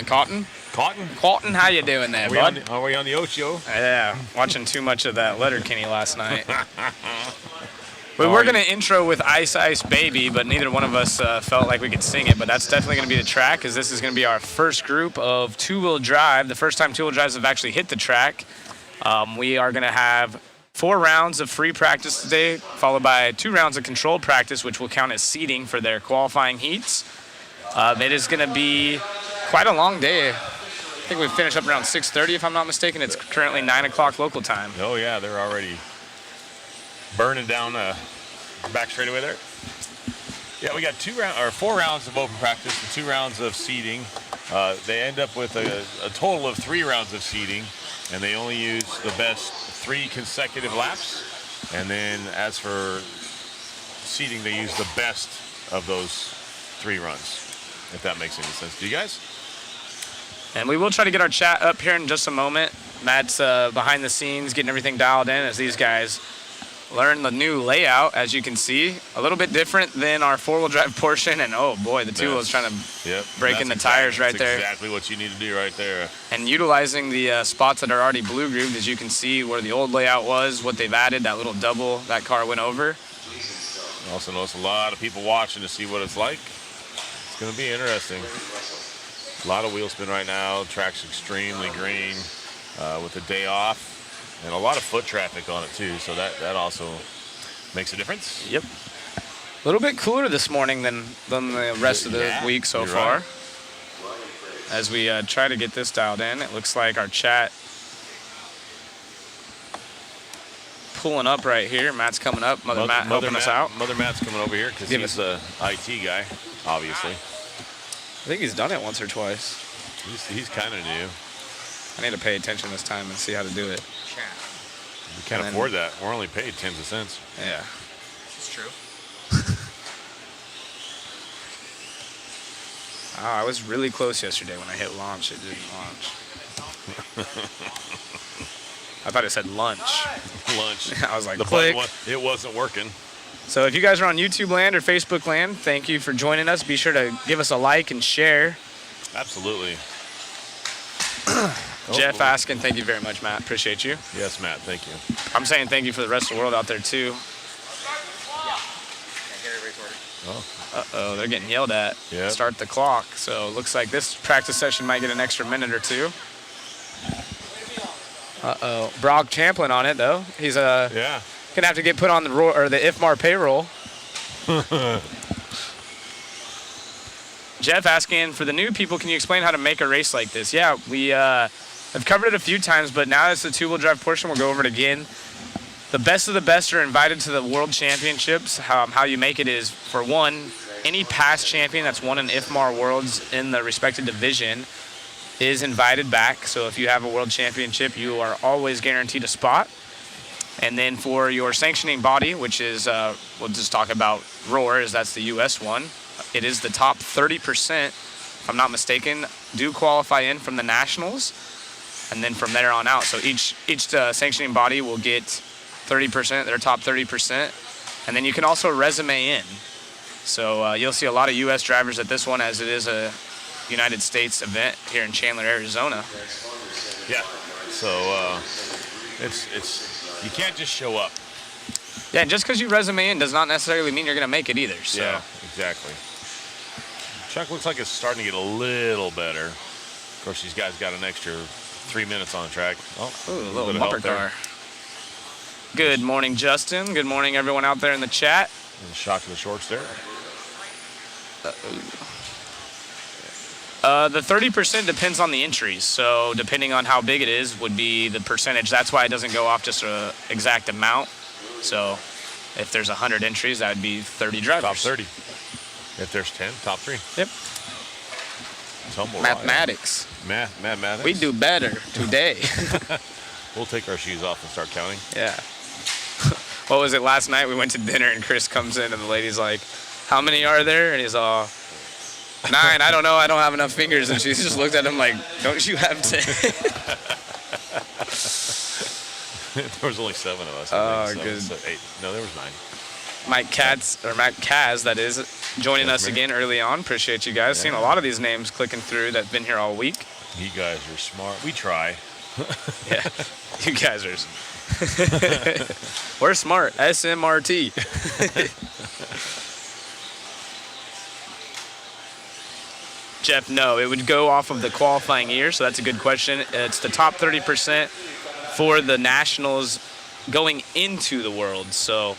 Cotton? Cotton, how you doing there, bud? Are we on the Ocho? Yeah, watching too much of that Letterkenny last night. We were going to intro with Ice Ice Baby, but neither one of us felt like we could sing it. But that's definitely going to be the track, because this is going to be our first group of two-wheel drive. The first time two-wheel drives have actually hit the track. We are going to have 4 rounds of free practice today, followed by 2 rounds of controlled practice, which will count as seeding for their qualifying heats. It is going to be quite a long day. I think we finished up around 6:30, if I'm not mistaken. It's currently 9 o'clock local time. Oh yeah, they're already burning down back straightaway there. Yeah, we got 4 rounds of open practice and 2 rounds of seeding. They end up with a total of 3 rounds of seeding, and they only use the best 3 consecutive laps. And then as for seeding, they use the best of those 3 runs, if that makes any sense. Do you guys? And we will try to get our chat up here in just a moment. Matt's behind the scenes getting everything dialed in as these guys learn the new layout, as you can see. A little bit different than our 4-wheel drive portion, and oh boy, the two-wheel's trying to break in the tires right there. That's exactly what you need to do right there. And utilizing the spots that are already blue grooved, as you can see where the old layout was, what they've added, that little double that car went over. Also notice a lot of people watching to see what it's like. It's going to be interesting. A lot of wheel spin right now. Track's extremely green with the day off, and a lot of foot traffic on it too. So that also makes a difference. Yep. A little bit cooler this morning than the rest of the week so far. Right. As we try to get this dialed in, it looks like our chat pulling up right here. Matt's coming up. Mother Matt helping us out. Mother Matt's coming over here because he's the IT guy, obviously. I think he's done it once or twice. He's kind of new. I need to pay attention this time and see how to do it. We can't afford that. We're only paid tens of cents. Yeah. It's true. Oh, I was really close yesterday when I hit launch. It didn't launch. I thought it said lunch. Lunch. I was like, click. It wasn't working. So if you guys are on YouTube land or Facebook land, thank you for joining us. Be sure to give us a like and share. Absolutely. Jeff asking, thank you very much, Matt. Appreciate you. Yes, Matt, thank you. I'm saying thank you for the rest of the world out there, too. Uh-oh, they're getting yelled at. Yep. Start the clock. So it looks like this practice session might get an extra minute or 2. Uh-oh. Brock Champlin on it, though. He's gonna have to get put on the IFMAR payroll. Jeff asking, for the new people, can you explain how to make a race like this? Yeah, we have covered it a few times, but now it's the two-wheel drive portion. We'll go over it again. The best of the best are invited to the World Championships. How you make it is, for one, any past champion that's won an IFMAR Worlds in the respective division is invited back. So if you have a World Championship, you are always guaranteed a spot. And then for your sanctioning body, which is, we'll just talk about ROAR, as that's the U.S. one. It is the top 30%, if I'm not mistaken, do qualify in from the nationals, and then from there on out. So each sanctioning body will get 30%, their top 30%, and then you can also resume in. So you'll see a lot of U.S. drivers at this one, as it is a United States event here in Chandler, Arizona. Yeah. So it's you can't just show up. Yeah, and just because you resume in does not necessarily mean you're going to make it either. So. Yeah, exactly. Track looks like it's starting to get a little better. Of course, these guys got an extra 3 minutes on the track. Oh, a little bumper car. Good morning, Justin. Good morning, everyone out there in the chat. And a shock to the shorts there. The 30% depends on the entries. So depending on how big it is would be the percentage. That's why it doesn't go off just an exact amount. So if there's 100 entries, that would be 30 drivers. Top 30. If there's 10, top 3. Yep. Mathematics. Mathematics. We do better today. We'll take our shoes off and start counting. Yeah. What was it last night? We went to dinner and Chris comes in and the lady's like, how many are there? And he's all, 9. I don't know. I don't have enough fingers. And she just looked at him like, don't you have 10? There was only 7 of us. Oh, good. So 8. No, there was 9. Matt Kaz, that is, joining us man. again early on. Appreciate you guys. Seen a lot of these names clicking through that've been here all week. You guys are smart. We try. Yeah, you guys are. We're smart. SMRT. Jeff, no, it would go off of the qualifying year, so that's a good question. It's the top 30% for the nationals going into the world, so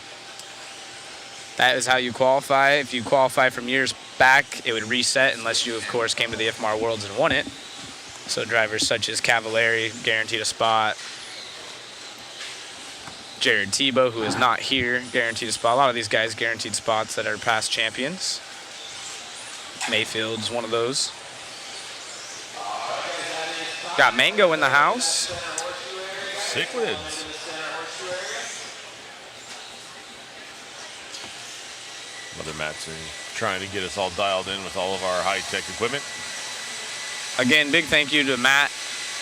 that is how you qualify. If you qualify from years back, it would reset unless you, of course, came to the IFMAR Worlds and won it. So drivers such as Cavallari guaranteed a spot. Jared Tebow, who is not here, guaranteed a spot. A lot of these guys guaranteed spots that are past champions. Mayfield's one of those. Got Mango in the house. Cichlids. Mother Matsui trying to get us all dialed in with all of our high-tech equipment. Again, big thank you to Matt,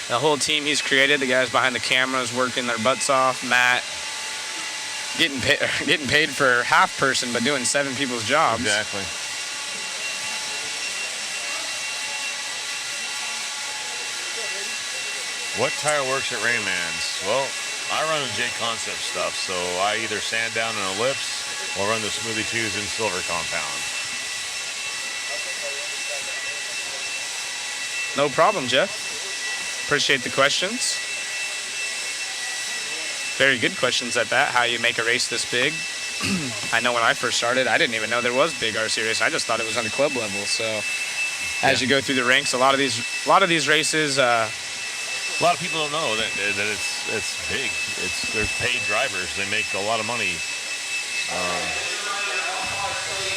the whole team he's created, the guys behind the cameras working their butts off. Matt getting paid for half person, but doing 7 people's jobs. Exactly. What tire works at Rayman's? Well, I run the J Concept stuff, so I either sand down an ellipse or run the Smoothie 2s in silver compound. No problem, Jeff. Appreciate the questions. Very good questions at that. How you make a race this big. I know when I first started, I didn't even know there was big RC race. I just thought it was on the club level. So as you go through the ranks, a lot of these races. A lot of people don't know that it's big. There's paid drivers. They make a lot of money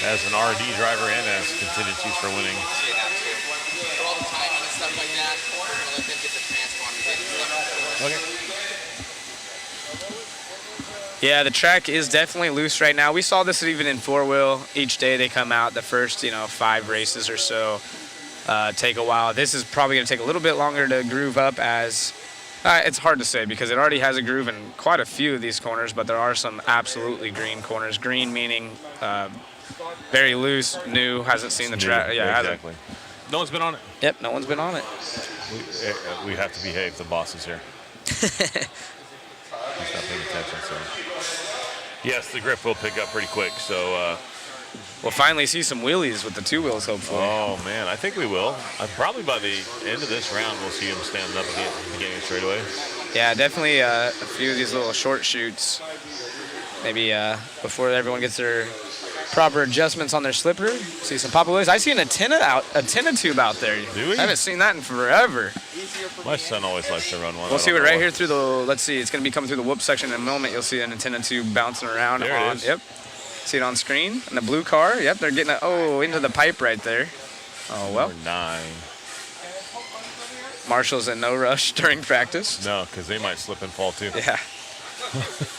as an RD driver and as contingencies for winning. For all the timing and stuff like that, we're gonna let them get the transponder. Okay. Yeah, the track is definitely loose right now. We saw this even in 4-wheel. Each day they come out, the first 5 races or so take a while. This is probably going to take a little bit longer to groove up as it's hard to say because it already has a groove in quite a few of these corners, but there are some absolutely green corners. Green meaning very loose, new, hasn't seen the track. Yeah, exactly. No one's been on it. Yep, no one's been on it. We have to behave. The boss is here. He's not paying attention, so. Yes, the grip will pick up pretty quick, so. We'll finally see some wheelies with the 2 wheels, hopefully. Oh, man, I think we will. Probably by the end of this round, we'll see him standing up again, beginning straight away. Yeah, definitely a few of these little short shoots. Maybe before everyone gets their proper adjustments on their slipper. See some Papa Wheelies. I see an antenna tube out there. Do we? I haven't seen that in forever. My son always likes to run one. We'll see it right here through the, let's see, it's going to be coming through the whoop section in a moment. You'll see an antenna tube bouncing around. There it is. Yep. See it on screen? And the blue car? Yep, they're getting into the pipe right there. Oh, well. Number 9. Marshall's in no rush during practice. No, because they might slip and fall too. Yeah.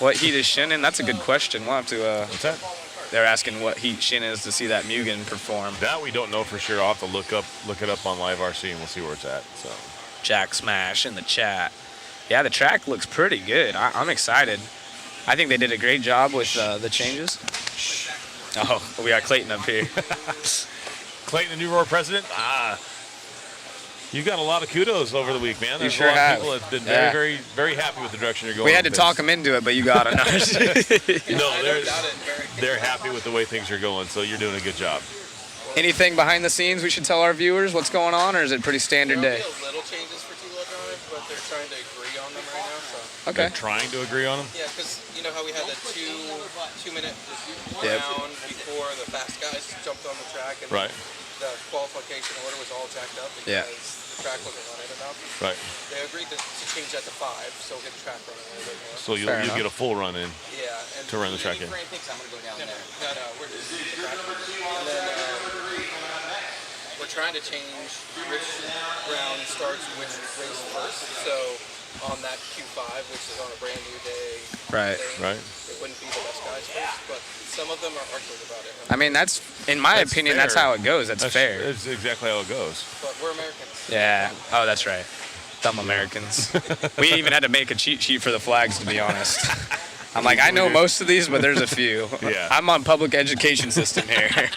What heat is Shin in? That's a good question. We'll have to... What's that? They're asking what heat Shin is to see that Mugen perform. That we don't know for sure. I'll have to look it up on Live RC and we'll see where it's at. So. Jack Smash in the chat. Yeah, the track looks pretty good. I'm excited. I think they did a great job with the changes. Oh, we got Clayton up here. Clayton, the New Roar president. You got a lot of kudos over the week, man. There's sure a lot have. of people that have been very, very, very happy with the direction you're going. We had to with talk this. them into it, but you got it. No, they're happy with the way things are going, so you're doing a good job. Anything behind the scenes we should tell our viewers what's going on, or is it pretty standard day? There'll be little changes for 2-wheel drive, but they're trying to agree on them right now. So. Okay. They're trying to agree on them? Yeah, because you know how we had the 2-minute Yep. round before the fast guys jumped on the track, and Right. the qualification order was all jacked up because Yeah. the track wasn't running enough. Right. They agreed to change that to 5, so we'll get the track running a little bit more. So Fair you'll enough. get a full run in. Yeah. And To run the track in. I'm gonna go down there. No, we're just the track. And then we're trying to change which round starts which race first. So on that Q5, which is on a brand new day, Right. Right. it wouldn't be the best guys first, but some of them are good about it. I mean, that's, in my That's opinion, fair. that's how it goes. That's fair. That's exactly how it goes. But we're Americans. Yeah. Oh, that's right. Dumb Americans. We even had to make a cheat sheet for the flags, to be honest. I'm like, I know most of these, but there's a few. Yeah. I'm on public education system here.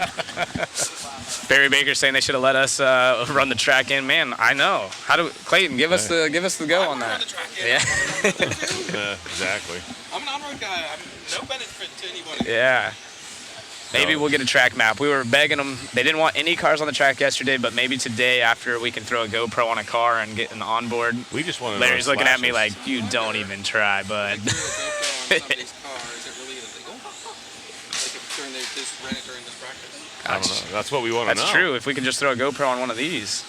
Barry Baker saying they should have let us run the track in. Man, I know. Clayton, give us the go on that. Yeah. Exactly. I'm an on-road guy. I'm no benefit to anybody. Yeah. Maybe we'll get a track map. We were begging them. They didn't want any cars on the track yesterday, but maybe today after we can throw a GoPro on a car and get an onboard. We just want to. Larry's looking at me like, you don't even try, bud. If you throw a GoPro on somebody's car, is it really illegal? Like if they just ran it during this practice? I don't know. That's what we want to know. That's true. If we could just throw a GoPro on one of these.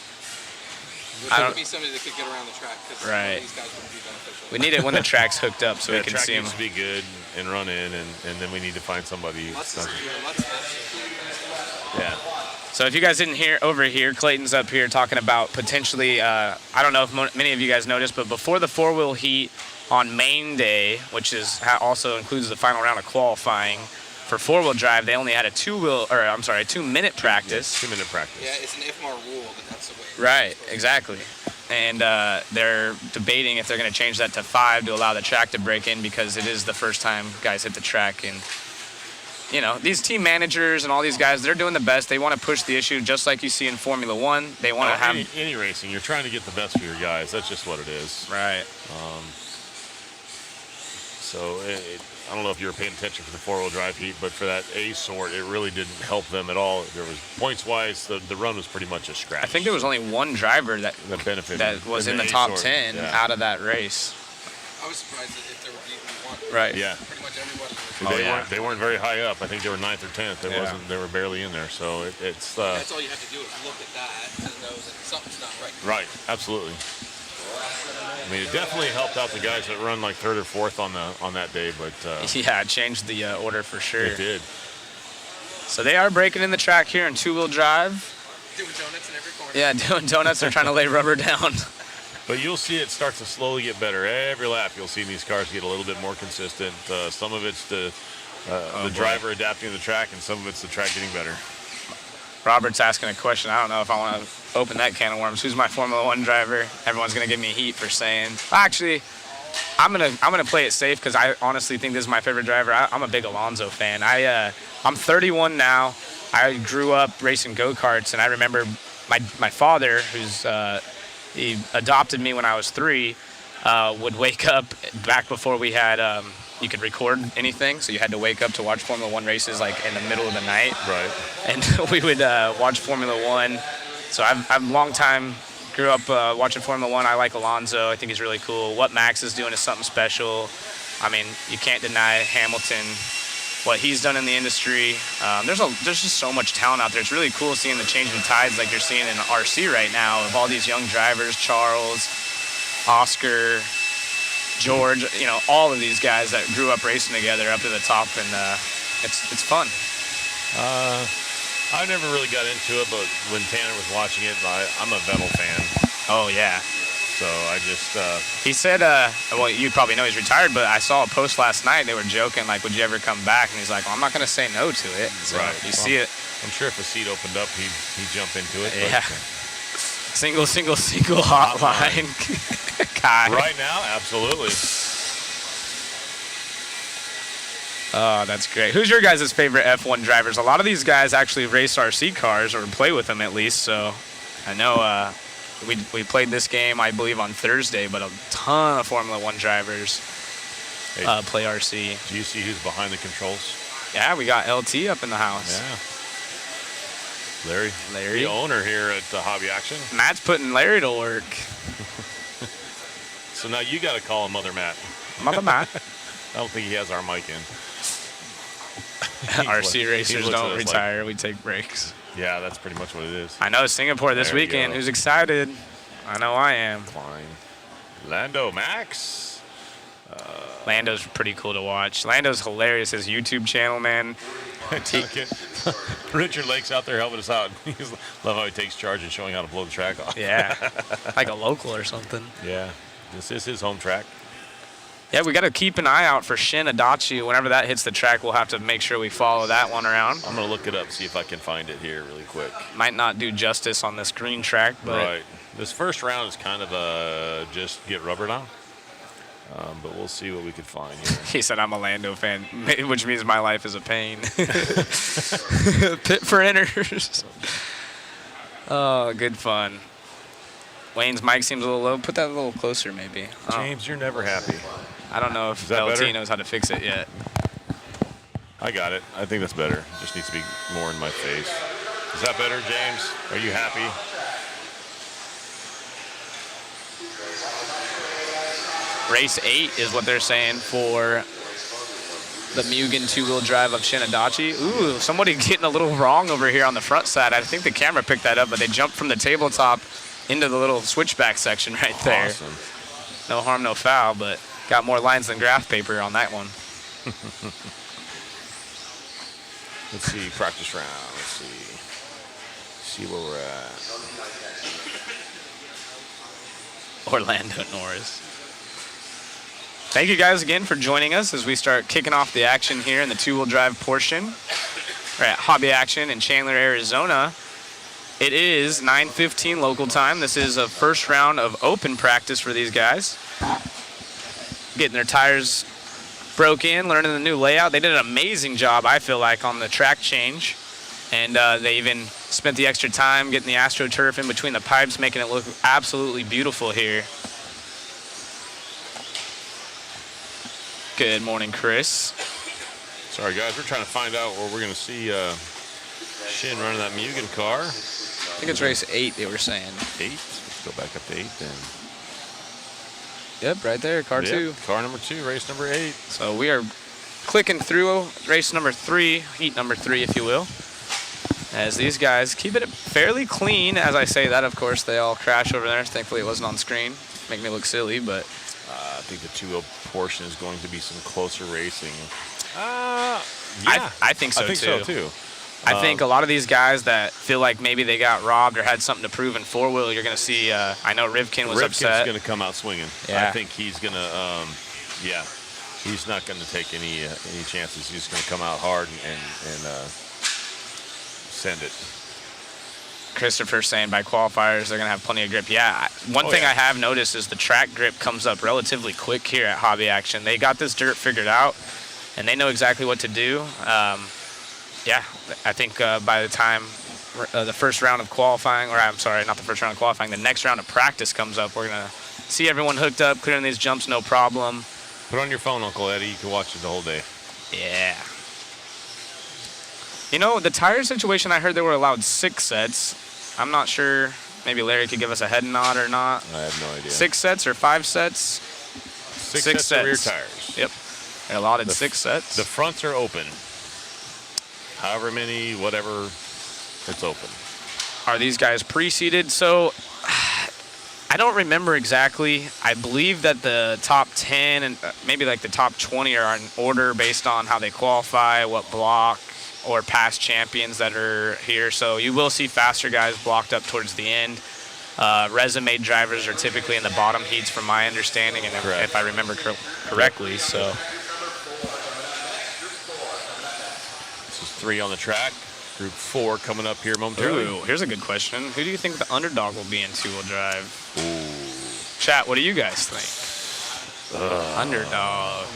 There would be somebody that could get around the track because Right. these guys wouldn't be beneficial. We need it when the track's hooked up so we The can track see them. needs to be good and run in, and then we need to find somebody. Yeah. So if you guys didn't hear over here, Clayton's up here talking about potentially, I don't know if many of you guys noticed, but before the four-wheel heat on main day, which is also includes the final round of qualifying, for four-wheel drive, they only had a 2-minute practice. 2-minute practice. Yeah, it's an IFMAR rule that's the way. Right, exactly. And they're debating if they're going to change that to 5 to allow the track to break in because it is the first time guys hit the track. And, you know, these team managers and all these guys, they're doing the best. They want to push the issue just like you see in Formula One. They want to have... Any racing, you're trying to get the best for your guys. That's just what it is. Right. So I don't know if you were paying attention for the four-wheel drive heat, but for that A sort, it really didn't help them at all. There was points-wise, the run was pretty much a scratch. I think there was only one driver that benefited that was in the A top sort. 10 out of that race. I was surprised if there would be one. Right. Yeah. Pretty much everybody. They weren't very high up. I think they were 9th or 10th. They were barely in there. So it's. That's all you have to do is look at that to know that something's not right. Right. Absolutely. I mean, it definitely helped out the guys that run like 3rd or 4th on that day, but yeah, it changed the order for sure. It did. So they are breaking in the track here in two-wheel drive. Doing donuts in every corner. Yeah, doing donuts. They're trying to lay rubber down. But you'll see it starts to slowly get better. Every lap, you'll see these cars get a little bit more consistent. Some of it's the driver adapting to the track, and some of it's the track getting better. Robert's asking a question. I don't know if I want to open that can of worms. Who's my Formula One driver? Everyone's gonna give me heat for saying. Actually, I'm gonna play it safe because I honestly think this is my favorite driver. I'm a big Alonso fan. I'm 31 now. I grew up racing go-karts, and I remember my father, who's he adopted me when I was 3, would wake up back before we had you could record anything, so you had to wake up to watch Formula One races like in the middle of the night. Right. And we would watch Formula One. So I'm a long time, grew up watching Formula One. I like Alonso. I think he's really cool. What Max is doing is something special. I mean, you can't deny Hamilton, what he's done in the industry. There's just so much talent out there. It's really cool seeing the changing tides like you're seeing in RC right now of all these young drivers, Charles, Oscar, George, you know, all of these guys that grew up racing together up to the top, and it's fun. I never really got into it, but when Tanner was watching it, I'm a Vettel fan. Oh, yeah. So I just... He said, well, you probably know he's retired, but I saw a post last night. They were joking, like, would you ever come back? And he's like, well, I'm not going to say no to it. So right. You see it. I'm sure if a seat opened up, he'd jump into it. Yeah. Single hotline. Guy. Right now, absolutely. Oh, that's great. Who's your guys' favorite F1 drivers? A lot of these guys actually race RC cars or play with them at least. So I know we played this game, I believe, on Thursday, but a ton of Formula One drivers play RC. Do you see who's behind the controls? Yeah, we got LT up in the house. Yeah. Larry, the owner here at Hobby Action. Matt's putting Larry to work. So now you got to call him Mother Matt. Mother Matt. I don't think he has our mic in. RC racers don't retire. We take breaks. Yeah, that's pretty much what it is. I know Singapore this weekend. Who's excited? I know I am. Fine. Lando Max. Lando's pretty cool to watch. Lando's hilarious. His YouTube channel, man. Richard Lake's out there helping us out. Love how he takes charge and showing how to blow the track off. Yeah, like a local or something. Yeah, this is his home track. Yeah, we got to keep an eye out for Shin Adachi. Whenever that hits the track, we'll have to make sure we follow that one around. I'm going to look it up, see if I can find it here really quick. Might not do justice on this green track, but... Right. This first round is kind of just get rubbered on. But we'll see what we can find here. He said, I'm a Lando fan, which means my life is a pain. Pit for inners. Oh, good fun. Wayne's mic seems a little low. Put that a little closer, maybe. James, you're never happy. I don't know if that LT better? knows how to fix it yet. I got it. I think that's better. Just needs to be more in my face. Is that better, James? Are you happy? Race 8 is what they're saying for the Mugen two-wheel drive of Shinadachi. Ooh, somebody getting a little wrong over here on the front side. I think the camera picked that up, but they jumped from the tabletop into the little switchback section right there. Awesome. No harm, no foul, but got more lines than graph paper on that one. Let's see, practice round. Let's see where we're at. Orlando Norris. Thank you guys again for joining us as we start kicking off the action here in the two-wheel drive portion. We're at Hobby Action in Chandler, Arizona. It is 9:15 local time. This is a first round of open practice for these guys. Getting their tires broke in, learning the new layout. They did an amazing job, I feel like, on the track change. And they even spent the extra time getting the AstroTurf in between the pipes, making it look absolutely beautiful here. Good morning, Chris. Sorry, guys. We're trying to find out where we're going to see Shin running that Mugen car. I think it's race 8, they were saying. 8. Let's go back up to 8 then. Yep, right there, car 2. Car number 2, race number 8. So we are clicking through race number 3, heat number 3, if you will. As these guys keep it fairly clean. As I say that, of course, they all crash over there. Thankfully, it wasn't on screen. Make me look silly, but... I think the two-wheel portion is going to be some closer racing. I think so, I think so, too. I think a lot of these guys that feel like maybe they got robbed or had something to prove in four-wheel, you're going to see, I know Rivkin was upset. Rivkin's going to come out swinging. Yeah. I think he's going to, he's not going to take any chances. He's going to come out hard and send it. Christopher saying by qualifiers they're going to have plenty of grip. Yeah, one thing I have noticed is the track grip comes up relatively quick here at Hobby Action. They got this dirt figured out, and they know exactly what to do. Yeah, I think by the time the first round of qualifying, or I'm sorry, not the first round of qualifying, the next round of practice comes up, we're going to see everyone hooked up, clearing these jumps, no problem. Put it on your phone, Uncle Eddie. You can watch it the whole day. Yeah. You know, the tire situation, I heard they were allowed 6 sets. I'm not sure. Maybe Larry could give us a head nod or not. I have no idea. 6 sets or 5 sets? 6 sets of rear tires. Yep. They're allotted 6 sets. The fronts are open. However many, whatever, it's open. Are these guys pre-seeded? So, I don't remember exactly. I believe that the top 10 and maybe like the top 20 are in order based on how they qualify, what block, or past champions that are here. So you will see faster guys blocked up towards the end. Resume drivers are typically in the bottom heats from my understanding, and if I remember correctly. So this is 3 on the track. Group 4 coming up here momentarily. Ooh, here's a good question. Who do you think the underdog will be in two-wheel drive? Ooh. Chat, what do you guys think? Underdog.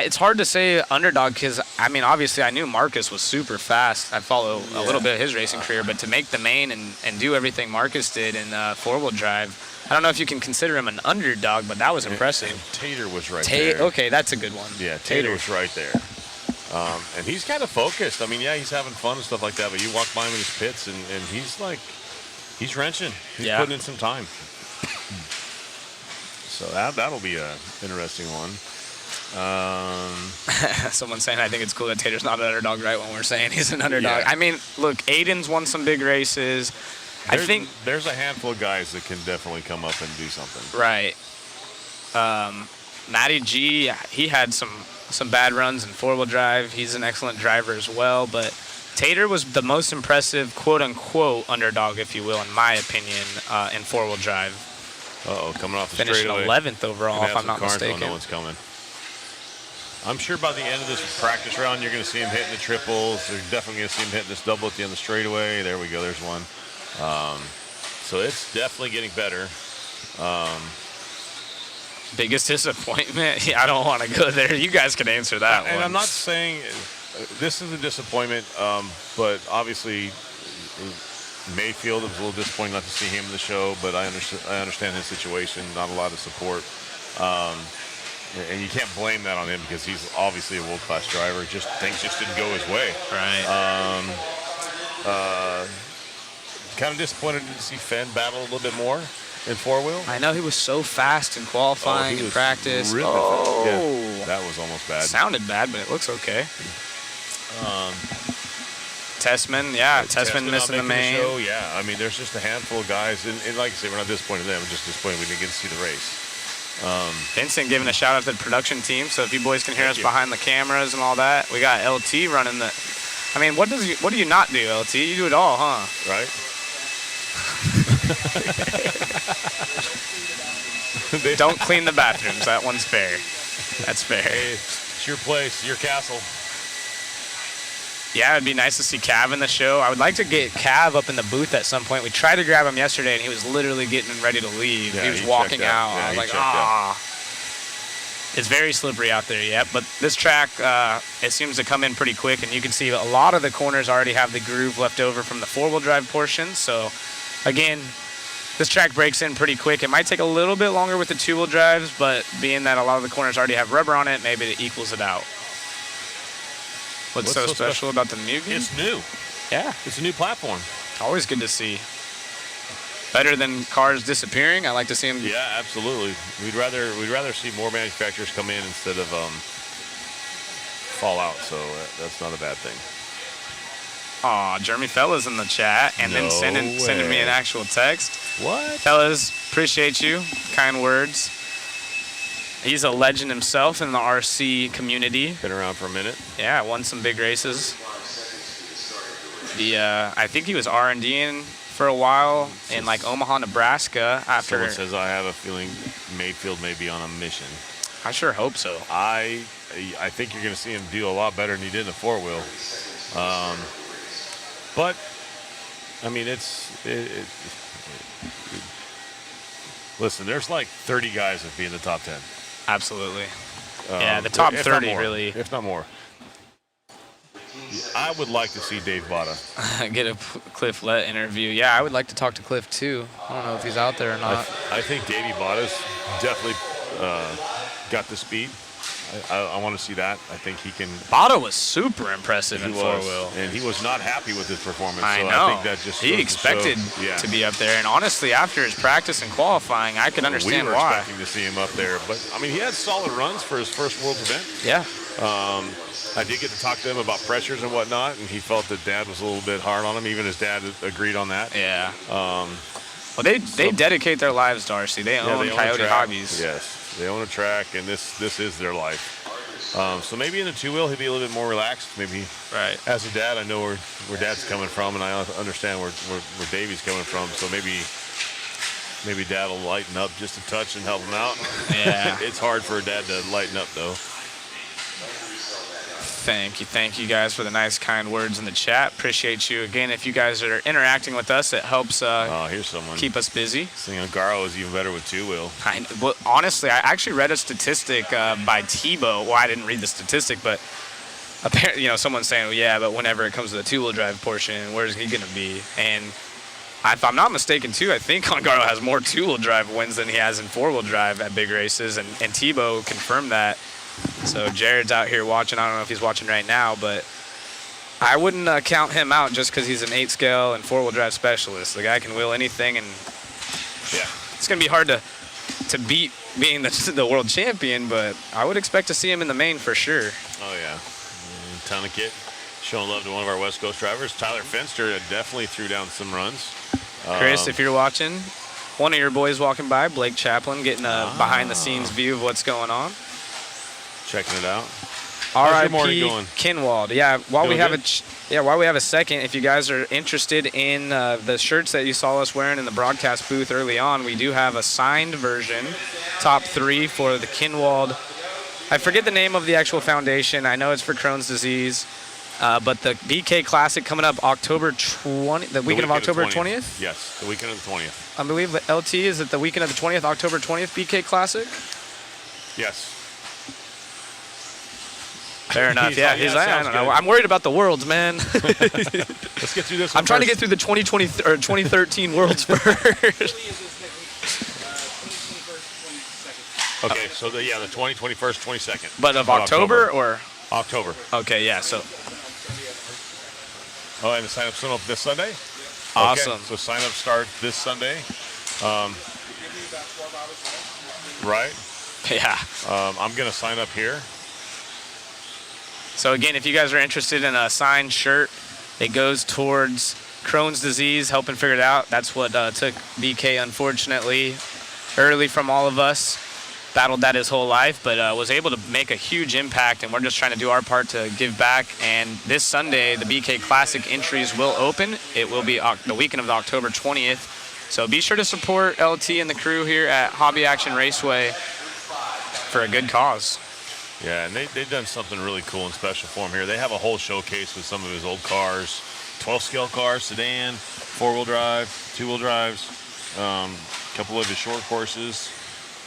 It's hard to say underdog because, I mean, obviously I knew Marcus was super fast. I follow a little bit of his racing career, but to make the main and do everything Marcus did in four-wheel drive, I don't know if you can consider him an underdog, but that was impressive. And Tater was right there. Okay, that's a good one. Yeah, Tater was right there. And he's kind of focused. I mean, yeah, he's having fun and stuff like that, but you walk by him in his pits, and he's like, he's wrenching. He's putting in some time. So that'll be an interesting one. Someone's saying I think it's cool that Tater's not an underdog, right, when we're saying he's an underdog. Yeah. I mean, look, Aiden's won some big races. I think there's a handful of guys that can definitely come up and do something. Right. Matty G, he had some bad runs in four-wheel drive. He's an excellent driver as well, but Tater was the most impressive quote-unquote underdog, if you will, in my opinion, in four-wheel drive. Coming off the Finishing straightaway. 11th overall, if I'm not mistaken. No one's coming. I'm sure by the end of this practice round, you're going to see him hitting the triples. They're definitely going to see him hitting this double at the end of the straightaway. There we go. There's one. So it's definitely getting better. Biggest disappointment? Yeah, I don't want to go there. You guys can answer that one. And I'm not saying this is a disappointment, but obviously Mayfield, it was a little disappointing not to see him in the show, but I understand his situation, not a lot of support. And you can't blame that on him because he's obviously a world-class driver. Things just didn't go his way. Right. Kind of disappointed to see Fenn battle a little bit more in four-wheel. I know he was so fast in qualifying and practice. Really fast. Yeah, that was almost bad. Sounded bad, but it looks okay. Tessman, Tessman missing the main. Show, yeah, I mean, there's just a handful of guys, and like I say, we're not disappointed in them. We're just disappointed we didn't get to see the race. Vincent giving a shout out to the production team. So if you boys can hear us behind the cameras and all that, we got LT running the. I mean, what do you not do, LT? You do it all, huh? Right. Don't clean the bathrooms. That one's fair. That's fair. Hey, it's your place, your castle. Yeah, it'd be nice to see Cav in the show. I would like to get Cav up in the booth at some point. We tried to grab him yesterday, and he was literally getting ready to leave. Yeah, he was walking out. Yeah, I was like, ah. It's very slippery out there, yep. But this track, it seems to come in pretty quick, and you can see a lot of the corners already have the groove left over from the four-wheel drive portion. So, again, this track breaks in pretty quick. It might take a little bit longer with the two-wheel drives, but being that a lot of the corners already have rubber on it, maybe it equals it out. What's so special about the Mugen? It's new. Yeah. It's a new platform. Always good to see. Better than cars disappearing. I like to see them. Yeah, absolutely. We'd rather see more manufacturers come in instead of fall out. So that's not a bad thing. Aw, Jeremy Fellas in the chat, and then sending me an actual text. What? Fellas, appreciate you. Kind words. He's a legend himself in the RC community. Been around for a minute. Yeah, won some big races. I think he was R&Ding for a while in like Omaha, Nebraska. After someone says I have a feeling Mayfield may be on a mission. I sure hope so. I think you're going to see him do a lot better than he did in the four-wheel. But I mean, listen, there's like 30 guys that be in the top 10. Absolutely. Yeah, the top 30 really. If not more. I would like to see Dave Botta. Get a Cliff Lett interview. Yeah, I would like to talk to Cliff too. I don't know if he's out there or not. I think Davey Botta's definitely got the speed. I want to see that. I think he can. Botta was super impressive in four-wheel. And he was not happy with his performance. I know. I think that just he expected to be up there. And honestly, after his practice and qualifying, I could understand why. We were why. expecting to see him up there. But, I mean, he had solid runs for his first Worlds event. Yeah. I did get to talk to him about pressures and whatnot, and he felt that Dad was a little bit hard on him. Even his dad agreed on that. Yeah. Well, they dedicate their lives to RC. They own Coyote Hobbies. Yes. They own a track, and this is their life. So maybe in the two-wheel, he'd be a little bit more relaxed. Maybe. Right. As a dad, I know where Dad's coming from, and I understand where Davey's coming from. So maybe Dad will lighten up just a touch and help him out. Yeah. It's hard for a dad to lighten up, though. Thank you guys for the nice, kind words in the chat. Appreciate you again. If you guys are interacting with us, it helps here's someone keep us busy. Saying Garo is even better with two-wheel. Well, honestly, I actually read a statistic by Tebow. Well, I didn't read the statistic, but apparently, someone's saying, well, yeah, but whenever it comes to the two-wheel drive portion, where's he going to be? And if I'm not mistaken, too, I think Garo has more two-wheel drive wins than he has in four-wheel drive at big races, and Tebow confirmed that. So Jared's out here watching. I don't know if he's watching right now, but I wouldn't count him out just because he's an 8-scale and four-wheel drive specialist. The guy can wheel anything, and yeah, it's going to be hard to beat being the world champion, but I would expect to see him in the main for sure. Oh, yeah. Tourniquet showing love to one of our West Coast drivers. Tyler Fenster definitely threw down some runs. Chris, if you're watching, one of your boys walking by, Blake Chaplin, getting a behind-the-scenes view of what's going on. Checking it out. R.I.P. Kinwald. Yeah, while we have a second, if you guys are interested in the shirts that you saw us wearing in the broadcast booth early on, we do have a signed version, top 3 for the Kinwald. I forget the name of the actual foundation. I know it's for Crohn's disease. But the BK Classic coming up October 20, the weekend of October 20th? Yes, the weekend of the 20th. I believe the LT is at the weekend of the 20th, October 20th, BK Classic? Yes. Fair enough. Yeah, yeah, I don't know. good. I'm worried about the Worlds, man. Let's get through this one I'm trying to first. get through the 2020 or 2013 Worlds first. Okay, so the 20, 21st, 22nd. But of October or? October. Okay, yeah, so. Oh, and the sign-up still up this Sunday? Awesome. Okay, so sign-up start this Sunday. Right? Yeah. I'm going to sign up here. So again, if you guys are interested in a signed shirt, it goes towards Crohn's disease, helping figure it out. That's what took BK, unfortunately, early from all of us. Battled that his whole life, but was able to make a huge impact, and we're just trying to do our part to give back. And this Sunday, the BK Classic entries will open. It will be the weekend of the October 20th. So be sure to support LT and the crew here at Hobby Action Raceway for a good cause. Yeah, and they've done something really cool and special for him here. They have a whole showcase with some of his old cars, 12-scale cars, sedan, 4-wheel drive, 2-wheel drives, a couple of his short courses,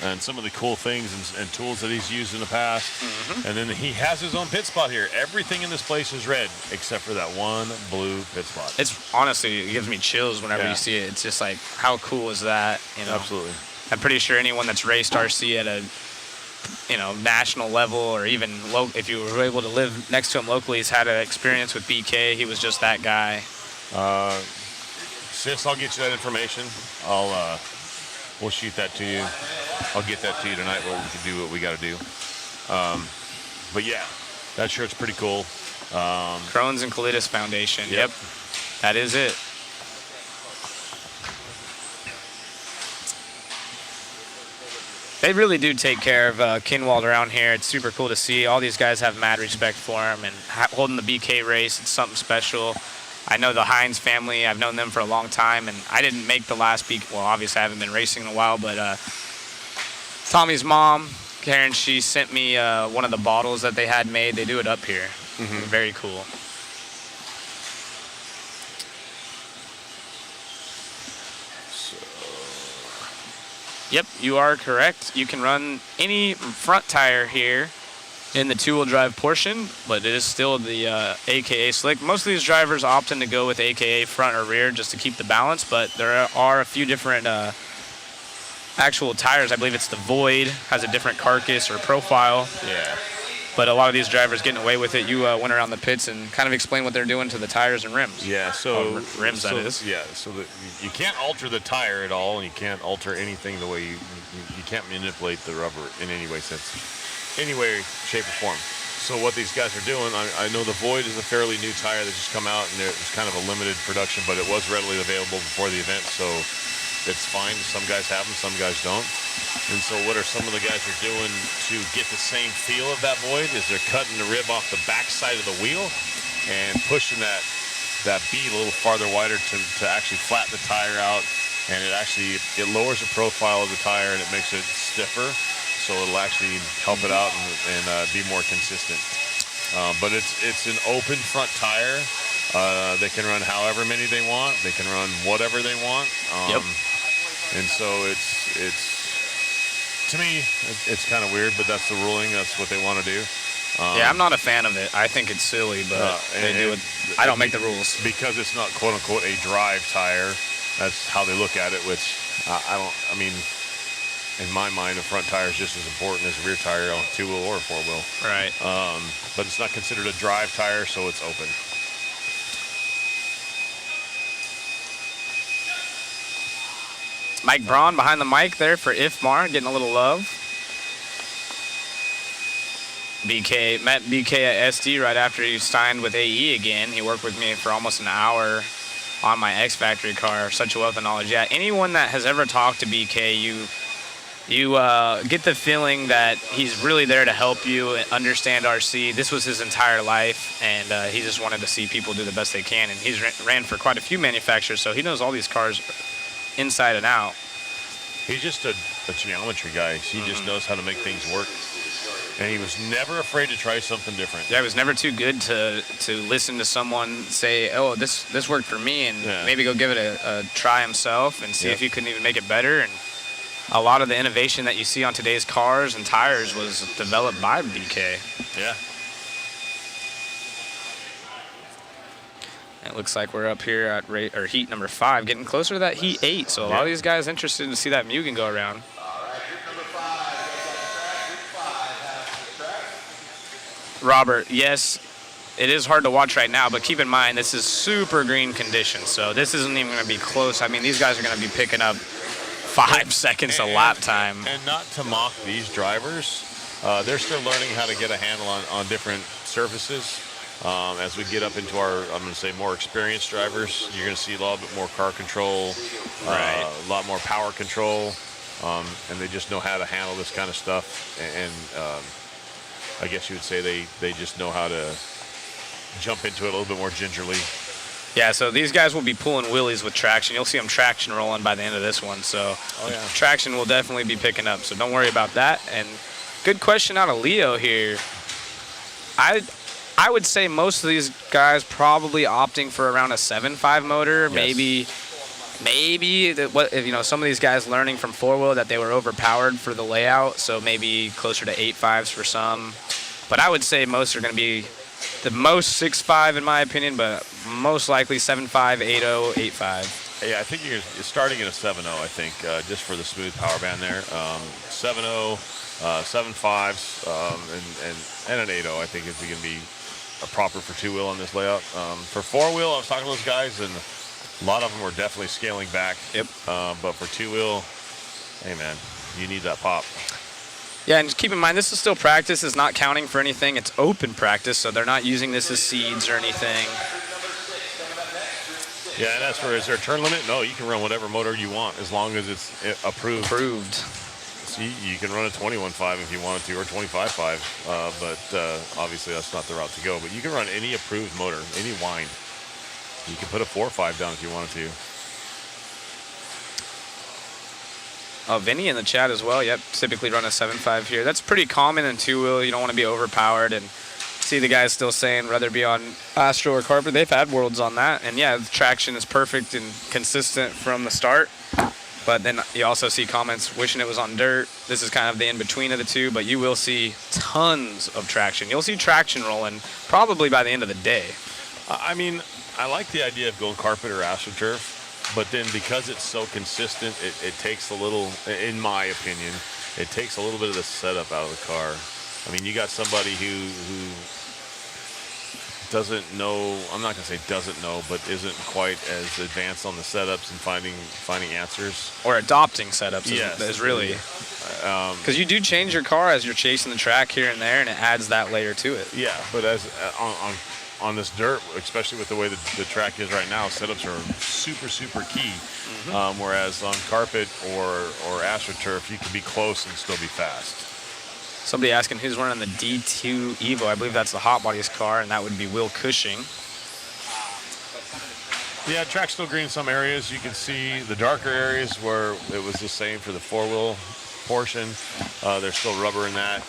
and some of the cool things and tools that he's used in the past. Mm-hmm. And then he has his own pit spot here. Everything in this place is red except for that one blue pit spot. It's honestly, it gives me chills whenever you see it. It's just like, how cool is that? You know? Absolutely. I'm pretty sure anyone that's raced RC at a national level, or even if you were able to live next to him locally, he's had an experience with BK. He was just that guy. Sis, I'll get you that information. We'll shoot that to you. I'll get that to you tonight where we can do what we got to do. But yeah, that shirt's pretty cool. Crohn's and Colitis Foundation. Yep. That is it. They really do take care of Kinwald around here. It's super cool to see. All these guys have mad respect for him, and holding the BK race, it's something special. I know the Hines family. I've known them for a long time, and I didn't make the last BK. Well, obviously I haven't been racing in a while, but Tommy's mom, Karen, she sent me one of the bottles that they had made. They do it up here. Mm-hmm. Very cool. Yep, you are correct. You can run any front tire here in the two-wheel drive portion, but it is still the AKA slick. Most of these drivers opting to go with AKA front or rear just to keep the balance, but there are a few different actual tires. I believe it's the Void, has a different carcass or profile. Yeah. But a lot of these drivers getting away with it. You went around the pits and kind of explain what they're doing to the tires and rims. Yeah, so rims, that is. Yeah, so you can't alter the tire at all, and you can't alter anything the way you can't manipulate the rubber in any way, shape, or form. So what these guys are doing, I know the Void is a fairly new tire that just come out, and it's kind of a limited production, but it was readily available before the event, so it's fine. Some guys have them, some guys don't. And so what are some of the guys are doing to get the same feel of that Void is they're cutting the rib off the back side of the wheel and pushing that bead a little farther wider to actually flatten the tire out. And it lowers the profile of the tire and it makes it stiffer. So it'll actually help it out and be more consistent. But it's an open front tire. They can run however many they want. They can run whatever they want. And so it's to me, it's kind of weird, but that's the ruling. That's what they want to do. Yeah, I'm not a fan of it. I think it's silly, but they do it. I don't make the rules. Because it's not quote unquote a drive tire. That's how they look at it, which I mean, in my mind, a front tire is just as important as a rear tire on a two-wheel or a four-wheel. Right. But it's not considered a drive tire, so it's open. Mike Braun behind the mic there for IFMAR, getting a little love. Met BK at SD right after he signed with AE again. He worked with me for almost an hour on my X Factory car. Such a wealth of knowledge. Yeah, anyone that has ever talked to BK, you get the feeling that he's really there to help you understand RC. This was his entire life, and he just wanted to see people do the best they can. And he's ran for quite a few manufacturers, so he knows all these cars inside and out. He's just a geometry guy. He just knows how to make things work. And he was never afraid to try something different. Yeah, it was never too good to listen to someone say, "Oh, this worked for me," and maybe go give it a try himself and see if he couldn't even make it better. And a lot of the innovation that you see on today's cars and tires was developed by BK. Yeah. It looks like we're up here at heat number 5, getting closer to that heat 8. So a lot of these guys interested to see that Mugen go around. Robert, yes, it is hard to watch right now, but keep in mind this is super green conditions, so this isn't even going to be close. I mean, these guys are going to be picking up 5 seconds a lap time. And not to mock these drivers, they're still learning how to get a handle on different surfaces. As we get up into our, I'm going to say, more experienced drivers, you're going to see a little bit more car control, a lot more power control, and they just know how to handle this kind of stuff. And I guess you would say they just know how to jump into it a little bit more gingerly. Yeah, so these guys will be pulling wheelies with traction. You'll see them traction rolling by the end of this one. So traction will definitely be picking up, so don't worry about that. And good question out of Leo here. I would say most of these guys probably opting for around a 7.5 motor. Maybe some of these guys learning from 4-wheel that they were overpowered for the layout, so maybe closer to 8.5s for some. But I would say most are going to be the most 6.5 in my opinion, but most likely 7.5, 8.0, 8.5. Yeah, I think you're starting at a 7.0, I think, just for the smooth power band there. 7.0, 7.5s, and an 8.0, I think is going to be a proper for 2-wheel on this layout. For 4-wheel, I was talking to those guys, and a lot of them were definitely scaling back. Yep. But for 2-wheel, hey man, you need that pop. Yeah, and just keep in mind, this is still practice. It's not counting for anything. It's open practice, so they're not using this as seeds or anything. Yeah, and as for, is there a turn limit? No, you can run whatever motor you want as long as it's approved. So you can run a 21.5 if you wanted to, or 25.5, but obviously that's not the route to go. But you can run any approved motor, any wind. You can put a 4.5 down if you wanted to. Oh, Vinny in the chat as well. Yep, typically run a 7.5 here. That's pretty common in 2-wheel. You don't want to be overpowered. And see the guys still saying rather be on Astro or carpet. They've had worlds on that. And yeah, the traction is perfect and consistent from the start. But then you also see comments wishing it was on dirt. This is kind of the in-between of the two, but you will see tons of traction. You'll see traction rolling probably by the end of the day. I mean, I like the idea of going carpet or AstroTurf. But then because it's so consistent, it takes a little, in my opinion, it takes a little bit of the setup out of the car. I mean, you got somebody who doesn't know, I'm not going to say doesn't know, but isn't quite as advanced on the setups and finding answers. Or adopting setups is really, because you do change your car as you're chasing the track here and there, and it adds that layer to it. Yeah, but as on this dirt, especially with the way the track is right now, setups are super, super key. Whereas on carpet or AstroTurf, you can be close and still be fast. Somebody asking who's running the D2 Evo. I believe that's the Hot Bodies car, and that would be Will Cushing. Yeah, track's still green in some areas. You can see the darker areas where it was the same for the 4-wheel portion. There's still rubber in that.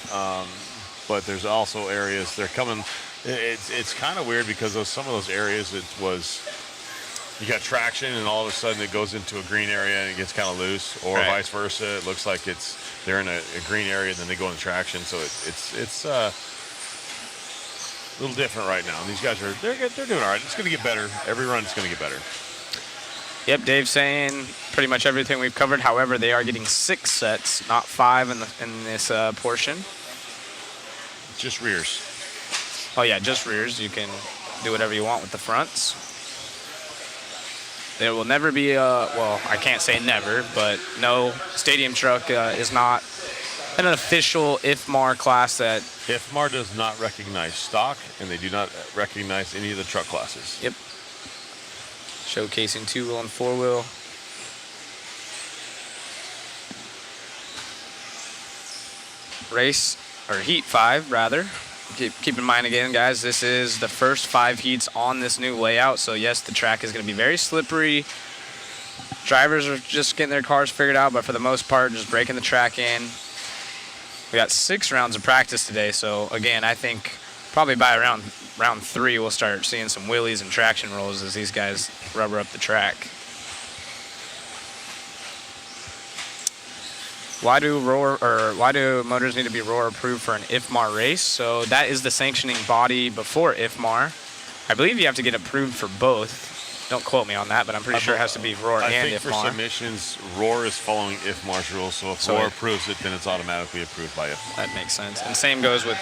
But there's also areas, they're coming. It's kind of weird because some of those areas you got traction and all of a sudden it goes into a green area and it gets kind of loose, or vice versa. It looks like they're in a green area and then they go into traction. So it's a little different right now. And these guys they're doing all right. It's going to get better. Every run is going to get better. Yep, Dave's saying pretty much everything we've covered. However, they are getting 6 sets, not 5 in this portion. Just rears. Oh yeah, just rears. You can do whatever you want with the fronts. There will never be well, I can't say never, but no stadium truck is not an official IFMAR class that... IFMAR does not recognize stock, and they do not recognize any of the truck classes. Yep. Showcasing 2-wheel and 4-wheel. Race, or Heat 5, rather. Keep in mind again, guys, this is the first 5 heats on this new layout. So yes, the track is going to be very slippery. Drivers are just getting their cars figured out, but for the most part, just breaking the track in. We got 6 rounds of practice today, so again, I think probably by round 3 we'll start seeing some wheelies and traction rolls as these guys rubber up the track. Why do motors need to be roar approved for an IFMAR race? So that is the sanctioning body before IFMAR. I believe you have to get approved for both. Don't quote me on that, but I'm pretty sure it has to be roar and IFMAR. I think for submissions, roar is following IFMAR's rules, so if roar approves it, then it's automatically approved by IFMAR. That makes sense. And same goes with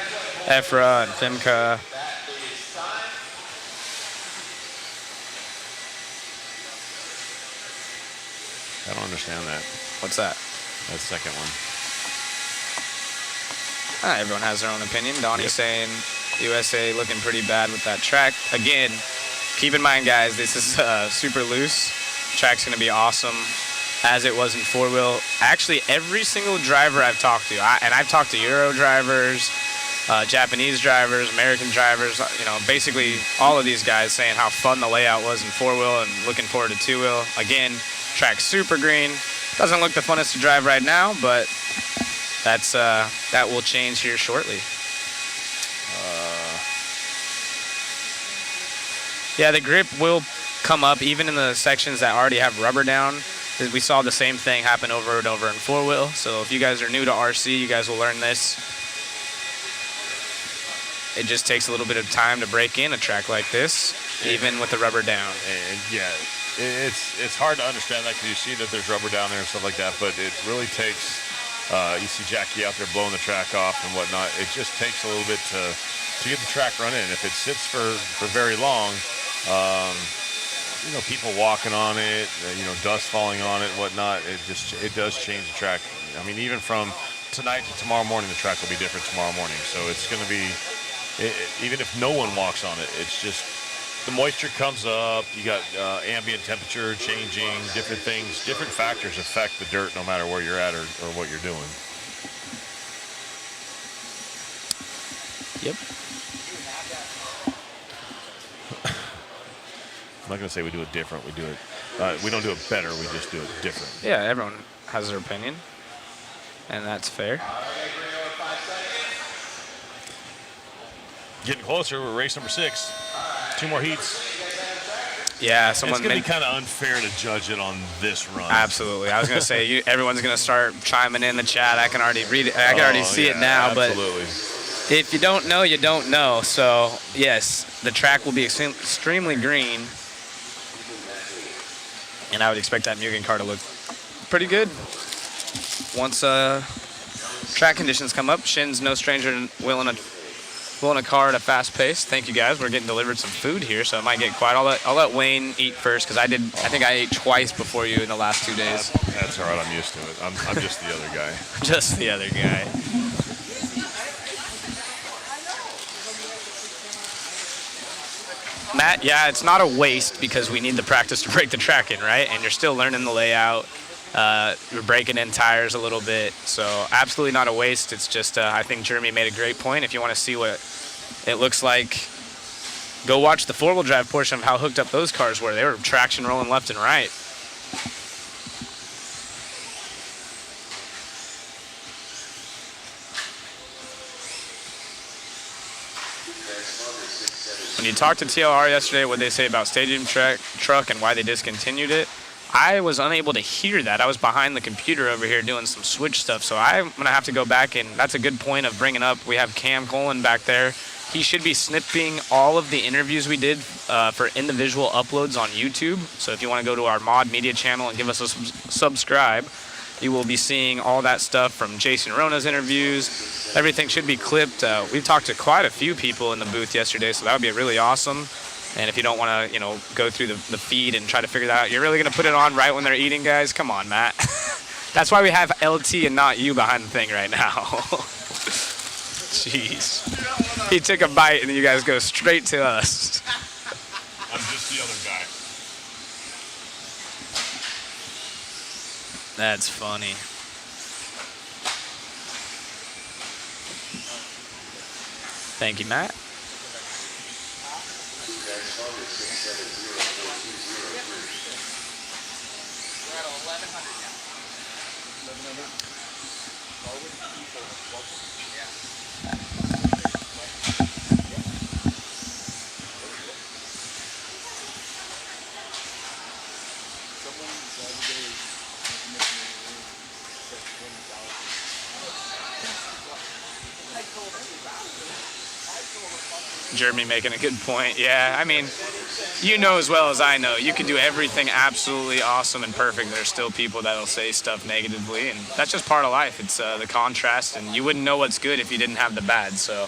EFRA and FIMCA. I don't understand that. What's that? That second one. Everyone has their own opinion. Donnie's saying USA looking pretty bad with that track. Again, keep in mind, guys, this is super loose. Track's going to be awesome, as it was in 4-wheel. Actually, every single driver I've talked to, and I've talked to Euro drivers, Japanese drivers, American drivers, you know, basically all of these guys saying how fun the layout was in 4-wheel and looking forward to 2-wheel. Again, track's super green. Doesn't look the funnest to drive right now, but that will change here shortly. Yeah, the grip will come up even in the sections that already have rubber down. We saw the same thing happen over and over in 4-wheel. So if you guys are new to RC, you guys will learn this. It just takes a little bit of time to break in a track like this, even with the rubber down. And yeah, it's hard to understand that because you see that there's rubber down there and stuff like that, but it really takes, you see Jackie out there blowing the track off and whatnot. It just takes a little bit to get the track running. If it sits for very long, you know, people walking on it, you know, dust falling on it, whatnot, it does change the track. I mean, even from tonight to tomorrow morning, the track will be different tomorrow morning. So it's going to be, even if no one walks on it, it's just, the moisture comes up, you got ambient temperature changing, different things, different factors affect the dirt no matter where you're at or what you're doing. Yep. I'm not going to say we do it different, we don't do it better, we just do it different. Yeah, everyone has their opinion, and that's fair. Getting closer, we're race number 6. 2 more heats. Yeah, it's going to be kind of unfair to judge it on this run. Absolutely. I was going to say, everyone's going to start chiming in the chat. I can already read it. I can already see it now. Absolutely. But if you don't know, you don't know. So, yes, the track will be extremely green. And I would expect that Mugen car to look pretty good. Once track conditions come up, Shin's no stranger to wheeling a car at a fast pace. Thank you guys. We're getting delivered some food here, so it might get quiet. I'll let Wayne eat first because I think I ate twice before you in the last 2 days. That's all right. I'm used to it. I'm just the other guy. Just the other guy. Matt, yeah, it's not a waste because we need the practice to break the track in, right? And you're still learning the layout. We're breaking in tires a little bit, so absolutely not a waste. It's just, I think Jeremy made a great point. If you want to see what it looks like, go watch the 4-wheel drive portion of how hooked up those cars were. They were traction rolling left and right. When you talked to TLR yesterday, what they say about Stadium Truck and why they discontinued it, I was unable to hear that. I was behind the computer over here doing some switch stuff, so I'm going to have to go back, and that's a good point of bringing up. We have Cam Colin back there. He should be snipping all of the interviews we did for individual uploads on YouTube. So if you want to go to our Mod Media channel and give us a subscribe, you will be seeing all that stuff from Jason Rona's interviews. Everything should be clipped. We've talked to quite a few people in the booth yesterday, so that would be really awesome. And if you don't want to, go through the feed and try to figure that out, you're really going to put it on right when they're eating, guys? Come on, Matt. That's why we have LT and not you behind the thing right now. Jeez. He took a bite, and then you guys go straight to us. I'm just the other guy. That's funny. Thank you, Matt. Jeremy making a good point. Yeah, I mean, you know as well as I know, you can do everything absolutely awesome and perfect. There's still people that'll say stuff negatively, and that's just part of life. It's the contrast, and you wouldn't know what's good if you didn't have the bad. So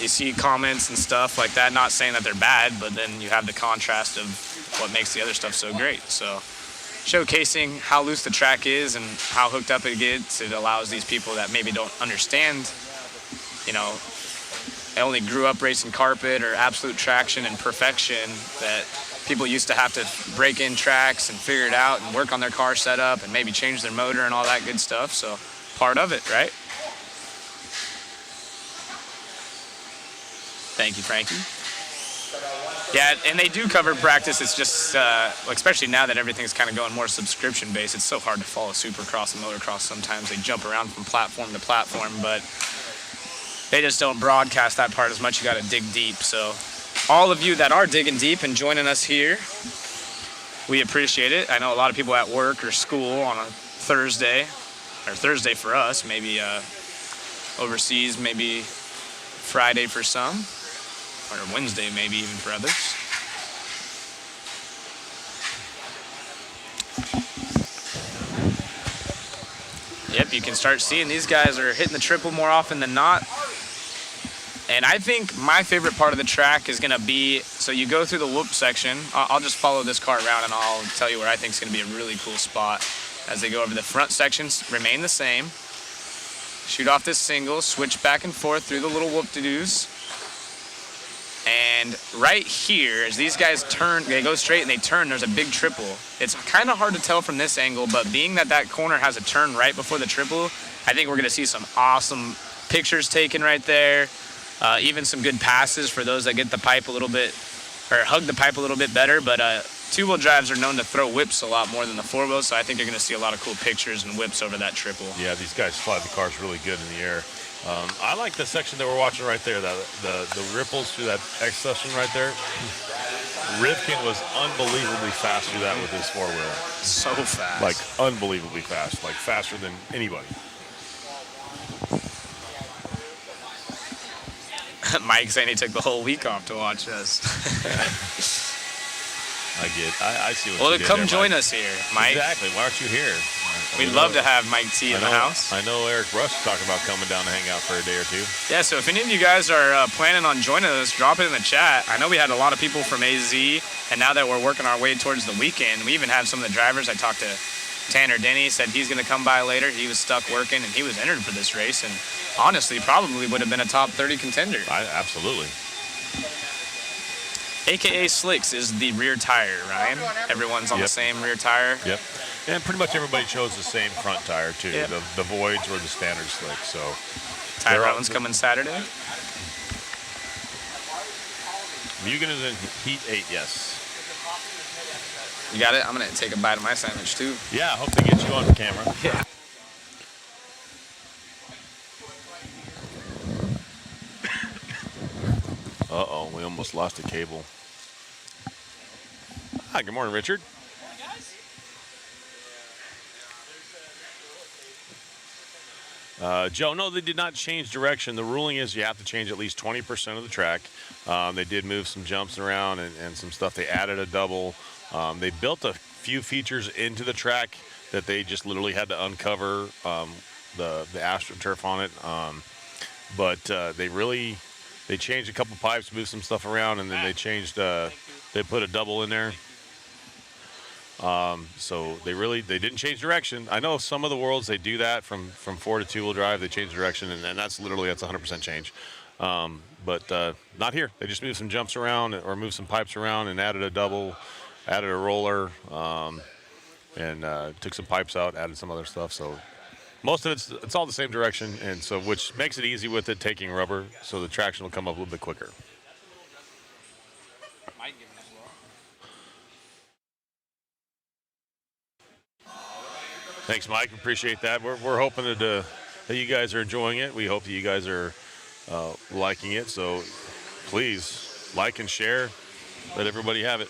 you see comments and stuff like that, not saying that they're bad, but then you have the contrast of what makes the other stuff so great. So showcasing how loose the track is and how hooked up it gets, it allows these people that maybe don't understand, you know, I only grew up racing carpet or absolute traction and perfection, that people used to have to break in tracks and figure it out and work on their car setup and maybe change their motor and all that good stuff. So part of it, right? Thank you, Frankie. Yeah, and they do cover practice. It's just, especially now that everything's kind of going more subscription-based, it's so hard to follow Supercross and motocross. Sometimes they jump around from platform to platform, but they just don't broadcast that part as much. You got to dig deep. So all of you that are digging deep and joining us here, we appreciate it. I know a lot of people at work or school on a Thursday, or Thursday for us, maybe overseas, maybe Friday for some, or Wednesday maybe even for others. Yep, you can start seeing these guys are hitting the triple more often than not. And I think my favorite part of the track is going to be, so you go through the whoop section. I'll just follow this car around and I'll tell you where I think is going to be a really cool spot. As they go over the front sections, remain the same. Shoot off this single, switch back and forth through the little whoop-de-doos. And right here, as these guys turn, they go straight and they turn, there's a big triple. It's kind of hard to tell from this angle, but being that that corner has a turn right before the triple, I think we're going to see some awesome pictures taken right there. Even some good passes for those that get the pipe a little bit, or hug the pipe a little bit better. But two-wheel drives are known to throw whips a lot more than the four-wheels, so I think you're going to see a lot of cool pictures and whips over that triple. Yeah, these guys fly the cars really good in the air. I like the section that we're watching right there, the ripples through that X section right there. Rivkin was unbelievably fast through that with his four-wheeler. So fast. Like, unbelievably fast. Like, faster than anybody. Mike saying he took the whole week off to watch us. I see what well, you did come there, join Mike. us here, Mike. Exactly. Why aren't you here? We'd love to have Mike T in the house. I know Eric Rush is talking about coming down to hang out for a day or two. Yeah, so if any of you guys are planning on joining us, drop it in the chat. I know we had a lot of people from AZ, and now that we're working our way towards the weekend, we even have some of the drivers. I talked to Tanner Denny, said he's going to come by later. He was stuck working, and he was entered for this race, and honestly probably would have been a top 30 contender. Absolutely. AKA Slicks is the rear tire, Ryan. Everyone's on the same rear tire. Yep. And pretty much everybody chose the same front tire, too. Yep. The voids or the standard slick. So Tyrone's coming Saturday. Mugen is in Heat 8, yes. You got it? I'm going to take a bite of my sandwich, too. Yeah, I hope they get you on camera. Yeah. Uh-oh, we almost lost a cable. Hi, good morning, Richard. Joe, no, they did not change direction. The ruling is you have to change at least 20% of the track. They did move some jumps around and some stuff. They added a double. They built a few features into the track that they just literally had to uncover the AstroTurf on it. But they changed a couple pipes, moved some stuff around, and then they changed, they put a double in there. So they didn't change direction. I know some of the worlds, they do that from four to two-wheel drive. They change direction, and that's 100% change. But not here. They just moved some jumps around or moved some pipes around and added a double, added a roller, and took some pipes out, added some other stuff. So most of it's all the same direction, and so which makes it easy with it taking rubber, so the traction will come up a little bit quicker. Thanks, Mike. Appreciate that. We're hoping to that you guys are enjoying it. We hope that you guys are liking it. So please like and share. Let everybody have it.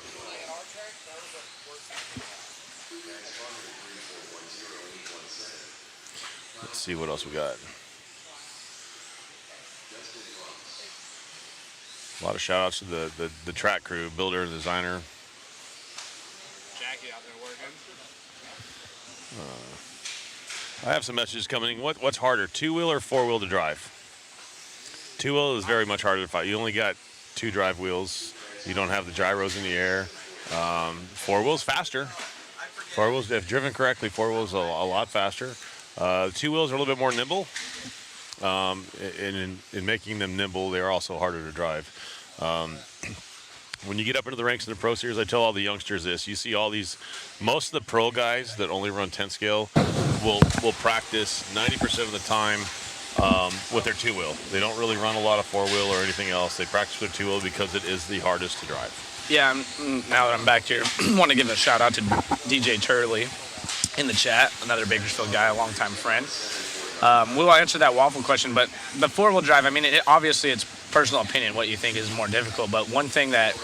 Let's see what else we got. A lot of shout outs to the track crew, builder and designer. Jackie out there working. I have some messages coming in. What's harder, two-wheel or four-wheel to drive? Two-wheel is very much harder to fight. You only got 2 drive wheels. You don't have the gyros in the air. Four-wheel's faster. Four-wheels, if driven correctly, four-wheel's a lot faster. Two wheels are a little bit more nimble. And in making them nimble, they are also harder to drive. When you get up into the ranks in the Pro Series, I tell all the youngsters this. You see all these, most of the pro guys that only run 10 scale will practice 90% of the time with their two-wheel. They don't really run a lot of four-wheel or anything else. They practice with two-wheel because it is the hardest to drive. Yeah, now that I'm back here, I want to give a shout out to DJ Turley in the chat, another Bakersfield guy, a longtime friend. We'll answer that waffle question, but the four-wheel drive, I mean, obviously it's personal opinion what you think is more difficult, but one thing that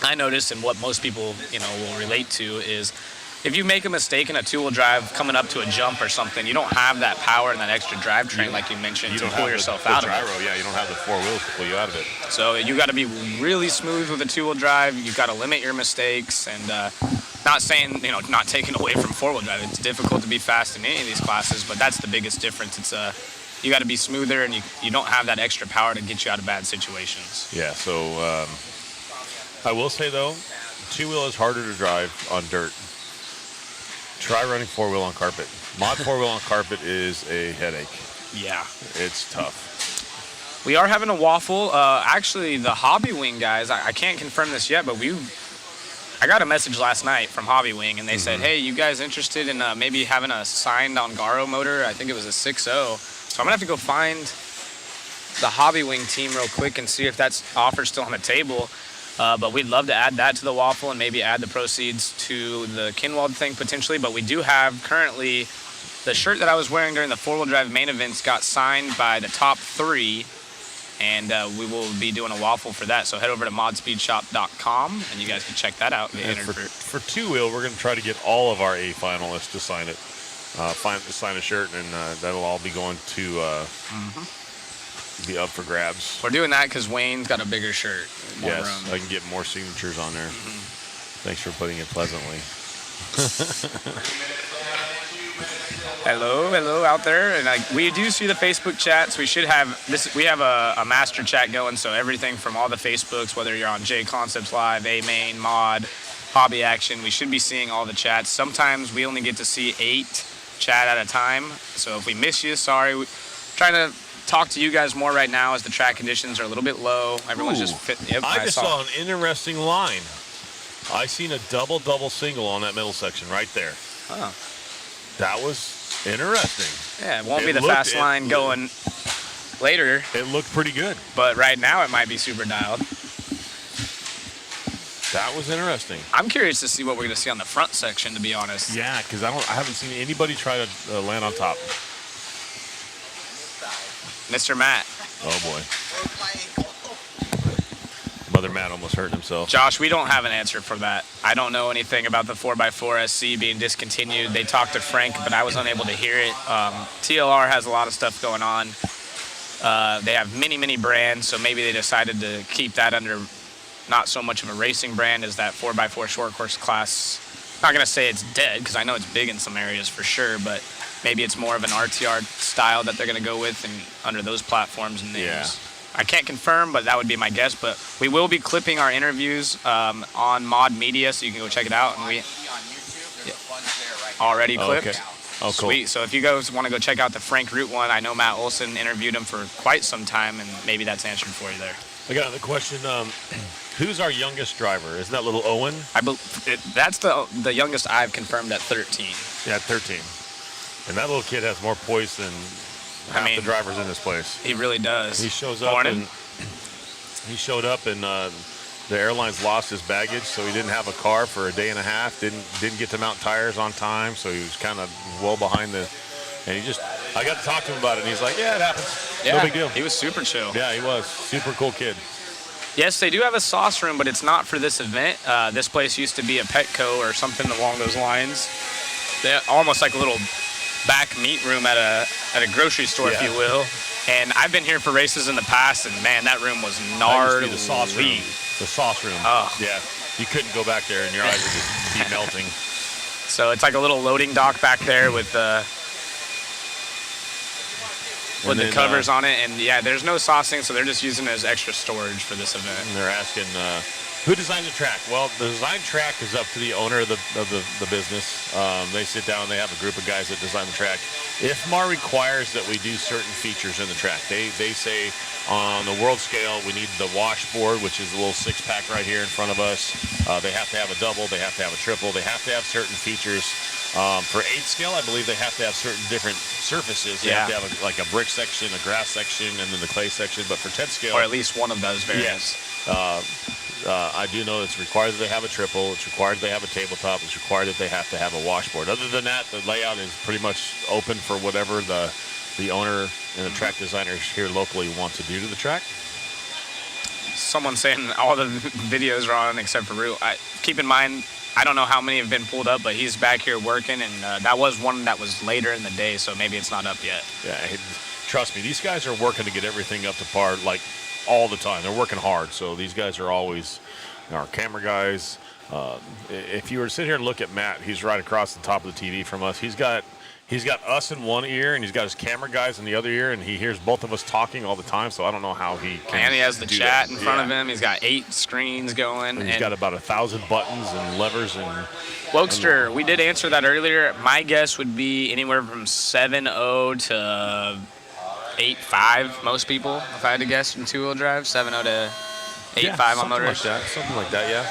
I noticed and what most people, will relate to is if you make a mistake in a two-wheel drive coming up to a jump or something, you don't have that power and that extra drivetrain like you mentioned to pull yourself out of it. Yeah, you don't have the four wheels to pull you out of it. So you got to be really smooth with a two-wheel drive. You've got to limit your mistakes, and not saying, not taking away from four-wheel drive. It's difficult to be fast in any of these classes, but that's the biggest difference. It's you got to be smoother, and you don't have that extra power to get you out of bad situations. Yeah, so I will say, though, two-wheel is harder to drive on dirt. Try running four-wheel on carpet. Mod four-wheel on carpet is a headache. Yeah. It's tough. We are having a waffle. Actually, the Hobby Wing guys, I can't confirm this yet, but I got a message last night from Hobby Wing, and they said, hey, you guys interested in maybe having a signed Ongaro motor? I think it was a 6.0. So I'm going to have to go find the Hobby Wing team real quick and see if that offer's still on the table. But we'd love to add that to the waffle and maybe add the proceeds to the Kinwald thing potentially. But we do have currently the shirt that I was wearing during the four-wheel drive main events got signed by the top 3. And we will be doing a waffle for that. So head over to modspeedshop.com and you guys can check that out. For two-wheel, we're going to try to get all of our A finalists to sign it. Sign a shirt, and that'll all be going to be up for grabs. We're doing that because Wayne's got a bigger shirt. Yes, room. I can get more signatures on there. Thanks for putting it pleasantly. Hello out there, and we do see the Facebook chats. We should have this. We have a master chat going, so everything from all the Facebooks, whether you're on J Concepts Live, A Main, Mod, Hobby Action, we should be seeing all the chats. Sometimes we only get to see 8 chat at a time, so if we miss you, sorry. We're trying to talk to you guys more right now as the track conditions are a little bit low. Everyone's just fit. Yep, I just saw an interesting line. I seen a double single on that middle section right there. Oh. That was interesting. Yeah, it won't be the fast line going later. It looked pretty good. But right now it might be super dialed. That was interesting. I'm curious to see what we're going to see on the front section, to be honest. Yeah, because I haven't seen anybody try to land on top. Mr. Matt. Oh boy. Mother Matt almost hurt himself. Josh, we don't have an answer for that. I don't know anything about the 4x4 SC being discontinued. They talked to Frank, but I was unable to hear it. TLR has a lot of stuff going on. They have many brands, so maybe they decided to keep that under not so much of a racing brand as that 4x4 short course class. I'm not going to say it's dead, because I know it's big in some areas for sure, but maybe it's more of an RTR style that they're going to go with and under those platforms and names. Yeah. I can't confirm, but that would be my guess. But we will be clipping our interviews on Mod Media, so you can go check it out. And we already clipped. Okay. Oh, cool. Sweet. So if you guys want to go check out the Frank Root one, I know Matt Olson interviewed him for quite some time, and maybe that's answered for you there. I got another question. Who's our youngest driver? Isn't that little Owen? That's the youngest I've confirmed at 13. Yeah, 13. And that little kid has more poise than half the drivers in this place. He really does. He shows up and he showed up and the airlines lost his baggage, so he didn't have a car for a day and a half. Didn't get to mount tires on time, so he was kind of well behind and he just I got to talk to him about it, and he's like, yeah, it happens. Yeah, No big deal. He was super chill. Yeah, he was. Super cool kid. Yes, they do have a sauce room, but it's not for this event. This place used to be a Petco or something along those lines. They're almost like a little back meat room at a grocery store, if you will. And I've been here for races in the past, and man, that room was gnarly. That used to be the sauce room. The sauce room. Oh. Yeah. You couldn't go back there, and your eyes would just be melting. So it's like a little loading dock back there with the covers on it, and yeah, there's no saucing, so they're just using it as extra storage for this event. And they're asking, who designed the track? Well, the design track is up to the owner of the business. They sit down, they have a group of guys that design the track. IFMAR requires that we do certain features in the track. They say on the world scale, we need the washboard, which is a little 6-pack right here in front of us. They have to have a double, they have to have a triple, they have to have certain features. For 8 scale, I believe they have to have certain different surfaces. They have to have like a brick section, a grass section, and then the clay section. But for 10 scale, or at least one of those variants. I do know it's required that they have a triple. It's required that they have a tabletop. It's required that they have to have a washboard. Other than that, the layout is pretty much open for whatever the owner and the track designers here locally want to do to the track. Someone saying all the videos are on except for Root. Keep in mind, I don't know how many have been pulled up, but he's back here working, and that was one that was later in the day, so maybe it's not up yet. Yeah, trust me, these guys are working to get everything up to par, like, all the time. They're working hard, so these guys are always our camera guys. If you were to sit here and look at Matt, he's right across the top of the TV from us. He's got us in one ear, and he's got his camera guys in the other ear, and he hears both of us talking all the time, so I don't know how he can. And he has the chat that in front of him. He's got 8 screens going. And he's got about 1,000 buttons and levers. And Wokester, we did answer that earlier. My guess would be anywhere from 7.0 to 8.5, most people, if I had to guess, from two-wheel drive. 7.0 to 8.5 on motors. Something like that, yeah.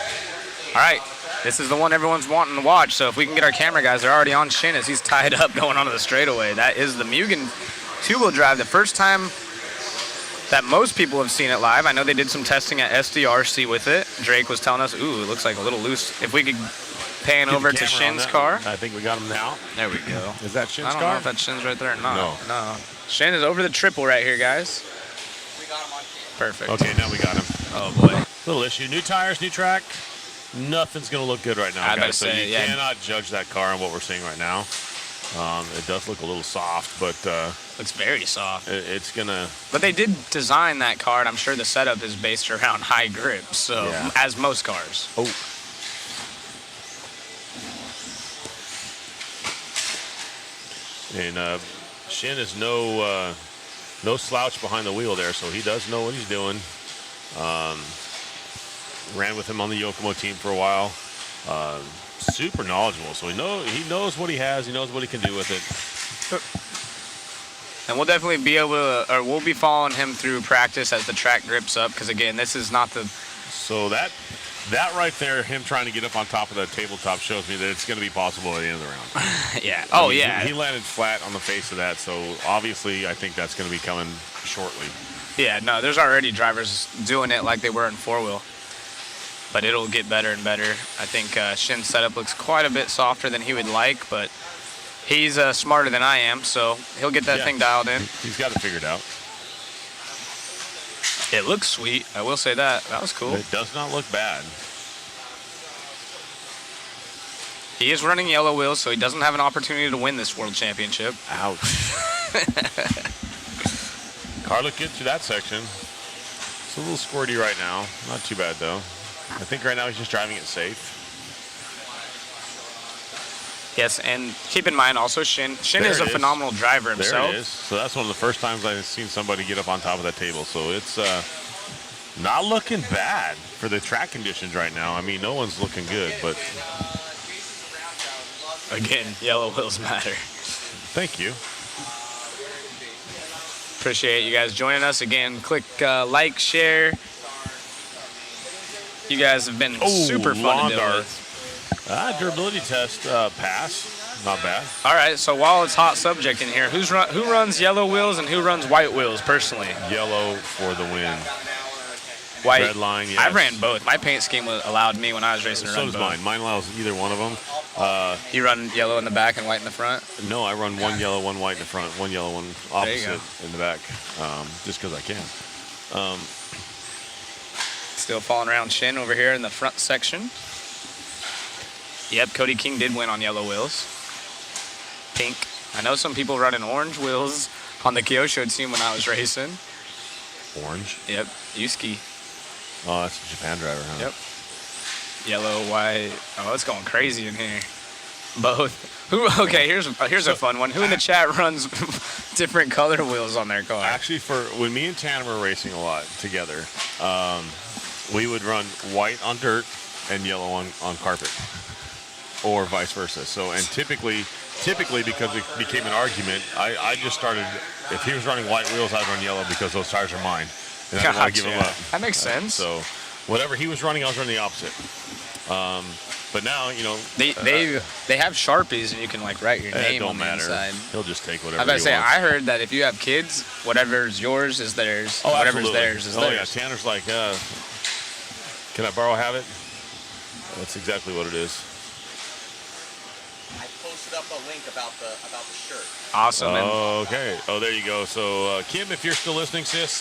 All right. This is the one everyone's wanting to watch, so if we can get our camera guys, they're already on Shin as he's tied up going onto the straightaway. That is the Mugen two-wheel drive. The first time that most people have seen it live. I know they did some testing at SDRC with it. Drake was telling us, ooh, it looks like a little loose. If we could pan over to Shin's car. I think we got him now. There we go. Is that Shin's car? I don't know if that's Shin's right there or not. No. Shin is over the triple right here, guys. We got him on camera. Perfect. Okay, now we got him. Oh, boy. Little issue. New tires, new track. Nothing's going to look good right now, guys. So you cannot judge that car on what we're seeing right now. It does look a little soft, but looks very soft. It's gonna. But they did design that car, and I'm sure the setup is based around high grip. So as most cars. Oh. And Shin is no slouch behind the wheel there, so he does know what he's doing. Ran with him on the Yokomo team for a while. Super knowledgeable, so he knows what he has. He knows what he can do with it. And we'll definitely be able to, or we'll be following him through practice as the track grips up, because again, this is not the. So that right there, him trying to get up on top of that tabletop, shows me that it's going to be possible at the end of the round. Yeah. He landed flat on the face of that, so obviously I think that's going to be coming shortly. Yeah. No, there's already drivers doing it like they were in 4-wheel. But it'll get better and better. I think Shin's setup looks quite a bit softer than he would like, but he's smarter than I am, so he'll get that thing dialed in. He's got it figured out. It looks sweet. I will say that. That was cool. It does not look bad. He is running yellow wheels, so he doesn't have an opportunity to win this world championship. Ouch. Car looked good through that section. It's a little squirty right now. Not too bad, though. I think right now he's just driving it safe. Yes, and keep in mind also Shin is a phenomenal driver himself. There it is. So that's one of the first times I've seen somebody get up on top of that table. So it's not looking bad for the track conditions right now. I mean, no one's looking good, but again, yellow wheels matter. Thank you. Appreciate you guys joining us again. Click like, share. You guys have been super fun to deal with. Durability test pass. Not bad. All right, so while it's hot subject in here, who runs yellow wheels and who runs white wheels personally? Yellow for the win. White. Red line, yes. I ran both. My paint scheme allowed me when I was racing to So run does both. mine. Mine allows either one of them. You run yellow in the back and white in the front? No, I run one yellow, one white in the front, one yellow, one opposite in the back, just because I can. Still falling around Shin over here in the front section. Yep, Cody King did win on yellow wheels. Pink. I know some people running orange wheels on the Kyosho team when I was racing. Orange? Yep, Yusuke. Oh, that's a Japan driver, huh? Yep. Yellow, white. Oh, it's going crazy in here. Both. Who? Okay, here's a fun one. Who in the chat runs different color wheels on their car? Actually, when me and Tanner were racing a lot together, we would run white on dirt and yellow on carpet, or vice versa. So, and typically because it became an argument, I just started. If he was running white wheels, I'd run yellow because those tires are mine, and I don't want to give him up. That makes sense. So, whatever he was running, I was running the opposite. But now, they have Sharpies and you can like write your name on the inside. He'll just take whatever. I was about to say, I heard that if you have kids, whatever's yours is theirs. Oh, whatever's absolutely. theirs is oh theirs. Yeah, Tanner's like, can I borrow have it? That's exactly what it is. I posted up a link about the shirt. Awesome. Okay. Oh, there you go. So, Kim, if you're still listening, sis,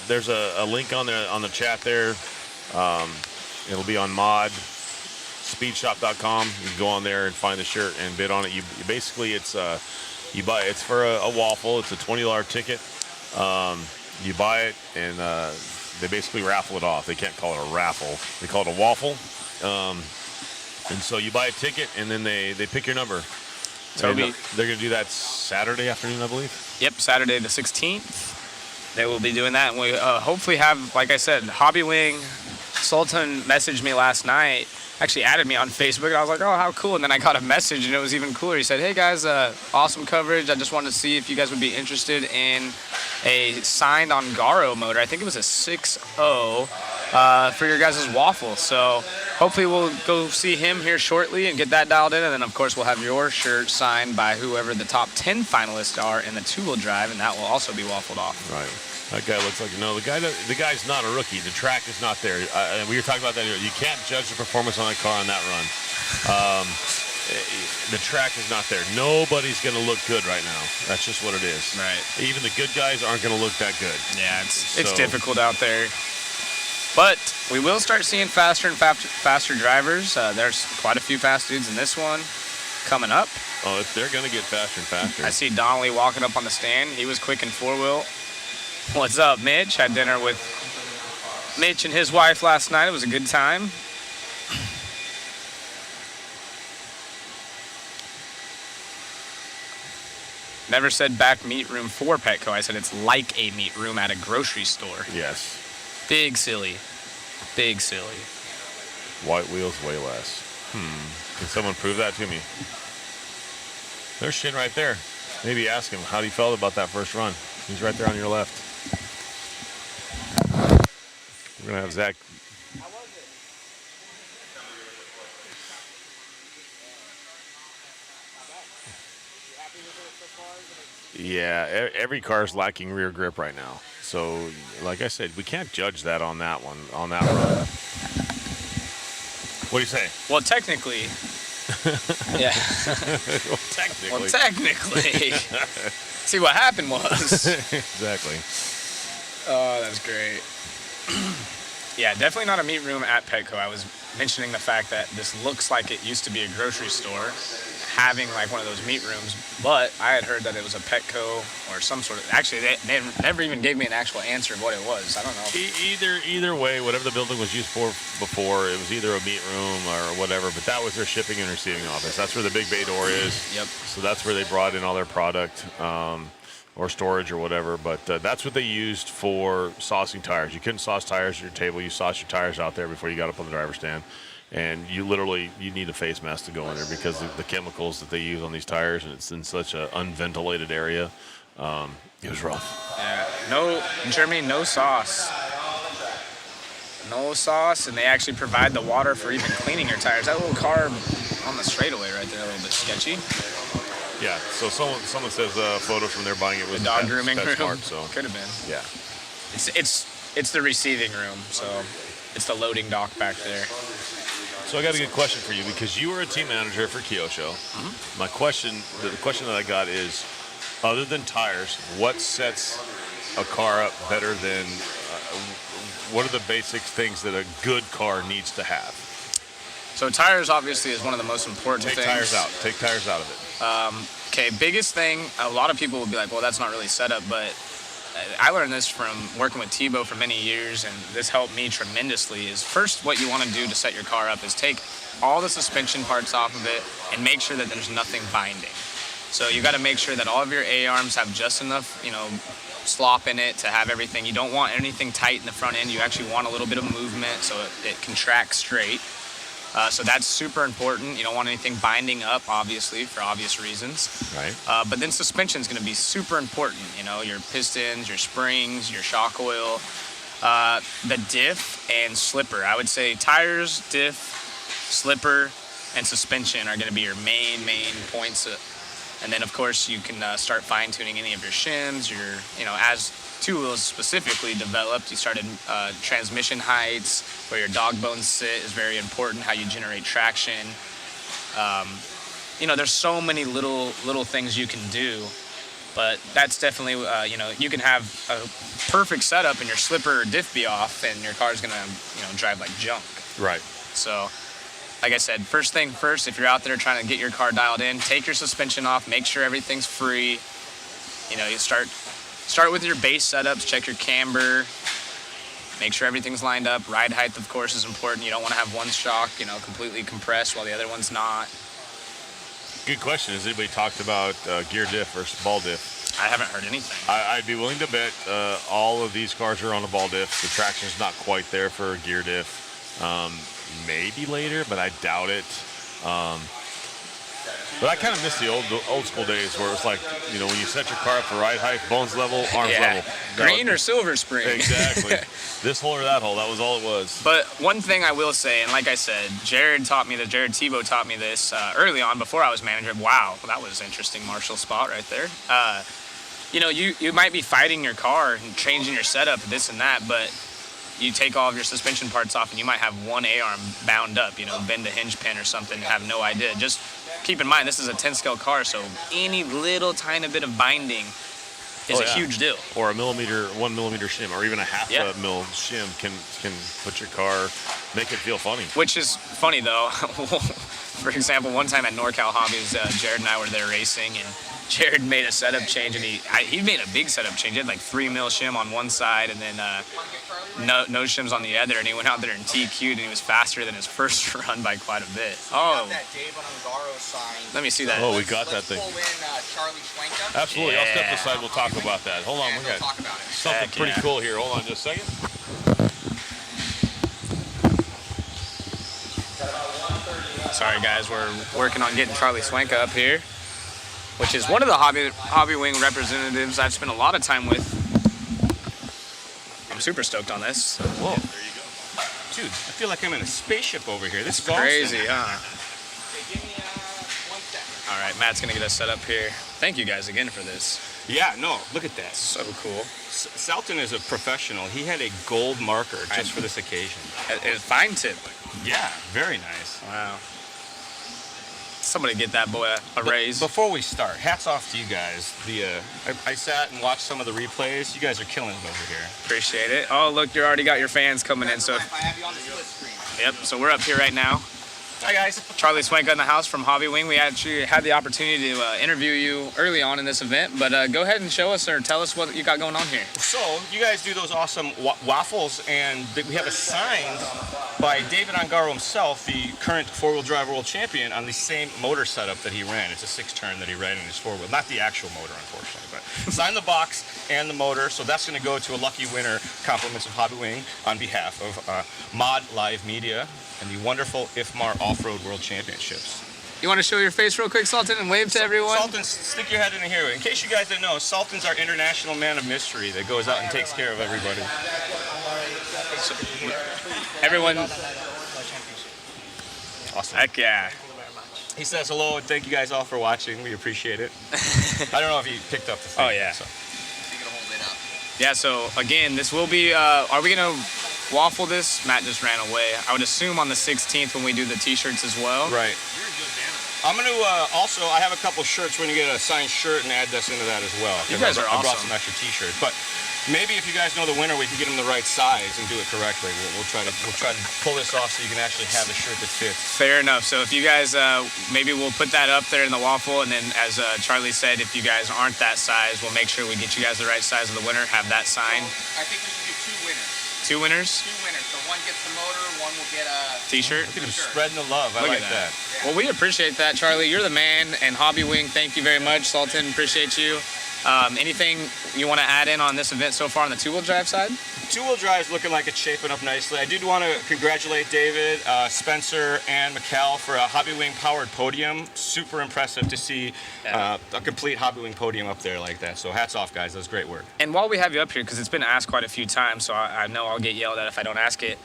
there's a link on the chat there. It'll be on modspeedshop.com. You can go on there and find the shirt and bid on it. You basically, it's for a waffle. It's a $20 ticket. You buy it and they basically raffle it off. They can't call it a raffle. They call it a waffle. And so you buy a ticket and then they pick your number. Toby, they're going to do that Saturday afternoon, I believe. Yep, Saturday the 16th. They will be doing that. And we hopefully have, like I said, Hobby Wing. Sultan messaged me last night, actually added me on Facebook, and I was like, oh, how cool. And then I got a message, and it was even cooler. He said, hey, guys, awesome coverage. I just wanted to see if you guys would be interested in a signed Ongaro motor. I think it was a 6.0 for your guys' waffle. So hopefully we'll go see him here shortly and get that dialed in. And then, of course, we'll have your shirt signed by whoever the top 10 finalists are in the two-wheel drive, and that will also be waffled off. Right. That guy looks like the guy's not a rookie. The track is not there. We were talking about that. You can't judge the performance on that car on that run. The track is not there. Nobody's going to look good right now. That's just what it is. Right. Even the good guys aren't going to look that good. Yeah, it's difficult out there. But we will start seeing faster and faster drivers. There's quite a few fast dudes in this one coming up. Oh, they're going to get faster and faster. I see Donnelly walking up on the stand. He was quick in four-wheel. What's up, Mitch? Had dinner with Mitch and his wife last night. It was a good time. Never said back meat room for Petco. I said it's like a meat room at a grocery store. Yes. Big silly. Big silly. White wheels, way less. Can someone prove that to me? There's Shin right there. Maybe ask him how he felt about that first run. He's right there on your left. We're going to have Zach. How was it? You happy with it so far? Yeah, every car's lacking rear grip right now. So, like I said, we can't judge that on that one, on that run. What do you say? Well, technically. Yeah. Well, technically. See, what happened was. Exactly. Oh, that's great. Yeah, definitely not a meat room at Petco. I was mentioning the fact that this looks like it used to be a grocery store, having like one of those meat rooms, but I had heard that it was a Petco or some sort of. Actually, they never even gave me an actual answer of what it was. I don't know. Either way, whatever the building was used for before, it was either a meat room or whatever, but that was their shipping and receiving office. That's where the big bay door is. Yep. So that's where they brought in all their product. Or storage or whatever, but that's what they used for saucing tires. You couldn't sauce tires at your table. You sauced your tires out there before you got up on the driver's stand, and you need a face mask to go in there because of the chemicals that they use on these tires, and it's in such an unventilated area. It was rough. Yeah. No, Jeremy, no sauce. No sauce, and they actually provide the water for even cleaning your tires. That little car on the straightaway right there, a little bit sketchy. Yeah, so someone says photos from there buying it with The dog grooming room. Smart, so could have been. Yeah. It's It's the receiving room, so it's the loading dock back there. So I got a good question for you because you were a team manager for Kyosho. My question, the question that I got is, other than tires, what sets a car up better than? What are the basic things that a good car needs to have? So tires obviously is one of the most important things. Take tires out. Take tires out of it. Okay, biggest thing, a lot of people will be like, well, that's not really setup, but I learned this from working with Tebow for many years, and this helped me tremendously, is first what you want to do to set your car up is take all the suspension parts off of it and make sure that there's nothing binding. So you got to make sure that all of your A-arms have just enough, slop in it to have everything. You don't want anything tight in the front end. You actually want a little bit of movement so it can track straight. So that's super important. You don't want anything binding up, obviously, for obvious reasons. Right. But then suspension is going to be super important. Your pistons, your springs, your shock oil, the diff and slipper. I would say tires, diff, slipper, and suspension are going to be your main points. And then, of course, you can start fine-tuning any of your shims. As two wheels specifically developed, you started transmission heights, where your dog bones sit is very important, how you generate traction. There's so many little things you can do, but that's definitely, you can have a perfect setup and your slipper or diff be off and your car's gonna, drive like junk. Right. So, like I said, first thing first, if you're out there trying to get your car dialed in, take your suspension off, make sure everything's free. You start with your base setups, check your camber, make sure everything's lined up. Ride height, of course, is important. You don't want to have one shock, completely compressed while the other one's not. Good question. Has anybody talked about gear diff versus ball diff? I haven't heard anything. I'd be willing to bet all of these cars are on a ball diff. The traction's not quite there for a gear diff. Maybe later, but I doubt it. But I kind of miss the old school days where it was like, when you set your car up for ride height, bones level, arms level. Green or silver spring. Exactly. This hole or that hole, that was all it was. But one thing I will say, and like I said, Jared Tebow taught me this early on before I was manager. Wow, that was interesting Marshall spot right there. You might be fighting your car and changing your setup, this and that, but you take all of your suspension parts off and you might have one A-arm bound up, bend a hinge pin or something, have no idea. Just keep in mind, this is a 10 scale car, so any little tiny bit of binding is a huge deal. Or 1 millimeter shim, or even a half a mil shim can put your car, make it feel funny. Which is funny though. For example, one time at NorCal Hobbies, Jared and I were there racing, and Jared made a setup change, and he made a big setup change. He had like 3 mil shim on one side, and then no shims on the other, and he went out there and TQ'd, and he was faster than his first run by quite a bit. Oh, that Dave Ungaro sign. Let me see that. Oh, we got that thing. Pull in Charlie Schwenka. Absolutely. Yeah. I'll step aside. We'll talk about that. Hold on, we got talk about it. something pretty cool here. Hold on just a second. Sorry guys, we're working on getting Charlie Schwenka up here, which is one of the hobby wing representatives I've spent a lot of time with. I'm super stoked on this. Whoa, there you go. Dude, I feel like I'm in a spaceship over here. This is Crazy, awesome. huh? Okay, give me 1 second. All right, Matt's gonna get us set up here. Thank you guys again for this. Yeah, no, look at that. So cool. Salton is a professional. He had a gold marker just for this occasion. A fine tip. Yeah, very nice. Wow. Somebody get that boy a raise. Before we start, hats off to you guys. I sat and watched some of the replays. You guys are killing it over here. Appreciate it. Oh, look, you already got your fans coming in. So, If I have you on the split screen. yep. So we're up here right now. Hi, guys. Charlie Schwenka in the house from Hobby Wing. We actually had the opportunity to interview you early on in this event, but go ahead and show us or tell us what you got going on here. So, you guys do those awesome waffles, and we have a signed by David Ongaro himself, the current four-wheel drive world champion, on the same motor setup that he ran. It's a 6-turn that he ran in his four-wheel. Not the actual motor, unfortunately, but signed the box and the motor, so that's going to go to a lucky winner, compliments of Hobby Wing, on behalf of Mod Live Media and the wonderful IFMAR Off-Road World Championships. You want to show your face real quick, Sultan, and wave to everyone? Sultan, stick your head in here. In case you guys didn't know, Sultan's our international man of mystery that goes out and takes care of everybody. Everyone. Awesome. Heck yeah. He says hello and thank you guys all for watching. We appreciate it. I don't know if he picked up the thing. Oh, yeah. So. You're gonna hold it up. Yeah, so again, this will be, are we going to waffle this? Matt just ran away. I would assume on the 16th when we do the t-shirts as well. Right. I'm going to also, I have a couple shirts when you get a signed shirt and add this into that as well. You guys are I brought awesome. some extra t-shirts. But maybe if you guys know the winner, we can get them the right size and do it correctly. We'll try to pull this off so you can actually have a shirt that fits. Fair enough. So if you guys, maybe we'll put that up there in the waffle, and then as Charlie said, if you guys aren't that size, we'll make sure we get you guys the right size of the winner, have that sign. I think we should do 2 winners. 2 winners? 2 winners. So one gets the motor, one will get a T-shirt? Look at him spreading the love. I Look like at that. Yeah. Well, we appreciate that, Charlie. You're the man, and Hobby Wing, thank you very much. Sultan, appreciate you. Anything you want to add in on this event so far on the two-wheel drive side? Two-wheel drive is looking like it's shaping up nicely. I did want to congratulate David, Spencer, and Mikkel for a Hobby Wing powered podium. Super impressive to see a complete Hobby Wing podium up there like that. So hats off, guys. That was great work. And while we have you up here, because it's been asked quite a few times, so I know I'll get yelled at if I don't ask it.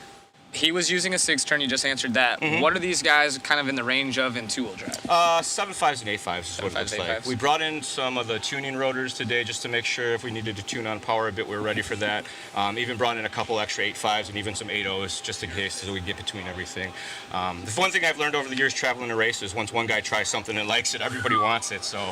He was using a 6-turn, you just answered that. Mm-hmm. What are these guys kind of in the range of in two-wheel drive? 7.5s and 8.5s is what it 7.5s, looks like. 8.5s. We brought in some of the tuning rotors today just to make sure if we needed to tune on power a bit, we were ready for that. Even brought in a couple extra 8.5s and even some 8.0s just in case so we get between everything. The one thing I've learned over the years traveling to races, once one guy tries something and likes it, everybody wants it. So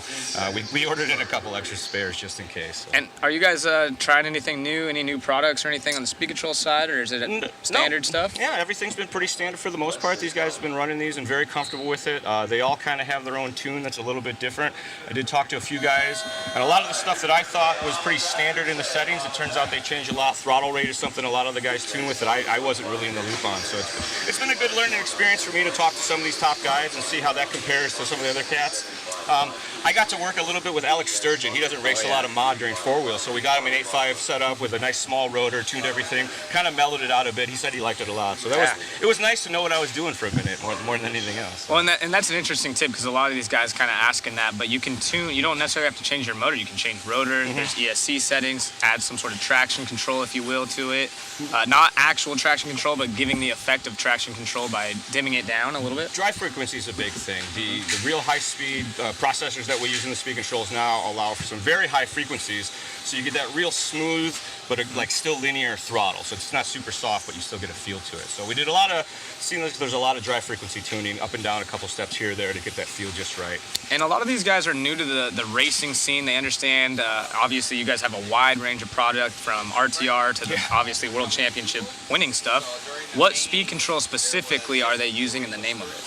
we ordered in a couple extra spares just in case. So. And are you guys trying anything new, any new products or anything on the speed control side, or is it standard stuff? Yeah, everything's been pretty standard for the most part. These guys have been running these and very comfortable with it. They all kind of have their own tune that's a little bit different. I did talk to a few guys, and a lot of the stuff that I thought was pretty standard in the settings, it turns out they change a lot. Throttle rate is something a lot of the guys tune with that I wasn't really in the loop on. So it's been a good learning experience for me to talk to some of these top guys and see how that compares to some of the other cats. I got to work a little bit with Alex Sturgeon. He doesn't race a lot of mod during four-wheel, so we got him an 8.5 setup with a nice small rotor, tuned everything, kind of mellowed it out a bit. He said he liked it a lot. So it was nice to know what I was doing for a minute more than anything else. Well, and that's an interesting tip because a lot of these guys kind of asking that, but you can tune, you don't necessarily have to change your motor. You can change rotor, there's ESC settings, add some sort of traction control, if you will, to it. Not actual traction control, but giving the effect of traction control by dimming it down a little bit. Drive frequency is a big thing. The real high-speed processors that we use in the speed controls now allow for some very high frequencies, so you get that real smooth, but like still linear throttle. So it's not super soft, but you still get a feel to it. So we did a lot of, there's a lot of drive frequency tuning up and down a couple steps here or there to get that feel just right. And a lot of these guys are new to the racing scene. They understand, obviously you guys have a wide range of product from RTR to the obviously World Championship winning stuff. What speed control specifically are they using in the name of it?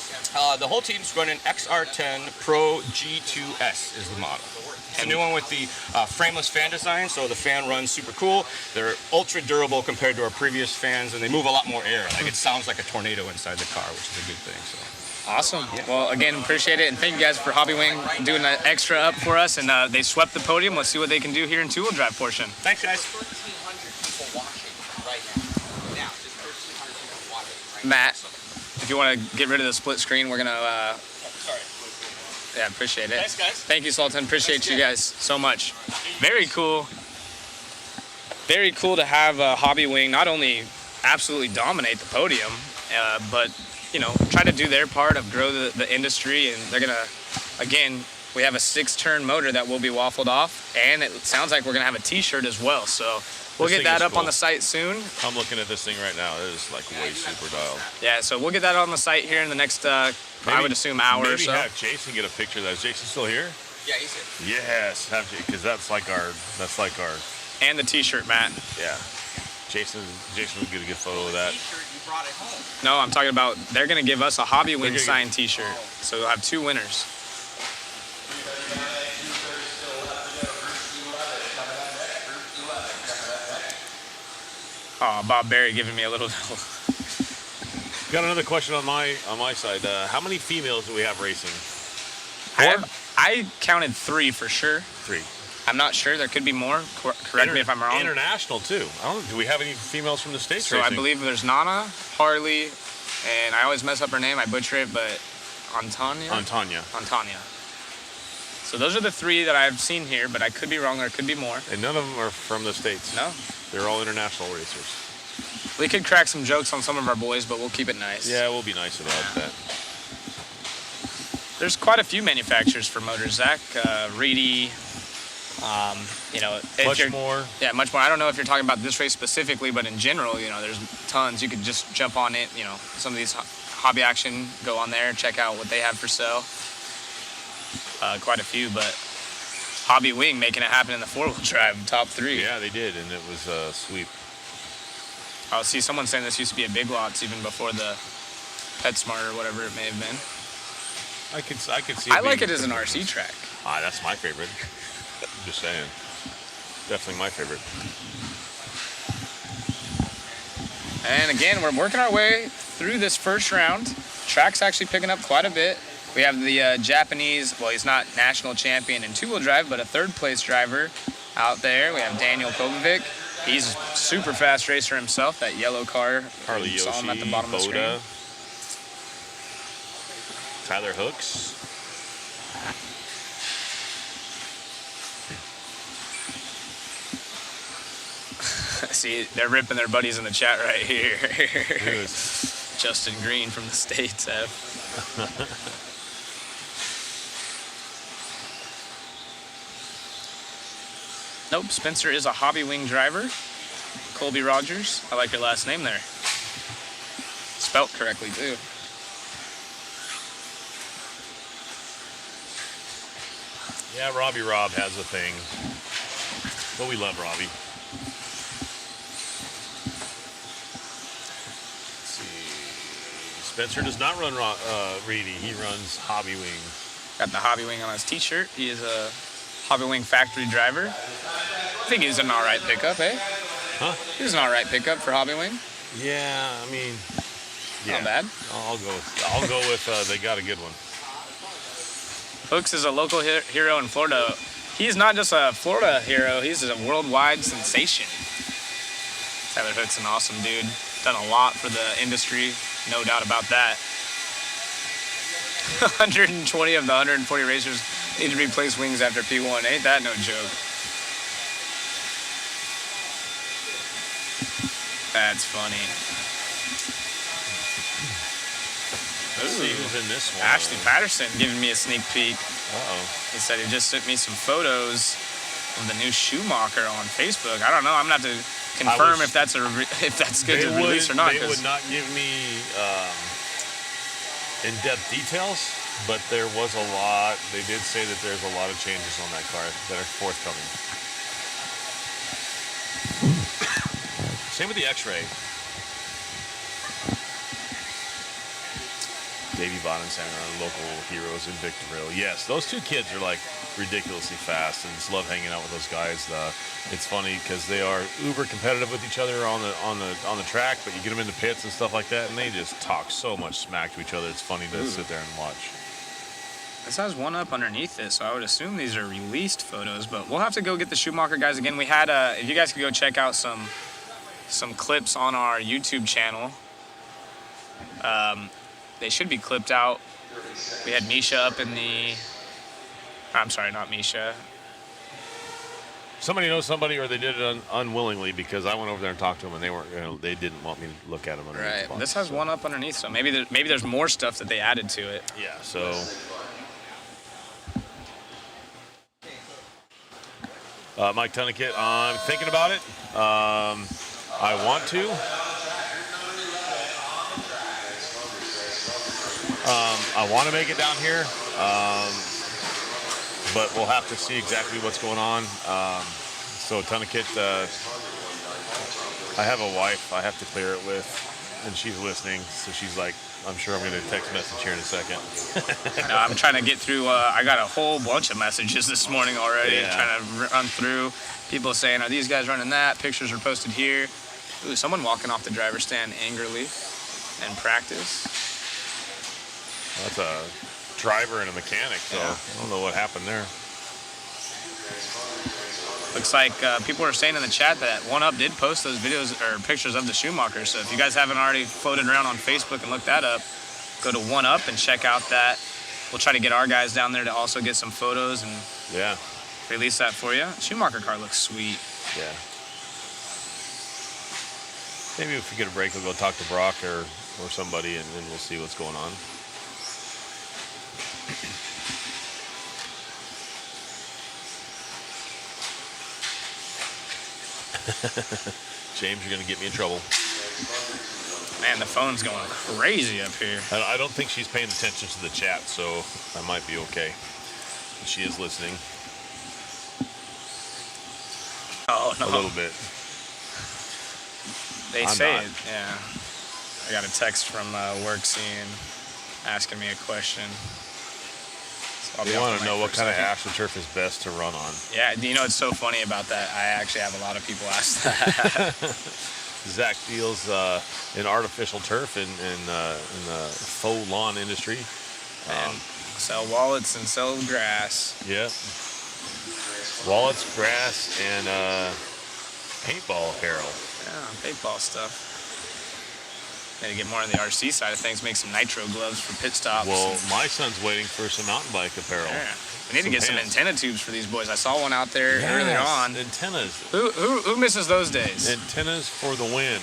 The whole team's running XR10 Pro G2S is the model. It's a new one with the frameless fan design, so the fan runs super cool. They're ultra durable compared to our previous fans, and they move a lot more air. Like it sounds like a tornado inside the car, which is a good thing. So. Awesome. Yeah. Well, again, appreciate it, and thank you guys for Hobby Wing doing that extra up for us. And they swept the podium. Let's see what they can do here in two-wheel drive portion. Thanks, guys. 1,300 people watching right now. Now, just 1,300 people watching right Matt, now. if you want to get rid of the split screen, we're gonna. Sorry. Yeah, appreciate it. Thanks, guys. Thank you, Sultan. Appreciate you guys so much. Very cool. Very cool to have Hobby Wing not only absolutely dominate the podium, but try to do their part of grow the industry. And they're gonna, again, we have a 6-turn motor that will be waffled off, and it sounds like we're gonna have a T-shirt as well. So we'll get that up on the site soon. I'm looking at this thing right now. It is like way super dialed. Yeah, so we'll get that on the site here in the next, I would assume, hour or so. Maybe have Jason get a picture of that. Is Jason still here? Yeah, he's here. Yes, have because that's like our. And the T-shirt, Matt. Yeah. Jason would get a good photo of that. T-shirt, you brought it home. No, I'm talking about they're gonna give us a Hobby Wing signed T-shirt, so we'll have 2 winners. Oh, Bob Berry giving me a little. Got another question on my side. How many females do we have racing? I counted 3 for sure. 3. I'm not sure. There could be more. Correct me if I'm wrong. International too. Do we have any females from the States So racing? I believe there's Nana, Harley, and I always mess up her name. I butcher it, but Antanya. So those are the 3 that I've seen here, but I could be wrong. There could be more. And none of them are from the States. No. They're all international racers. We could crack some jokes on some of our boys, but we'll keep it nice. Yeah, we'll be nice about that. There's quite a few manufacturers for motors, Zach. Reedy, You know, if Much you're, more. Yeah, much more. I don't know if you're talking about this race specifically, but in general, you know, there's tons. You could just jump on it. You know, some of these hobby action, go on there, check out what they have for sale. Quite a few, but Hobby Wing making it happen in the 4-wheel drive top 3. Yeah, they did, and it was a sweep. I see someone saying this used to be a Big Lots even before the PetSmart or whatever it may have been. I could see. I like it as an RC track. That's my favorite. I'm just saying. Definitely my favorite. And again, we're working our way through this first round. Track's actually picking up quite a bit. We have the Japanese, well, he's not national champion in 2-wheel drive, but a 3rd place driver out there. We have Daniel Kovacic. He's a super fast racer himself, that yellow car. Harley You saw him at Yoshi, the bottom of the Boda, screen. Tyler Hooks. See, they're ripping their buddies in the chat right here. Who is? Justin Green from the States. Nope, Spencer is a Hobby Wing driver. Colby Rogers. I like your last name there. Spelt correctly, too. Yeah, Robbie Rob has a thing. But we love Robbie. Let's see. Spencer does not run Reedy. He runs Hobby Wing. Got the Hobby Wing on his t-shirt. He is a Hobby Wing factory driver. I think he's an alright pickup, eh? Huh? He's an alright pickup for Hobby Wing. Yeah, I mean, yeah. Not bad. I'll go with they got a good one. Hooks is a local hero in Florida. He's not just a Florida hero, he's a worldwide sensation. Tyler Hooks an awesome dude. Done a lot for the industry, no doubt about that. 120 of the 140 racers need to replace wings after P1. Ain't that no joke? That's funny. Let's see who's in this one. Ashley Patterson giving me a sneak peek. Uh-oh. He said he just sent me some photos of the new Schumacher on Facebook. I don't know. I'm gonna have to confirm if that's good to release or not. They would not give me in-depth details, but there was a lot. They did say that there's a lot of changes on that car that are forthcoming. Same with the X-Ray. Davey Bond and Center are local heroes in Victorville. Yes, those two kids are like ridiculously fast, and just love hanging out with those guys. It's funny because they are uber competitive with each other on the track, but you get them in the pits and stuff like that, and they just talk so much smack to each other. It's funny to sit there and watch. This has one up underneath it, so I would assume these are released photos, but we'll have to go get the Schumacher guys again. We had if you guys could go check out some clips on our YouTube channel. They should be clipped out. We had Misha up in the... I'm sorry, not Misha. Somebody knows somebody, or they did it unwillingly, because I went over there and talked to them, and they didn't want me to look at them. Right. This has one up underneath, so maybe there's more stuff that they added to it. Yeah. So. Mike Tunnekit, I'm thinking about it. I want to. I want to make it down here, but we'll have to see exactly what's going on. So Tunnekit, I have a wife I have to clear it with, and she's listening, so she's like, I'm sure I'm going to text message here in a second. No, I'm trying to get through, I got a whole bunch of messages this morning already, trying to run through. People saying, are these guys running that? Pictures are posted here. Ooh, someone walking off the driver's stand angrily in practice. That's a driver and a mechanic, so I don't know what happened there. Looks like people are saying in the chat that 1UP did post those videos or pictures of the Schumacher. So if you guys haven't already floated around on Facebook and looked that up, go to 1UP and check out that. We'll try to get our guys down there to also get some photos and release that for you. Schumacher car looks sweet. Yeah. Maybe if we get a break, we'll go talk to Brock or somebody, and then we'll see what's going on. James, you're gonna get me in trouble. Man, the phone's going crazy up here. I don't think she's paying attention to the chat, so I might be okay. She is listening. Oh no. A little bit. They I'm say not. it. Yeah. I got a text from work scene asking me a question. So I'll be They off want the to mic know what for a kind of second. AstroTurf is best to run on. Yeah, you know what's so funny about that? I actually have a lot of people ask that. Zach deals in artificial turf in the faux lawn industry. And sell wallets and sell grass. Yeah. Wallets, grass, and paintball apparel. Yeah, paintball stuff. Need to get more on the RC side of things, make some nitro gloves for pit stops. Well, my son's waiting for some mountain bike apparel. Yeah. We need to get some pants. antenna tubes for these boys. I saw one out there earlier on. Antennas. Who misses those days? Antennas for the win.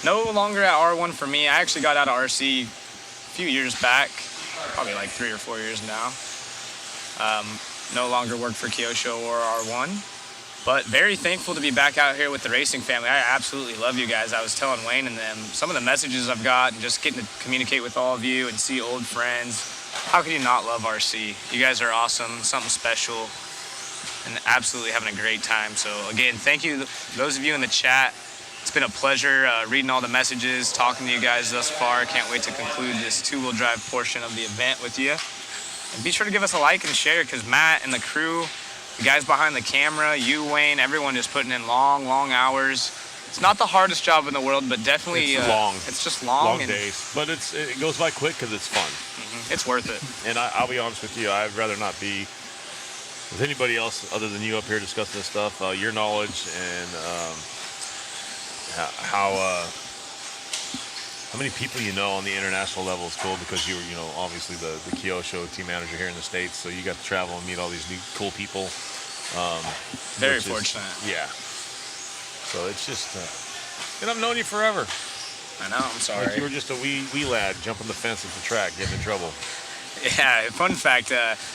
No longer at R1 for me. I actually got out of RC a few years back, probably like 3 or 4 years now. No longer work for Kyosho or R1, but very thankful to be back out here with the racing family. I absolutely love you guys. I was telling Wayne and them some of the messages I've got and just getting to communicate with all of you and see old friends. How can you not love RC? You guys are awesome, something special, and absolutely having a great time. So again, thank you, those of you in the chat. It's been a pleasure reading all the messages, talking to you guys thus far. Can't wait to conclude this two-wheel drive portion of the event with you. And be sure to give us a like and share, because Matt and the crew, the guys behind the camera, you, Wayne, everyone just putting in long, long hours. It's not the hardest job in the world, but definitely It's long. It's just long. Long and days. But it goes by quick because it's fun. It's worth it. And I'll be honest with you, I'd rather not be with anybody else other than you up here discussing this stuff. Your knowledge and how many people you know on the international level is cool, because you were, obviously the Kyosho team manager here in the States, so you got to travel and meet all these new cool people. Very fortunate. Yeah. So it's just, and I've known you forever. I know, I'm sorry. Like you were just a wee lad jumping the fence at the track, getting in trouble. Yeah, fun fact.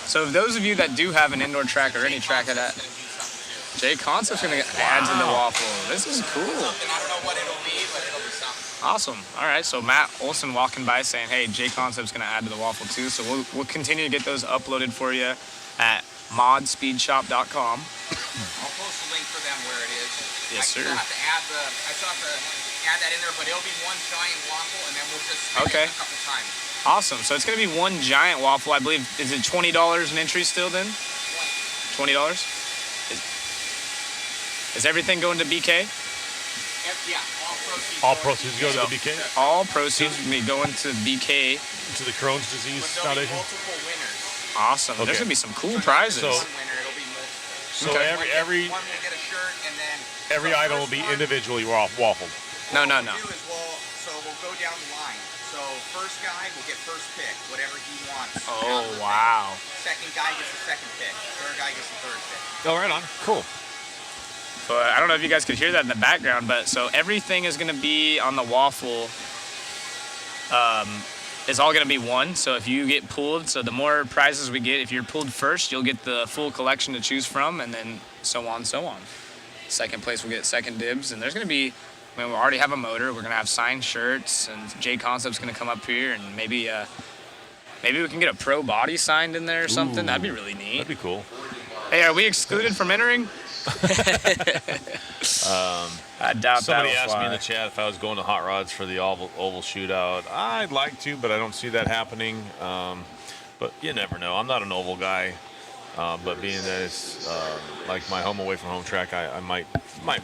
So those of you that do have an indoor track or any track at that, Jay Concept's going to add to the waffle. This is cool. I don't know what it'll be, but it'll be something. Awesome. All right, so Matt Olson walking by saying, hey, Jay Concept's going to add to the waffle too. So we'll continue to get those uploaded for you at modspeedshop.com. I'll post a link for them where it is. Yes, sir. I still have to add that in there, but it'll be one giant waffle, and then we'll just spin Okay. it a couple times. Awesome. So it's going to be one giant waffle. I believe, is it $20 an entry still then? $20? Is everything going to BK? Yeah, All proceeds go to So, the BK? all proceeds will be going to BK. To the Crohn's Disease There'll be Foundation? multiple winners. Awesome. Okay. There's going to be some cool prizes. So- One winner, it'll be multiple. So Okay. every One will get a shirt, and then every the item will first be one- individually waffled. No. What we'll do is we'll go down the line. So first guy will get first pick, whatever he wants. Oh, wow. Second guy gets the second pick. Third guy gets the third pick. Oh, right on. Cool. So I don't know if you guys could hear that in the background, but so everything is going to be on the waffle. It's all going to be one. So if you get pulled, so the more prizes we get, if you're pulled first, you'll get the full collection to choose from, and then so on, so on. Second place will get second dibs, and there's going to be, we already have a motor. We're going to have signed shirts, and Jay Concept's going to come up here, and maybe we can get a pro body signed in there or something. Ooh. That'd be really neat. That'd be cool. Hey, are we excluded from entering? I doubt Somebody that'll asked me in fly. the chat if I was going to Hot Rods for the oval shootout. I'd like to, but I don't see that happening. But you never know. I'm not an oval guy, but being that it's like my home away from home track, I might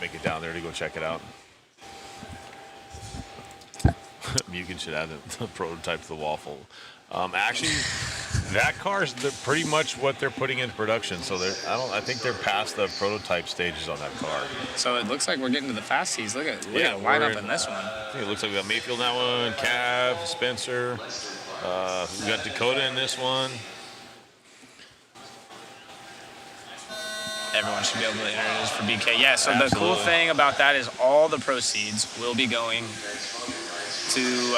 make it down there to go check it out. Mugen should add the prototype to the waffle. Actually, that car's pretty much what they're putting into production. So I think they're past the prototype stages on that car. So it looks like we're getting to the fast seas. Look at the we're lineup in this one. I think it looks like we got Mayfield in that one, Cav, Spencer. We got Dakota in this one. Everyone should be able to enter this for BK. Yeah, so the cool Absolutely. thing about that is all the proceeds will be going to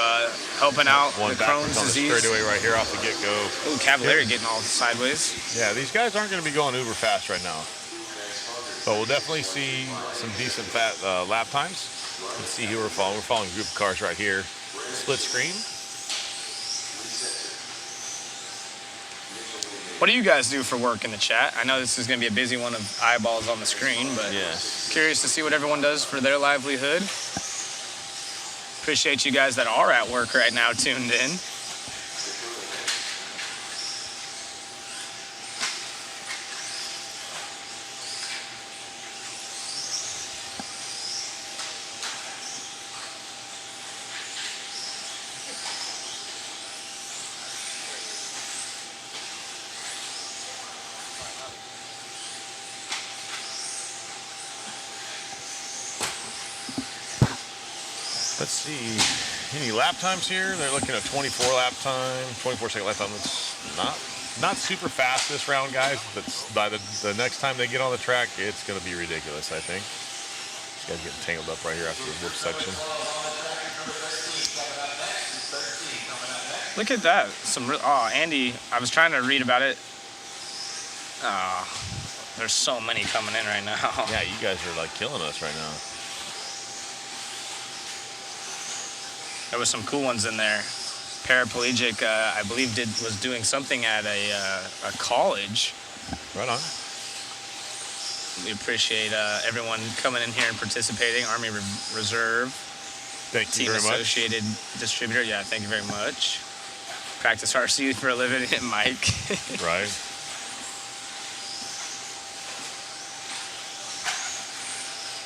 helping out One the backwards Crohn's on the disease. straightaway right here off the get-go. Ooh, Cavalieri getting all sideways. Yeah, these guys aren't going to be going uber fast right now. But we'll definitely see some decent lap times. Let's see who we're following. We're following a group of cars right here. Split screen. What do you guys do for work in the chat? I know this is going to be a busy one of eyeballs on the screen, but curious to see what everyone does for their livelihood. Appreciate you guys that are at work right now tuned in. Let's see, any lap times here? They're looking at 24 lap time, 24-second lap time. It's not super fast this round, guys, but by the next time they get on the track, it's going to be ridiculous, I think. This guy's getting tangled up right here after the whoop section. Look at that. Andy, I was trying to read about it. There's so many coming in right now. Yeah, you guys are like killing us right now. There was some cool ones in there. Paraplegic, I believe, was doing something at a college. Right on. We appreciate everyone coming in here and participating. Army Reserve. Thank you Team very much. Associated Distributor. Yeah, thank you very much. Practice RC for a living, Mike. Right.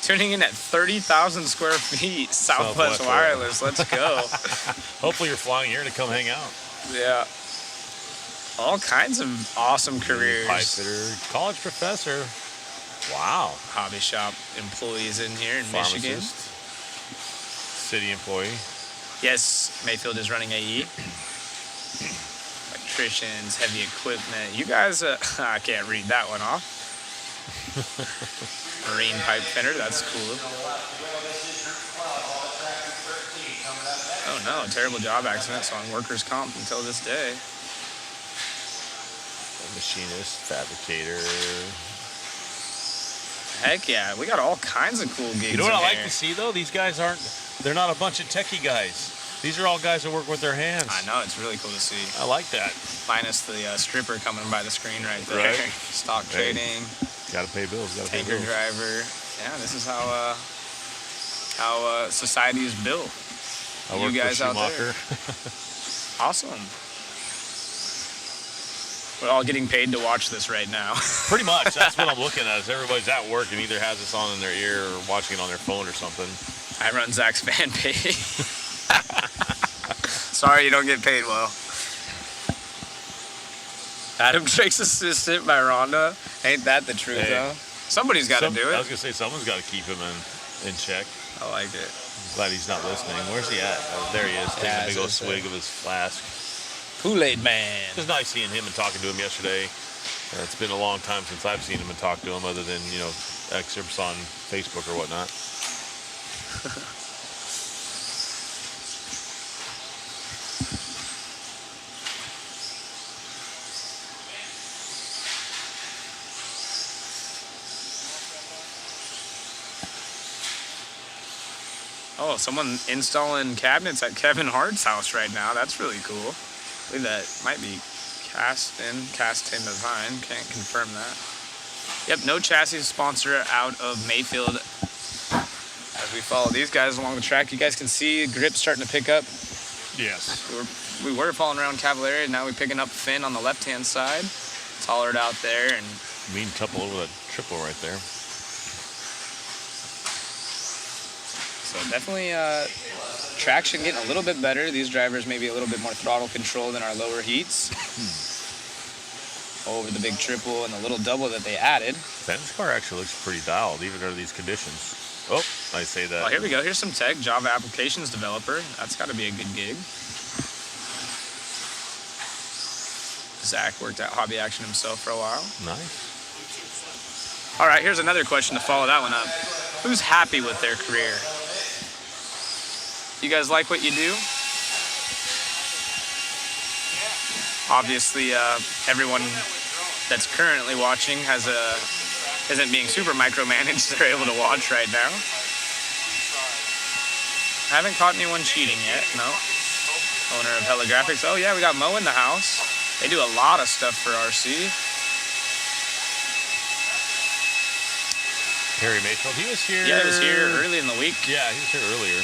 Tuning in at 30,000 square feet, Southwest Wireless. Let's go. Hopefully you're flying here to come hang out. Yeah. All kinds of awesome careers. Pipe fitter, college professor. Wow. Hobby shop employees in here in Michigan. City employee. Yes, Mayfield is running AE. Electricians, heavy equipment. You guys, I can't read that one off. Marine pipe fitter, that's cool. Oh no, terrible job accident, so on workers' comp until this day. Machinist, fabricator. Heck yeah, we got all kinds of cool gigs. You know what I like here. to see though? These guys they're not a bunch of techie guys. These are all guys that work with their hands. I know, it's really cool to see. I like that. Minus the stripper coming by the screen right there. Right. Stock trading. Gotta pay bills, gotta pay Tanker bills. driver. Yeah, this is how society is built. I work you guys for out there. Schumacher. Awesome. We're all getting paid to watch this right now. Pretty much. That's what I'm looking at. Is everybody's at work and either has this on in their ear or watching it on their phone or something. I run Zach's fan page. Sorry you don't get paid well. Adam Drake's assistant by Rhonda. Ain't that the truth, though? Somebody's got to do it. I was going to say, someone's got to keep him in check. I like it. I'm glad he's not listening. Where's he at? Oh, there he is, taking a big old swig of his flask. Kool-Aid Man. It was nice seeing him and talking to him yesterday. It's been a long time since I've seen him and talked to him other than, excerpts on Facebook or whatnot. Oh, someone installing cabinets at Kevin Hart's house right now. That's really cool. I believe that might be cast in design. Can't confirm that. Yep, no chassis sponsor out of Mayfield. As we follow these guys along the track, you guys can see grip starting to pick up. Yes. We were following around Cavalieri, and now we're picking up Finn on the left-hand side. Tollard out there, and Mean couple over that triple right there. so definitely traction getting a little bit better. These drivers maybe a little bit more throttle control than our lower heats. Over the big triple and the little double that they added. Ben's car actually looks pretty dialed, even under these conditions. Oh, I say that. Oh, here we go. Here's some tech. Java applications developer. That's got to be a good gig. Zach worked at Hobby Action himself for a while. Nice. All right, here's another question to follow that one up. Who's happy with their career? You guys like what you do? Obviously, everyone that's currently watching has a isn't being super micromanaged, they're able to watch right now. I haven't caught anyone cheating yet, no. Owner of Hella Graphics. Oh yeah, we got Mo in the house. They do a lot of stuff for RC. Harry Mayfield, he was here. Yeah, he was here early in the week. Yeah, he was here earlier.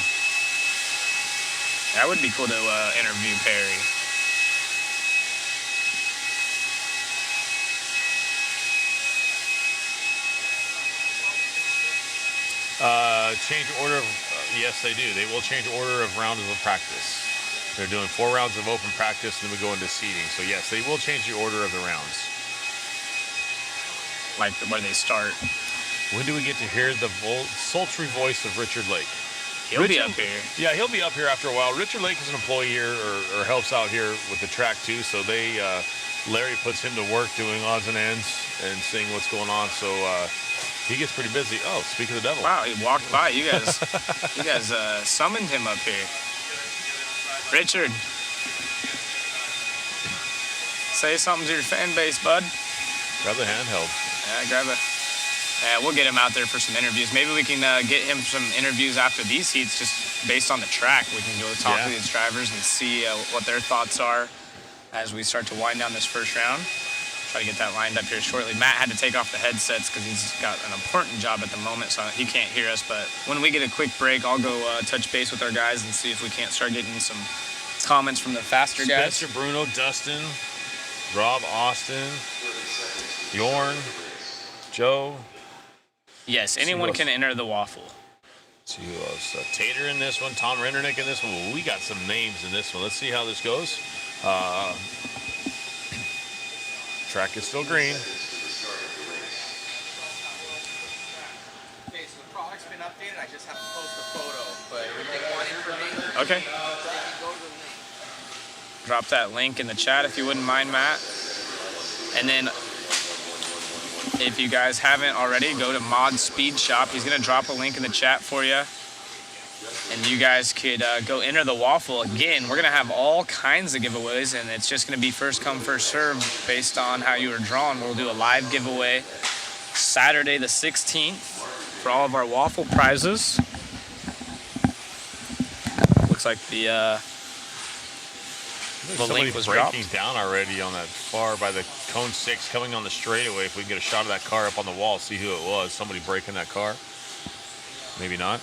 That would be cool to interview Perry. Change order of, yes, they do. They will change order of rounds of practice. They're doing 4 rounds of open practice, and then we go into seeding. So yes, they will change the order of the rounds. Like where they start. When do we get to hear the sultry voice of Richard Lake? He'll be up here. Yeah, he'll be up here after a while. Richard Lake is an employee here, or helps out here with the track too. So Larry puts him to work doing odds and ends and seeing what's going on. So he gets pretty busy. Oh, speak of the devil. Wow, he walked by. You guys, summoned him up here. Richard, say something to your fan base, bud. Grab the handheld. Yeah, grab it. Yeah, we'll get him out there for some interviews. Maybe we can get him some interviews after these heats, just based on the track. We can go talk to these drivers and see what their thoughts are as we start to wind down this first round. Try to get that lined up here shortly. Matt had to take off the headsets because he's got an important job at the moment, so he can't hear us. But when we get a quick break, I'll go touch base with our guys and see if we can't start getting some comments from the faster guys. Spencer, Bruno, Dustin, Rob, Austin, Yorn, Joe. Yes, anyone can enter the waffle. Let's see who else. Tater in this one, Tom Rendernick in this one. Well, we got some names in this one. Let's see how this goes. Track is still green. Okay, so the product's been updated. I just have to post a photo. But if they want information, Okay. they can go to the link. Drop that link in the chat if you wouldn't mind, Matt. And then if you guys haven't already, go to Mod Speed Shop. He's going to drop a link in the chat for you. And you guys could go enter the waffle. Again, we're going to have all kinds of giveaways, and it's just going to be first come, first serve based on how you were drawn. We'll do a live giveaway Saturday the 16th for all of our waffle prizes. Looks like the link was breaking dropped. down already on that far by the cone 6 coming on the straightaway. If we can get a shot of that car up on the wall, see who it was. Somebody breaking that car. Maybe not.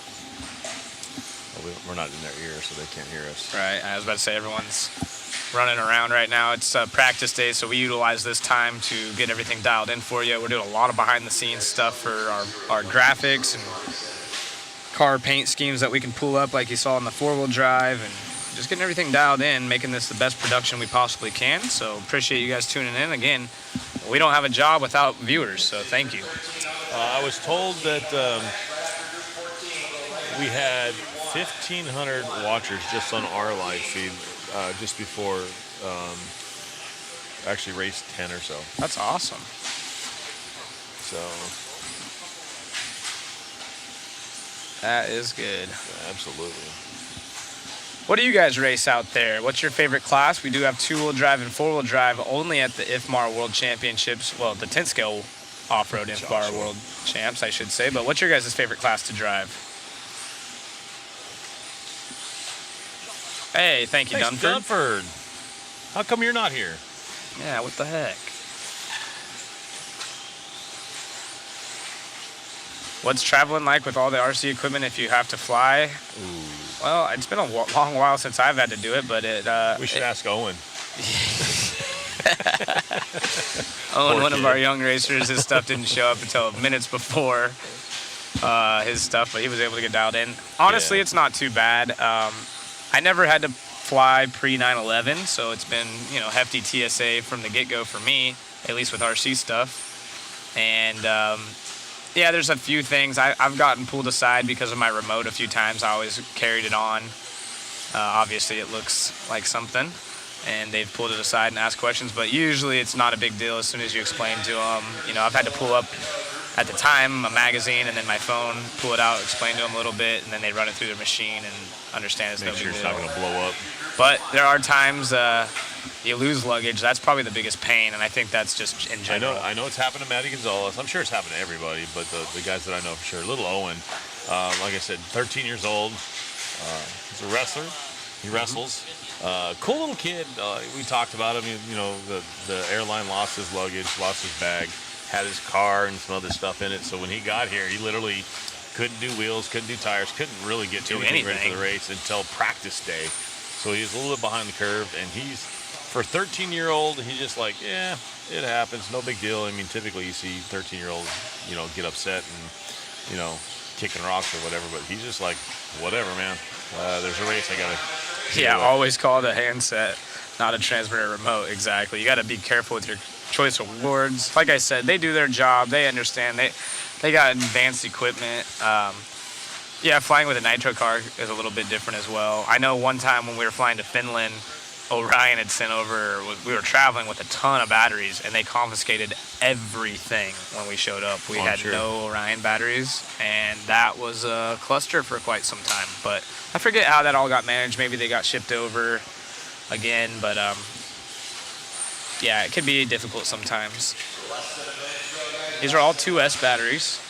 We're not in their ear, so they can't hear us. Right, I was about to say everyone's running around right now. It's practice day, so we utilize this time to get everything dialed in for you. We're doing a lot of behind-the-scenes stuff for our graphics and car paint schemes that we can pull up like you saw in the four-wheel drive, and just getting everything dialed in, making this the best production we possibly can. So appreciate you guys tuning in. Again, we don't have a job without viewers, so thank you. I was told that we had 1,500 watchers just on our live feed just before actually race 10 or so. That's awesome. So That is good. absolutely. What do you guys race out there? What's your favorite class? We do have two-wheel drive and four-wheel drive only at the IFMAR World Championships. Well, the 10-scale off-road IFMAR World Champs, I should say. But what's your guys' favorite class to drive? Hey, thank you, Thanks, Dunford. Dunford. How come you're not here? Yeah, what the heck? What's traveling like with all the RC equipment if you have to fly? Ooh. Well, it's been a long while since I've had to do it, but We should ask Owen. Owen, one of our young racers, his stuff didn't show up until minutes before his stuff, but he was able to get dialed in. Honestly, it's not too bad. I never had to fly pre-9/11, so it's been, hefty TSA from the get-go for me, at least with RC stuff. And yeah, there's a few things. I've gotten pulled aside because of my remote a few times. I always carried it on. Obviously, it looks like something, and they've pulled it aside and asked questions, but usually it's not a big deal as soon as you explain to them. I've had to pull up, at the time, a magazine and then my phone, pull it out, explain to them a little bit, and then they run it through their machine and understand it's no big deal. Make sure it's not going to blow up. But there are times You lose luggage. That's probably the biggest pain, and I think that's just in general. I know it's happened to Matty Gonzalez. I'm sure it's happened to everybody, but the guys that I know for sure. Little Owen, like I said, 13 years old. He's a wrestler. He wrestles. Cool little kid. We talked about him. You know, the airline lost his luggage, lost his bag, had his car and some other stuff in it. So when he got here, he literally couldn't do wheels, couldn't do tires, couldn't really get anything ready for the race until practice day. So he's a little bit behind the curve, and for a 13-year-old, he's just like, yeah, it happens, no big deal. I mean, typically you see 13-year-olds, you know, get upset and, you know, kicking rocks or whatever, but he's just like, whatever, man. There's a race, I gotta. Yeah, always call it a handset, not a transmitter remote. Exactly. You got to be careful with your choice awards. Like I said, they do their job. They understand. They got advanced equipment. Yeah, flying with a nitro car is a little bit different as well. I know one time when we were flying to Finland, Orion had sent over, we were traveling with a ton of batteries, and they confiscated everything when we showed up. We had no Orion batteries, and that was a cluster for quite some time. But I forget how that all got managed. Maybe they got shipped over again, but yeah, it can be difficult sometimes. These are all 2S batteries.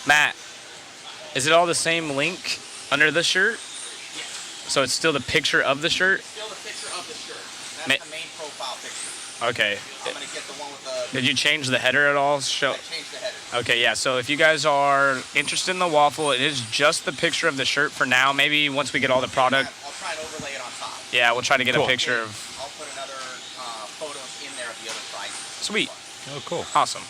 Matt, is it all the same link under the shirt? So it's still the picture of the shirt? Still the picture of the shirt. That's the main profile picture. Okay. I'm going to get the one with the... Did you change the header at all? I changed the header. Okay, yeah. So if you guys are interested in the waffle, it is just the picture of the shirt for now. Maybe once we get all the product. I'll try and overlay it on top. Yeah, we'll try to get a picture of... I'll put another photos in there of the other prizes. Sweet. Oh, cool. Awesome.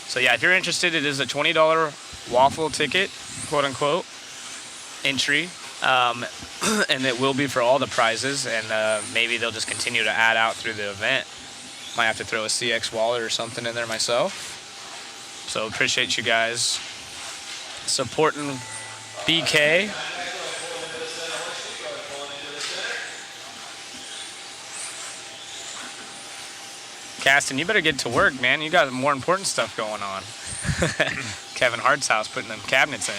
So yeah, if you're interested, it is a $20 waffle ticket, quote unquote, entry. And it will be for all the prizes, and maybe they'll just continue to add out through the event. Might have to throw a CX wallet or something in there myself. So appreciate you guys supporting BK. Caston, you better get to work, man. You got more important stuff going on. Kevin Hart's house putting them cabinets in.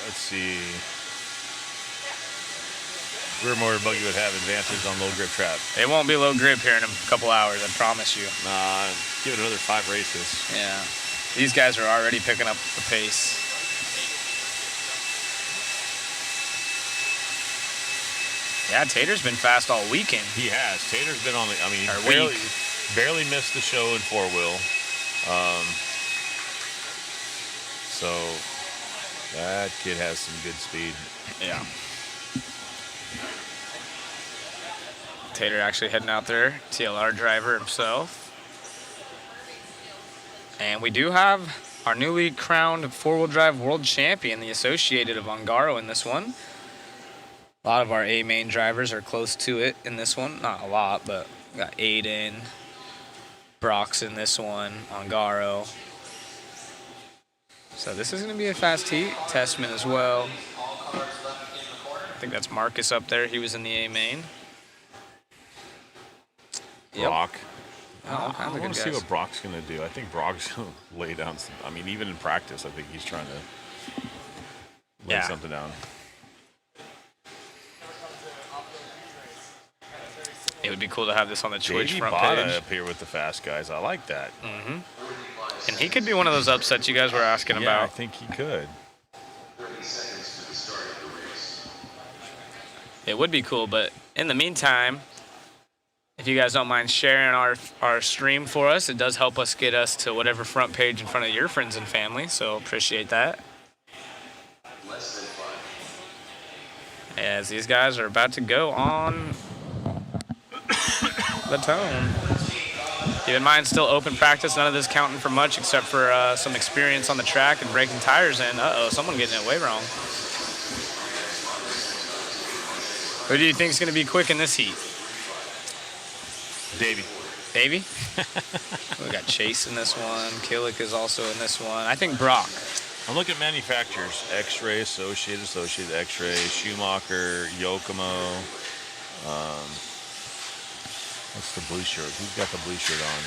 Let's see. Rear motor buggy would have advantage on low grip trap. It won't be low grip here in a couple hours, I promise you. Nah, give it another 5 races. Yeah. These guys are already picking up the pace. Yeah, Tater's been fast all weekend. He has. Tater's been on the, I mean, barely missed the show in 4-wheel. So that kid has some good speed. Yeah. Tater actually heading out there, TLR driver himself. And we do have our newly crowned 4-wheel drive world champion, the Associated of Ongaro, in this one. A lot of our A main drivers are close to it in this one. Not a lot, but we got Aiden, Brock's in this one, Ongaro. So this is going to be a fast heat. Testament as well. I think that's Marcus up there. He was in the A main. Brock. Oh, I want to see what Brock's going to do. I think Brock's going to lay down some, I mean, even in practice, I think he's trying to lay something down. It would be cool to have this on the Twitch JD front Bada page. up here with the fast guys. I like that. Mm-hmm. And he could be one of those upsets you guys were asking Yeah, about. I think he could. It would be cool, but in the meantime, if you guys don't mind sharing our stream for us, it does help us get us to whatever front page in front of your friends and family, so appreciate that. As these guys are about to go on the tone. Keep in mind, still open practice, none of this counting for much except for some experience on the track and breaking tires in. Uh-oh, someone getting it way wrong. Who do you think is going to be quick in this heat? Davey. Davey? We got Chase in this one. Killick is also in this one. I think Brock. I'm looking at manufacturers. X-Ray, Associated, X-Ray, Schumacher, Yokomo. What's the blue shirt? Who's got the blue shirt on?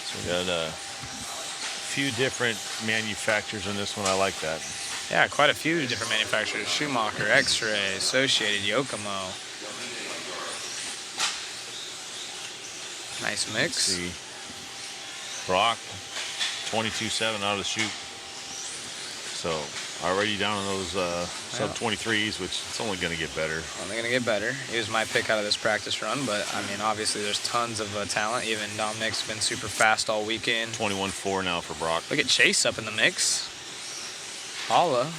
So we got a few different manufacturers in this one. I like that. Yeah, quite a few different manufacturers. Schumacher, X-Ray, Associated, Yokomo. Nice mix. See. Brock, 22.7 out of the chute. So already down on those sub 23s, which it's only going to get better. Only going to get better. He was my pick out of this practice run, but I mean, obviously there's tons of talent. Even Dominic's been super fast all weekend. 21.4 now for Brock. Look at Chase up in the mix. Holla.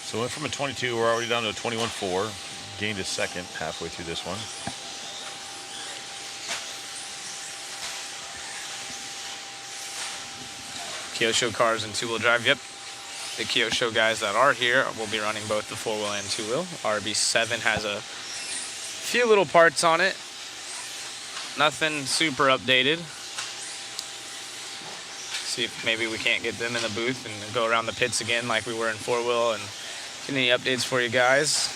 So went from a 22, we're already down to a 21.4. Gained a second halfway through this one. Kyosho cars and two-wheel drive. Yep. The Kyosho guys that are here will be running both the four-wheel and two-wheel. RB7 has a few little parts on it. Nothing super updated. See if maybe we can't get them in the booth and go around the pits again like we were in four-wheel and get any updates for you guys.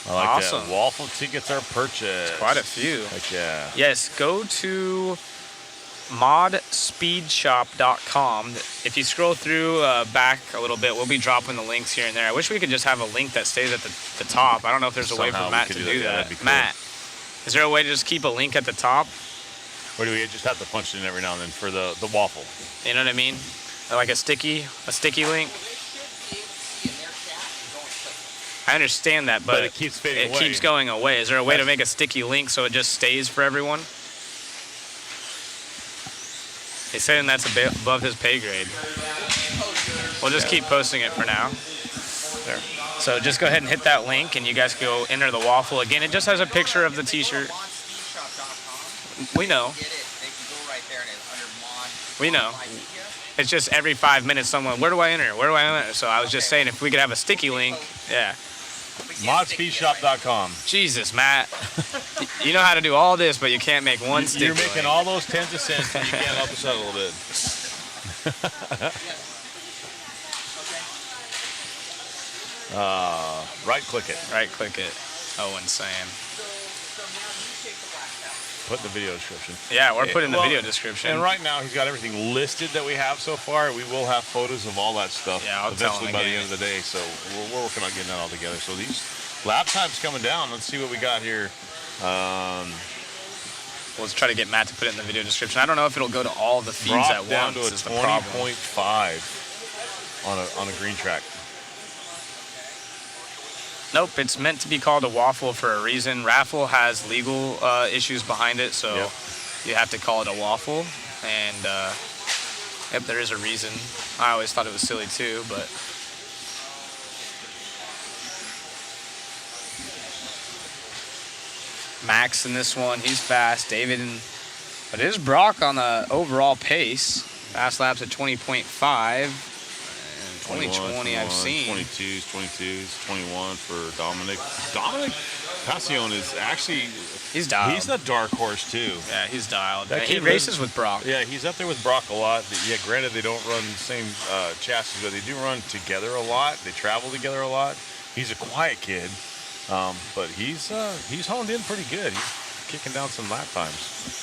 I like Awesome. that. Waffle tickets are purchased. Quite a few. Heck yeah. Yes, go to modspeedshop.com. If you scroll through back a little bit, we'll be dropping the links here and there. I wish we could just have a link that stays at the top. I don't know if there's a way Somehow for Matt we to could do do that. that. That'd be cool. Matt, is there a way to just keep a link at the top? Or do we just have to punch it in every now and then for the waffle? You know what I mean? Like a sticky link. I understand that, but it keeps fading it away. keeps going away. Is there a way to make a sticky link so it just stays for everyone? He's saying that's a bit above his pay grade. We'll just keep posting it for now. There. So just go ahead and hit that link, and you guys can go enter the waffle. Again, it just has a picture of the t-shirt. We know. We know. It's just every 5 minutes someone, where do I enter? Where do I enter? So I was just saying if we could have a sticky link, yeah. Modspeedshop.com. Jesus, Matt. You know how to do all this, but you can't make one sticky You're making link. all those tens of cents and you can't help us out a little bit. Right click it. Right click it. Owen's saying. Put in the video description. Yeah, we're putting the Well, video description. And right now he's got everything listed that we have so far. We will have photos of all that stuff Yeah, I'll tell eventually him by the again. end of the day. So we're working on getting that all together. So these lap times coming down. Let's see what we got here. Let's try to get Matt to put it in the video description. I don't know if it'll go to all the feeds Drop at down once. to a Is the problem. 20.5 on a green track. Nope, it's meant to be called a waffle for a reason. Raffle has legal issues behind it, so Yep. you have to call it a waffle. And yep, there is a reason. I always thought it was silly too, but Max in this one, he's fast. David, but it is Brock on the overall pace. Fast laps at 20.5. 2020 I've seen. 22s, 21 for Dominic. Dominic Passion is actually, He's dialed. he's a dark horse too. Yeah, he's dialed. That He kid races with Brock. Yeah, he's up there with Brock a lot. Yeah, granted they don't run the same chassis, but they do run together a lot. They travel together a lot. He's a quiet kid, but he's honed in pretty good. He's kicking down some lap times.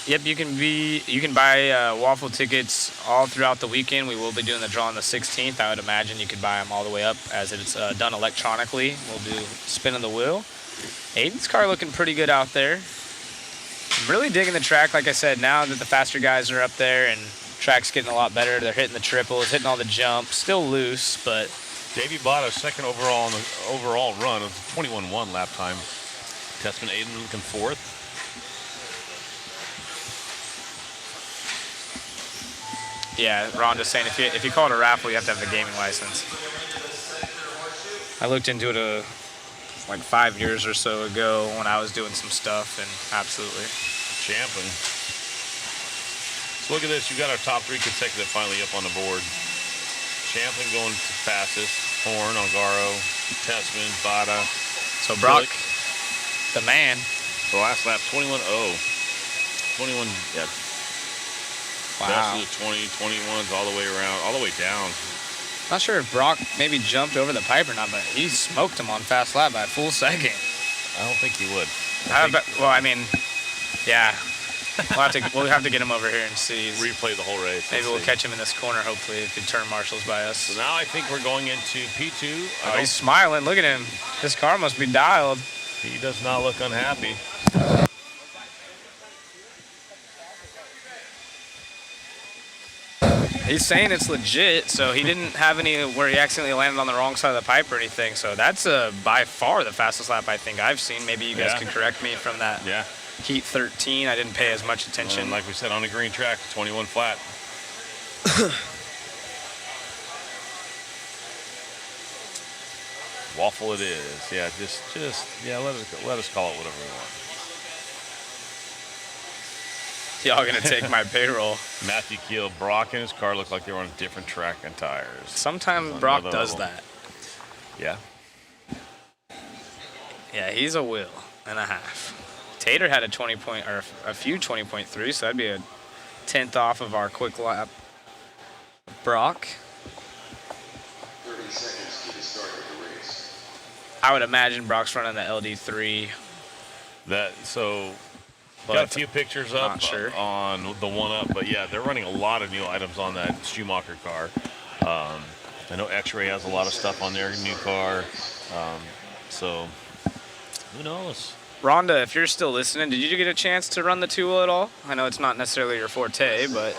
Yep, you can buy waffle tickets all throughout the weekend. We will be doing the draw on the 16th. I would imagine you could buy them all the way up as it's done electronically. We'll do spinning the wheel. Aiden's car looking pretty good out there. I'm really digging the track. Like I said, now that the faster guys are up there and track's getting a lot better, they're hitting the triples, hitting all the jumps. Still loose, but Davey bought a second overall on the overall run of 21.1 lap time. Testman Aiden looking fourth. yeah, Ron just saying if you call it a raffle, you have to have a gaming license. I looked into it like 5 years or so ago when I was doing some stuff, and absolutely. Champlin. So look at this. You got our top three consecutive finally up on the board. Champlin going to fastest. Horn, Ongaro, Tessman, Bada. So Brock, Billick. the man. The last lap, 21.0. 21, yeah. Wow. Best of the 20, 21s all the way around, all the way down. Not sure if Brock maybe jumped over the pipe or not, but he smoked him on fast lap by a full second. I don't think he would. Well, I mean, yeah. We'll have to get him over here and see. Replay the whole race. Maybe we'll catch him in this corner, hopefully, if he turn marshals by us. So now I think we're going into P2. Oh, he's smiling. Look at him. His car must be dialed. He does not look unhappy. He's saying it's legit, so he didn't have any where he accidentally landed on the wrong side of the pipe or anything. So that's by far the fastest lap I think I've seen. Maybe you guys can correct me from that. Yeah. Heat 13, I didn't pay as much attention. Like we said, on a green track, 21 flat. Waffle it is. Yeah, let us call it whatever we want. Y'all gonna take my payroll. Matthew Keel, Brock and his car look like they were on a different track and tires. Sometimes Brock does that. Yeah. Yeah, he's a wheel and a half. Tater had a 20 point or a few 20.3, so that'd be a 10th off of our quick lap. Brock. 30 seconds to the start of the race. I would imagine Brock's running the LD3. Got a few pictures up on the one up, but yeah, they're running a lot of new items on that Schumacher car. I know X-Ray has a lot of stuff on their new car, so who knows? Rhonda, if you're still listening, did you get a chance to run the two-wheel at all? I know it's not necessarily your forte, but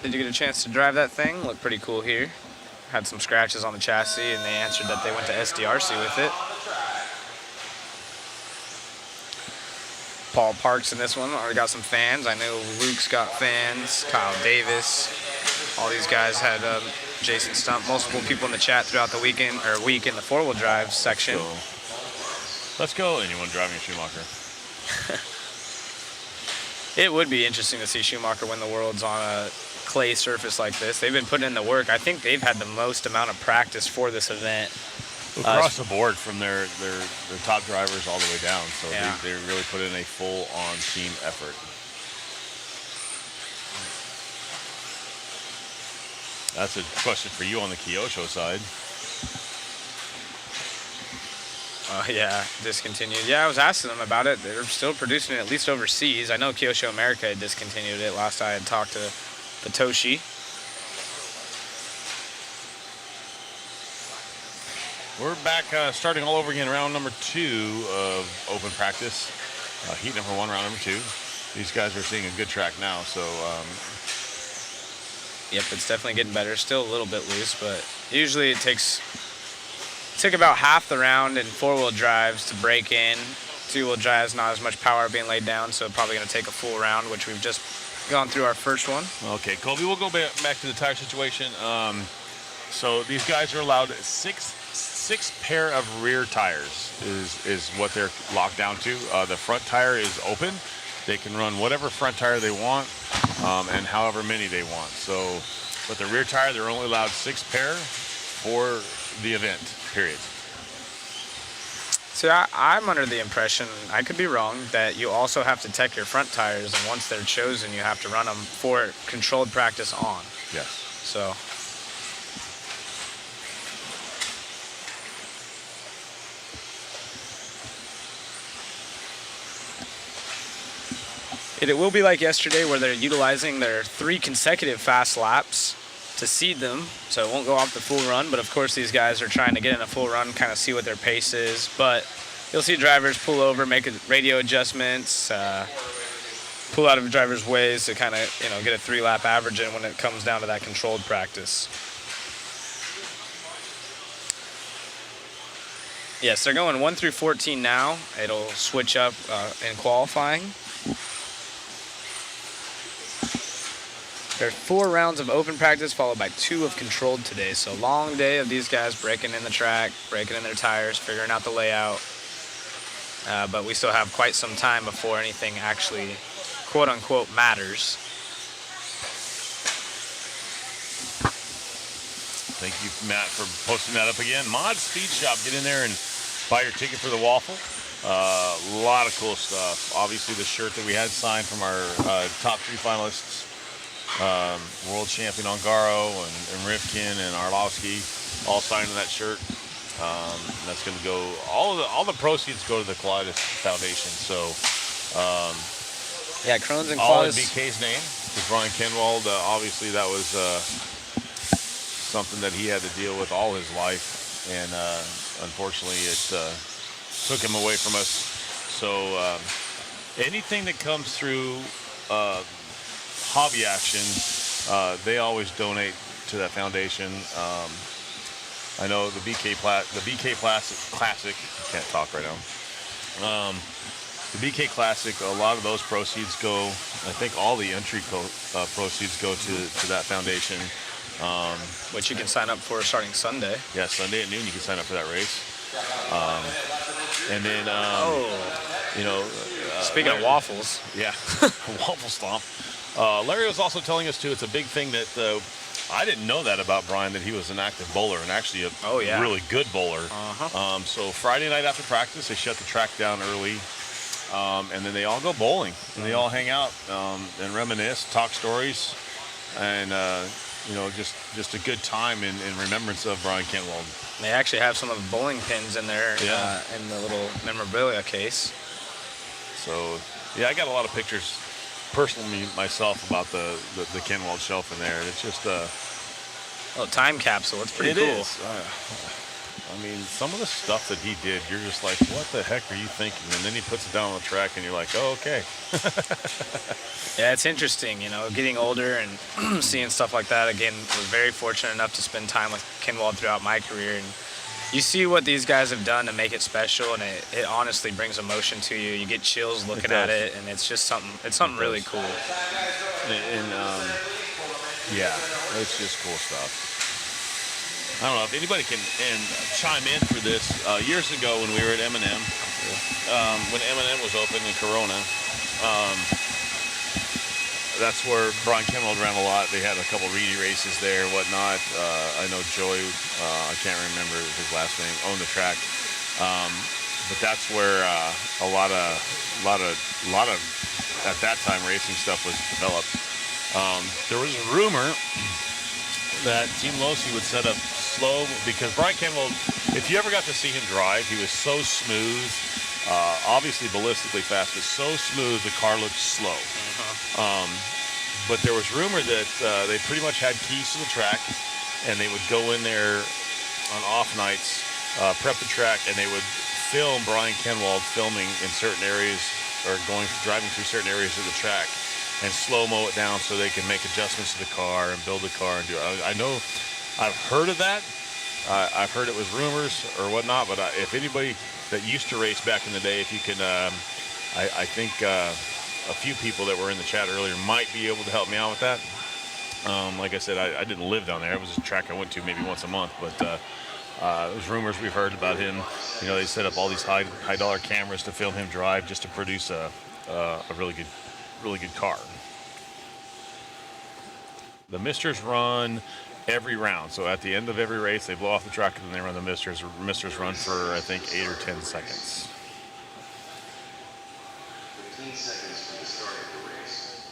did you get a chance to drive that thing? Looked pretty cool here. Had some scratches on the chassis, and they answered that they went to SDRC with it. Paul Parks in this one already got some fans. I know Luke's got fans. Kyle Davis. All these guys had Jason Stump. Multiple people in the chat throughout the week in the four-wheel drive section. Let's go. Anyone driving a Schumacher? It would be interesting to see Schumacher win the Worlds on a clay surface like this. They've been putting in the work. I think they've had the most amount of practice for this event. Across the board from their top drivers all the way down. So yeah. they really put in a full-on team effort. That's a question for you on the Kyosho side. Yeah, discontinued. Yeah, I was asking them about it. They're still producing it, at least overseas. I know Kyosho America had discontinued it last I had talked to Patoshi. We're back starting all over again, round number 2 of open practice. Heat number 1, round number 2. These guys are seeing a good track now, so... Yep, it's definitely getting better. Still a little bit loose, but usually it took about half the round in four-wheel drives to break in. Two-wheel drives, not as much power being laid down, so probably going to take a full round, which we've just gone through our first one. Okay, Colby, we'll go back to the tire situation. So these guys are allowed six pair of rear tires is what they're locked down to. The front tire is open. They can run whatever front tire they want and however many they want. So, but the rear tire, they're only allowed 6 pair for the event, period. So I'm under the impression, I could be wrong, that you also have to tech your front tires, and once they're chosen, you have to run them for controlled practice on. Yes. So. It will be like yesterday where they're utilizing their 3 consecutive fast laps to seed them, so it won't go off the full run, but of course these guys are trying to get in a full run, kind of see what their pace is, but you'll see drivers pull over, make radio adjustments, pull out of drivers' ways to kind of, get a 3-lap average in when it comes down to that controlled practice. Yes, they're going 1 through 14 now. It'll switch up in qualifying. There's 4 rounds of open practice followed by 2 of controlled today. So long day of these guys breaking in the track, breaking in their tires, figuring out the layout. But we still have quite some time before anything actually, quote unquote, matters. Thank you, Matt, for posting that up again. Mod Speed Shop, get in there and buy your ticket for the waffle. A lot of cool stuff. Obviously, the shirt that we had signed from our top 3 finalists. World champion Ongaro and Rifkin and Arlovsky all signed in that shirt. That's going to go. All the proceeds go to the Colitis Foundation. So Yeah, Crohn's and all in colitis. BK's name. Because Brian Kenwald, obviously, that was something that he had to deal with all his life, and unfortunately, it took him away from us. So anything that comes through Hobby Action, they always donate to that foundation. I know the BK Classic. Can't talk right now. The BK Classic, a lot of those proceeds go. I think all the entry proceeds go to that foundation. Which you can sign up for starting Sunday. Yeah, Sunday at noon you can sign up for that race. And then, you know, Speaking of waffles, yeah, waffle stomp. Larry was also telling us too. It's a big thing that I didn't know that about Brian, that he was an active bowler and actually a really good bowler. So Friday night after practice, they shut the track down early, and then they all go bowling and they all hang out and reminisce, talk stories, and you know, just a good time in remembrance of Brian Kenwald. they actually have some of the bowling pins in there in the little memorabilia case. So yeah, I got a lot of pictures personally myself about the Kenwald shelf in there. It's just Oh, time capsule. It's pretty cool. is. I mean, some of the stuff that he did, you're just like, what the heck are you thinking? And then he puts it down on the track and you're like, oh, okay. Yeah, it's interesting, you know, getting older and seeing stuff like that. Again, was very fortunate enough to spend time with Kenwald throughout my career, and you see what these guys have done to make it special, and it honestly brings emotion to you. You get chills looking at it, and it's just something really cool. And yeah, it's just cool stuff. I don't know if anybody can chime in for this. Years ago when we were at M&M, when M&M was open in Corona, that's where Brian Kenwald ran a lot. They had a couple Reedy races there and whatnot. I know Joey, I can't remember his last name, owned the track. But that's where a lot of at that time racing stuff was developed. There was a rumor that Team Losi would set up slow, because Brian Kenwald, if you ever got to see him drive, he was so smooth, obviously ballistically fast, but so smooth the car looked slow. But there was rumor that they pretty much had keys to the track, and they would go in there on off nights, prep the track, and they would film Brian Kenwald filming in certain areas, or driving through certain areas of the track, and slow-mo it down so they can make adjustments to the car and build the car and do it. I know I've heard of that. I've heard it was rumors or whatnot, but if anybody that used to race back in the day, if you can, I think a few people that were in the chat earlier might be able to help me out with that. Like I said, I didn't live down there. It was a track I went to maybe once a month, but there's rumors we've heard about him. You know, they set up all these high dollar cameras to film him drive just to produce a really good car. The Misters run every round. So at the end of every race, they blow off the track and then they run the Misters. Misters run for, I think, 8 or 10 seconds. 15 seconds for the start of the race.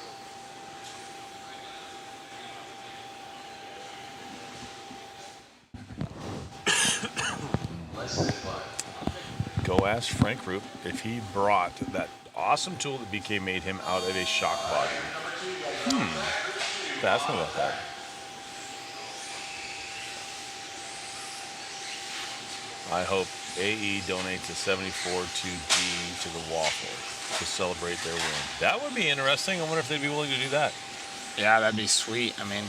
Less than 5. Go ask Frank Roop if he brought that awesome tool that BK made him out of a shock body. Ask him about that. I hope AE donates a 74 to D to the Waffle to celebrate their win. That would be interesting. I wonder if they'd be willing to do that. Yeah, that'd be sweet. I mean,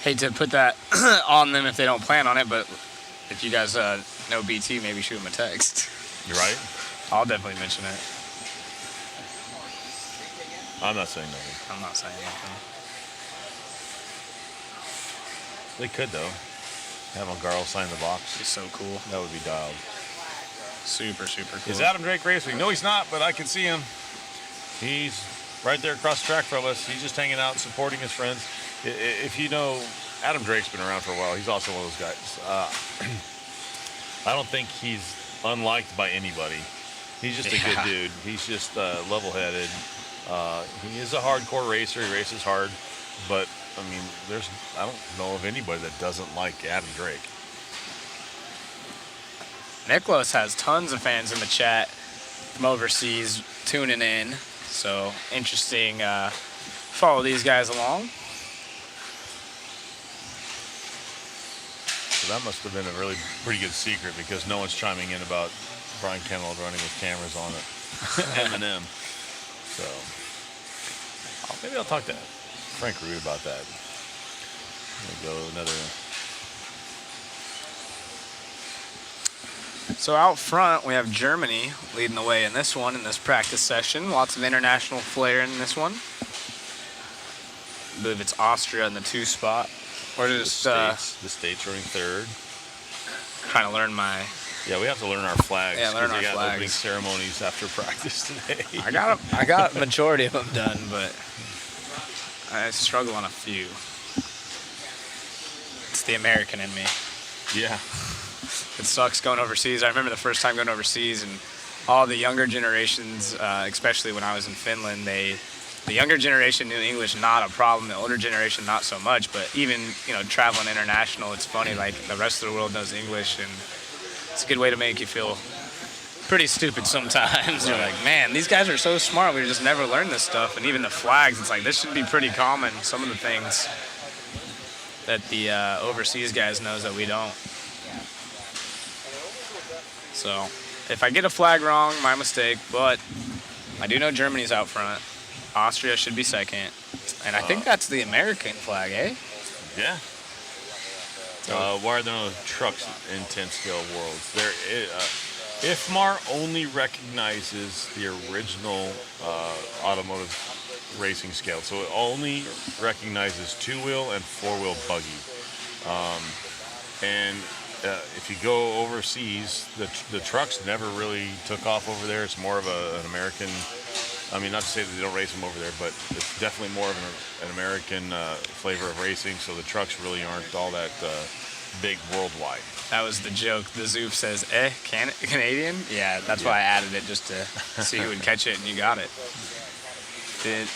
hate to put that on them if they don't plan on it, but if you guys know BT, maybe shoot them a text. You're right. I'll definitely mention it. I'm not saying nothing. I'm not saying anything. They could, though. Have Garl sign the box. It's so cool. That would be dialed. Super, super cool. Is Adam Drake racing? No, he's not, but I can see him. He's right there across the track from us. He's just hanging out, supporting his friends. If you know, Adam Drake's been around for a while. He's also one of those guys. I don't think he's unliked by anybody. He's just a good dude. He's just level-headed. He is a hardcore racer. He races hard, but I mean, I don't know of anybody that doesn't like Adam Drake. Nicholas has tons of fans in the chat from overseas tuning in. So interesting. Follow these guys along. So that must have been a really pretty good secret because no one's chiming in about Brian Kennel running with cameras on it. Eminem. So maybe I'll talk to Frank Root about that. There we go, another. So out front, we have Germany leading the way in this one, in this practice session. Lots of international flair in this one. I believe it's Austria in the 2 spot. Or just the States running 3rd. Trying to learn my... Yeah, we have to learn our flags. Yeah, learn our they got flags. opening ceremonies after practice today. I got a majority of them done, but I struggle on a few. It's the American in me. Yeah. It sucks going overseas. I remember the first time going overseas, and all the younger generations, especially when I was in Finland, the younger generation knew English not a problem. The older generation not so much. But even traveling international, it's funny. Like the rest of the world knows English, and it's a good way to make you feel pretty stupid sometimes. You're like, man, these guys are so smart. We just never learned this stuff. And even the flags, it's like this should be pretty common. Some of the things that the overseas guys knows that we don't. So if I get a flag wrong, my mistake, but I do know Germany's out front. Austria should be second. And I think that's the American flag, eh? Yeah. Why are there no trucks in 10-scale worlds? IFMAR only recognizes the original automotive racing scale. So it only recognizes 2-wheel and 4-wheel buggy. If you go overseas, the trucks never really took off over there. It's more of an American. I mean, not to say that they don't race them over there, but it's definitely more of an American flavor of racing. So the trucks really aren't all that big worldwide. That was the joke. The Zoof says, Canadian? Yeah, that's why I added it, just to see who would catch it, and you got it. Did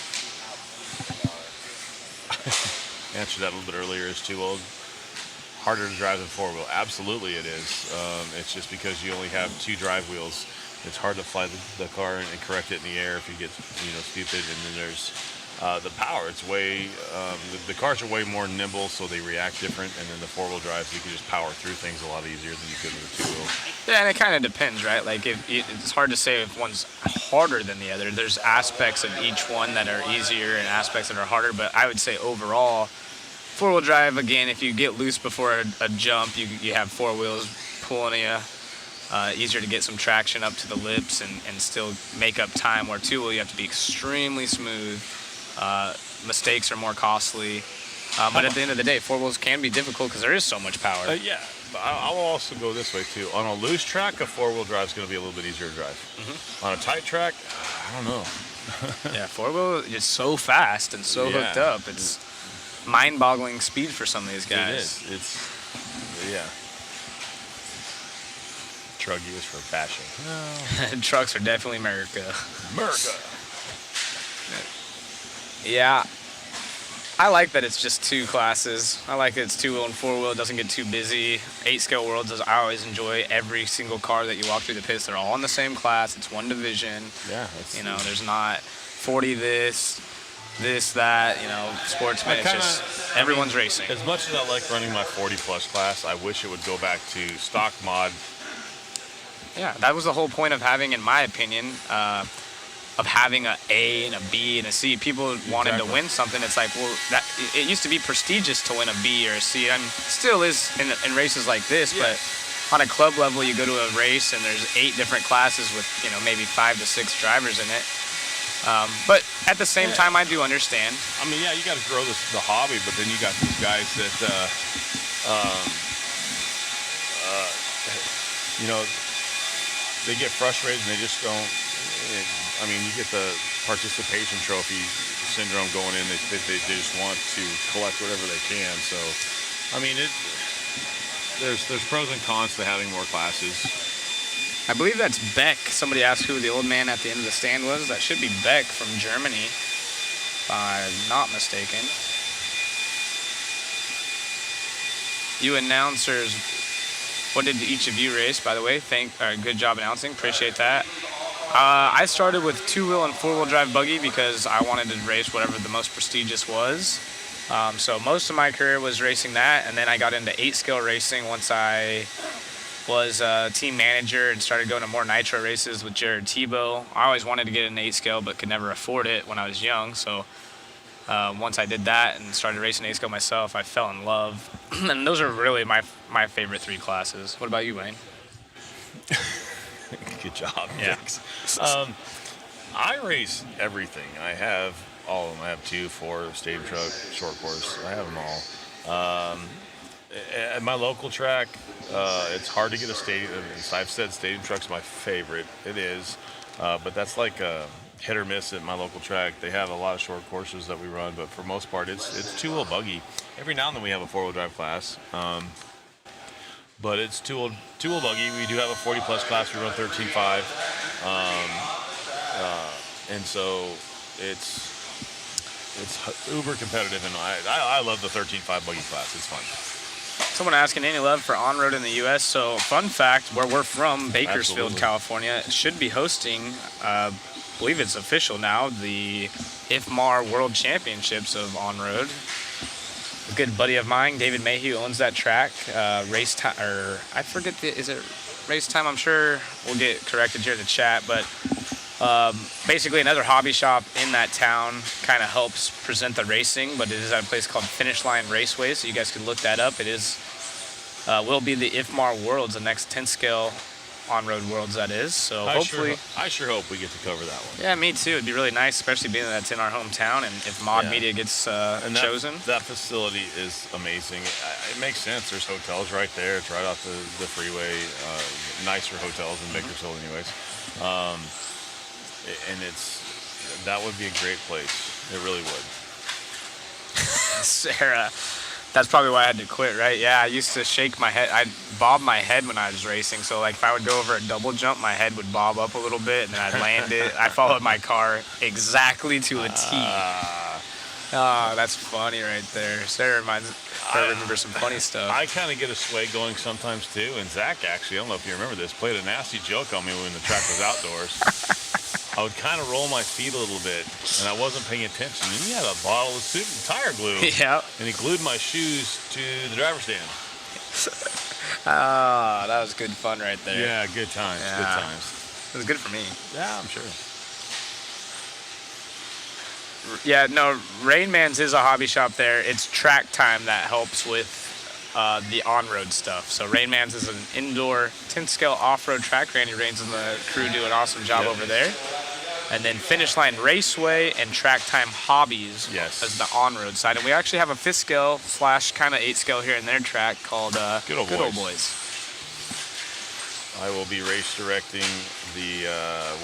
Answered that a little bit earlier. Is too old. Harder to drive than 4-wheel. Absolutely it is. It's just because you only have 2 drive wheels. It's hard to fly the car and correct it in the air if you get stupid. And then there's the power. It's way the cars are way more nimble, so they react different. And then the 4-wheel drives, you can just power through things a lot easier than you could with a 2-wheel. Yeah, and it kind of depends, right? Like it's hard to say if one's harder than the other. There's aspects of each one that are easier and aspects that are harder. But I would say overall, 4-wheel drive, again, if you get loose before a jump, you have 4 wheels pulling you. Easier to get some traction up to the lips and still make up time, where 2-wheel you have to be extremely smooth. Mistakes are more costly. But at the end of the day, 4-wheels can be difficult because there is so much power. Yeah, but I will also go this way too. On a loose track, a 4-wheel drive is going to be a little bit easier to drive. Mm-hmm. On a tight track, I don't know. Yeah, 4-wheel is so fast and so hooked up. It's mind-boggling speed for some of these guys. It is. Yeah. Truck used for bashing. No. Trucks are definitely America. America. Yeah. I like that it's just 2 classes. I like that it's 2-wheel and 4-wheel. It doesn't get too busy. 8-scale worlds, I always enjoy every single car that you walk through the pits. They're all in the same class. It's one division. Yeah. There's not 40 this, that, sportsman. It's just everyone's racing. As much as I like running my 40-plus class, I wish it would go back to stock mod. Yeah, that was the whole point of having, in my opinion, of having a A and a B and a C. People wanted to win something. It's like, well, it used to be prestigious to win a B or a C, and still is in races like this. Yeah. But on a club level, you go to a race and there's 8 different classes with maybe 5 to 6 drivers in it. But at the same time, I do understand. I mean, yeah, you got to grow the hobby, but then you got these guys that, they get frustrated and they just don't. I mean, you get the participation trophy syndrome going in. They just want to collect whatever they can. So, I mean, there's pros and cons to having more classes. I believe that's Beck. Somebody asked who the old man at the end of the stand was. That should be Beck from Germany, if I'm not mistaken. You announcers What did each of you race, by the way? Good job announcing. Appreciate that. I started with 2-wheel and 4-wheel drive buggy because I wanted to race whatever the most prestigious was. So most of my career was racing that, and then I got into 8-scale racing once I was a team manager and started going to more nitro races with Jared Tebow. I always wanted to get an 8-scale but could never afford it when I was young. So once I did that and started racing 8-scale myself, I fell in love. And those are really my favorite 3 classes. What about you, Wayne? Good job. Yeah. Thanks. I race everything. I have all of them. I have 2, 4, stadium truck, short course. I have them all. At my local track, it's hard to get a stadium. As I've said, stadium truck's my favorite. It is, but that's like a hit or miss at my local track. They have a lot of short courses that we run, but for most part, it's 2-wheel buggy. Every now and then we have a 4-wheel drive class, but it's 2-wheel buggy. We do have a 40-plus class. We run 13.5, and so it's uber competitive, and I love the 13.5 buggy class. It's fun. Someone asking any love for on-road in the U.S. So, fun fact, where we're from, Bakersfield, Absolutely. California, should be hosting, I believe it's official now, the IFMAR World Championships of on-road. A good buddy of mine, David Mayhew, owns that track. Race time, or I forget, is it race time? I'm sure we'll get corrected here in the chat, but basically another hobby shop in that town kind of helps present the racing, but it is at a place called Finish Line Raceway, so you guys can look that up. It is will be the IFMAR Worlds, the next 10-scale on-road Worlds that is. So hopefully, I sure hope we get to cover that one. yeah, me too. It'd be really nice, especially being that's in our hometown, and if Mod Media gets And chosen. That facility is amazing. It makes sense. There's hotels right there. It's right off the freeway. Nicer hotels in Bakersfield, anyways. And that would be a great place. It really would. Sarah, that's probably why I had to quit, right? Yeah, I used to shake my head. I'd bob my head when I was racing. So, like, if I would go over a double jump, my head would bob up a little bit, and then I'd land it. I followed my car exactly to a T. That's funny right there. Sarah remember some funny stuff. I kind of get a sway going sometimes, too. And Zach, actually, I don't know if you remember this, played a nasty joke on me when the track was outdoors. I would kind of roll my feet a little bit, and I wasn't paying attention. And he had a bottle of tire glue. Yeah. And he glued my shoes to the driver's stand. That was good fun right there. Yeah, good times. Yeah. Good times. It was good for me. Yeah, I'm sure. Yeah, no, Rain Man's is a hobby shop there. It's Track Time that helps with the on-road stuff. So Rain Man's is an indoor 10-scale off-road track. Randy Rains and the crew do an awesome job over there. And then Finish Line Raceway and Track Time Hobbies as the on-road side. And we actually have a 5th scale / kind of 8-scale here in their track called Good Old Boys. I will be race directing the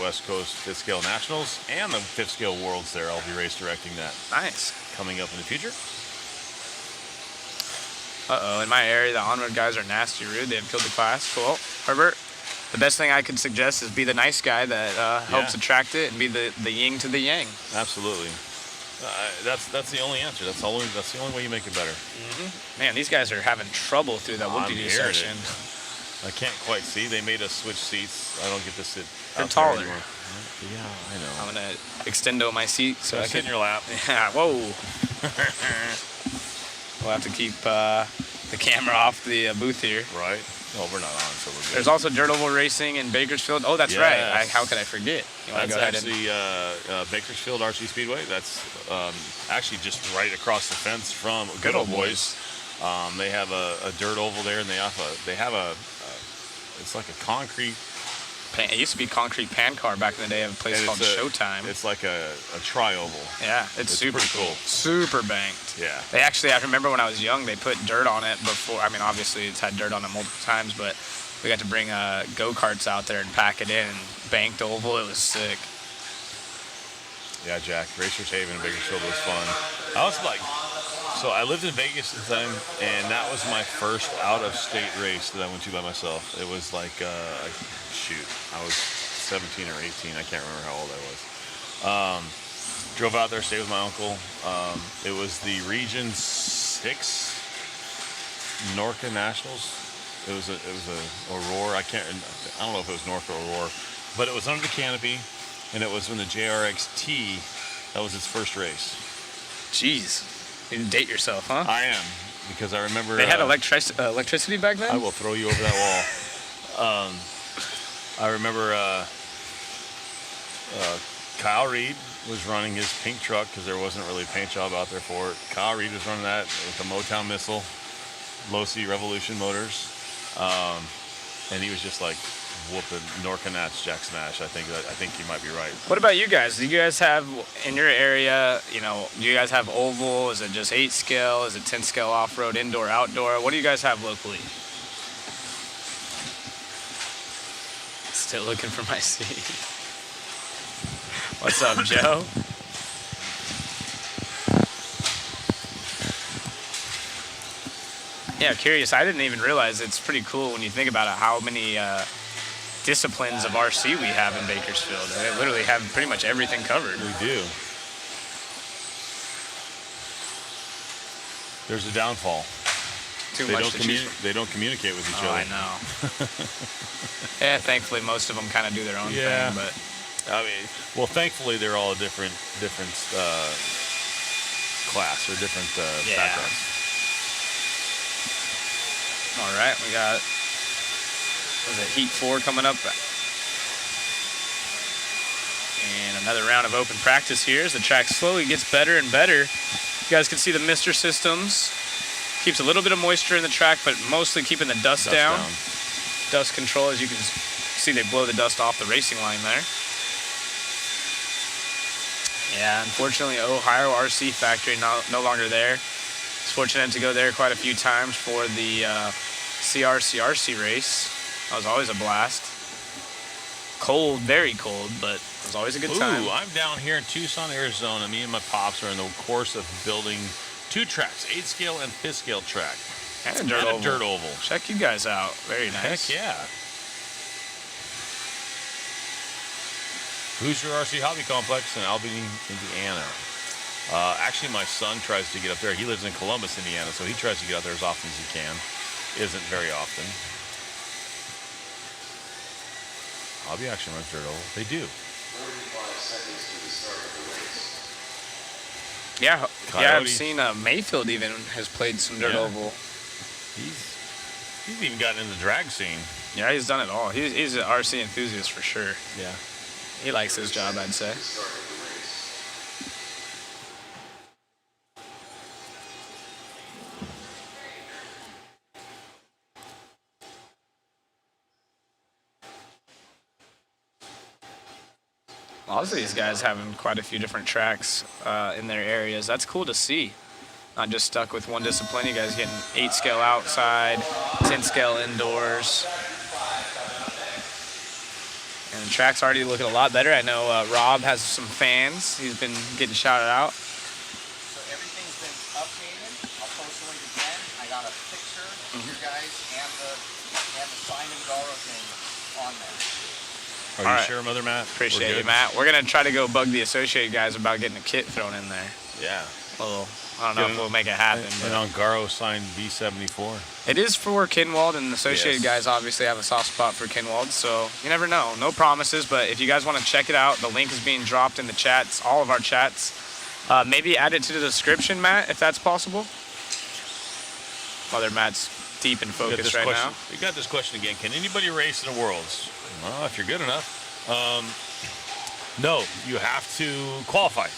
West Coast 5th Scale Nationals and the 5th Scale Worlds there. I'll be race directing that. Nice. Coming up in the future. In my area, the on-road guys are nasty rude. They have killed the class. Cool. Herbert, the best thing I could suggest is be the nice guy that helps attract it and be the yin to the yang. Absolutely. That's the only answer. That's the only way you make it better. Mm-hmm. Man, these guys are having trouble through that whoop-de-doo section. I can't quite see. They made us switch seats. I don't get to sit. They're out there taller. anymore. Yeah, I know. I'm gonna extendo my seat so I Sit in can. your lap. Yeah. Whoa. We'll have to keep the camera off the booth here. Right. Well, we're not on, so we're good. There's also Dirt Oval Racing in Bakersfield. Oh, that's right. How could I forget? You want to That's go ahead actually Bakersfield RC Speedway. That's actually just right across the fence from Good Old Boys. They have a dirt oval there, and they have a it's like a concrete. It used to be concrete pan car back in the day. Of a place called Showtime. It's like a tri-oval. Yeah, it's super pretty cool. Super banked. Yeah. They actually, I remember when I was young, they put dirt on it before. I mean, obviously it's had dirt on it multiple times, but we got to bring go-karts out there and pack it in and banked oval. It was sick. Yeah, Jack. Racers Haven in Bakersfield was fun. I was like, so I lived in Vegas at the time, and that was my first out-of-state race that I went to by myself. It was like, I was 17 or 18. I can't remember how old I was. Drove out there, stayed with my uncle. It was the Region 6 Norca Nationals. It was a Aurora. I don't know if it was North or Aurora, but it was under the canopy, and it was when the JRXT. That was its first race. Jeez, you didn't date yourself, huh? I am, because I remember They had electricity back then. I will throw you over that wall. I remember Kyle Reed was running his pink truck because there wasn't really a paint job out there for it. Kyle Reed was running that with the Motown Missile, low C Revolution motors, and he was just like whooping Norcanats Jack Smash. I think you might be right. What about you guys? Do you guys have in your area? Do you guys have oval? Is it just 8 scale? Is it 10 scale off road, indoor, outdoor? What do you guys have locally? Still looking for my seat. What's up, Joe? Yeah, curious. I didn't even realize it's pretty cool when you think about it, how many disciplines of RC we have in Bakersfield. They literally have pretty much everything covered. We do. There's a downfall. They don't communicate with each other. I know. Yeah, thankfully most of them kind of do their own thing, but I mean, well, thankfully they're all a different class or different backgrounds. All right, we got Heat 4 coming up, and another round of open practice here as the track slowly gets better and better. You guys can see the mister systems. Keeps a little bit of moisture in the track, but mostly keeping the dust down. Dust control, as you can see, they blow the dust off the racing line there. Yeah, unfortunately, Ohio RC Factory no longer there. I was fortunate to go there quite a few times for the CRC race. That was always a blast. Cold, very cold, but it was always a good time. I'm down here in Tucson, Arizona. Me and my pops are in the course of building 2 tracks, 8 scale and 5 scale track. And a dirt oval. Check you guys out. Very nice. Heck yeah. Hoosier RC Hobby Complex in Albany, Indiana. Actually, my son tries to get up there. He lives in Columbus, Indiana, so he tries to get out there as often as he can. Isn't very often. Hobby Action runs dirt oval. They do. 45 seconds to the start of the race. Yeah, Coyotes. I've seen Mayfield even has played some dirt oval. He's even gotten in the drag scene. Yeah, he's done it all. He's an RC enthusiast for sure. Yeah. He likes his job, I'd say. Start of the race. All of these guys having quite a few different tracks in their areas. That's cool to see. Not just stuck with one discipline. You guys getting 8 scale outside, 10 scale indoors. And the track's already looking a lot better. I know Rob has some fans. He's been getting shouted out. So everything's been updated. I'll post the link again. I got a picture of you guys and the Simon Garo thing on there. Are you All right. sure, Mother Matt? Appreciate you, Matt. We're going to try to go bug the Associated guys about getting a kit thrown in there. Yeah. I don't know if we'll make it happen. And on Garo signed B74. It is for Kinwald, and the Associated Yes. guys obviously have a soft spot for Kinwald, so you never know. No promises, but if you guys want to check it out, the link is being dropped in the chats, all of our chats. Maybe add it to the description, Matt, if that's possible. Mother Matt's deep in focus right now. We got this question again. Can anybody race in the Worlds? Well, if you're good enough. No, you have to qualify.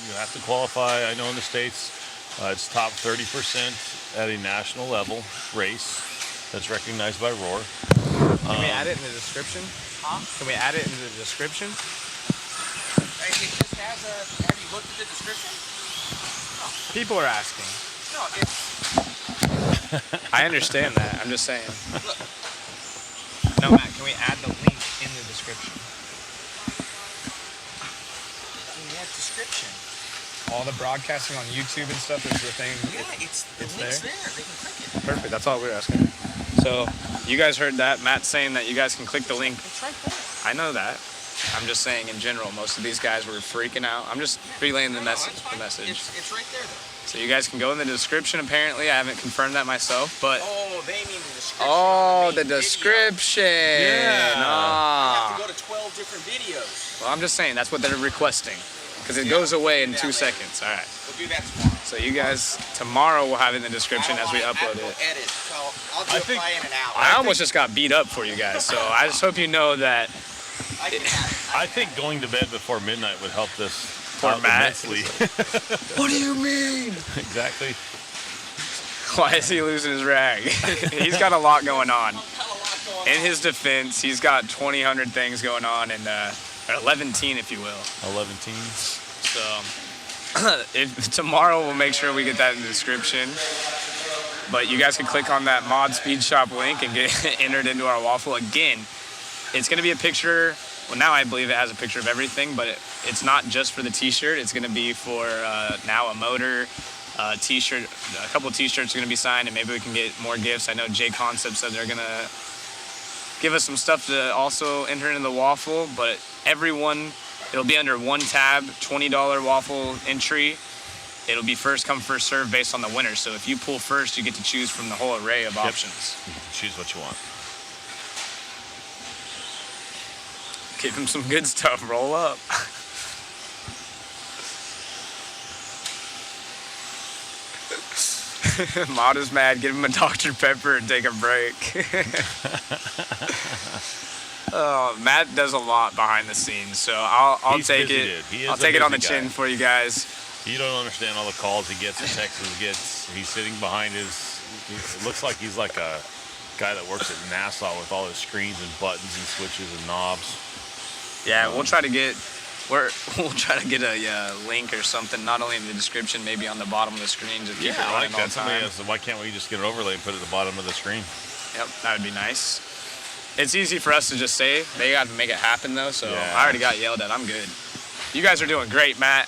You have to qualify. I know in the States, it's top 30% at a national level race that's recognized by ROAR. Can we add it in the description? Huh? Can we add it in the description? It just has a. Have you looked at the description? People are asking. No, it's. I understand that. I'm just saying. Look. No, Matt, can we add the link in the description? In that description. All the broadcasting on YouTube and stuff is the thing. Yeah, it's the It's link's there? there. They can click it. Perfect. That's all we're asking. So you guys heard that. Matt's saying that you guys can click the link. It's right there. I know that. I'm just saying in general, most of these guys were freaking out. I'm just relaying the No, message. it's fine. The message. It's right there though. So you guys can go in the description. Apparently, I haven't confirmed that myself, but Oh, they mean the description. Oh, on the main video. description. Yeah. You have Ah. to go to 12 different videos. Well, I'm just saying that's what they're requesting, because it goes away in 2 seconds. All right. We'll do that tomorrow. So you guys tomorrow will have it in the description as we upload it. Edit, so I'll do I it think- by in and out. I almost just got beat up for you guys, so I just hope you know that. I can have it. I think going to bed before midnight would help this Poor out Matt. immensely. What do you mean? Exactly. Why is he losing his rag? He's got a lot going on. Got a lot going In on. his defense, he's got 2,000 things going on, and 11 if you will. 11 teams. So tomorrow we'll make sure we get that in the description. But you guys can click on that Mod Speed Shop link and get entered into our waffle. Again, it's going to be a picture. Well, now I believe it has a picture of everything, but it's not just for the t-shirt. It's going to be for now a motor, t-shirt. A couple of t-shirts are going to be signed, and maybe we can get more gifts. I know J Concept said they're going to give us some stuff to also enter into the waffle, but everyone, it'll be under one tab, $20 waffle entry. It'll be first come, first serve based on the winner. So if you pull first, you get to choose from the whole array of options. You can choose what you want. Give him some good stuff. Roll up. Mod is mad. Give him a Dr. Pepper and take a break. Oh, Matt does a lot behind the scenes, so I'll He's take busy, it. dude. He is I'll a take it on the busy guy. chin for you guys. You don't understand all the calls he gets, the texts he gets. He's sitting behind his. It looks like he's like a guy that works at NASA with all his screens and buttons and switches and knobs. Yeah, we'll try to get a link or something, not only in the description, maybe on the bottom of the screen, just keep it I running like all that. the time. Somebody asked, why can't we just get an overlay and put it at the bottom of the screen? Yep, that would be nice. It's easy for us to just say. They got to make it happen, though, so Yeah. I already got yelled at. I'm good. You guys are doing great, Matt.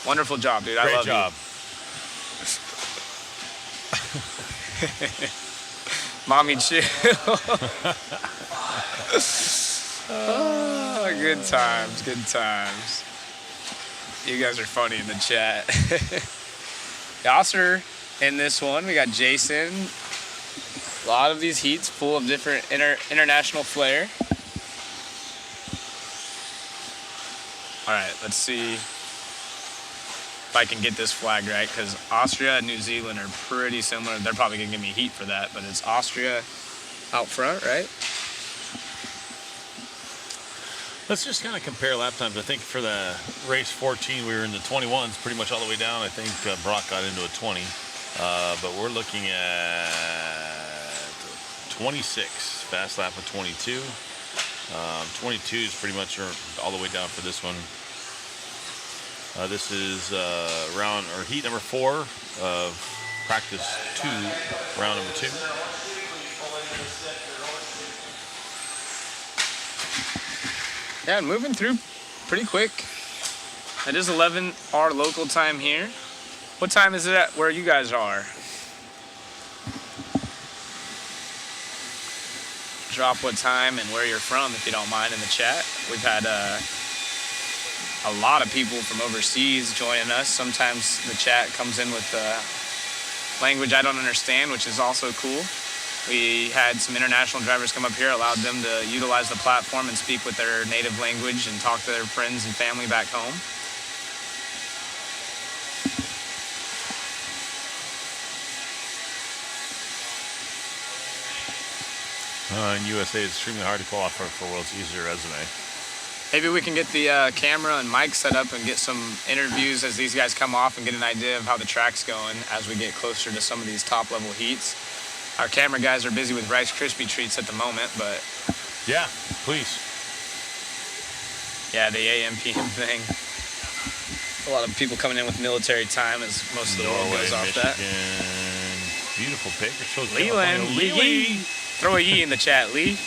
Wonderful job, dude. I Great love job. you. Mommy, chill. Oh, good times, good times. You guys are funny in the chat. Yasser in this one. We got Jason. A lot of these heats full of different international flair. All right, let's see if I can get this flag right, because Austria and New Zealand are pretty similar. They're probably gonna give me heat for that, but it's Austria out front, right? Let's just kind of compare lap times. I think for the race 14, we were in the 21s pretty much all the way down. I think Brock got into a 20. But we're looking at 26, fast lap of 22. 22 is pretty much all the way down for this one. This is heat number 4 of practice 2, round number 2. Yeah, moving through pretty quick. It is 11 our local time here. What time is it at where you guys are? Drop what time and where you're from, if you don't mind, in the chat. We've had a lot of people from overseas joining us. Sometimes the chat comes in with language I don't understand, which is also cool. We had some international drivers come up here, allowed them to utilize the platform and speak with their native language and talk to their friends and family back home. In USA, it's extremely hard to qualify for World's Easier resume. Maybe we can get the camera and mic set up and get some interviews as these guys come off and get an idea of how the track's going as we get closer to some of these top level heats. Our camera guys are busy with Rice Krispie treats at the moment, but Yeah, please. yeah, the AM PM thing. A lot of people coming in with military time as most of the world Norway, goes off Michigan. that. Beautiful picture. Shows Leland, California. Lee. Throw a yee in the chat, Lee.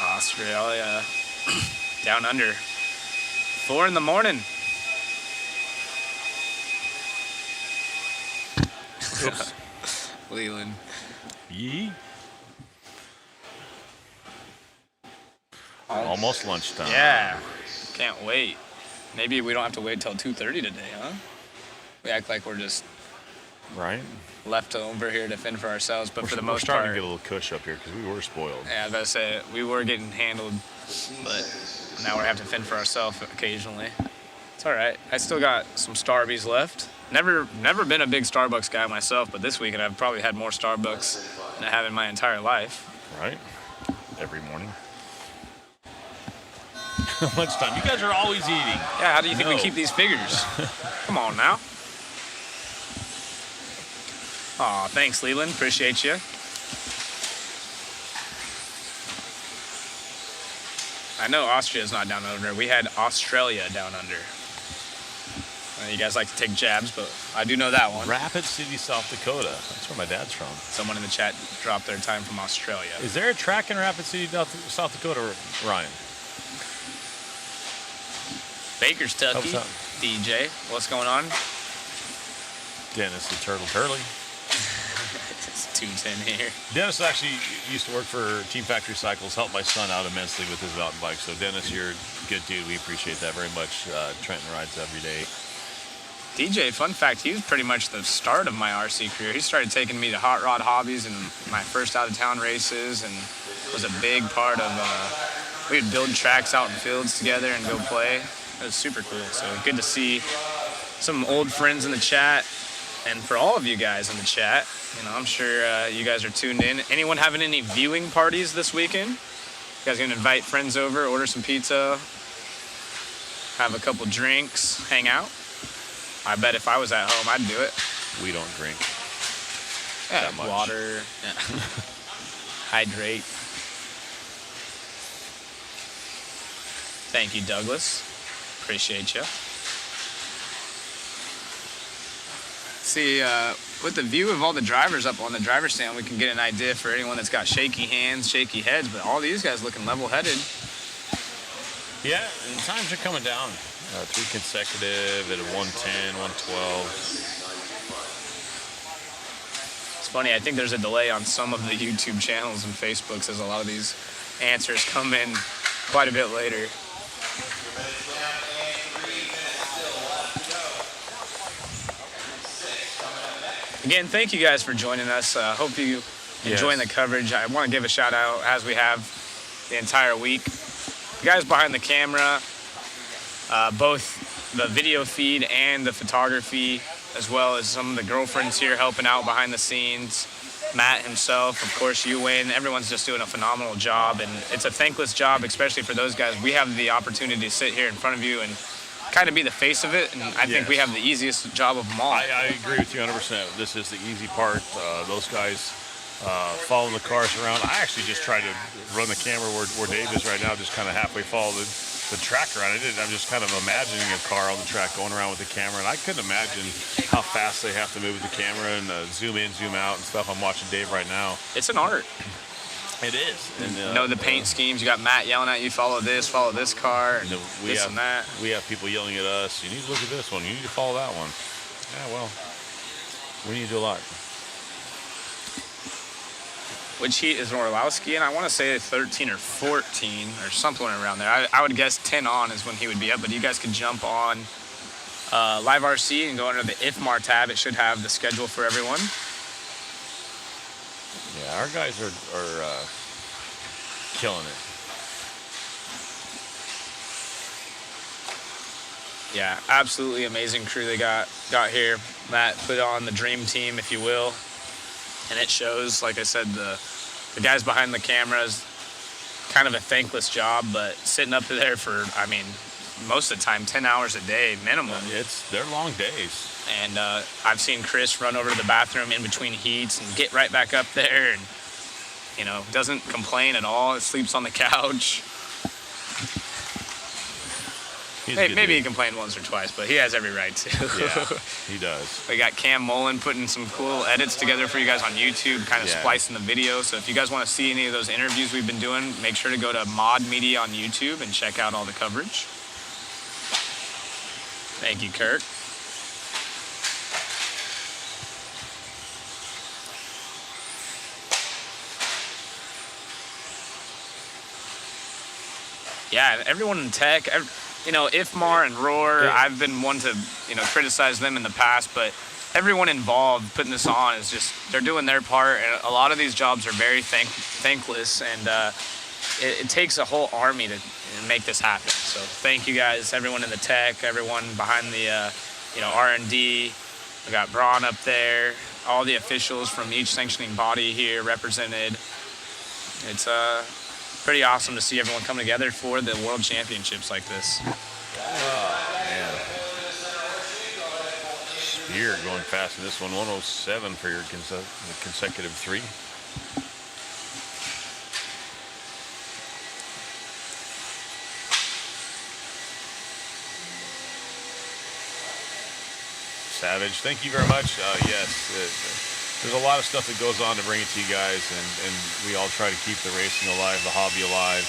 Australia. Down under. 4 in the morning. Oops. Leland. Yee. Almost lunchtime. Yeah. Can't wait. Maybe we don't have to wait till 2:30 today, huh? We act like we're just Right? left over here to fend for ourselves, but for the We're most starting part, to get a little cush up here because we were spoiled. yeah, I was about to say we were getting handled, but now we have to fend for ourselves occasionally. It's all right. I still got some Starbies left. Never been a big Starbucks guy myself, but this weekend I've probably had more Starbucks than I have in my entire life. Right? Every morning. Lunchtime. You guys are always eating. Yeah, how do you think we No. keep these figures? Come on now. Aw, thanks, Leland. Appreciate you. I know Austria's not down under. We had Australia down under. You guys like to take jabs, but I do know that one. Rapid City, South Dakota. That's where my dad's from. Someone in the chat dropped their time from Australia. Is there a track in Rapid City, South Dakota, Ryan? Bakerstucky, Helps out. DJ. What's going on? Dennis the Turtle Turley. It's 210 here. Dennis actually used to work for Team Factory Cycles, helped my son out immensely with his mountain bike. So Dennis, you're a good dude. We appreciate that very much. Trenton rides every day. DJ, fun fact, he was pretty much the start of my RC career. He started taking me to hot rod hobbies and my first out-of-town races, and was a big part of, we would build tracks out in fields together and go play. It was super cool. So good to see some old friends in the chat, and for all of you guys in the chat, I'm sure you guys are tuned in. Anyone having any viewing parties this weekend? You guys gonna invite friends over, order some pizza, have a couple drinks, hang out? I bet if I was at home, I'd do it. We don't drink. Yeah, that much. water, hydrate. Thank you, Douglas. Appreciate you. See, with the view of all the drivers up on the driver's stand, we can get an idea for anyone that's got shaky hands, shaky heads, but all these guys looking level-headed. Yeah, and times are coming down. 3 consecutive at a 110, 112. It's funny, I think there's a delay on some of the YouTube channels and Facebooks as a lot of these answers come in quite a bit later. Again, thank you guys for joining us. Hope you enjoying the coverage. I want to give a shout out, as we have the entire week. The guys behind the camera, both the video feed and the photography, as well as some of the girlfriends here helping out behind the scenes. Matt himself, of course, you win. Everyone's just doing a phenomenal job, and it's a thankless job, especially for those guys. We have the opportunity to sit here in front of you and kind of be the face of it, and I think we have the easiest job of them all. I agree with you 100%. This is the easy part. Those guys following the cars around. I actually just try to run the camera where Dave is right now, just kind of halfway follow the track around. I'm just kind of imagining a car on the track going around with the camera, and I couldn't imagine how fast they have to move with the camera and zoom in, zoom out and stuff. I'm watching Dave right now. It's an art. It is. And, know the paint schemes. You got Matt yelling at you, follow this car, and we this have, and that. We have people yelling at us, you need to look at this one, you need to follow that one. Yeah, well, we need to do a lot. Which heat is Orlowski? And I want to say 13 or 14 or something around there. I would guess 10 on is when he would be up, but you guys could jump on Live RC and go under the IFMAR tab. It should have the schedule for everyone. Yeah, our guys are killing it. Yeah, absolutely amazing crew they got here. Matt put on the dream team, if you will, and it shows. Like I said, the guys behind the cameras, kind of a thankless job, but sitting up there for, I mean, most of the time 10 hours a day minimum. They're long days. And I've seen Chris run over to the bathroom in between heats and get right back up there, and doesn't complain at all. Sleeps on the couch. Maybe he complained once or twice, but he has every right to. Yeah, he does. We got Cam Mullen putting some cool edits together for you guys on YouTube, kind of splicing the video. So if you guys want to see any of those interviews we've been doing, make sure to go to Mod Media on YouTube and check out all the coverage. Thank you, Kirk. Yeah, everyone in tech, you know, IFMAR and Roar, Yeah. I've been one to, you know, criticize them in the past, but everyone involved putting this on is just, they're doing their part, and a lot of these jobs are very thankless, and it takes a whole army to make this happen. So thank you guys, everyone in the tech, everyone behind the, you know, R&D. We got Braun up there, all the officials from each sanctioning body here represented. It's pretty awesome to see everyone come together for the World Championships like this. Man. You're going fast in this one. 107 for your consecutive 3. Savage, thank you very much. Yes, there's a lot of stuff that goes on to bring it to you guys, and we all try to keep the racing alive, the hobby alive.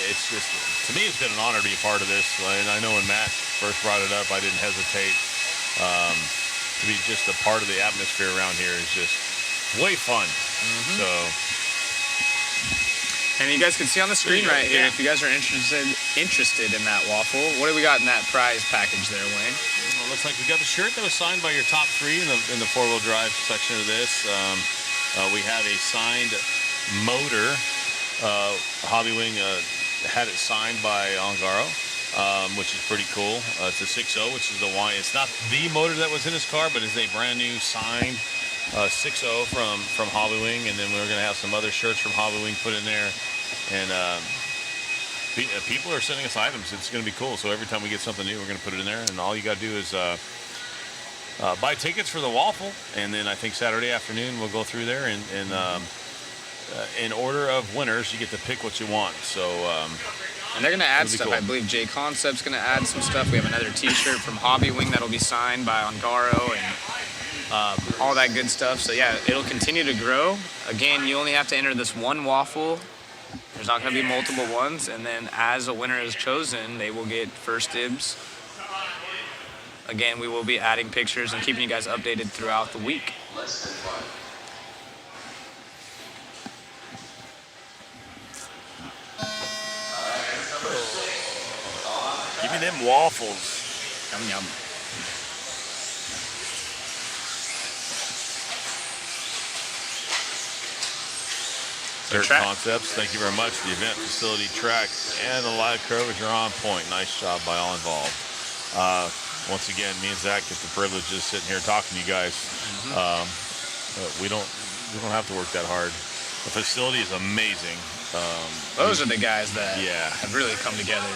It's just, to me, it's been an honor to be a part of this. And I know when Matt first brought it up, I didn't hesitate. To be just a part of the atmosphere around here is just way fun. So. And you guys can see on the screen right here, if you guys are interested in that waffle, what do we got in that prize package there, Wayne? Well, looks like we got the shirt that was signed by your top 3 in the 4-wheel drive section of this. We have a signed motor. Hobbywing had it signed by Ongaro, which is pretty cool. It's a 6.0, which is the wine. It's not the motor that was in his car, but it's a brand new signed 6.0 from Hobbywing, and then we're going to have some other shirts from Hobbywing put in there, and people are sending us items. It's going to be cool. So every time we get something new, we're going to put it in there, and all you got to do is buy tickets for the waffle, and then I think Saturday afternoon we'll go through there, and in order of winners, you get to pick what you want. So. And they're going to add It'll be stuff. cool. I believe J Concept's going to add some stuff. We have another t-shirt from Hobbywing that'll be signed by Ongaro, and all that good stuff. So yeah, it'll continue to grow. Again, you only have to enter this one waffle. There's not going to be multiple ones. And then as a winner is chosen, they will get first dibs. Again, we will be adding pictures and keeping you guys updated throughout the week. Give me them waffles. Yum, yum. Dirt Track. Concepts, thank you very much. The event facility, track, and the live coverage are on point. Nice job by all involved. Once again, me and Zach get the privilege of sitting here talking to you guys. We don't have to work that hard. The facility is amazing. Those are the guys that Yeah. have really come together.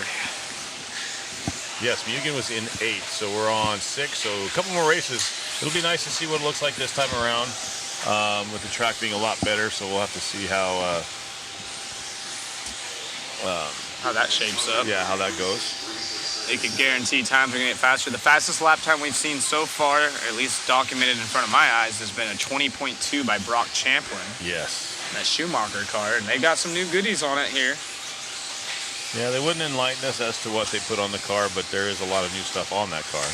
Yes, Mugen was in 8, so we're on 6. So a couple more races. It'll be nice to see what it looks like this time around, with the track being a lot better. So we'll have to see how that shapes up. how that goes. They could guarantee times are going to get faster. The fastest lap time we've seen so far, at least documented in front of my eyes, has been a 20.2 by Brock Champlin. Yes. That Schumacher car, and they got some new goodies on it here. Yeah, they wouldn't enlighten us as to what they put on the car, but there is a lot of new stuff on that car.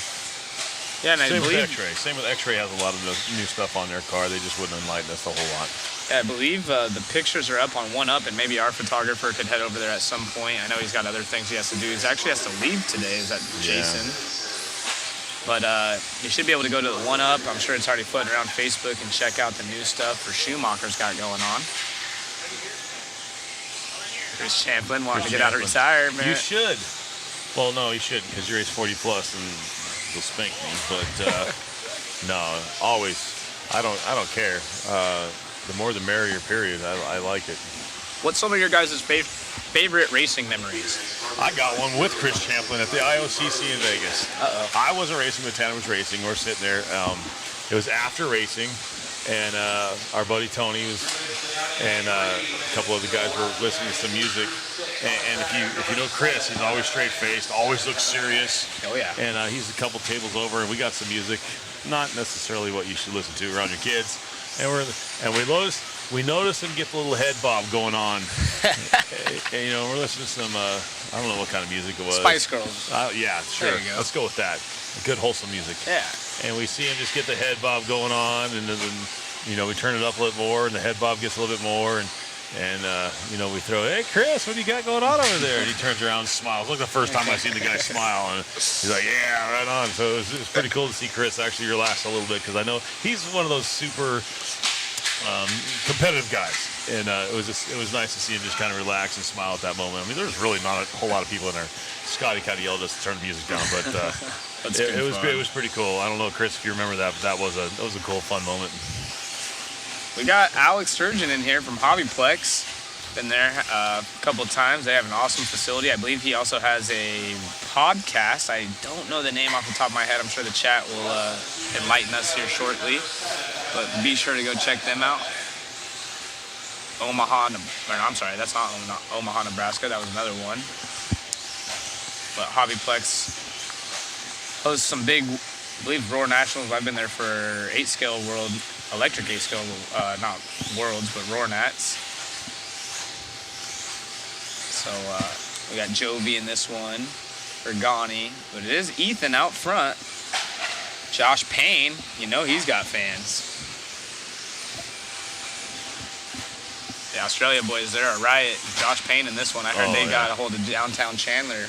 Yeah, and I Same with believe X-Ray. Same with X-Ray has a lot of new stuff on their car. They just wouldn't enlighten us a whole lot. I believe the pictures are up on One Up, and maybe our photographer could head over there at some point. I know he's got other things he has to do. He actually has to leave today. Is that Jason? But you should be able to go to the One Up. I'm sure it's already floating around Facebook and check out the new stuff for Schumacher's got going on. Chris Champlin wanting to get out of retirement. You should. Well, no, you shouldn't, because you're age 40 plus and you'll spank me. But no, always. I don't care. The more the merrier. Period. I like it. What's some of your guys' favorite racing memories? I got one with Chris Champlin at the IOCC in Vegas. I wasn't racing, but Tanner was racing. We're sitting there. It was after racing, and our buddy Tony was, and a couple of the guys were listening to some music. And if you know Chris, he's always straight-faced, always looks serious. Oh yeah. And he's a couple tables over, and we got some music, not necessarily what you should listen to around your kids. And we noticed him get the little head bob going on. And, we're listening to some, I don't know what kind of music it was. Spice Girls. Yeah, sure. There you go. Let's go with that. Good, wholesome music. Yeah. And we see him just get the head bob going on, and then, we turn it up a little more, and the head bob gets a little bit more, and And, we throw, hey, Chris, what do you got going on over there? And he turns around and smiles. Look, the first time I've seen the guy smile. And he's like, yeah, right on. So it was pretty cool to see Chris actually relax a little bit because I know he's one of those super competitive guys. And it was nice to see him just kind of relax and smile at that moment. I mean, there's really not a whole lot of people in there. Scotty kind of yelled at us to turn the music down, but it was pretty cool. I don't know, Chris, if you remember that, but that was a cool, fun moment. We got Alex Sturgeon in here from Hobbyplex. Been there a couple of times. They have an awesome facility. I believe he also has a podcast. I don't know the name off the top of my head. I'm sure the chat will enlighten us here shortly. But be sure to go check them out. That's not Omaha, Nebraska. That was another one. But Hobbyplex hosts some big, I believe, Roar Nationals. I've been there for 8-scale world. Electric 8-scale, not worlds, but Roar Nats. So we got Jovi in this one, Ergani, but it is Ethan out front. Josh Payne, he's got fans. The Australia boys there are riot. Josh Payne in this one. I heard they got a hold of downtown Chandler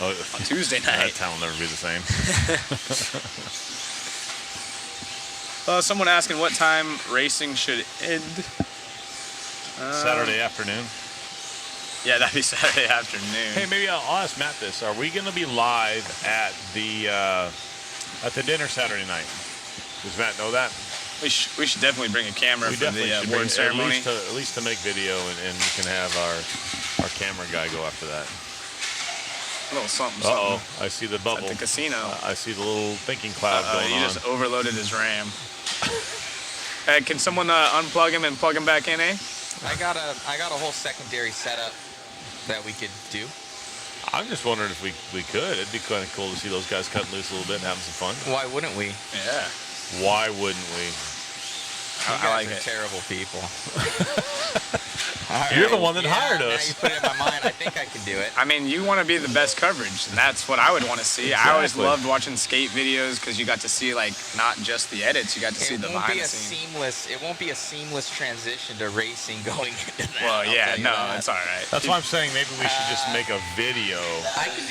on Tuesday night. That town will never be the same. Someone asking what time racing should end. Saturday afternoon. Yeah, that'd be Saturday afternoon. Hey, maybe I'll ask Matt this. Are we going to be live at the dinner Saturday night? Does Matt know that? We should definitely bring a camera for the award ceremony. At least to make video, and we can have our camera guy go after that. A little something. Uh-oh, I see the bubble. At the casino. I see the little thinking cloud going on. He just overloaded his RAM. Can someone unplug him and plug him back in, eh? I got a whole secondary setup that we could do. I'm just wondering if we could. It'd be kind of cool to see those guys cutting loose a little bit and having some fun. Why wouldn't we? Yeah. Why wouldn't we? You guys are terrible people. You're the one that hired us. Now you put it in my mind. I think I can do it. I mean, you want to be the best coverage, and that's what I would want to see. Exactly. I always loved watching skate videos because you got to see not just the edits, you got to see the behind the scenes. It won't be a seamless transition to racing going into that. Well, yeah, no, it's all right. That's why I'm saying maybe we should just make a video. I could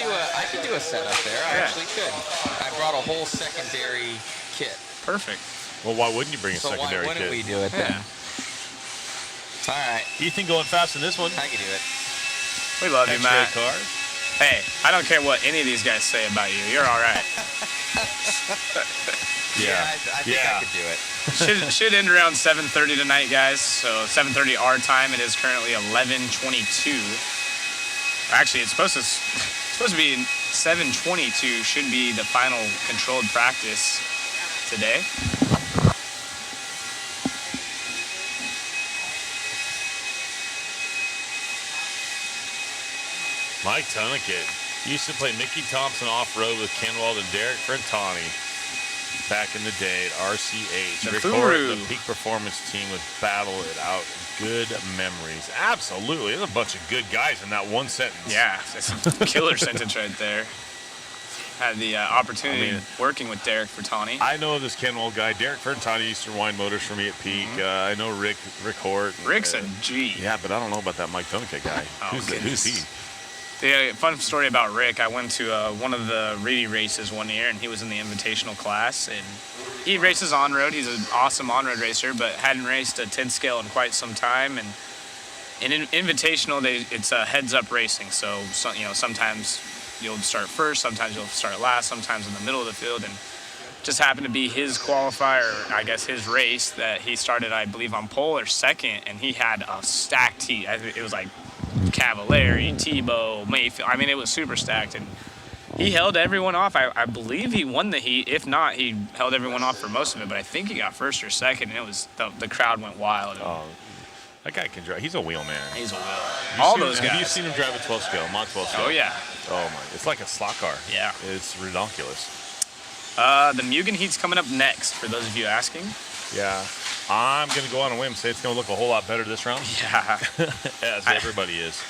do a setup there. I actually could. I brought a whole secondary kit. Perfect. Well, why wouldn't you bring a So secondary why wouldn't kit? we do it then? All right. Ethan going fast in this one. I can do it. We love you, Matt. X-ray cars. Hey, I don't care what any of these guys say about you. You're all right. I think I could do it. Should end around 7:30 tonight, guys. So 7:30 our time. It is currently 11:22. Actually, it's supposed to be 7:22. Should be the final controlled practice today. Mike Tunnicket used to play Mickey Thompson off-road with Kenwald and Derek Frentani back in the day at RCH. The Rick Furu. Hort, the peak performance team would battle it out. Good memories. Absolutely. There's a bunch of good guys in that one sentence. Yeah, that's a killer sentence right there. Had the opportunity working with Derek Frentani. I know this Kenwald guy. Derek Frentani used to wind motors for me at Peak. I know Rick Hort. Rick's a G. Yeah, but I don't know about that Mike Tunnicket guy. Who's he? The fun story about Rick, I went to one of the Reedy races one year, and he was in the invitational class, and he races on-road. He's an awesome on-road racer, but hadn't raced a 10 scale in quite some time. And in invitational, it's heads-up racing, so sometimes you'll start first, sometimes you'll start last, sometimes in the middle of the field, and just happened to be his qualifier, I guess his race, that he started, I believe, on pole or second, and he had a stacked heat. It was like Cavallari, Tebow, Mayfield. I mean, it was super stacked, and he held everyone off. I believe he won the heat. If not, he held everyone off for most of it, but I think he got first or second, and it was the crowd went wild. That guy can drive. He's a wheel man. He's a wheel. All those guys. Have you seen him drive a 12 scale, Mod 12 scale? Oh, yeah. Oh, my. It's like a slot car. Yeah. It's ridiculous. The Mugen Heat's coming up next, for those of you asking. Yeah. I'm going to go on a whim and say it's going to look a whole lot better this round. Yeah. As everybody is.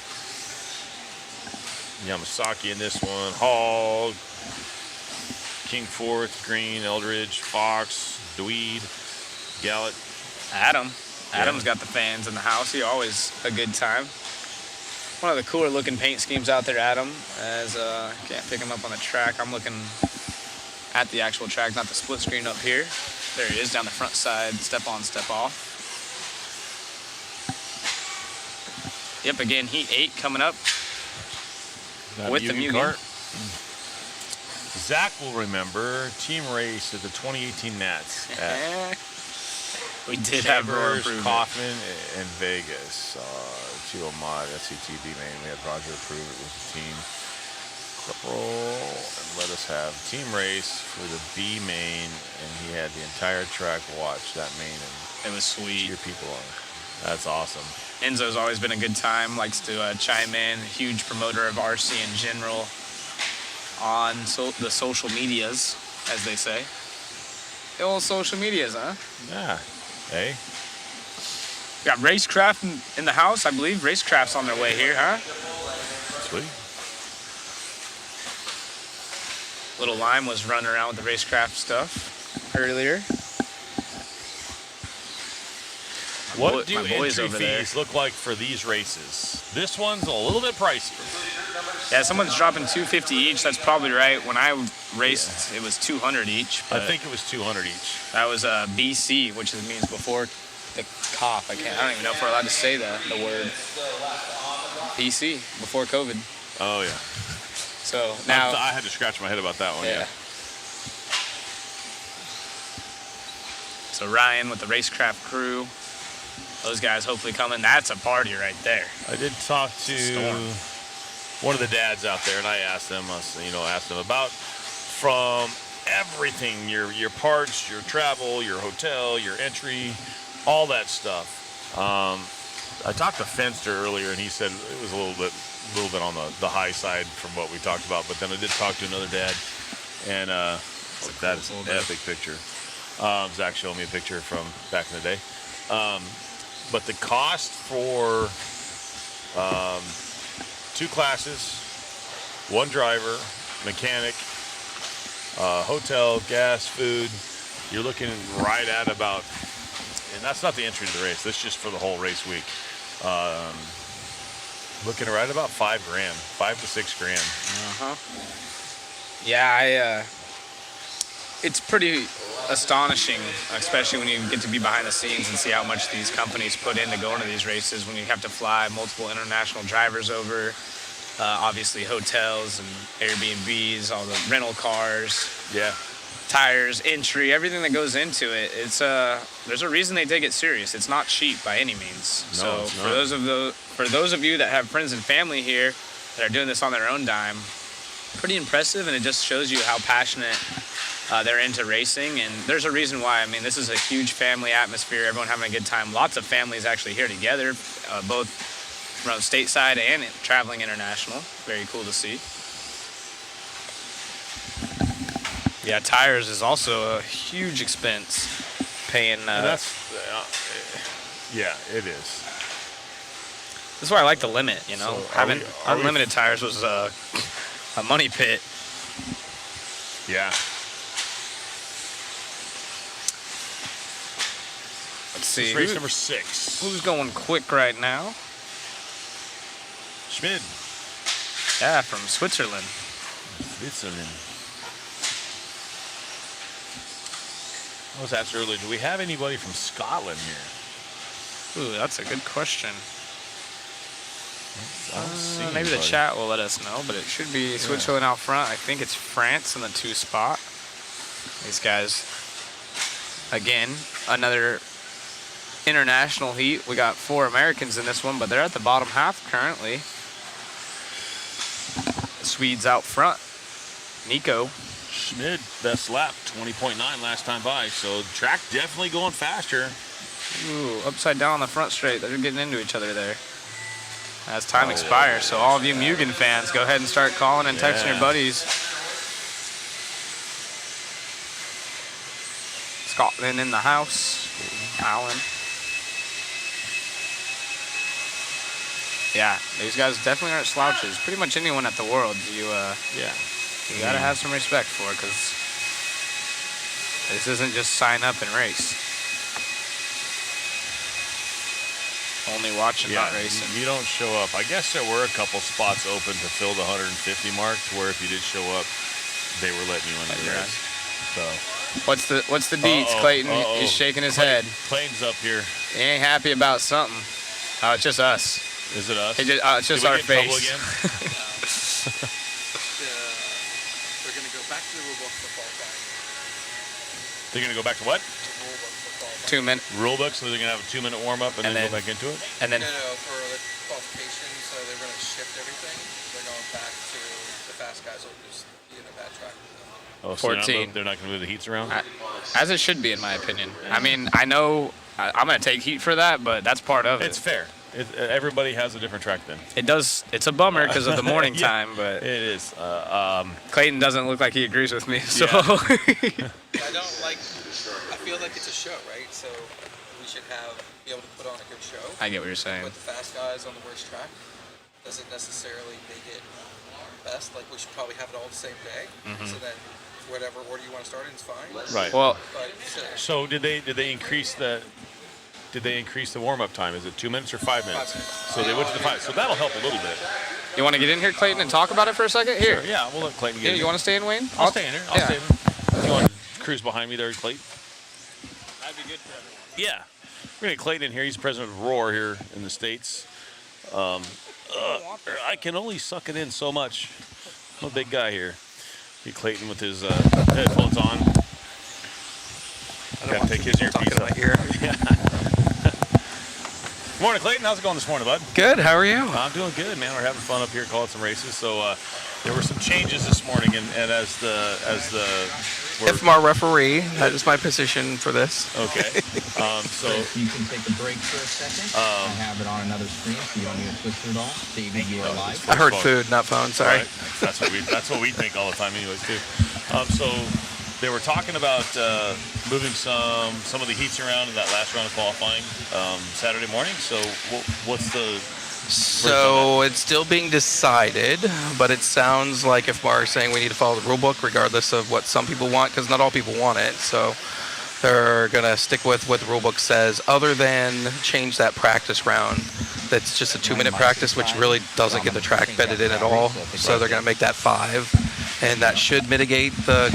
Yamasaki in this one. Hog. King Fourth. Green. Eldridge. Fox. Dweed. Gallet. Adam. Adam's got the fans in the house. He always a good time. One of the cooler looking paint schemes out there, Adam. As can't pick him up on the track. I'm looking at the actual track, not the split screen up here. There he is down the front side, step on, step off. Yep, again, Heat 8 coming up with the Mugen. Kart. Zach will remember team race at the 2018 Nats at We did have Roar Chambers, improvement. Kaufman, and Vegas. Geo Mod, SCTV main. We had Roger approve it with the team. Corporal, and let us have team race for the B main, and he had the entire track watch that main and It was sweet. cheer people on. That's awesome. Enzo's always been a good time, likes to chime in, huge promoter of RC in general on the social medias, as they say. The old social medias, huh? Yeah. Hey. We got Racecraft in the house, I believe. Racecraft's on their way here, huh? Sweet. Little Lime was running around with the Racecraft stuff earlier. What do my boys entry over there. fees look like for these races? This one's a little bit pricey. Yeah, someone's dropping $250 each. That's probably right. When I raced, it was $200 each. I But think it was 200 each. that was BC, which means before the cough. I don't even know if we're allowed to say the word BC, before COVID. Oh yeah. So now, I had to scratch my head about that one. Yeah. So Ryan with the Racecraft crew. Those guys hopefully coming. That's a party right there. I did talk to Storm. one of the dads out there, and I asked them, asked them about from everything, your parts, your travel, your hotel, your entry, all that stuff. I talked to Fenster earlier, and he said it was a little bit on the high side from what we talked about. But then I did talk to another dad, and that is an epic picture. Zach showed me a picture from back in the day. But the cost for 2 classes, 1 driver, mechanic, hotel, gas, food, you're looking right at about, and that's not the entry to the race, that's just for the whole race week. Looking right at about $5,000, $5 to $6,000. Yeah, it's pretty astonishing, especially when you get to be behind the scenes and see how much these companies put into going to these races when you have to fly multiple international drivers over, obviously hotels and Airbnbs, all the rental cars, tires, entry, everything that goes into it. It's there's a reason they take it serious. It's not cheap by any means. No, so it's for those of you that have friends and family here that are doing this on their own dime, pretty impressive, and it just shows you how passionate they're into racing, and there's a reason why. I mean, this is a huge family atmosphere, everyone having a good time. Lots of families actually here together, both from stateside and traveling international. Very cool to see. Yeah, tires is also a huge expense, paying... yeah, it is. That's why I like the limit, you know. So Having unlimited tires was a money pit. Yeah. Let's see. Race number 6. Who's going quick right now? Schmid. Yeah, from Switzerland. Switzerland. I was asked earlier, do we have anybody from Scotland here? Ooh, that's a good question. I don't see Maybe the anybody. chat will let us know, but it should be Switzerland out front. I think it's France in the 2 spot. These guys, again, another international heat. We got 4 Americans in this one, but they're at the bottom half currently. The Swedes out front. Nico. Schmid, best lap, 20.9 last time by. So track definitely going faster. Ooh, upside down on the front straight. They're getting into each other there. As time expires, so all of you Mugen fans, go ahead and start calling and texting your buddies. Scotland in the house. Alan. Yeah, these guys definitely aren't slouches. Pretty much anyone at the World, you gotta have some respect for, because this isn't just sign up and race. only watching, Yeah, not racing. you don't show up. I guess there were a couple spots open to fill the 150 mark, where if you did show up, they were letting you in the Yeah. race. So What's the deets? Clayton is shaking his head. Clayton's up here. He ain't happy about something. Oh, it's just us. Is it us? It's just Did we our get in trouble face. again? They're going to go back to the rule book for qualifying. They're going to go back to what? The rule book for qualifying. 2 minutes, Rule book, so they're going to have a 2-minute warm-up and then go back into it? and then No, for the qualification, so they're going to shift everything. They're going back to the fast guys will just be in a bad track. Oh, so 14. they're not going to move the heats around? as it should be, in my opinion. I mean, I know I'm gonna take heat for that, but that's part of It's it. fair. Everybody has a different track then. It does. It's a bummer because of the morning Yeah, time, but It is. Clayton doesn't look like he agrees with me. So I don't like. I feel like it's a show, right? So we should be able to put on a good show. I get what you're saying. With the fast guys on the worst track, doesn't necessarily make it best. Like we should probably have it all the same day. So then, whatever order you want to start in is fine. right. Well, But So did they increase the warm-up time? Is it 2 minutes or 5 minutes? 5 minutes. So they went to the 5. So that'll help a little bit. you want to get in here, Clayton, and talk about it for a second? Here. Yeah, we'll let Clayton get Yeah, in. you want to stay in, Wayne? I'll stay in here. I'll yeah. stay in here. You want to cruise behind me there, Clayton? That'd be good for everyone. Yeah. We're going to get Clayton in here. He's president of Roar here in the States. I can only suck it in so much. I'm a big guy here. Get Clayton with his headphones on. Got to take his earpiece off. Morning, Clayton. How's it going this morning, bud? Good. How are you? I'm doing good, man. We're having fun up here calling some races. So there were some changes this morning, and as the IFMAR referee. That is my position for this. okay. So You can take a break for a second. I have it on another screen, so you don't need to switch it all. David, you are live. I heard food, not phone. Sorry. Right. That's what we think all the time, anyways, too. So they were talking about moving some of the heats around in that last round of qualifying Saturday morning. So what's the So it's still being decided, but it sounds like IFMAR is saying we need to follow the rule book regardless of what some people want, because not all people want it. So they're going to stick with what the rule book says, other than change that practice round. That's just a 2-minute practice, which really doesn't get the track bedded in at all. So they're going to make that 5, and that should mitigate the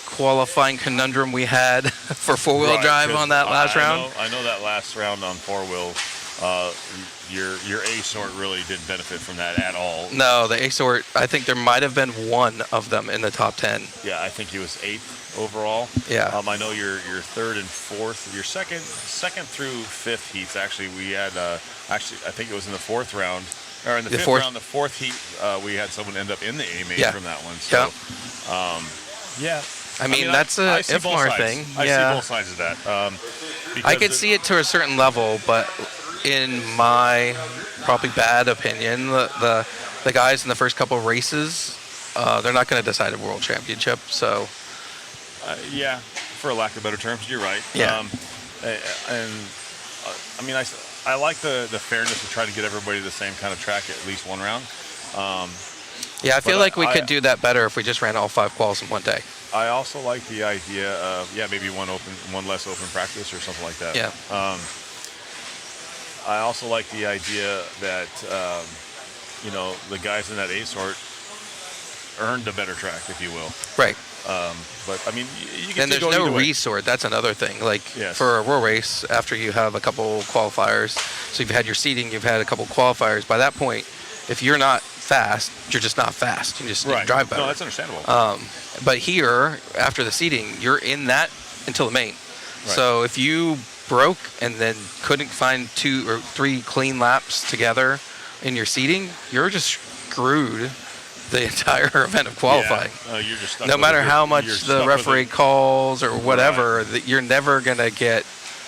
qualifying conundrum we had for four-wheel Right, drive 'cause on that last round. I know that last round on four-wheel, your A sort really didn't benefit from that at all. No, the A sort, I think there might have been one of them in the top 10. Yeah, I think he was 8th overall. Yeah. I know your third and fourth, your second through fifth heats. Actually, we had I think it was in the fourth round, or in the fifth round, the fourth heat, we had someone end up in the A main from that one. So, yeah. I mean, that's a see both IFMAR sides. thing. I Yeah. see both sides of that. I could see it to a certain level, but in my probably bad opinion, the guys in the first couple of races, they're not going to decide a world championship. So yeah, for lack of better terms, you're right. Yeah. I mean, I like the fairness of trying to get everybody to the same kind of track at least one round. yeah, I feel But like we could do that better if we just ran all 5 quals in one day. I also like the idea of maybe one less open practice or something like that. Yeah. I also like the idea that the guys in that A sort earned a better track, if you will. Right. But I mean, you can And there's go no either way. resort. That's another thing. Like Yes. for a road race, after you have a couple qualifiers, so you've had your seating, you've had a couple qualifiers. By that point, if you're not fast, you're just not fast. You just need to Right. drive better. No, that's understandable. But here, after the seating, you're in that until the main. Right. So if you broke and then couldn't find 2 or 3 clean laps together in your seating, you're just screwed the entire event of qualifying. Yeah, you're just stuck No with matter it. how You're much stuck the with referee it. calls or whatever, that you're never going to get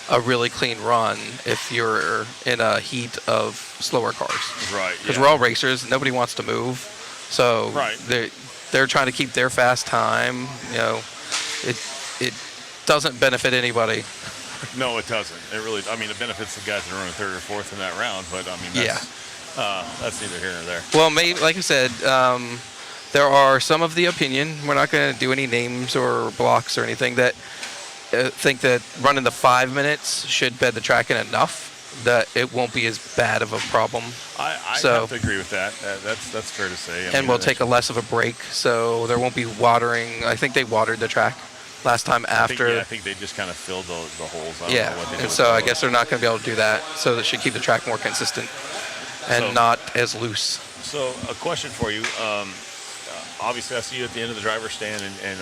a really clean run if you're in a heat of slower cars. Right. Because yeah. we're all racers, nobody wants to move. So Right. they're trying to keep their fast time. It doesn't benefit anybody. No, it doesn't. It really. I mean, it benefits the guys that are running third or fourth in that round, but I mean, that's neither here nor there. Well, maybe, like I said, there are some of the opinion, we're not going to do any names or blocks or anything, that think that running the 5 minutes should bed the track in enough that it won't be as bad of a problem. I So- have to agree with that. That's fair to say. And we'll take a less of a break, so there won't be watering. I think they watered the track last time after. I think they just kind of filled the holes. I don't Yeah, know what they did and with so the I holes. guess they're not going to be able to do that. So that should keep the track more consistent and So- not as loose. So a question for you. Obviously, I see you at the end of the driver's stand, and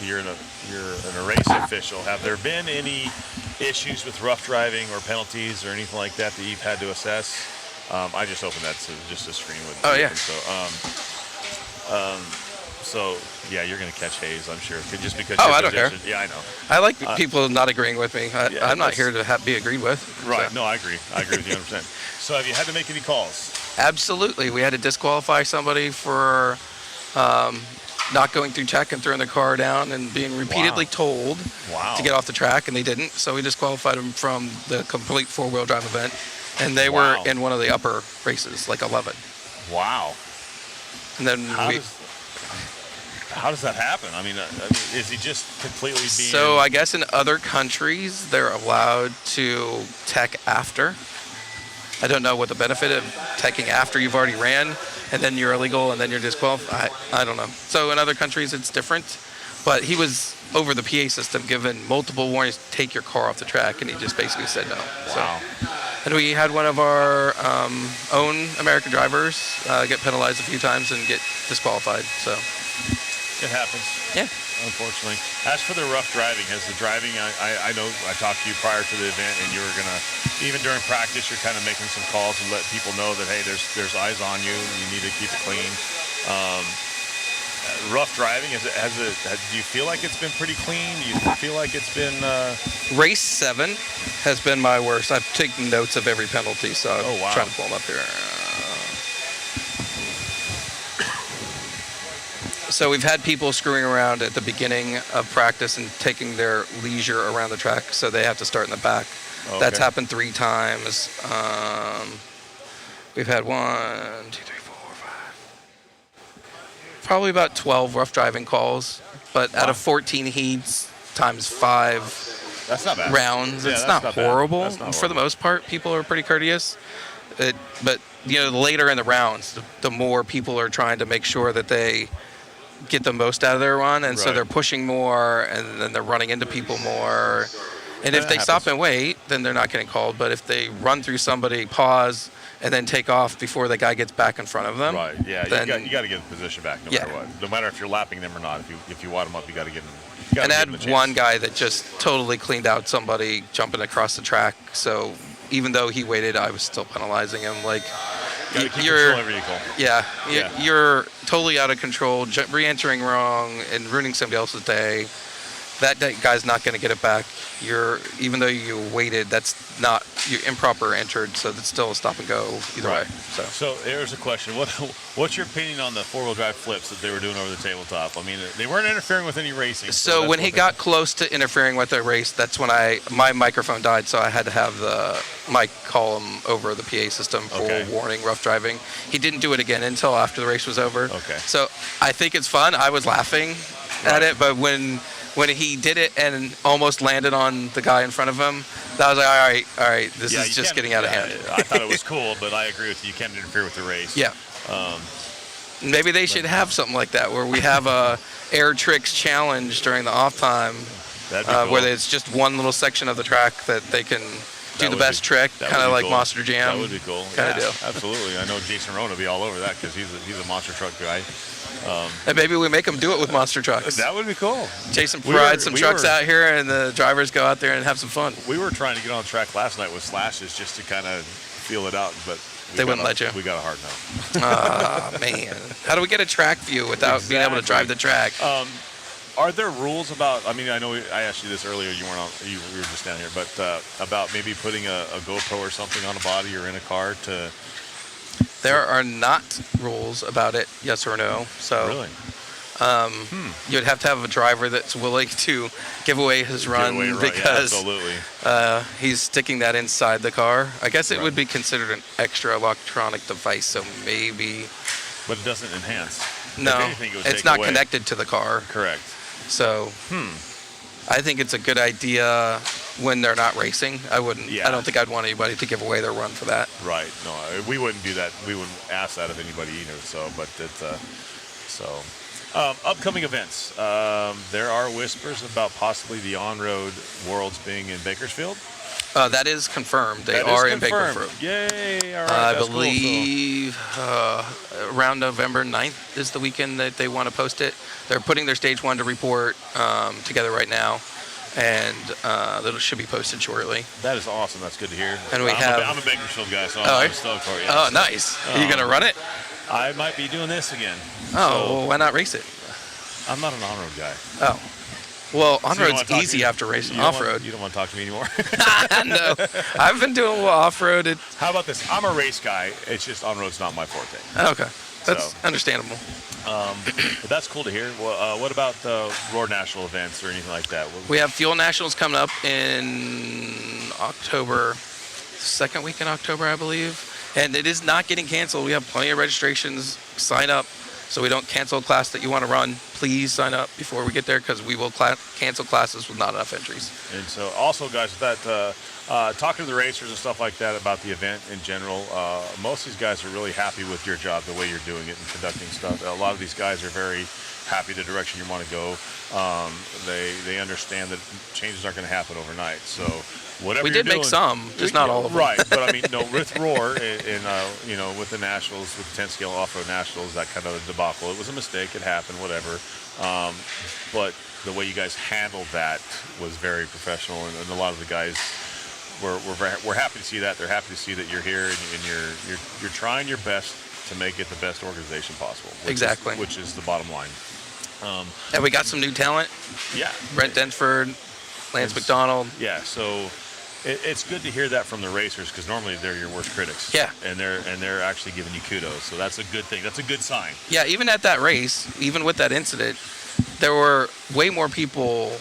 you're a race official. Have there been any issues with rough driving or penalties or anything like that that you've had to assess? I just opened that to just a screen with. Oh, yeah. So yeah, you're gonna catch haze, I'm sure, just because. Oh, your I don't care. position- Yeah, I know. I like people not agreeing with me. yeah, I'm not that's- here to be agreed with. Right. So- No, I agree. I agree with you 100%. So have you had to make any calls? Absolutely. We had to disqualify somebody for not going through tech and throwing the car down and being repeatedly told Wow. to get off the track, and they didn't. So we disqualified them from the complete four-wheel drive event. And they were Wow. in one of the upper races, like 11. Wow. And then How does that happen? I mean, is he just completely being? So I guess in other countries, they're allowed to tech after. I don't know what the benefit of teching after you've already ran, and then you're illegal, and then you're disqualified. I don't know. So in other countries, it's different. But he was over the PA system, given multiple warnings, take your car off the track, and he just basically said no. Wow. So, and we had one of our own American drivers get penalized a few times and get disqualified. So It happens. yeah. Unfortunately. As for the rough driving, has the driving, I know I talked to you prior to the event, and you were going to, even during practice, you're kind of making some calls and let people know that, hey, there's eyes on you, you need to keep it clean. Rough driving, do you feel like it's been pretty clean? Do you feel like it's been... Race 7 has been my worst. I've taken notes of every penalty, so Oh, wow. I'm trying to pull them up here. So we've had people screwing around at the beginning of practice and taking their leisure around the track, so they have to start in the back. Okay. That's happened 3 times. We've had 1, 2, 3, 4, 5. Probably about 12 rough driving calls, but out of 14 heats times 5 That's not bad. rounds, Yeah, it's that's not bad. horrible. That's not For the horrible. most part, people are pretty courteous. But the later in the rounds, the more people are trying to make sure that they get the most out of their run, and so Right. they're pushing more, and then they're running into people more. And if That they stop happens. and wait, then they're not getting called. But if they run through somebody, pause, and then take off before the guy gets back in front of them, Right, yeah, then- you got to get the position back no Yeah. matter what. No matter if you're lapping them or not, if you wad them up, you got to give them. You gotta And I give them a had chance. one guy that just totally cleaned out somebody jumping across the track. So even though he waited, I was still penalizing him. Like, Gotta keep you're, control of your vehicle. yeah, Yeah. you're totally out of control, re-entering wrong and ruining somebody else's day. That guy's not going to get it back. Even though you waited, that's not, you improper entered, so that's still a stop and go either Right. way. So. So here's a question: What's your opinion on the four-wheel drive flips that they were doing over the tabletop? I mean, they weren't interfering with any racing. So that's when he what got close to interfering with the race, that's when my microphone died, so I had to have the mic call him over the PA system for Okay. warning rough driving. He didn't do it again until after the race was over. Okay. So I think it's fun. I was laughing at Right. it, but when he did it and almost landed on the guy in front of him, that was like, all right, this Yeah, is you just can't- getting out of yeah, hand. I thought it was cool, but I agree with you. You can't interfere with the race. Yeah. Maybe they should have something like that where we have a air tricks challenge during the off time. That'd be cool. Where it's just one little section of the track that they can do the would best be- trick, that kind of would be like cool. Monster Jam. That would be cool. Kinda Yeah, deal. absolutely. I know Jason Rohn will be all over that because he's a monster truck guy. And maybe we make them do it with monster trucks. That would be cool. Jason We were- rides some we trucks were- out here, and the drivers go out there and have some fun. We were trying to get on the track last night with slashes just to kind of feel it out, but They wouldn't let you. We got a hard no. Ah, man. How do we get a track view without being able to drive the track? Are there rules about? I mean, I know I asked you this earlier. You weren't on. You were just down here, but about maybe putting a GoPro or something on a body or in a car to. There are not rules about it, yes or no. So Really? you'd have to have a driver that's willing to give away his run Get away, right, yeah, because absolutely. he's sticking that inside the car. I guess it Right. would be considered an extra electronic device, so maybe But it doesn't enhance. no, anything, it would it's take not away. connected to the car. Correct. So I think it's a good idea when they're not racing. I wouldn't. Yeah. I don't think I'd want anybody to give away their run for that. Right. No, we wouldn't do that. We wouldn't ask that of anybody either. So, but it's upcoming events. There are whispers about possibly the on-road Worlds being in Bakersfield. That is confirmed. They That are is in confirmed. Bakersfield. Yay! All right. I that's cool. So- believe around November 9th is the weekend that they want to post it. They're putting their stage 1 to report together right now, and that should be posted shortly. That is awesome. That's good to hear. And I'm a Bakersfield guy, so Oh, I'm stoked for it. Oh, Yeah. nice. Are you going to run it? I might be doing this again. Oh, well, why not race it? I'm not an on-road guy. Oh. Well, So you don't wanna on-road's talk to easy me? after racing You don't off-road. You don't want to talk to me anymore. No. I've been doing a little off-road. How about this? I'm a race guy. It's just on-road's not my forte. Okay. That's So- understandable. But that's cool to hear. Well, what about the Roar National events or anything like that? We have Fuel Nationals coming up in October, second week in October, I believe. And it is not getting canceled. We have plenty of registrations. Sign up so we don't cancel a class that you want to run. Please sign up before we get there because we will cancel classes with not enough entries. And so also, guys, with that, talking to the racers and stuff like that about the event in general, most of these guys are really happy with your job, the way you're doing it and conducting stuff. A lot of these guys are very happy the direction you want to go. They understand that changes aren't going to happen overnight. So whatever We you're did make doing, some, just not all of them. Right, but I mean, no, with Roar and with the Nationals, with the 10 scale off-road Nationals, that kind of a debacle. It was a mistake. It happened. Whatever. But the way you guys handled that was very professional, and a lot of the guys we're happy to see that. They're happy to see that you're here and you're trying your best to make it the best organization possible. Exactly. Which is the bottom line. And we got some new talent. Yeah. Brent Denford, Lance McDonald. Yeah. So it's good to hear that from the racers because normally they're your worst critics. Yeah. And they're actually giving you kudos. So that's a good thing. That's a good sign. Yeah, even at that race, even with that incident, there were way more people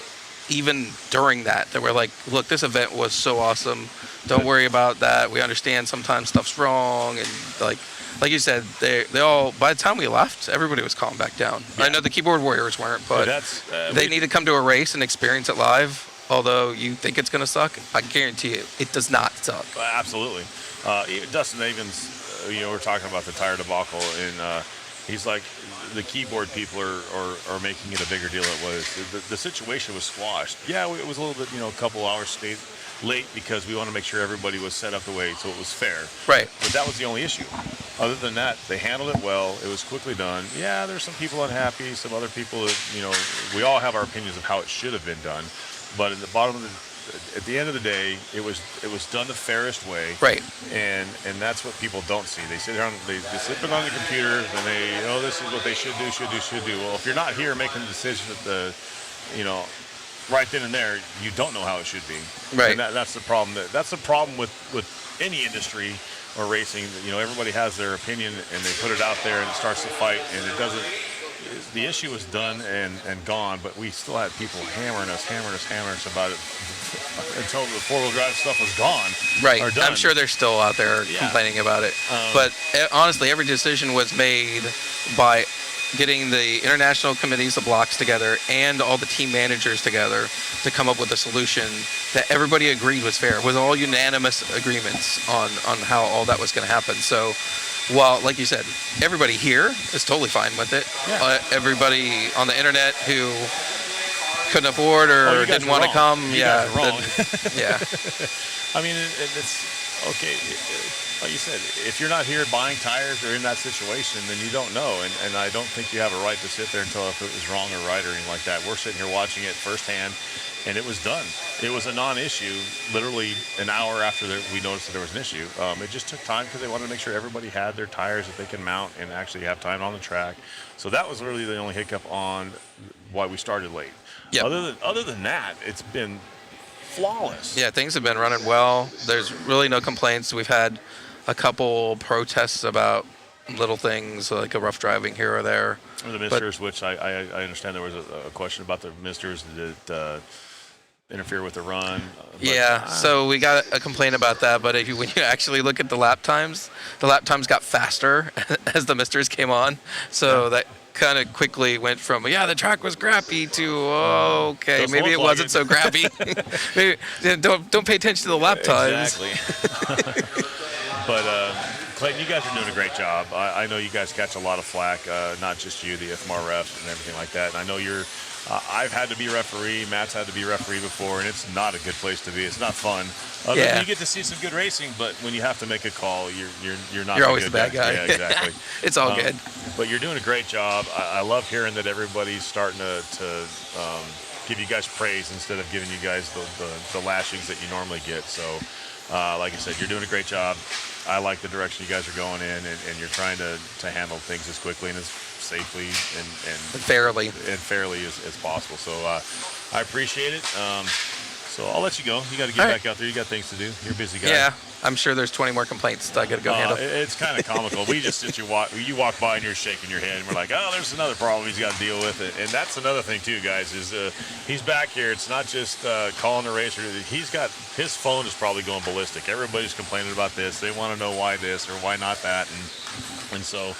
even during that were like, look, this event was so awesome. Don't worry about that. We understand sometimes stuff's wrong. And like you said, they all, by the time we left, everybody was calmed back down. Yeah. I know the keyboard warriors weren't, but That's they need to come to a race and experience it live. Although you think it's going to suck, I guarantee you, it does not suck. Absolutely. Dustin Avens, we're talking about the tire debacle, and he's like, the keyboard people are making it a bigger deal than it was. The situation was squashed. Yeah, it was a little bit, a couple hours late because we want to make sure everybody was set up the way so it was fair. Right. But that was the only issue. Other than that, they handled it well. It was quickly done. Yeah, there's some people unhappy, some other people, we all have our opinions of how it should have been done. But at the end of the day, it was done the fairest way. Right. And that's what people don't see. They sit down, they sit on the computer, and this is what they should do. Well, if you're not here making the decision at right then and there, you don't know how it should be. Right. And that's the problem. That's the problem with any industry or racing. Everybody has their opinion, and they put it out there, and it starts to fight, and it doesn't. The issue is done and gone, but we still had people hammering us about it until the four-wheel drive stuff was gone. Right. Or done. I'm sure they're still out there complaining about it. But honestly, every decision was made by getting the international committees of blocks together and all the team managers together to come up with a solution that everybody agreed was fair. It was all unanimous agreements on how all that was going to happen. So while, like you said, everybody here is totally fine with it. Yeah. Everybody on the internet who couldn't afford or didn't want to come, You guys are wrong. Yeah. I mean, it's okay. Like you said, if you're not here buying tires or in that situation, then you don't know. And I don't think you have a right to sit there and tell if it was wrong or right or anything like that. We're sitting here watching it firsthand, and it was done. It was a non-issue literally an hour after we noticed that there was an issue. It just took time because they wanted to make sure everybody had their tires that they can mount and actually have time on the track. So that was really the only hiccup on why we started late. Yep. Other than that, it's been flawless. Yeah, things have been running well. There's really no complaints. We've had a couple protests about little things like a rough driving here or there. Or the misters, which I understand there was a question about the misters that interfere with the run. So we got a complaint about that, but when you actually look at the lap times got faster as the misters came on. So that kind of quickly went from, yeah, the track was crappy to, oh, okay, Doesn't maybe look it like wasn't it. so crappy. Maybe, yeah, don't pay attention to the lap times. Exactly. But Clayton, you guys are doing a great job. I know you guys catch a lot of flack, not just you, the IFMAR refs and everything like that. And I know you're. I've had to be referee. Matt's had to be referee before, and it's not a good place to be. It's not fun. Yeah. You get to see some good racing, but when you have to make a call, you're not. You're always good the bad guy. Yeah, exactly. It's all good. But you're doing a great job. I love hearing that everybody's starting to give you guys praise instead of giving you guys the lashings that you normally get. So, like I said, you're doing a great job. I like the direction you guys are going in, and you're trying to handle things as quickly and as safely and fairly as possible. So I appreciate it. So I'll let you go. You got to get back out there. You got things to do. You're a busy guy. Yeah, I'm sure there's 20 more complaints that I got to go handle. It's kind of comical. We just you walk by and you're shaking your head, and we're like, oh, there's another problem he's got to deal with. And that's another thing too, guys, is he's back here. It's not just calling the racer. He's got his phone is probably going ballistic. Everybody's complaining about this. They want to know why this or why not that, and so.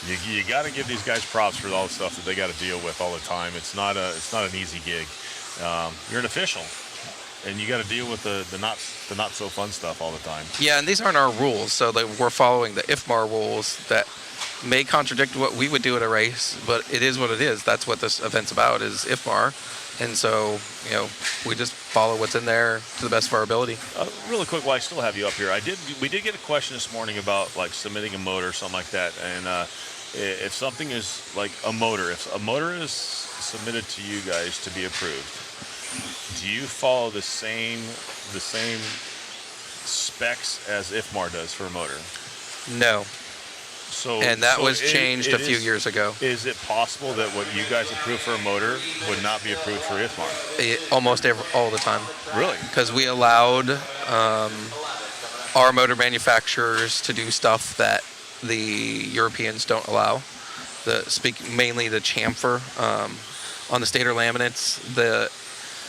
You got to give these guys props for all the stuff that they got to deal with all the time. It's not an easy gig. You're an official, and you got to deal with the not so fun stuff all the time. Yeah, and these aren't our rules, so we're following the IFMAR rules that may contradict what we would do at a race, but it is what it is. That's what this event's about, is IFMAR. And so, we just follow what's in there to the best of our ability. Really quick, while I still have you up here, we did get a question this morning about like submitting a motor or something like that. And if something is like a motor, if a motor is submitted to you guys to be approved, do you follow the same specs as IFMAR does for a motor? No. And that was it changed a few years ago. Is it possible that what you guys approve for a motor would not be approved for IFMAR? Almost all the time. Really? Because we allowed our motor manufacturers to do stuff that the Europeans don't allow. Mainly the chamfer on the stator laminates.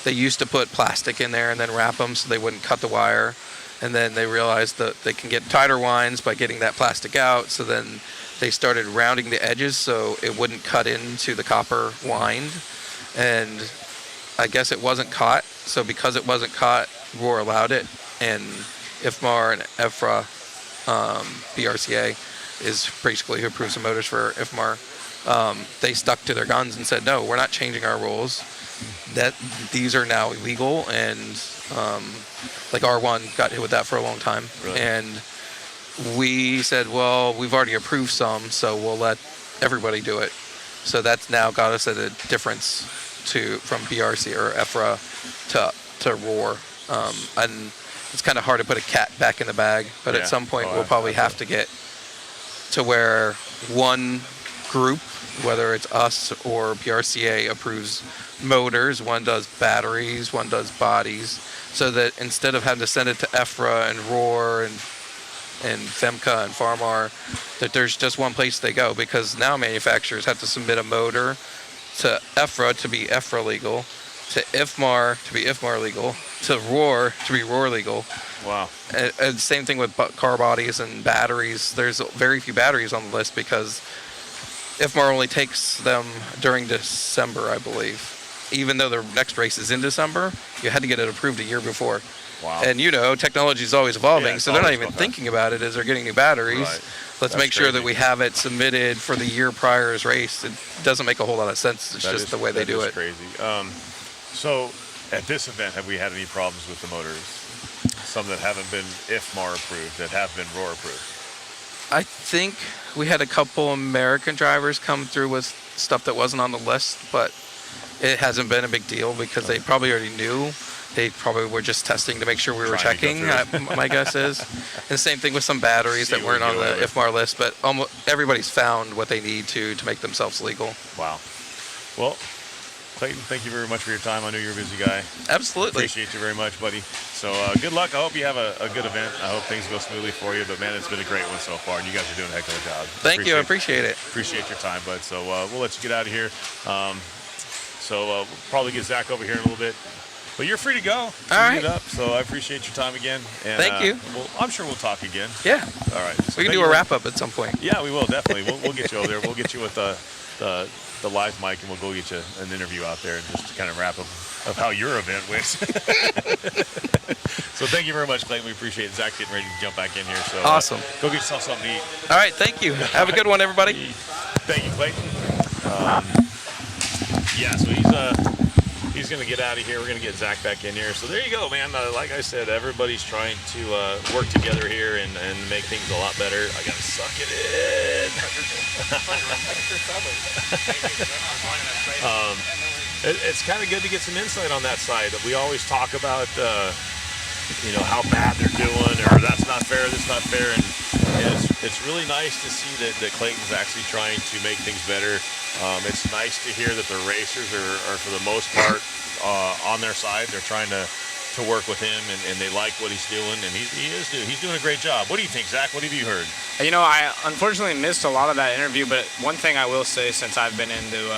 They used to put plastic in there and then wrap them so they wouldn't cut the wire. And then they realized that they can get tighter winds by getting that plastic out. So then they started rounding the edges so it wouldn't cut into the copper wind. And I guess it wasn't caught. So because it wasn't caught, Roar allowed it. And IFMAR and EFRA, BRCA, is basically who approves the motors for IFMAR. They stuck to their guns and said, no, we're not changing our rules. That these are now illegal, and like R1 got hit with that for a long time. Really? And we said, well, we've already approved some, so we'll let everybody do it. So that's now got us at a difference from BRC or EFRA to Roar. And it's kind of hard to put a cat back in the bag, but at some point we'll probably have to get to where one group, whether it's us or PRCA, approves motors, one does batteries, one does bodies, so that instead of having to send it to EFRA and Roar and FEMCA and FARMAR, that there's just one place they go, because now manufacturers have to submit a motor to EFRA to be EFRA legal, to IFMAR to be IFMAR legal, to Roar to be Roar legal. Wow. And same thing with car bodies and batteries. There's very few batteries on the list because IFMAR only takes them during December, I believe. Even though the next race is in December, you had to get it approved a year before. Wow. And technology is always evolving, so they're not even about thinking about it as they're getting new batteries. Right. Let's That's make sure crazy. that we have it submitted for the year prior's race. It doesn't make a whole lot of sense. It's just the way they do it. That is crazy. So at this event, have we had any problems with the motors? Some that haven't been IFMAR approved, that have been Roar approved? I think we had a couple American drivers come through with stuff that wasn't on the list, but it hasn't been a big deal because they probably already knew. They probably were just testing to make sure we were Trying to go checking, my guess is. And the same thing with some batteries See that what weren't we on get the away with. IFMAR list, but almost everybody's found what they need to make themselves legal. Wow. Well, Clayton, thank you very much for your time. I know you're a busy guy. Absolutely. Appreciate you very much, buddy. So good luck. I hope you have a good event. I hope things go smoothly for you. But, man, it's been a great one so far, and you guys are doing a heck of a job. Thank you. I appreciate it. Appreciate your time, bud. So we'll let you get out of here. We'll probably get Zach over here in a little bit. But you're free to go. All right. Get up. So I appreciate your time again. And, Thank you. I'm sure we'll talk again. Yeah. All right. So We can thank do you a wrap-up at some point. Yeah, we will, definitely. We'll get you over there. We'll get you with the live mic, and we'll go get you an interview out there and just to kind of wrap up of how your event went. So thank you very much, Clayton. We appreciate it. Zach's getting ready to jump back in here. So Awesome. Go get yourself something to eat. All right, thank you. Have a good one, everybody. Thank you, Clayton. Yeah, so he's going to get out of here. We're going to get Zach back in here. So there you go, man. Like I said, everybody's trying to work together here and make things a lot better. I got to suck it in. It's kind of good to get some insight on that side. We always talk about, how bad they're doing, or that's not fair, that's not fair. And it's really nice to see that Clayton's actually trying to make things better. It's nice to hear that the racers are for the most part, on their side. They're trying to work with him, and they like what he's doing, and he's doing a great job. What do you think, Zach? What have you heard? I unfortunately missed a lot of that interview, but one thing I will say, since I've been into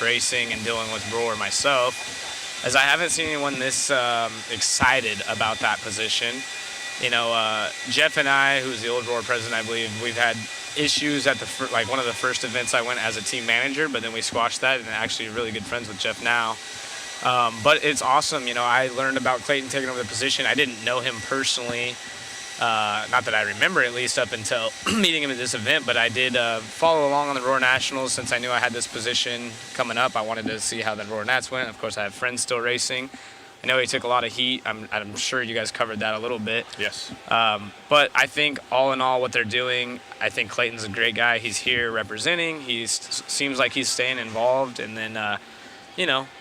racing and dealing with roar myself, is I haven't seen anyone this excited about that position. Jeff and I, who's the old roar president, I believe, we've had issues at one of the first events I went as a team manager, but then we squashed that, and actually really good friends with Jeff now. But it's awesome. I learned about Clayton taking over the position. I didn't know him personally, not that I remember, at least up until meeting him at this event, but I did follow along on the Roar Nationals. Since I knew I had this position coming up, I wanted to see how the Roar Nats went. Of course, I have friends still racing. I know he took a lot of heat. I'm sure you guys covered that a little bit. Yes. But I think all in all, what they're doing, I think Clayton's a great guy. He's here representing. Seems like he's staying involved. And then,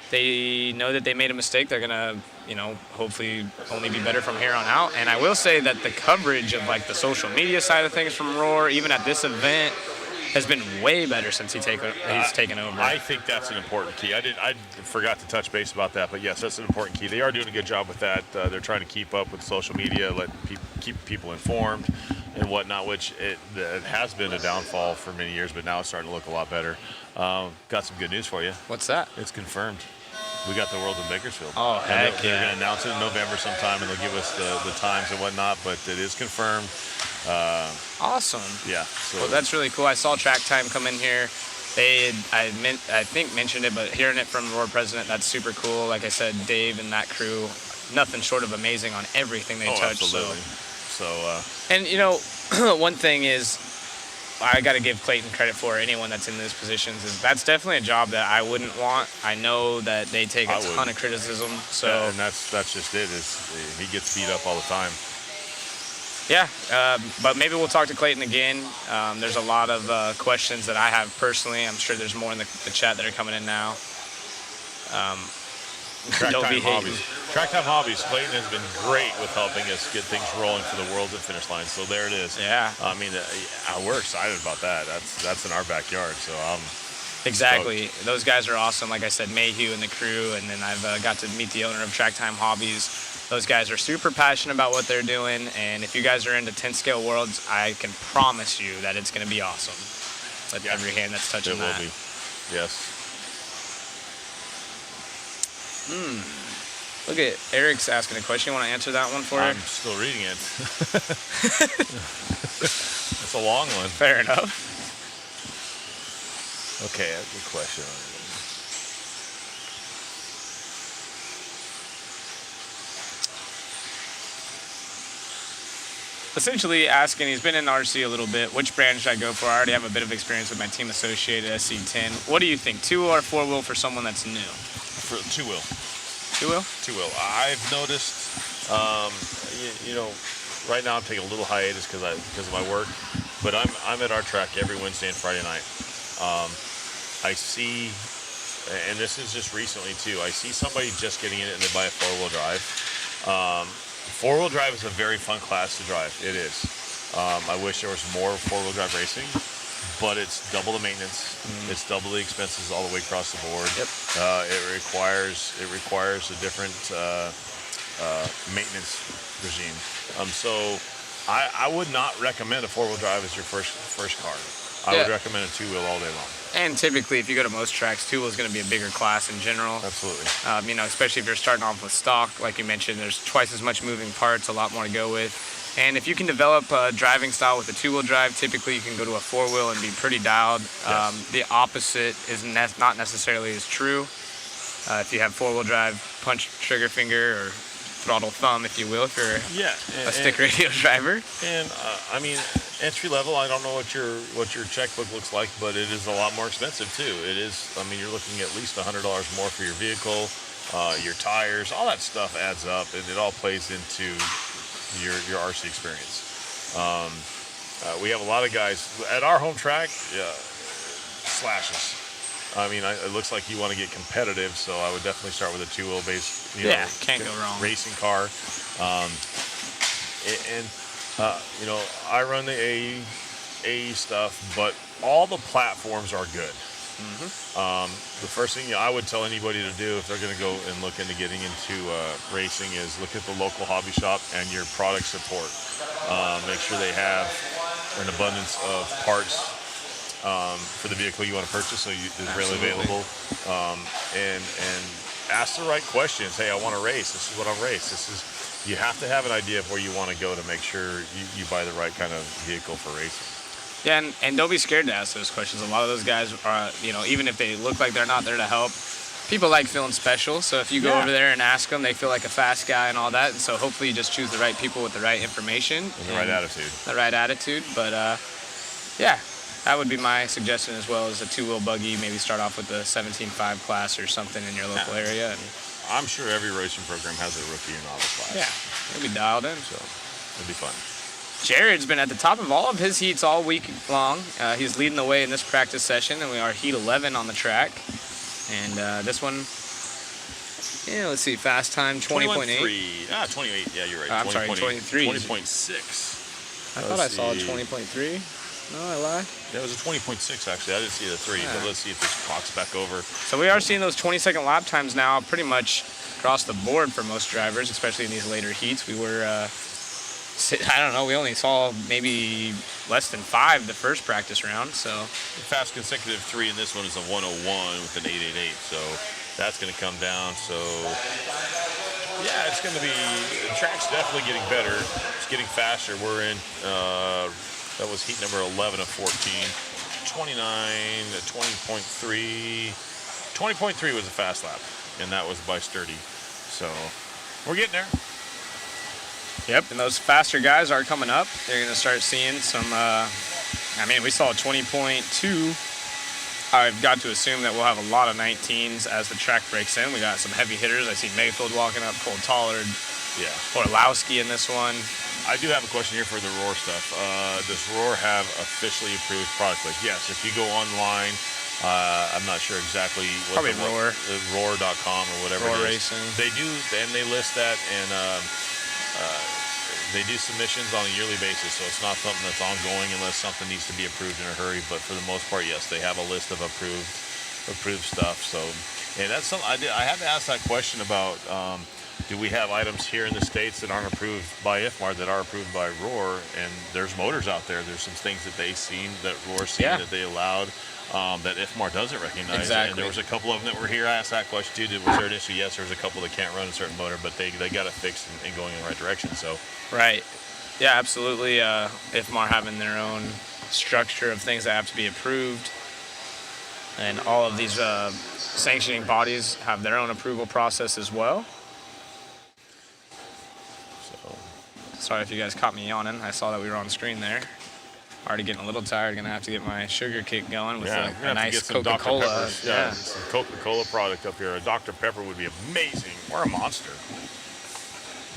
they know that they made a mistake. They're going to, hopefully only be better from here on out. And I will say that the coverage of the social media side of things from Roar, even at this event, has been way better since he's taken over. I think that's an important key. I forgot to touch base about that, but yes, that's an important key. They are doing a good job with that. They're trying to keep up with social media, keep people informed and whatnot, which it has been a downfall for many years, but now it's starting to look a lot better. Got some good news for you. What's that? It's confirmed. We got the Worlds in Bakersfield. Oh, heck yeah. They're going to announce it in November sometime, and they'll give us the times and whatnot, but it is confirmed. Awesome. Yeah. So well, that's really cool. I saw Track Time come in here. I think mentioned it, but hearing it from Roar President, that's super cool. Like I said, Dave and that crew, nothing short of amazing on everything they touch. Absolutely. And one thing is, I got to give Clayton credit for anyone that's in those positions. That's definitely a job that I wouldn't want. I know that they take a ton of criticism. So yeah, and that's just it. He gets beat up all the time. Yeah, but maybe we'll talk to Clayton again. There's a lot of questions that I have personally. I'm sure there's more in the chat that are coming in now. Track Time Hobbies. Clayton has been great with helping us get things rolling for the Worlds at Finish Line. So there it is. Yeah. I mean, we're excited about that. That's in our backyard. So exactly. stoked. Those guys are awesome. Like I said, Mayhew and the crew, and then I've got to meet the owner of Track Time Hobbies. Those guys are super passionate about what they're doing, and if you guys are into 10-scale worlds, I can promise you that it's going to be awesome. With every hand that's touching that. It will be. Yes. Look at Eric's asking a question. You want to answer that one for I'm her? still reading it. It's a long one. Fair enough. Okay, that's a good question. Essentially asking, he's been in RC a little bit, which brand should I go for? I already have a bit of experience with my team associated SC10. What do you think, 2-wheel or 4-wheel for someone that's new? For 2-wheel. 2-wheel? 2-wheel. I've noticed, right now I'm taking a little hiatus because of my work, but I'm at our track every Wednesday and Friday night. I see, and this is just recently too, I see somebody just getting in it and they buy a 4-wheel drive. 4-wheel drive is a very fun class to drive. It is. I wish there was more 4-wheel drive racing, but it's double the maintenance. It's double the expenses all the way across the board. Yep. It requires a different maintenance regime. So I would not recommend a 4-wheel drive as your first car. I would recommend a 2-wheel all day long. And typically, if you go to most tracks, 2-wheel is going to be a bigger class in general. Absolutely. Especially if you're starting off with stock, like you mentioned, there's twice as much moving parts, a lot more to go with. And if you can develop a driving style with a two-wheel drive, typically you can go to a four-wheel and be pretty dialed. Yes. The opposite is not necessarily as true. If you have four-wheel drive, punch trigger finger or throttle thumb, if you will, if you're a stick radio driver. And I mean, entry level, I don't know what your checkbook looks like, but it is a lot more expensive too. It is. I mean, you're looking at least $100 more for your vehicle, your tires, all that stuff adds up, and it all plays into your RC experience. We have a lot of guys at our home track. Slashes. I mean, it looks like you want to get competitive, so I would definitely start with a two-wheel base. Can't go wrong. Racing car. I run the AE stuff, but all the platforms are good. The first thing I would tell anybody to do if they're going to go and look into getting into racing is look at the local hobby shop and your product support. Make sure they have an abundance of parts for the vehicle you want to purchase, so it's really available. And ask the right questions. Hey, I want to race. This is what I'll race. You have to have an idea of where you want to go to make sure you buy the right kind of vehicle for racing. Yeah, and don't be scared to ask those questions. A lot of those guys are, even if they look like they're not there to help, people like feeling special. So if you go over there and ask them, they feel like a fast guy and all that. And so hopefully you just choose the right people with the right information. And the right attitude. The right attitude. But yeah, that would be my suggestion as well as a two-wheel buggy. Maybe start off with the 17.5 class or something in your local area. And I'm sure every racing program has a rookie and novice class. yeah, it'll be dialed in. So it'll be fun. Jared's been at the top of all of his heats all week long. He's leading the way in this practice session, and we are heat 11 on the track. And this one, let's see, fast time 20.8. 28. Yeah, you're right. I'm sorry, 23. 20.6. I thought I saw a 20.3. No, I lied. That was a 20.6 actually. I didn't see the 3, but let's see if this clock's back over. So we are seeing those 20-second lap times now pretty much across the board for most drivers, especially in these later heats. We were, we only saw maybe less than 5 the first practice round. So The fast consecutive 3 in this one is a 101 with an 888. So that's going to come down. So yeah, it's going to be, the track's definitely getting better. It's getting faster. We're in, that was heat number 11 of 14. 29, 20.3. 20.3 was a fast lap, and that was by Sturdy. So we're getting there. yep, and those faster guys are coming up. They're going to start seeing some, we saw a 20.2. I've got to assume that we'll have a lot of 19s as the track breaks in. We got some heavy hitters. I see Mayfield walking up, Cole Tollard, Orlowski in this one. I do have a question here for the Roar stuff. Does Roar have officially approved product? Like, yes, if you go online, I'm not sure exactly what Probably Roar. Roar.com or whatever Roar it is. Racing. They do, and they list that, and they do submissions on a yearly basis, so it's not something that's ongoing unless something needs to be approved in a hurry. But for the most part, yes, they have a list of approved stuff. So, and that's something I had to ask that question about. Do we have items here in the States that aren't approved by IFMAR that are approved by Roar? And there's motors out there. There's some things that they've seen, that Roar's seen, that they allowed, that IFMAR doesn't recognize. Exactly. And there was a couple of them that were here. I asked that question too. Was there an issue? Yes, there's a couple that can't run a certain motor, but they got it fixed and going in the right direction. So. Right. Yeah, absolutely. IFMAR having their own structure of things that have to be approved. And all of these sanctioning bodies have their own approval process as well. Sorry if you guys caught me yawning. I saw that we were on screen there. Already getting a little tired. Gonna have to get my sugar kick going with a nice Coca-Cola. Yeah, some Coca-Cola product up here. A Dr. Pepper would be amazing, or a Monster.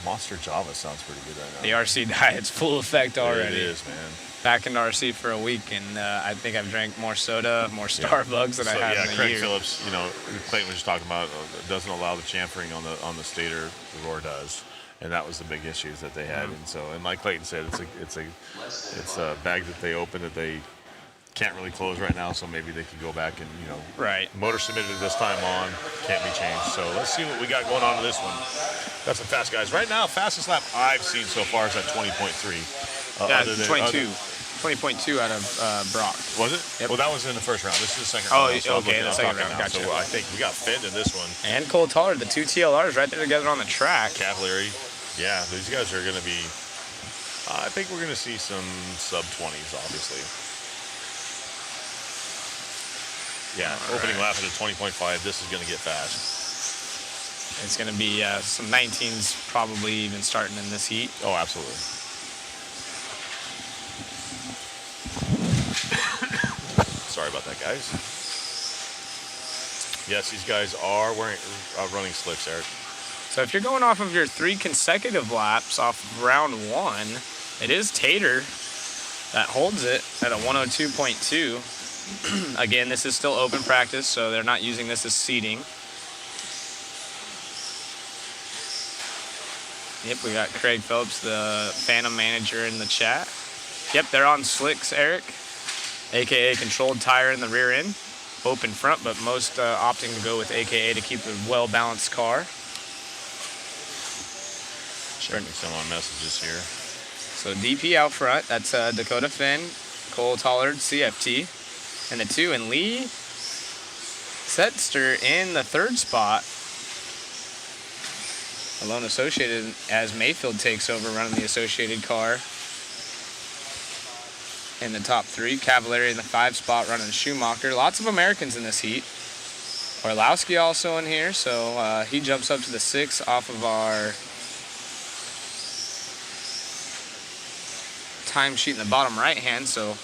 Monster Java sounds pretty good right now. The RC diet's full effect already. It is, man. Back into RC for a week, and I think I've drank more soda, more Starbucks than I have in a Craig year. Phillips, Clayton was just talking about, doesn't allow the chamfering on the stator. The Roar does. And that was the big issues that they had, and like Clayton said, it's a bag that they open that they can't really close right now. So maybe they could go back and motor submitted this time on, can't be changed. So let's see what we got going on with this one. Got some fast guys right now. Fastest lap I've seen so far is at 20.3. Yeah, 22. 20.2 out of Brock. Was it? Yep. Well, that was in the first round. This is the second round. round. So okay, the second round. Gotcha. So I think we got Finn in this one. And Cole Tollard, the 2 TLRs right there together on the track. Cavalieri. Yeah, these guys are going to be. I think we're going to see some sub-20s, obviously. Yeah, opening lap at a 20.5. This is going to get fast. It's going to be some 19s probably even starting in this heat. Oh, absolutely. Sorry about that, guys. Yes, these guys are wearing running slicks, Eric. So if you're going off of your 3 consecutive laps off of round 1, it is Tater that holds it at a 102.2. Again, this is still open practice, so they're not using this as seeding. Yep, we got Craig Phillips, the Phantom manager, in the chat. Yep, they're on slicks, Eric, aka controlled tire in the rear end, open front, but most opting to go with aka to keep a well-balanced car. Checking some on messages here. So DP out front, that's Dakota Finn, Cole Tollard, CFT, and the 2, and Lee Setster in the 3rd spot. Alone Associated as Mayfield takes over running the Associated car in the top 3. Cavallari in the 5 spot running Schumacher. Lots of Americans in this heat. Orlowski also in here, so he jumps up to the 6 off of our timesheet in the bottom right hand, so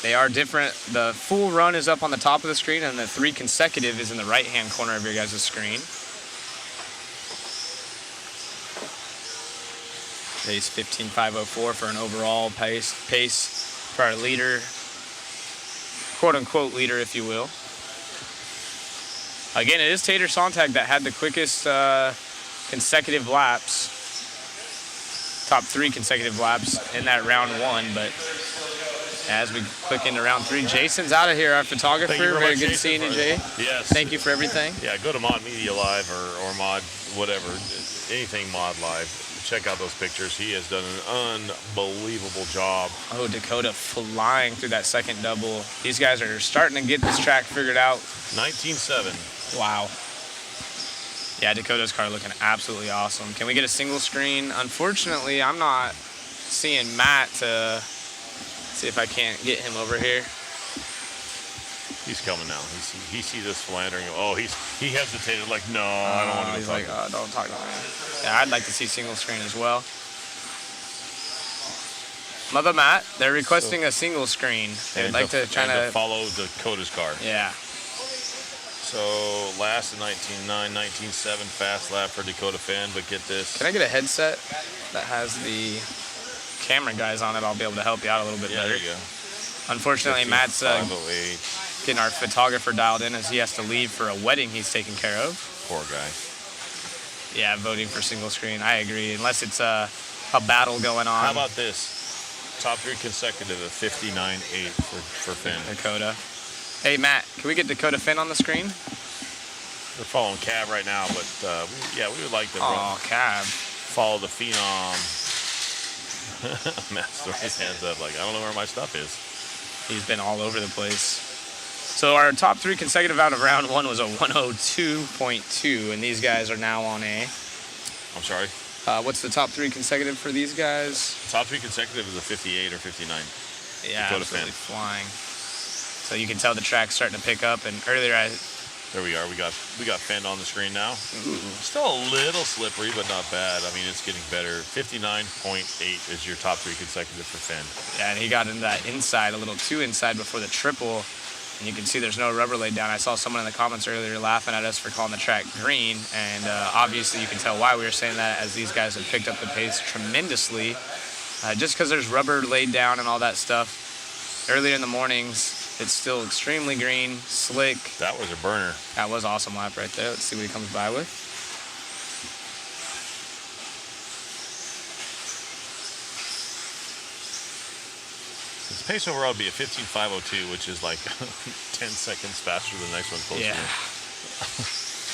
they are different. The full run is up on the top of the screen, and the 3 consecutive is in the right hand corner of your guys' screen. Pace 15.504 for an overall pace for our leader, quote-unquote leader, if you will. Again, it is Tater Sontag that had the quickest consecutive laps, top 3 consecutive laps in that round 1, but as we click into round 3, Jason's out of here, our photographer. Very good seeing you, Jay. Yes. Thank you for everything. Yeah, go to Mod Media Live or Mod whatever, anything Mod Live. Check out those pictures. He has done an unbelievable job. Oh, Dakota flying through that second double. These guys are starting to get this track figured out. 19.7. Wow. Yeah, Dakota's car looking absolutely awesome. Can we get a single screen? Unfortunately, I'm not seeing Matt to see if I can't get him over here. He's coming now. He sees us philandering. Oh, he hesitated like, no, I don't want to. He's like, don't talk to me. Yeah, I'd like to see single screen as well. Mother Matt, they're requesting a single screen. They'd like to try to follow Dakota's car. Yeah. So last in 19.9, 19.7 fast lap for Dakota Finn, but get this. Can I get a headset that has the camera guys on it? I'll be able to help you out a little bit better. There you go. Unfortunately, Matt's 508. getting our photographer dialed in as he has to leave for a wedding he's taking care of. Poor guy. Yeah, voting for single screen. I agree. Unless it's a battle going on. How about this? Top 3 consecutive of 59.8 for Finn. Dakota. Hey, Matt, can we get Dakota Finn on the screen? They're following Cab right now, but we would like to Cab. follow the Phenom. Matt's throwing his hands up like, I don't know where my stuff is. He's been all over the place. So our top 3 consecutive out of round 1 was a 102.2, and these guys are now on a... I'm sorry? What's the top 3 consecutive for these guys? Top 3 consecutive is a 58 or 59. Yeah, Dakota absolutely Finn. flying. So you can tell the track's starting to pick up, and earlier There we are. We got Finn on the screen now. Ooh. Still a little slippery, but not bad. I mean, it's getting better. 59.8 is your top 3 consecutive for Finn. Yeah, and he got into that inside, a little too inside before the triple. And you can see there's no rubber laid down. I saw someone in the comments earlier laughing at us for calling the track green. And obviously you can tell why we were saying that, as these guys have picked up the pace tremendously. Just because there's rubber laid down and all that stuff. Earlier in the mornings, it's still extremely green, slick. That was a burner. That was an awesome lap right there. Let's see what he comes by with. His pace overall would be a 15.502, which is like 10 seconds faster than the next one closer. Yeah.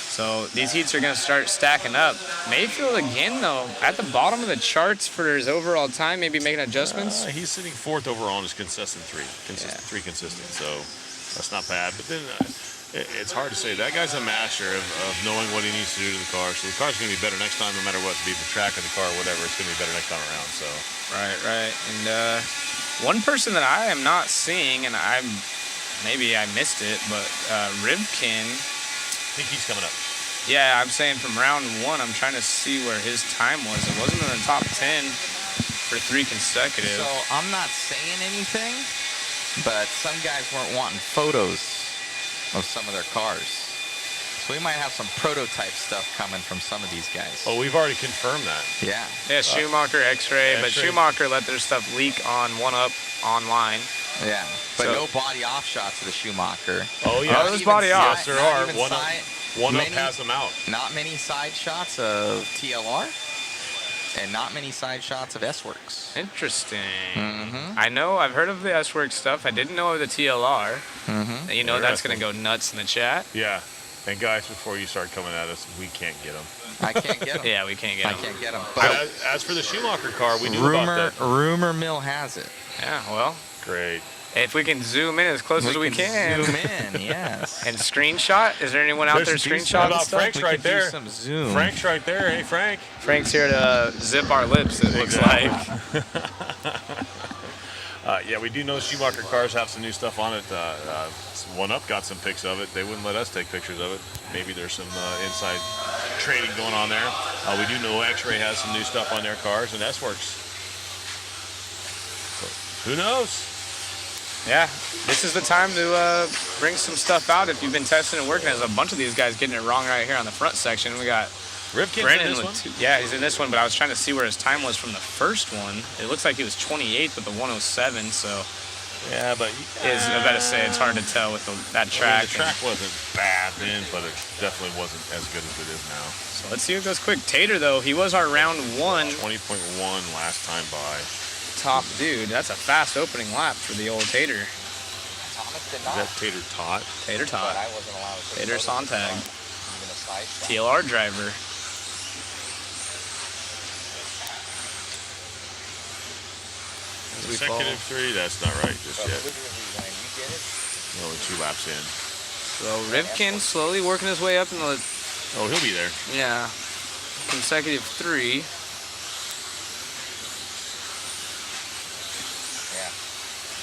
So these heats are going to start stacking up. Mayfield again, though, at the bottom of the charts for his overall time, maybe making adjustments. He's sitting 4th overall on his consistent 3. Three consistent, so that's not bad. But then It's hard to say. That guy's a master of knowing what he needs to do to the car. So the car's going to be better next time, no matter what, be the track of the car or whatever. It's going to be better next time around. So Right. And one person that I am not seeing, and maybe I missed it, but Rivkin. I think he's coming up. Yeah, I'm saying from round 1, I'm trying to see where his time was. It wasn't in the top 10 for 3 consecutive. So I'm not saying anything, but some guys weren't wanting photos of some of their cars. So we might have some prototype stuff coming from some of these guys. Oh, we've already confirmed that. Yeah. Yeah, Schumacher, X-Ray, but X-Ray. Schumacher let their stuff leak on 1UP online. Yeah. But So- no body off shots of the Schumacher. Oh, yeah. Oh, there's body off. Yes, there Not are. even One up many- has them out. Not many side shots of TLR, and not many side shots of S-Works. Interesting. Mm-hmm. I know, I've heard of the S-Works stuff. I didn't know of the TLR. Mm-hmm. You know They're that's going to go nuts in the chat. Yeah. And guys, before you start coming at us, we can't get them. I can't get them. Yeah, we can't get I them. can't get them. But As for the Schumacher car, we knew about that. rumor mill has it. Yeah, well, Great. if we can zoom in as close as we can. zoom in. Yes. And screenshot? Is there anyone out there There's a piece screenshotting about stuff? Frank's We right could do there. some zoom. Frank's right there. Hey, Frank. Frank's here to zip our lips, it looks Exactly. like. Yeah, we do know Schumacher cars have some new stuff on it. 1UP got some pics of it. They wouldn't let us take pictures of it. Maybe there's some inside trading going on there. We do know X-Ray has some new stuff on their cars, and S-Works. So, who knows? Yeah, this is the time to bring some stuff out if you've been testing and working. There's a bunch of these guys getting it wrong right here on the front section. We got Rivkin's in Brennan this with one? 2. Yeah, he's in this one, but I was trying to see where his time was from the first one. It looks like he was 28th with the 107, so Yeah, but I better say it's hard to tell with that track. the track wasn't bad then, but it definitely wasn't as good as it is now. So let's see who goes quick. Tater, though, he was our round 1 20.1 last time by. top dude. That's a fast opening lap for the old Tater. Thomas did Is not. that Tater Tot? Tater But top. I wasn't allowed to take Tater photos Sontag. of even a side shot. TLR driver. As we follow. Consecutive 3? That's not right just But yet. look at when you did it. We're only 2 laps in. So Rivkin slowly working his way up in the, Oh, he'll be there. yeah, consecutive 3. Yeah.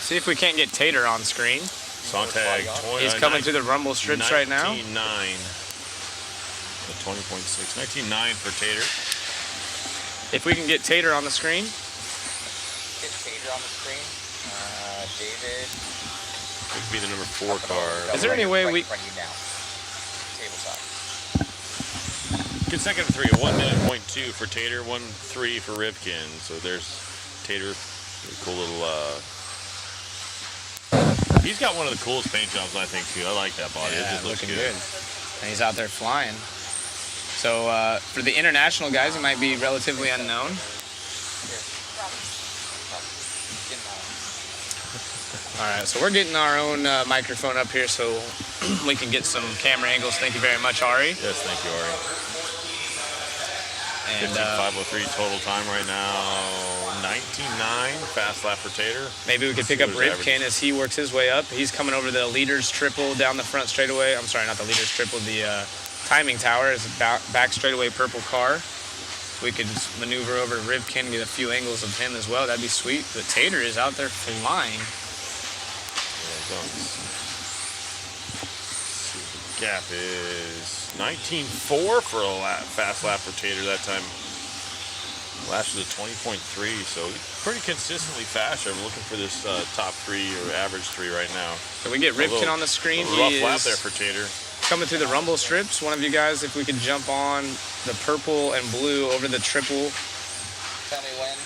See if we can't get Tater on screen. Sontag. He's coming through the rumble strips right now. 19.9. 20.6. 19.9 for Tater. If we can get Tater on the screen. Get Tater on the screen. David. It could be the number 4 car. Is there any way right we- in front of you now. Tabletop. Consecutive 3. 1 minute point 2 for Tater. 1:3 for Rivkin. So there's Tater. Really cool little. He's got one of the coolest paint jobs, I think, too. I like that body. It Yeah, just looks looking good. good. And he's out there flying. So for the international guys, he might be relatively unknown. All right, so we're getting our own microphone up here so we can get some camera angles. Thank you very much, Ari. Yes, thank you, Ari. And 15.503 total time right now. 19.9 fast lap for Tater. maybe we could pick up What is Rivkin as he works his way up. He's coming over the leaders triple down the front straightaway. I'm sorry, not the leaders triple, the timing tower is back straightaway purple car. We could just maneuver over to Rivkin, get a few angles of him as well. That'd be sweet. But Tater is out there flying. Gap is 19.4 for a fast lap for Tater that time. Last was a 20.3, so pretty consistently fast. I'm looking for this top 3 or average 3 right now. Can we get Rivkin on the screen? A rough He lap is there for Tater. coming through the rumble strips. One of you guys, if we could jump on the purple and blue over the triple. Tell me when,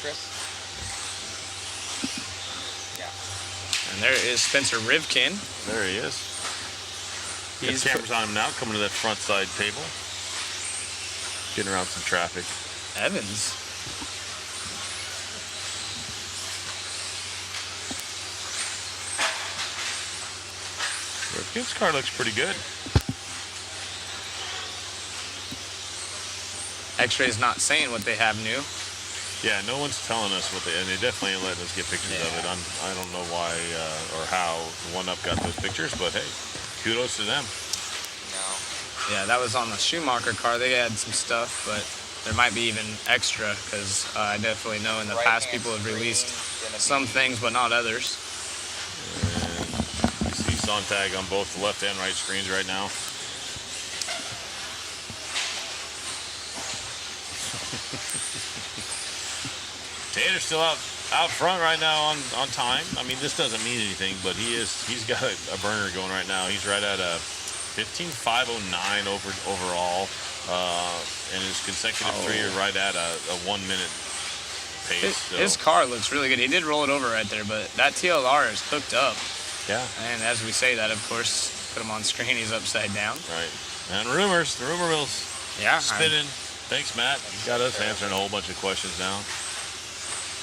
Chris. Yeah. And there is Spencer Rivkin. There he is. He's Got cameras on him now, coming to that front side table. Getting around some traffic. Evans. Rivkin's car looks pretty good. X-Ray's not saying what they have new. Yeah, no one's telling us what and they definitely ain't letting us get pictures of it. I don't know why or how One Up got those pictures, but hey, kudos to them. No. Yeah, that was on the Schumacher car. They had some stuff, but there might be even extra because I definitely know in the past people have released some things, but not others. And you see Sontag on both the left and right screens right now. Tater's still out front right now on time. I mean, this doesn't mean anything, but he's got a burner going right now. He's right at a 15.509 overall, and his consecutive three are right at a 1 minute pace. His car looks really good. He did roll it over right there, but that TLR is hooked up. Yeah. And as we say that, of course, put him on screen, he's upside down. Right. And rumors, the rumor mill's Yeah. spinning. Thanks, Matt. You got us answering a whole bunch of questions now.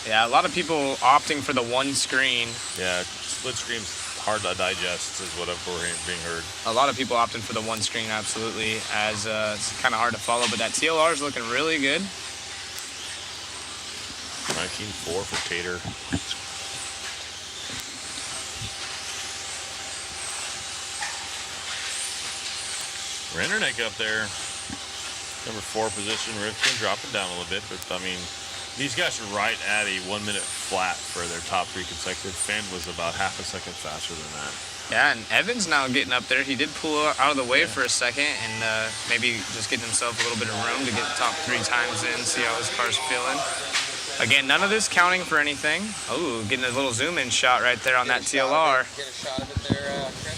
Yeah, a lot of people opting for the one screen. Yeah, split screen's hard to digest, is what we're being heard. A lot of people opting for the one screen, absolutely, as it's kind of hard to follow, but that TLR is looking really good. 19.4 for Tater. Rennernick up there, number 4 position. Rivkin dropping down a little bit, but I mean, these guys are right at a 1 minute flat for their top 3 consecutive. Fenn was about half a second faster than that. Yeah, and Evans now getting up there. He did pull out of the way for a second and maybe just getting himself a little bit of room to get the top 3 times in, see how his car's feeling. Again, none of this counting for anything. Oh, getting a little zoom in shot right there on that TLR. Get a shot of it there, Chris.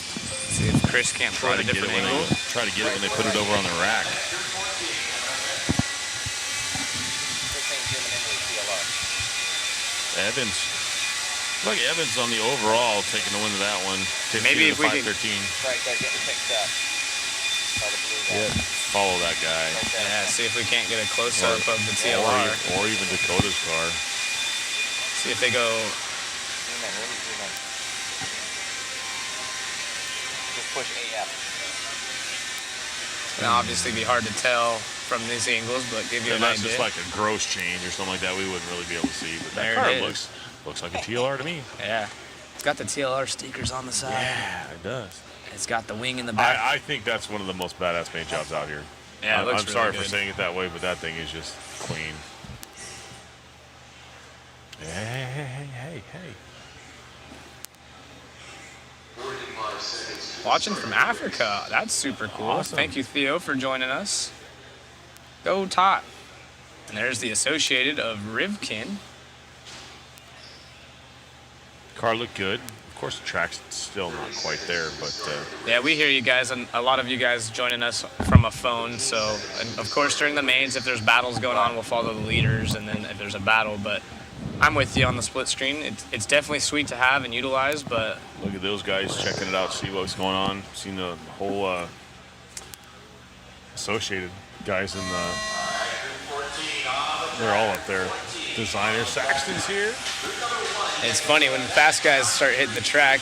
See if Chris can't pull Try it a to get different it when angle. try to get it when they put it over on the rack. Chris ain't zooming into the TLR. Evans. Look, Evans on the overall taking the win of that one. Maybe if we could- 513. Right there, getting picked up by the blue guy. Yeah. Follow that guy. Right there. Yeah, see if we can't get a close-up of the TLR. Or even Dakota's car. See if they go. Zoom in, really zoom in. Just push AF. It's gonna obviously be hard to tell from these angles, but give you And an that's idea. just like a gross change or something like that. We wouldn't really be able to see. But that There car it is. looks like a TLR to me. Yeah, it's got the TLR stickers on the side. Yeah, it does. It's got the wing in the back. I think that's one of the most badass paint jobs out here. Yeah, it looks I'm really sorry good. for saying it that way, but that thing is just clean. Hey. 45 seconds. Watching from Africa, that's super cool. Awesome. Thank you, Theo, for joining us. Go Tot. And there's the associated of Rivkin. Car looked good. Of course, the track's still not quite there, but Yeah, we hear you guys, and a lot of you guys joining us from a phone. So, and of course, during the mains, if there's battles going on, we'll follow the leaders, and then if there's a battle. But I'm with you on the split screen. It's definitely sweet to have and utilize, but look at those guys checking it out, see what's going on. Seen the whole associated guys in the. They're all up there. Designer Saxton's here. it's funny when fast guys start hitting the track,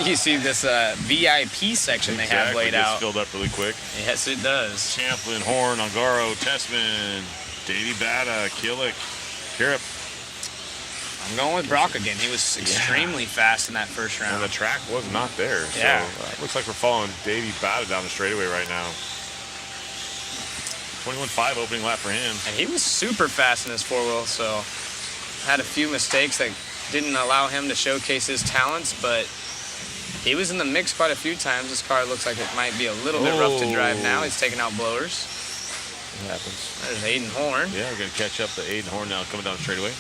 you see this VIP section they have laid Gets out. filled up really quick. Yes, it does. Champlin, Horn, Ongaro, Tessman, Davey Bata, Killick, Kirip. I'm going with Brock again. He was extremely fast in that first And round. the track was not there. Yeah. So looks like we're following Davey Bata down the straightaway right now. 21.5 opening lap for him. And he was super fast in his four-wheel, so had a few mistakes that didn't allow him to showcase his talents, but he was in the mix quite a few times. This car looks like it might be a little bit rough to drive now. He's taking out blowers. It happens. There's Aiden Horn. Yeah, we're going to catch up to Aiden Horn now coming down the straightaway.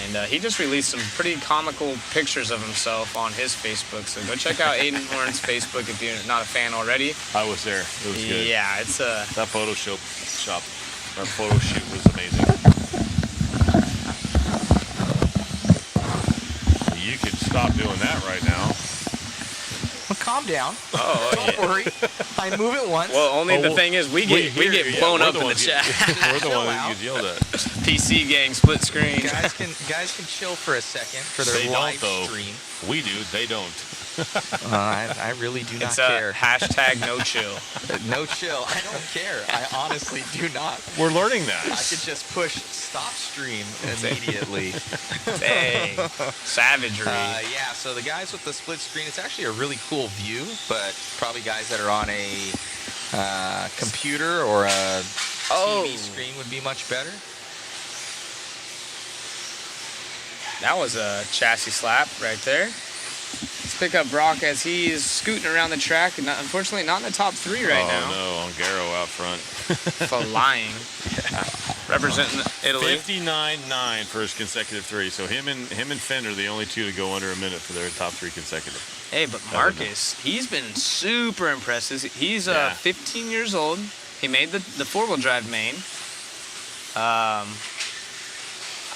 And he just released some pretty comical pictures of himself on his Facebook. So go check out Aiden Horn's Facebook if you're not a fan already. I was there. It was good. Yeah, it's a... That photo shoot was amazing. You can stop doing that right now. Calm down. Oh, Don't worry. I move it once. Well, only the well, thing is we get blown up in the chat. We're the Chill one that out. gets yelled at. PC gang split screen. guys can chill for a second for their They live don't, though. stream. We do. They don't. I really do not It's care. hashtag no chill. No chill. I don't care. I honestly do not. We're learning that. I could just push stop stream immediately. Dang. Savagery. Yeah, so the guys with the split screen, it's actually a really cool view, but probably guys that are on a computer or a TV screen would be much better. That was a chassis slap right there. Let's pick up Brock as he's scooting around the track, and unfortunately not in the top 3 right now. Oh, no, Ongaro out front. Flying. Representing Italy. 59.9 for his consecutive 3. So him and Finn are the only 2 to go under a minute for their top 3 consecutive. Hey, but Marcus, he's been super impressive. He's 15 years old. He made the 4-wheel drive main.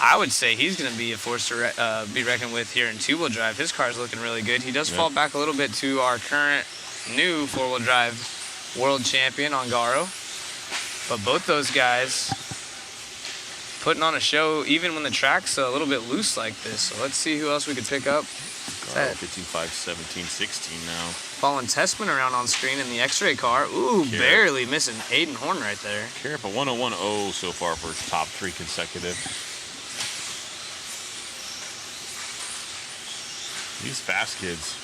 I would say he's going to be a force to be reckoned with here in 2-wheel drive. His car's looking really good. He does fall back a little bit to our current new 4-wheel drive world champion, Ongaro. But both those guys putting on a show even when the track's a little bit loose like this. So let's see who else we could pick up. 15.5, 17, 16 now. Following Tessman around on screen in the X-Ray car. Ooh, barely missing Aiden Horn right there. Carrot, but 101.0 so far for his top 3 consecutive. These fast kids,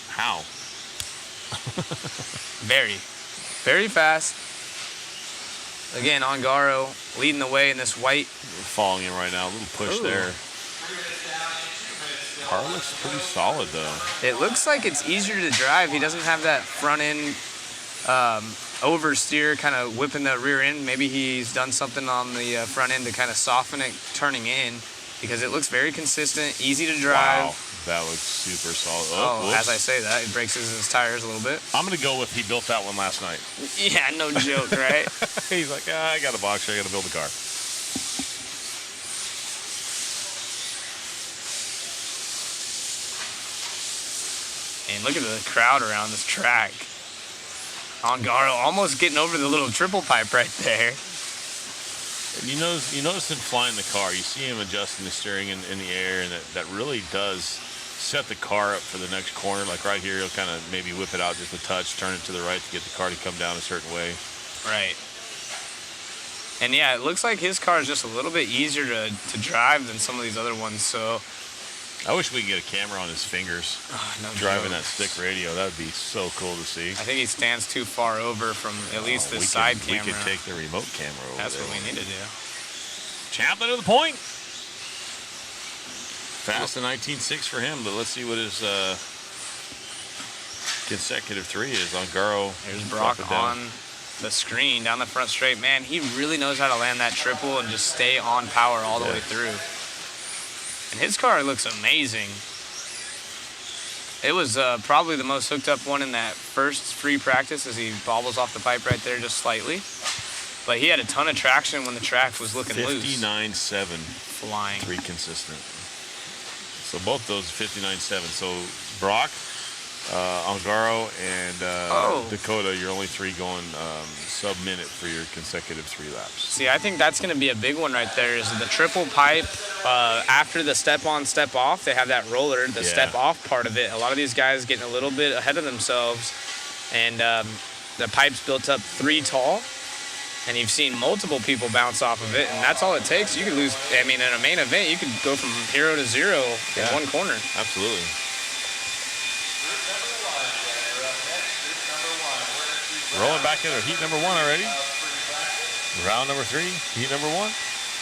how? Very, very fast. Again, Ongaro leading the way in this white. We're following him right now. A little push there. Car looks pretty solid though. It looks like it's easier to drive. He doesn't have that front end oversteer, kind of whipping the rear end. Maybe he's done something on the front end to kind of soften it turning in, because it looks very consistent, easy to drive. Wow, that looks super solid. Oh, as I say that, it breaks his tires a little bit. I'm going to go with he built that one last night. Yeah, no joke, right? He's like, I got a box, I got to build a car. And look at the crowd around this track. Ongaro almost getting over the little triple pipe right there. And you notice him flying the car. You see him adjusting the steering in the air, and that really does set the car up for the next corner. Like right here, he'll kind of maybe whip it out just a touch, turn it to the right to get the car to come down a certain way. Right. And yeah, it looks like his car is just a little bit easier to drive than some of these other ones. So I wish we could get a camera on his fingers driving that stick radio. That would be so cool to see. I think he stands too far over from at least this side camera. We could take the remote camera over. That's what we need to do. Chandler to the point. Fast in 19.6 for him, but let's see what his consecutive 3 is. Ongaro. Here's Brock on the screen down the front straight. Man, he really knows how to land that triple and just stay on power all the way through. And his car looks amazing. It was probably the most hooked up one in that first free practice as he bobbles off the pipe right there just slightly. But he had a ton of traction when the track was looking loose. 59.7. Flying. 3 consistent. So both those 59.7. So Brock, Ongaro, and Dakota, you're only 3 going sub-minute for your consecutive 3 laps. See, I think that's going to be a big one right there is the triple pipe. After the step-on, step-off, they have that roller, the step-off part of it. A lot of these guys getting a little bit ahead of themselves, and the pipe's built up 3 tall, and you've seen multiple people bounce off of it, and that's all it takes. You could lose, I mean, in a main event, you could go from 0 to 0 in one corner. Absolutely. Rolling back into heat number 1 already. Round number 3, heat number 1.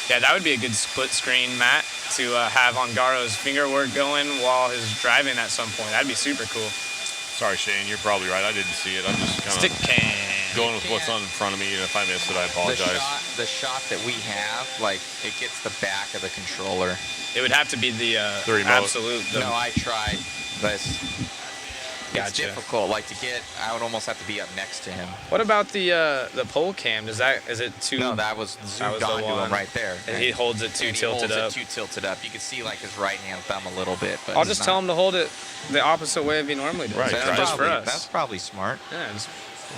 Yeah, that would be a good split screen, Matt, to have Ongaro's finger work going while he's driving at some point. That'd be super cool. Sorry, Shane, you're probably right. I didn't see it. I'm just kind of going with what's on in front of me, and if I missed it, I apologize. The shot that we have, like, it gets the back of the controller. It would have to be the remote. No, I tried, but it's difficult. Like, to get, I would almost have to be up next to him. What about the pole cam? Is it too? No, that was zoomed onto him right there. And he holds it too tilted up. Too tilted up. You can see like his right hand thumb a little bit. But I'll just tell him to hold it the opposite way if he normally does. Right, just for us. That's probably smart. Yeah.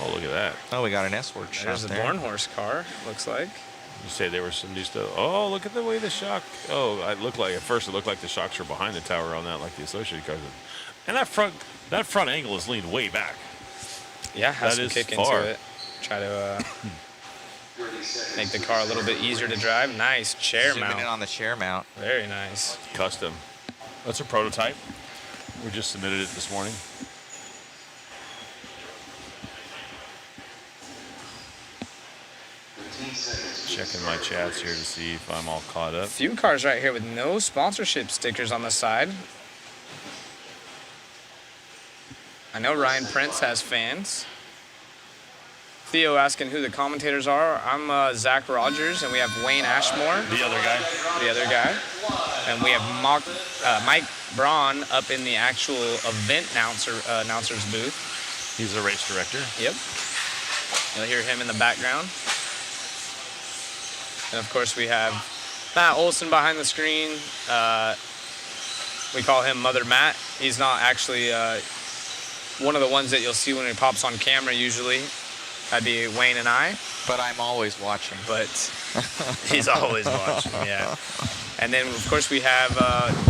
Oh, look at that. Oh, we got an S-Word shot There's the there. Born Horse car. Looks like. You say there was some new stuff. Oh, look at the way the shock. Oh, at first it looked like the shocks were behind the tower on that, like the Associated cars. And that front angle is leaned way back. Yeah, has That some is kick far. into it. Try to make the car a little bit easier to drive. Nice chair Zooming in mount. on the chair mount. Very nice. Custom. That's a prototype. We just submitted it this morning. Checking my chats here to see if I'm all caught up. A few cars right here with no sponsorship stickers on the side. I know Ryan Prince has fans. Theo asking who the commentators are. I'm Zach Rogers, and we have Wayne Ashmore, The other guy. and we have Mike Braun up in the actual event announcer's booth. He's the race director. Yep. You'll hear him in the background. And of course we have Matt Olson behind the screen. We call him Mother Matt. He's not actually one of the ones that you'll see when he pops on camera usually. That'd be Wayne and I. But I'm always watching. But he's always watching, yeah. And then of course we have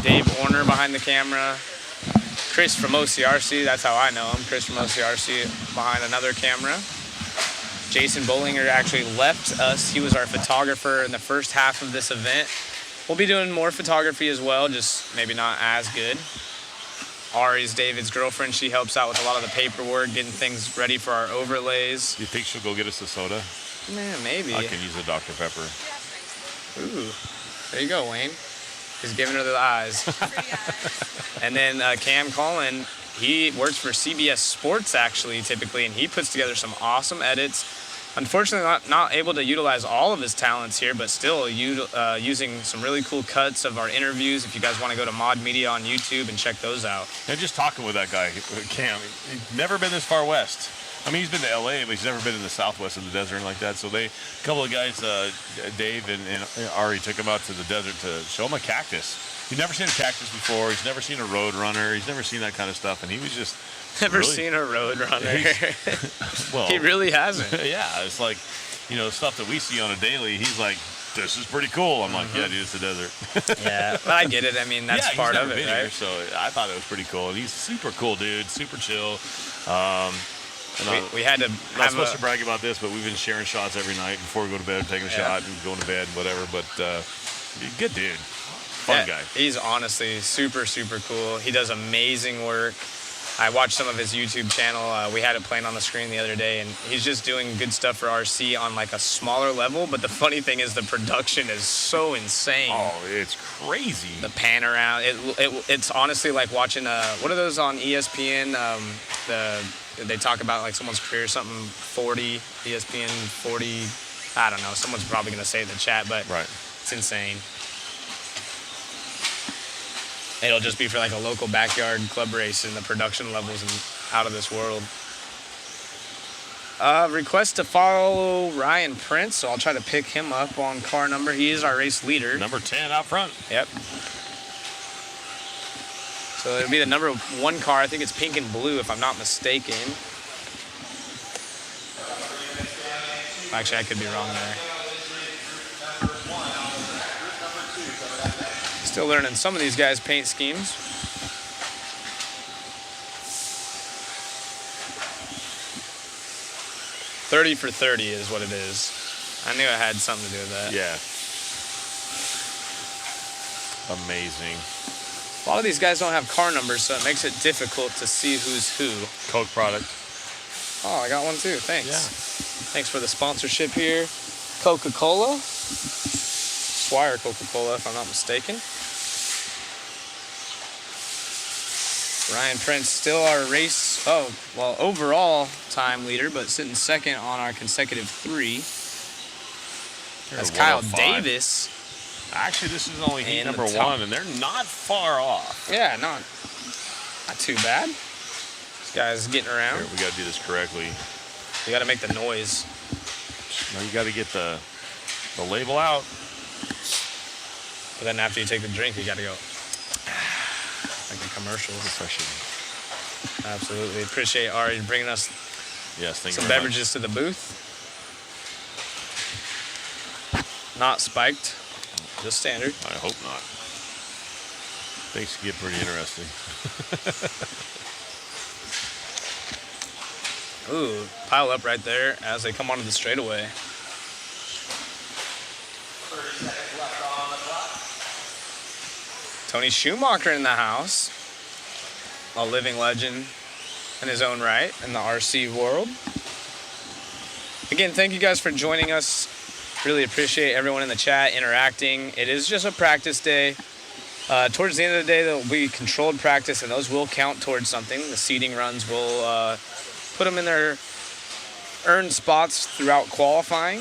Dave Orner behind the camera. Chris from OCRC, that's how I know him. Chris from OCRC behind another camera. Jason Bollinger actually left us. He was our photographer in the first half of this event. We'll be doing more photography as well, just maybe not as good. Ari's David's girlfriend. She helps out with a lot of the paperwork, getting things ready for our overlays. You think she'll go get us a soda? Man, maybe. I can use a Dr. Pepper. Ooh, there you go, Wayne. He's giving her the eyes. And then Cam Collin, he works for CBS Sports actually, typically, and he puts together some awesome edits. Unfortunately, not able to utilize all of his talents here, but still using some really cool cuts of our interviews. If you guys want to go to Mod Media on YouTube and check those out. And just talking with that guy, Cam, he's never been this far west. I mean, he's been to LA, but he's never been in the southwest of the desert and like that. So a couple of guys, Dave and Ari, took him out to the desert to show him a cactus. He'd never seen a cactus before. He's never seen a road runner. He's never seen that kind of stuff. And he was just Never seen a road runner. well, He really hasn't. yeah, it's like, stuff that we see on a daily. He's like, this is pretty cool. I'm like, yeah, dude, it's the desert. Yeah, but I get it. I mean, that's part of it, been right? here, so I thought it was pretty cool. And he's super cool, dude. Super chill. We had to I'm not have supposed to brag about this, but we've been sharing shots every night before we go to bed, taking a shot and going to bed, whatever. But good dude. Fun guy. He's honestly super, super cool. He does amazing work. I watched some of his YouTube channel. We had it playing on the screen the other day, and he's just doing good stuff for RC on like a smaller level. But the funny thing is the production is so insane. Oh, it's crazy. The pan around, it's honestly like watching what are those on ESPN? They talk about like someone's career, something 40, ESPN 40. I don't know. Someone's probably gonna say it in the chat, but Right. it's insane. It'll just be for like a local backyard club race, and the production levels and out of this world. Request to follow Ryan Prince, so I'll try to pick him up on car number. He is our race leader. Number 10 out front. Yep. So it'll be the number 1 car. I think it's pink and blue, if I'm not mistaken. Actually, I could be wrong there. Still learning some of these guys' paint schemes. $30 for 30 is what it is. I knew it had something to do with that. Yeah. Amazing. A lot of these guys don't have car numbers, so it makes it difficult to see who's who. Coke product. Oh, I got one too. Thanks. Yeah. Thanks for the sponsorship here. Coca-Cola. Swire Coca-Cola, if I'm not mistaken. Ryan Prince still our overall time leader, but sitting second on our consecutive 3. That's Kyle 105. Davis. Actually, this is only heat And number the top. 1, and they're not far off. Yeah, not too bad. This guy's getting around. Here, we got to do this correctly. You got to make the noise. Now you got to get the label out. But then after you take the drink, you got to go. Like a commercial. Refreshing. Absolutely. Appreciate Ari bringing us Yes, thank some you very beverages to the booth. Not spiked, just standard. I hope not. Things get pretty interesting. Ooh, pile up right there as they come onto the straightaway. Tony Schumacher in the house. A living legend in his own right in the RC world. Again, thank you guys for joining us. Really appreciate everyone in the chat interacting. It is just a practice day. Towards the end of the day, there will be controlled practice, and those will count towards something. The seeding runs will put them in their earned spots throughout qualifying.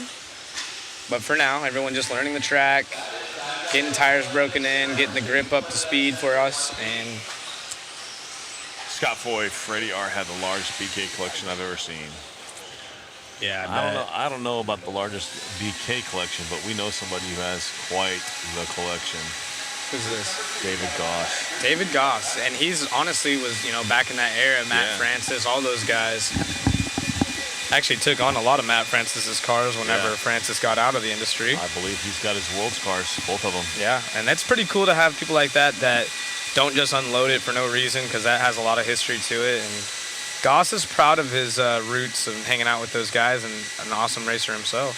But for now, everyone just learning the track, getting tires broken in, getting the grip up to speed for us. And Scott Foy, Freddie R. had the largest BK collection I've ever seen. yeah, I don't know about the largest BK collection, but we know somebody who has quite the collection. Who's this? David Goss. David Goss, and he's honestly was, back in that era, Matt Yeah. Francis, all those guys. Actually took on a lot of Matt Francis's cars whenever Yeah. Francis got out of the industry. I believe he's got his world's cars, both of them. Yeah, and that's pretty cool to have people like that don't just unload it for no reason, because that has a lot of history to it. And Goss is proud of his roots and hanging out with those guys, and an awesome racer himself.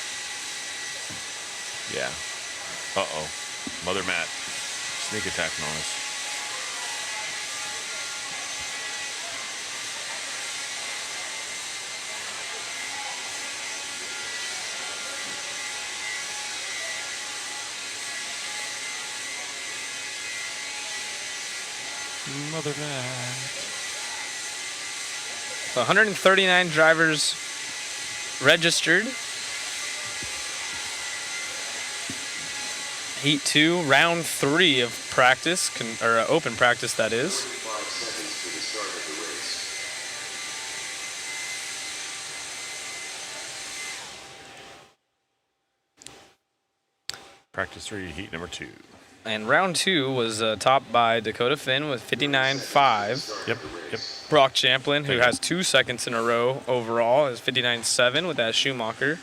Yeah. Uh-oh. Mother Matt. Sneak attacking on us. Mother Matt. So 139 drivers registered. Heat 2, round 3 of practice, or open practice that is. 5 seconds to the start of the race. Practice 3, heat number 2. And round 2 was topped by Dakota Finn with 59.5. Yep, yep. Brock Champlin, who has 2 seconds in a row overall, is 59.7 with that Schumacher.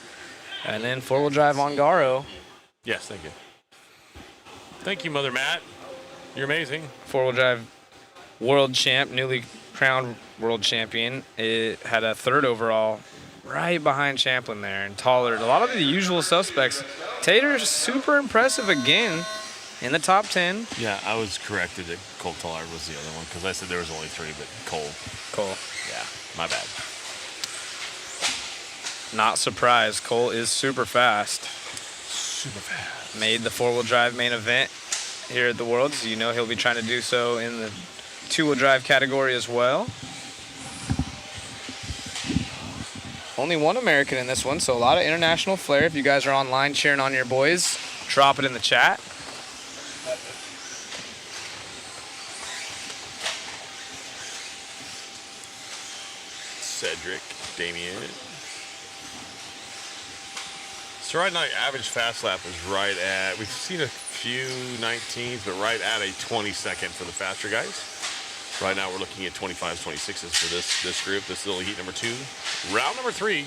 And then four-wheel drive Ongaro, Yes, thank you. Thank you, Mother Matt. You're amazing. four-wheel drive world champ, newly crowned world champion. It had a 3rd overall, right behind Champlin there, and taller. A lot of the usual suspects. Tater's super impressive again in the top 10. Yeah, I was corrected that Cole Tallard was the other one because I said there was only 3, but Cole. Cole. Yeah, my bad. Not surprised. Cole is super fast. Super fast. Made the four-wheel drive main event here at the Worlds. You know he'll be trying to do so in the two-wheel drive category as well. Only one American in this one, so a lot of international flair. If you guys are online cheering on your boys, drop it in the chat. Cedric, Damien. So right now, average fast lap is right at, we've seen a few 19s, but right at a 22nd for the faster guys. Right now, we're looking at 25s, 26s for this group. This little heat number 2. Round number 3,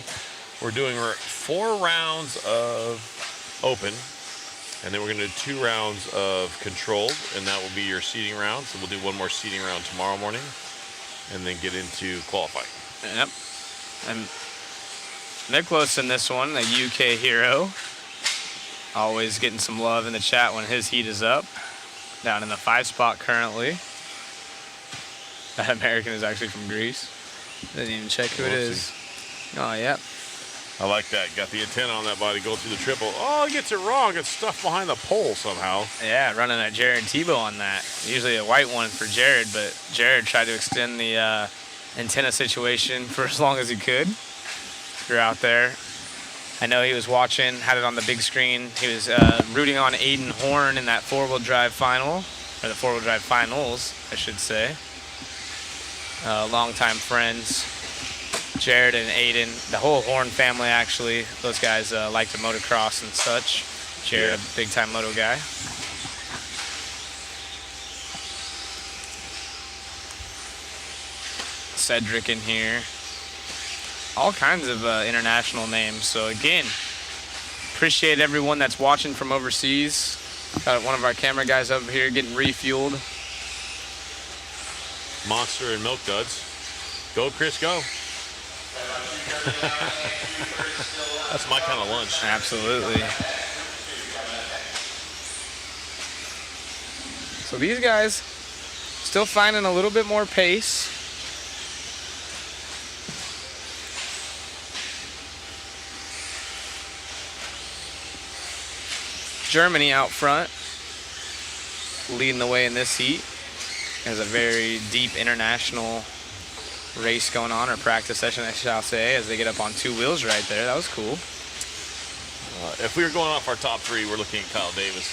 we're doing 4 rounds of open, and then we're going to do 2 rounds of controlled, and that will be your seeding round. So we'll do one more seeding round tomorrow morning, and then get into qualifying. Yep. And Nicholas in this one, a UK hero. Always getting some love in the chat when his heat is up. Down in the 5 spot currently. That American is actually from Greece. Didn't even check who it is. Oh, yep. I like that. Got the antenna on that body, go through the triple. Oh, he gets it wrong. It's stuffed behind the pole somehow. Yeah, running a Jared Tebow on that. Usually a white one for Jared, but Jared tried to extend the antenna situation for as long as he could. If you're out there. I know he was watching, had it on the big screen. He was rooting on Aiden Horn in that four-wheel drive final, or the four-wheel drive finals, I should say. Longtime friends, Jared and Aiden, the whole Horn family actually. Those guys like to motocross and such. Jared, a big-time moto guy. Cedric in here. All kinds of international names. So again, Appreciate everyone that's watching from overseas. Got one of our camera guys over here getting refueled. Monster and Milk Duds. Go, Chris, go. That's my kind of lunch. Absolutely. So these guys still finding a little bit more pace. Germany out front, leading the way in this heat. There's a very deep international race going on, or practice session, I shall say, as they get up on two wheels right there. That was cool. If we were going off our top three, we're looking at Kyle Davis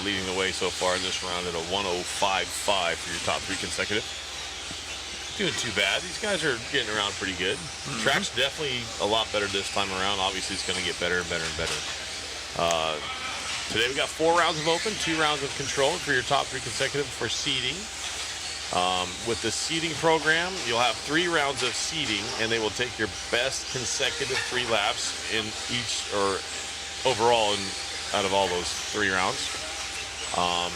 leading the way so far in this round at a 105.5 for your top three consecutive. Doing too bad. These guys are getting around pretty good. Track's definitely a lot better this time around. Obviously, it's going to get better and better and better. Today we got 4 rounds of open, 2 rounds of control for your top three consecutive for seeding. With the seeding program, you'll have 3 rounds of seeding, and they will take your best consecutive 3 laps in each, or overall out of all those 3 rounds.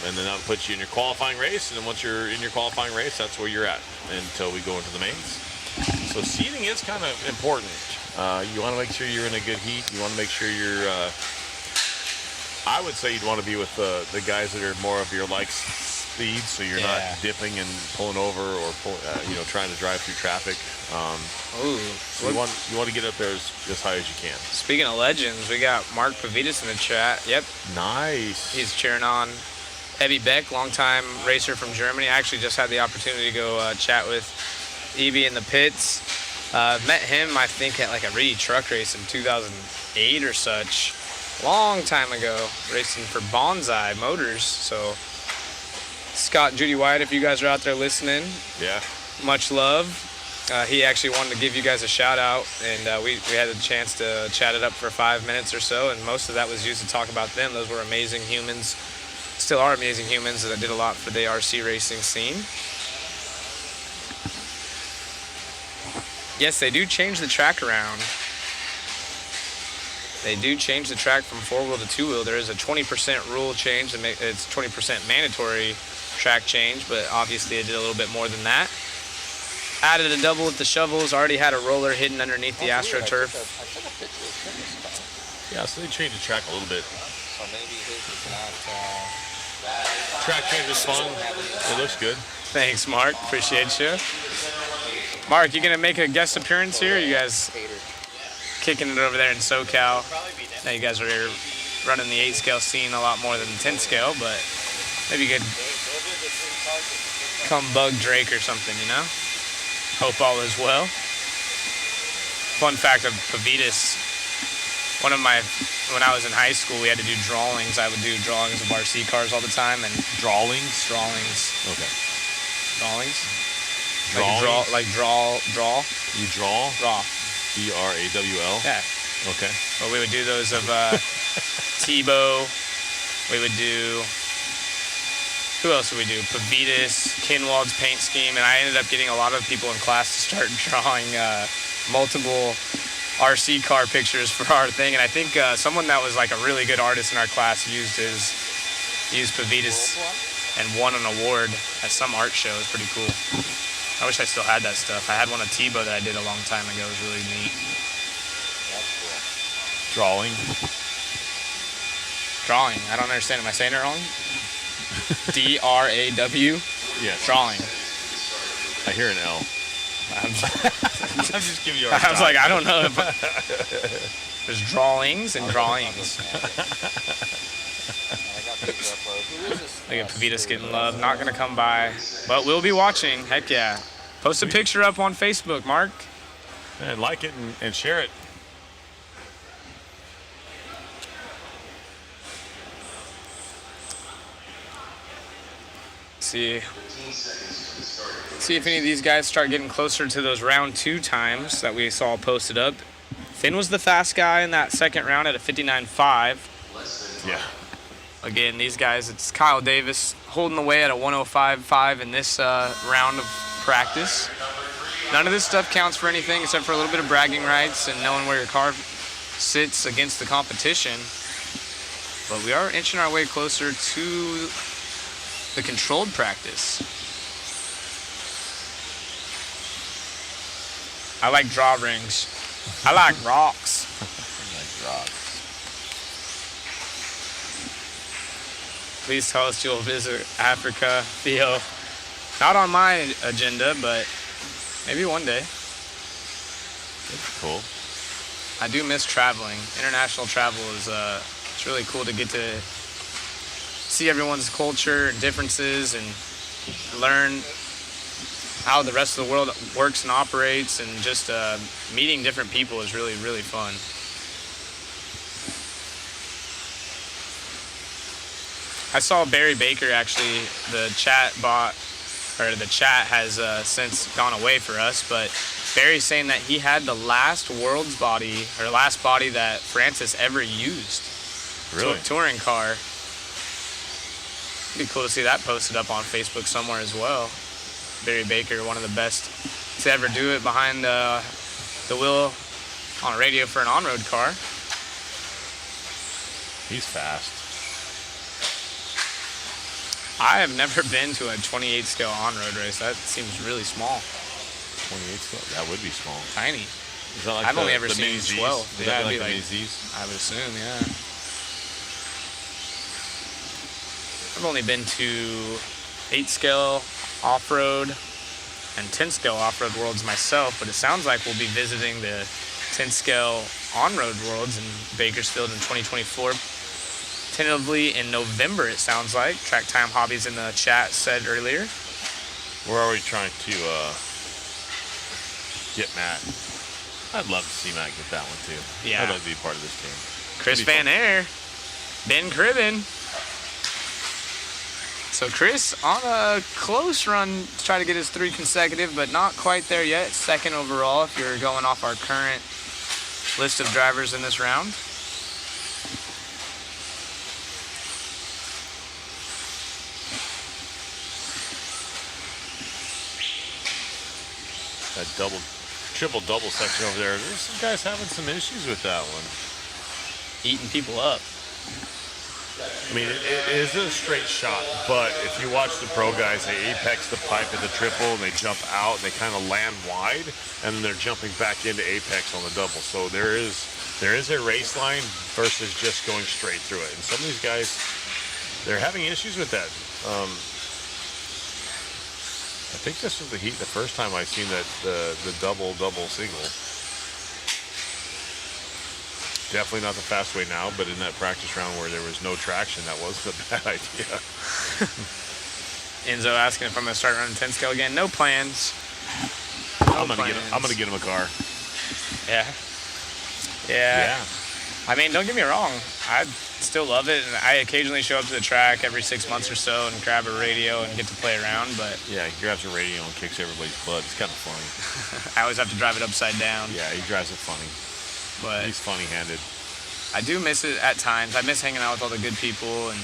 And then that'll put you in your qualifying race, and then once you're in your qualifying race, that's where you're at until we go into the mains. So seeding is kind of important. You want to make sure you're in a good heat. You want to make sure you're, I would say you'd want to be with the guys that are more of your speed, so you're not dipping and pulling over or trying to drive through traffic. So you want to get up there as high as you can. Speaking of legends, we got Mark Pavitas in the chat. Yep. Nice. He's cheering on Ebi Beck, longtime racer from Germany. I actually just had the opportunity to go chat with Ebi in the pits. Met him, I think, at like a Reedy truck race in 2008 or such. Long time ago, racing for Bonsai Motors. So Scott, Judy White, if you guys are out there listening, much love. He actually wanted to give you guys a shout out, and we had a chance to chat it up for 5 minutes or so, and most of that was used to talk about them. Those were amazing humans, still are amazing humans that did a lot for the RC racing scene. Yes, they do change the track around. They do change the track from 4-wheel to 2-wheel. There is a 20% rule change. It's 20% mandatory track change, but obviously they did a little bit more than that. Added a double with the shovels. Already had a roller hidden underneath the AstroTurf. Yeah, so they changed the track a little bit. So maybe his is not. Track change is fun. It looks good. Thanks, Mark. Appreciate you. Mark, you gonna make a guest appearance here? Or you guys kicking it over there in SoCal? Now you guys are here running the 8-scale scene a lot more than the 10-scale, but maybe you could come bug Drake or something, you know? Hope all is well. Fun fact of Pavitas, when I was in high school, we had to do drawings. I would do drawings of RC cars all the time, and Drawings? Okay. Drawings? Drawings? Like draw. You draw? Draw. D-R-A-W-L? Yeah. Okay. Well, we would do those of Tebow. We would do, who else would we do? Pavitas, Kinwald's paint scheme, and I ended up getting a lot of people in class to start drawing multiple RC car pictures for our thing. And I think someone that was like a really good artist in our class used Pavitas and won an award at some art show. It was pretty cool. I wish I still had that stuff. I had one of Tebow that I did a long time ago. It was really neat. Drawing? Drawing. I don't understand. Am I saying it wrong? D-R-A-W? Yes. Drawing. I hear an L. I'm just giving you a hard I was time. like, I don't know. There's drawings and drawings. Look at Pavitas getting love. Not going to come by, but we'll be watching. Heck yeah. Post a picture up on Facebook, Mark. And like it and share it. See if any of these guys start getting closer to those round 2 times that we saw posted up. Finn was the fast guy in that second round at a 59.5. Yeah. Again, these guys, it's Kyle Davis holding the way at a 105.5 in this round of practice. None of this stuff counts for anything except for a little bit of bragging rights and knowing where your car sits against the competition. But we are inching our way closer to the controlled practice. I like draw rings. I like rocks. Please tell us you'll visit Africa, Theo. Not on my agenda, but maybe one day. That's cool. I do miss traveling. International travel is it's really cool to get to see everyone's culture and differences and learn how the rest of the world works and operates, and just meeting different people is really, really fun. I saw Barry Baker actually, the chat has since gone away for us, but Barry's saying that he had the last body that Francis ever used. Really? Touring car. It'd be cool to see that posted up on Facebook somewhere as well. Barry Baker, one of the best to ever do it behind the wheel on a radio for an on-road car. He's fast. I have never been to a 28 scale on-road race. That seems really small. 28 scale? That would be small. Tiny. Is that like I've only ever the seen mini Zs? 12. Would Yeah, that be it'd like be the mini Zs? I would assume, yeah. I've only been to 8 scale off-road and 10 scale off-road worlds myself, but it sounds like we'll be visiting the 10 scale on-road worlds in Bakersfield in 2024. Tentatively in November, it sounds like. Track Time Hobbies in the chat said earlier. We're already trying to get Matt. I'd love to see Matt get that one too. Yeah. I'd love to be part of this team. Chris It'd be Van fun. Air, Ben Cribben. So Chris on a close run to try to get his 3 consecutive, but not quite there yet. Second overall if you're going off our current list of drivers in this round. That triple-double section over there. There's some guys having some issues with that one. Eating people up. I mean, it is a straight shot, but if you watch the pro guys, they apex the pipe at the triple and they jump out and they kind of land wide, and then they're jumping back into apex on the double. So there is a race line versus just going straight through it. And some of these guys, they're having issues with that. I think this was the first time I seen that the double single. Definitely not the fast way now, but in that practice round where there was no traction, that wasn't a bad idea. Enzo asking if I'm gonna start running 10 scale again. No plans. I'm gonna get him a car. Yeah. I mean, don't get me wrong. I still love it, and I occasionally show up to the track every 6 months or so and grab a radio and get to play around. But yeah, he grabs a radio and kicks everybody's butt. It's kind of funny. I always have to drive it upside down. Yeah, he drives it funny. But he's funny-handed. I do miss it at times. I miss hanging out with all the good people, and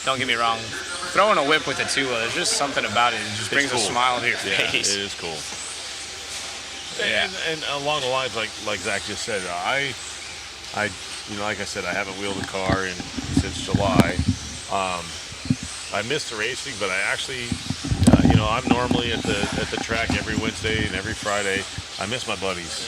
don't get me wrong, throwing a whip with a Tula, there's just something about it. It just brings cool. a smile to your Yeah, face. it is cool. Yeah. And along the lines, like Zach just said, I like I said, I haven't wheeled a car since July. I missed the racing, but I actually, I'm normally at the track every Wednesday and every Friday. I miss my buddies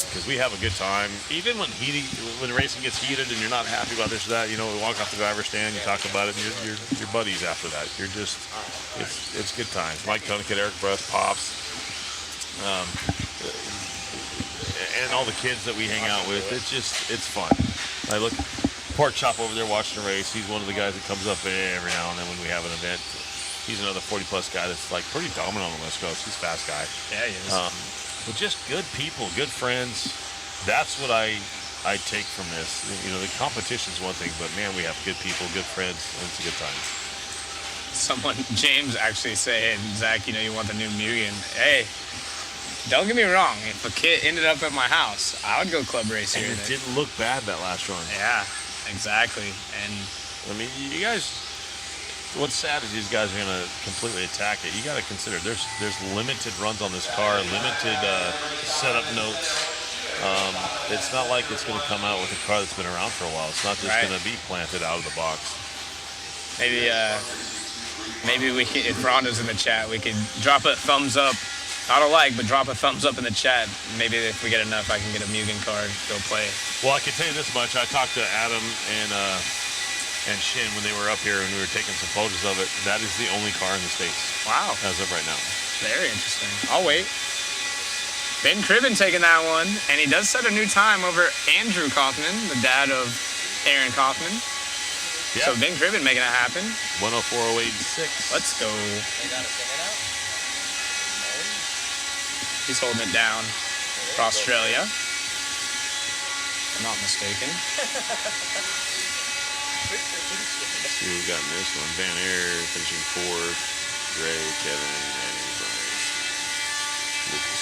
because we have a good time. Even when the racing gets heated and you're not happy about this or that, we walk off the driver's stand, you talk about it, and you're buddies after that. You're just, it's good times. Mike Tunnicott, Eric Bruss, Pops. And all the kids that we hang out with, it's fun. I look, Pork Chop over there watching the race. He's one of the guys that comes up every now and then when we have an event. He's another 40-plus guy that's like pretty dominant on the West Coast. He's a fast guy. Yeah, he is. But just good people, good friends. That's what I take from this. The competition's one thing, but man, we have good people, good friends, and it's a good time. James actually saying, Zach, you want the new Mugen. Hey, don't get me wrong. If a kid ended up at my house, I would go club race here. And it didn't look bad that last run. Yeah, exactly. And I mean, you guys, what's sad is these guys are going to completely attack it. You got to consider there's limited runs on this car, limited setup notes. It's not like it's going to come out with a car that's been around for a while. It's not just Right. going to be planted out of the box. Maybe we can, if Ronda's in the chat, we could drop a thumbs up. Not a like, but drop a thumbs up in the chat. Maybe if we get enough, I can get a Mugen card. Go play. Well, I can tell you this much. I talked to Adam and Shin when they were up here and we were taking some photos of it. That is the only car in the States Wow, as of right now. very interesting. I'll wait. Ben Cribben taking that one, and he does set a new time over Andrew Kaufman, the dad of Aaron Kaufman. Yeah. So Ben Cribben making it happen. 104.086. Let's go. They got a thing out. He's holding it down for Australia. If I'm not mistaken. Let's see who we got in this one. Van Air finishing fourth. Ray, Kevin, Manny, Brian, Lucas.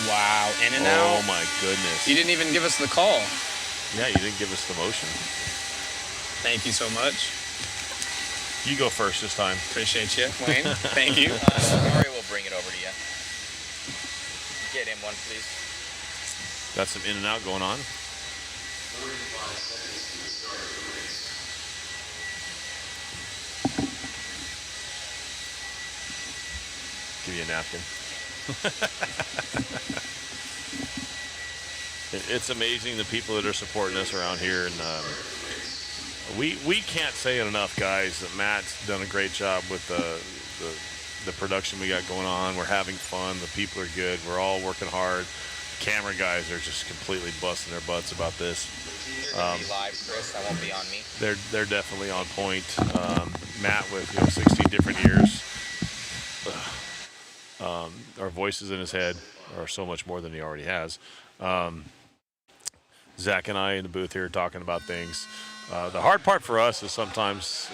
Wow, in and out. Oh my goodness. You didn't even give us the call. Yeah, you didn't give us the motion. Thank you so much. You go first this time. Appreciate you, Wayne. Thank you. Maury will bring it over to you. Get him one, please. Got some in and out going on. 45 seconds to the start of the race. Give you a napkin. It's amazing the people that are supporting us around here, and we can't say it enough, guys. That Matt's done a great job with the production we got going on. We're having fun. The people are good. We're all working hard. Camera guys are just completely busting their butts about this. You're gonna be live, Chris. That won't be on me. They're definitely on point. Matt with 16 different years. Our voices in his head are so much more than he already has. Zach and I in the booth here talking about things. The hard part for us is sometimes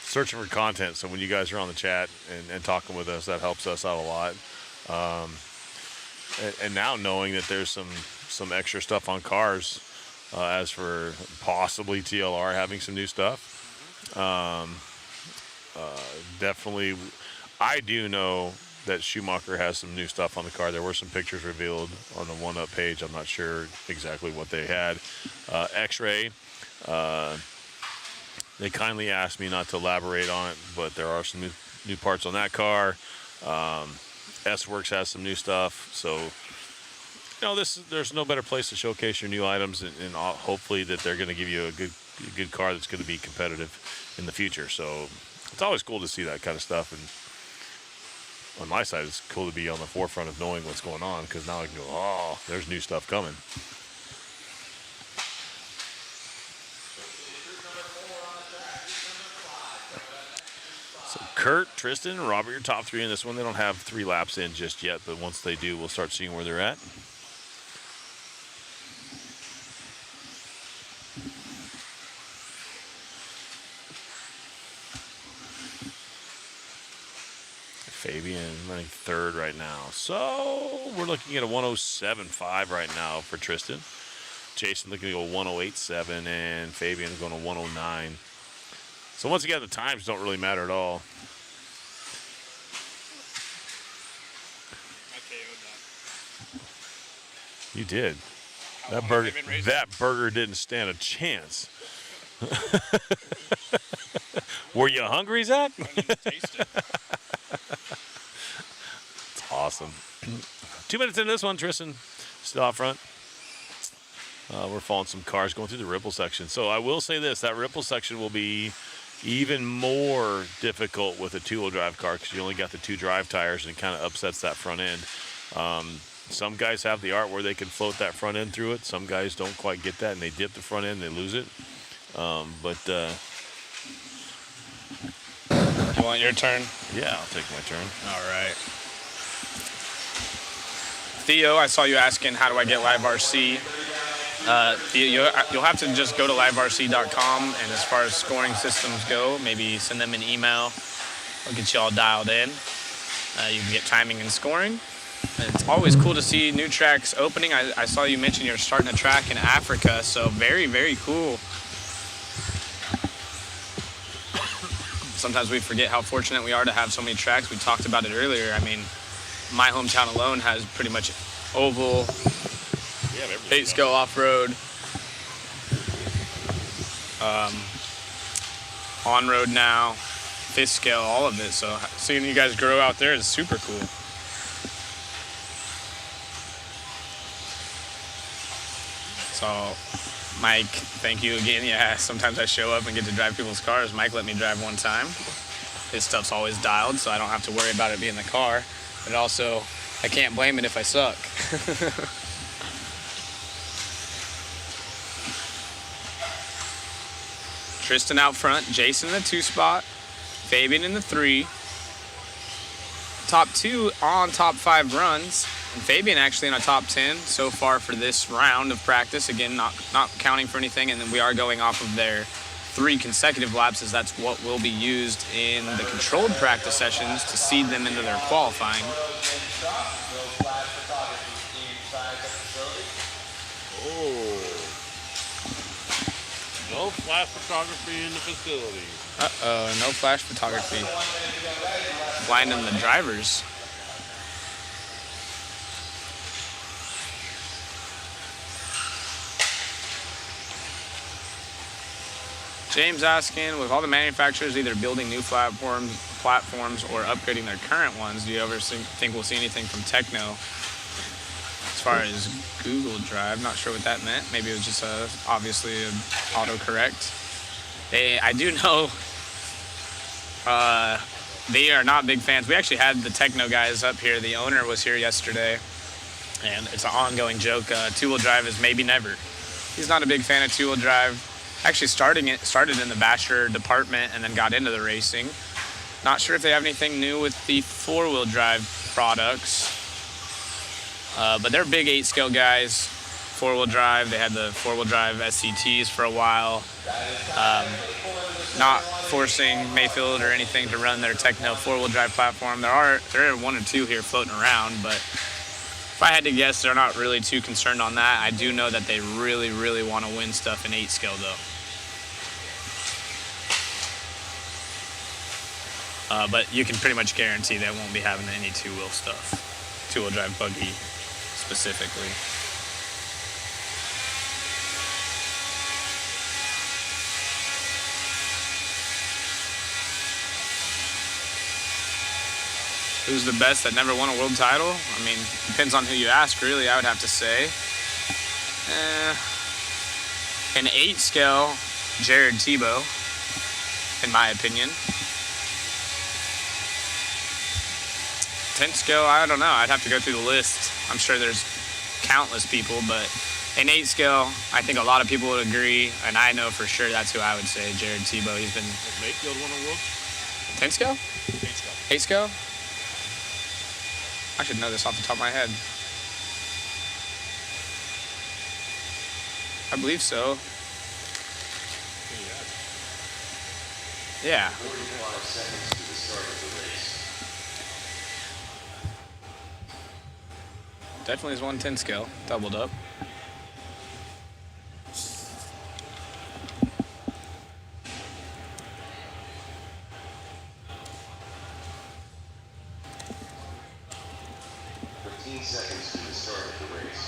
searching for content. So when you guys are on the chat and talking with us, that helps us out a lot. And now knowing that there's some extra stuff on cars, as for possibly TLR having some new stuff. Definitely, I do know that Schumacher has some new stuff on the car. There were some pictures revealed on the one-up page. I'm not sure exactly what they had. X-Ray, they kindly asked me not to elaborate on it, but there are some new parts on that car. S-Works has some new stuff. So, there's no better place to showcase your new items, and hopefully that they're going to give you a good car that's going to be competitive in the future. So it's always cool to see that kind of stuff. And on my side, it's cool to be on the forefront of knowing what's going on, because now I can go, oh, there's new stuff coming. So Kurt, Tristan, and Robert, your top three in this one. They don't have 3 laps in just yet, but once they do, we'll start seeing where they're at. Fabian running third right now. So we're looking at a 107.5 right now for Tristan. Jason looking to go 108.7, and Fabian going to 109. So once again, the times don't really matter at all. You did. That burger didn't stand a chance. Were you hungry, Zach? It's awesome. 2 minutes into this one, Tristan still out front. We're following some cars going through the ripple section. So I will say this, that ripple section will be even more difficult with a 2-wheel drive car, because you only got the 2 drive tires, and it kind of upsets that front end. Some guys have the art where they can float that front end through it. Some guys don't quite get that, and they dip the front end and they lose it. You want your turn? Yeah, I'll take my turn. All right. Theo, I saw you asking, how do I get Live RC? You'll have to just go to liverc.com, and as far as scoring systems go, maybe send them an email. I'll get you all dialed in. You can get timing and scoring. And it's always cool to see new tracks opening. I saw you mention you're starting a track in Africa, so very, very cool. Sometimes we forget how fortunate we are to have so many tracks. We talked about it earlier. I mean, my hometown alone has pretty much oval, We have everything. 8 scale off-road, on-road now, 5th scale, all of it. So seeing you guys grow out there is super cool. So Mike, thank you again. Yeah, sometimes I show up and get to drive people's cars. Mike let me drive one time. His stuff's always dialed, so I don't have to worry about it being in the car. But also, I can't blame it if I suck. Tristan out front, Jason in the 2 spot, Fabian in the 3. Top 2 on top 5 runs, and Fabian actually in a top 10 so far for this round of practice. Again, not counting for anything, and then we are going off of their 3 consecutive laps, as that's what will be used in the controlled practice sessions to seed them into their qualifying. Oh. No flash photography in the facility. Uh-oh, no flash photography. Blinding the drivers. James asking, with all the manufacturers either building new platforms or upgrading their current ones, do you ever think we'll see anything from Techno? As far as Google Drive, not sure what that meant. Maybe it was just obviously an autocorrect. I do know they are not big fans. We actually had the Techno guys up here. The owner was here yesterday, and it's an ongoing joke. Two-wheel drive is maybe never. He's not a big fan of two-wheel drive. Actually started in the basher department and then got into the racing. Not sure if they have anything new with the four-wheel drive products, but they're big 8-scale guys. Four-wheel drive. They had the four-wheel drive SCTs for a while. Not forcing Mayfield or anything to run their Techno four-wheel drive platform. There are one or two here floating around, but if I had to guess, they're not really too concerned on that. I do know that they really, really want to win stuff in 8-scale, though. But you can pretty much guarantee they won't be having any two-wheel stuff. Two-wheel drive buggy, specifically. Who's the best that never won a world title? I mean, depends on who you ask, really, I would have to say. In 8-scale, Jared Tebow, in my opinion. 10-scale, I don't know. I'd have to go through the list. I'm sure there's countless people, but in 8-scale, I think a lot of people would agree, and I know for sure that's who I would say, Jared Tebow. He's been... Has Mayfield won a world? 10-scale? 8-scale. 8-scale? I should know this off the top of my head. I believe so. Yeah. 45 seconds to the start of the race. Definitely is 110 scale. Doubled up. Seconds to the start of the race.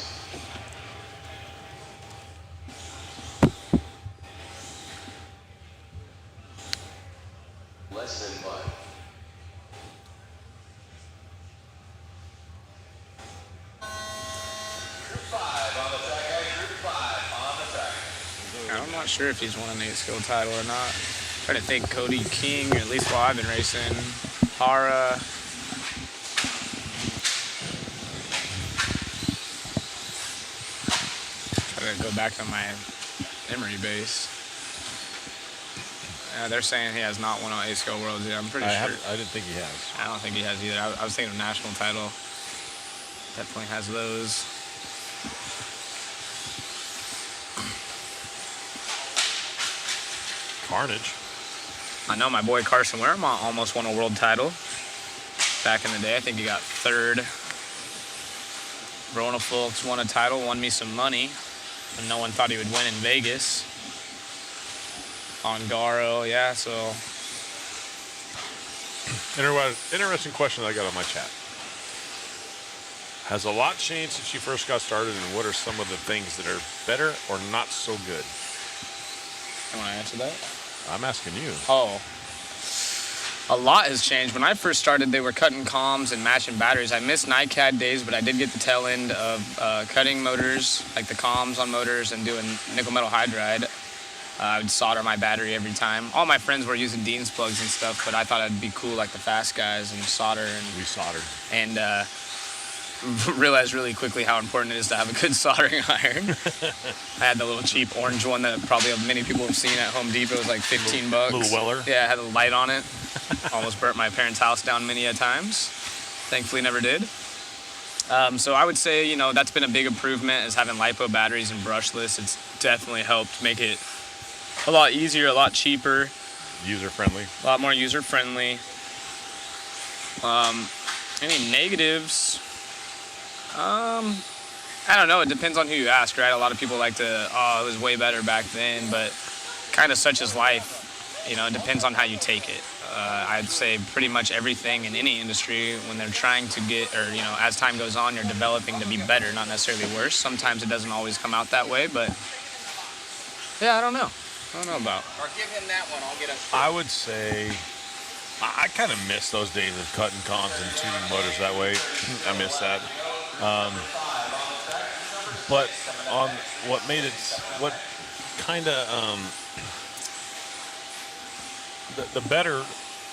Less than 1. Group 5 on the track, guys. Group 5 on the track. I'm not sure if he's won an 8-scale title or not. I'm trying to think Cody King, or at least while I've been racing. Hara. Go back to my memory base. They're saying he has not won an 8-scale worlds yet. I'm pretty sure. I didn't think he has. I don't think he has either. I was thinking of national title. Definitely has those. Carnage. I know my boy Carson Waremont almost won a world title back in the day. I think he got 3rd. Rona Folks won a title, won me some money. And no one thought he would win in Vegas. Ongaro, yeah, so. Interesting question that I got on my chat. Has a lot changed since you first got started, and what are some of the things that are better or not so good? You want to answer that? I'm asking you. Oh. A lot has changed. When I first started, they were cutting comms and matching batteries. I missed NICAD days, but I did get the tail end of cutting motors, like the comms on motors, and doing nickel metal hydride. I would solder my battery every time. All my friends were using Dean's plugs and stuff, but I thought it'd be cool like the fast guys and solder. And We soldered. And realized really quickly how important it is to have a good soldering iron. I had the little cheap orange one that probably many people have seen at Home Depot. It was like 15 bucks. Little Weller. Yeah, it had a light on it. Almost burnt my parents' house down many a times. Thankfully never did. So I would say, you know, that's been a big improvement, is having LiPo batteries and brushless. It's definitely helped make it a lot easier, a lot cheaper, User-friendly. a lot more user-friendly. Any negatives? I don't know. It depends on who you ask, right? A lot of people like to, it was way better back then, but kind of such is life. You know, it depends on how you take it. I'd say pretty much everything in any industry, when they're trying to get, or, you know, as time goes on, you're developing to be better, not necessarily worse. Sometimes it doesn't always come out that way, but yeah, I don't know. I don't know about. Or give him that one. I'll get a. I would say I kind of miss those days of cutting comms and tuning motors that way. I miss that. But on what made it, what kind of the better,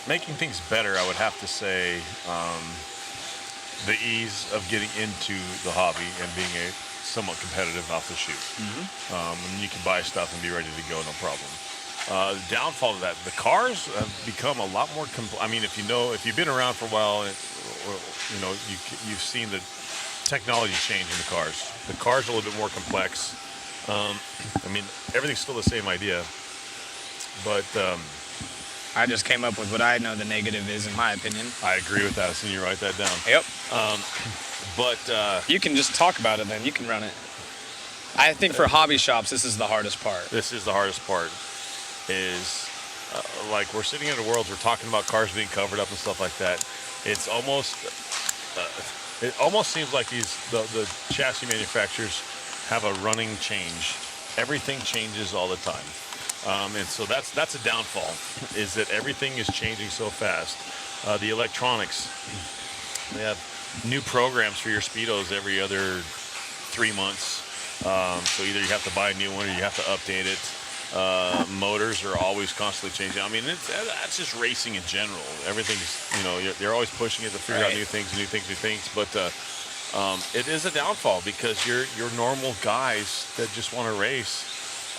making things better, I would have to say the ease of getting into the hobby and being a somewhat competitive off the shoot. And you can buy stuff and be ready to go, no problem. The downfall of that, the cars have become a lot more I mean, if you've been around for a while, you know, you've seen the technology change in the cars. The cars are a little bit more complex. I mean, everything's still the same idea, but I just came up with what I know the negative is, in my opinion. I agree with that. So you write that down. Yep. But you can just talk about it then. You can run it. I think for hobby shops, this is the hardest part. This is the hardest part. Is like we're sitting in a world, we're talking about cars being covered up and stuff like that. It's almost, it almost seems like the chassis manufacturers have a running change. Everything changes all the time. And so that's a downfall, is that everything is changing so fast. The electronics, they have new programs for your speedos every other 3 months. So either you have to buy a new one or you have to update it. Motors are always constantly changing. I mean, that's just racing in general. Everything's, you know, they're always pushing it to figure out new things. But it is a downfall, because your normal guys that just want to race,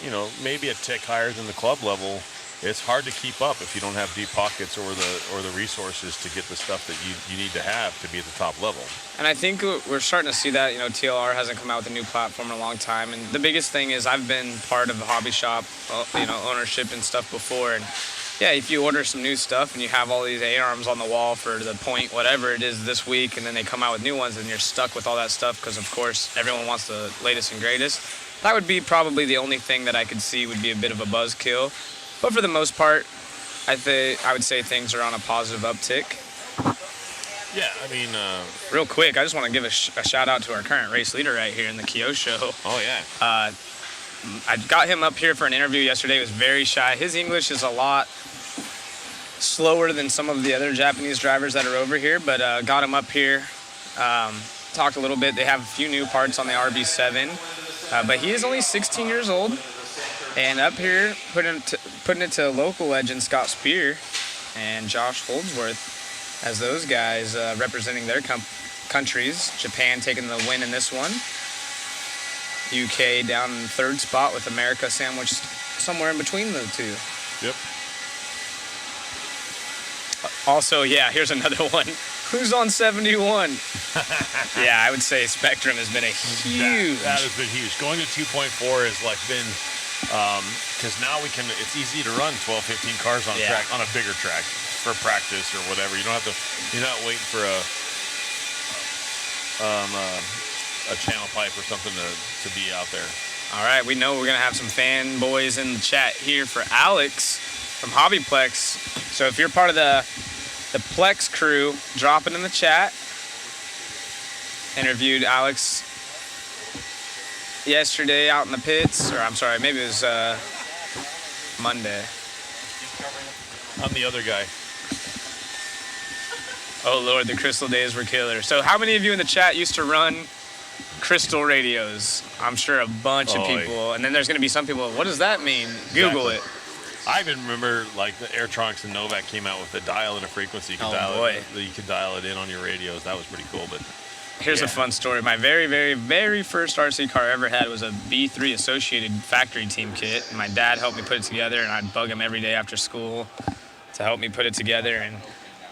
you know, maybe a tick higher than the club level, it's hard to keep up if you don't have deep pockets or the resources to get the stuff that you need to have to be at the top level. And I think we're starting to see that. You know, TLR hasn't come out with a new platform in a long time, and the biggest thing is I've been part of the hobby shop, you know, ownership and stuff before, and yeah, if you order some new stuff and you have all these A-arms on the wall for the point whatever it is this week, and then they come out with new ones, and you're stuck with all that stuff because of course everyone wants the latest and greatest. That would be probably the only thing that I could see would be a bit of a buzzkill. But for the most part, I would say things are on a positive uptick. yeah, I mean, Real quick, I just want to give a shout out to our current race leader right here in the Kyosho. oh yeah, I got him up here for an interview yesterday. He was very shy. His English is a lot slower than some of the other Japanese drivers that are over here, but got him up here, talked a little bit. They have a few new parts on the RB7, but he is only 16 years old. And up here, putting it to local legend Scott Spear and Josh Holdsworth as those guys representing their countries. Japan taking the win in this one. UK down in third spot with America sandwiched somewhere in between the two. yep. Also, yeah, here's another one. Who's on 71? Yeah, I would say Spectrum has been a huge. That has been huge. Going to 2.4 has like been, because now it's easy to run 12, 15 cars on track, on a bigger track for practice or whatever. You don't have to, you're not waiting for a channel pipe or something to be out there. All right, we know we're going to have some fanboys in the chat here for Alex from Hobbyplex. So if you're part of the Plex crew, drop it in the chat. Interviewed Alex yesterday out in the pits, or I'm sorry, maybe it was Monday. I'm the other guy. Oh Lord, the Crystal days were killer. So how many of you in the chat used to run Crystal radios? I'm sure a bunch of people. And then there's going to be some people, what does that mean? Google it. I even remember like the Airtronics and Novak came out with a dial and a frequency. You could you could dial it in on your radios. That was pretty cool. But here's a fun story. My very, very, very first RC car I ever had was a B3 Associated factory team kit. And my dad helped me put it together, and I'd bug him every day after school to help me put it together. And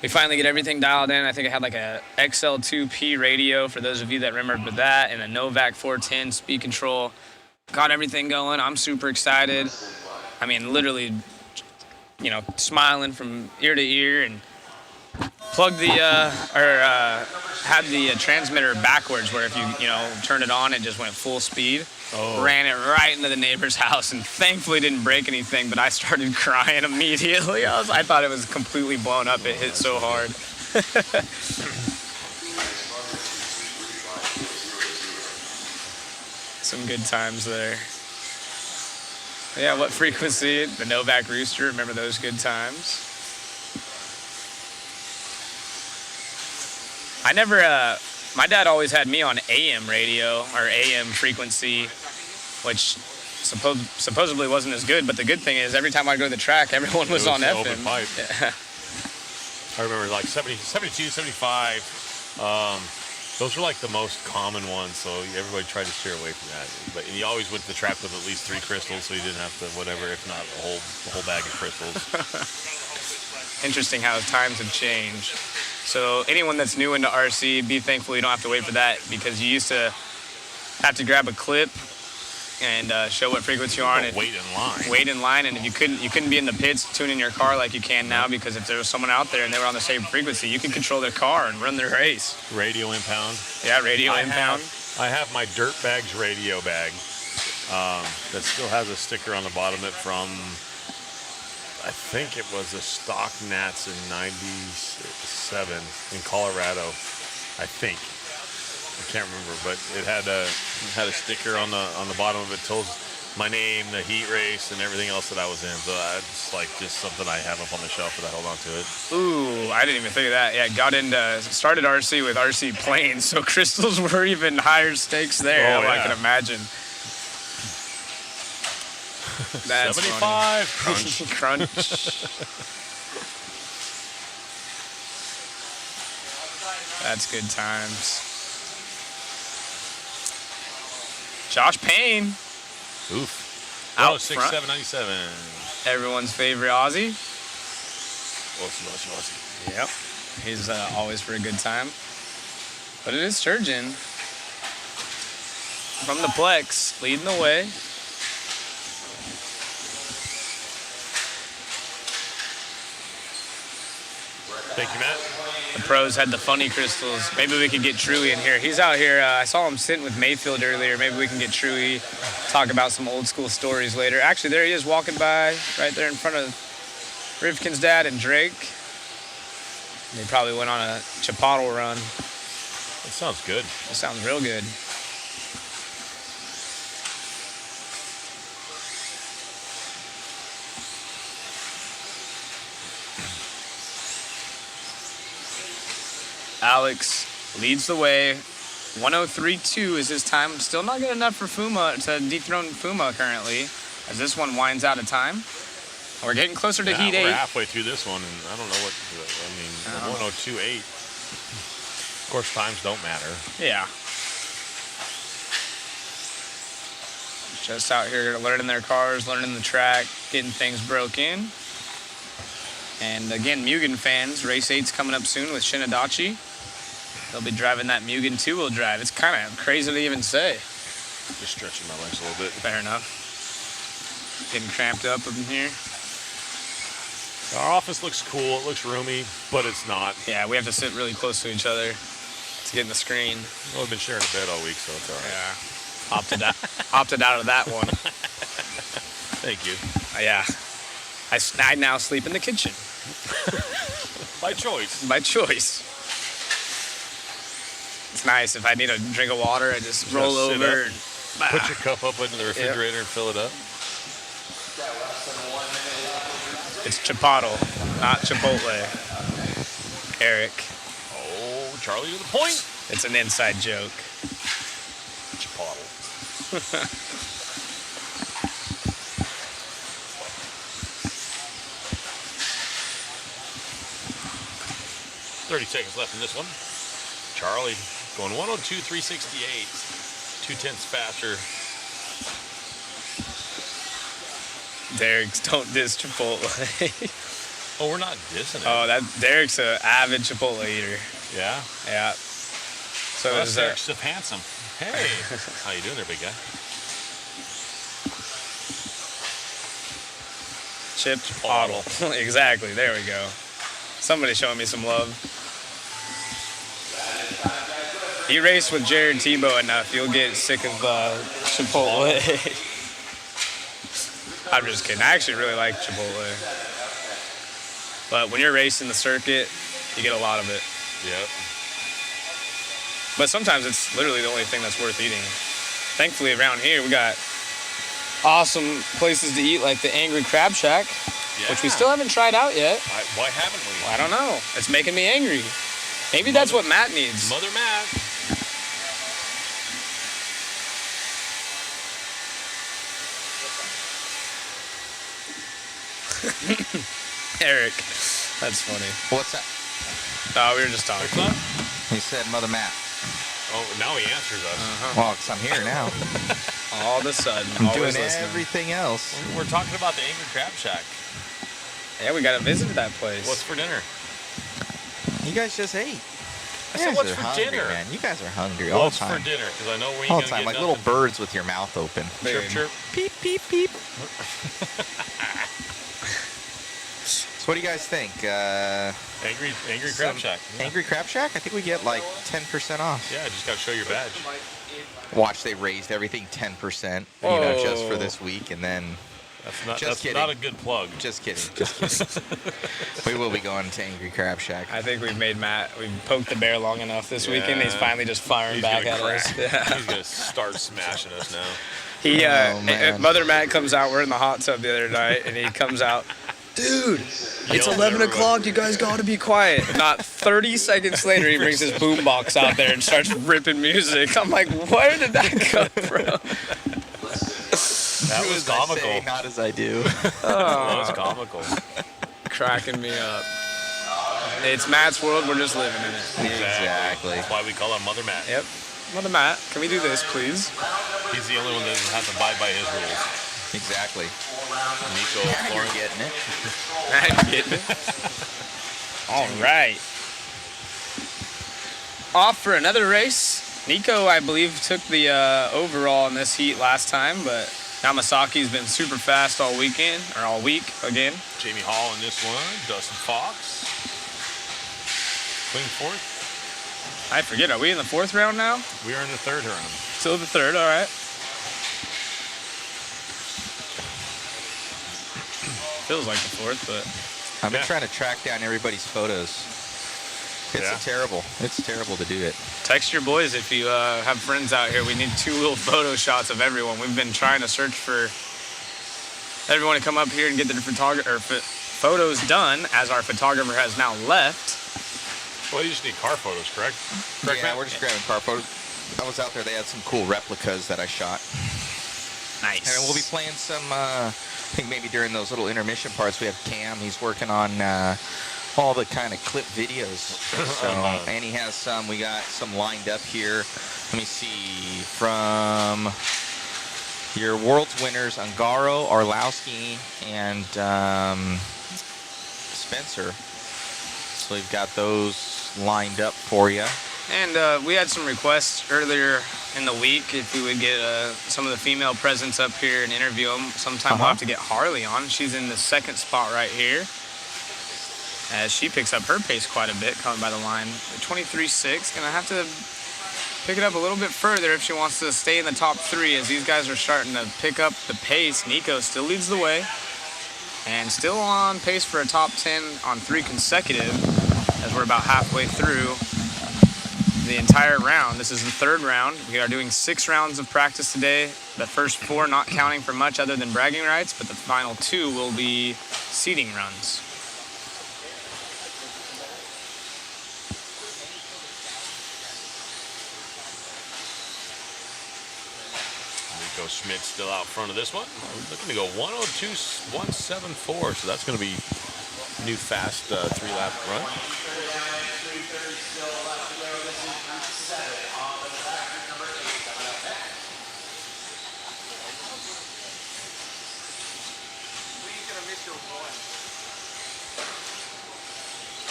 we finally get everything dialed in. I think I had like a XL2P radio, for those of you that remember that, and a Novak 410 speed control. Got everything going. I'm super excited. I mean, literally, you know, smiling from ear to ear, and plugged the, had the transmitter backwards, where if you turn it on, it just went full speed. Ran it right into the neighbor's house, and thankfully didn't break anything, but I started crying immediately. I thought it was completely blown up. It hit so hard. Some good times there. Yeah, what frequency? The Novak Rooster, remember those good times? I never, my dad always had me on AM radio, or AM frequency, which supposedly wasn't as good, but the good thing is every time I go to the track, everyone was on FM. Open pipe. Yeah. I remember like 70, 72, 75. Those were like the most common ones, so everybody tried to steer away from that. But you always went to the track with at least 3 crystals, so you didn't have to whatever, if not a whole bag of crystals. Interesting how times have changed. So anyone that's new into RC, be thankful you don't have to wait for that, because you used to have to grab a clip and show what frequency you are on. Wait in line. Wait in line, and if you couldn't be in the pits tuning your car like you can now, because if there was someone out there and they were on the same frequency, you could control their car and run their race. Radio impound. Yeah, radio impound. I have my Dirt Bags radio bag that still has a sticker on the bottom of it from, I think it was a stock Nats in '97 in Colorado, I think. I can't remember, but it had a sticker on the bottom of it. Told my name, the heat race, and everything else that I was in. So it's like just something I have up on the shelf that I hold on to it. Ooh, I didn't even think of that. Yeah, started RC with RC planes, so crystals were even higher stakes there. I can imagine. That's 75 funny. Crunch. That's good times. Josh Payne. Oof. Out 6'7", 97. Everyone's favorite Aussie. Aussie. Yep. He's always for a good time. But it is Sturgeon. From the Plex, leading the way. Thank you, Matt. The pros had the funny crystals. Maybe we could get Truey in here. He's out here. I saw him sitting with Mayfield earlier. Maybe we can get Truey, talk about some old school stories later. Actually, there he is walking by right there in front of Rivkin's dad and Drake. They probably went on a Chipotle run. That sounds good. It sounds real good. Alex leads the way. 103.2 is his time. Still not good enough for Fuma to dethrone Fuma currently, as this one winds out of time. We're getting closer to Heat 8. We're halfway through this one, and I don't know what, I mean, 102.8. Of course, times don't matter. Yeah. Just out here learning their cars, learning the track, getting things broken. And again, Mugen fans, Race 8's coming up soon with Shinadachi. They'll be driving that Mugen two-wheel drive. It's kind of crazy to even say. Just stretching my legs a little bit. Fair enough. Getting cramped up in here. Our office looks cool. It looks roomy, but it's not. Yeah, we have to sit really close to each other to get in the screen. Well, we've been sharing a bed all week, so it's all right. Yeah. Opted out of that one. Thank you. Yeah. I now sleep in the kitchen. By choice. By choice. It's nice. If I need a drink of water, I just roll sit over. up. Put your cup up into the refrigerator and fill it up. It's Chipotle, not Chipotle. Eric. Oh, Charlie with a point. It's an inside joke. Chipotle. 30 seconds left in this one. Charlie going 102, 368. 2/10 faster. Derek's don't diss Chipotle. Oh, we're not dissing it. Oh, that Derek's an avid Chipotle eater. Yeah? Yeah. So Well, is that's Derek's stiff handsome. Hey. How you doing there, big guy? Chipotle. Exactly. There we go. Somebody showing me some love. You race with Jared Tebow enough, you'll get sick of Chipotle. I'm just kidding. I actually really like Chipotle. But when you're racing the circuit, you get a lot of it. Yep. But sometimes it's literally the only thing that's worth eating. Thankfully, around here, we got awesome places to eat, like the Angry Crab Shack, which we still haven't tried out yet. Why haven't we? I don't know. It's making me angry. Maybe that's what Matt needs. Mother Matt. Eric. That's funny. What's that? No, we were just talking. He said Mother Matt. Oh, now he answers us. Well, 'cause I'm here now. All of a sudden, I'm always doing listening. everything else. We're talking about the Angry Crab Shack. Yeah, we gotta visit that place. What's for dinner? You guys just ate. I You said, guys what's are for hungry, dinner? man. You guys are hungry all What's the for time. dinner? Because I know we ain't All gonna the time, get like nothing. little birds with your mouth open. Chirp, chirp. Peep, peep, peep. So what do you guys think? Angry Crab Shack. Yeah. Angry Crab Shack? I think we get like 10% off. Yeah, just got to show your badge. Watch, they raised everything 10%, you know, just for this week, and then That's not a good plug. just kidding. We will be going to Angry Crab Shack. I think we've poked the bear long enough this weekend. He's finally just firing He's back gonna at us. crack. Yeah. He's gonna start smashing us now. He, man. Mother Matt comes out. We're in the hot tub the other night, and he comes out. Dude, it's 11 o'clock. You guys gotta be quiet. Not 30 seconds later, he brings his boombox out there and starts ripping music. I'm like, where did that come from? That was comical. Not as I do. That was comical. Cracking me up. It's Matt's world. We're just living in it. Exactly. That's why we call him Mother Matt. Yep. Mother Matt, can we do this, please? He's the only one that doesn't have to abide by his rules. Exactly. Nico, You're Florence. getting it. I'm getting it. All right. Off for another race. Nico, I believe, took the overall in this heat last time, but Yamasaki's been super fast all weekend, or all week again. Jamie Hall in this one. Dustin Fox. Clean fourth. I forget, are we in the fourth round now? We are in the third round. Still the third, all right. Feels like the fourth, but I've been trying to track down everybody's photos. It's terrible to do it. text your boys if you have friends out here. We need 2 little photo shots of everyone. We've been trying to search for everyone to come up here and get their photos done, as our photographer has now left. Well, you just need car photos, correct? Yeah, we're just grabbing car photos. I was out there. They had some cool replicas that I shot. Nice. And we'll be playing some, I think maybe during those little intermission parts, we have Cam. He's working on all the kind of clip videos. So, and he has some, we got some lined up here. Let me see, from your World's winners, Ungaro, Arlowski, and Spencer. So we've got those lined up for you. And we had some requests earlier in the week if we would get some of the female presents up here and interview them. Sometime we'll have to get Harley on. She's in the second spot right here, as she picks up her pace quite a bit coming by the line. 23.6, gonna have to pick it up a little bit further if she wants to stay in the top 3, as these guys are starting to pick up the pace. Nico still leads the way and still on pace for a top 10 on 3 consecutive, as we're about halfway through. the entire round. This is the third round. We are doing 6 rounds of practice today. The first 4 not counting for much other than bragging rights, but the final 2 will be seeding runs. Nico Schmidt still out front of this one. Looking to go 102.174, so that's going to be new fast 3-lap run.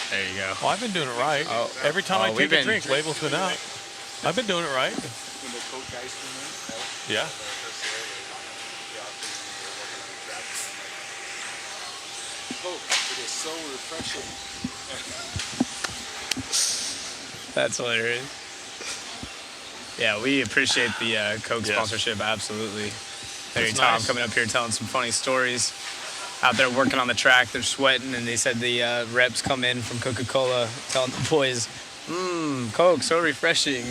There you go. Well, I've been doing it right. Every time I we've take a been- drink, label's been out. I've been doing it right. Yeah. It is so refreshing. That's hilarious. Yeah, we appreciate the Coke Yes. sponsorship, absolutely. There, That's Tom nice. coming up here telling some funny stories. Out there working on the track, they're sweating, and they said the reps come in from Coca-Cola telling the boys, Coke, so refreshing.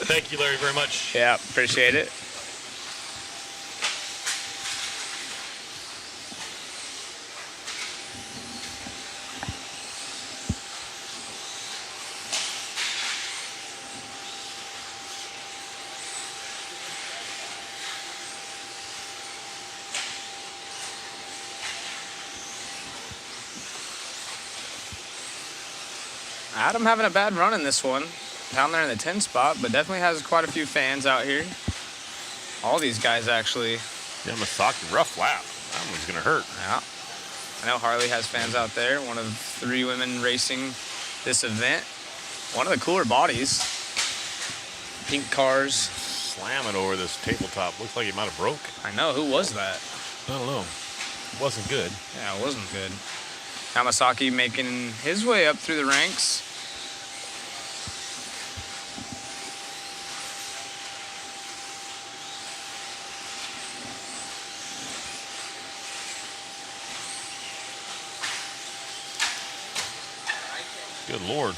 Thank you, Larry, very much. Yeah, appreciate it. Adam having a bad run in this one. Down there in the 10 spot, but definitely has quite a few fans out here. All these guys, actually. Yeah, Masaki, rough lap. That one's going to hurt. Yeah. I know Harley has fans out there. One of 3 women racing this event. One of the cooler bodies. Pink cars. Slamming over this tabletop. Looks like he might have broke. I know. Who was that? I don't know. Wasn't good. Yeah, it wasn't good. Yamasaki making his way up through the ranks. Good Lord.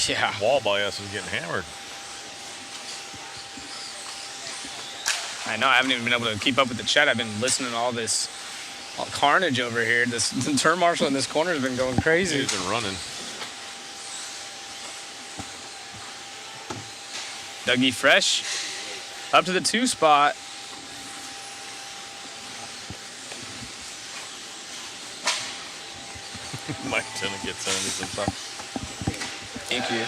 Yeah. Wall by us is getting hammered. I know. I haven't even been able to keep up with the chat. I've been listening to all this carnage over here. This the turn marshal in this corner has been going crazy. He's been running. Dougie Fresh up to the 2 spot. Mike Tennant gets in some stuff. Thank you.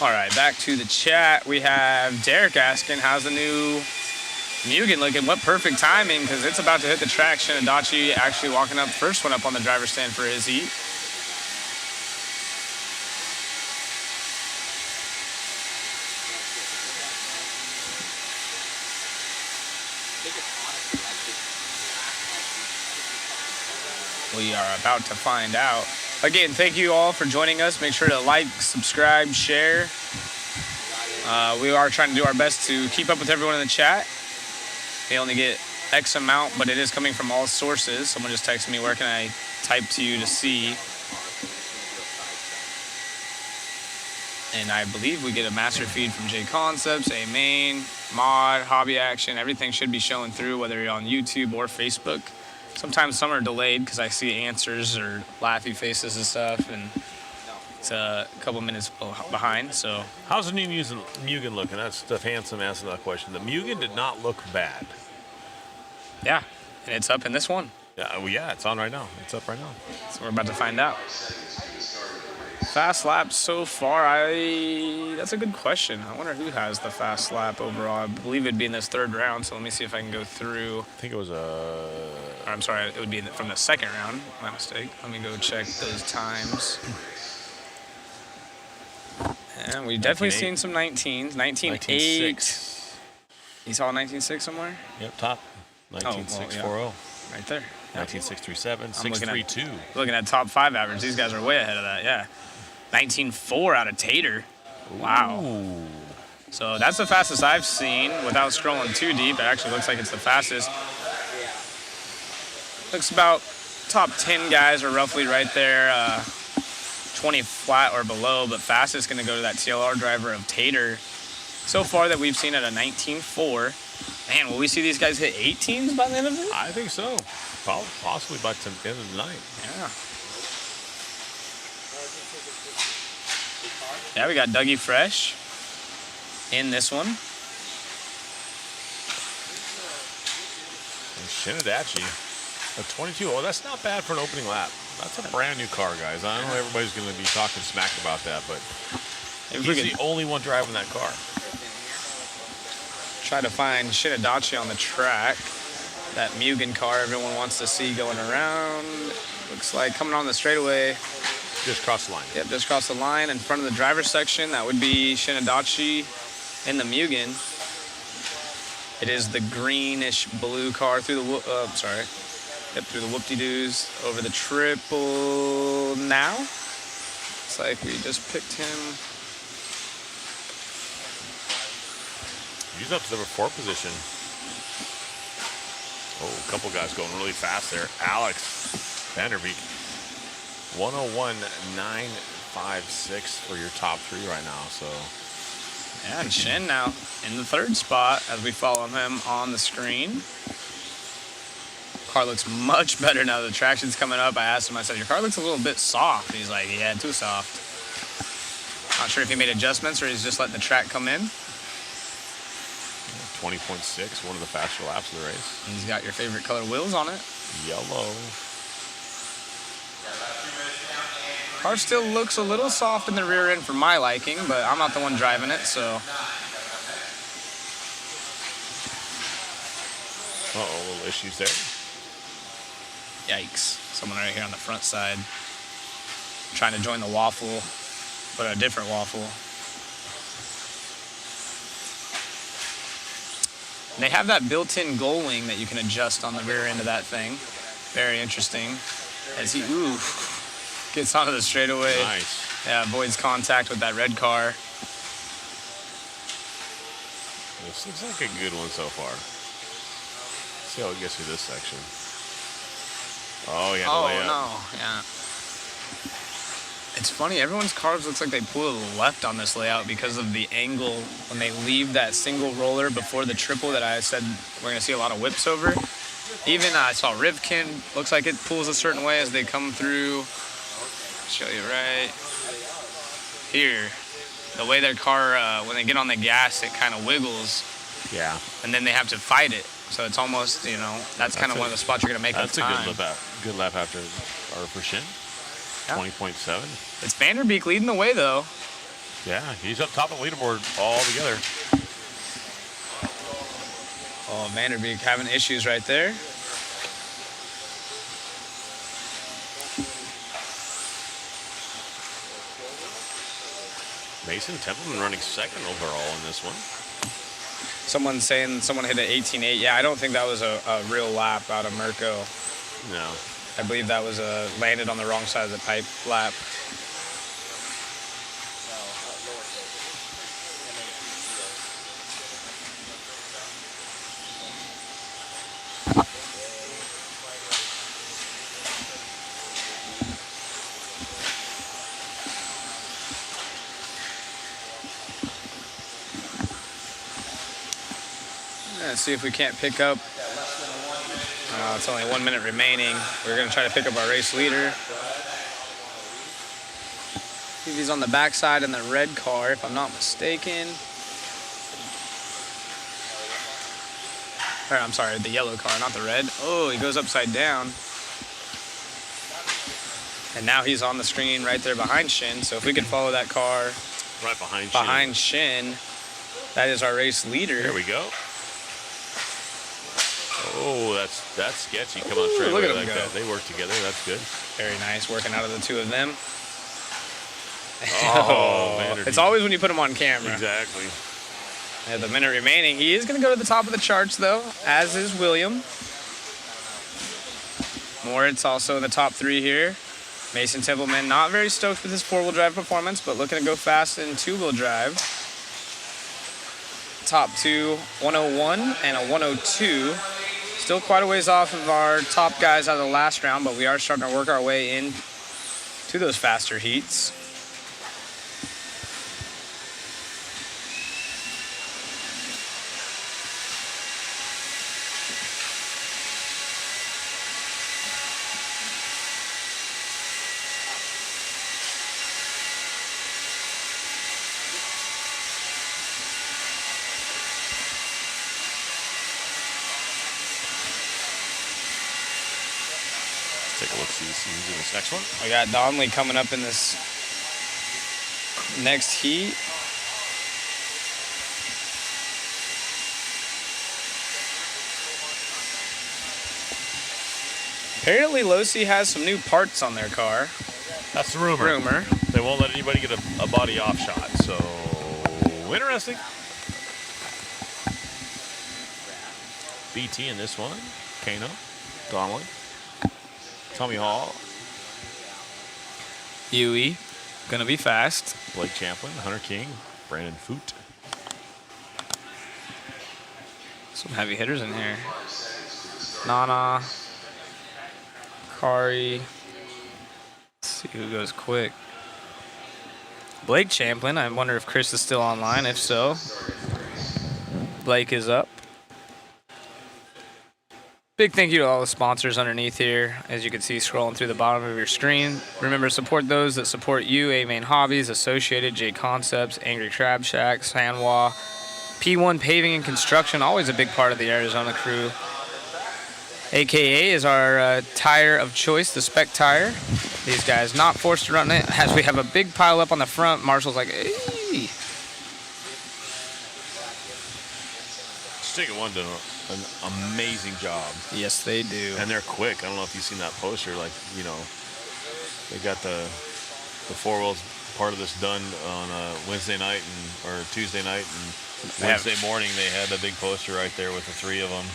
All right, back to the chat. We have Derek asking, how's the new Mugen looking? What perfect timing, because it's about to hit the track. Shinadachi actually walking up, first one up on the driver's stand for his heat. We are about to find out. Again, thank you all for joining us. Make sure to like, subscribe, share. We are trying to do our best to keep up with everyone in the chat. They only get X amount, but it is coming from all sources. Someone just texted me, where can I type to you to see? And I believe we get a master feed from J Concepts, A Main, Mod, Hobby Action. Everything should be showing through, whether you're on YouTube or Facebook. Sometimes some are delayed because I see answers or laughy faces and stuff, and it's a couple minutes behind. So How's the new Mugen looking? That's Steph Hansen asking that question. The Mugen did not look bad. yeah, and it's up in this one. Yeah, well, yeah, it's on right now. It's up right now. So we're about to find out. Fast laps so far, that's a good question. I wonder who has the fast lap overall. I believe it'd be in this 3rd round, so let me see if I can go through. I think it was Or, I'm sorry, it would be from the 2nd round. My mistake. Let me go check those times. And we definitely seen some 19s. 19.8. 19.6. You saw 19.6 somewhere? Yep, top. well, 19.640. Right there. Yeah. 19.637. I'm looking at- 632. Looking at top 5 average, these guys are way ahead of that, yeah. 19.4 out of Tater. Wow. Ooh. So that's the fastest I've seen without scrolling too deep. It actually looks like it's the fastest. Looks about top 10 guys are roughly right there. 20 flat or below, but fastest going to go to that TLR driver of Tater. So far that we've seen at a 19.4. Man, will we see these guys hit 18s by the end of it? I think so. Possibly by the end of the night. Yeah. Yeah, we got Dougie Fresh in this one. And Shinadachi, a 22. Oh, that's not bad for an opening lap. That's a brand new car, guys. I know everybody's going to be talking smack about that, but he's the only one driving that car. Try to find Shinadachi on the track. That Mugen car everyone wants to see going around. Looks like coming on the straightaway. Just cross the line. Yep, just cross the line in front of the driver's section. That would be Shinadachi in the Mugen. It is the greenish blue car through the through the whoop-de-doos over the triple now. Looks like we just picked him. He's up to the 4 position. Oh, a couple guys going really fast there. Alex Vanderbeek, 101.956 for your top 3 right now. So, yeah, and Shin now in the 3rd spot as we follow him on the screen. Car looks much better now that the traction's coming up. I asked him, I said, your car looks a little bit soft. He's like, yeah, too soft. Not sure if he made adjustments or he's just letting the track come in. 20.6, one of the faster laps of the race. He's got your favorite color wheels on it. Yellow. Car still looks a little soft in the rear end for my liking, but I'm not the one driving it, so. Uh-oh, little issues there. Yikes. Someone right here on the front side trying to join the waffle, but a different waffle. And they have that built-in gull wing that you can adjust on the rear end of that thing. Very interesting. As he, gets onto the straightaway. Nice. Yeah, avoids contact with that red car. This looks like a good one so far. Let's see how it gets through this section. Oh, yeah, the layup. No, yeah. It's funny, everyone's cars looks like they pull to the left on this layout because of the angle when they leave that single roller before the triple that I said we're going to see a lot of whips over. Even I saw Rivkin, looks like it pulls a certain way as they come through. Show you right here. The way their car, when they get on the gas, it kind of wiggles. Yeah. And then they have to fight it. So it's almost, that's kind of one of the spots you're going to make at the time. That's a good lap after our for Shin. Yeah. 20.7. It's Vanderbeek leading the way, though. Yeah, he's up top of the leaderboard all together. Oh, Vanderbeek having issues right there. Mason Templeman running 2nd overall in this one. Someone's saying someone hit an 18.8. Yeah, I don't think that was a real lap out of Mirko. No. I believe that was landed on the wrong side of the pipe lap. Let's see if we can't pick up. It's only 1 minute remaining. We're going to try to pick up our race leader. He's on the backside in the red car, if I'm not mistaken. Or, I'm sorry, the yellow car, not the red. Oh, he goes upside down. And now he's on the screen right there behind Shin. So if we could follow that car right behind Shin, that is our race leader. There we go. Oh, that's sketchy. Come on straight away like that. They work together. That's good. Very nice working out of the two of them. Oh, man. It's always when you put them on camera. Exactly. Yeah, the minute remaining. He is going to go to the top of the charts, though, as is William. Moritz also in the top 3 here. Mason Templeman not very stoked with his 4-wheel drive performance, but looking to go fast in 2-wheel drive. Top 2, 101 and a 102. Still quite a ways off of our top guys out of the last round, but we are starting to work our way in to those faster heats. Take a look, see who's in this next one. We got Donnelly coming up in this next heat. Apparently, Losi has some new parts on their car. That's the rumor. They won't let anybody get a body off shot, so interesting. BT in this one. Kano, Donnelly, Tommy Hall, Yui, gonna be fast. Blake Champlin, Hunter King, Brandon Foot. Some heavy hitters in here. Nana, Kari. Let's see who goes quick. Blake Champlin. I wonder if Chris is still online. If so, Blake is up. Big thank you to all the sponsors underneath here, as you can see scrolling through the bottom of your screen. Remember to support those that support you: A Main Hobbies, Associated, J Concepts, Angry Crab Shack, Sanwa, P1 Paving and Construction, always a big part of the Arizona crew. AKA is our tire of choice, the Spec Tire. These guys not forced to run it, as we have a big pile up on the front. Marshall's like, hey. Stick It One done an amazing job. Yes, they do. And they're quick. I don't know if you've seen that poster. Like, you know, they got the four wheels part of this done on Wednesday night or Tuesday night, and Wednesday morning they had a big poster right there with the three of them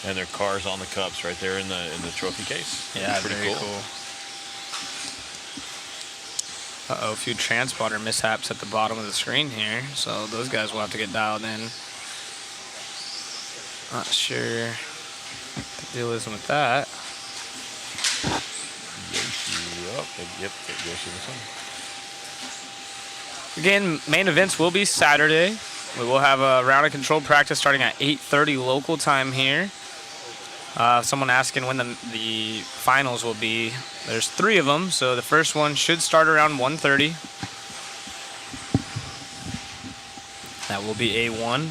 and their cars on the cups right there in the trophy case. Yeah, pretty very cool. Uh-oh, a few transponder mishaps at the bottom of the screen here, so those guys will have to get dialed in. Not sure what the deal is with that. Yep, Yoshi this one. Again, main events will be Saturday. We will have a round of control practice starting at 8:30 local time here. Someone asking when the finals will be. There's 3 of them, so the first one should start around 1:30. That will be A1.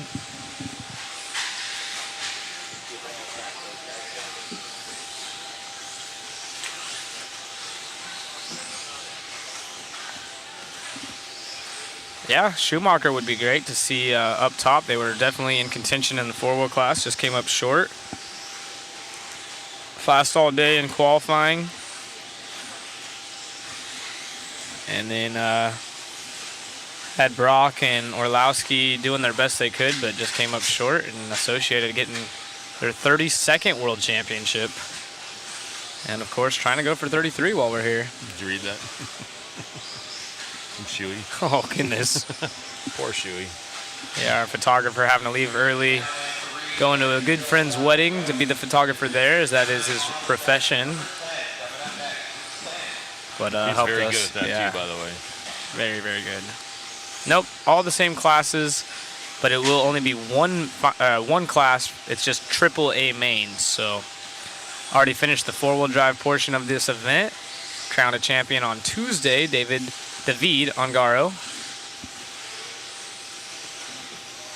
Yeah, Schumacher would be great to see up top. They were definitely in contention in the 4-wheel class, just came up short. Fast all day in qualifying. And then had Brock and Orlowski doing their best they could, but just came up short, and Associated getting their 32nd World Championship. And of course, trying to go for 33 while we're here. Did you read that? From Shuey. Oh, goodness. Poor Shuey. Yeah, our photographer having to leave early, going to a good friend's wedding to be the photographer there, as that is his profession. But he's helped very us. good at that Yeah. too, by the way. Very, very good. Nope, all the same classes, but it will only be one class. It's just AAA mains. So already finished the 4-wheel drive portion of this event. Crowned a champion on Tuesday, David Ongaro.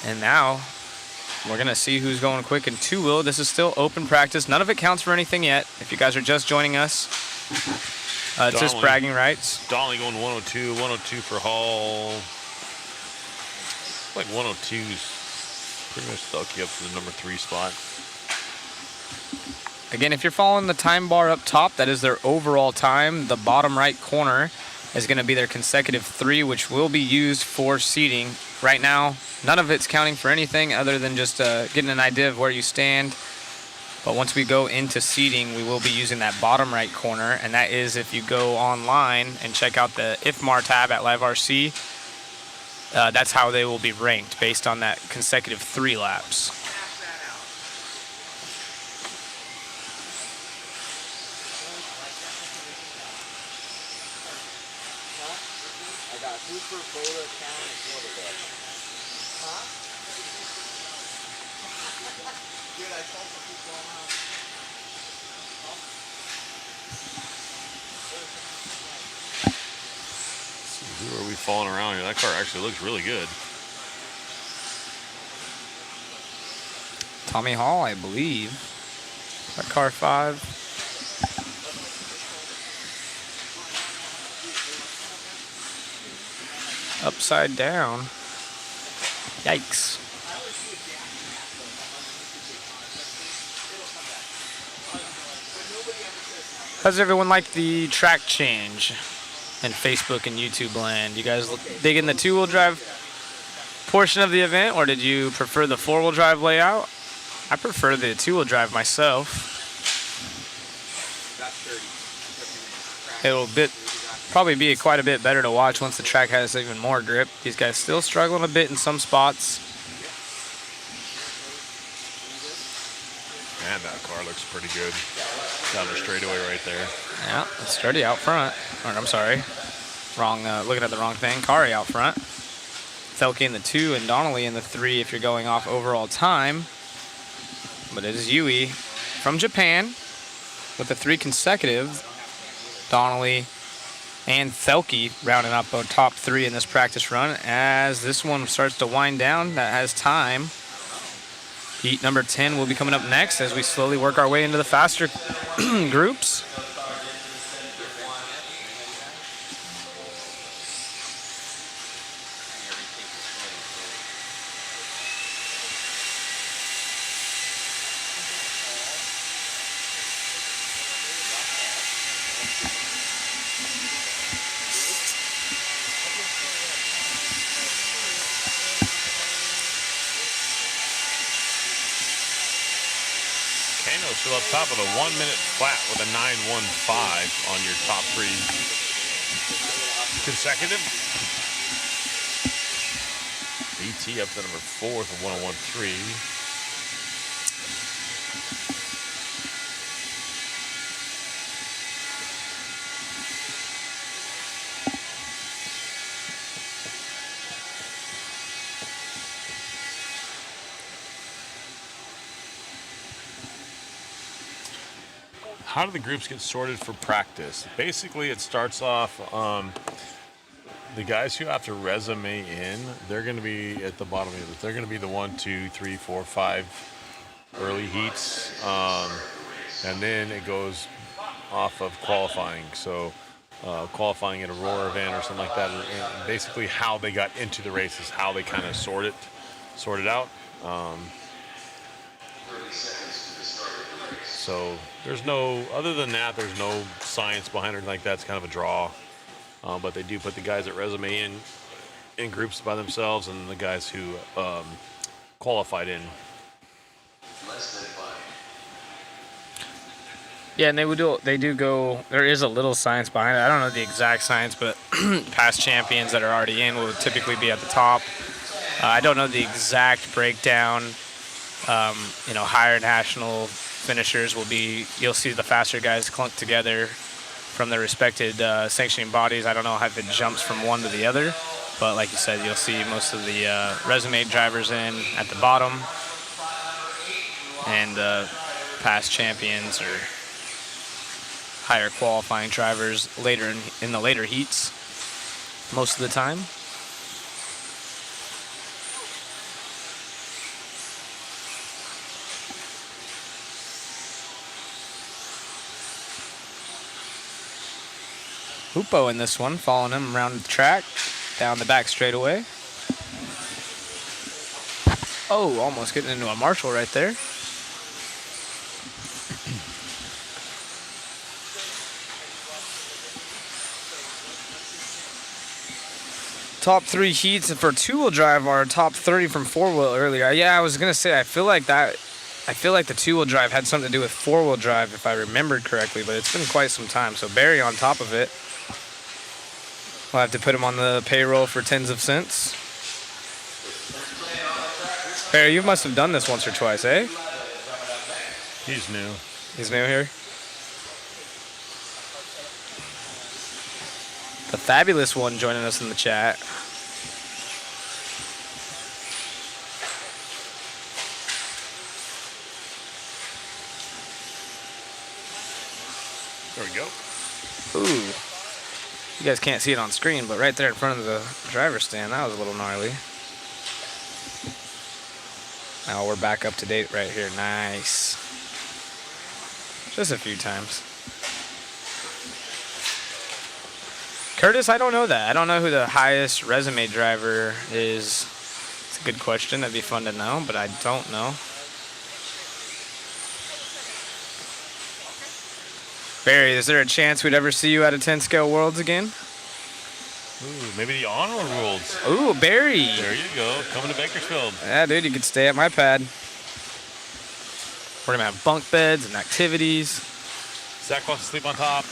And now we're gonna see who's going quick in 2-wheel. This is still open practice. None of it counts for anything yet. If you guys are just joining us, it's just bragging rights. Donnelly going 102 for Hall. Like 102's pretty much stuck you up for the number 3 spot. Again, if you're following the time bar up top, that is their overall time. The bottom right corner is going to be their consecutive 3, which will be used for seating. Right now, none of it's counting for anything other than just getting an idea of where you stand. But once we go into seating, we will be using that bottom right corner, and that is if you go online and check out the IFMAR tab at Live RC, that's how they will be ranked based on that consecutive 3 laps. got Hooper, Boulder, Town, and Silverback. Huh? Good, I told some people around. Who are we falling around here? That car actually looks really good. Tommy Hall, I believe. That car 5. Upside down. Yikes. How's everyone like the track change in Facebook and YouTube land? You guys digging the 2-wheel drive portion of the event, or did you prefer the 4-wheel drive layout? I prefer the 2-wheel drive myself. It'll probably be quite a bit better to watch once the track has even more grip. These guys still struggling a bit in some spots. Man, that car looks pretty good. Down the straightaway right there. Yeah, it's sturdy out front. Or, I'm sorry, wrong. Looking at the wrong thing. Kari out front. Thelke in the 2 and Donnelly in the 3 if you're going off overall time. But it is Yui from Japan with the 3 consecutive. Donnelly and Thelke rounding up our top 3 in this practice run. As this one starts to wind down, that has time. Heat number 10 will be coming up next as we slowly work our way into the faster groups. Still up top of the 1 minute flat with a 9:15 on your top 3 consecutive. BT up to number 4 with a 1:13. How do the groups get sorted for practice? Basically, it starts off, the guys who have to resume in, they're going to be at the bottom of it. They're going to be the 1, 2, 3, 4, 5 early heats. And then it goes off of qualifying. So qualifying at a Roar event or something like that. And basically how they got into the races, how they kind of sort it out. So there's no, other than that, there's no science behind it like that. It's kind of a draw. But they do put the guys that resume in groups by themselves and the guys who qualified in. Yeah, and they do go, there is a little science behind it. I don't know the exact science, but past champions that are already in will typically be at the top. I don't know the exact breakdown. Higher national finishers will be, you'll see the faster guys clumped together from their respected sanctioning bodies. I don't know if it jumps from one to the other, but like you said, you'll see most of the resume drivers in at the bottom, and past champions or higher qualifying drivers later in the later heats most of the time. Hupo in this one, following him around the track, down the back straightaway. Oh, almost getting into a Marshall right there. Top 3 heats for 2-wheel drive are top 30 from 4-wheel earlier. Yeah, I was gonna say, I feel like the 2-wheel drive had something to do with 4-wheel drive if I remembered correctly, but it's been quite some time. So Barry on top of it. We'll have to put him on the payroll for tens of cents. Barry, you must have done this once or twice, eh? He's new. He's new here? The Fabulous One joining us in the chat. There we go. Ooh. You guys can't see it on screen, but right there in front of the driver's stand, that was a little gnarly. Now we're back up to date right here. Nice. Just a few times. Curtis, I don't know that. I don't know who the highest resume driver is. It's a good question. That'd be fun to know, but I don't know. Barry, is there a chance we'd ever see you at a 10 scale Worlds again? Ooh, maybe the on-road Worlds. Ooh, Barry. There you go. Coming to Bakersfield. Yeah, dude, you could stay at my pad. We're gonna have bunk beds and activities. Zach wants to sleep on top.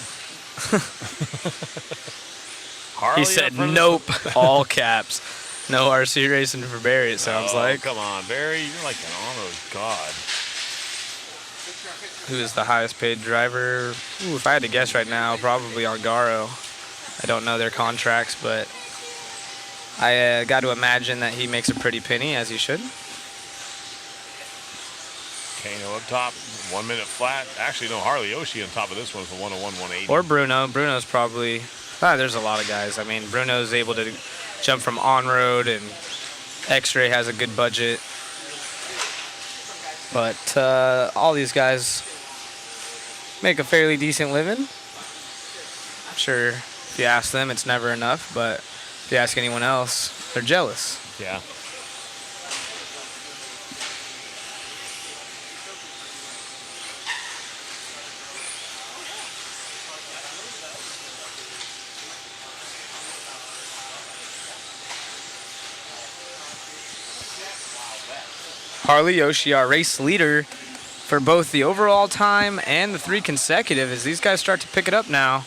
Harley He said up front of nope, all caps. No RC racing for Barry, it sounds like. Come on, Barry. You're like an on-road god. Who is the highest paid driver? Ooh, if I had to guess right now, probably Angaro. I don't know their contracts, but I got to imagine that he makes a pretty penny, as he should. Kano up top, 1 minute flat. Actually, no, Harley Yoshi on top of this one is a 101, 180. Or Bruno. Bruno's probably... there's a lot of guys. I mean, Bruno's able to jump from on-road, and X-Ray has a good budget. But all these guys make a fairly decent living. I'm sure if you ask them, it's never enough, but if you ask anyone else, they're jealous. Yeah. Harley Yoshi, our race leader for both the overall time and the 3 consecutive, as these guys start to pick it up now.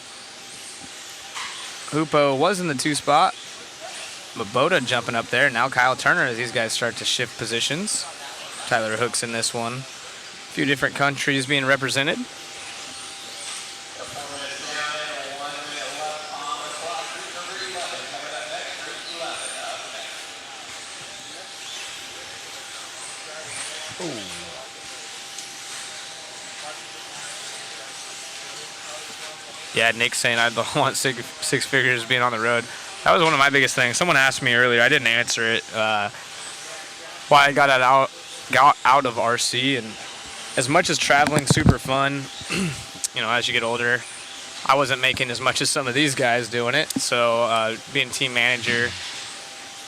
Hoopo was in the 2 spot, but Boda jumping up there. Now Kyle Turner as these guys start to shift positions. Tyler Hook's in this one. A few different countries being represented. Yeah, Nick's saying I don't want six figures being on the road. That was one of my biggest things. Someone asked me earlier, I didn't answer it, why I got out of RC. And as much as traveling's super fun, you know, as you get older, I wasn't making as much as some of these guys doing it. So being team manager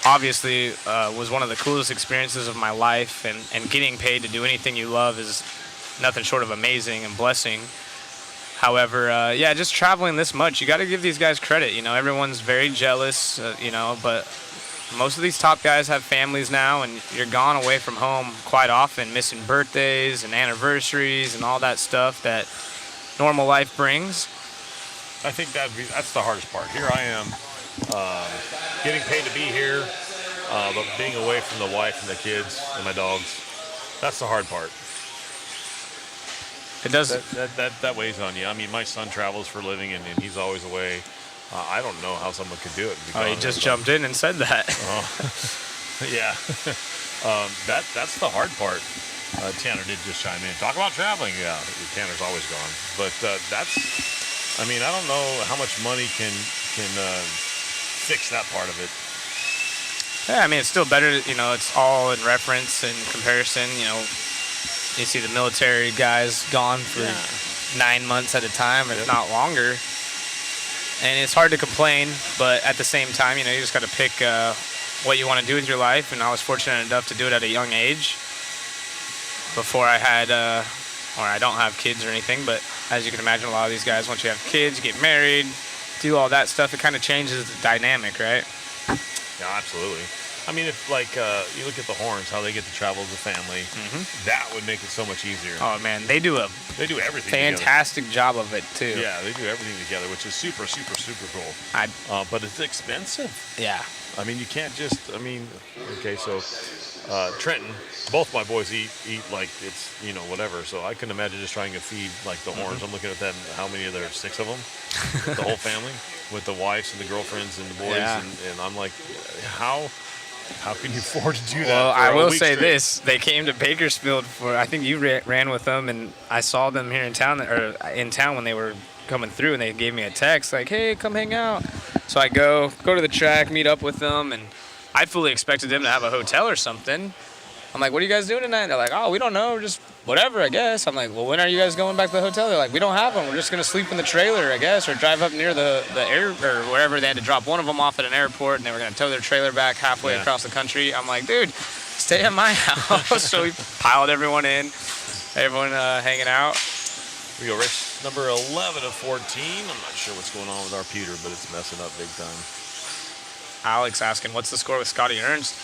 obviously was one of the coolest experiences of my life. And getting paid to do anything you love is nothing short of amazing and blessing. However, yeah, just traveling this much, you got to give these guys credit. You know, everyone's very jealous, you know, but most of these top guys have families now, and you're gone away from home quite often, missing birthdays and anniversaries and all that stuff that normal life brings. I think that's the hardest part. Here I am, getting paid to be here, but being away from the wife and the kids and my dogs. That's the hard part. It does. That weighs on you. I mean, my son travels for a living, and he's always away. I don't know how someone could do it. Oh, he just jumped in and said that. Yeah. That's the hard part. Tanner did just chime in. Talk about traveling. Yeah, Tanner's always gone. But I mean, I don't know how much money can fix that part of it. Yeah, I mean, it's still better, you know, it's all in reference and comparison, you know. You see the military guys gone for 9 months at a time, if not longer. And it's hard to complain, but at the same time, you know, you just got to pick what you want to do with your life. And I was fortunate enough to do it at a young age before I had, or I don't have kids or anything. But as you can imagine, a lot of these guys, once you have kids, you get married, do all that stuff, it kind of changes the dynamic, right? Yeah, absolutely. I mean, if like you look at the Horns, how they get to travel as a family, that would make it so much easier. Oh man, they do everything. Fantastic job of it too. Yeah, they do everything together, which is super, super, super cool. But it's expensive. Yeah. I mean, you can't just. I mean, okay, so Trenton, both my boys eat like it's, whatever. So I couldn't imagine just trying to feed like the horns. I'm looking at them, how many are there? 6 of them? The whole family with the wives and the girlfriends and the boys. Yeah. And I'm like, how can you afford to do that? Well, for I a will week say straight? this: they came to Bakersfield for. I think you ran with them, and I saw them here in town, or in town when they were coming through, and they gave me a text like, "Hey, come hang out." So I go to the track, meet up with them, and I fully expected them to have a hotel or something. I'm like, "What are you guys doing tonight?" They're like, "Oh, we don't know, just whatever, I guess." I'm like, "Well, when are you guys going back to the hotel?" They're like, "We don't have one. We're just gonna sleep in the trailer, I guess, or drive up near the air or wherever." They had to drop one of them off at an airport, and they were gonna tow their trailer back halfway across the country. I'm like, "Dude, stay at my house." So we piled everyone in, everyone hanging out. We go race number 11 of 14. I'm not sure what's going on with our pewter, but it's messing up big time. Alex asking, "What's the score with Scotty Ernst?"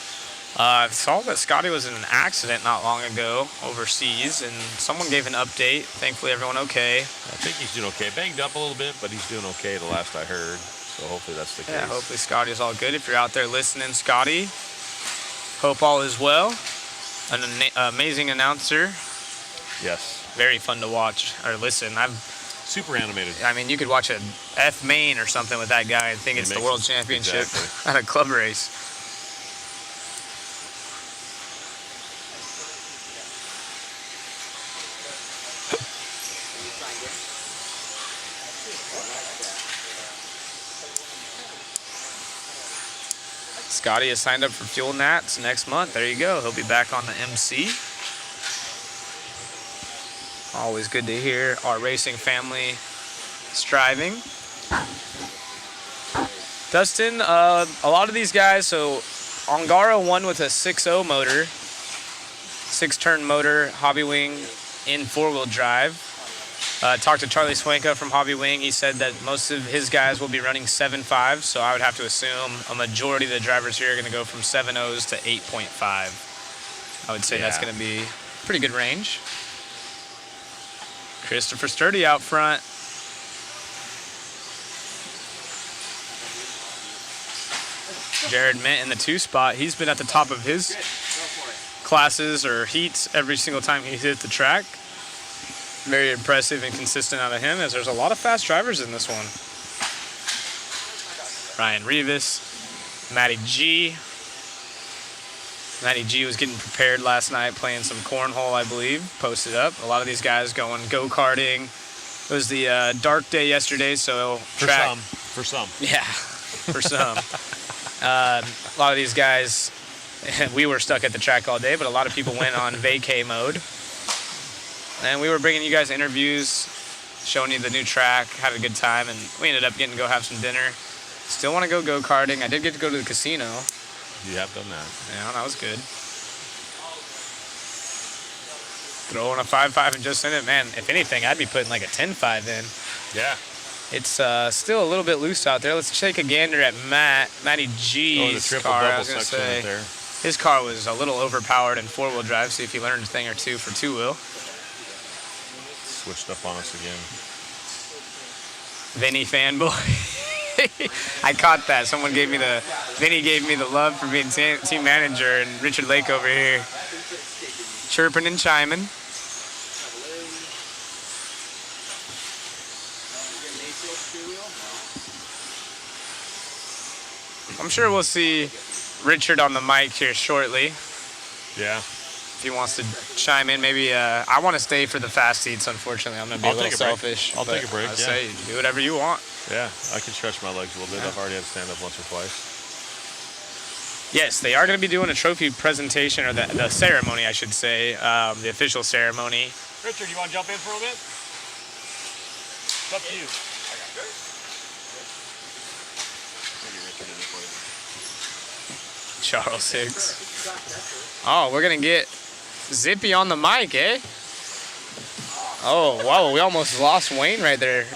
I saw that Scotty was in an accident not long ago overseas, and someone gave an update. Thankfully, everyone okay. I think he's doing okay. Banged up a little bit, but he's doing okay the last I heard. So hopefully that's the case. Yeah, hopefully Scotty's all good. If you're out there listening, Scotty, hope all is well. An amazing announcer. Yes. Very fun to watch or listen. Super animated. I mean, you could watch a IFMAR or something with that guy and think it's the world championship Exactly. at a club race. Scotty has signed up for Fuel Nats next month. There you go. He'll be back on the MC. Always good to hear our racing family striving. Dustin, a lot of these guys, so Ongaro won with a 6.0 motor, 6-turn motor, Hobby Wing in 4-wheel drive. Talked to Charlie Swanka from Hobby Wing. He said that most of his guys will be running 7.5, so I would have to assume a majority of the drivers here are going to go from 7.0s to 8.5. I would say that's going to be pretty good range. Christopher Sturdy out front. Jared Mint in the 2 spot. He's been at the top of his classes or heats every single time he's hit the track. Very impressive and consistent out of him, as there's a lot of fast drivers in this one. Ryan Rivas, Matty G. Matty G was getting prepared last night, playing some cornhole, I believe, posted up. A lot of these guys going go-karting. It was the dark day yesterday, so track. For some. Yeah, for some. A lot of these guys, we were stuck at the track all day, but a lot of people went on vacay mode. And we were bringing you guys interviews, showing you the new track, had a good time, and we ended up getting to go have some dinner. Still want to go go-karting. I did get to go to the casino. You have done that. Yeah, that was good. Throwing a 5.5 and just in it, man. If anything, I'd be putting like a 10.5 in. Yeah. It's still a little bit loose out there. Let's take a gander at Matty G's the car. I triple-double was gonna section say right there. his car was a little overpowered in 4-wheel drive. See if he learned a thing or two for 2-wheel. Switched up on us again. Vinny fanboy. I caught that. Vinny gave me the love for being team manager, and Richard Lake over here chirping and chiming. I'm sure we'll see Richard on the mic here shortly. Yeah. If he wants to chime in, maybe I want to stay for the fast seats. Unfortunately, I'm gonna be a little selfish. I'll take a break. I say do whatever you want. Yeah, I can stretch my legs a little bit. I've already had to stand up once or twice. Yes, they are going to be doing a trophy presentation, or the ceremony, I should say, the official ceremony. Richard, you want to jump in for a bit? It's up to you. Charles Hicks. Oh, we're going to get Zippy on the mic, eh? Oh, wow, we almost lost Wayne right there.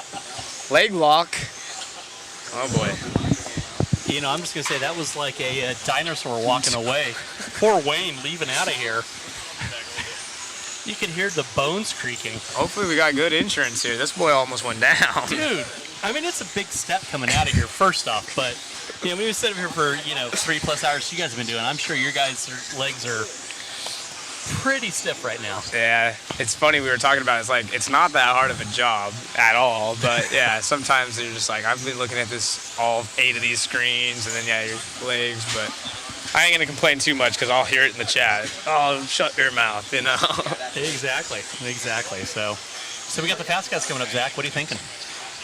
Leg lock. Oh, boy. You know, I'm just going to say that was like a dinosaur walking away. Poor Wayne leaving out of here. You can hear the bones creaking. Hopefully we got good insurance here. This boy almost went down. Dude, I mean, it's a big step coming out of here, first off, but You know, we've been sitting here for 3+ hours. You guys have been doing. I'm sure your guys' legs are pretty stiff right now. Yeah, it's funny. We were talking about it's like it's not that hard of a job at all. But yeah, sometimes you're just like I've been looking at this all 8 of these screens, and then your legs. But I ain't gonna complain too much because I'll hear it in the chat. Oh, shut your mouth, you know. Exactly. So we got the fast guys coming up. Zach, what are you thinking?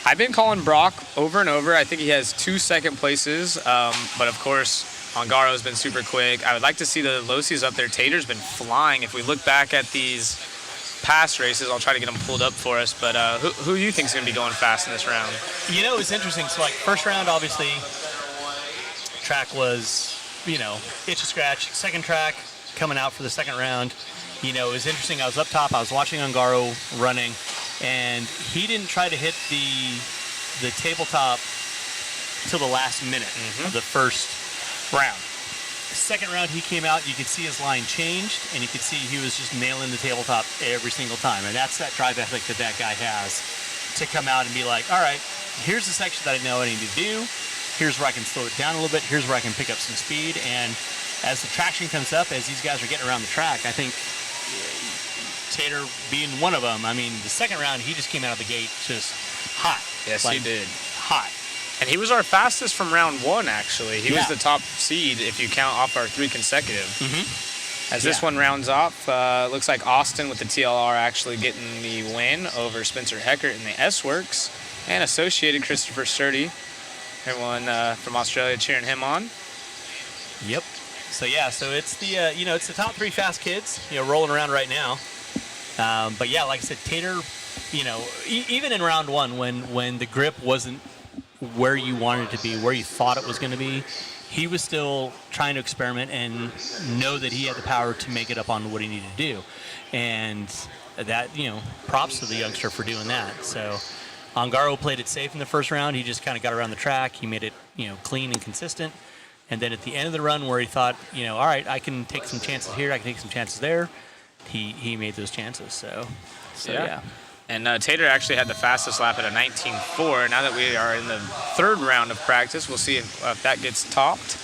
I've been calling Brock over and over. I think he has 2 second places, but of course, Ongaro's been super quick. I would like to see the Losi's up there. Tater's been flying. If we look back at these past races, I'll try to get them pulled up for us. But who do you think is going to be going fast in this round? You know, it's interesting. So, like, first round, obviously, track was, itch a scratch. Second track, coming out for the second round. It was interesting. I was up top. I was watching Ongaro running. And he didn't try to hit the tabletop till the last minute of the first round. Second round, he came out. You could see his line changed, and you could see he was just nailing the tabletop every single time. And that's that drive ethic that guy has to come out and be like, all right, here's the section that I know I need to do. Here's where I can slow it down a little bit. Here's where I can pick up some speed. And as the traction comes up, as these guys are getting around the track, I think Tater being one of them. I mean, the second round, he just came out of the gate just hot. Yes, he did. Hot. And he was our fastest from round 1, actually. He was the top seed if you count off our 3 consecutive. As this one rounds off, looks like Austin with the TLR actually getting the win over Spencer Heckert in the S-Works. And Associated Christopher Sturdy. Everyone from Australia cheering him on. Yep. So it's the it's the top 3 fast kids rolling around right now. But yeah, like I said, Tater, even in round 1 when the grip wasn't where you wanted it to be, where you thought it was going to be, he was still trying to experiment and know that he had the power to make it up on what he needed to do. And that, props to the youngster for doing that. So Ongaro played it safe in the first round. He just kind of got around the track. He made it, clean and consistent. And then at the end of the run where he thought, all right, I can take some chances here, I can take some chances there, he made those chances. So yeah. And Tater actually had the fastest lap at a 19.4. Now that we are in the 3rd round of practice, we'll see if that gets topped.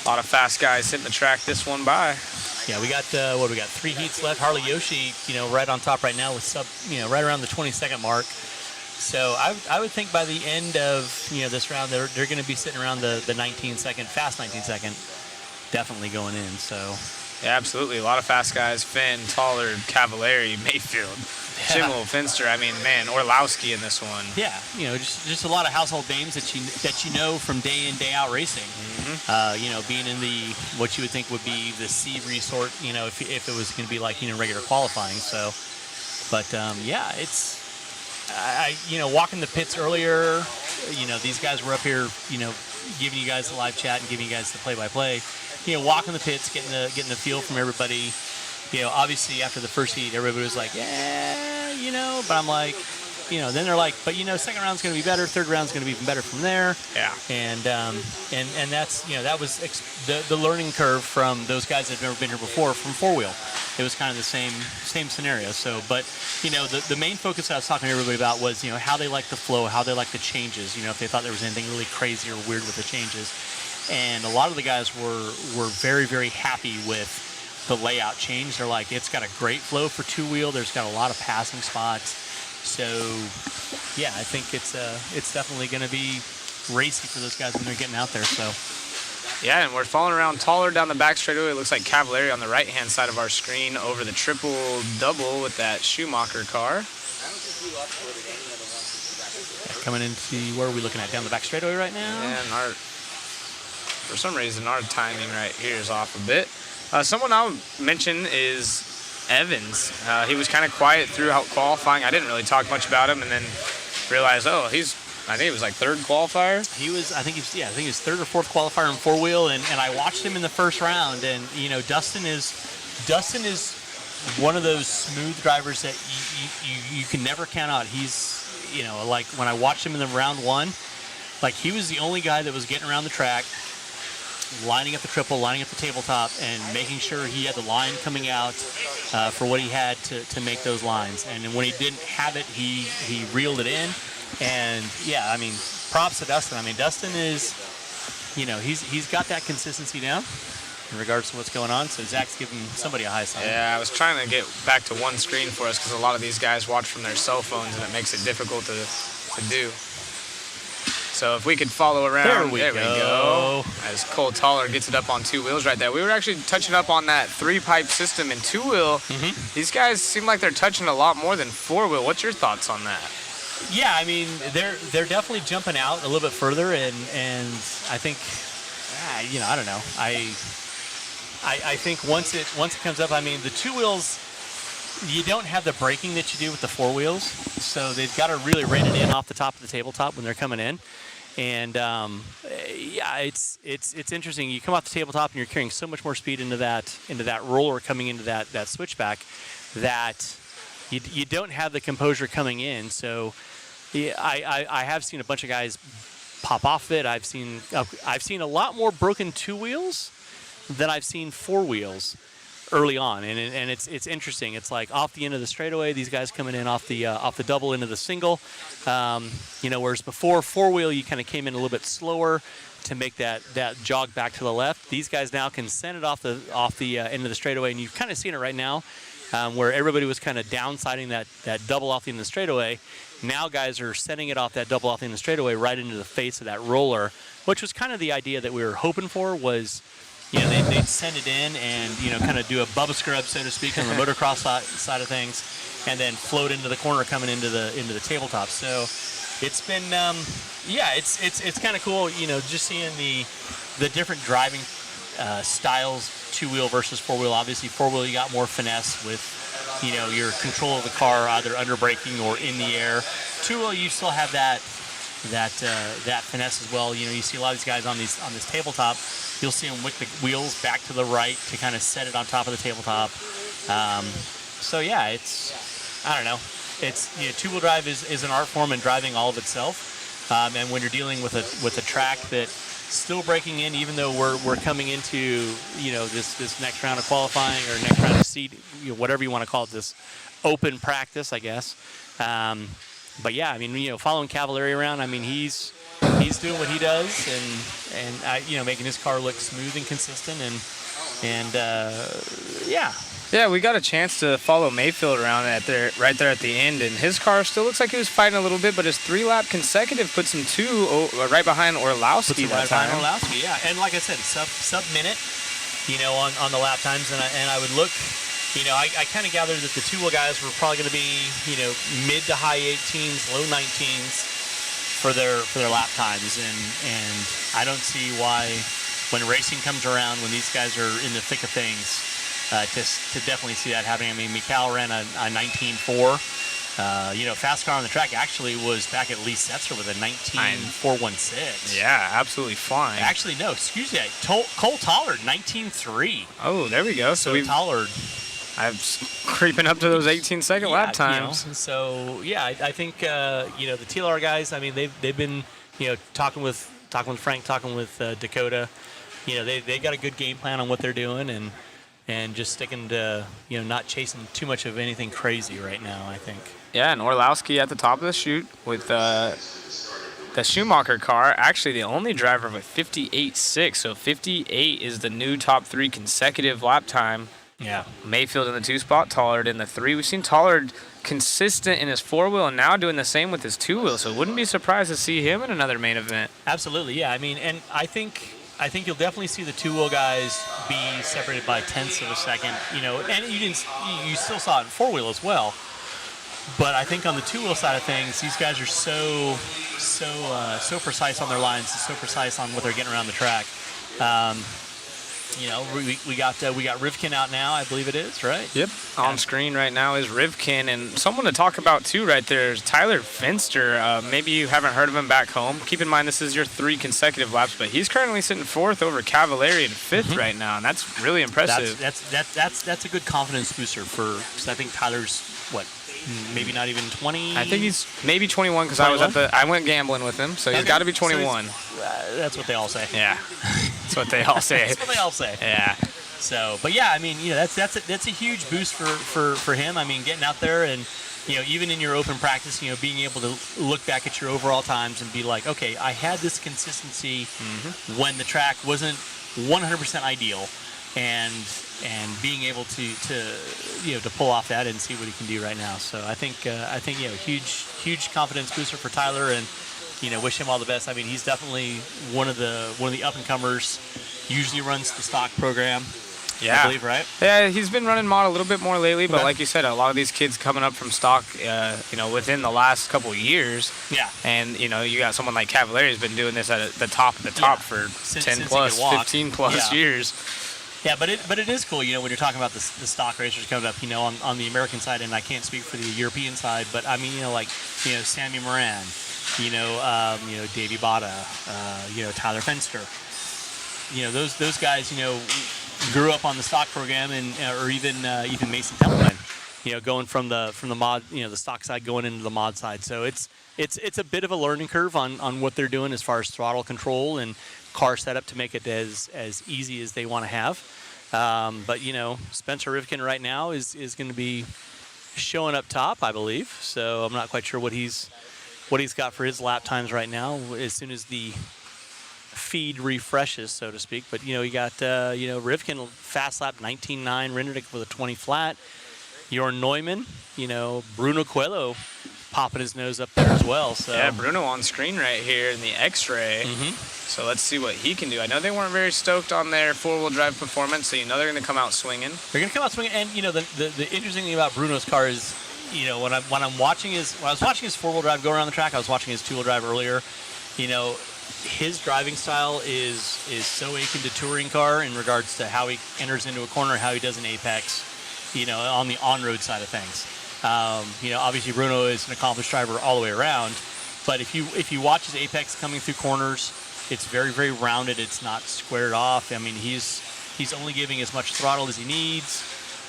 A lot of fast guys hitting the track this one by. Yeah, we got 3 heats left. Harley Yoshi, right on top right now with right around the 20-second mark. So I would think by the end of this round they're going to be sitting around the 19-second, fast 19-second, definitely going in. So. Yeah, absolutely. A lot of fast guys. Finn, Tollard, Cavallari, Mayfield, Schimmel, Finster. I mean, man, Orlowski in this one. Yeah, just a lot of household names that you know from day in, day out racing. Being in the what you would think would be the C resort, if it was going to be like regular qualifying. So, but yeah, it's walking the pits earlier. These guys were up here, giving you guys the live chat and giving you guys the play-by-play. Walking the pits, getting the feel from everybody. Obviously after the first heat, everybody was like, yeah, but I'm like, then they're like, but second round's going to be better, third round's going to be even better from there. Yeah. And that's that was the learning curve from those guys that have never been here before from 4-wheel. It was kind of the same scenario. So, but the main focus I was talking to everybody about was how they like the flow, how they like the changes. If they thought there was anything really crazy or weird with the changes. And a lot of the guys were very, very happy with the layout change. They're like, it's got a great flow for 2-wheel. There's got a lot of passing spots. So, yeah, I think it's definitely going to be racy for those guys when they're getting out there. So, yeah, and we're falling around taller down the back straightaway. It looks like Cavallari on the right-hand side of our screen over the triple-double with that Schumacher car. Coming into where are we looking at? Down the back straightaway right now? And for some reason, our timing right here is off a bit. Someone I'll mention is Evans. He was kind of quiet throughout qualifying. I didn't really talk much about him, and then realized, I think it was like 3rd qualifier. I think he was 3rd or 4th qualifier in 4-wheel, and I watched him in the first round, and Dustin is one of those smooth drivers that you can never count out. He's like when I watched him in the round 1, like he was the only guy that was getting around the track, lining up the triple, lining up the tabletop, and making sure he had the line coming out for what he had to make those lines. And when he didn't have it, he reeled it in. And yeah, I mean, props to Dustin. I mean, Dustin is he's got that consistency down in regards to what's going on. So Zach's giving somebody a high sign. Yeah, I was trying to get back to one screen for us because a lot of these guys watch from their cell phones and it makes it difficult to do. So if we could follow around, there we go. As Cole Toller gets it up on 2 wheels right there. We were actually touching up on that 3-pipe system and 2-wheel. These guys seem like they're touching a lot more than 4-wheel. What's your thoughts on that? Yeah, I mean, they're definitely jumping out a little bit further, and I think, I don't know. I think once it comes up, I mean, the 2 wheels, you don't have the braking that you do with the 4 wheels, so they've got to really rein it in off the top of the tabletop when they're coming in. And yeah, it's interesting. You come off the tabletop and you're carrying so much more speed into that roller coming into that switchback that you don't have the composure coming in. So yeah, I have seen a bunch of guys pop off it. I've seen a lot more broken 2 wheels than I've seen 4 wheels early on, and it's interesting. It's like off the end of the straightaway, these guys coming in off the double into the single. Whereas before 4-wheel, you kind of came in a little bit slower to make that jog back to the left. These guys now can send it off the end of the straightaway, and you've kind of seen it right now, where everybody was kind of downsiding that double off the end of the straightaway. Now guys are sending it off that double off the end of the straightaway right into the face of that roller, which was kind of the idea that we were hoping for. Was they'd send it in and, kind of do a Bubba scrub, so to speak, on the motocross side of things, and then float into the corner coming into the tabletop. So it's been, it's kind of cool, just seeing the different driving styles, 2-wheel versus 4-wheel. Obviously, 4-wheel, you got more finesse with, your control of the car, either under braking or in the air. 2-wheel, you still have that finesse as well. You see a lot of these guys on this tabletop. You'll see them wick the wheels back to the right to kind of set it on top of the tabletop. So yeah, I don't know. It's 2-wheel drive is an art form in driving all of itself. And when you're dealing with a track that still breaking in, even though we're coming into this next round of qualifying or next round of seed, whatever you want to call it, this open practice, I guess. But yeah, I mean, following Cavallari around, I mean, he's doing what he does, and making his car look smooth and consistent, and yeah. Yeah, we got a chance to follow Mayfield around right there at the end, and his car still looks like he was fighting a little bit, but his 3-lap consecutive puts him right behind Orlowski that time. Orlowski, yeah, and like I said, sub minute, on the lap times, and I would look. I kind of gathered that the 2-wheel guys were probably going to be, mid to high 18s, low 19s for their lap times, and I don't see why, when racing comes around, when these guys are in the thick of things, to definitely see that happening. I mean, Mikal ran a 19.4. Fast car on the track actually was back at Lee Setzer with a 19.416. Yeah, absolutely flying. Actually, no, excuse me. Cole Tollard, 19.3. Oh, there we go. So Tollard. I'm creeping up to those 18-second lap times. So yeah, I think the TLR guys. I mean, they've been talking with Frank, talking with Dakota. They got a good game plan on what they're doing, and just sticking to not chasing too much of anything crazy right now, I think. Yeah, and Orlowski at the top of the chute with the Schumacher car, actually the only driver with 58.6. So 58 is the new top 3 consecutive lap time. Yeah. Mayfield in the 2 spot, Tollard in the 3. We've seen Tollard consistent in his 4-wheel and now doing the same with his 2-wheel. So wouldn't be surprised to see him in another main event. Absolutely, yeah. I mean, and I think you'll definitely see the 2-wheel guys be separated by tenths of a second. And you still saw it in 4-wheel as well. But I think on the 2-wheel side of things, these guys are so precise on their lines, so precise on what they're getting around the track. We got Rivkin out now, I believe it is, right? Yep. On screen right now is Rivkin, and someone to talk about too right there is Tyler Finster. Maybe you haven't heard of him back home. Keep in mind this is your 3 consecutive laps, but he's currently sitting 4th over Cavallari in 5th right now, and that's really impressive. That's a good confidence booster because I think Tyler's maybe not even 20. I think he's maybe 21 because I went gambling with him, so he's got to be 21. That's what they all say. Yeah. That's what they all say. That's what they all say. Yeah. So, but yeah, I mean, that's a huge boost for him. I mean, getting out there and even in your open practice, being able to look back at your overall times and be like, okay, I had this consistency when the track wasn't 100% ideal, and being able to pull off that and see what he can do right now. So I think huge confidence booster for Tyler, and wish him all the best. I mean, he's definitely one of the up and comers. Usually runs the stock program. Yeah, I believe, right? Yeah, he's been running mod a little bit more lately, but Okay. like you said, a lot of these kids coming up from stock, within the last couple of years. Yeah. And you got someone like Cavallari's been doing this at the top of the top for Since 10 he plus, could walk. 15 plus Yeah. years. Yeah, but it is cool, when you're talking about the stock racers coming up, on the American side, and I can't speak for the European side, but I mean, Sammy Moran, Davey Botta, Tyler Fenster, those guys, grew up on the stock program, and or even Mason Templeman, going from the mod, the stock side going into the mod side. So it's a bit of a learning curve on what they're doing as far as throttle control and car setup to make it as easy as they want to have. But Spencer Rivkin right now is going to be showing up top, I believe. So I'm not quite sure what he's got for his lap times right now. As soon as the feed refreshes, so to speak. But you got Rivkin fast lap 19.9, Renderdick with a 20 flat. Jorn Neumann, Bruno Coelho popping his nose up there as well. So Yeah, Bruno on screen right here in the X-ray. So let's see what he can do. I know they weren't very stoked on their four-wheel drive performance, so they're going to come out swinging. They're going to come out swinging, and the interesting thing about Bruno's car is, when I was watching his four-wheel drive go around the track, I was watching his two-wheel drive earlier. His driving style is so akin to touring car in regards to how he enters into a corner, how he does an apex, on the on-road side of things. Obviously Bruno is an accomplished driver all the way around, but if you watch his apex coming through corners, it's very, very rounded. It's not squared off. I mean, he's only giving as much throttle as he needs,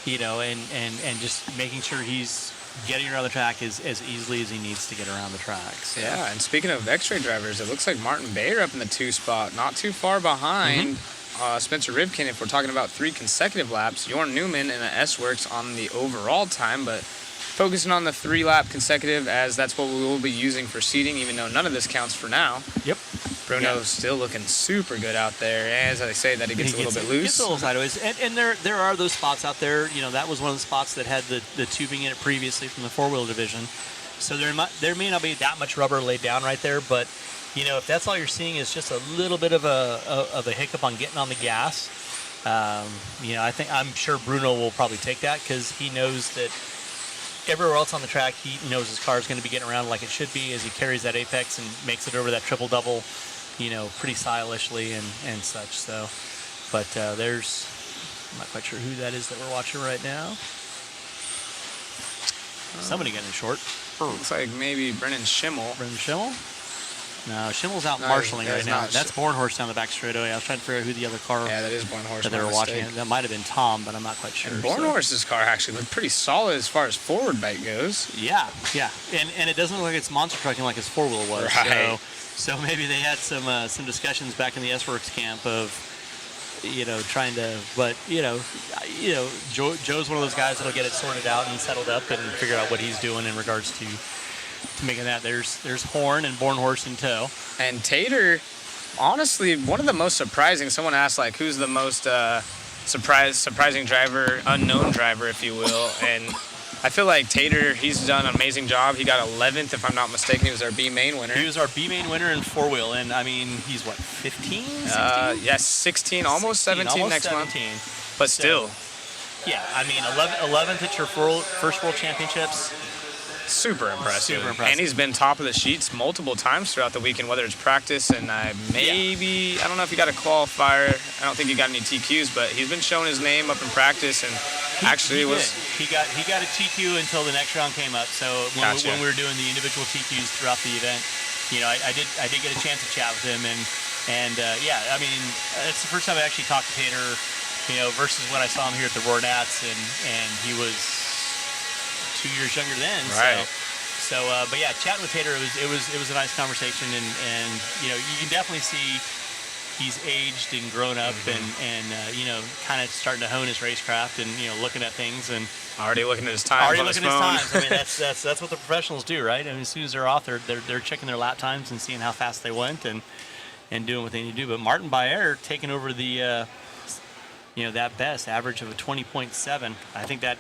and just making sure he's getting around the track as easily as he needs to get around the track. So. Yeah, and speaking of X-ray drivers, it looks like Martin Bayer up in the 2 spot, not too far behind Spencer Rivkin. If we're talking about 3 consecutive laps, Jorn Newman in the S-Works on the overall time, but focusing on the 3-lap consecutive, as that's what we will be using for seating, even though none of this counts for now. Yep. Bruno's still looking super good out there. As I say, that he gets a little bit loose. Gets a little sideways, and there are those spots out there. That was one of the spots that had the tubing in it previously from the four-wheel division. So there may not be that much rubber laid down right there, but if that's all you're seeing is just a little bit of a hiccup on getting on the gas, I'm sure Bruno will probably take that, because he knows that everywhere else on the track, he knows his car is going to be getting around like it should be as he carries that apex and makes it over that triple-double, pretty stylishly and such. So, but I'm not quite sure who that is that we're watching right now. Somebody getting short. Looks like maybe Brennan Schimmel. Brennan Schimmel? No, Schimmel's out No, marshalling right that's now. not That's Bornhorst down the back straightaway. I was trying to figure out who the other car Yeah, that is Bornhorst. that they were watching. That might have been Tom, but I'm not quite sure. And Bornhorst's car actually looked pretty solid as far as forward bite goes. Yeah. And it doesn't look like it's monster trucking like his four-wheel was. Right. So maybe they had some discussions back in the S-Works camp of, trying to, but, Joe's one of those guys that'll get it sorted out and settled up and figure out what he's doing in regards to making that. There's Horn and Bornhorst in tow. And Tater, honestly, one of the most surprising. Someone asked, who's the most surprising driver, unknown driver, if you will. And I feel like Tater, he's done an amazing job. He got 11th, if I'm not mistaken. He was our B main winner. He was our B main winner in four-wheel, and I mean, he's what, 15, 16? Yes, 16, almost 17 almost next 17. month. But still. Yeah, I mean, 11th at your first World Championships. Super impressive. Super impressive. And he's been top of the sheets multiple times throughout the weekend, whether it's practice and I don't know if he got a qualifier. I don't think he got any TQs, but he's been showing his name up in practice, and he got a TQ until the next round came up. So when we were doing the individual TQs throughout the event, I did get a chance to chat with him, and I mean, it's the first time I actually talked to Tater, versus when I saw him here at the Roar Nats, and he was 2 years younger then. Right. So, chatting with Tater, it was a nice conversation, and you can definitely see he's aged and grown up and kind of starting to hone his racecraft and looking at things and Already looking at his times already on his looking at phone. his times. I mean, that's what the professionals do, right? I mean, as soon as they're off, they're checking their lap times and seeing how fast they went and doing what they need to do. But Martin Bayer taking over the that best average of a 20.7. I think that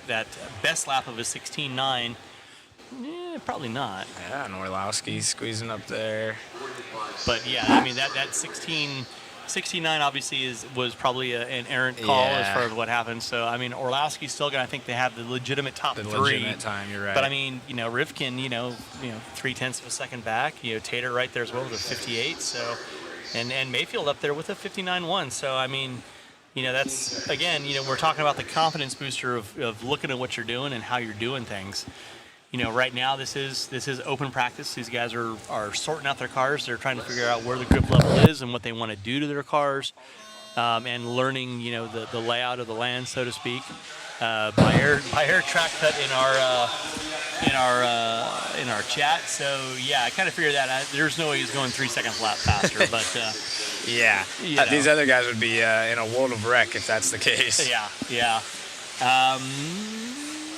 best lap of a 16.9. Probably not. Yeah, and Orlowski squeezing up there. But yeah, I mean that 16.9 obviously was probably an errant call as far as what happened. So I mean Orlowski's still gonna, I think they have the legitimate top three. Legitimate time, you're right. But I mean Rivkin 0.3 of a second back. Tater right there as well with a 58. So and Mayfield up there with a 59.1. So I mean. That's again, we're talking about the confidence booster of looking at what you're doing and how you're doing things. Right now this is open practice. These guys are sorting out their cars. They're trying to figure out where the grip level is and what they want to do to their cars, and learning, the layout of the land, so to speak. Bayer track cut in our chat. So yeah, I kind of figured that out. There's no way he's going 3 seconds lap faster, but yeah, these other guys would be in a world of wreck if that's the case. Yeah.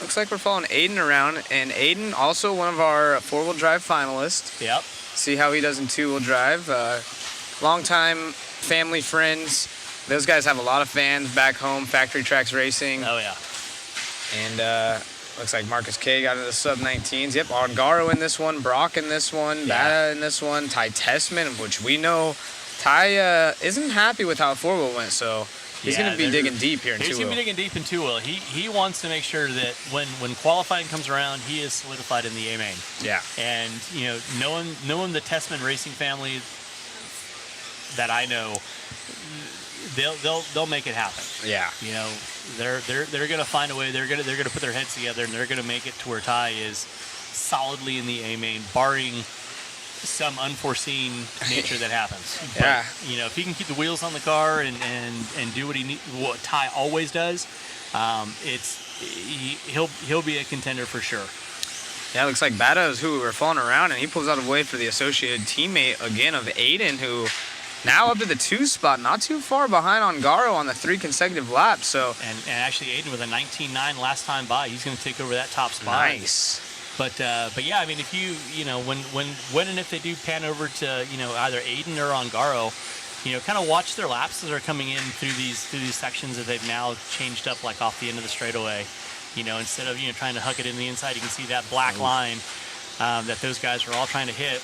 Looks like we're following Aiden around, and Aiden also one of our four-wheel drive finalists. Yep. See how he does in two-wheel drive. Long-time family friends. Those guys have a lot of fans back home, Factory Tracks Racing. Oh yeah. And looks like Marcus K got into the sub-19s. Yep, Ongaro in this one, Brock in this one, Bata in this one, Ty Tessman, which we know Ty isn't happy with how four-wheel went, so he's going to be digging deep here in two-wheel. He's going to be digging deep in two-wheel. He wants to make sure that when qualifying comes around, he is solidified in the A-main. Yeah. And, knowing the Tessman Racing family that I know, they'll make it happen. Yeah. They're going to find a way. They're going to put their heads together, and they're going to make it to where Ty is solidly in the A-main, barring some unforeseen nature that happens. Yeah. But, if he can keep the wheels on the car and do what Ty always does, he'll be a contender for sure. Yeah, it looks like Bata is who we were following around, and he pulls out a way for the associated teammate again of Aiden, who now up to the 2 spot, not too far behind Ongaro on the 3 consecutive laps. So and actually Aiden with a 19.9 last time by, he's going to take over that top spot. Nice. But yeah, I mean, if when and if they do pan over to either Aiden or Ongaro, kind of watch their laps as they're coming in through these sections that they've now changed up, like off the end of the straightaway. Instead of trying to huck it in the inside, you can see that black line that those guys are all trying to hit,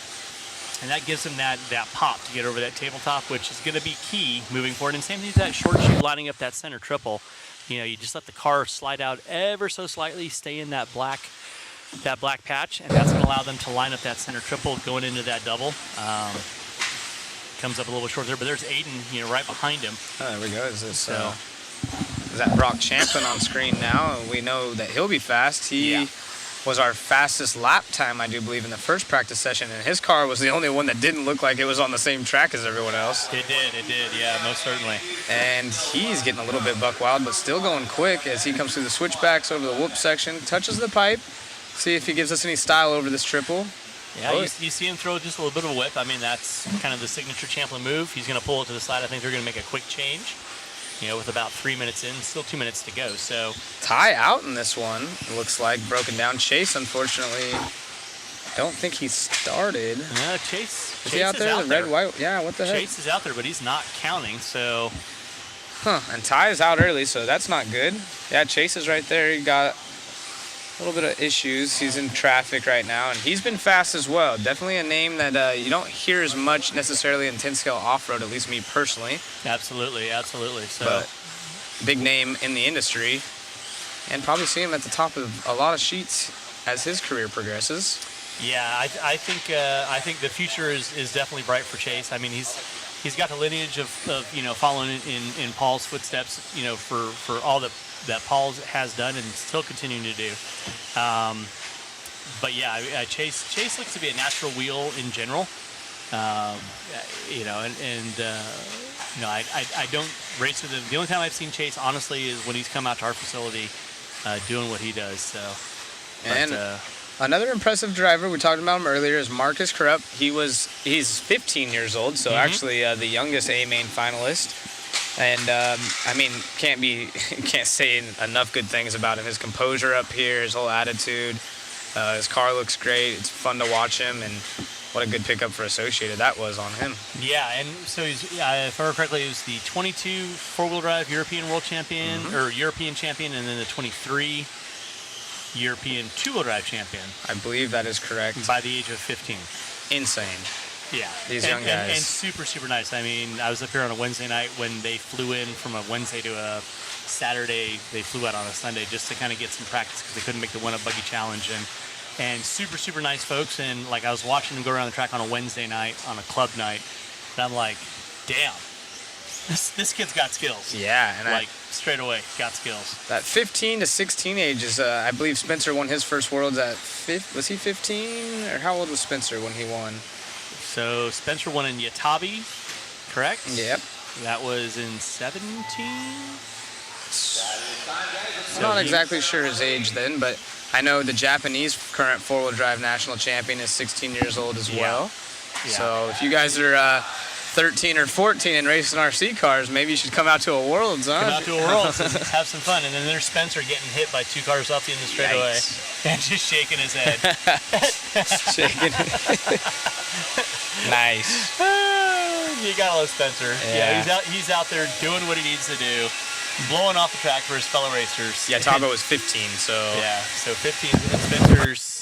and that gives them that pop to get over that tabletop, which is going to be key moving forward. And same thing with that short shoe lining up that center triple. You just let the car slide out ever so slightly, stay in that black patch, and that's going to allow them to line up that center triple going into that double. Comes up a little bit short there, but there's Aiden, right behind him. Oh, there we go. Is that Brock Champlin on screen now? We know that he'll be fast. He was our fastest lap time, I do believe, in the first practice session, and his car was the only one that didn't look like it was on the same track as everyone else. It did, yeah, most certainly. And he's getting a little bit buck wild, but still going quick as he comes through the switchbacks over the whoop section, touches the pipe. See if he gives us any style over this triple. Yeah, you see him throw just a little bit of a whip. I mean, that's kind of the signature Champlin move. He's going to pull it to the side. I think they're going to make a quick change, with about 3 minutes in, still 2 minutes to go. So Ty out in this one, it looks like. Broken down. Chase, unfortunately, don't think he started. No, Chase. Is he out there? The red, white? Yeah, what the heck? Chase is out there, but he's not counting, so. And Ty is out early, so that's not good. Yeah, Chase is right there. He got a little bit of issues. He's in traffic right now, and he's been fast as well. Definitely a name that you don't hear as much necessarily in 10-scale off-road, at least me personally. Absolutely. So, but big name in the industry, and probably see him at the top of a lot of sheets as his career progresses. Yeah, I think the future is definitely bright for Chase. I mean, he's got the lineage of following in Paul's footsteps, for all that Paul has done and still continuing to do. But yeah, Chase looks to be a natural wheel in general. I don't race with him. The only time I've seen Chase, honestly, is when he's come out to our facility doing what he does. So, Another impressive driver, we talked about him earlier, is Marcus Krupp. He's 15 years old, so actually the youngest A-Main finalist. And I mean, can't say enough good things about him. His composure up here, his whole attitude, his car looks great. It's fun to watch him, and what a good pickup for Associated that was on him. Yeah, and so he's, if I remember correctly, he was the 22 four-wheel drive European World Champion, or European Champion, and then the 23 European two-wheel drive champion. I believe that is correct. By the age of 15. Insane. Yeah. These young guys. And super, super nice. I mean, I was up here on a Wednesday night when they flew in from a Wednesday to a Saturday. They flew out on a Sunday just to kind of get some practice because they couldn't make the one-up buggy challenge. And super, super nice folks. And like I was watching them go around the track on a Wednesday night, on a club night, and I'm like, damn, this kid's got skills. Yeah, and like straight away got skills. That 15 to 16 age is, I believe Spencer won his first Worlds at was he 15, or how old was Spencer when he won? So Spencer won in Yatabe, correct? Yep. That was in 17. I'm not exactly sure his age then, but I know the Japanese current four-wheel drive national champion is 16 years old as well. Yeah. So if you guys are 13 or 14 and racing RC cars, maybe you should come out to a Worlds, huh? Come out to a Worlds and have some fun. And then there's Spencer getting hit by two cars off the end of the straightaway and just shaking his head. Shaking. Nice. You gotta love Spencer. Yeah. He's out there doing what he needs to do, blowing off the track for his fellow racers. Yeah, Tabo was 15, so. Yeah, so 15. And Spencer's.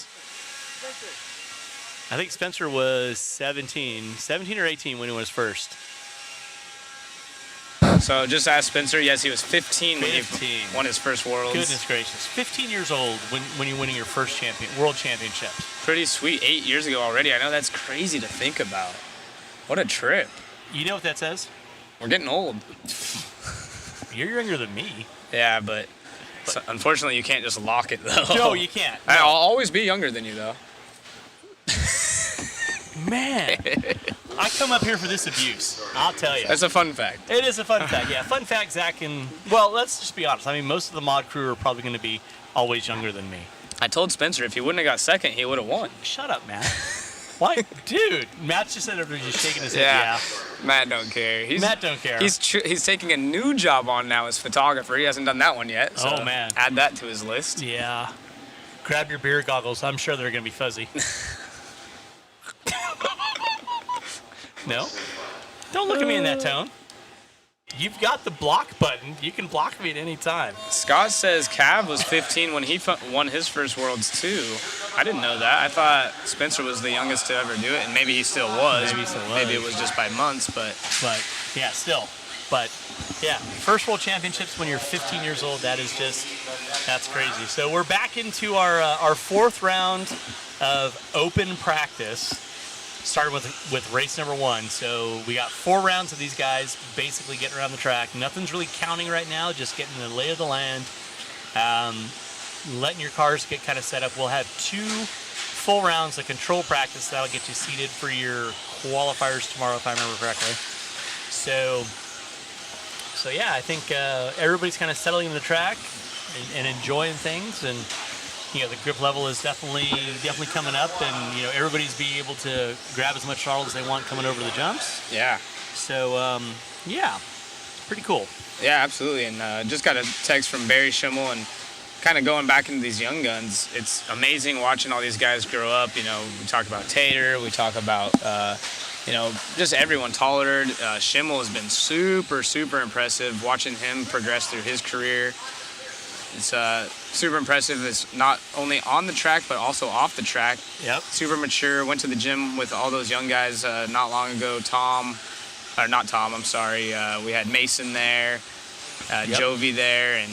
I think Spencer was 17 or 18 when he was first. So just ask Spencer. Yes, he was 15 when he won his first Worlds. Goodness gracious. 15 years old when you're winning your first World Championships. Pretty sweet. 8 years ago already. I know that's crazy to think about. What a trip. You know what that says? We're getting old. You're younger than me. Yeah, but so, unfortunately you can't just lock it though. No, you can't. No. I'll always be younger than you though. Man, I come up here for this abuse. I'll tell you. That's a fun fact. It is a fun fact, yeah. Fun fact, Zach, and, well, let's just be honest. I mean, most of the mod crew are probably going to be always younger than me. I told Spencer if he wouldn't have got second, he would have won. Shut up, Matt. Why? Dude, Matt's just sitting there just shaking his head. Yeah. Matt don't care. Matt don't care. He's taking a new job on now as photographer. He hasn't done that one yet. So oh, man. Add that to his list. Yeah. Grab your beer goggles. I'm sure they're going to be fuzzy. No? Don't look at me in that tone. You've got the block button. You can block me at any time. Scott says Cav was 15 when he won his first Worlds too. I didn't know that. I thought Spencer was the youngest to ever do it, and maybe he still was. Maybe he still was. Maybe it was just by months, but yeah, still. But yeah, first World Championships when you're 15 years old, that's crazy. So we're back into our fourth round of open practice. Started with race number 1. So we got 4 rounds of these guys basically getting around the track. Nothing's really counting right now, just getting the lay of the land, letting your cars get kind of set up. We'll have 2 full rounds of control practice that'll get you seated for your qualifiers tomorrow, if I remember correctly. So yeah, I think everybody's kind of settling in the track and enjoying things, and you know, the grip level is definitely coming up, and you know, everybody's be able to grab as much throttle as they want coming over the jumps. yeah. So yeah, pretty cool. Yeah, absolutely. And just got a text from Barry Schimmel, and kind of going back into these young guns, it's amazing watching all these guys grow up. You know, we talk about Tater, we talk about, you know, just everyone. Tollard, Schimmel has been super, super impressive watching him progress through his career. It's super impressive. It's not only on the track, but also off the track. Yep. Super mature. Went to the gym with all those young guys not long ago. Not Tom, I'm sorry. We had Mason there, Jovi there,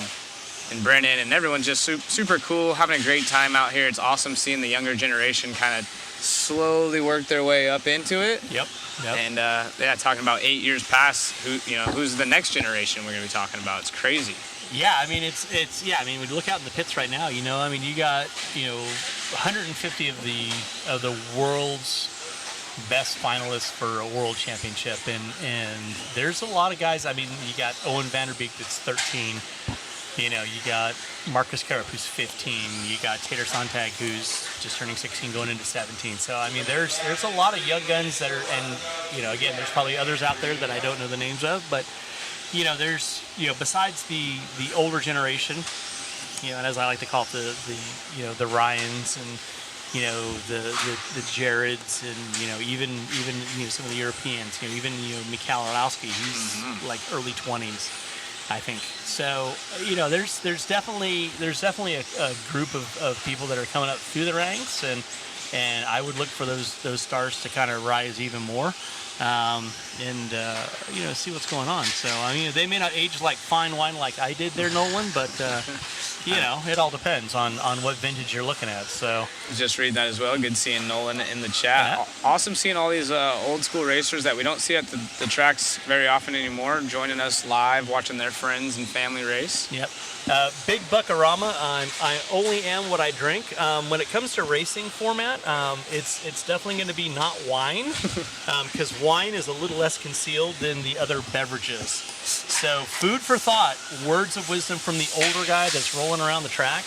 and Brennan, and everyone's just super cool, having a great time out here. It's awesome seeing the younger generation kind of slowly work their way up into it. Yep. And yeah, talking about 8 years past, who's the next generation we're gonna be talking about? It's crazy. Yeah, I mean it's I mean, when you look out in the pits right now, you know, I mean, you got 150 of the world's best finalists for a world championship, and there's a lot of guys. I mean, you got Owen Vanderbeek that's 13. You know, you got Marcus Carrup, who's 15. You got Tater Sontag, who's just turning 16, going into 17. So, I mean, there's a lot of young guns that are, and, you know, again, there's probably others out there that I don't know the names of, but, you know, there's, you know, besides the older generation, you know, and as I like to call it, the you know, the Ryans and, you know, the Jareds and, you know, even you know, some of the Europeans, you know, even, you know, Mikhail Orlowski, he's like early 20s, I think. So, you know, there's definitely a group of people that are coming up through the ranks, and I would look for those stars to kind of rise even more, and you know, see what's going on. So, I mean, they may not age like fine wine like I did there, Nolan, but you know, it all depends on what vintage you're looking at. So, Just reading that as well. Good seeing Nolan in the chat. Yeah. Awesome seeing all these old school racers that we don't see at the tracks very often anymore, joining us live, watching their friends and family race. yep. Big Buckarama. I only am what I drink. When it comes to racing format, it's definitely going to be not wine, because wine is a little less concealed than the other beverages. So, food for thought, words of wisdom from the older guy that's rolling around the track.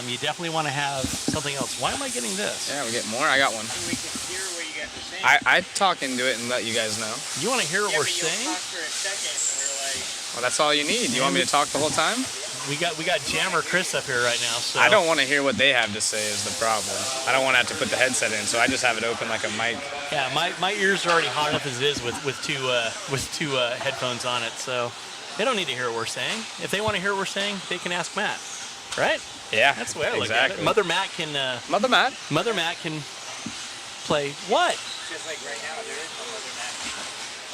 You definitely want to have something else. Why am I getting this? Yeah, we get more. I got one. We can hear what you got to say. I talk into it and let you guys know. You want to hear what Yeah, we're but you'll saying? talk for a second, and we're like, Well, that's all you need. You want me to talk the whole time? We got Jammer Chris up here right now. So I don't want to hear what they have to say is the problem. I don't want to have to put the headset in, so I just have it open like a mic. Yeah, my ears are already hot enough as it is with two headphones on it, so they don't need to hear what we're saying. If they want to hear what we're saying, they can ask Matt, right? Yeah, That's the way I look exactly. at it. Mother Matt can Mother Matt. play what? just like right now, there is no other match.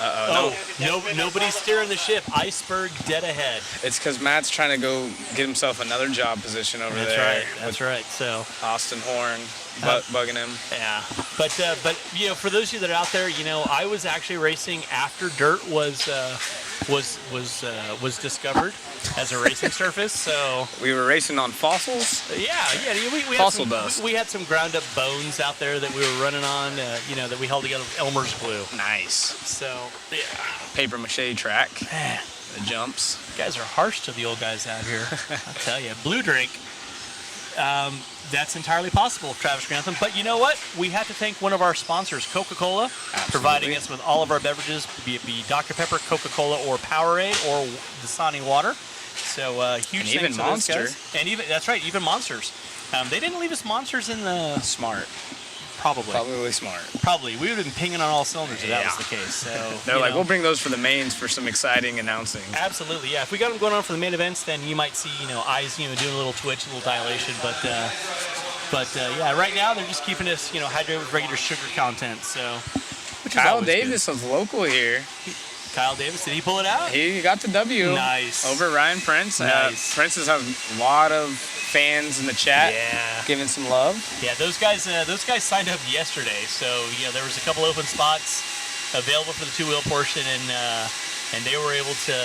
Oh, nobody's steering the ship. Iceberg dead ahead. It's because Matt's trying to go get himself another job position over That's there. right. That's right. So. Austin Horn bugging him. Yeah, but you know, for those of you that are out there, you know, I was actually racing after dirt was discovered as a racing surface. So We were racing on fossils. yeah, we had Fossil some, dust. We had some ground up bones out there that we were running on, you know, that we held together with Elmer's glue. Nice. So yeah, Paper mache track. man, The jumps. you guys are harsh to the old guys out here. I'll tell you, Blue Drink. That's entirely possible, Travis Grantham. But you know what? We have to thank one of our sponsors, Coca-Cola, providing us with all of our beverages, be it Dr. Pepper, Coca-Cola, or Powerade, or Dasani water. So huge And thanks even to those Monster. guys. And even that's right, even Monsters. They didn't leave us Monsters in the Smart. probably. Smart. Probably. We would have been pinging on all cylinders if that was the case. So They're you like, know. we'll bring those for the mains for some exciting announcing. Absolutely, yeah. If we got them going on for the main events, then you might see, you know, eyes, you know, doing a little twitch, a little dilation. But yeah, right now they're just keeping us, you know, hydrated with regular sugar content. So, which is Kyle always Davis is local here. good. Kyle Davis, did he pull it out? He got the W. Nice. Over Ryan Prince. Nice. Prince has a lot of fans in the chat. Yeah. Giving some love. Yeah, those guys signed up yesterday. So, you know, there was a couple open spots available for the two-wheel portion, and they were able to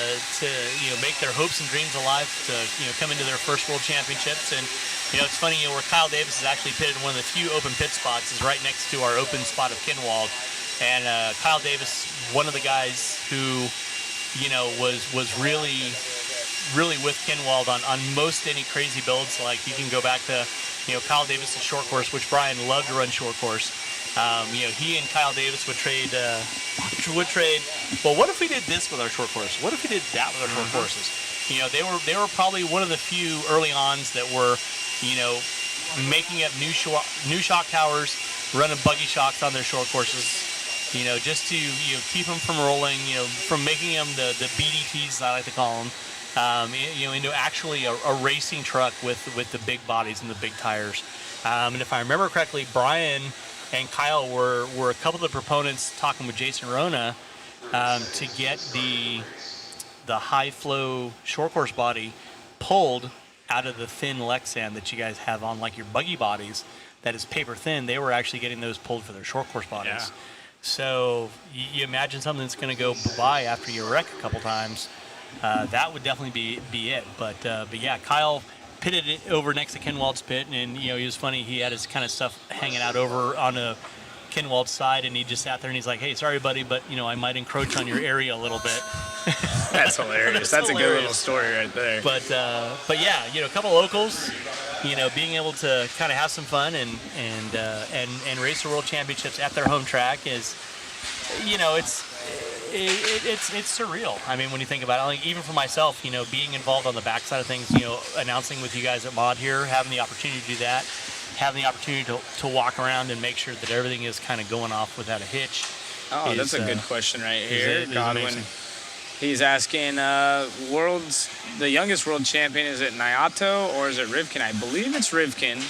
you know, make their hopes and dreams alive to, you know, come into their first world championships. And you know, it's funny, you know, where Kyle Davis is actually pitted in one of the few open pit spots is right next to our open spot of Kinwald. And Kyle Davis, one of the guys who, you know, was really with Kinwald on most any crazy builds. Like you can go back to, you know, Kyle Davis' short course, which Brian loved to run short course. You know, he and Kyle Davis would trade. Well, what if we did this with our short course? What if we did that with our short courses? You know, they were probably one of the few early ons that were, you know, making up new shock towers, running buggy shocks on their short courses. You know, just to, you know, keep them from rolling. You know, from making them the BDTs, as I like to call them. You know, into actually a racing truck with the big bodies and the big tires. And if I remember correctly, Brian and Kyle were a couple of the proponents talking with Jason Rona to get the high flow short course body pulled out of the thin Lexan that you guys have on like your buggy bodies that is paper thin. They were actually getting those pulled for their short course bodies. Yeah. So you imagine something that's going to go by after you wreck a couple times. That would definitely be it. But yeah, Kyle pitted it over next to Ken Wald's pit, and you know, he was funny. He had his kind of stuff hanging out over on a Ken Walt's side, and he just sat there and he's like, "Hey, sorry, buddy, but I might encroach on your area a little bit." That's hilarious. That's a good little story right there. But yeah, a couple locals, being able to kind of have some fun and race the world championships at their home track is, it's surreal. I mean, when you think about it, like, even for myself, being involved on the backside of things, announcing with you guys at Mod here, having the opportunity to do that, having the opportunity to walk around and make sure that everything is kind of going off without a hitch. Oh, that's a good question right here. Is Godwin. He's asking, the youngest world champion, is it Naoto or is it Rivkin? I believe it's Rivkin,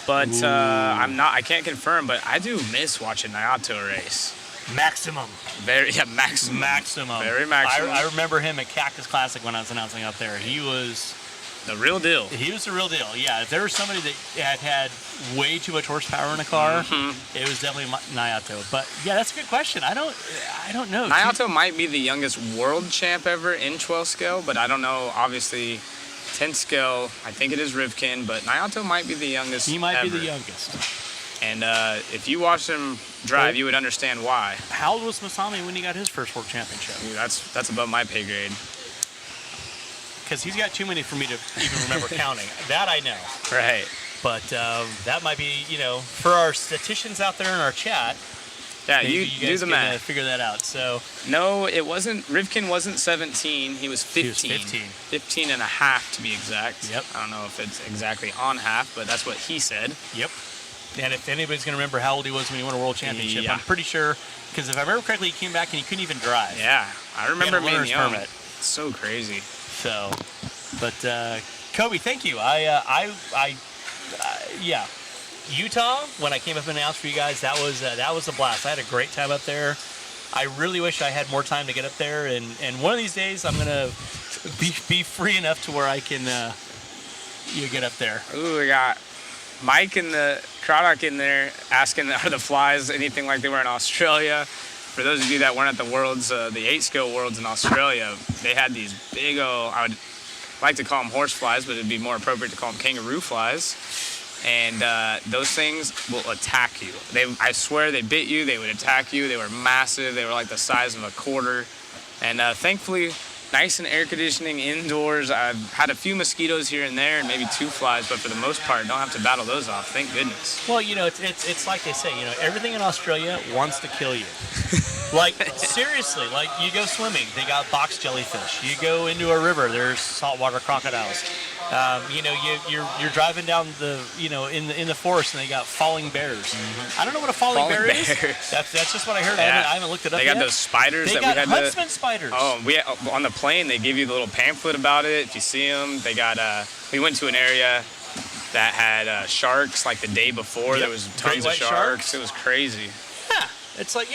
but I can't confirm, but I do miss watching Naoto race. Maximum. Maximum. Maximum. Very maximum. I remember him at Cactus Classic when I was announcing out there. He was the real deal. He was the real deal. Yeah, if there was somebody that had way too much horsepower in a car, it was definitely Naoto. But yeah, that's a good question. I don't know. Naoto might be the youngest world champ ever in 12 scale, but I don't know. Obviously, 10 scale, I think it is Rivkin, but Naoto might be the youngest. He might be ever. the youngest. And if you watched him drive, you would understand why. How old was Masami when he got his first world championship? Ooh, that's above my pay grade. Because he's got too many for me to even remember counting. That I know. Right. But that might be, for our statisticians out there in our chat. Yeah, you do guys the can, math. Figure that out. So no, it wasn't. Rivkin wasn't 17. He was 15. He was 15. 15 and a half to be exact. Yep. I don't know if it's exactly on half, but that's what he said. Yep. And if anybody's going to remember how old he was when he won a world championship, Yeah. I'm pretty sure, because if I remember correctly, he came back and he couldn't even drive. Yeah, I remember He had a being learner's young. permit. It's so crazy. So, but Kobe, thank you. Yeah, Utah. When I came up and announced for you guys, that was a blast. I had a great time up there. I really wish I had more time to get up there, and one of these days I'm gonna be free enough to where I can get up there. Ooh, we got Mike and the Craddock in there asking, are the flies anything like they were in Australia? For those of you that weren't at the Worlds, the 8-scale Worlds in Australia, they had these big I would like to call them horse flies, but it'd be more appropriate to call them kangaroo flies. And those things will attack you. I swear they bit you, they would attack you. They were massive, they were like the size of a quarter. And thankfully, nice and air conditioning indoors. I've had a few mosquitoes here and there and maybe 2 flies, but for the most part, don't have to battle those off, thank goodness. Well, it's like they say, everything in Australia wants to kill you. Like, seriously, like, you go swimming, they got box jellyfish. You go into a river, there's saltwater crocodiles. You're driving down the, in the forest, and they got falling bears. I don't know what a falling bear is. That's just what I heard. Yeah. I haven't looked it up They yet. got those spiders They that got we had huntsman spiders. Oh, on the plane, they give you the little pamphlet about it. If you see them, they got, we went to an area that had sharks like the day before. Yep. There was tons Great of white sharks. It was crazy. Yeah, it's like,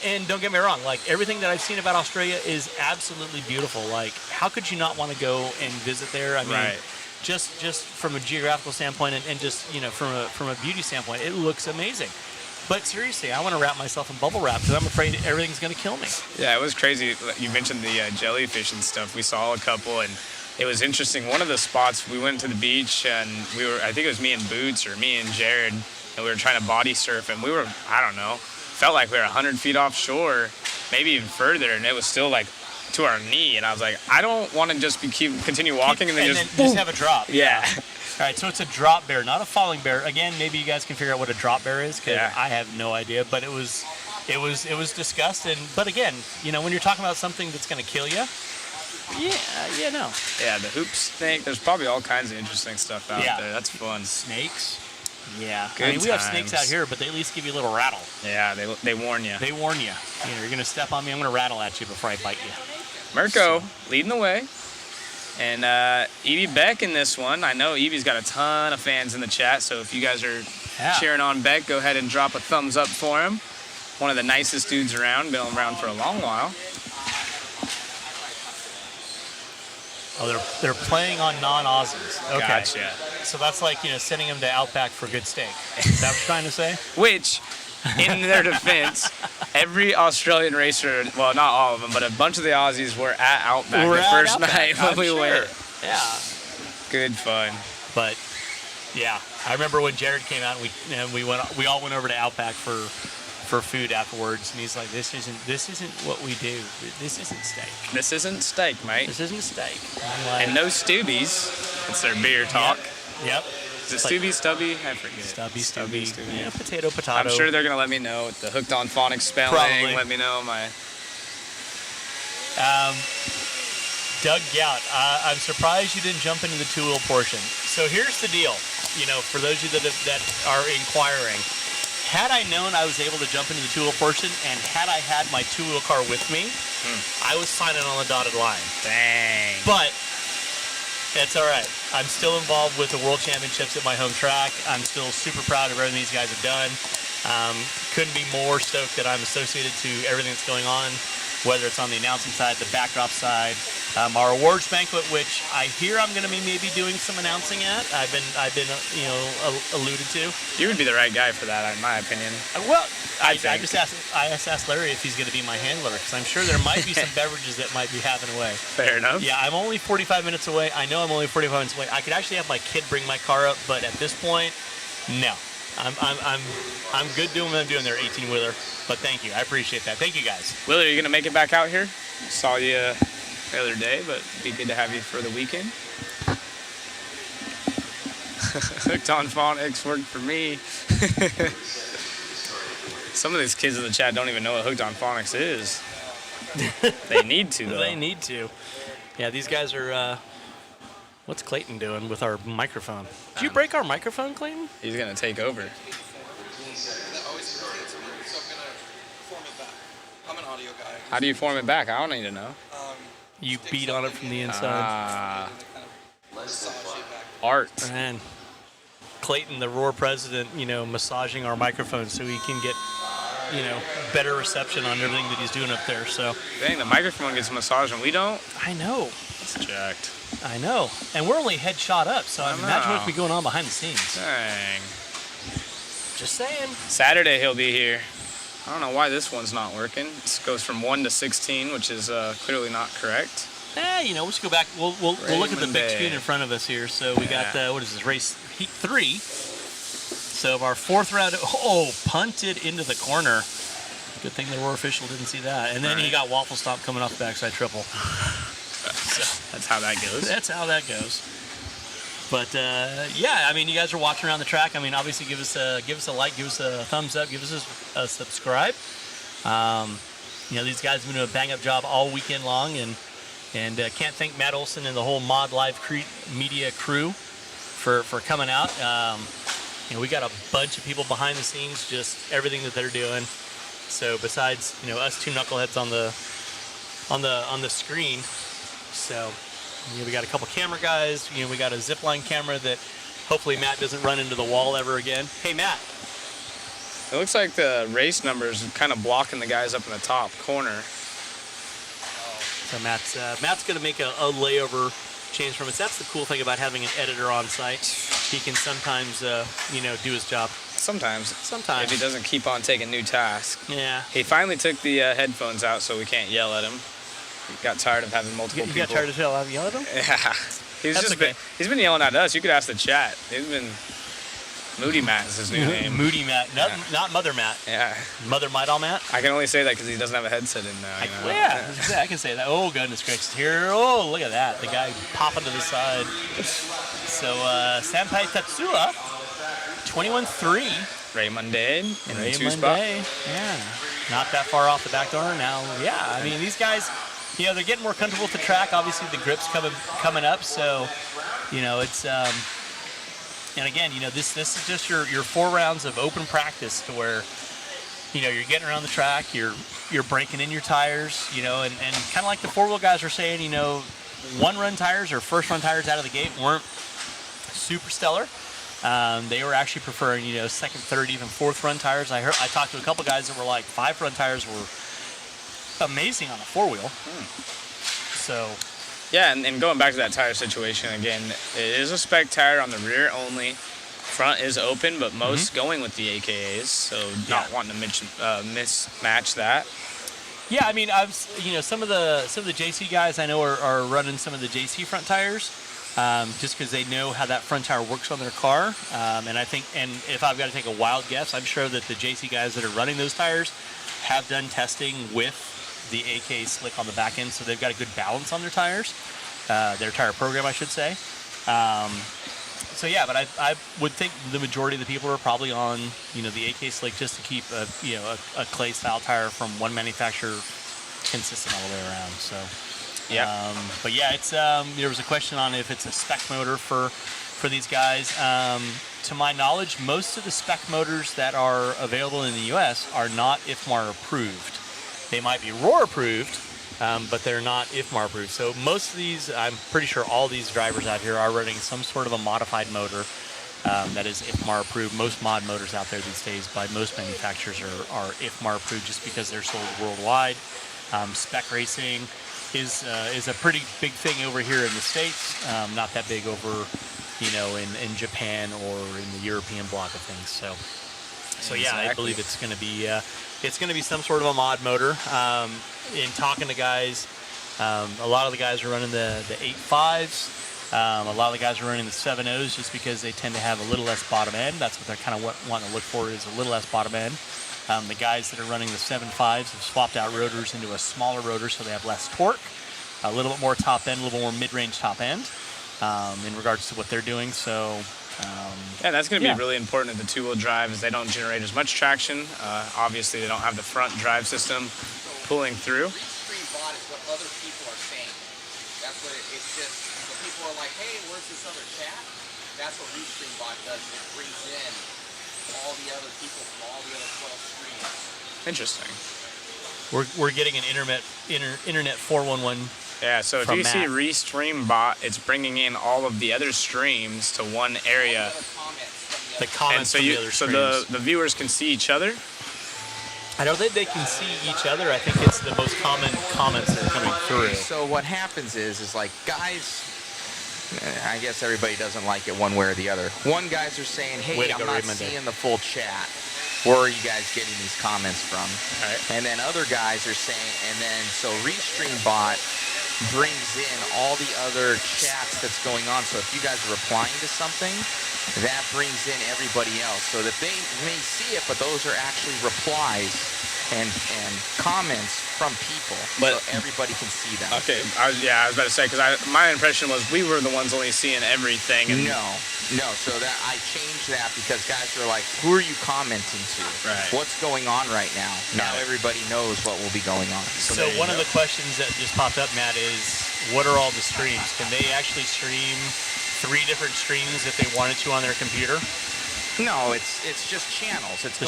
and don't get me wrong, like, everything that I've seen about Australia is absolutely beautiful. Like, how could you not want to go and visit there? I mean, Right. just from a geographical standpoint and just, from a beauty standpoint, it looks amazing. But seriously, I want to wrap myself in bubble wrap because I'm afraid everything's going to kill me. Yeah, it was crazy. You mentioned the jellyfish and stuff. We saw a couple, and it was interesting. One of the spots, we went to the beach, and I think it was me and Boots or me and Jared, and we were trying to body surf, and we were, I don't know, felt like we were 100 feet offshore, maybe even further, and it was still like to our knee, and I was like, I don't want to just continue walking and then just have a drop. Yeah. All right, so it's a drop bear, not a falling bear. Again, maybe you guys can figure out what a drop bear is, because Yeah. I have no idea. But it was discussed. But again, when you're talking about something that's going to kill you, no. Yeah, the hoop snake. There's probably all kinds of interesting stuff out Yeah. there. That's fun. Snakes. Yeah. Good we have snakes times. out here, but they at least give you a little rattle. Yeah, they warn you. They warn you. You're going to step on me, I'm going to rattle at you before I bite you. Mirko leading the way. And Evie Beck in this one. I know Evie's got a ton of fans in the chat, so if you guys are cheering on Beck, go ahead and drop a thumbs up for him. One of the nicest dudes around, been around for a long while. Oh, they're playing on non-Aussies. Okay. Gotcha. So that's like, sending them to Outback for good steak. Is that what you're trying to say? Which, in their defense, every Australian racer, well, not all of them, but a bunch of the Aussies were at Outback the first night when we went. Yeah. Good fun. But Yeah, I remember when Jared came out and we all went over to Outback for food afterwards, and he's like, "This isn't what we do. This isn't steak. This isn't steak, mate. This isn't steak." I'm like, And no Stoobies. It's their beer talk. Yep. Is it It's like Stubby, Stubby? I forget. Stubby. Stubby. Yeah, potato. I'm sure they're going to let me know with the hooked on phonics spelling. Probably. Let me know my... Doug Gout, I'm surprised you didn't jump into the two-wheel portion. So here's the deal, for those of you that are inquiring. Had I known I was able to jump into the two-wheel portion, and had I had my two-wheel car with me, I was signing on the dotted line. Dang. But it's all right. I'm still involved with the World Championships at my home track. I'm still super proud of everything these guys have done. Couldn't be more stoked that I'm associated to everything that's going on, whether it's on the announcing side, the backdrop side, our awards banquet, which I hear I'm going to be maybe doing some announcing at. I've been alluded to. You would be the right guy for that, in my opinion. Well, I think. just asked Larry if he's going to be my handler, because I'm sure there might be some beverages that might be having away. Fair enough. Yeah, I'm only 45 minutes away. I know I'm only 45 minutes away. I could actually have my kid bring my car up, but at this point, no. I'm good doing what I'm doing there, 18-wheeler. But thank you. I appreciate that. Thank you, guys. Will, are you going to make it back out here? Saw you the other day, but it'd be good to have you for the weekend. Hooked on phonics worked for me. Some of these kids in the chat don't even know what hooked on phonics is. They need to, though. They need to. Yeah, these guys are... what's Clayton doing with our microphone? Did you break our microphone, Clayton? He's going to take over. That always irritates me, so I'm gonna form it back. I'm an audio guy. How do you form it back? I don't need to know. You beat on it from the inside. Ah, Massage it back. art. Man, Clayton, the Roar president, massaging our microphone so he can get, better reception on everything that he's doing up there. So Dang, the microphone gets massaged and we don't? I know. It's jacked. I know. And we're only headshot up, so I imagine know. what's be going on behind the scenes. Dang. Just saying. Saturday he'll be here. I don't know why this one's not working. This goes from 1 to 16, which is clearly not correct. We'll just go back. We'll look at the Raymond big Day. screen in front of us here. So we got, Yeah. what is this, race heat 3. So our fourth round, punted into the corner. Good thing the Roar official didn't see that. And then he got waffle stomp coming off the backside triple. That's how that goes. That's how that goes. But you guys are watching around the track. Obviously, give us a like, give us a thumbs up, give us a subscribe. These guys have been doing a bang up job all weekend long, and can't thank Matt Olson and the whole Mod Live media crew for coming out. We got a bunch of people behind the scenes, just everything that they're doing. So besides us two knuckleheads on the screen, so. We got a couple camera guys. We got a zipline camera that hopefully Matt doesn't run into the wall ever again. Hey, Matt. It looks like the race numbers kind of blocking the guys up in the top corner. So Matt's going to make a layover change from us. That's the cool thing about having an editor on site. He can sometimes, do his job. Sometimes. Sometimes. If he doesn't keep on taking new tasks. Yeah. He finally took the headphones out so we can't yell at him. He got tired of having multiple You people. got tired of yelling at him? Yeah. He's been yelling at us. You could ask the chat. He's been... Moody Matt is his new name. Moody Matt. Not Mother Matt. Yeah. Mother Might-All Matt? I can only say that because he doesn't have a headset in now. I can say that. Oh, goodness gracious. Here, look at that. The guy popping to the side. So, Senpai Tatsuya, 21-3. Raymond Day in the Raymond 2 spot. Day. Yeah. Not that far off the back door now. Yeah, these guys, they're getting more comfortable with the track. Obviously, the grip's coming up, so, it's... And again, this is just your 4 rounds of open practice to where, you're getting around the track, you're breaking in your tires, and kind of like the 4-wheel guys are saying, 1-run tires or first-run tires out of the gate weren't super stellar. They were actually preferring, second, third, even 4th-run tires. I talked to a couple guys that were like 5-run tires were amazing on a 4-wheel. So. Yeah, and going back to that tire situation again, it is a spec tire on the rear only. Front is open, but most going with the AKAs, so not wanting to mismatch that. Yeah, I've some of the JC guys I know are running some of the JC front tires. just because they know how that front tire works on their car. And I think, and if I've got to take a wild guess, I'm sure that the JC guys that are running those tires have done testing with the AK slick on the back end, so they've got a good balance on their tires, their tire program, I should say. So yeah, but I would think the majority of the people are probably on, the AK slick just to keep a clay style tire from one manufacturer consistent all the way around. So Yeah. but yeah, it's there was a question on if it's a spec motor for these guys. To my knowledge, most of the spec motors that are available in the U.S. are not IFMAR approved. They might be ROAR approved, but they're not IFMAR approved. So most of these, I'm pretty sure all these drivers out here are running some sort of a modified motor that is IFMAR approved. Most mod motors out there these days by most manufacturers are IFMAR approved just because they're sold worldwide. Spec racing is a pretty big thing over here in the States, not that big over, in Japan or in the European block of things. So yeah, I believe it's going to be some sort of a mod motor. In talking to guys, a lot of the guys are running the 8.5s. A lot of the guys are running the 7.0s just because they tend to have a little less bottom end. That's what they're kind of wanting to look for, is a little less bottom end. The guys that are running the 7.5s have swapped out rotors into a smaller rotor so they have less torque, a little bit more top end, a little more mid-range top end in regards to what they're doing. So yeah, that's going to be really important in the two-wheel drive, as they don't generate as much traction. Obviously, they don't have the front drive system pulling through. Restream bot is what other people are saying. That's what it's just, when people are like, hey, where's this other chat? That's what Restream bot does. It brings in all the other people from all the other 12 streams. Interesting. we're getting an internet 411. Yeah, so if you see Restream bot, it's bringing in all of the other streams to one area. The comments from the other streams. So the viewers can see each other? I don't think they can see each other. I think it's the most common comments that are coming through. So what happens is like, guys, I guess everybody doesn't like it one way or the other. One guys are saying, hey, I'm not seeing the full chat. Where are you guys getting these comments from? Right. And then other guys are saying, and then so Restream bot brings in all the other chats that's going on. So if you guys are replying to something, that brings in everybody else. So that they may see it, but those are actually replies and comments from people, so everybody can see them. Okay, I was about to say, because my impression was we were the ones only seeing everything. And No, so that I changed that because guys were like, who are you commenting to? Right. What's going on right now? Now everybody knows what will be going on. So one of the questions that just popped up, Matt, is what are all the streams? Can they actually stream 3 different streams if they wanted to on their computer? No, it's just channels. It's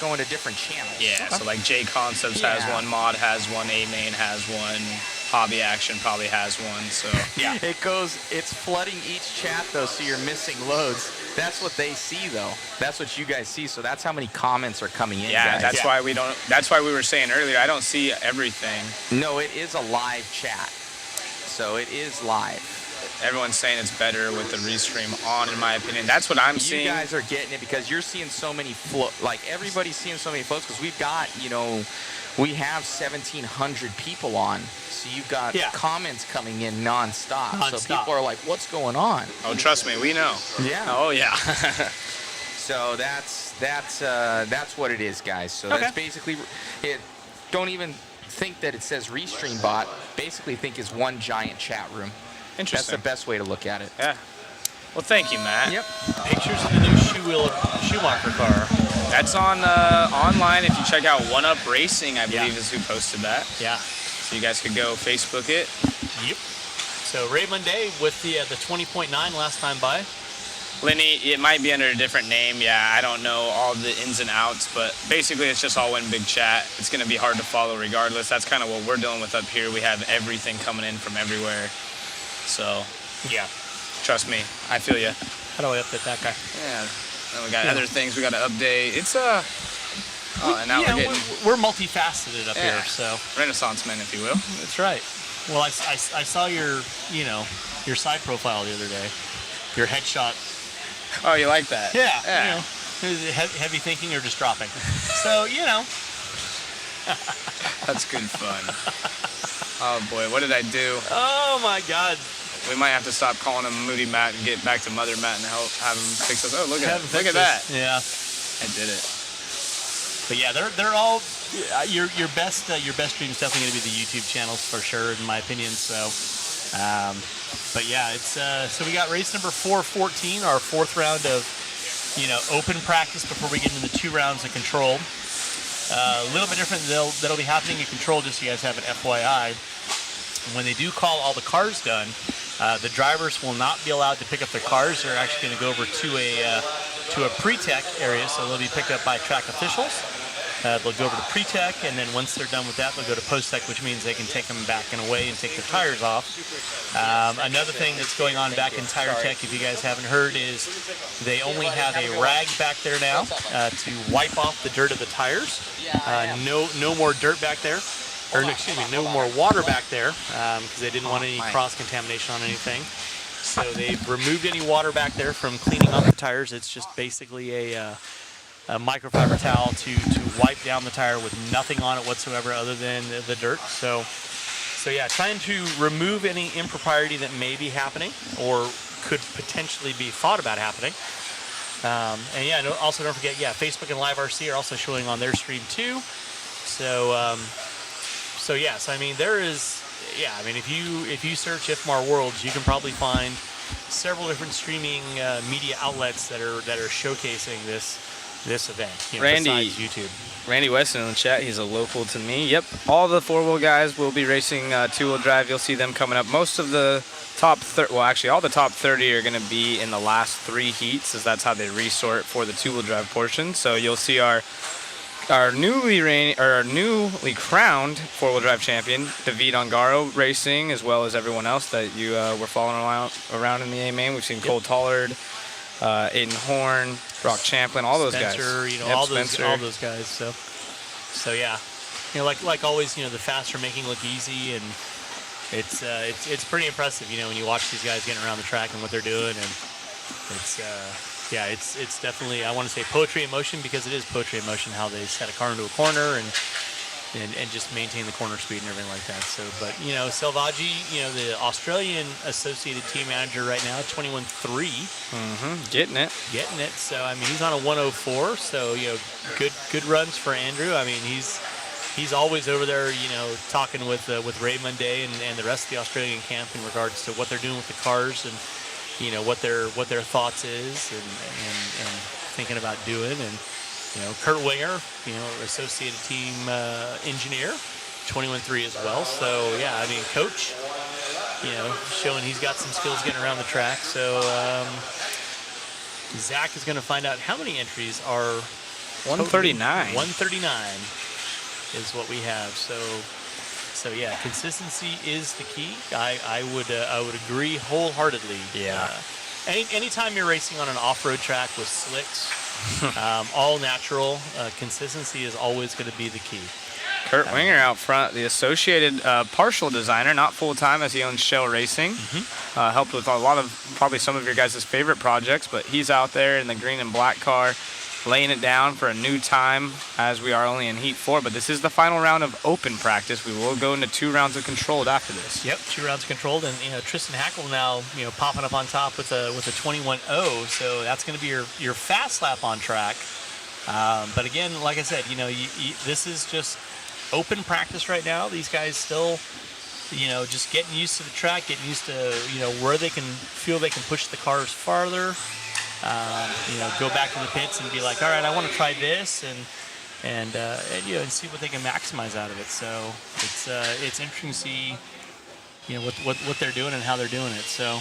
going to different channels. Yeah, so like J Concepts has one, Mod has one, A Main has one, Hobby Action probably has one. So yeah, it's flooding each chat though, so you're missing loads. That's what they see though. That's what you guys see. So that's how many comments are coming in. Yeah, guys. that's why we don't. That's why we were saying earlier, I don't see everything. No, it is a live chat. So it is live. Everyone's saying it's better with the Restream on, in my opinion. That's what I'm seeing. You guys are getting it because you're seeing so many like everybody's seeing so many floats because we've got, we have 1,700 people on. So you've got comments coming in nonstop. So people are like, what's going on? Oh, trust me, we know. Yeah. Oh, yeah. So that's what it is, guys. So that's basically it. Don't even think that it says Restream bot. Basically think it's one giant chat room. Interesting. That's the best way to look at it. Yeah. Well, thank you, Matt. Yep. Pictures of the new Schumacher car. That's on online. If you check out One Up Racing, I believe is who posted that. Yeah. So you guys could go Facebook it. Yep. So Ray Monday with the 20.9 last time by. Lenny, it might be under a different name. Yeah, I don't know all the ins and outs, but basically it's just all one big chat. It's going to be hard to follow regardless. That's kind of what we're dealing with up here. We have everything coming in from everywhere. So, yeah. Trust me, I feel you. How do I update that guy? Yeah. Then we got other things we got to update. It's and now we're multifaceted up here, so Renaissance men, if you will. That's right. Well, I saw your side profile the other day, your headshot. Oh, you like that? Yeah. Heavy thinking or just dropping. So That's good fun. Oh boy, what did I do? Oh my God. We might have to stop calling him Moody Matt and get back to Mother Matt and have him fix us. Oh, look at that! Yeah, I did it. but yeah, they're all your best stream is definitely going to be the YouTube channels for sure, in my opinion. So, but yeah, it's so we got race number 414, our fourth round of open practice before we get into the 2 rounds of control. A little bit different that'll be happening in control, just so you guys have an FYI. When they do call all the cars done, the drivers will not be allowed to pick up their cars. They're actually going to go over to a pre-tech area, so they'll be picked up by track officials. They'll go over to pre-tech, and then once they're done with that, they'll go to post-tech, which means they can take them back and away and take their tires off. Another thing that's going on back in tire tech, if you guys haven't heard, is they only have a rag back there now to wipe off the dirt of the tires. No more dirt back there, or excuse me, no more water back there, because they didn't want any cross-contamination on anything. So they've removed any water back there from cleaning off the tires. It's just basically a microfiber towel to wipe down the tire with nothing on it whatsoever other than the dirt. So yeah, trying to remove any impropriety that may be happening or could potentially be thought about happening. And yeah, also don't forget, Facebook and Live RC are also showing on their stream too. So yes, I mean there is, if you search IFMAR Worlds, you can probably find several different streaming media outlets that are showcasing this event, besides YouTube. Randy Weston in the chat, he's a local to me. Yep, all the 4-wheel guys will be racing 2-wheel drive. You'll see them coming up. Most of the top 30, well actually all the top 30 are going to be in the last 3 heats, as that's how they resort for the 2-wheel drive portion. So you'll see our newly crowned 4-wheel drive champion, David Ongaro, racing, as well as everyone else that you were following around in the A-Main. We've seen Cole Tollard, Aiden Horn, Brock Champlin, all those Spencer, guys. all those guys. So yeah, like always, the fast are making it look easy, and it's pretty impressive, when you watch these guys getting around the track and what they're doing, and it's definitely, I want to say poetry in motion, because it is poetry in motion how they set a car into a corner and just maintain the corner speed and everything like that. So, but Selvaggi, the Australian associated team manager right now, 21-3, getting it. So I mean, he's on a 104. So good runs for Andrew. I mean, he's always over there, talking with Ray Monday and the rest of the Australian camp in regards to what they're doing with the cars and what their thoughts is and thinking about doing. And Kurt Winger, associated team engineer, 21-3 as well. So yeah, I mean, coach, showing he's got some skills getting around the track. So Zach is going to find out how many entries are 139. 139 is what we have. So yeah, consistency is the key. I would agree wholeheartedly. Yeah. Anytime you're racing on an off-road track with slicks, all natural, consistency is always going to be the key. Kurt Winger out front, the associated partial designer, not full-time, as he owns Shell Racing. Helped with a lot of, probably some of your guys' favorite projects, but he's out there in the green and black car, laying it down for a new time, as we are only in Heat 4. But this is the final round of open practice. We will go into 2 rounds of controlled after this. Yep, 2 rounds of controlled, and Tristan Hackle now popping up on top with a 21-0. So that's going to be your fast lap on track. But again, like I said, this is just open practice right now. These guys still, just getting used to the track, getting used to where they can feel they can push the cars farther. Go back to the pits and be like, all right, I want to try this, and see what they can maximize out of it. So it's interesting to see, what they're doing and how they're doing it. So.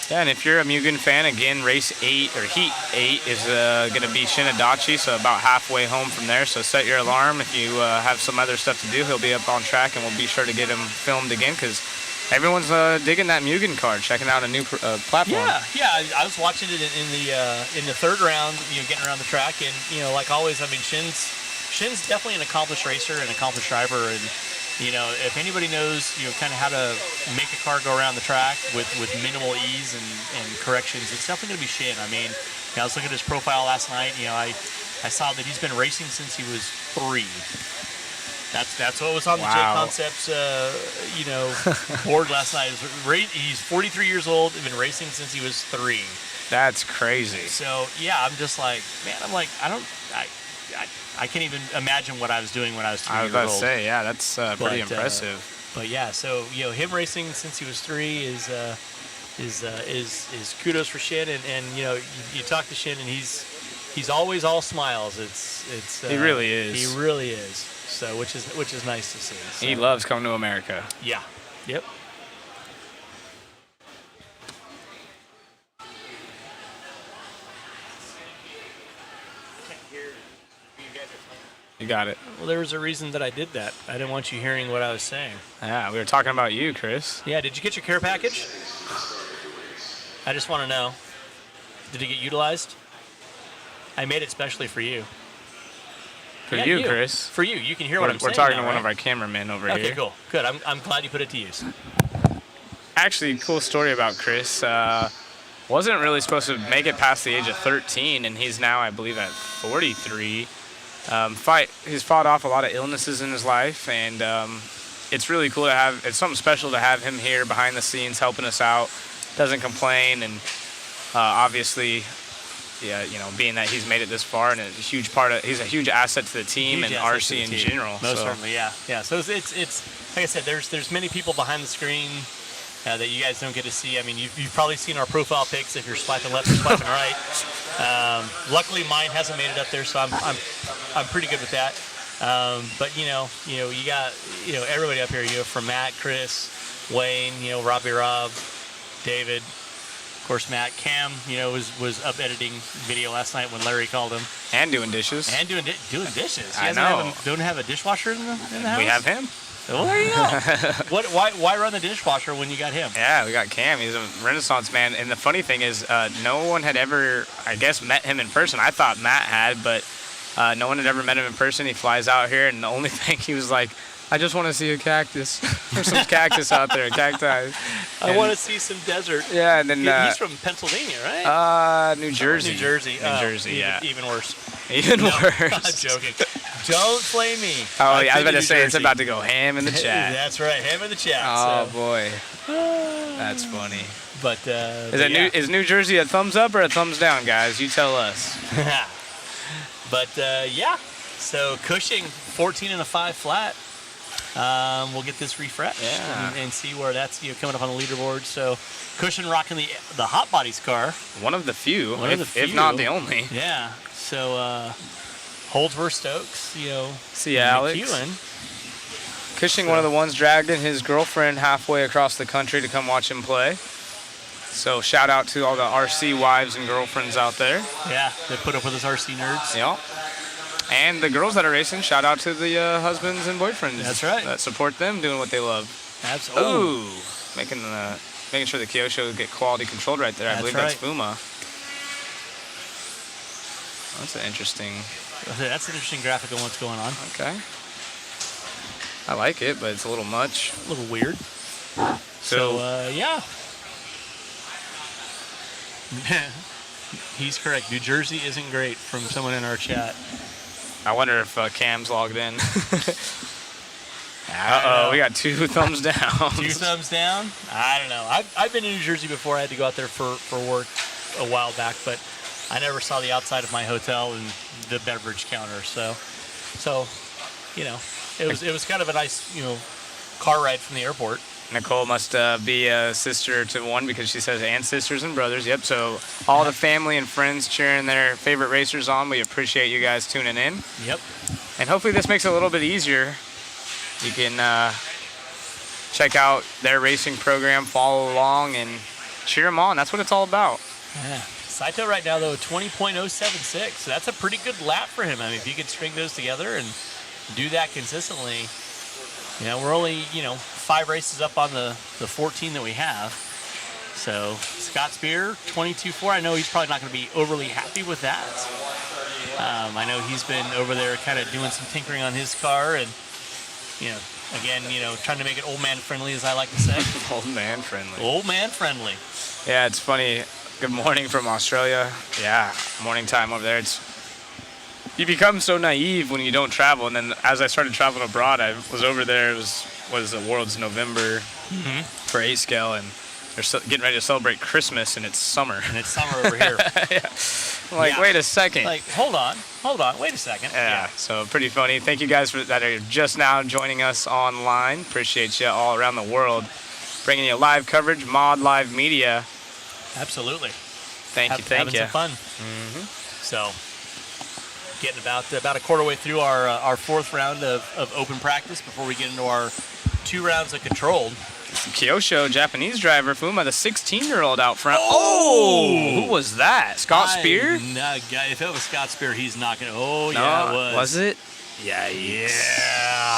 Yeah, and if you're a Mugen fan, again, race 8 or Heat 8 is going to be Shinadachi, so about halfway home from there. So set your alarm. If you have some other stuff to do, he'll be up on track, and we'll be sure to get him filmed again, because everyone's digging that Mugen car, checking out a new platform. Yeah. I was watching it in the 3rd round, getting around the track, and like always, I mean, Shin's definitely an accomplished racer, an accomplished driver, and if anybody knows kind of how to make a car go around the track with minimal ease and corrections, it's definitely going to be Shin. I mean, I was looking at his profile last night. I saw that he's been racing since he was 3. That's what was on the J Wow. Concepts, board last night. He's 43 years old. He's been racing since he was 3. That's crazy. So yeah, I'm just like, man, I can't even imagine what I was doing when I was 3 I was years about old. to say, yeah, that's pretty But, impressive. But yeah, so him racing since he was 3 is kudos for Shin, and you talk to Shin, and he's always all smiles. It's He really is. He really is. So which is nice to see. So, He loves coming to America. Yeah. Yep. You got it. Well, there was a reason that I did that. I didn't want you hearing what I was saying. Yeah, we were talking about you, Chris. Yeah, did you get your care package? I just want to know. Did it get utilized? I made it specially for you. For Yeah, you, Chris. For you. You can hear what I'm We're saying. talking now, to one right? of our cameramen over Okay, here. cool. Good. I'm glad you put it to use. Actually, cool story about Chris. Wasn't really supposed to make it past the age of 13, and he's now, I believe, at 43. He's fought off a lot of illnesses in his life, and it's really cool to have. It's something special to have him here behind the scenes helping us out. Doesn't complain, and obviously, yeah, being that he's made it this far, and he's a huge asset to the team Huge and asset RC to the in team. general. Most so. certainly, yeah. So it's like I said, there's many people behind the screen that you guys don't get to see. I mean, you've probably seen our profile pics if you're swiping left or swiping right. Luckily, mine hasn't made it up there, so I'm pretty good with that. But you got everybody up here. From Matt, Chris, Wayne, Rob, David. Of course, Matt, Cam, was up editing video last night when Larry called him. And doing dishes. And doing dishes. I know. Don't have a dishwasher in the house? We have him. Well, there you go. Why run the dishwasher when you got him? Yeah, we got Cam. He's a Renaissance man. And the funny thing is, no one had ever, I guess, met him in person. I thought Matt had, but no one had ever met him in person. He flies out here, and the only thing he was like, I just want to see a cactus. There's some cactus out there, cacti. I want to see some desert. Yeah, and then He's from Pennsylvania, right? New Jersey. New Jersey. New Jersey. Yeah. Even worse. Even No, worse. I'm joking. Don't flame me. Oh, yeah, I was about to New say it's Jersey. about to go ham in the chat. That's right, ham in the chat. Oh so. boy, that's funny. But Is New Jersey a thumbs up or a thumbs down, guys? You tell us. But yeah, so Cushing 14 and a 5 flat. We'll get this refreshed and see where that's coming up on the leaderboard. So Cushing rocking the Hot Bodies car. One of the few, if few. not the only. Yeah. So Holdsworth Stokes, See Alex. McEwen. Cushing, one of the ones dragged in his girlfriend halfway across the country to come watch him play. So shout out to all the RC wives and girlfriends out there. Yeah, they put up with us RC nerds. Yeah. And the girls that are racing, shout out to the husbands and boyfriends. That's right. That support them doing what they love. Absolutely. Ooh, making sure the Kyosho get quality controlled right there. I believe that's Fuma. That's an interesting. That's an interesting graphic on what's going on. Okay. I like it, but it's a little much. A little weird. So yeah. He's correct. New Jersey isn't great from someone in our chat. I wonder if Cam's logged in. Uh-oh, we got 2 thumbs down. 2 thumbs down? I don't know. I've been in New Jersey before. I had to go out there for work a while back, but I never saw the outside of my hotel and the beverage counter. So it was kind of a nice, car ride from the airport. Nicole must be a sister to one because she says, and sisters and brothers. Yep, so all the family and friends cheering their favorite racers on. We appreciate you guys tuning in. Yep. And hopefully this makes it a little bit easier. You can check out their racing program, follow along, and cheer them on. That's what it's all about. Yeah. Saito right now, though, 20.076. So that's a pretty good lap for him. I mean, if you could string those together and do that consistently, we're only, 5 races up on the 14 that we have. So Scott Spear, 22.4. I know he's probably not going to be overly happy with that. I know he's been over there kind of doing some tinkering on his car and, again, trying to make it old man friendly, as I like to say. Old man friendly. Old man friendly. Yeah, it's funny. Good morning from Australia. Yeah, morning time over there. It's you become so naive when you don't travel. And then as I started traveling abroad, I was over there. It was the World's November for 8 scale, and they're getting ready to celebrate Christmas, and it's summer. And it's summer over here. Yeah. I'm like, Yeah. wait a second. Like, hold on, wait a second. Yeah, so pretty funny. Thank you guys that are just now joining us online. Appreciate you all around the world. Bringing you live coverage, Mod Live Media. Absolutely. Thank you. Having some fun. So, getting about a quarter way through our 4th round of open practice before we get into our 2 rounds of controlled. Kyosho, Japanese driver, Fuma, the 16-year-old out front. Oh! Who was that? Scott Spear? If it was Scott Spear, he's not going to. Oh, No, yeah, it was. Was it? Yeah.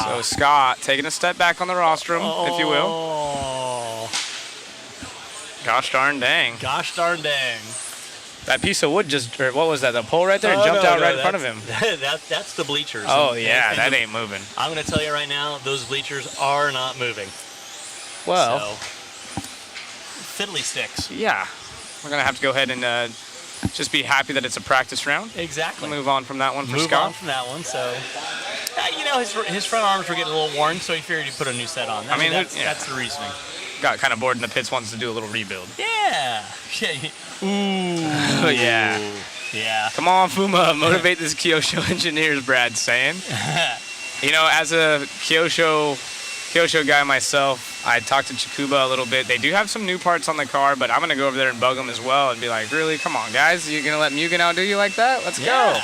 So Scott taking a step back on the rostrum, if you will. Oh. Gosh darn dang. Gosh darn dang. That piece of wood or what was that, the pole right there? It jumped out right in front of him. That's the bleachers. Oh, yeah, that ain't moving. I'm going to tell you right now, those bleachers are not moving. Well, So, fiddly sticks. yeah. We're going to have to go ahead and just be happy that it's a practice round. Exactly. Move on from that one for Move Scott. on from that one. So, his front arms were getting a little worn, so he figured he'd put a new set on. That's the reasoning. Got kind of bored in the pits, wants to do a little rebuild. Yeah. Oh, yeah. Yeah. Come on, Fuma, motivate this Kyosho engineers, Brad's saying. As a Kyosho guy myself, I talked to Chikuba a little bit. They do have some new parts on the car, but I'm going to go over there and bug them as well and be like, really? Come on, guys. You're going to let Mugen outdo you like that? Let's go.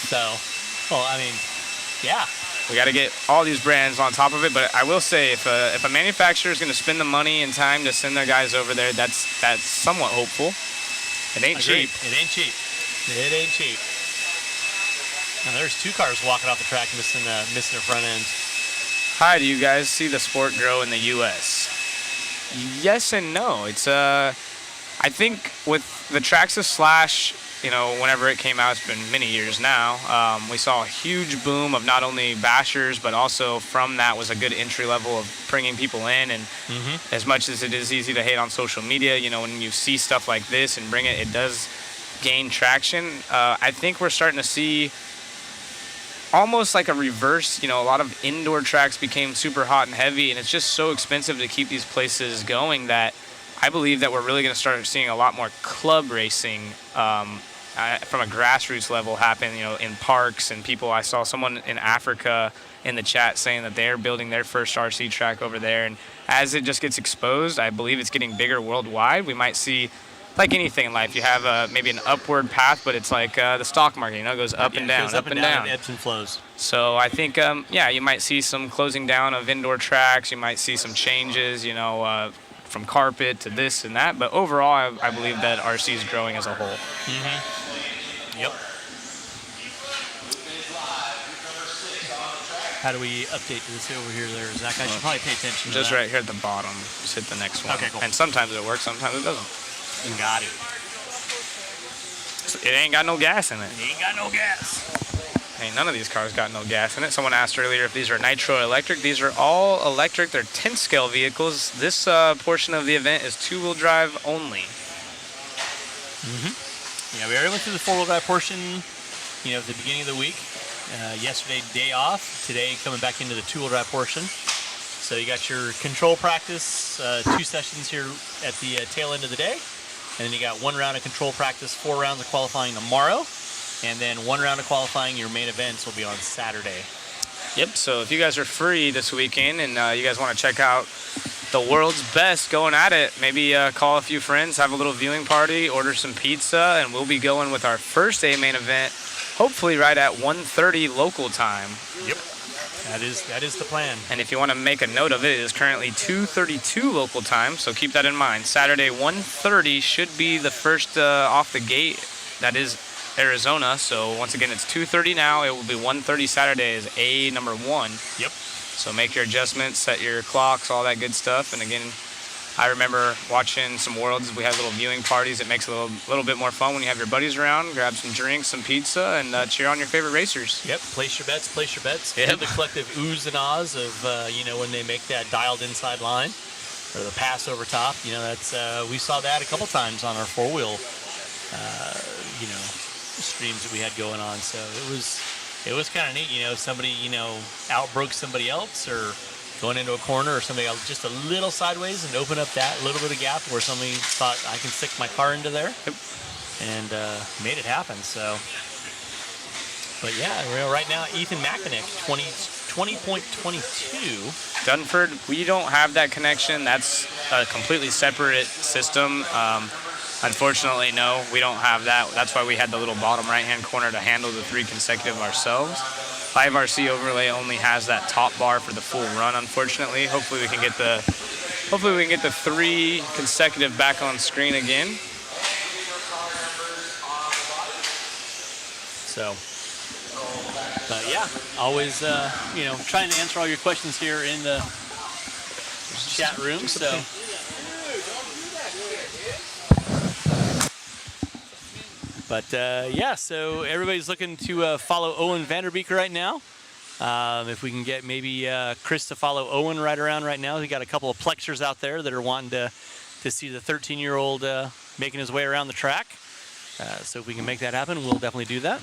So, yeah. We got to get all these brands on top of it, but I will say if a manufacturer is going to spend the money and time to send their guys over there, that's somewhat hopeful. It ain't cheap. It ain't cheap. It ain't cheap. Now there's 2 cars walking off the track missing their front end. Hi, do you guys see the sport grow in the U.S.? Yes and no. It's I think with the Traxxas Slash, whenever it came out, it's been many years now. We saw a huge boom of not only bashers, but also from that was a good entry level of bringing people in. And as much as it is easy to hate on social media, when you see stuff like this and bring it, it does gain traction. I think we're starting to see almost like a reverse. A lot of indoor tracks became super hot and heavy, and it's just so expensive to keep these places going that I believe that we're really going to start seeing a lot more club racing from a grassroots level happen, in parks and people. I saw someone in Africa in the chat saying that they're building their first RC track over there, and as it just gets exposed, I believe it's getting bigger worldwide. We might see, like anything in life, you have maybe an upward path, but it's like the stock market, it goes up and down, up and down, ebbs and flows. So I think, you might see some closing down of indoor tracks. You might see some changes, from carpet to this and that. But overall, I believe that RC is growing as a whole. Yep. How do we update this over here? Zach, I should probably pay attention to Just that. right here at the bottom. Just hit the next one. Okay, cool. And sometimes it works, sometimes it doesn't. Got it. It ain't got no gas in it. Ain't got no gas. Hey, none of these cars got no gas in it. Someone asked earlier if these are nitro electric. These are all electric. They're 10 scale vehicles. This portion of the event is 2-wheel drive only. Yeah, we already went through the 4-wheel drive portion, at the beginning of the week. Yesterday, day off. Today, coming back into the 2-wheel drive portion. So you got your control practice, 2 sessions here at the tail end of the day. And then you got 1 round of control practice, 4 rounds of qualifying tomorrow. And then 1 round of qualifying. Your main events will be on Saturday. Yep, so if you guys are free this weekend and you guys want to check out the world's best going at it, maybe call a few friends, have a little viewing party, order some pizza, and we'll be going with our first main event, hopefully right at 1:30 local time. Yep. That is the plan. And if you want to make a note of it, it is currently 2:32 local time, so keep that in mind. Saturday 1:30 should be the first off the gate. That is Arizona. So once again, it's 2:30 now. It will be 1:30 Saturday is A number 1. Yep. So make your adjustments, set your clocks, all that good stuff. And again, I remember watching some Worlds. We had little viewing parties. It makes it a little bit more fun when you have your buddies around. Grab some drinks, some pizza, and cheer on your favorite racers. Yep. Place your bets. Place your bets. Yep. Do the collective oohs and ahs of when they make that dialed inside line or the pass over top. That's we saw that a couple times on our 4-wheel. streams that we had going on. So it was kind of neat. Somebody outbroke somebody else, or going into a corner, or somebody else just a little sideways and open up that little bit of gap where somebody thought I can stick my car into there, and made it happen. So, but yeah, right now Ethan Mackinick 20.22. Dunford, we don't have that connection. That's a completely separate system. Unfortunately, no, we don't have that. That's why we had the little bottom right-hand corner to handle the 3 consecutive ourselves. 5RC overlay only has that top bar for the full run, unfortunately. Hopefully we can get the 3 consecutive back on screen again. So, but yeah, always trying to answer all your questions here in the chat room. So. But yeah, so everybody's looking to follow Owen Vanderbeek right now. If we can get maybe Chris to follow Owen right now. We got a couple of plexers out there that are wanting to see the 13-year-old making his way around the track. So if we can make that happen, we'll definitely do that.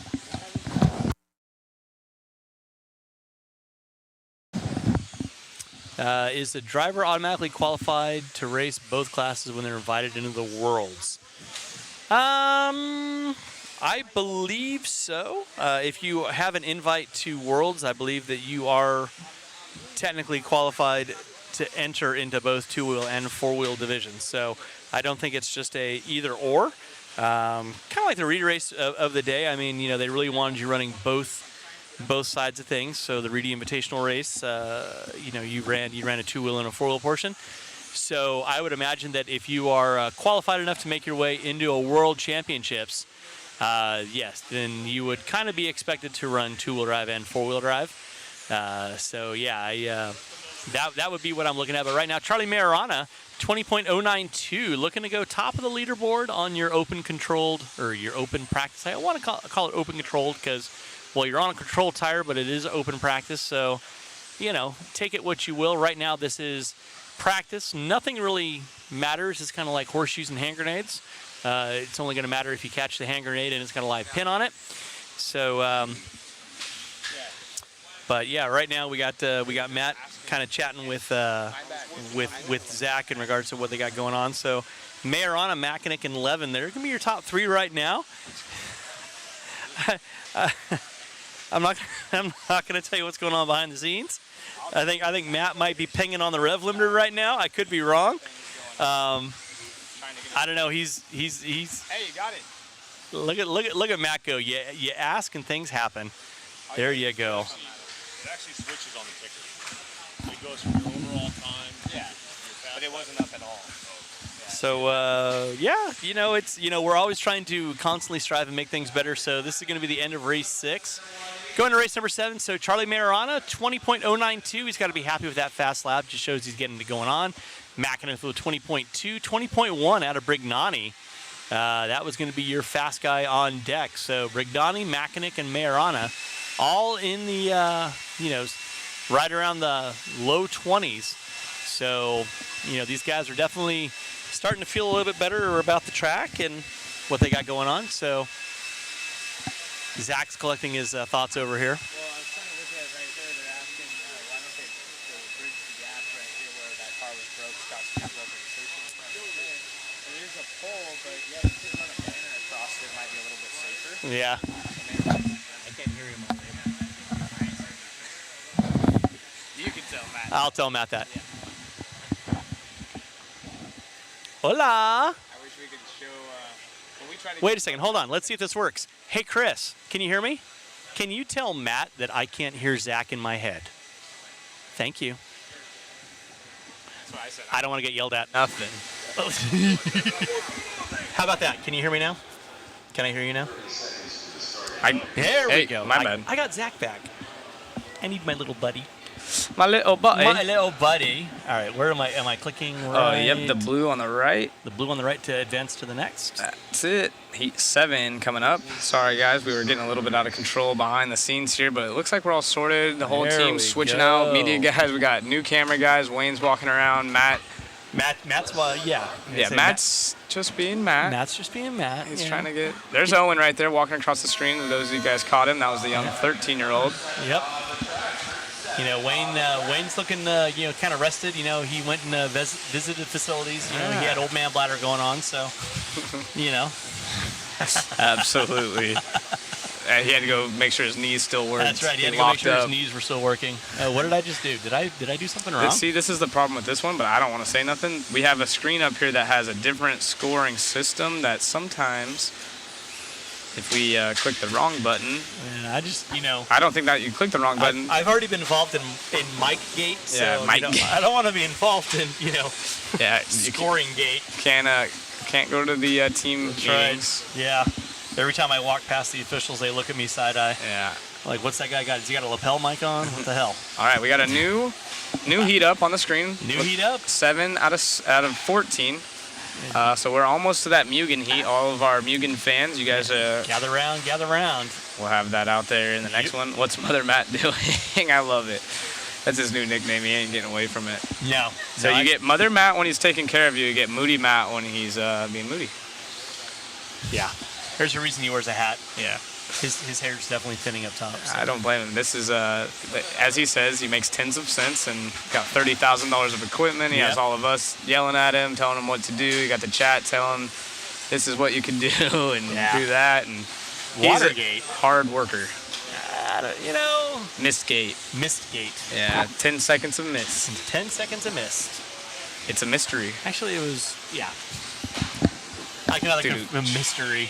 Is the driver automatically qualified to race both classes when they're invited into the Worlds? I believe so. If you have an invite to Worlds, I believe that you are technically qualified to enter into both 2-wheel and 4-wheel divisions. So I don't think it's just a either or. Kind of like the Reedy race of the day. I mean, they really wanted you running both sides of things. So the Reedy Invitational race, you ran a 2-wheel and a 4-wheel portion. So I would imagine that if you are qualified enough to make your way into a World Championships, yes, then you would kind of be expected to run 2-wheel drive and 4-wheel drive. So yeah, that would be what I'm looking at. But right now, Charlie Mayorana, 20.092, looking to go top of the leaderboard on your open controlled, or your open practice. I want to call it open controlled because, well, you're on a controlled tire, but it is open practice. So, take it what you will. Right now, this is practice. Nothing really matters. It's kind of like horseshoes and hand grenades. It's only going to matter if you catch the hand grenade and it's got a live pin on it. So, but yeah, right now we got Matt kind of chatting with Zach in regards to what they got going on. So, Mayorana, Mackinick, and Levin, they're going to be your top 3 right now. I'm not going to tell you what's going on behind the scenes. I think Matt might be pinging on the rev limiter right now. I could be wrong. I don't know. He's. Hey, you got it. Look at Matt go. You ask and things happen. There you go. It actually switches on the ticker. It goes from your overall time. Yeah, but it wasn't up at all. So yeah, it's we're always trying to constantly strive and make things better. So this is going to be the end of race 6. Going to race number 7, so Charlie Mayorana, 20.092. He's got to be happy with that fast lap. Just shows he's getting it going on. Mackinac with 20.2, 20.1 out of Brignani. That was going to be your fast guy on deck. So Brignani, Mackinac, and Mayorana, all in the right around the low 20s. So these guys are definitely starting to feel a little bit better about the track and what they got going on. So Zach's collecting his thoughts over here. Well, I was trying to look at it right there. They're asking why don't they bridge the gap right here where that car was broke, Scott Speed broke the insertion. There is a pole, but yeah, if you run a banner across it, might be a little bit safer. Yeah. I can't hear him on there. You can tell Matt. I'll tell Matt that. Yeah. Hola. I wish we could show. When we try to Wait a second. Hold on. Let's see if this works. Hey, Chris, can you hear me? Can you tell Matt that I can't hear Zach in my head? Thank you. That's what I said. I don't want to get yelled at. Nothing. How about that? Can you hear me now? Can I hear you now? There we go. My bad. I got Zach back. I need my little buddy. My little buddy. My little buddy. All right, where am I? Am I clicking right? Oh, yep, the blue on the right. The blue on the right to advance to the next. That's it. Heat 7 coming up. Sorry, guys, we were getting a little bit out of control behind the scenes here, but it looks like we're all sorted. The whole There we team's switching go. out. Media guys, we got new camera guys. Wayne's walking around. Matt Matt's yeah. Yeah, Matt's just being Matt. Matt's just being Matt. He's trying to get. There's Owen right there walking across the screen. For those of you guys caught him, that was the young 13-year-old. Yep. You know, Wayne's looking, kind of rested. You know, he went and visited facilities. You know, he had old man bladder going on, so, you know. Absolutely. He had to go make sure his knees still worked. That's right. He had to go make sure his knees were still working. What did I just do? Did I do something wrong? See, this is the problem with this one, but I don't want to say nothing. We have a screen up here that has a different scoring system that sometimes, if we click the wrong button. And I just, I don't think that you click the wrong button. I've already been involved in Mike Gate, so I don't want to be involved in, yeah, scoring gate. Can't go to the team meetings. Right. Yeah. Every time I walk past the officials, they look at me side eye. Yeah. Like, what's that guy got? Has he got a lapel mic on? What the hell? All right, we got a new heat up on the screen. New heat up. 7 out of 14. So we're almost to that Mugen heat. All of our Mugen fans, you guys. Gather round, gather round. We'll have that out there in the next one. What's Mother Matt doing? I love it. That's his new nickname. He ain't getting away from it. No. So you get Mother Matt when he's taking care of you. You get Moody Matt when he's being moody. Yeah. There's a reason he wears a hat. Yeah. His hair's definitely thinning up top. So. I don't blame him. This is, as he says, he makes tens of cents and got $30,000 of equipment. He has all of us yelling at him, telling him what to do. He got the chat telling him this is what you can do and do that. And Watergate. He's a hard worker. Mistgate. Mistgate. Yeah, 10 seconds of mist. 10 seconds of mist. It's a mystery. Actually, it was, like another mystery.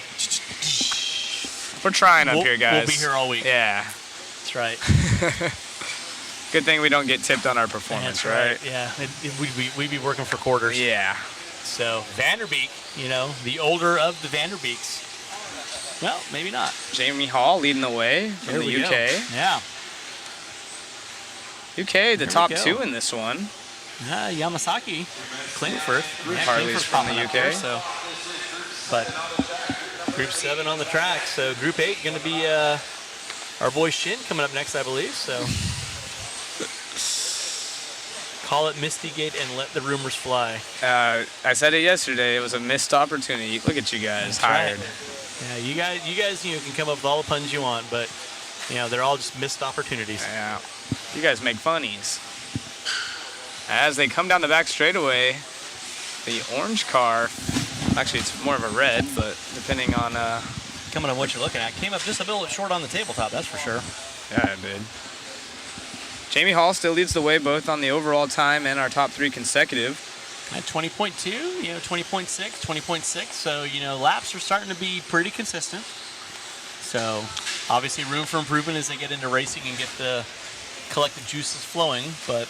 We're trying up here, guys. We'll be here all week. Yeah. That's right. Good thing we don't get tipped on our performance, right? Yeah. We'd be working for quarters. Yeah. So, Vanderbeek, the older of the Vanderbeeks. Well, maybe not. Jamie Hall leading the way from the UK. Go. Yeah. UK, the top two in this one. Yamasaki, Klingford. Harley's from the UK. There, so. But Group 7 on the track. So Group 8 going to be our boy Shin coming up next, I believe. So call it Mistygate and let the rumors fly. I said it yesterday. It was a missed opportunity. Look at you guys, hired. Right. Yeah, you guys, can come up with all the puns you want, but they're all just missed opportunities. Yeah, you guys make funnies. As they come down the back straightaway, the orange car. Actually, it's more of a red, but depending on coming on what you're looking at, came up just a little short on the tabletop. That's for sure. Yeah, it did. Jamie Hall still leads the way both on the overall time and our top 3 consecutive. At 20.2, 20.6, 20.6. So, laps are starting to be pretty consistent. So, obviously room for improvement as they get into racing and get the collective juices flowing. But,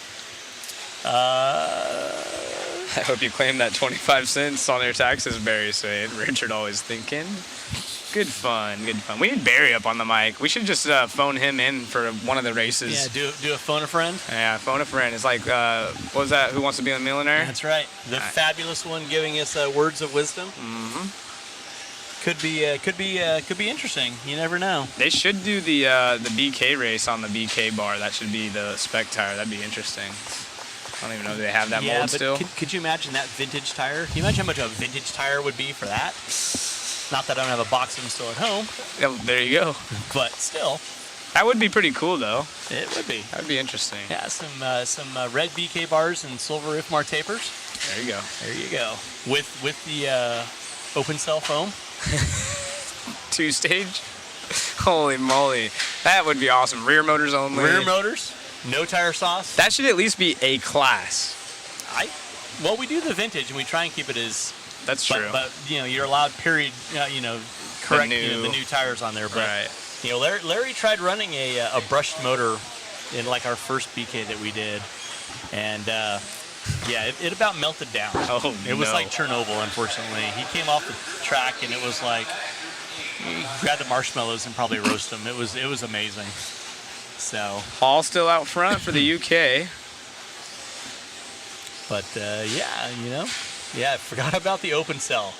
I hope you claim that 25 cents on your taxes, Barry said. Richard always thinking. Good fun, good fun. We need Barry up on the mic. We should just phone him in for one of the races. Yeah, do a phone a friend. Yeah, phone a friend. It's like, what was that? Who Wants to Be a Millionaire? That's right. The fabulous one giving us words of wisdom. Mm-hmm. Could be interesting. You never know. They should do the BK race on the BK bar. That should be the spec tire. That'd be interesting. I don't even know if they have that mold still. Could you imagine that vintage tire? Can you imagine how much a vintage tire would be for that? Not that I don't have a box of them still at home. Yeah, there you go. But still. That would be pretty cool, though. It would be. That would be interesting. Yeah, some red BK bars and silver IFMAR tapers. There you go. There you go. With the open cell foam. 2-stage. Holy moly. That would be awesome. Rear motors only. Rear motors. No tire sauce. That should at least be a class. Well, we do the vintage and we try and keep it as. That's true. But you're allowed correct the new tires on there. But right. Larry tried running a brushed motor in like our first BK that we did, and it about melted down. Oh, it was like Chernobyl. Unfortunately, he came off the track and it was like he grabbed the marshmallows and probably roast them. It was amazing. So Hall still out front for the UK. But I forgot about the open cell.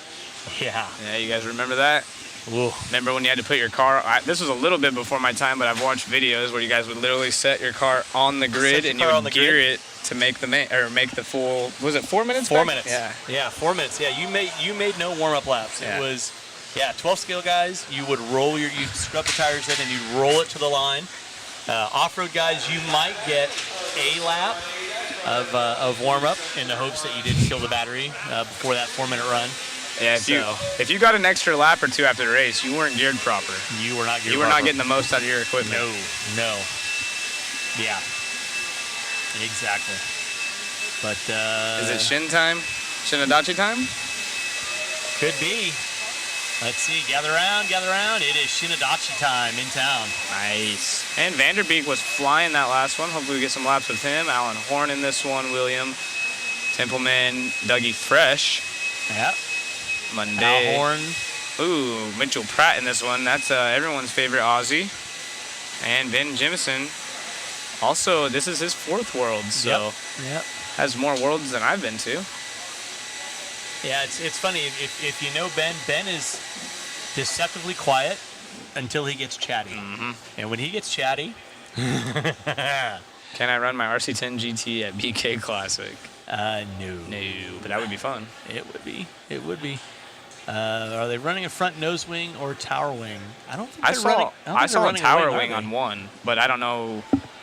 Yeah. Yeah, you guys remember that? Ooh. Remember when you had to put your car? This was a little bit before my time, but I've watched videos where you guys would literally set your car on the grid and you would gear it to make the make the full. Was it 4 minutes? 4 back? minutes. Yeah. 4 minutes. Yeah, you made no warm-up laps. Yeah. It was 12 scale guys. You would you'd scrub the tires in and you'd roll it to the line. Off-road guys, you might get a lap of warm-up in the hopes that you didn't kill the battery before that 4-minute run. Yeah, if you got an extra lap or two after the race, you weren't geared proper. You were not geared You were proper. not getting the most out of your equipment. No. Yeah. Exactly. But Is it Shin time? Shinadachi time? could be. Let's see. Gather around. It is Shinadachi time in town. Nice. And Vanderbeek was flying that last one. Hopefully we get some laps with him. Alan Horn in this one. William Templeman. Dougie Fresh. Yep. Monday. Al Horn. Ooh, Mitchell Pratt in this one. That's everyone's favorite Aussie. And Ben Jimison. Also, this is his 4th world, so Yep. has more worlds than I've been to. Yeah, it's funny. If you know Ben is deceptively quiet until he gets chatty. Mm-hmm. And when he gets chatty... Can I run my RC10 GT at BK Classic? No. No, but that would be fun. It would be. Are they running a front nose wing or tower wing? I don't think I they're running. I saw a tower wing are on they? one, but I don't know.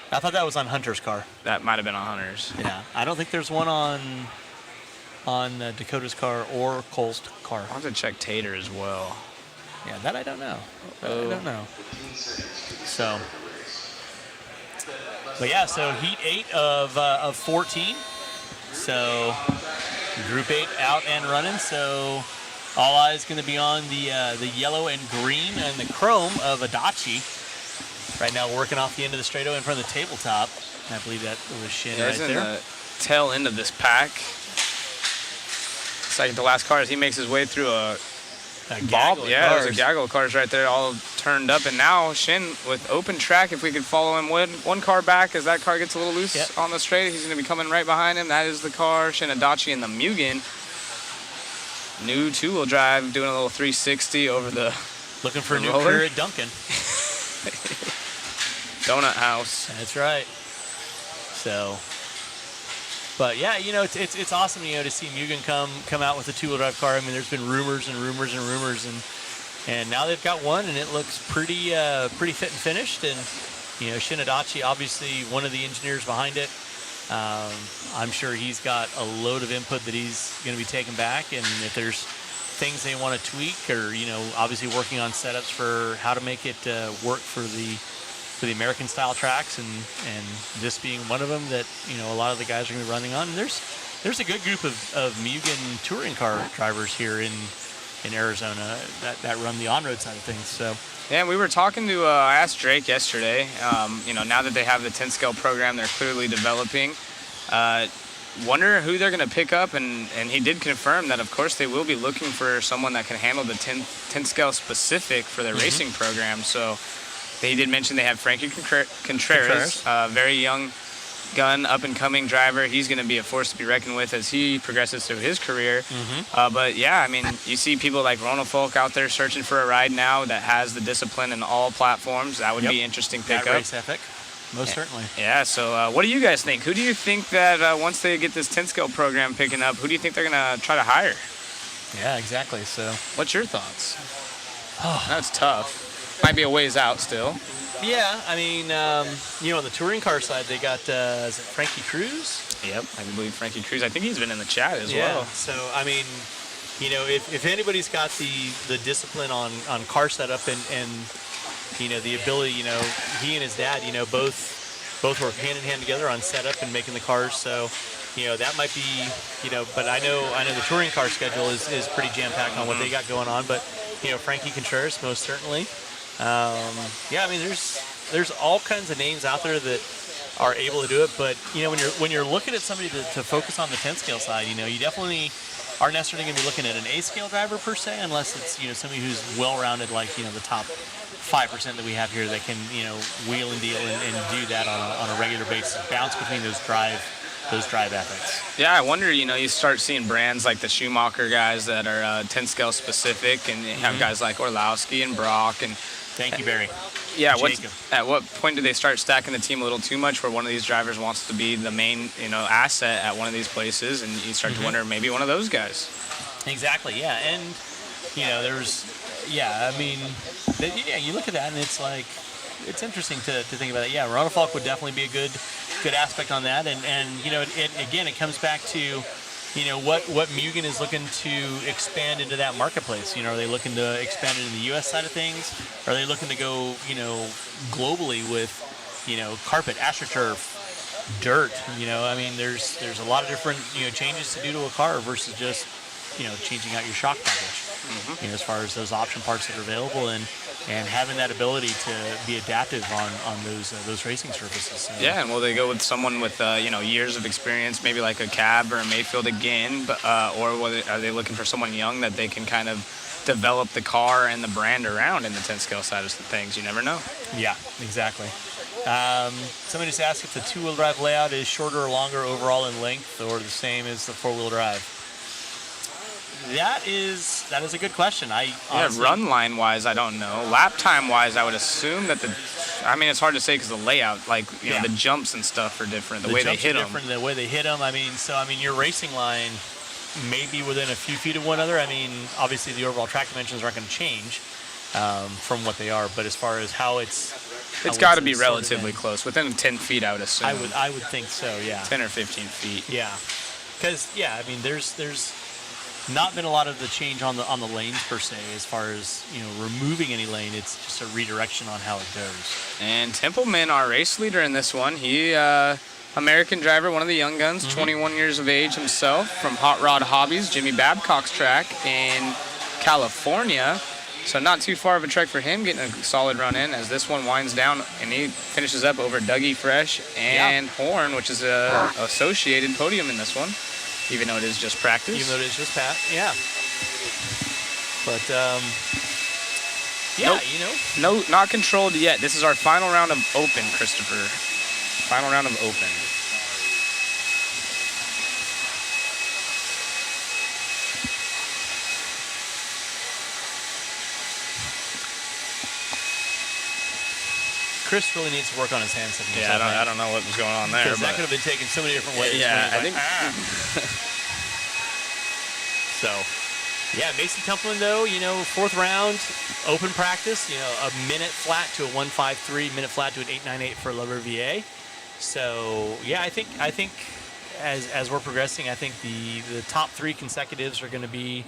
I thought that was on Hunter's car. That might have been on Hunter's. Yeah, I don't think there's one on Dakota's car or Cole's car. I'll have to check Tater as well. Yeah, that I don't know. I don't know. So, but yeah, so heat 8 of 14. So group 8 out and running. So all eyes going to be on the yellow and green and the chrome of Adachi. Right now working off the end of the straightaway in front of the tabletop. I believe that was Shin right he's in there. the tail end of this pack. Second to last car as he makes his way through a gaggle of yeah, cars. there's a gaggle of cars right there, all turned up. And now Shin with open track, if we could follow him one car back as that car gets a little loose on the straight, he's going to be coming right behind him. That is the car, Shin Adachi in the Mugen. New two-wheel drive, doing a little 360 over the Looking for a new roller. career at Duncan. Donut House. That's right. So, but yeah, it's awesome, to see Mugen come out with a two-wheel drive car. I mean, there's been rumors, and now they've got one, and it looks pretty fit and finished. And Shin Adachi, obviously one of the engineers behind it. I'm sure he's got a load of input that he's going to be taking back, and if there's things they want to tweak, or obviously working on setups for how to make it work for the American style tracks, and this being one of them that a lot of the guys are going to be running on. And there's a good group of Mugen touring car drivers here in Arizona that run the on-road side of things. So yeah, we were talking to I asked Drake yesterday. Now that they have the 10 scale program, they're clearly developing. Wonder who they're going to pick up, and he did confirm that of course they will be looking for someone that can handle the 10 scale specific for their racing program. So he did mention they have Frankie Contreras, very young gun, up-and-coming driver. He's going to be a force to be reckoned with as he progresses through his career. But yeah, I mean, you see people like Ronald Folk out there searching for a ride now that has the discipline in all platforms. That would be interesting pickup. that race ethic, most certainly. Yeah, so what do you guys think? Who do you think that once they get this 10 scale program picking up, who do you think they're going to try to hire? Yeah, exactly. So what's your thoughts? Oh, that's tough. Might be a ways out still. Yeah, I mean, on the touring car side, they got is it Frankie Cruz? Yep, I believe Frankie Cruz. I think he's been in the chat as well. So I mean, if anybody's got the discipline on car setup and the ability, he and his dad, both work hand in hand together on setup and making the cars. So that might be, but I know the touring car schedule is pretty jam packed on what they got going on. But Frankie Contreras most certainly. Yeah, I mean, there's all kinds of names out there that are able to do it, but when you're looking at somebody to focus on the 10 scale side, you definitely aren't necessarily going to be looking at an A scale driver per se, unless it's somebody who's well-rounded, like the top 5% that we have here that can wheel and deal and do that on a regular basis, bounce between those drive ethics. Yeah, I wonder, you start seeing brands like the Schumacher guys that are 10 scale specific, and you have guys like Orlowski and Brock and thank you, Barry. Yeah, Jacob. at what point do they start stacking the team a little too much where one of these drivers wants to be the main, asset at one of these places, and you start to wonder maybe one of those guys. Exactly, yeah. And, you look at that and it's like, it's interesting to think about it. Yeah, Ronald Falk would definitely be a good aspect on that. And it comes back to, what Mugen is looking to expand into that marketplace. Are they looking to expand into the U.S. side of things? Are they looking to go, globally with, carpet, AstroTurf, dirt? There's a lot of different, changes to do to a car versus just, changing out your shock package. As far as those option parts that are available and having that ability to be adaptive on those racing surfaces. So. Yeah, and will they go with someone with years of experience, maybe like a Cab or a Mayfield again, or are they looking for someone young that they can kind of develop the car and the brand around in the 10 scale side of things? You never know. Yeah, exactly. Somebody just asked if the two-wheel drive layout is shorter or longer overall in length, or the same as the four-wheel drive. That is a good question. Run line wise, I don't know. Lap time wise, I would assume that it's hard to say because the layout, the jumps and stuff are different. The way they hit them. The way they hit them. Your racing line may be within a few feet of one another. Obviously the overall track dimensions aren't going to change from what they are, but as far as how it's got to be relatively close, within 10 feet, I would assume. I would think so. Yeah. 10 or 15 feet. Yeah, because there's not been a lot of the change on the lanes per se, as far as removing any lane. It's just a redirection on how it goes. And Templeman, our race leader in this one, he American driver, one of the young guns, 21 years of age himself, from Hot Rod Hobbies, Jimmy Babcock's track in California. So not too far of a trek for him, getting a solid run in as this one winds down, and he finishes up over Dougie Fresh and Horn, which is a associated podium in this one. Even though it is just practice. Yeah. But, No, not controlled yet. This is our final round of open, Christopher. Final round of open. Chris really needs to work on his hand signals. Yeah, I don't know what was going on there. Because that could have been taken so many different ways. Yeah, I think. So, Mason Templeman, though, fourth round, open practice, a minute flat to a 1:53, minute flat to an 8:98 for Lover VA. So, I think as we're progressing, I think the top three consecutives are going to be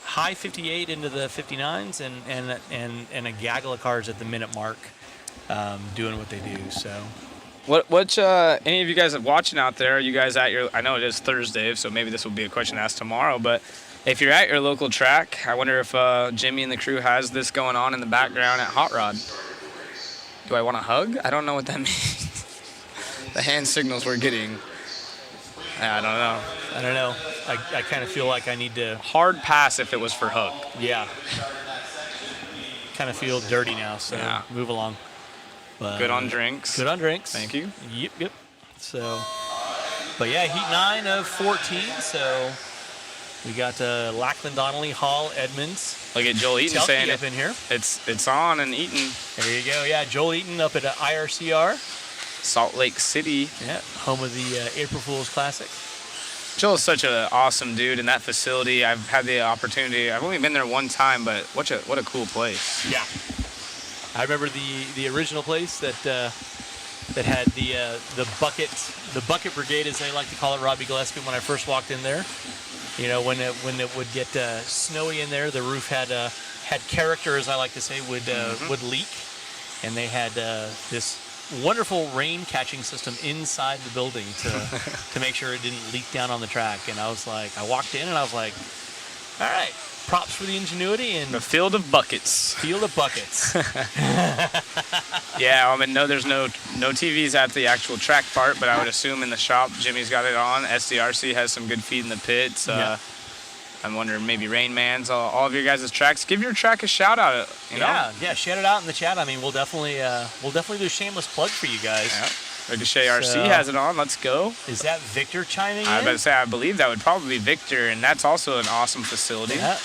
high 58 into the 59s and a gaggle of cars at the minute mark. Doing what they do. So, what any of you guys watching out there? You guys at your? I know it is Thursday, so maybe this will be a question asked tomorrow. But if you're at your local track, I wonder if Jimmy and the crew has this going on in the background at Hot Rod. Do I want to hug? I don't know what that means. The hand signals we're getting. I don't know. I kind of feel like I need to hard pass if it was for hug. Yeah. Kind of feel dirty now, so move along. But, good on drinks. Thank you. Yep. So, but heat 9 of 14. So we got Lackland, Donnelly, Hall, Edmonds. Look at Joel Eaton saying up in here. It's on and Eaton. There you go. Yeah, Joel Eaton up at IRCR. Salt Lake City. Yeah, home of the April Fool's Classic. Joel's such an awesome dude in that facility. I've had the opportunity. I've only been there one time, but what a cool place. Yeah. I remember the original place that had the bucket brigade, as they like to call it, Robbie Gillespie, when I first walked in there. When it would get snowy in there, the roof had character, as I like to say, would leak, and they had this wonderful rain catching system inside the building to make sure it didn't leak down on the track. And I walked in and I was like, all right, props for the ingenuity and the field of buckets. Yeah, no, there's no TVs at the actual track part, but I would assume in the shop Jimmy's got it on. SDRC has some good feed in the pits. I'm wondering maybe Rain Man's all of your guys' tracks. Give your track a shout out. Yeah, shout it out in the chat. We'll definitely do a shameless plug for you guys. Yeah. Ricochet RC has it on. Let's go. Is that Victor chiming in? I was about to say, I believe that would probably be Victor, and that's also an awesome facility. Yeah.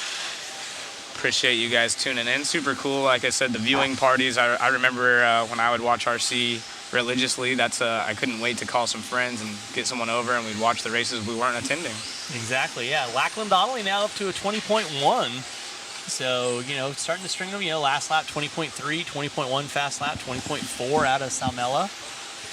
appreciate you guys tuning in. Super cool. Like I said, the viewing parties. I remember when I would watch RC religiously. That's I couldn't wait to call some friends and get someone over, and we'd watch the races we weren't attending. Exactly, yeah. Lackland Donnelly now up to a 20.1. So, starting to string them, last lap 20.3, 20.1 fast lap, 20.4 out of Salmella.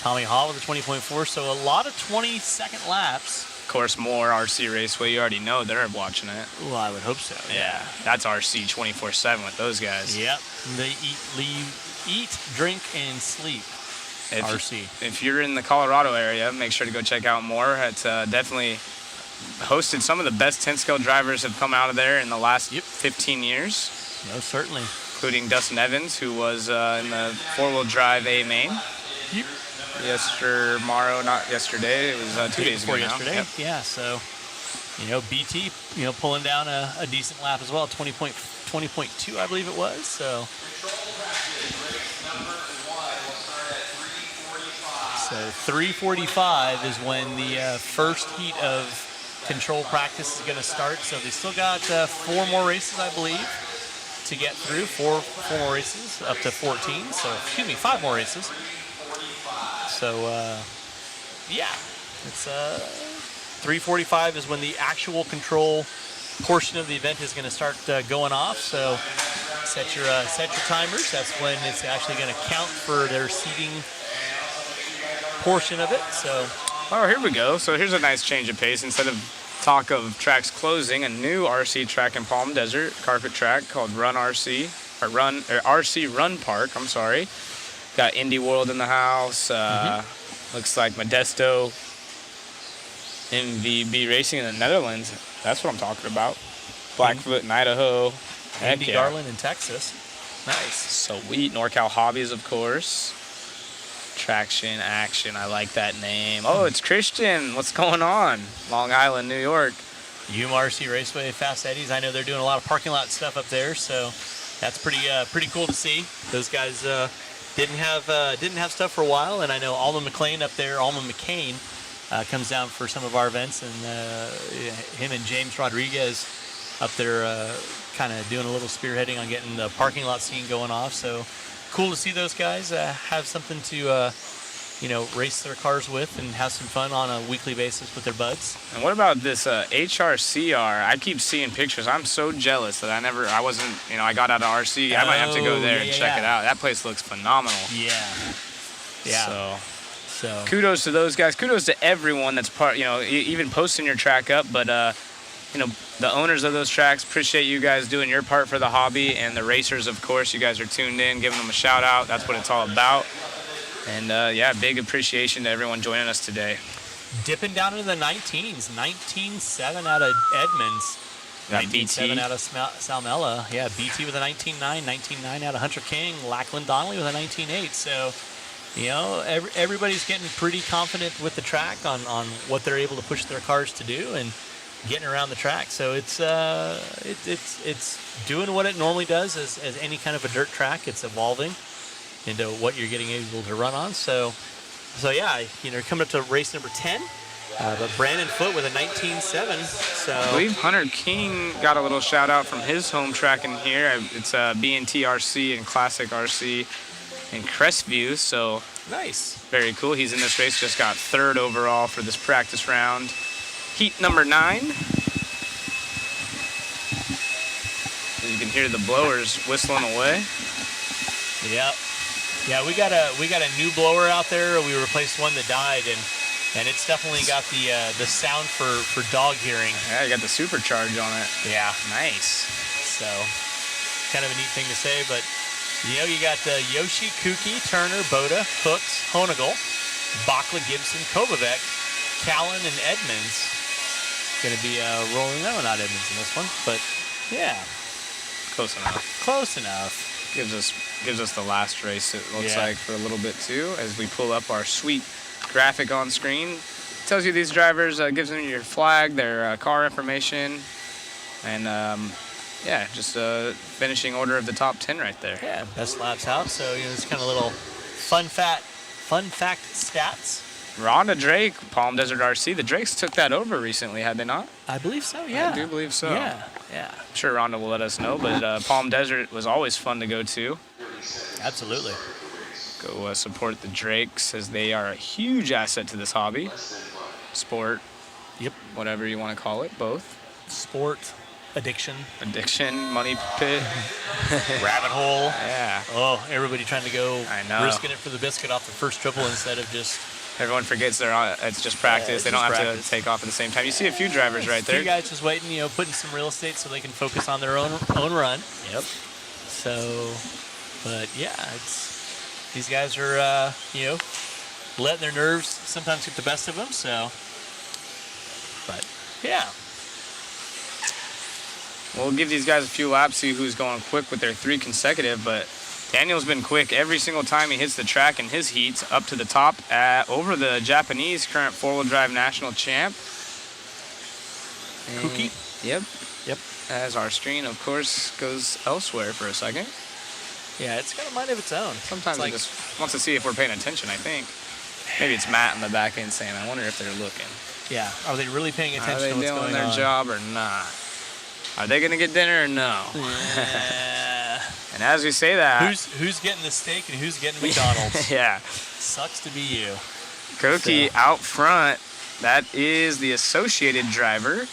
Tommy Hall with a 20.4, so a lot of 20-second laps. Of course, more RC Raceway. You already know they're watching it. Well, I would hope so. Yeah, that's RC 24/7 with those guys. Yep, they eat, drink, and sleep. RC. If you're in the Colorado area, make sure to go check out more. It's definitely hosted some of the best 10-scale drivers have come out of there in the last 15 years. No, certainly. Including Dustin Evans, who was in the four-wheel drive A main. Yep. Not yesterday. It was 2 days ago now. Yesterday. Yep. Yeah. So, BT, pulling down a decent lap as well, 20.2, I believe it was. So 3:45 is when the first heat of control practice is going to start. So they still got 4 more races, I believe, to get through. Four more races up to 14. So 5 more races. So, it's 3:45 is when the actual control portion of the event is going to start going off. So, set your timers. That's when it's actually going to count for their seating portion of it. So, here we go. So here's a nice change of pace. Instead of talk of tracks closing, a new RC track in Palm Desert, carpet track called RC Run Park. I'm sorry. Got Indy World in the house. Looks like Modesto MVB Racing in the Netherlands. That's what I'm talking about. Blackfoot in Idaho. Andy Garland in Texas. Nice. Sweet. NorCal Hobbies, of course. Traction Action. I like that name. Oh, it's Christian. What's going on? Long Island, New York. UMRC Raceway Fast Eddies. I know they're doing a lot of parking lot stuff up there, so that's pretty cool to see. Those guys didn't have stuff for a while, and I know Alma McCain up there. Alma McCain comes down for some of our events, and him and James Rodriguez up there kind of doing a little spearheading on getting the parking lot scene going off. So cool to see those guys have something to race their cars with and have some fun on a weekly basis with their buds. And what about this HRCR? I keep seeing pictures. I'm so jealous that I got out of RC. I might have to go there and check it out. That place looks phenomenal. Yeah. So kudos to those guys. Kudos to everyone that's even posting your track up. But the owners of those tracks, appreciate you guys doing your part for the hobby, and the racers, of course, you guys are tuned in, giving them a shout out. That's what it's all about. And big appreciation to everyone joining us today. Dipping down into the 19s, 19.7 out of Edmonds, 19.7 out of Salmella. Yeah, BT with a 19.9, 19.9 out of Hunter King, Lackland Donnelly with a 19.8. So, everybody's getting pretty confident with the track on what they're able to push their cars to do and getting around the track. So it's doing what it normally does as any kind of a dirt track. It's evolving into what you're getting able to run on. So coming up to race number 10. But Brandon Foote with a 19.7. So I believe Hunter King got a little shout out from his home track in here. It's B&T RC and Classic RC in Crestview. So nice. Very cool. He's in this race. Just got 3rd overall for this practice round. Heat number 9. You can hear the blowers whistling away. Yep. Yeah, we got a new blower out there. We replaced one that died, and it's definitely got the sound for dog hearing. Yeah, you got the supercharge on it. Yeah. Nice. So, kind of a neat thing to say, but you got Yoshi, Kuki, Turner, Boda, Hooks, Honigel, Bakla, Gibson, Kovacic, Callan, and Edmonds. Going to be rolling. No, not Edmonds in this one, but yeah. Close enough. Close enough. Gives us the last race, it looks like, for a little bit too, as we pull up our sweet graphic on screen. Tells you these drivers, gives them your flag, their car information, and just finishing order of the top 10 right there. Yeah, best laps out. So it's kind of little fun fact stats Rhonda Drake, Palm Desert RC. The Drakes took that over recently, had they not? I believe so. Yeah. I do believe so. Yeah. Yeah. I'm sure Rhonda will let us know, but Palm Desert was always fun to go to. Absolutely. Go support the Drakes as they are a huge asset to this hobby. Sport. Yep. Whatever you want to call it, both. Sport, addiction, money pit. rabbit hole. Yeah. Oh, everybody trying to go I know. risking it for the biscuit off the first triple instead of just. Everyone forgets it's just practice. it's They don't just have practice. to take off at the same time. You see a few drivers right A there. few guys just waiting, putting some real estate so they can focus on their own run. Yep. So, but yeah, these guys are letting their nerves sometimes get the best of them. So, but yeah. We'll give these guys a few laps, see who's going quick with their 3 consecutive, but Daniel's been quick every single time he hits the track in his heats, up to the top over the Japanese current 4-wheel drive national champ. Cookie? Yep. Yep. As our screen, of course, goes elsewhere for a second. Yeah, it's got a mind of its own. Sometimes It's it just wants to see if we're paying attention, I think. Maybe it's Matt in the back end saying, I wonder if they're looking. Yeah. Are they really paying attention Are they to what's doing going their on? job or not? Are they going to get dinner or no? And as we say that... Who's getting the steak and who's getting McDonald's? Yeah. Sucks to be you. Koki out front. That is the associated driver.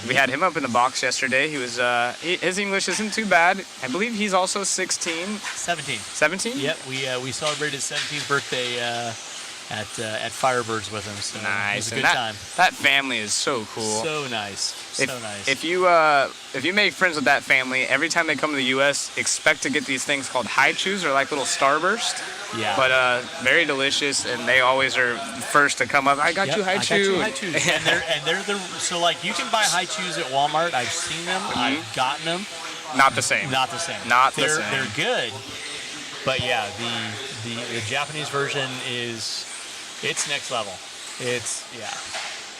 We had him up in the box yesterday. He was his English isn't too bad. I believe he's also 16. 17. 17? Yep, we celebrated his 17th birthday at Firebirds with him. So Nice. it was a And good time. That family is so cool. So nice. So nice. If you make friends with that family, every time they come to the U.S., expect to get these things called high chews or like little Starburst. Yeah. But very delicious, and they always are first to come up. I got you high chew. I got you high chews. and they're the so like you can buy high chews at Walmart. I've seen them. I've gotten them. Not the same. Not the same. Not the same. They're good. But yeah, the Japanese version it's next level. It's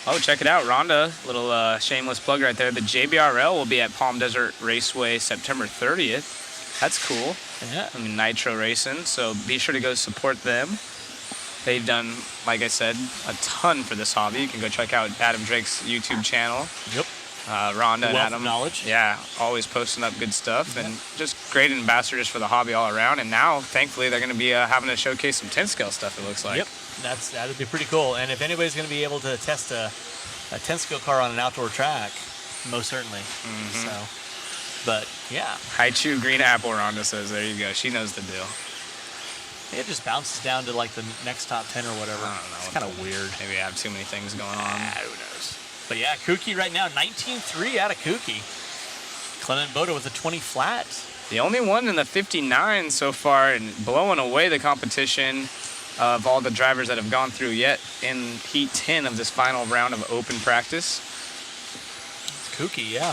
Oh, check it out, Rhonda. Little shameless plug right there. The JBRL will be at Palm Desert Raceway September 30th. That's cool. Yeah. I mean, Nitro Racing, so be sure to go support them. They've done, like I said, a ton for this hobby. You can go check out Adam Drake's YouTube channel. Yep. Rhonda and Wealth Adam. of knowledge. Yeah, always posting up good stuff and just great ambassadors for the hobby all around. And now, thankfully, they're going to be having to showcase some 10-scale stuff, it looks like. Yep. That'd be pretty cool. And if anybody's going to be able to test a 10-scale car on an outdoor track, most certainly. Mm-hmm. So, but yeah. High chew green apple, Rhonda says. There you go. She knows the deal. It just bounces down to like the next top 10 or whatever. I don't know. It's kind of weird. Maybe I have too many things going on. Who knows? But yeah, Kookie right now, 19.3 out of Kookie. Clement Boda with a 20 flat. The only one in the 59 so far and blowing away the competition of all the drivers that have gone through yet in Heat 10 of this final round of open practice. It's Kookie, yeah.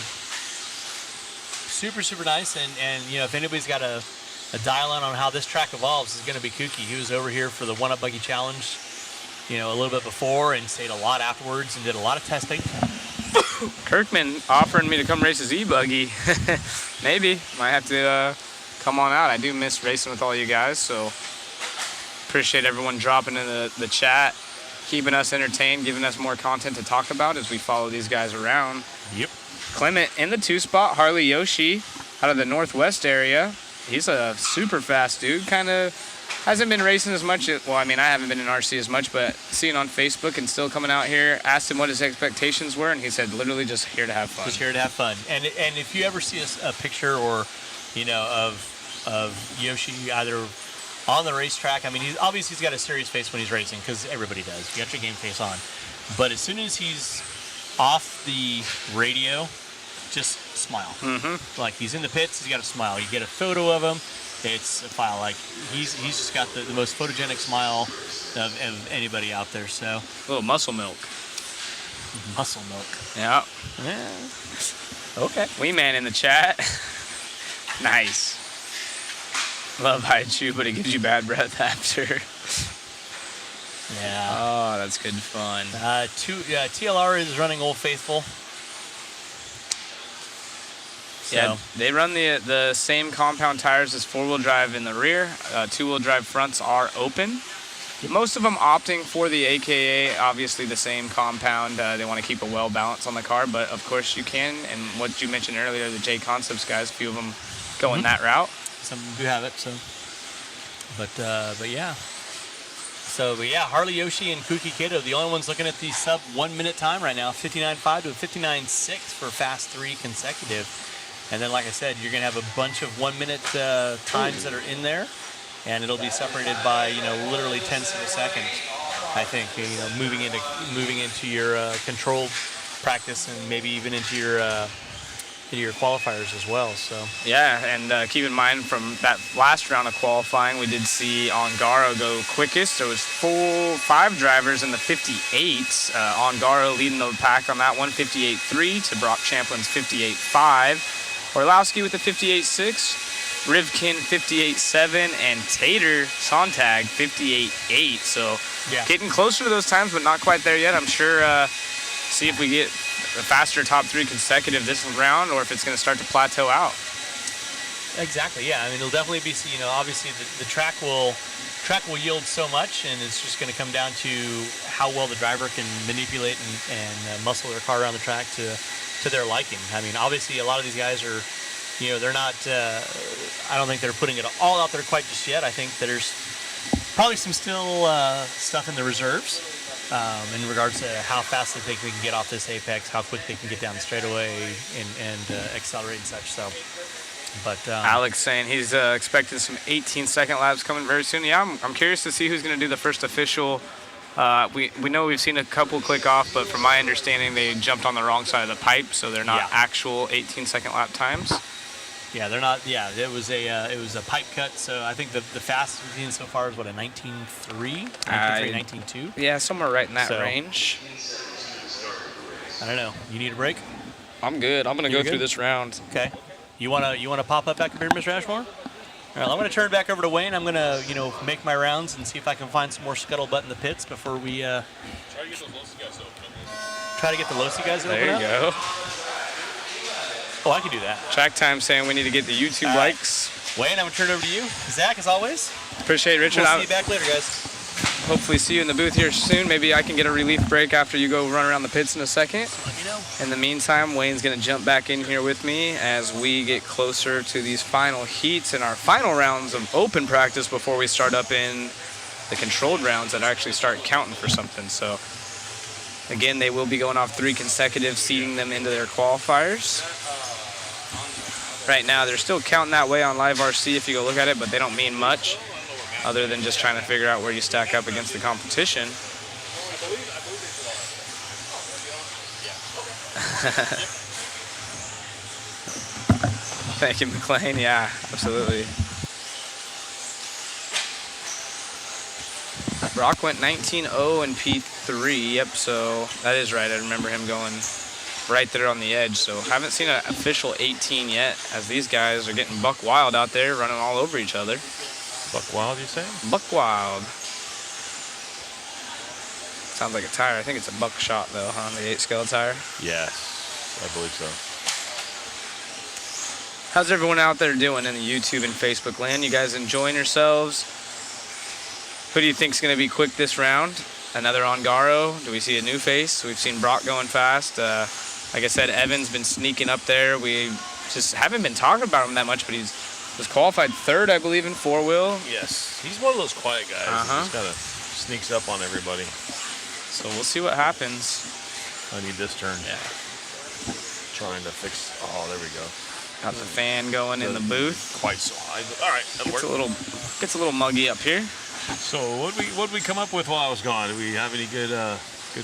Super, super nice. And if anybody's got a dial in on how this track evolves, it's going to be Kookie. He was over here for the One Up Buggy Challenge, a little bit before and stayed a lot afterwards and did a lot of testing. Kirkman offering me to come race his e-buggy. Maybe. Might have to come on out. I do miss racing with all you guys, so appreciate everyone dropping in the chat, keeping us entertained, giving us more content to talk about as we follow these guys around. Yep. Clement in the 2-spot, Harley Yoshi out of the Northwest area. He's a super fast dude, kind of hasn't been racing as much. Well, I mean, I haven't been in RC as much, but seeing on Facebook and still coming out here, asked him what his expectations were, and he said literally just here to have fun. Just here to have fun. And if you ever see a picture or, of Yoshi either on the racetrack, I mean, he's got a serious face when he's racing because everybody does. You got your game face on. But as soon as he's off the radio, just smile. Mm-hmm. Like he's in the pits, he's got a smile. You get a photo of him, it's a file. Like he's just got the most photogenic smile of anybody out there. So A little muscle milk. muscle milk. Yeah. Okay. Wee Man in the chat. Nice. Love high chew, but it gives you bad breath after. Yeah. Oh, that's good fun. TLR is running Old Faithful. Yeah, So, they run the same compound tires as 4-wheel drive in the rear. 2-wheel drive fronts are open. Most of them opting for the AKA, obviously the same compound. They want to keep a well balance on the car, but of course you can. And what you mentioned earlier, the J Concepts guys, a few of them going that route. Some do have it, so. But yeah. So, but yeah, Harley Yoshi and Kuki Kato, the only ones looking at the sub 1 minute time right now, 59.5 to a 59.6 for fast 3 consecutive. And then, like I said, you're going to have a bunch of 1 minute times that are in there, and it'll be separated by, you know, literally tenths of a second, I think, you know, moving into your controlled practice and maybe even into your qualifiers as well. So yeah, and keep in mind from that last round of qualifying, we did see Ongaro go quickest. There was 5 drivers in the 58s. Ongaro leading the pack on that one, 58.3 to Brock Champlin's 58.5. Orlowski with the 58.6, Rivkin 58.7, and Tater Sontag 58.8. So getting closer to those times, but not quite there yet. I'm sure. See if we get a faster top 3 consecutive this round, or if it's going to start to plateau out. Exactly. Yeah. I mean, it'll definitely be. You know, obviously the track will yield so much, and it's just going to come down to how well the driver can manipulate and muscle their car around the track to their liking. I mean, obviously a lot of these guys are, you know, they're not. I don't think they're putting it all out there quite just yet. I think there's probably some still stuff in the reserves. In regards to how fast they think they can get off this apex, how quick they can get down the straightaway and accelerate and such. So, but Alex saying he's expecting some 18-second laps coming very soon. Yeah, I'm curious to see who's going to do the first official. We know we've seen a couple click off, but from my understanding, they jumped on the wrong side of the pipe, so they're not actual 18-second lap times. Yeah, they're not. Yeah, it was a pipe cut. So I think the fastest we've seen so far is what, a 19.3, 19.2. Yeah, somewhere right in that range. I don't know. You need a break? I'm good. I'm gonna go through this round. Okay. You wanna pop up back up here, Mr. Ashmore? All right. I'm gonna turn it back over to Wayne. I'm gonna make my rounds and see if I can find some more scuttlebutt in the pits before we try to get those Losi guys to open up. Try to get the Losi guys to open up. There you go. Oh, I can do that. Track Time saying we need to get the YouTube likes. Wayne, I'm going to turn it over to you. Zach, as always. Appreciate it, Richard. We'll see you back later, guys. Hopefully see you in the booth here soon. Maybe I can get a relief break after you go run around the pits in a second. Let me know. In the meantime, Wayne's going to jump back in here with me as we get closer to these final heats and our final rounds of open practice before we start up in the controlled rounds that actually start counting for something. So, again, they will be going off 3 consecutive, seeding them into their qualifiers. Right now, they're still counting that way on Live RC if you go look at it, but they don't mean much other than just trying to figure out where you stack up against the competition. Thank you, McLean. Yeah, absolutely. Brock went 19.0 in P3. Yep, so that is right. I remember him going right there on the edge. So haven't seen an official 18 yet, as these guys are getting buck wild out there, running all over each other. Buck wild, you say? Buck wild. Sounds like a tire. I think it's a buckshot though, huh? The 8-scale tire. Yes, I believe so. How's everyone out there doing in the YouTube and Facebook land? You guys enjoying yourselves? Who do you think's going to be quick this round? Another Ongaro? Do we see a new face? We've seen Brock going fast. Like I said, Evan's been sneaking up there. We just haven't been talking about him that much, but he's was qualified 3rd, I believe, in 4-wheel. Yes, he's one of those quiet guys. He just kind of sneaks up on everybody. So we'll see what happens. I need this turn. Yeah. Trying to fix. Oh, there we go. Got the fan going in the booth. Quite so high, but all right, that'll work. Gets a little muggy up here. So what'd we come up with while I was gone? Do we have any good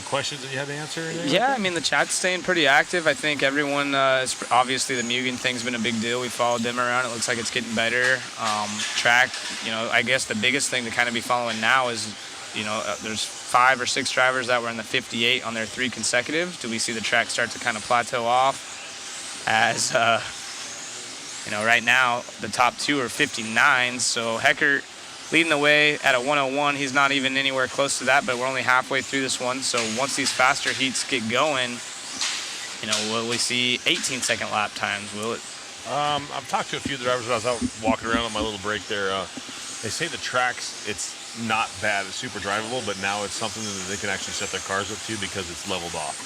questions that you had to answer? Yeah, I mean the chat's staying pretty active. I think everyone is obviously the Mugen thing's been a big deal. We followed them around. It looks like it's getting better. Track, I guess the biggest thing to kind of be following now is, there's 5 or 6 drivers that were in the 58 on their 3 consecutive. Do we see the track start to kind of plateau off? As right now the top 2 are 59. So Heckert leading the way at a 101. He's not even anywhere close to that, but we're only halfway through this one. So once these faster heats get going, will we see 18-second lap times? Will it? I've talked to a few drivers when I was out walking around on my little break there. They say the tracks, it's not bad, it's super drivable, but now it's something that they can actually set their cars up to because it's leveled off.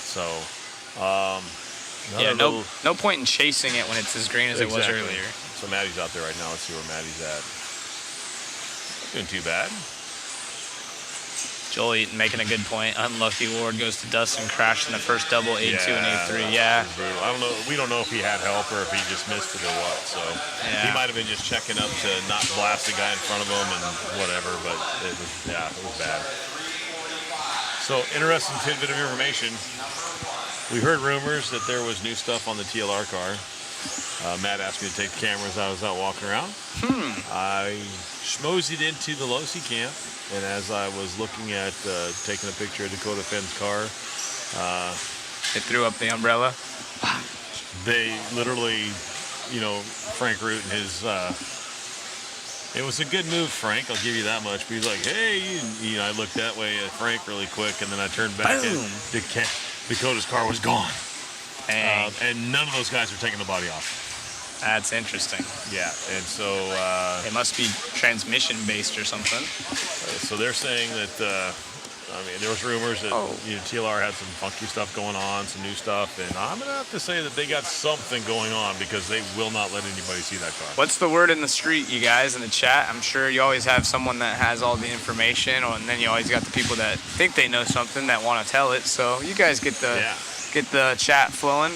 So, Yeah, another no point in chasing it when it's as green as it was Exactly. earlier. So Maddie's out there right now. Let's see where Maddie's at. Doing too bad. Joel Eaton making a good point. Unlucky Ward goes to Dustin, crashed in the first double, A2 and A3. Yeah. That was brutal. I don't know. We don't know if he had help or if he just missed it or what. So he might have been just checking up to not blast the guy in front of him and whatever. But it was bad. So interesting tidbit of information. We heard rumors that there was new stuff on the TLR car. Matt asked me to take the cameras. I was out walking around. I schmozed into the Losi camp, and as I was looking at taking a picture of Dakota Fenn's car, they threw up the umbrella. They literally, Frank Root and his. It was a good move, Frank. I'll give you that much. But he's like, hey, I looked that way at Frank really quick, and then I turned back, and Dakota's car was gone. And none of those guys are taking the body off. That's interesting. Yeah, and so it must be transmission based or something. So they're saying that there was rumors that TLR had some funky stuff going on, some new stuff, and I'm gonna have to say that they got something going on because they will not let anybody see that car. What's the word in the street, you guys, in the chat? I'm sure you always have someone that has all the information, and then you always got the people that think they know something that want to tell it. So you guys get the chat flowing.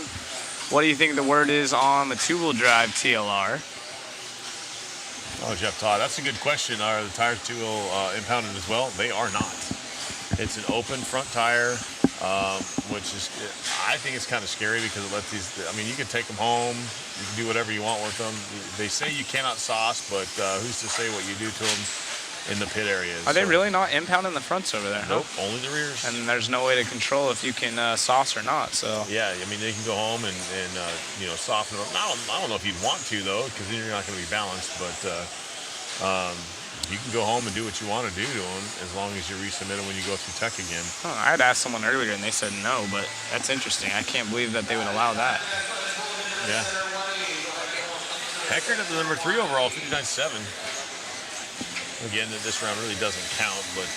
What do you think the word is on the two-wheel drive TLR? Oh, Jeff Todd, that's a good question. Are the tires two-wheel impounded as well? They are not. It's an open front tire, which is, I think it's kind of scary because it lets these, you can take them home, you can do whatever you want with them. They say you cannot sauce, but who's to say what you do to them in the pit areas? Are they really not impounding the fronts over there? Nope, only the rears. And there's no way to control if you can sauce or not. So yeah, they can go home and soften them. I don't know if you'd want to though, because then you're not going to be balanced. But you can go home and do what you want to do to them as long as you resubmit them when you go through tech again. Oh, I had asked someone earlier and they said no, but that's interesting. I can't believe that they would allow that. Yeah. Heckert at the number 3 overall, 59.7. Again, this round really doesn't count, but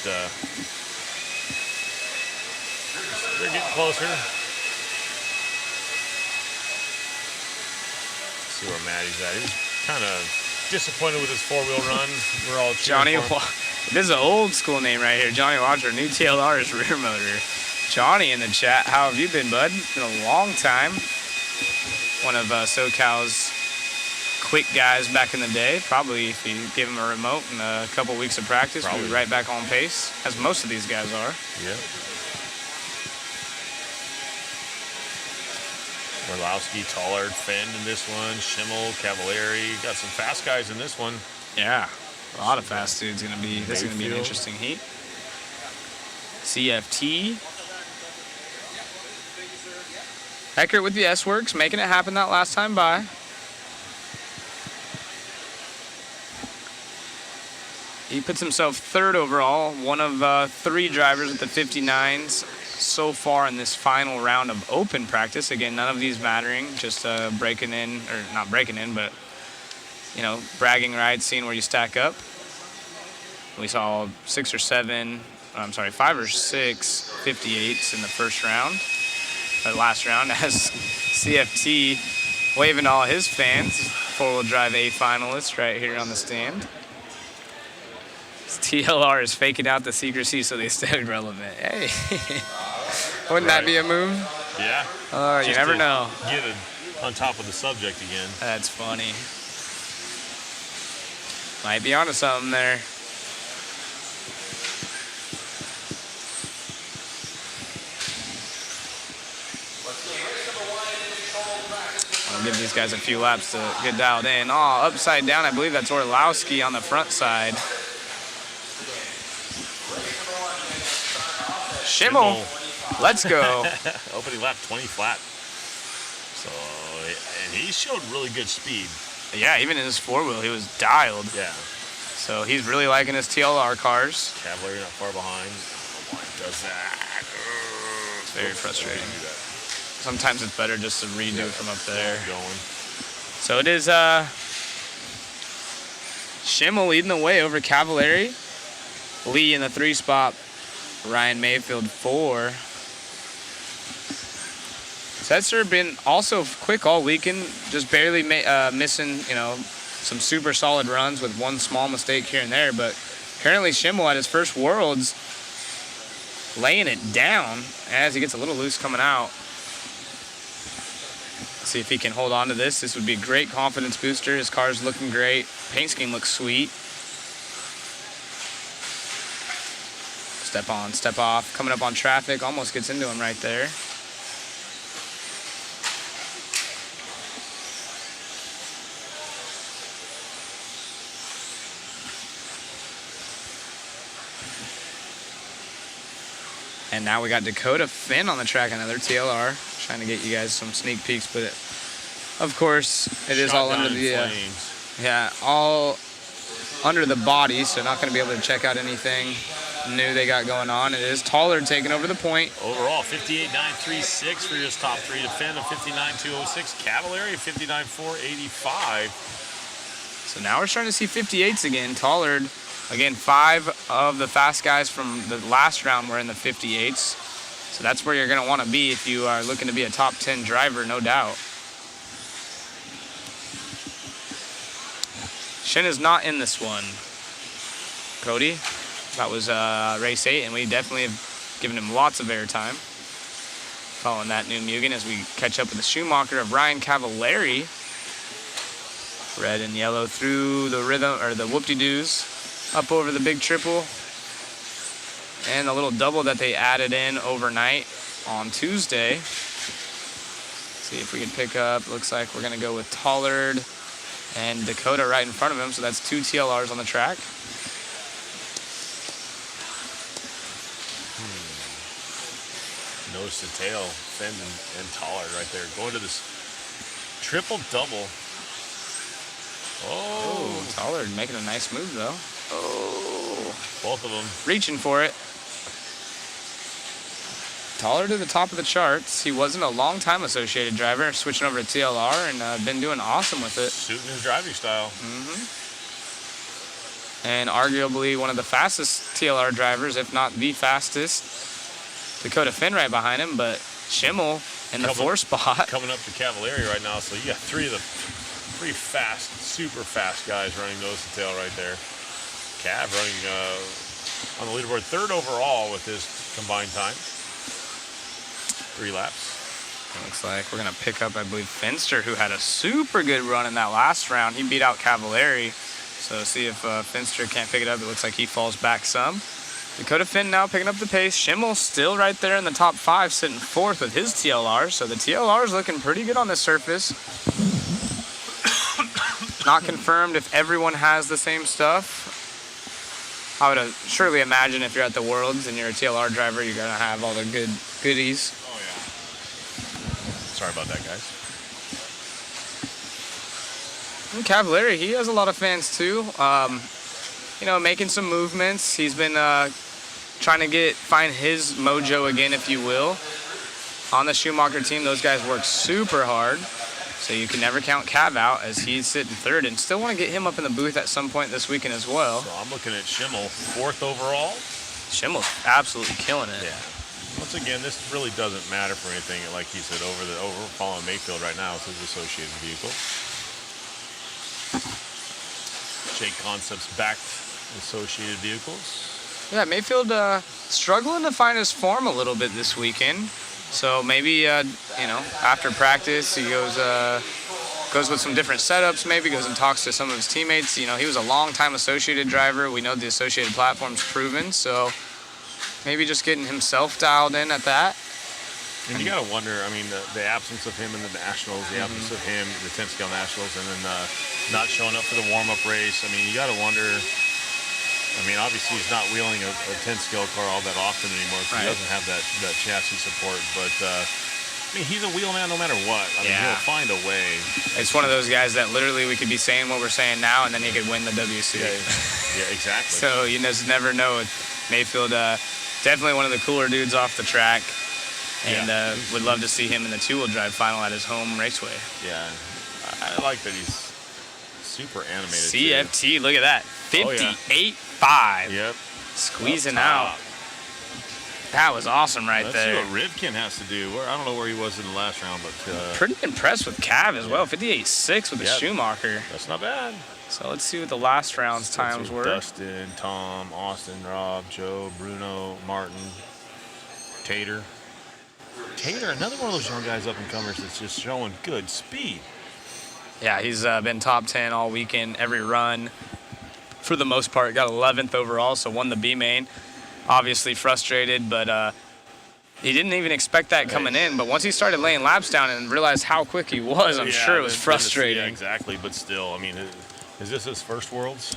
they're getting closer. Let's see where Maddie's at. He was kind of disappointed with his four-wheel run. We're all cheering for him. This is an old school name right here. Johnny Watcher, new TLR is rear motor. Johnny in the chat, how have you been, bud? It's been a long time. One of SoCal's quick guys back in the day. Probably if you give him a remote and a couple weeks of practice, we'll be right back on pace, as most of these guys are. Yeah. Orlowski, Tollard, Fenn in this one, Schimmel, Cavalieri. Got some fast guys in this one. Yeah, a lot of fast dudes. This is gonna be an interesting heat. CFT. Eckert with the S-Works, making it happen that last time by. He puts himself 3rd overall, one of 3 drivers with the 59s so far in this final round of open practice. Again, none of these mattering, just breaking in, or not breaking in, but, bragging rights, seeing where you stack up. We saw 5 or 6 58s in the first round, last round, as CFT waving to all his fans. 4-wheel drive A finalist right here on the stand. TLR is faking out the secrecy so they stay relevant. Hey, wouldn't that be a move? Yeah. You never know. Get it on top of the subject again. That's funny. Might be onto something there. I'll give these guys a few laps to get dialed in. Oh, upside down, I believe that's Orlowski on the front side. Schimmel, let's go. Opening lap 20 flat. So, and he showed really good speed. Yeah, even in his 4-wheel, he was dialed. Yeah. So he's really liking his TLR cars. Cavalieri not far behind. Oh, why does that? It's very frustrating. Sometimes it's better just to redo from up there. Going. So it is Schimmel leading the way over Cavallari. Lee in the 3 spot. Ryan Mayfield 4. Setzer been also quick all weekend, just barely missing, some super solid runs with one small mistake here and there. But apparently Schimmel at his first Worlds laying it down as he gets a little loose coming out. See if he can hold on to this. This would be a great confidence booster. His car's looking great. Paint scheme looks sweet. Step on, step off. Coming up on traffic. Almost gets into him right there. And now we got Dakota Finn on the track, another TLR. Trying to get you guys some sneak peeks, but of course it is all under the all under the body, so not going to be able to check out anything new they got going on. It is Tollard taking over the point. Overall, 58.936 for his top 3 to Finn, a 59.206. Cavallari, 59.485. So now we're starting to see 58s again. Tollard. Again, 5 of the fast guys from the last round were in the 58s. So that's where you're going to want to be if you are looking to be a top 10 driver, no doubt. Shin is not in this one. Cody, that was race 8, and we definitely have given him lots of airtime. Following that new Mugen as we catch up with the Schumacher of Ryan Cavallari. Red and yellow through the rhythm, or the whoop-de-doos. Up over the big triple. And the little double that they added in overnight on Tuesday. See if we can pick up. Looks like we're going to go with Tollard and Dakota right in front of him. So that's 2 TLRs on the track. Nose to tail, Finn and Tollard right there. Going to this triple double. Oh, Tollard making a nice move though. Oh. Both of them. Reaching for it. Tollard to the top of the charts. He wasn't a long-time associated driver, switching over to TLR and been doing awesome with it. Suiting his driving style. And arguably one of the fastest TLR drivers, if not the fastest. Dakota Finn right behind him, but Schimmel in the 4 spot. Coming up to Cavallari right now, so you got 3 of the pretty fast, super fast guys running nose to tail right there. Cav running on the leaderboard 3rd overall with his combined time. 3 laps. It looks like we're going to pick up, I believe, Finster, who had a super good run in that last round. He beat out Cavallari. So see if Finster can't pick it up. It looks like he falls back some. Dakota Finn now picking up the pace. Schimmel still right there in the top 5, sitting 4th with his TLR. So the TLR is looking pretty good on this surface. Not confirmed if everyone has the same stuff. I would surely imagine if you're at the Worlds and you're a TLR driver, you're going to have all the good goodies. Oh, yeah. Sorry about that, guys. And Cavallari, he has a lot of fans too. Making some movements. He's been trying to find his mojo again, if you will. On the Schumacher team, those guys work super hard. So you can never count Cav out as he's sitting 3rd, and still want to get him up in the booth at some point this weekend as well. So I'm looking at Schimmel, 4th overall. Schimmel's absolutely killing it. Yeah. Once again, this really doesn't matter for anything. Like he said, over following Mayfield right now, it's his associated vehicle. Jake Concepts backed associated vehicles. Yeah, Mayfield struggling to find his form a little bit this weekend. So maybe, after practice, he goes with some different setups, maybe goes and talks to some of his teammates. He was a long-time associated driver. We know the associated platform's proven, so maybe just getting himself dialed in at that. And you got to wonder, the absence of him in the Nationals, the absence of him in the 10-scale Nationals, and then not showing up for the warm-up race. You got to wonder. Obviously he's not wheeling a 10-scale car all that often anymore because he doesn't have that chassis support. But, he's a wheelman no matter what. He'll find a way. It's one of those guys that literally we could be saying what we're saying now, and then he could win the WC. Yeah, exactly. So you just never know. Mayfield, definitely one of the cooler dudes off the track. And would love to see him in the 2-wheel drive final at his home Raceway. Yeah, I like that he's super animated. CFT, look at that. Oh, yeah. 58.5. Yep. Squeezing Up out. top. That was awesome right Let's there. see what Rivkin has to do. I don't know where he was in the last round, but Pretty impressed with Cav as well. 58.6 with the Schumacher. That's not bad. So let's see what the last round's times were. Dustin, Tom, Austin, Rob, Joe, Bruno, Martin, Tater. Tater, another one of those young guys up and comers that's just showing good speed. Yeah, he's been top 10 all weekend, every run. For the most part, got 11th overall, so won the B main. Obviously frustrated, but he didn't even expect that coming in. But once he started laying laps down and realized how quick he was, I'm sure it was frustrating. Yeah, exactly. But still, I mean, is this his first Worlds?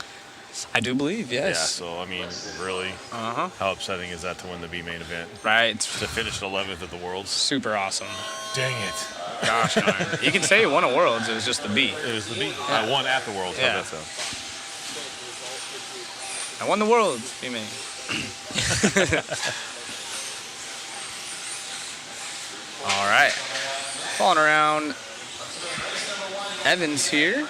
I do believe, yes. Yeah, so, I mean, really, how upsetting is that to win the B main event? Right. To finish 11th at the Worlds? Super awesome. Dang it. Gosh darn. You can say he won a Worlds, it was just the B. It was the B. Yeah. I won at the Worlds. Yeah. How's that sound? I won the Worlds, B main. All right. Following around Evans here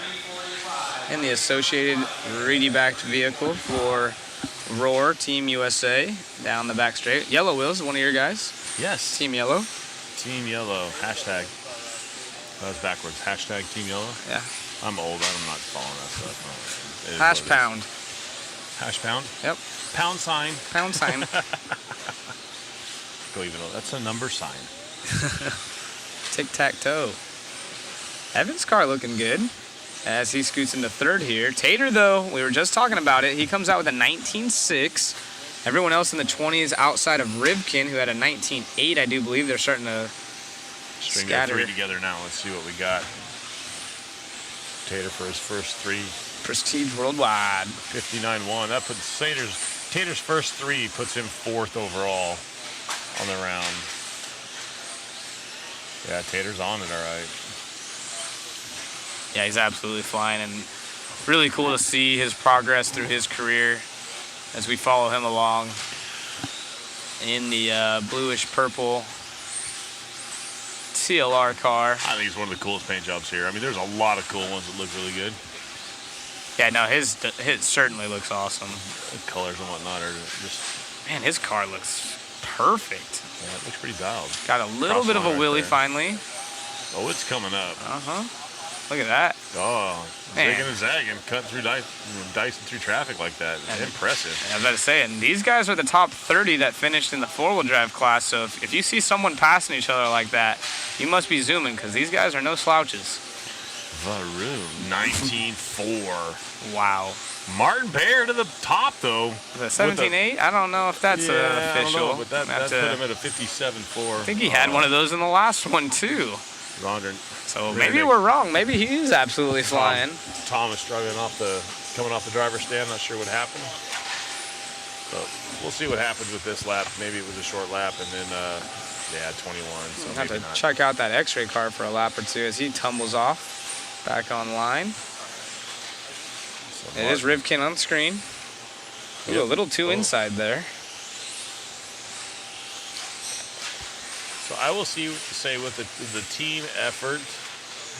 in the associated reedy-backed vehicle for Roar Team USA down the back straight. Yellow Wheels, one of your guys. Yes. Team Yellow. Team Yellow. Hashtag. That was backwards. Hashtag Team Yellow. Yeah. I'm old. I'm not following that stuff. It is Hash what it pound. is. Hash pound? Yep. Pound sign. Pound sign. Go even though that's a number sign. Tic-tac-toe. Evans' car looking good as he scoots into third here. Tater, though, we were just talking about it. He comes out with a 19.6. Everyone else in the 20s outside of Rivkin, who had a 19.8, I do believe. They're starting to String scatter. their three together now. Let's see what we got. Tater for his first three. Prestige Worldwide. 59.1. That puts Tater's first three puts him fourth overall on the round. Yeah, Tater's on it, all right. Yeah, he's absolutely flying, and really cool to see his progress through his career as we follow him along in the bluish purple CLR car. I think it's one of the coolest paint jobs here. I mean, there's a lot of cool ones that look really good. Yeah, no, his certainly looks awesome. The colors and whatnot are just... Man, his car looks perfect. Yeah, it looks pretty dialed. Got a little bit of a wheelie finally. Oh, it's coming up. Look at that. Oh, Man. zigging and zagging, cutting through dicing through traffic like that. Impressive. I was about to say, and these guys are the top 30 that finished in the four-wheel drive class, so if you see someone passing each other like that, you must be zooming, because these guys are no slouches. Varoom, 19.4. Wow. Martin Baer to the top, though. The 17.8? I don't know if that's official. I don't know, but that put him at a 57.4. I think he had one of those in the last one, too. So maybe we're wrong. Maybe he is absolutely flying. Tom is struggling coming off the driver's stand. Not sure what happened. But we'll see what happens with this lap. Maybe it was a short lap, and then 21. So We'll have to maybe not. check out that X-ray car for a lap or two as he tumbles off back online. It is Rivkin on screen. Ooh, a little too inside there. So I will say with the team effort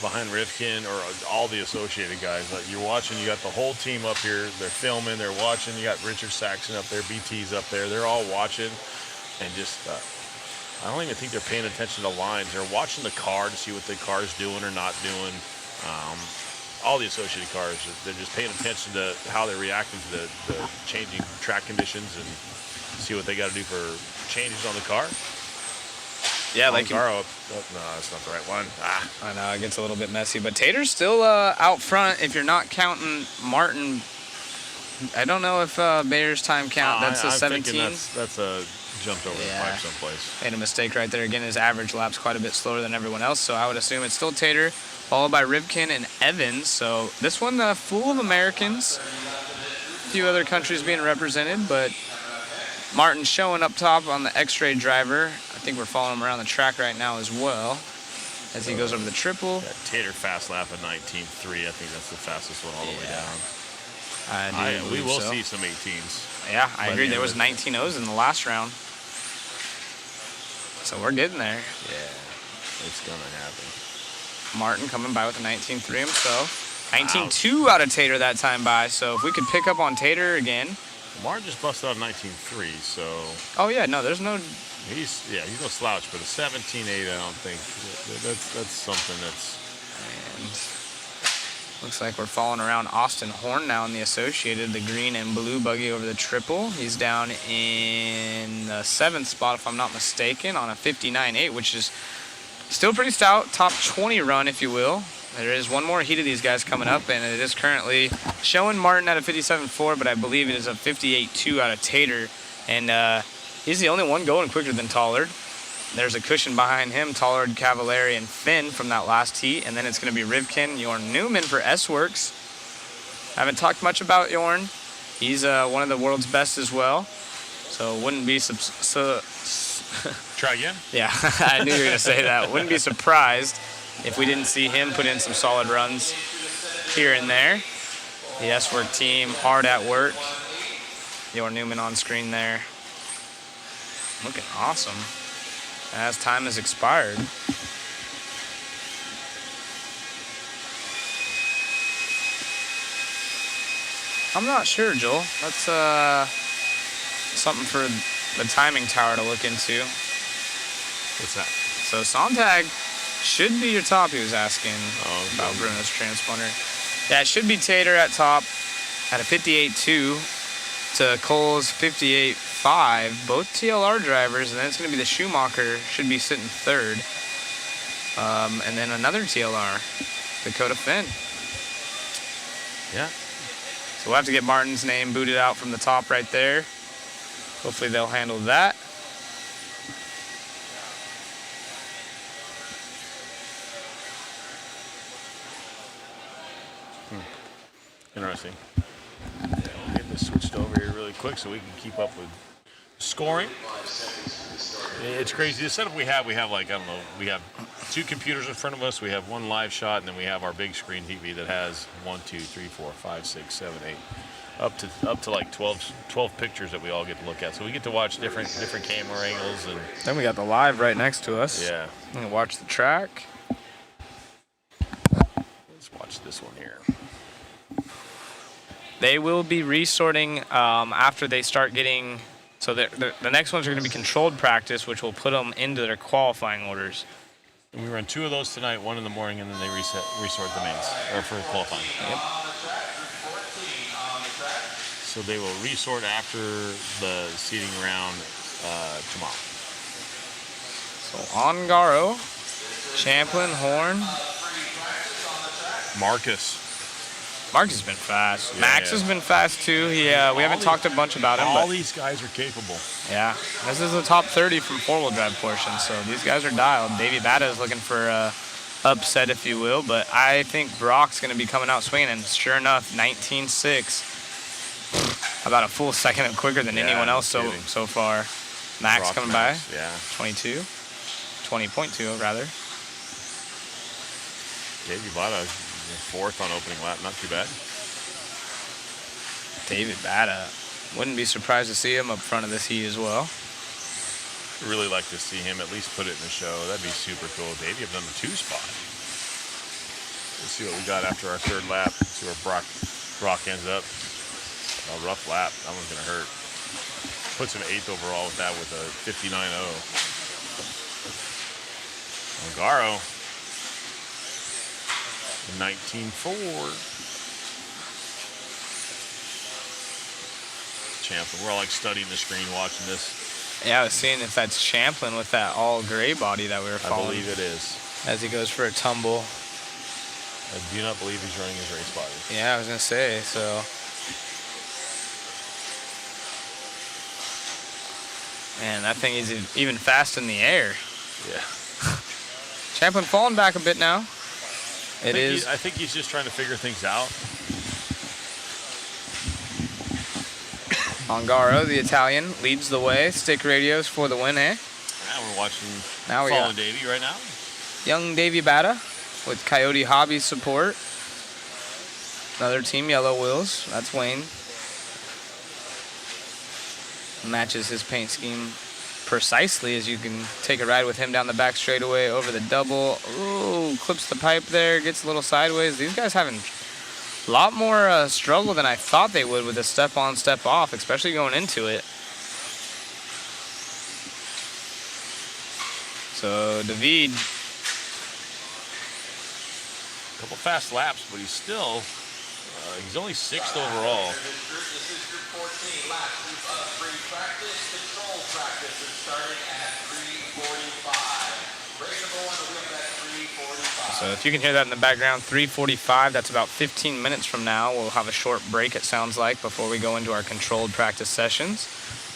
behind Rivkin or all the associated guys, like you're watching, you got the whole team up here. They're filming, they're watching. You got Richard Saxon up there, BT's up there. They're all watching, and just I don't even think they're paying attention to lines. They're watching the car to see what the car's doing or not doing. All the associated cars, they're just paying attention to how they're reacting to the changing track conditions and see what they got to do for changes on the car. Yeah, like no, that's not the right one. I know it gets a little bit messy, but Tater's still out front. If you're not counting Martin, I don't know if Bayer's time count. That's a 17. That's a jumped over the pipe someplace. Made a mistake right there. Again, his average lap's quite a bit slower than everyone else, so I would assume it's still Tater, followed by Rivkin and Evans. So this one full of Americans, a few other countries being represented, but Martin showing up top on the X-ray driver. I think we're following him around the track right now as well as he goes over the triple. Yeah, Tater fast lap at 19.3. I think that's the fastest one all the way down. We will see some 18s. Yeah, I agree. There was 19.0s in the last round. So we're getting there. Yeah, it's going to happen. Martin coming by with a 19.3 himself. 19.2 out of Tater that time by. So if we could pick up on Tater again. Mar just busted out a 19.3, so Oh yeah, no, there's no. he's no slouch, but a 17.8, I don't think that's something that's. And looks like we're following around Austin Horn now in the Associated, the green and blue buggy over the triple. He's down in the 7th spot, if I'm not mistaken, on a 59.8, which is still pretty stout, top 20 run, if you will. There is one more heat of these guys coming up, and it is currently showing Martin at a 57.4, but I believe it is a 58.2 out of Tater. And he's the only one going quicker than Tollard. There's a cushion behind him, Tollard, Cavallari, and Finn from that last heat. And then it's going to be Rivkin, Jorn Newman for S-Works. Haven't talked much about Jorn. He's one of the world's best as well. So wouldn't be... Try again? Yeah, I knew you were going to say that. Wouldn't be surprised if we didn't see him put in some solid runs here and there. The S-Work team hard at work. Jorn Newman on screen there. Looking awesome. As time has expired. I'm not sure, Joel. That's something for the timing tower to look into. What's that? So Sontag should be your top, he was asking about okay. Bruno's transponder. Yeah, it should be Tater at top at a 58.2 to Cole's 58.5. Both TLR drivers, and then it's going to be the Schumacher, should be sitting 3rd. And then another TLR, Dakota Finn. Yeah. So we'll have to get Martin's name booted out from the top right there. Hopefully they'll handle that. Interesting. I'll get this switched over here really quick so we can keep up with scoring. It's crazy. The setup we have like, I don't know, we have 2 computers in front of us, we have 1 live shot, and then we have our big screen TV that has 1, 2, 3, 4, 5, 6, 7, 8, up to like 12 pictures that we all get to look at. So we get to watch different camera angles. And then we got the live right next to us. Yeah. And watch the track. Let's watch this one here. They will be resorting after they start getting... So the next ones are going to be controlled practice, which will put them into their qualifying orders. And we run 2 of those tonight, 1 in the morning, and then they resort the mains, or for qualifying. Yep. So they will resort after the seating round tomorrow. So Ongaro, Champlin, Horn. Marcus has been fast. Yeah, Max has been fast too. We haven't talked a bunch about him. All but these guys are capable. yeah, this is the top 30 from 4-wheel drive portion, so these guys are dialed. Davey Bata is looking for a upset, if you will, but I think Brock's going to be coming out swinging, and sure enough, 19.6. About a full second quicker than anyone else so far. Max Brock coming Max, by. Yeah. 20.2 rather. Davey Bata, 4th on opening lap, not too bad. David Bata. Wouldn't be surprised to see him up front of this heat as well. Really like to see him at least put it in the show. That'd be super cool. Davey up on the 2 spot. Let's see what we got after our 3rd lap. See where Brock ends up. A rough lap. That one's going to hurt. Puts him 8th overall with that with a 59.0. Ongaro. 19.4. Champlin. We're all like studying the screen watching this. Yeah, I was seeing if that's Champlin with that all gray body that we were following. I believe it is. As he goes for a tumble. I do not believe he's running his race body. Yeah, I was going to say, so. Man, that thing is even fast in the air. Yeah. Champlin falling back a bit now. I think he's just trying to figure things out. Ongaro, the Italian, leads the way. Stick radios for the win, eh? Now we're watching Fallen Davey right now. Young Davey Bata with Coyote Hobby support. Another team, Yellow Wheels. That's Wayne. Matches his paint scheme precisely, as you can take a ride with him down the back straightaway over the double. Ooh, clips the pipe there, gets a little sideways. These guys having A lot more struggle than I thought they would with the step on, step off, especially going into it. So David, Couple fast laps, but he's still, he's only 6th overall. This is your 14 laps of free practice. Control practice is starting at 3:45. Race number 1 will be up at 3:45. so if you can hear that in the background, 3:45, that's about 15 minutes from now. We'll have a short break, it sounds like, before we go into our controlled practice sessions.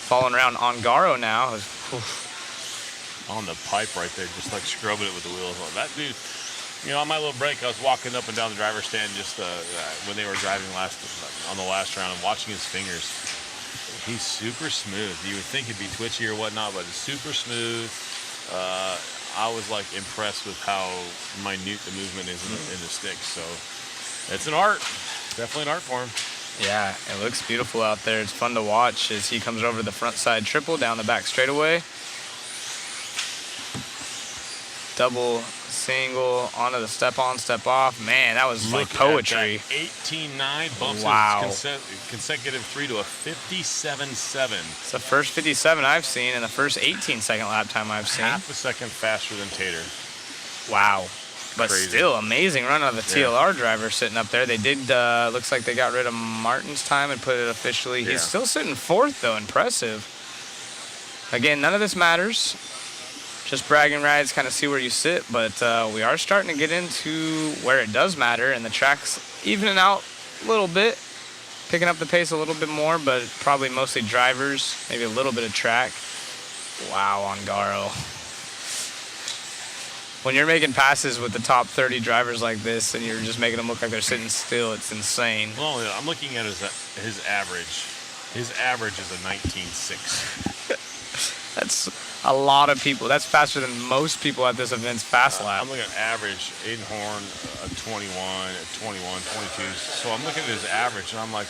Following around Ongaro now. On the pipe right there, just like scrubbing it with the wheels on. That dude, you know, on my little break, I was walking up and down the driver's stand just when they were driving on the last round and watching his fingers. He's super smooth. You would think he'd be twitchy or whatnot, but it's super smooth. I was like impressed with how minute the movement is in the sticks. So it's an art, definitely an art form. Yeah, it looks beautiful out there. It's fun to watch as he comes over the front side triple down the back straightaway. Double, single, onto the step on, step off. Man, that was like poetry. 18-9 bumps his consecutive 3 to a 57.7. It's the first 57 I've seen and the first 18-second lap time I've seen. Half a second faster than Tater. Wow. But Crazy. Still, amazing run of the TLR driver sitting up there. They did, looks like they got rid of Martin's time and put it officially. He's still sitting 4th, though. Impressive. Again, none of this matters. Just bragging rights, kind of see where you sit, but we are starting to get into where it does matter, and the track's evening out a little bit, picking up the pace a little bit more, but probably mostly drivers, maybe a little bit of track. Wow, Ongaro. When you're making passes with the top 30 drivers like this, and you're just making them look like they're sitting still, it's insane. Well, I'm looking at his average. His average is a 19.6. That's a lot of people. That's faster than most people at this event's fast lap. I'm looking at average. Aiden Horn, a 21, a 21, 22. So I'm looking at his average, and I'm like,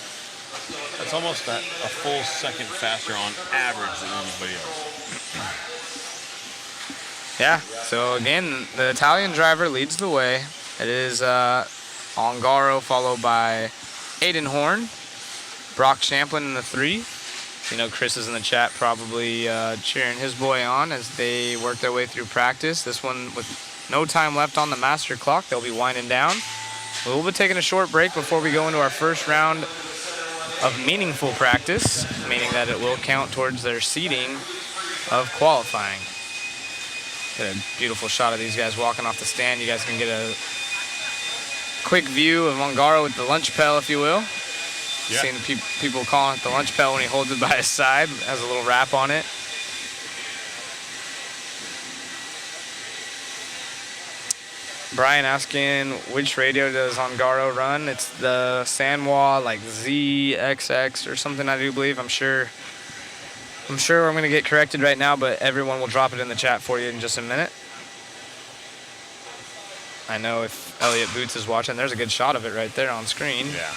that's almost a full second faster on average than anybody else. Yeah, so again, the Italian driver leads the way. It is Ongaro, followed by Aiden Horn, Brock Champlin in the 3. You know, Chris is in the chat probably cheering his boy on as they work their way through practice. This one with no time left on the master clock. They'll be winding down. We'll be taking a short break before we go into our first round of meaningful practice, meaning that it will count towards their seeding of qualifying. Get a beautiful shot of these guys walking off the stand. You guys can get a quick view of Ongaro with the lunch pail, if you will. Yeah. Seen the people calling it the lunch pail when he holds it by his side. It has a little wrap on it. Brian asking, which radio does Ongaro run? It's the Sanwa, like ZXX or something, I do believe. I'm sure I'm going to get corrected right now, but everyone will drop it in the chat for you in just a minute. I know if Elliot Boots is watching, there's a good shot of it right there on screen. Yeah.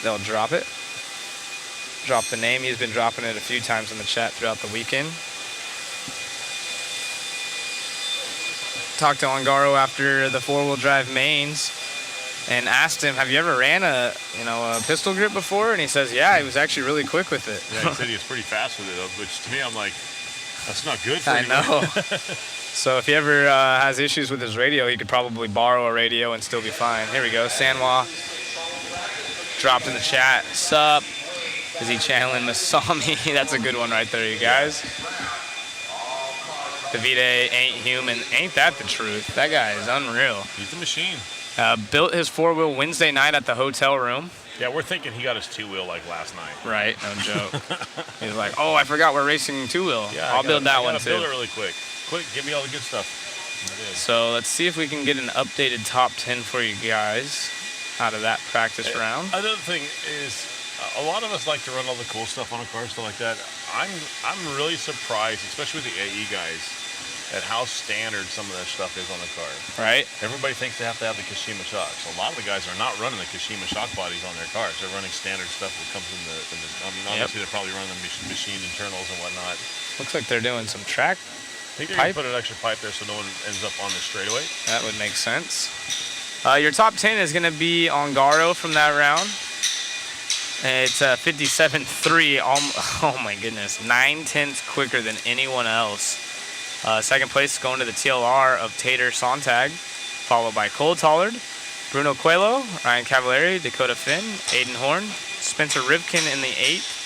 They'll drop it. Drop the name. He's been dropping it a few times in the chat throughout the weekend. Talked to Ongaro after the 4-wheel drive mains and asked him, have you ever ran a pistol grip before? And he says, yeah, he was actually really quick with it. Yeah, he said he was pretty fast with it, which to me, I'm like, that's not good for I anyone. know. So if he ever has issues with his radio, he could probably borrow a radio and still be fine. Here we go. Sanwa dropped in the chat. Sup? Is he channeling Masami? That's a good one right there, you guys. Davide ain't human. Ain't that the truth? That guy is unreal. He's a machine. Built his 4-wheel Wednesday night at the hotel room. Yeah, we're thinking he got his 2-wheel like last night. Right, no joke. He's like, oh, I forgot we're racing 2-wheel. Yeah, I'll build that one too. Build it really quick. Quick, give me all the good stuff. So let's see if we can get an updated top 10 for you guys out of that practice round. Another thing is, a lot of us like to run all the cool stuff on a car, stuff like that. I'm really surprised, especially with the AE guys, at how standard some of that stuff is on the car. Right. Everybody thinks they have to have the Kashima shocks. A lot of the guys are not running the Kashima shock bodies on their cars. They're running standard stuff that comes in the I mean, obviously they're probably running the machine internals and whatnot. Looks like they're doing some track. I think they're going to put an extra pipe there so no one ends up on the straightaway. That would make sense. Your top 10 is going to be Ongaro from that round. It's 57.3. Oh my goodness, 9/10 quicker than anyone else. Second place going to the TLR of Tater Sontag, followed by Cole Tollard, Bruno Coelho, Ryan Cavallari, Dakota Finn, Aiden Horn, Spencer Rivkin in the 8th.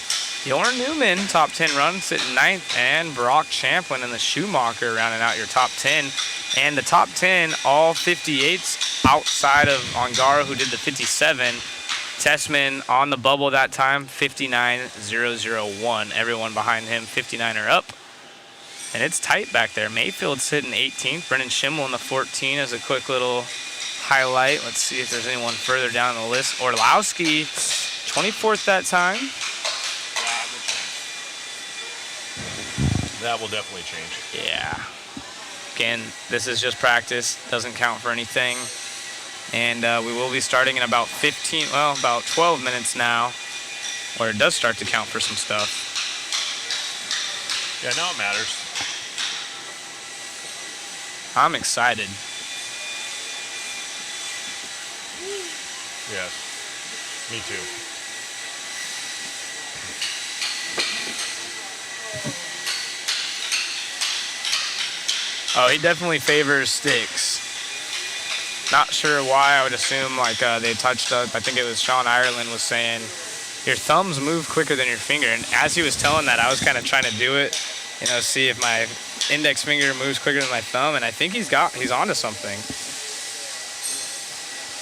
Jorn Newman, top 10 run, sitting 9th, and Brock Champlin in the Schumacher rounding out your top 10. And the top 10, all 58s outside of Ongaro, who did the 57. Tessman on the bubble that time, 59.001. Everyone behind him, 59 or up. And it's tight back there. Mayfield's sitting 18th. Brennan Schimmel in the 14 as a quick little highlight. Let's see if there's anyone further down the list. Orlowski, 24th that time. That will definitely change. Yeah. Again, this is just practice. Doesn't count for anything. And we will be starting in about 12 minutes now, where it does start to count for some stuff. Yeah, now it matters. I'm excited. Yes, me too. Oh, he definitely favors sticks. Not sure why. I would assume like they touched up. I think it was Sean Ireland was saying your thumbs move quicker than your finger. And as he was telling that, I was kind of trying to do it, you know, see if my index finger moves quicker than my thumb. And I think he's onto something.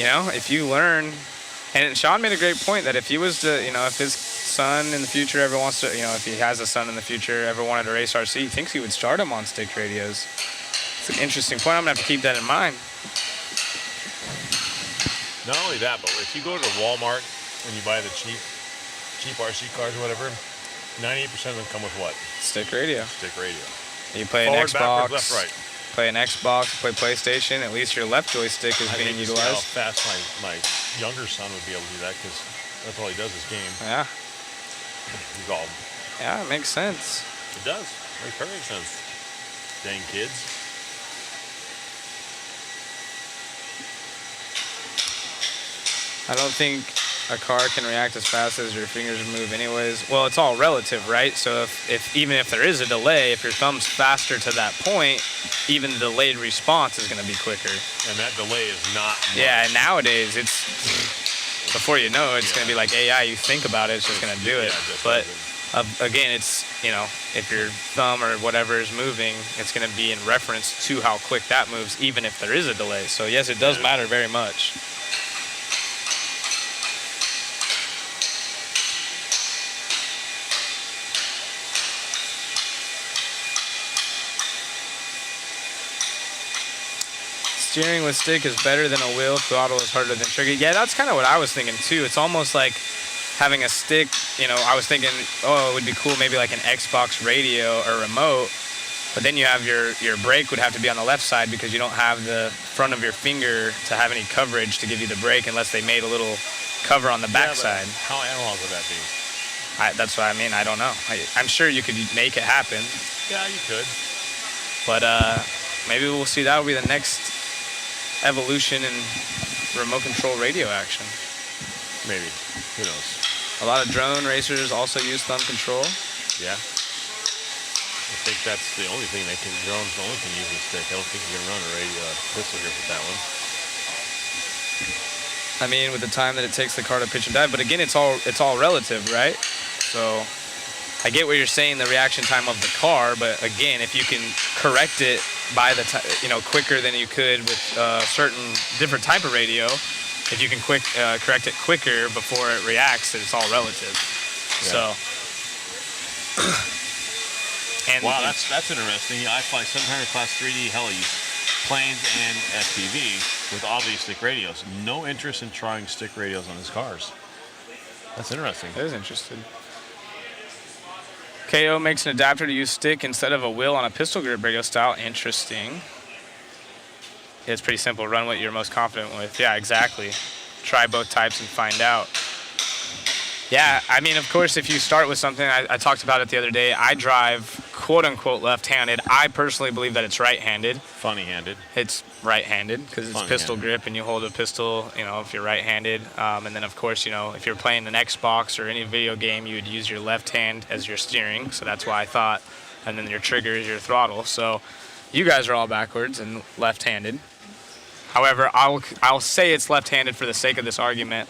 You know, if you learn, and Sean made a great point that if he was to, you know, if his son in the future ever wants to, you know, if he has a son in the future ever wanted to race RC, he thinks he would start him on stick radios. It's an interesting point. I'm gonna have to keep that in mind. Not only that, but if you go to Walmart and you buy the cheap RC cars or whatever, 98% of them come with what? Stick radio. Stick radio. You play Forward, an Xbox, backwards, left, right. play an Xbox, play PlayStation. At least your left joystick is being hate to see how utilized. fast my younger son would be able to do that because that's all he does is game. Yeah. He's all. Yeah, it makes sense. It does. Makes perfect sense. Dang kids. I don't think a car can react as fast as your fingers move anyways. Well, it's all relative, right? So if even if there is a delay, if your thumb's faster to that point, even the delayed response is going to be quicker. And that delay is not much. Yeah, and nowadays it's, before you know it, it's going to be like AI. You think about it, it's just going to do it. But again, it's, you know, if your thumb or whatever is moving, it's going to be in reference to how quick that moves, even if there is a delay. So yes, it does matter very much. Steering with stick is better than a wheel. Throttle is harder than trigger. Yeah, that's kind of what I was thinking too. It's almost like having a stick, you know, I was thinking, oh, it would be cool maybe like an Xbox radio or remote, but then you have your brake would have to be on the left side because you don't have the front of your finger to have any coverage to give you the brake unless they made a little cover on the back side. How analog would that be? That's what I mean. I don't know. I'm sure you could make it happen. Yeah, you could. But maybe we'll see. That'll be the next evolution in remote control radio action. Maybe. Who knows? A lot of drone racers also use thumb control. Yeah. I think that's the only thing they can. Drones only can use a stick. I don't think you can run a radio pistol grip with that one. I mean, with the time that it takes the car to pitch and dive, but again, it's all relative, right? So I get what you're saying, the reaction time of the car, but again, if you can correct it by the time, you know, quicker than you could with certain different type of radio, if you can correct it quicker before it reacts, it's all relative. Yeah. So. And wow, that's interesting. I fly 700 class 3D helis, planes, and FPV with obvious stick radios. No interest in trying stick radios on his cars. That's interesting. That is interesting. KO makes an adapter to use stick instead of a wheel on a pistol grip radio style. Interesting. It's pretty simple. Run what you're most confident with. Yeah, exactly. Try both types and find out. Yeah, I mean, of course, if you start with something, I talked about it the other day. I drive quote-unquote left-handed. I personally believe that it's right-handed. Funny-handed. It's right-handed because it's pistol Funny-handed. grip and you hold a pistol, if you're right-handed. And then, of course, if you're playing an Xbox or any video game, you would use your left hand as your steering. So that's why I thought. And then your trigger is your throttle. So you guys are all backwards and left-handed. However, I'll say it's left-handed for the sake of this argument.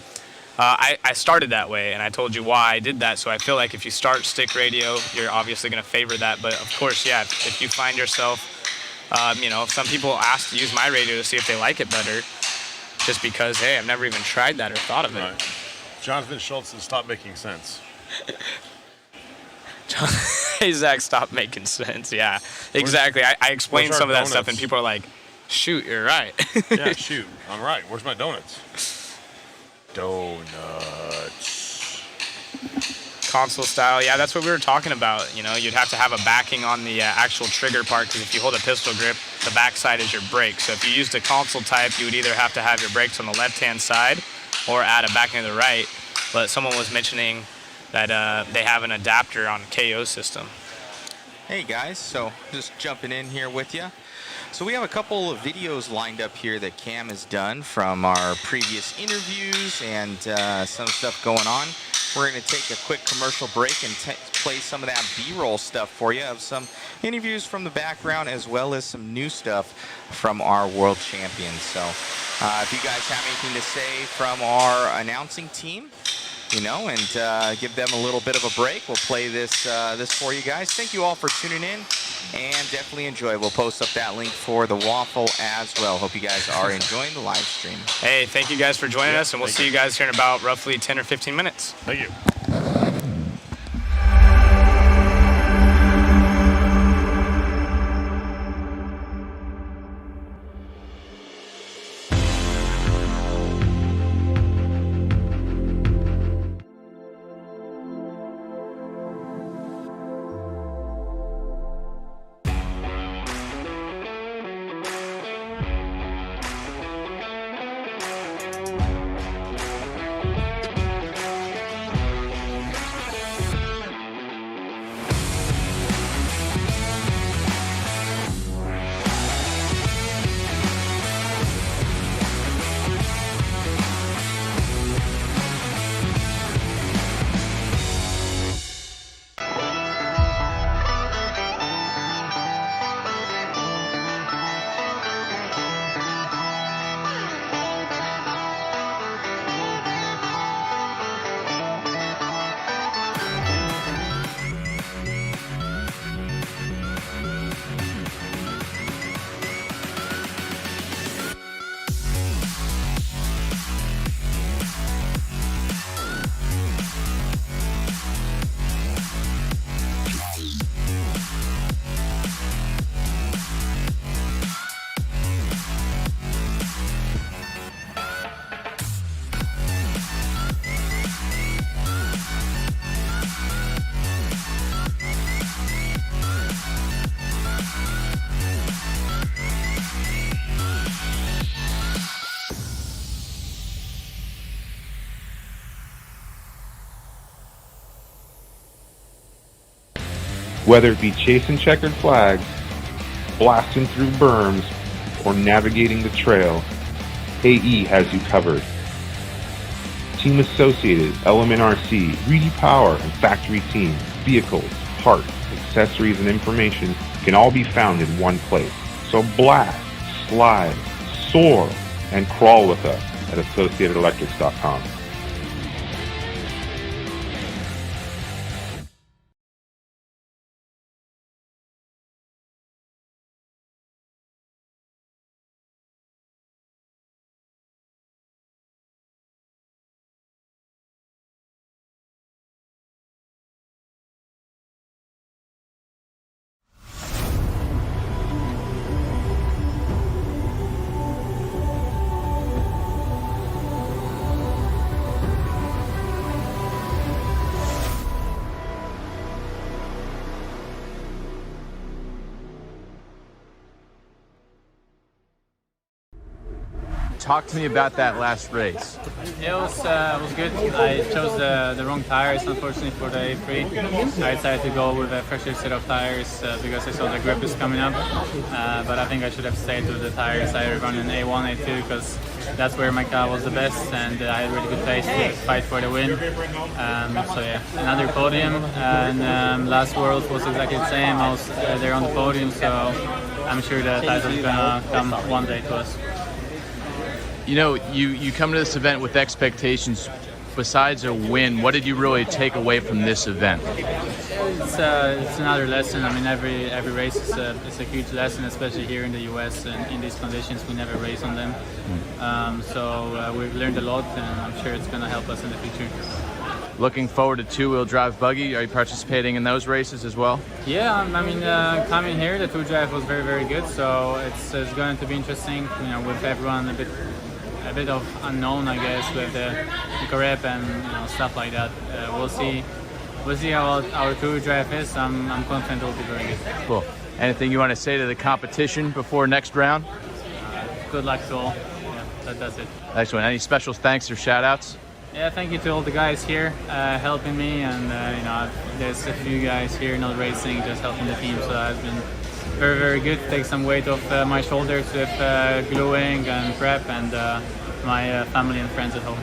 I started that way, and I told you why I did that. So I feel like if you start stick radio, you're obviously going to favor that. But of course, yeah, if you find yourself, some people ask to use my radio to see if they like it better, just because, hey, I've never even tried that or thought of it. Right. Jonathan Schultz has stopped making sense. Hey, Zach, stop making sense. Yeah, exactly. I explained some of that stuff, and people are like, shoot, you're right. Yeah, shoot, I'm right. Where's my donuts? Donuts. Console style, yeah, that's what we were talking about. You'd have to have a backing on the actual trigger part, because if you hold a pistol grip, the backside is your brake. So if you used a console type, you would either have to have your brakes on the left-hand side or add a backing to the right. But someone was mentioning that they have an adapter on KO system. Hey guys, so just jumping in here with you. So we have a couple of videos lined up here that Cam has done from our previous interviews and some stuff going on. We're going to take a quick commercial break and play some of that B-roll stuff for you of some interviews from the background as well as some new stuff from our world champions. So if you guys have anything to say from our announcing team, and give them a little bit of a break, we'll play this for you guys. Thank you all for tuning in, and definitely enjoy. We'll post up that link for the waffle as well. Hope you guys are enjoying the live stream. Hey, thank you guys for joining us, and we'll see you guys here in about roughly 10 or 15 minutes. Thank you. Whether it be chasing checkered flags, blasting through berms, or navigating the trail, AE has you covered. Team Associated, Element RC, Reedy Power, and Factory Team, vehicles, parts, accessories, and information can all be found in one place. So blast, slide, soar, and crawl with us at AssociatedElectrics.com. Talk to me about that last race. It was good. I chose the wrong tires, unfortunately, for the A3. I decided to go with a fresher set of tires because I saw the grip is coming up. But I think I should have stayed with the tires I run in A1, A2 because that's where my car was the best, and I had a really good pace to fight for the win. So yeah, another podium, and last World was exactly the same. I was there on the podium, so I'm sure the title is gonna come one day to us. You know, you come to this event with expectations. Besides a win, what did you really take away from this event? It's another lesson. I mean, every race is a huge lesson, especially here in the US, and in these conditions we never race on them. So we've learned a lot, and I'm sure it's going to help us in the future. Looking forward to two-wheel drive buggy. Are you participating in those races as well? Yeah, I mean, coming here, the two drive was very, very good. So it's going to be interesting. You know, with everyone a bit of unknown, I guess, with the grip and stuff like that. We'll see how our two drive is. I'm confident it will be very good. Cool. Anything you want to say to the competition before next round? Good luck to all. Yeah, that's it. Excellent. Any special thanks or shout-outs? Yeah, thank you to all the guys here helping me, and there's a few guys here not racing, just helping the team. So that's been very, very good. Take some weight off my shoulders with gluing and prep, and my family and friends at home.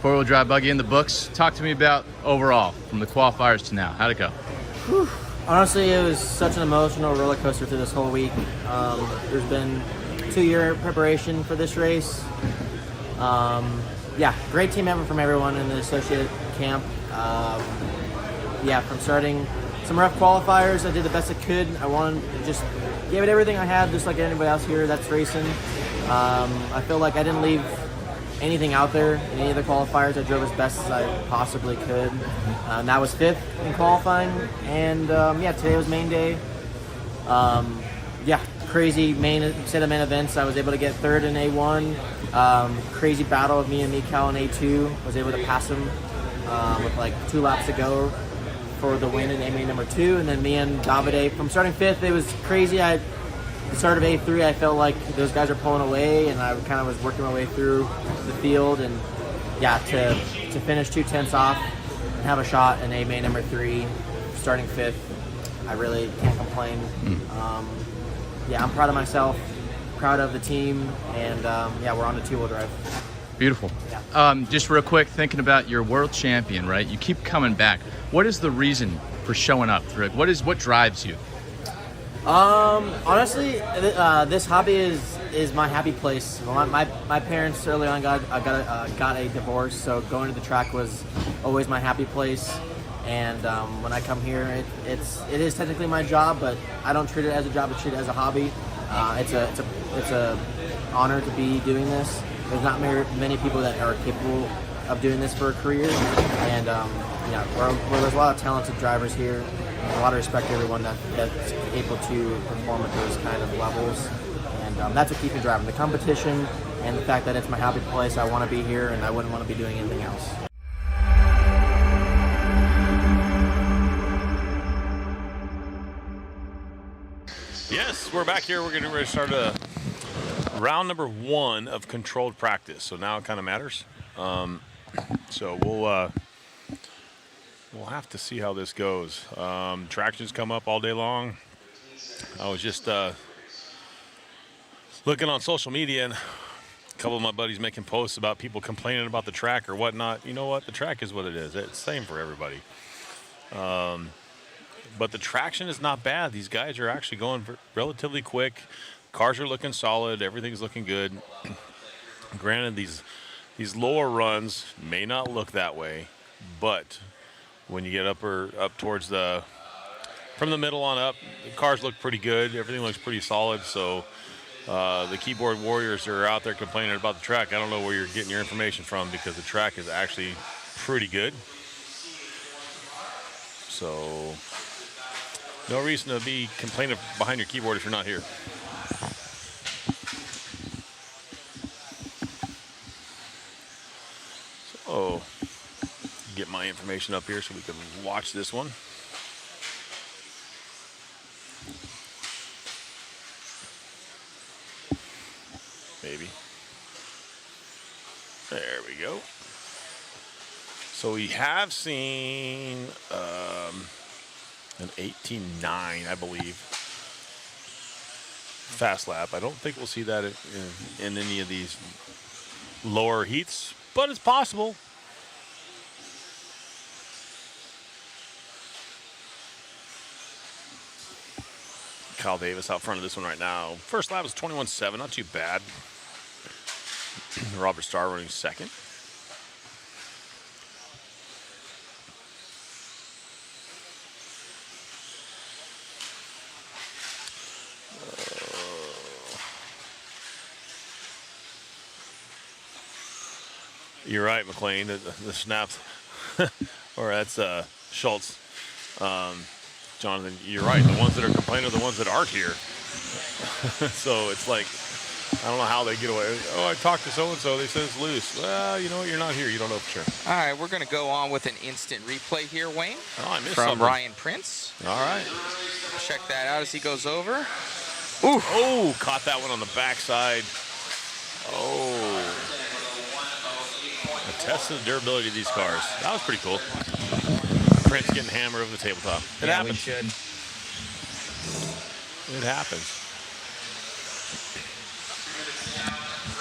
Four-wheel drive buggy in the books. Talk to me about overall, from the qualifiers to now. How'd it go? Whew. Honestly, it was such an emotional roller coaster through this whole week. There's been 2-year preparation for this race. Yeah, great team effort from everyone in the associated camp. Yeah, from starting some rough qualifiers, I did the best I could. Just gave it everything I had, just like anybody else here that's racing. I feel like I didn't leave anything out there in any of the qualifiers. I drove as best as I possibly could. And that was 5th in qualifying. And yeah, today was main day. Yeah, crazy set of main events. I was able to get 3rd in A1. Crazy battle of me and Mikal in A2. Was able to pass him with like 2 laps to go for the win in A-main number 2. And then me and Davide, from starting 5th, it was crazy. The start of A3, I felt like those guys are pulling away, and I kind of was working my way through the field. And yeah, to finish 2 tenths off and have a shot in A-main number 3, starting 5th, I really can't complain. Yeah, I'm proud of myself, proud of the team, and yeah, we're on the 2-wheel drive. Beautiful. Yeah. Just real quick, thinking about your world champion, right? You keep coming back. What is the reason for showing up? What drives you? Honestly, this hobby is my happy place. My parents early on got a divorce, so going to the track was always my happy place. And when I come here, it is technically my job, but I don't treat it as a job. I treat it as a hobby. It's a honor to be doing this. There's not many people that are capable of doing this for a career, and yeah, there's a lot of talented drivers here. A lot of respect to everyone that's able to perform at those kind of levels, and that's what keeps me driving. The competition and the fact that it's my happy place. I want to be here, and I wouldn't want to be doing anything else. Yes, we're back here. We're getting ready to start round number 1 of controlled practice. So now it kind of matters. So we'll have to see how this goes. Tractions come up all day long. I was just looking on social media, and a couple of my buddies making posts about people complaining about the track or whatnot. You know what? The track is what it is. It's the same for everybody. But the traction is not bad. These guys are actually going relatively quick. Cars are looking solid. Everything's looking good. Granted, these lower runs may not look that way, but when you get up towards from the middle on up, the cars look pretty good. Everything looks pretty solid. So the keyboard warriors are out there complaining about the track. I don't know where you're getting your information from, because the track is actually pretty good. So no reason to be complaining behind your keyboard if you're not here. So my information up here so we can watch this one. Maybe. There we go. So we have seen an 18.9, I believe, fast lap. I don't think we'll see that in any of these lower heats, but it's possible. Kyle Davis out front of this one right now. First lap was 21.7, not too bad. Robert Starr running second. You're right, McLean. The snaps, or that's Schultz. Jonathan, you're right. The ones that are complaining are the ones that aren't here. So it's like, I don't know how they get away. Oh, I talked to so-and-so. They said it's loose. Well, you know what? You're not here. You don't know for sure. All right, we're going to go on with an instant replay here, Wayne. Oh, I missed from something. Ryan Prince. All right. Check that out as he goes over. Ooh. Oh, caught that one on the backside. Oh. A test of the durability of these cars. That was pretty cool. Prince getting hammered over the tabletop. It happens. We should. It happens.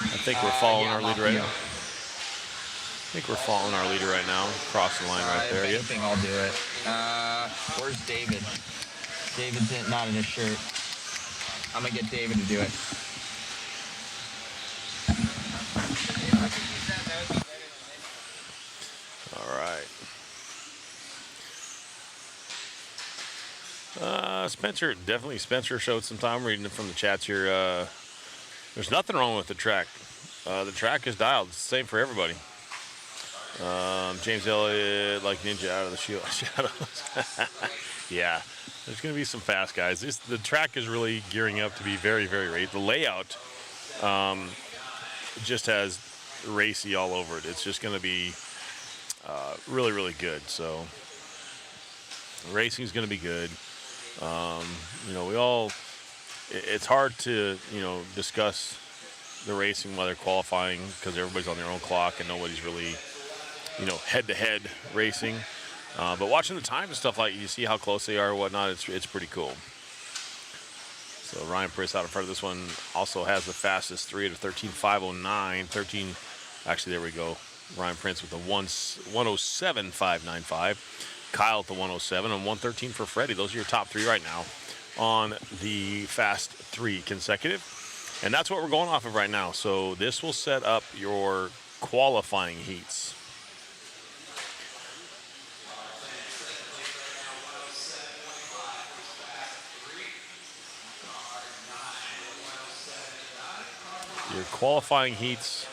I think we're following our leader right now. I think we're following our leader right now. Cross the line right there. If anything, I'll do it. Where's David? David's not in his shirt. I'm going to get David to do it. All right. Spencer showed some time reading it from the chats here. There's nothing wrong with the track. The track is dialed. It's the same for everybody. James Elliott, like ninja out of the shadows. Yeah, there's going to be some fast guys. The track is really gearing up to be very, very racy. The layout just has racy all over it. It's just going to be really, really good. So racing is going to be good. It's hard to, discuss the racing while they're qualifying because everybody's on their own clock and nobody's really, head-to-head racing. But watching the time and stuff, like you see how close they are or whatnot, it's pretty cool. So Ryan Priss out in front of this one also has the fastest 3 at a 13.509. Actually, there we go. Ryan Prince with the 107.595. Kyle at the 107 and 113 for Freddie. Those are your top three right now on the fast 3 consecutive. And that's what we're going off of right now. So this will set up your qualifying heats. Your qualifying heats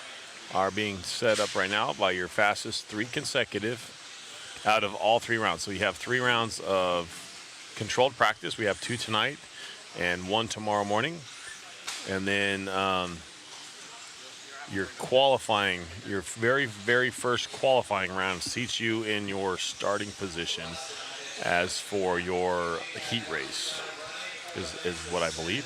are being set up right now by your fastest 3 consecutive out of all 3 rounds. So you have 3 rounds of controlled practice. We have 2 tonight and 1 tomorrow morning. And then your qualifying, your very, very first qualifying round seats you in your starting position as for your heat race, is what I believe.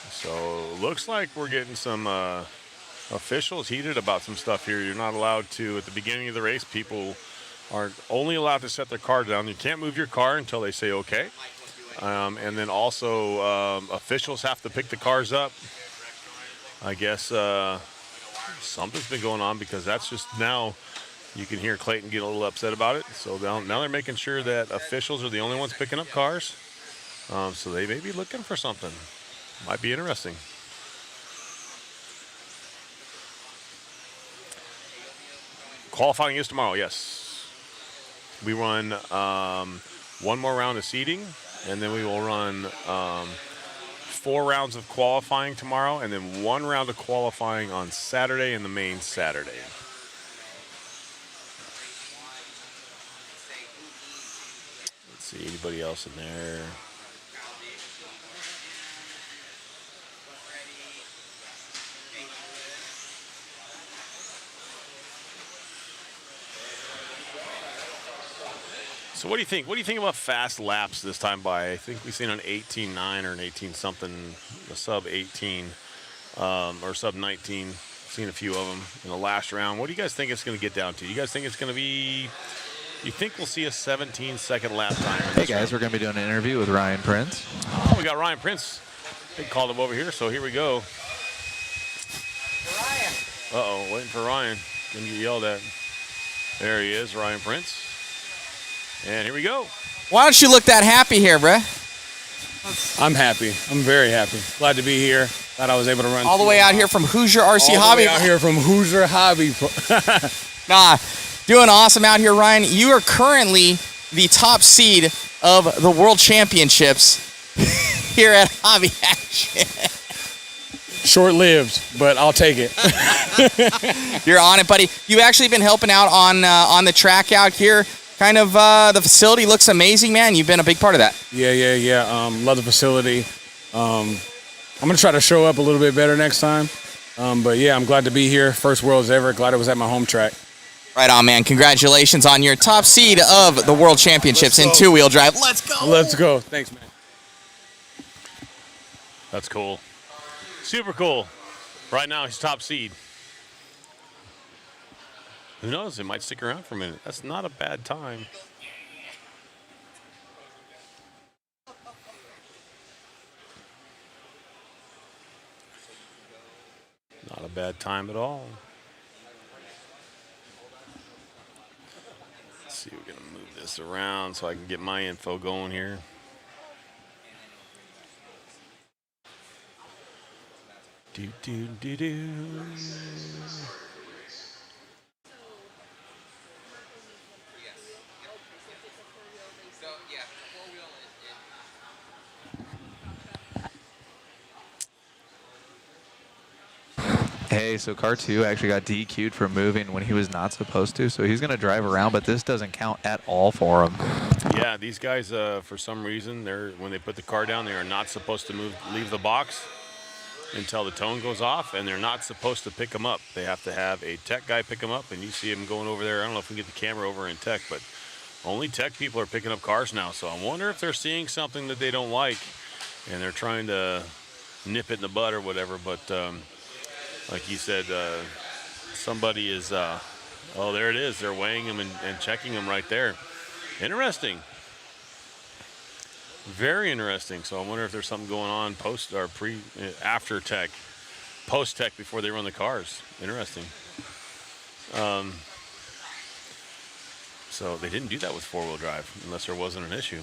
So looks like we're getting some officials heated about some stuff here. You're not allowed to, at the beginning of the race, people are only allowed to set their car down. You can't move your car until they say okay. And then also officials have to pick the cars up. I guess something's been going on because that's just now you can hear Clayton get a little upset about it. So now they're making sure that officials are the only ones picking up cars. So they may be looking for something. Might be interesting. Qualifying is tomorrow, yes. We run 1 more round of seeding, and then we will run 4 rounds of qualifying tomorrow, and then 1 round of qualifying on Saturday and the main Saturday. Let's see, anybody else in there? So what do you think? What do you think about fast laps this time by? I think we've seen an 18.9 or an 18 something, a sub 18 or sub 19. Seen a few of them in the last round. What do you guys think it's going to get down to? You guys think it's going to be? You think we'll see a 17-second lap time? Hey guys, we're going to be doing an interview with Ryan Prince. Oh, we got Ryan Prince. They called him over here, so here we go. Ryan. Uh-oh, waiting for Ryan. Gonna get yelled at. There he is, Ryan Prince. And here we go. Why don't you look that happy here, bruh? I'm happy. I'm very happy. Glad to be here. Glad I was able to run. All the way out here from Hoosier RC All Hobby. the way out here from Hoosier Hobby. Nah, doing awesome out here, Ryan. You are currently the top seed of the World Championships here at Hobby Action. Short-lived, but I'll take it. You're on it, buddy. You've actually been helping out on the track out here. Kind of the facility looks amazing, man. You've been a big part of that. Yeah. Love the facility. I'm gonna try to show up a little bit better next time. But yeah, I'm glad to be here. First Worlds ever. Glad it was at my home track. Right on, man. Congratulations on your top seed of the World Championships in two-wheel drive. Let's go. Let's go. Thanks, man. That's cool. Super cool. Right now, he's top seed. Who knows? It might stick around for a minute. That's not a bad time. Not a bad time at all. Let's see, we're going to move this around so I can get my info going here. Do. Hey, so car 2 actually got DQ'd for moving when he was not supposed to, so he's going to drive around, but this doesn't count at all for him. Yeah, these guys, for some reason, when they put the car down, they are not supposed to leave the box until the tone goes off, and they're not supposed to pick them up. They have to have a tech guy pick them up, and you see him going over there. I don't know if we can get the camera over in tech, but only tech people are picking up cars now, so I wonder if they're seeing something that they don't like, and they're trying to nip it in the bud or whatever, but like you said, somebody is, oh, there it is. They're weighing them and checking them right there. Interesting. Very interesting. So I wonder if there's something going on after tech, post tech before they run the cars. Interesting. So they didn't do that with four-wheel drive unless there wasn't an issue.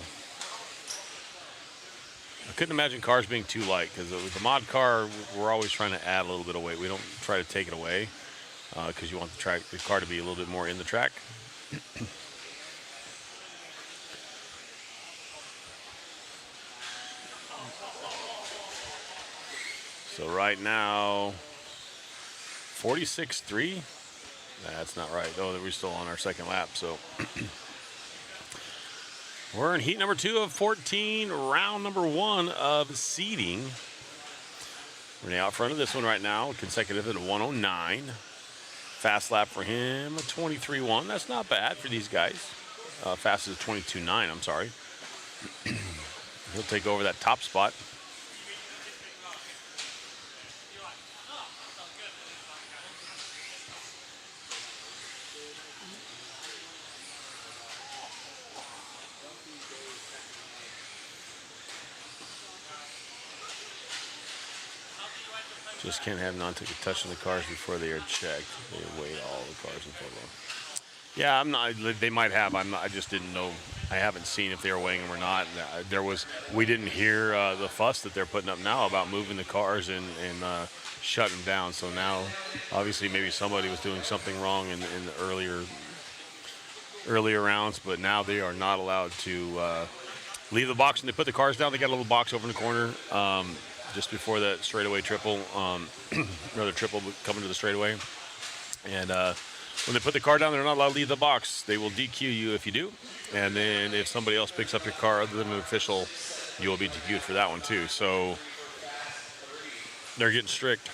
I couldn't imagine cars being too light because with the mod car, we're always trying to add a little bit of weight. We don't try to take it away because you want the car to be a little bit more in the track. So right now, 46.3. That's not right. Oh, we're still on our second lap. So we're in heat number 2 of 14, round number 1 of seeding. We're out front of this one right now, consecutive at 109. Fast lap for him, 23.1. That's not bad for these guys. Fast is 22.9, I'm sorry. He'll take over that top spot. Just can't have non-touching the cars before they are checked. They weigh all the cars in total. Yeah, I'm not. They might have. I just didn't know. I haven't seen if they were weighing them or not. We didn't hear the fuss that they're putting up now about moving the cars and shutting them down. So now, obviously, maybe somebody was doing something wrong in the earlier rounds, but now they are not allowed to leave the box. And they put the cars down. They got a little box over in the corner. Just before that straightaway triple, another triple coming to the straightaway. And when they put the car down, they're not allowed to leave the box. They will DQ you if you do. And then if somebody else picks up your car other than an official, you will be DQ'd for that one too. So they're getting strict.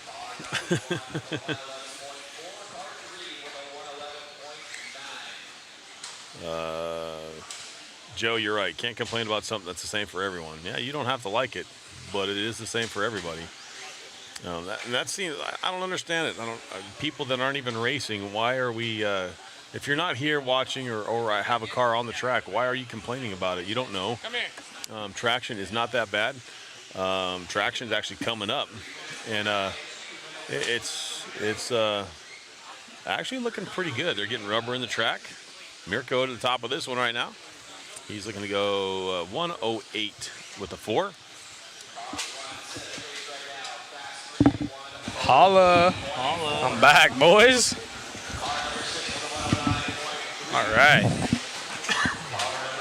Joe, you're right. Can't complain about something that's the same for everyone. Yeah, you don't have to like it, but it is the same for everybody. That seems, I don't understand it. People that aren't even racing, why are we, if you're not here watching or have a car on the track, why are you complaining about it? You don't know. Come here. Traction is not that bad. Traction is actually coming up. And it's actually looking pretty good. They're getting rubber in the track. Mirko to the top of this one right now. He's looking to go 108 with a 4. Holla. I'm back, boys. All right.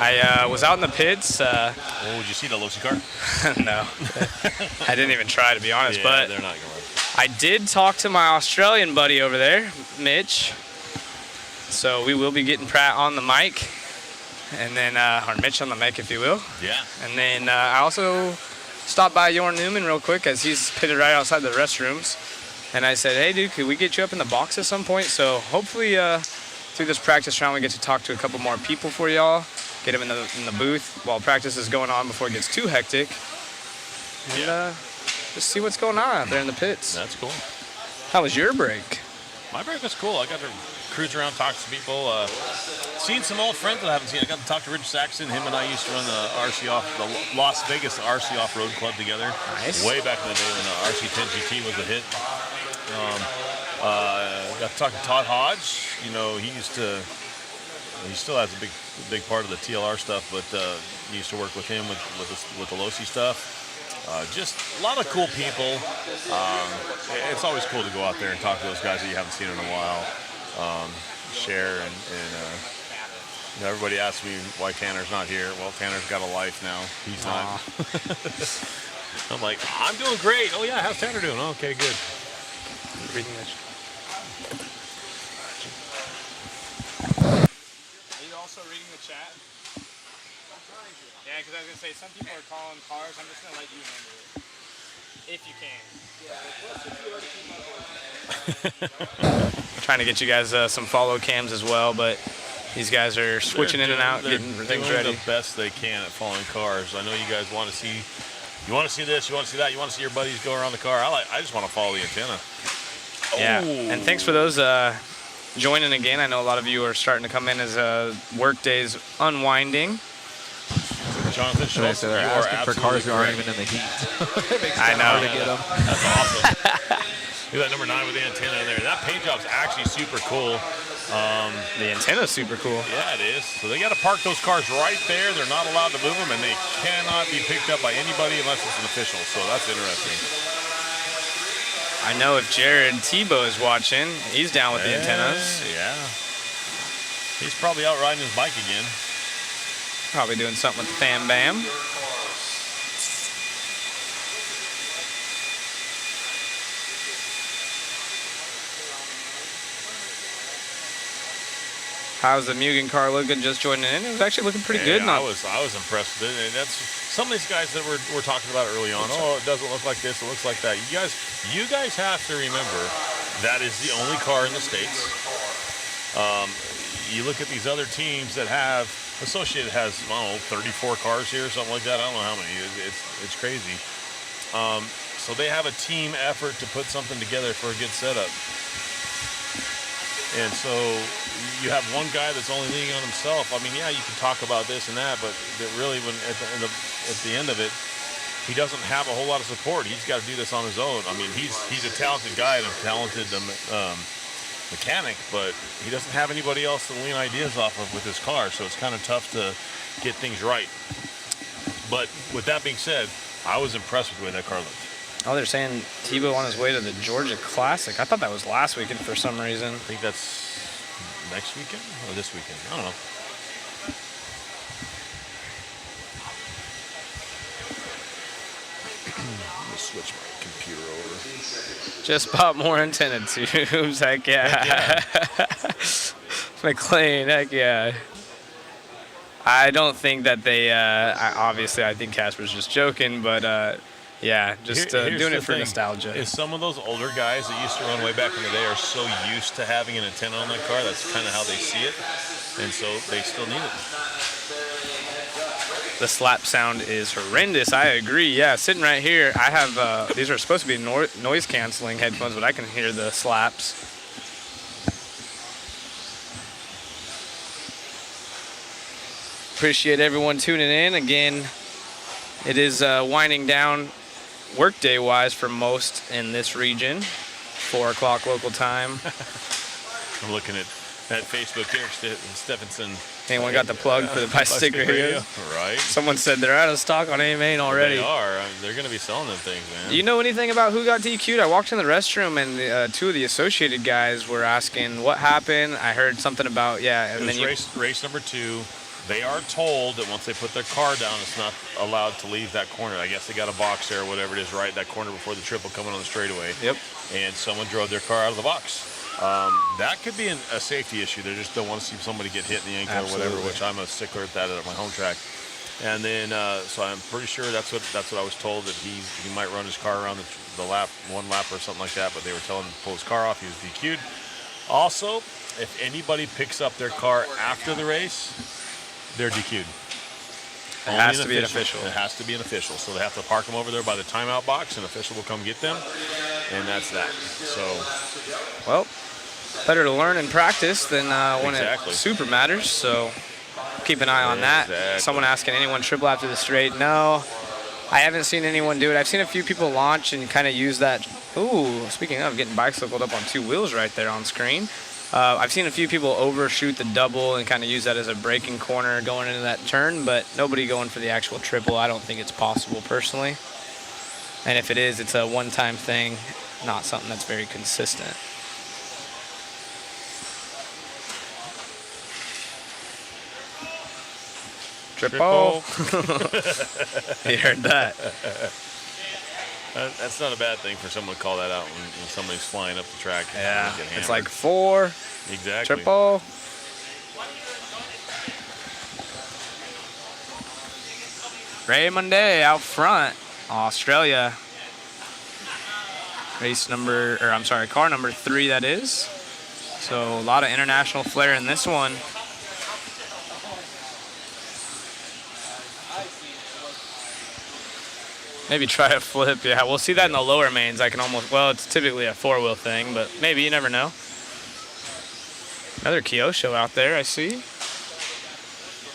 I was out in the pits. Did you see the Losi car? No. I didn't even try, to be honest. Yeah, but they're not going I did talk to my Australian buddy over there, Mitch. So we will be getting Pratt on the mic. And then, or Mitch on the mic, if you will. Yeah. And then I also stopped by Jorn Newman real quick as he's pitted right outside the restrooms. And I said, hey, dude, could we get you up in the box at some point? So hopefully through this practice round, we get to talk to a couple more people for y'all. Get them in the booth while practice is going on before it gets too hectic. And just see what's going on out there in the pits. That's cool. How was your break? My break was cool. I got to cruise around, talk to people. Seen some old friends that I haven't seen. I got to talk to Rich Saxon. Him and I used to run the Las Vegas RC Off-Road Club together. Nice. Way back in the day when the RC10 GT was a hit. Got to talk to Todd Hodge. You know, he still has a big part of the TLR stuff, but used to work with him with the Losi stuff. Just a lot of cool people. It's always cool to go out there and talk to those guys that you haven't seen in a while. Share and you know, everybody asks me why Tanner's not here. Well, Tanner's got a life now. He's not. I'm like, I'm doing great. Oh yeah, how's Tanner doing? Okay, good. Reading this. Are you also reading the chat? Yeah, because I was going to say, some people are calling cars. I'm just going to let you handle it. If you can. Trying to get you guys some follow cams as well, but these guys are switching in and out, getting things doing ready. the best they can at following cars. I know you guys want to see, you want to see this, you want to see that, you want to see your buddies go around the car. I just want to follow the antenna. Yeah, and thanks for those joining again. I know a lot of you are starting to come in as work days unwinding. Jonathan Schultz, they're asking for cars who aren't even in the heat. It makes I it know. hard to get them. That's awesome. Look at that number 9 with the antenna in there. That paint job's actually super cool. The antenna's super cool. Yeah, it is. So they got to park those cars right there. They're not allowed to move them, and they cannot be picked up by anybody unless it's an official. So that's interesting. I know if Jared Tebow is watching, he's down with the antennas. Yeah. He's probably out riding his bike again. Probably doing something with the Fam Bam. How's the Mugen car looking? Just joining in. It was actually looking pretty good. I was impressed with it. And that's some of these guys that we're talking about early on. Oh, it doesn't look like this. It looks like that. You guys have to remember that is the only car in the States. You look at these other teams that have Associated has, I don't know, 34 cars here or something like that. I don't know how many. It's crazy. So they have a team effort to put something together for a good setup. And so you have one guy that's only leaning on himself. I mean, yeah, you can talk about this and that, but really, when at the end of it, he doesn't have a whole lot of support. He's got to do this on his own. I mean, he's a talented guy and a talented mechanic, but he doesn't have anybody else to lean ideas off of with his car, so it's kind of tough to get things right. But with that being said, I was impressed with the way that car looked. Oh, they're saying Tebow on his way to the Georgia Classic. I thought that was last weekend for some reason. I think that's next weekend or this weekend. I don't know. Let me switch my computer over. Just bought more antenna tubes. Heck yeah. McLean, heck yeah. I don't think that they, obviously I think Casper's just joking, but yeah, just doing it for nostalgia. Is some of those older guys that used to run way back in the day are so used to having an antenna on that car, that's kind of how they see it, and so they still need it. The slap sound is horrendous. I agree. Yeah, sitting right here, I have, these are supposed to be noise canceling headphones, but I can hear the slaps. Appreciate everyone tuning in. Again, it is winding down workday wise for most in this region. 4 o'clock local time. I'm looking at that Facebook here, Stephenson. Anyone got the plug for the Bistick radio? Right. Someone said they're out of stock on A-Main already. They are. They're going to be selling them things, man. Do you know anything about who got DQ'd? I walked in the restroom and 2 of the Associated guys were asking what happened. I heard something about, yeah. And it was then race number 2. They are told that once they put their car down, it's not allowed to leave that corner. I guess they got a box there or whatever it is, right? That corner before the triple coming on the straightaway. Yep. And someone drove their car out of the box. That could be a safety issue. They just don't want to see somebody get hit in the ankle or whatever, which I'm a stickler at that at my home track. And then, so I'm pretty sure that's what I was told, that he might run his car around the lap, 1 lap or something like that. But they were telling him to pull his car off. He was DQ'd. Also, if anybody picks up their car after the race, they're DQ'd. It has to be an official. It has to be an official. So they have to park them over there by the timeout box. An official will come get them, and that's that. So, well, better to learn and practice than when Exactly. it super matters. So keep an eye on that. Exactly. Someone asking anyone triple after the straight. No, I haven't seen anyone do it. I've seen a few people launch and kind of use that. Ooh, speaking of getting bicycled up on 2 wheels right there on screen. I've seen a few people overshoot the double and kind of use that as a braking corner going into that turn, but nobody going for the actual triple. I don't think it's possible personally. And if it is, it's a one-time thing, not something that's very consistent. Triple. You heard that. That's not a bad thing for someone to call that out when somebody's flying up the track. Yeah, and get it's hammered. like 4. Exactly. Triple. Raymond Day out front, Australia. Car number 3 that is. So a lot of international flair in this one. Maybe try a flip, yeah. We'll see that in the lower mains. It's typically a 4-wheel thing, but maybe, you never know. Another Kyosho out there, I see.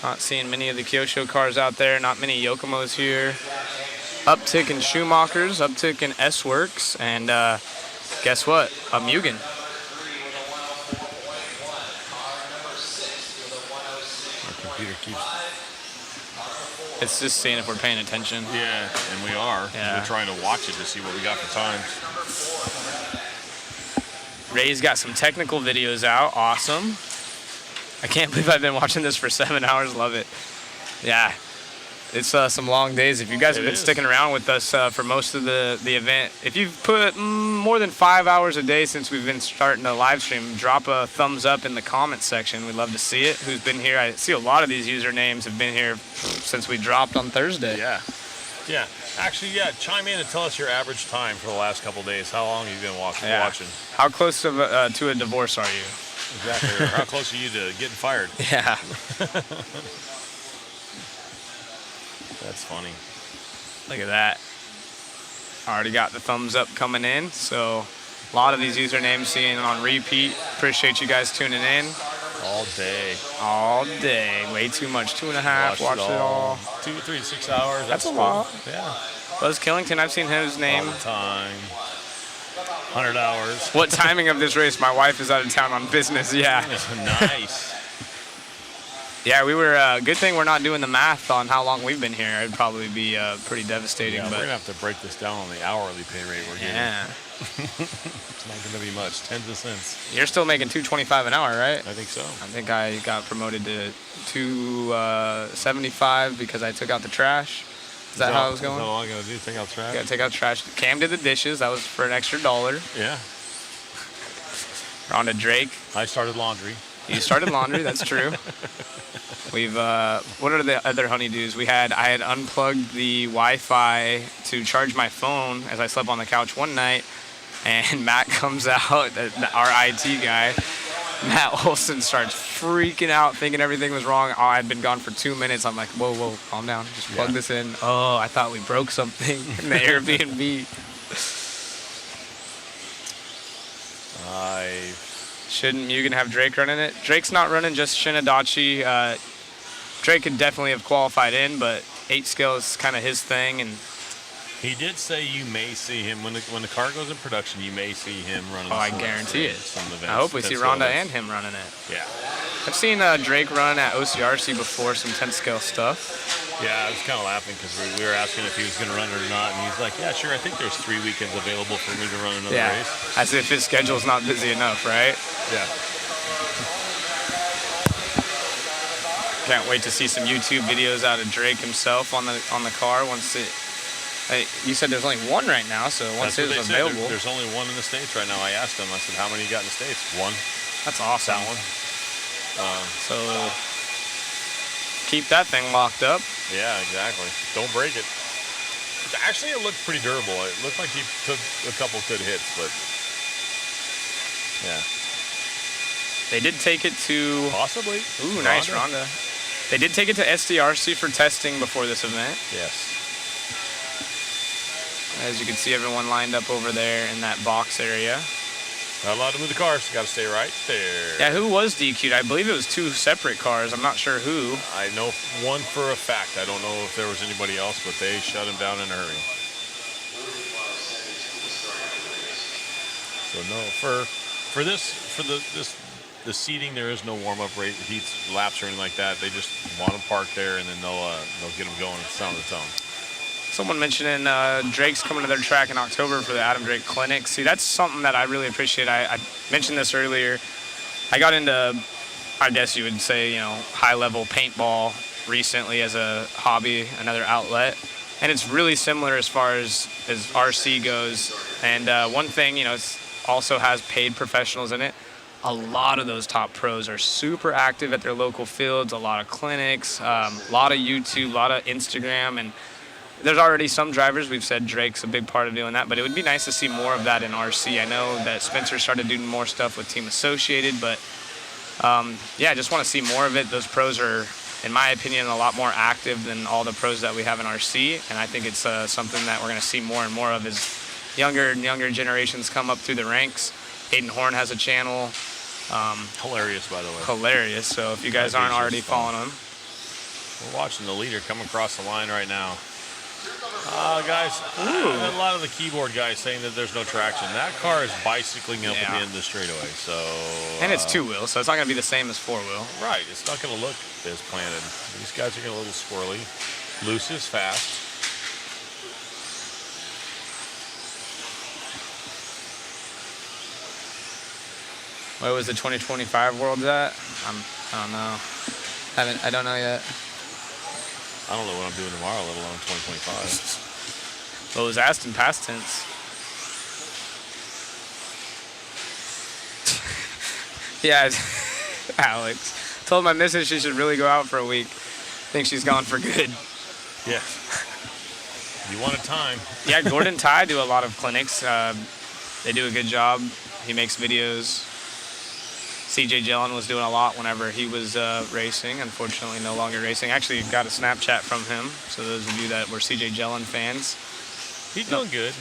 Not seeing many of the Kyosho cars out there, not many Yokomos here. Uptick in Schumachers, uptick in S-Works, and guess what? A Mugen. Our computer keeps... It's just seeing if we're paying attention. Yeah, and we are. Yeah. We're trying to watch it to see what we got for times. Ray's got some technical videos out. Awesome. I can't believe I've been watching this for 7 hours. Love it. Yeah. It's some long days. If you guys have been sticking around with us for most of the event, if you've put more than 5 hours a day since we've been starting to live stream, drop a thumbs up in the comments section. We'd love to see it. Who's been here? I see a lot of these usernames have been here since we dropped on Thursday. Yeah. Yeah. Actually, yeah, chime in and tell us your average time for the last couple of days. How long have you been watching? How close to a divorce are you? Exactly. Or how close are you to getting fired? Yeah. That's funny. Look at that. Already got the thumbs up coming in. So a lot of these usernames seeing on repeat. Appreciate you guys tuning in. All day. All day. Way too much. 2.5. Watched it all. 2, 3 to 6 hours. That's a cool. lot. Yeah. Buzz Killington, I've seen his name. All the time. 100 hours. What timing of this race? My wife is out of town on business. Yeah. Nice. Yeah, we were. Good thing we're not doing the math on how long we've been here. It'd probably be pretty devastating. Yeah, but we're gonna have to break this down on the hourly pay rate we're getting. Yeah. It's not gonna be much. Tens of cents. You're still making $2.25 an hour, right? I think so. I think I got promoted to $2.75 because I took out the trash. Is that how it was going? Is that all I gotta do? Take out trash? Yeah, take out trash. Cam did the dishes. That was for an extra $1. Yeah. We're on to Drake. I started laundry. You started laundry. That's true. We've what are the other honeydews? I had unplugged the Wi-Fi to charge my phone as I slept on the couch one night, and Matt comes out, our IT guy, Matt Olson starts freaking out, thinking everything was wrong. Oh, I'd been gone for 2 minutes. I'm like, whoa, calm down. Just plug this in. Oh, I thought we broke something in the Airbnb. Shouldn't Mugen have Drake running it? Drake's not running, just Shinadachi. Drake could definitely have qualified in, but 8 scale is kind of his thing. And he did say you may see him when the car goes in production. You may see him running. Oh, I guarantee it. Some events, I hope we see Rhonda and him running it. Yeah. I've seen Drake run at OCRC before, some 10 scale stuff. Yeah, I was kind of laughing because we were asking if he was going to run it or not, and he's like, "Yeah, sure. I think there's 3 weekends available for me to run another race." As if his schedule's not busy enough, right? Yeah. Can't wait to see some YouTube videos out of Drake himself on the car once it. You said there's only one right now, so once it's available. There's only one in the States right now. I asked him. I said, "How many you got in the States?" One. That's awesome. That one. So keep that thing locked up. Yeah, exactly. Don't break it. Actually, it looked pretty durable. It looked like he took a couple good hits, but yeah. They did take it to... Possibly. Ooh, nice Rhonda. They did take it to SDRC for testing before this event. Yes. As you can see, everyone lined up over there in that box area. Not allowed to move the cars. Got to stay right there. Yeah, who was DQ'd? I believe it was 2 separate cars. I'm not sure who. I know one for a fact. I don't know if there was anybody else, but they shut him down in a hurry. So no, for the seating, there is no warm-up rate, heats, laps, or anything like that. They just want them parked there, and then they'll get them going and sound its own. Someone mentioning Drake's coming to their track in October for the Adam Drake Clinic. See, that's something that I really appreciate. I mentioned this earlier. I got into, I guess you would say, high-level paintball recently as a hobby, another outlet. And it's really similar as far as RC goes. And one thing, it also has paid professionals in it. A lot of those top pros are super active at their local fields, a lot of clinics, a lot of YouTube, a lot of Instagram, and there's already some drivers. We've said Drake's a big part of doing that, but it would be nice to see more of that in RC. I know that Spencer started doing more stuff with Team Associated, but yeah, I just want to see more of it. Those pros are, in my opinion, a lot more active than all the pros that we have in RC, and I think it's something that we're going to see more and more of as younger and younger generations come up through the ranks. Hayden Horn has a channel. Hilarious, by the way. Hilarious. So if you guys aren't already following him. We're watching the leader come across the line right now. Guys, a lot of the keyboard guys saying that there's no traction. That car is bicycling up at the end of the straightaway, so... And it's 2-wheel, so it's not going to be the same as 4-wheel. Right, it's not going to look as planted. These guys are getting a little squirrely. Loose is fast. What was the 2025 Worlds at? I don't know. I don't know yet. I don't know what I'm doing tomorrow, let alone 2025. Well, it was asked in past tense. Yeah, Alex. Told my missus she should really go out for a week. Think she's gone for good. Yeah. You want a time. Yeah, Gordon Ty do a lot of clinics. They do a good job. He makes videos. CJ Jellin was doing a lot whenever he was racing. Unfortunately, no longer racing. Actually, got a Snapchat from him. So those of you that were CJ Jellin fans. He's doing good.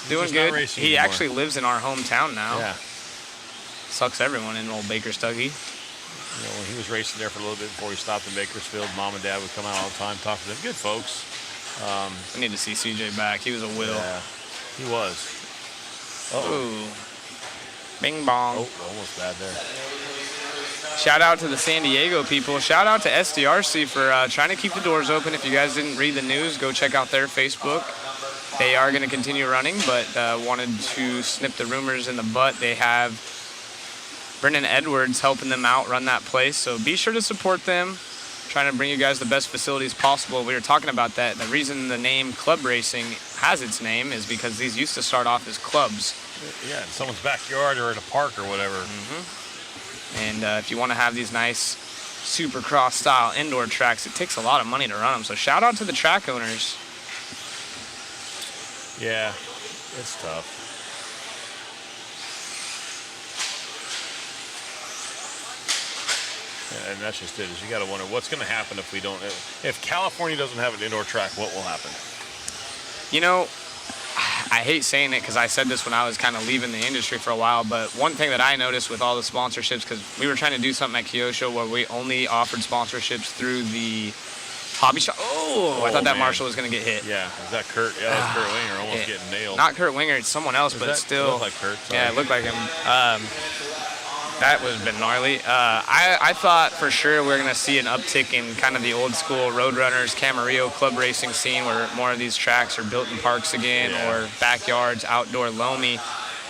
Doing good. He actually lives in our hometown now. Yeah. Sucks everyone in old Bakerstuggy. When he was racing there for a little bit before he stopped in Bakersfield, Mom and Dad would come out all the time, talk to them. Good folks. I need to see CJ back. He was a will. Yeah, he was. Ooh. Bing bong. Oh, almost bad there. Shout out to the San Diego people. Shout out to SDRC for trying to keep the doors open. If you guys didn't read the news, go check out their Facebook. They are going to continue running, but wanted to snip the rumors in the butt. They have Brendan Edwards helping them out run that place, so be sure to support them. Trying to bring you guys the best facilities possible. We were talking about that. The reason the name Club Racing has its name is because these used to start off as clubs. Yeah, in someone's backyard or at a park or whatever. And if you want to have these nice supercross style indoor tracks, it takes a lot of money to run them. So shout out to the track owners. Yeah, it's tough. And that's just it. Is you got to wonder what's going to happen if we don't. If California doesn't have an indoor track, what will happen? You know, I hate saying it because I said this when I was kind of leaving the industry for a while, but one thing that I noticed with all the sponsorships, because we were trying to do something at Kyosho where we only offered sponsorships through the hobby shop. Oh, I thought that man. Marshall was going to get hit. Yeah, is that Kurt? Yeah, that's Kurt Winger almost getting nailed. Not Kurt Winger, it's someone else, Is but that- still. it looked like Kurt, sorry. Yeah, it looked like him. That was a bit gnarly. I thought for sure we were going to see an uptick in kind of the old school Roadrunners, Camarillo club racing scene where more of these tracks are built in parks again or backyards, outdoor loamy,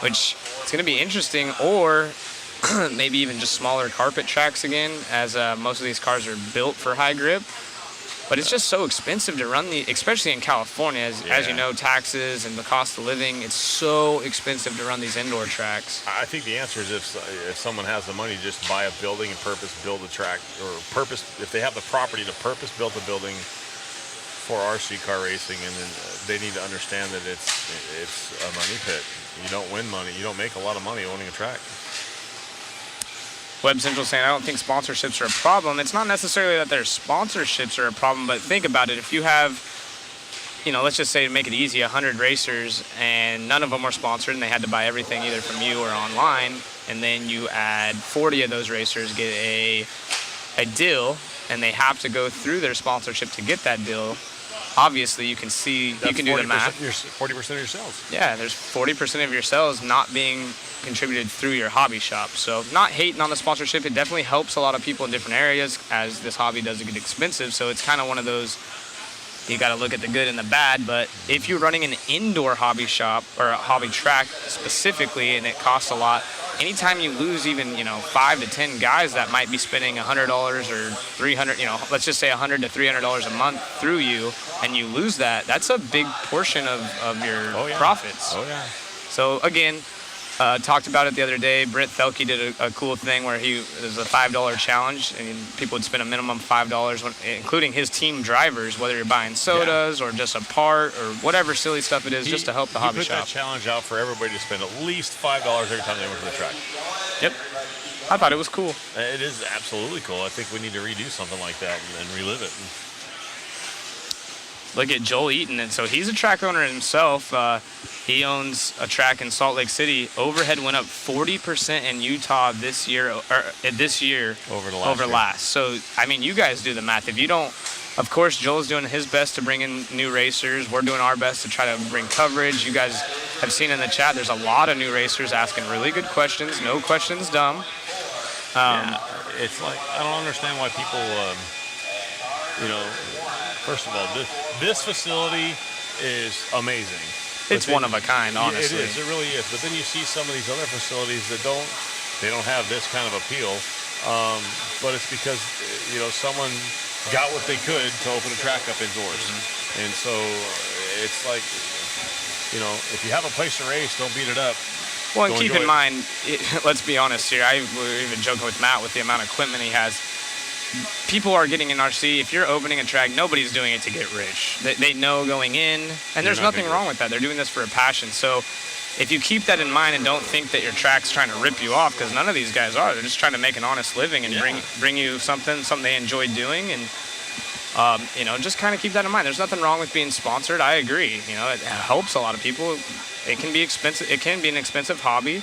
which it's going to be interesting, or maybe even just smaller carpet tracks again, as most of these cars are built for high grip. But it's just so expensive to run especially in California, as you know, taxes and the cost of living. It's so expensive to run these indoor tracks. I think the answer is if someone has the money, just buy a building and purpose build a track, or if they have the property to purpose build a building for RC car racing, and then they need to understand that it's a money pit. You don't win money. You don't make a lot of money owning a track. Web Central saying, I don't think sponsorships are a problem. It's not necessarily that their sponsorships are a problem, but think about it. If you have, let's just say to make it easy, 100 racers and none of them are sponsored and they had to buy everything either from you or online, and then you add 40 of those racers get a deal and they have to go through their sponsorship to get that deal. Obviously, you can see, you can do the math. 40% of your sales. Yeah, there's 40% of your sales not being contributed through your hobby shop. So not hating on the sponsorship, it definitely helps a lot of people in different areas as this hobby does get expensive. So it's kind of one of those, you got to look at the good and the bad. But if you're running an indoor hobby shop or a hobby track specifically, and it costs a lot, anytime you lose even 5 to 10 guys that might be spending $100 or $300, let's just say $100 to $300 a month through you, and you lose that, that's a big portion of your profits. Oh yeah. So again, talked about it the other day. Brent Thelke did a cool thing where it was a $5 challenge, and people would spend a minimum $5, including his team drivers, whether you're buying sodas or just a part or whatever silly stuff it is, just to help the hobby He put shop. that challenge out for everybody to spend at least $5 every time they went to the track. Yep. I thought it was cool. It is absolutely cool. I think we need to redo something like that and relive it. Look at Joel Eaton, and so he's a track owner himself. He owns a track in Salt Lake City. Overhead went up 40% in Utah this year over last. So I mean, you guys do the math. If you don't, of course, Joel's doing his best to bring in new racers. We're doing our best to try to bring coverage. You guys have seen in the chat, there's a lot of new racers asking really good questions. No questions dumb. It's like, I don't understand why people, first of all, this facility is amazing. It's one of a kind, honestly. It is. It really is. But then you see some of these other facilities that don't have this kind of appeal. But it's because someone got what they could to open a track up indoors, and so it's like if you have a place to race, don't beat it up. Well, and keep in mind, let's be honest here. I was even joking with Matt with the amount of equipment he has. People are getting in RC. If you're opening a track, nobody's doing it to get rich. They know going in, and there's nothing wrong with that. They're doing this for a passion. So if you keep that in mind and don't think that your track's trying to rip you off, because none of these guys are. They're just trying to make an honest living and bring you something they enjoy doing. And, just kind of keep that in mind. There's nothing wrong with being sponsored. I agree. It helps a lot of people. It can be expensive. It can be an expensive hobby.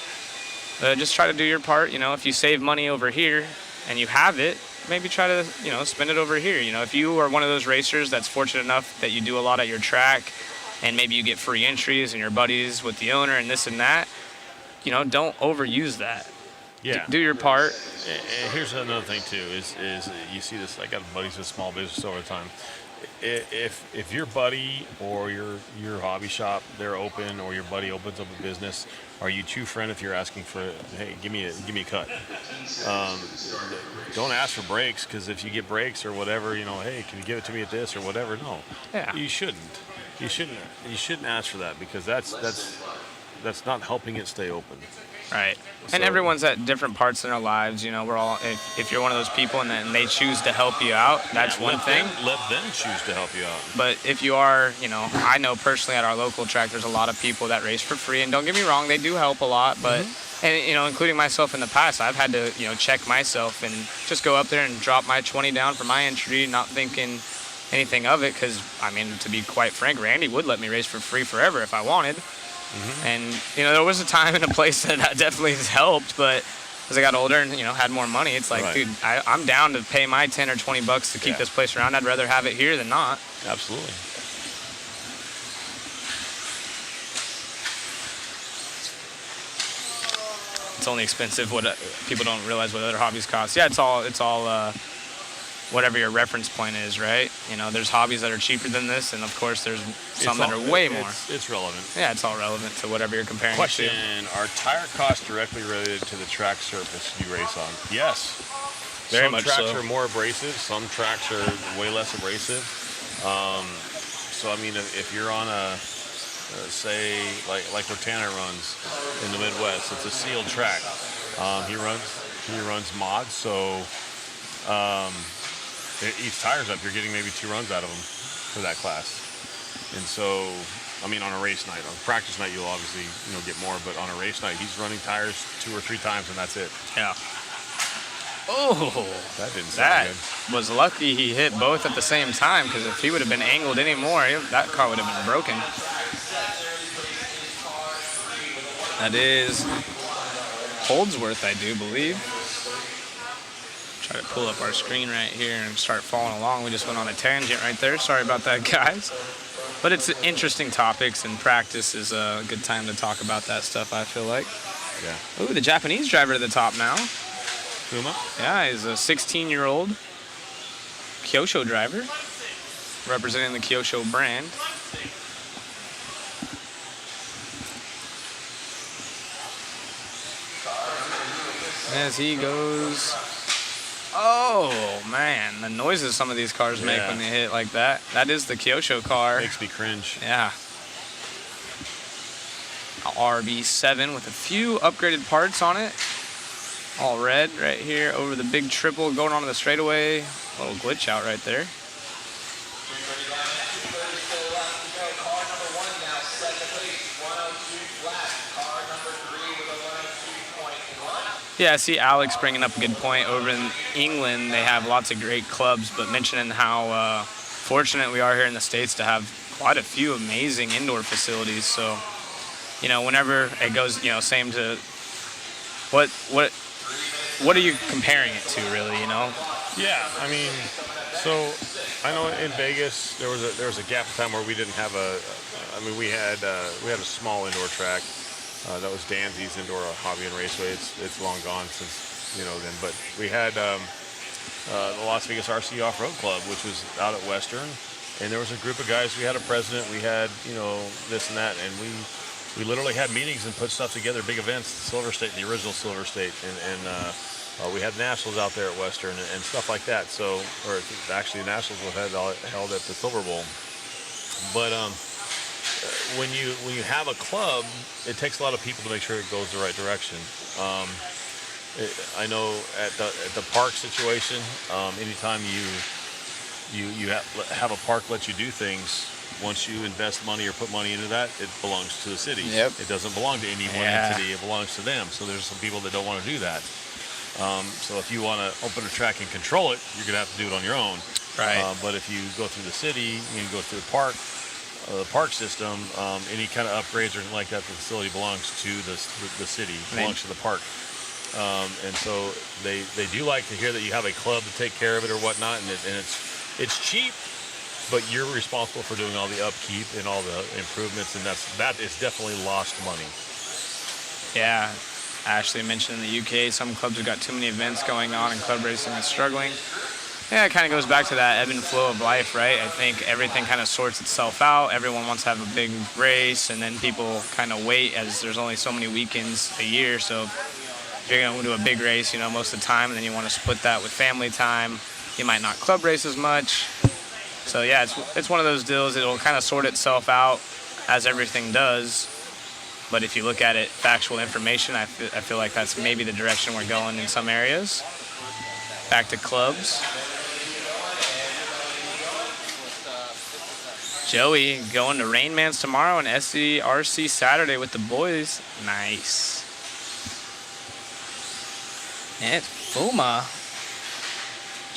Just try to do your part. If you save money over here and you have it, maybe try to, spend it over here. If you are one of those racers that's fortunate enough that you do a lot at your track and maybe you get free entries and your buddies with the owner and this and that, don't overuse that. Yeah. Do your part. Here's another thing too, is you see this, I got buddies with small business over time. If your buddy or your hobby shop, they're open, or your buddy opens up a business, are you true friend if you're asking for, hey, give me a cut? Don't ask for breaks, because if you get breaks or whatever, hey, can you give it to me at this or whatever? No, you shouldn't. You shouldn't ask for that, because that's not helping it stay open. Right. So- And everyone's at different parts in their lives. You know, we're all, if you're one of those people and then they choose to help you out, that's one thing. Let them choose to help you out. But if you are, you know, I know personally at our local track, there's a lot of people that race for free. And don't get me wrong, they do help a lot. But, and, you know, including myself in the past, I've had to, you know, check myself and just go up there and drop my 20 down for my entry, not thinking anything of it. Because, I mean, to be quite frank, Randy would let me race for free forever if I wanted. And, you know, there was a time and a place that definitely has helped, but as I got older and, you know, had more money, it's like, Right. dude, I'm down to pay my 10 or 20 bucks to keep this place around. I'd rather have it here than not. Absolutely. It's only expensive. What people don't realize what other hobbies cost. Yeah, it's all whatever your reference point is, right? You know, there's hobbies that are cheaper than this, and of course there's some that are way more. It's relevant. Yeah, it's all relevant to whatever you're comparing Question: it to. Are tire costs directly related to the track surface you race on? Yes. Very some much tracks so. are more abrasive. Some tracks are way less abrasive. So I mean, if you're on a say like where Tanner runs in the Midwest, it's a sealed track. He runs mods, so each tire's up, you're getting maybe 2 runs out of them for that class. And so, I mean, on a race night, on a practice night, you'll obviously, you know, get more, but on a race night, he's running tires 2 or 3 times, and that's it. Yeah. Oh, that didn't sound good. Was lucky he hit both at the same time, because if he would have been angled anymore, that car would have been broken. That is Holdsworth, I do believe. Try to pull up our screen right here and start following along. We just went on a tangent right there. Sorry about that, guys. But it's interesting topics, and practice is a good time to talk about that stuff, I feel like. Yeah. Ooh, the Japanese driver to the top now. Kuma? Yeah, he's a 16-year-old Kyosho driver, representing the Kyosho brand. As he goes... Oh, man, the noises some of these cars make when they hit like that. That is the Kyosho car. Makes me cringe. Yeah. A RB7 with a few upgraded parts on it. All red right here over the big triple going onto the straightaway. A little glitch out right there. Yeah, I see Alex bringing up a good point. Over in England, they have lots of great clubs, but mentioning how fortunate we are here in the States to have quite a few amazing indoor facilities. So, you know, whenever it goes, you know, same to what are you comparing it to, really, you know? Yeah, I mean, so I know in Vegas there was a gap of time where we didn't have we had a small indoor track. That was Danzy's indoor hobby and raceway. It's long gone since, you know, then. But we had the Las Vegas RC Off-Road Club, which was out at Western, and there was a group of guys. We had a president. We had, you know, this and that, and we literally had meetings and put stuff together, big events. Silver State, the original Silver State, and we had nationals out there at Western and stuff like that. So, or actually, the nationals were held at the Silver Bowl, but when you have a club, it takes a lot of people to make sure it goes the right direction. I know at the park situation, anytime you have a park let you do things, once you invest money or put money into that, it belongs to the city. Yep. It doesn't belong to any one entity. It belongs to them. So there's some people that don't want to do that. So if you want to open a track and control it, you're going to have to do it on your own. Right. But if you go through the city, you go through the park system, any kind of upgrades or anything like that, the facility belongs to the city, belongs to the park. And so they do like to hear that you have a club to take care of it or whatnot, and it's cheap, but you're responsible for doing all the upkeep and all the improvements, and that is definitely lost money. Yeah, Ashley mentioned in the UK, some clubs have got too many events going on and club racing is struggling. Yeah, it kind of goes back to that ebb and flow of life, right? I think everything kind of sorts itself out. Everyone wants to have a big race, and then people kind of wait as there's only so many weekends a year. So if you're going to do a big race, you know, most of the time, and then you want to split that with family time, you might not club race as much. So yeah, it's one of those deals. It'll kind of sort itself out as everything does. But if you look at it, factual information, I feel like that's maybe the direction we're going in some areas. Back to clubs. Joey going to Rainman's tomorrow and SCRC Saturday with the boys. Nice. And Fuma,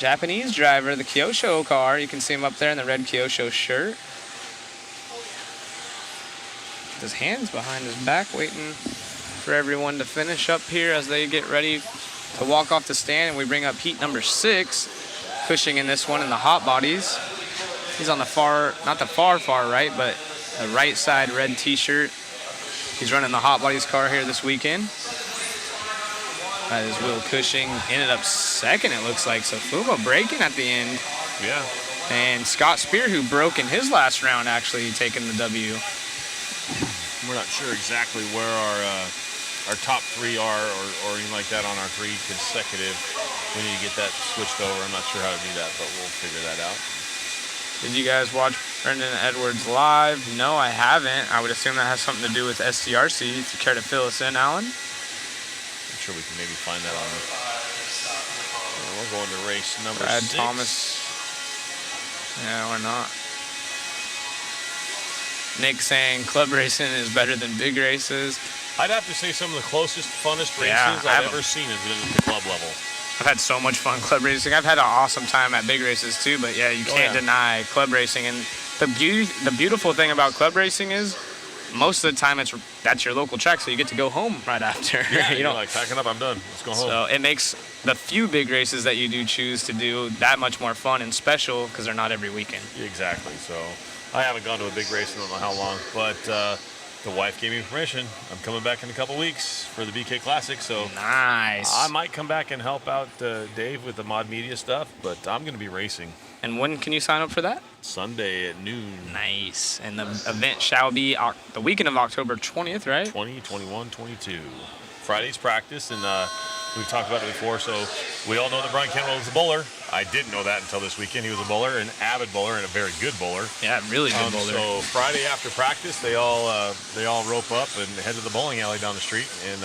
Japanese driver, the Kyosho car. You can see him up there in the red Kyosho shirt. His hands behind his back, waiting for everyone to finish up here as they get ready to walk off the stand. And we bring up heat number 6, Cushing in this one in the hot bodies. He's on the far, not the far right, but the right side red t-shirt. He's running the hot bodies car here this weekend. That is Will Cushing. Ended up second, it looks like. So Fuma breaking at the end. Yeah. And Scott Spear, who broke in his last round, actually taking the W. We're not sure exactly where our top 3 are or anything like that on our 3 consecutive. We need to get that switched over. I'm not sure how to do that, but we'll figure that out. Did you guys watch Brendan Edwards live? No, I haven't. I would assume that has something to do with SCRC. If you care to fill us in, Alan. I'm sure we can maybe find that on. We're going to race number Brad 6. Thomas. Yeah, or not. Nick saying club racing is better than big races. I'd have to say some of the closest, funnest races Yeah, I've ever seen has been at the club level. I've had so much fun club racing. I've had an awesome time at big races too, but yeah, you can't deny club racing. And the beautiful thing about club racing is most of the time that's your local track, so you get to go home right after. Yeah, you know, like packing up, I'm done. Let's go home. So it makes the few big races that you do choose to do that much more fun and special because they're not every weekend. Exactly. So I haven't gone to a big race in I don't know how long, but the wife gave me permission. I'm coming back in a couple weeks for the BK Classic, so nice. I might come back and help out Dave with the mod media stuff, but I'm going to be racing. And when can you sign up for that? Sunday at noon. Nice. And the event shall be the weekend of October 20th, right? 20, 21, 22. Friday's practice, and we've talked about it before, so we all know that Brian Campbell is a bowler. I didn't know that until this weekend. He was a bowler, an avid bowler, and a very good bowler. Yeah, really good bowler. So Friday after practice, they all rope up and head to the bowling alley down the street, and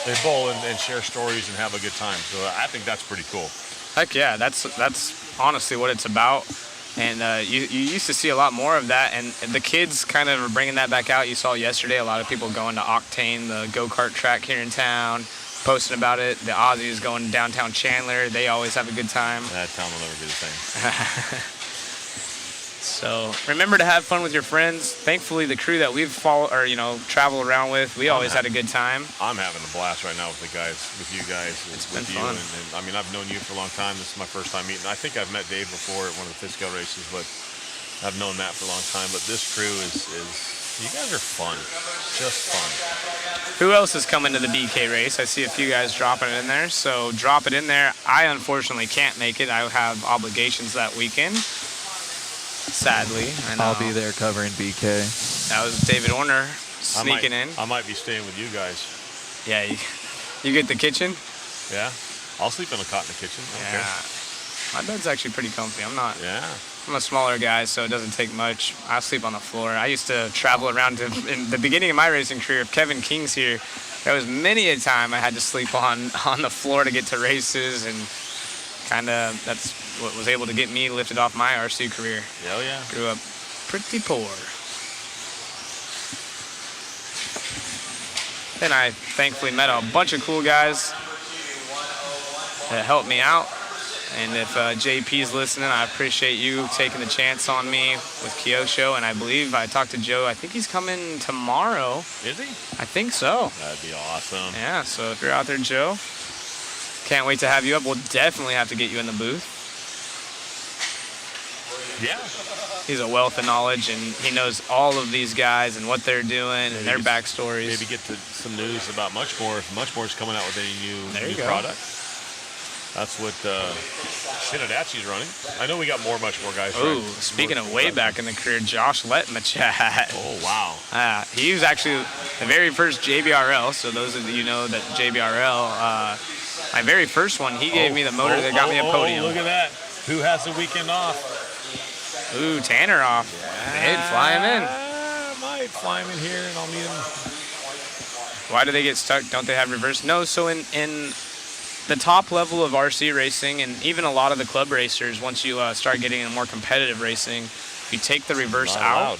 they bowl and share stories and have a good time. So I think that's pretty cool. Heck yeah, that's honestly what it's about. And you used to see a lot more of that, and the kids kind of are bringing that back out. You saw yesterday a lot of people going to Octane, the go-kart track here in town, posting about it. The Aussies going downtown Chandler. They always have a good time. That town will never be the same. So remember to have fun with your friends. Thankfully, the crew that we've travel around with, we always had a good time. I'm having a blast right now with the guys, with you guys. It's with been you. fun. And I mean, I've known you for a long time. This is my first time meeting. I think I've met Dave before at one of the Fitzgerald races, but I've known Matt for a long time. But this crew is you guys are fun, just fun. Who else is coming to the BK race? I see a few guys dropping it in there, so drop it in there. I unfortunately can't make it. I have obligations that weekend. Sadly, I know. I'll be there covering BK. That was David Orner sneaking in. I might be staying with you guys. Yeah, you get the kitchen? Yeah, I'll sleep in a cot in the kitchen. Yeah, my bed's actually pretty comfy. Yeah. I'm a smaller guy, so it doesn't take much. I sleep on the floor. I used to travel around in the beginning of my racing career. If Kevin King's here, there was many a time I had to sleep on the floor to get to races, and kind of that's what was able to get me lifted off my RC career. Hell yeah. Grew up pretty poor. Then I thankfully met a bunch of cool guys that helped me out. And if JP's listening, I appreciate you taking the chance on me with Kyosho. And I believe I talked to Joe. I think he's coming tomorrow. Is he? I think so. That'd be awesome. Yeah, so if you're out there, Joe, can't wait to have you up. We'll definitely have to get you in the booth. Yeah. He's a wealth of knowledge, and he knows all of these guys and what they're doing and their backstories. Maybe get to some news about Muchmore if Muchmore's coming out with any new product. That's what Shinadachi's running. I know we got more Muchmore guys. Oh, speaking of way back in the career, Josh let in the chat. Oh, wow. He was actually the very first JBRL, so those of you know that JBRL, my very first one, he gave me the motor that got me a podium. Oh, look at that. Who has the weekend off? Ooh, Tanner off. They'd fly him in. I might fly him in here, and I'll meet him. Why do they get stuck? Don't they have reverse? No, so in the top level of RC racing, and even a lot of the club racers, once you start getting into more competitive racing, you take the reverse out.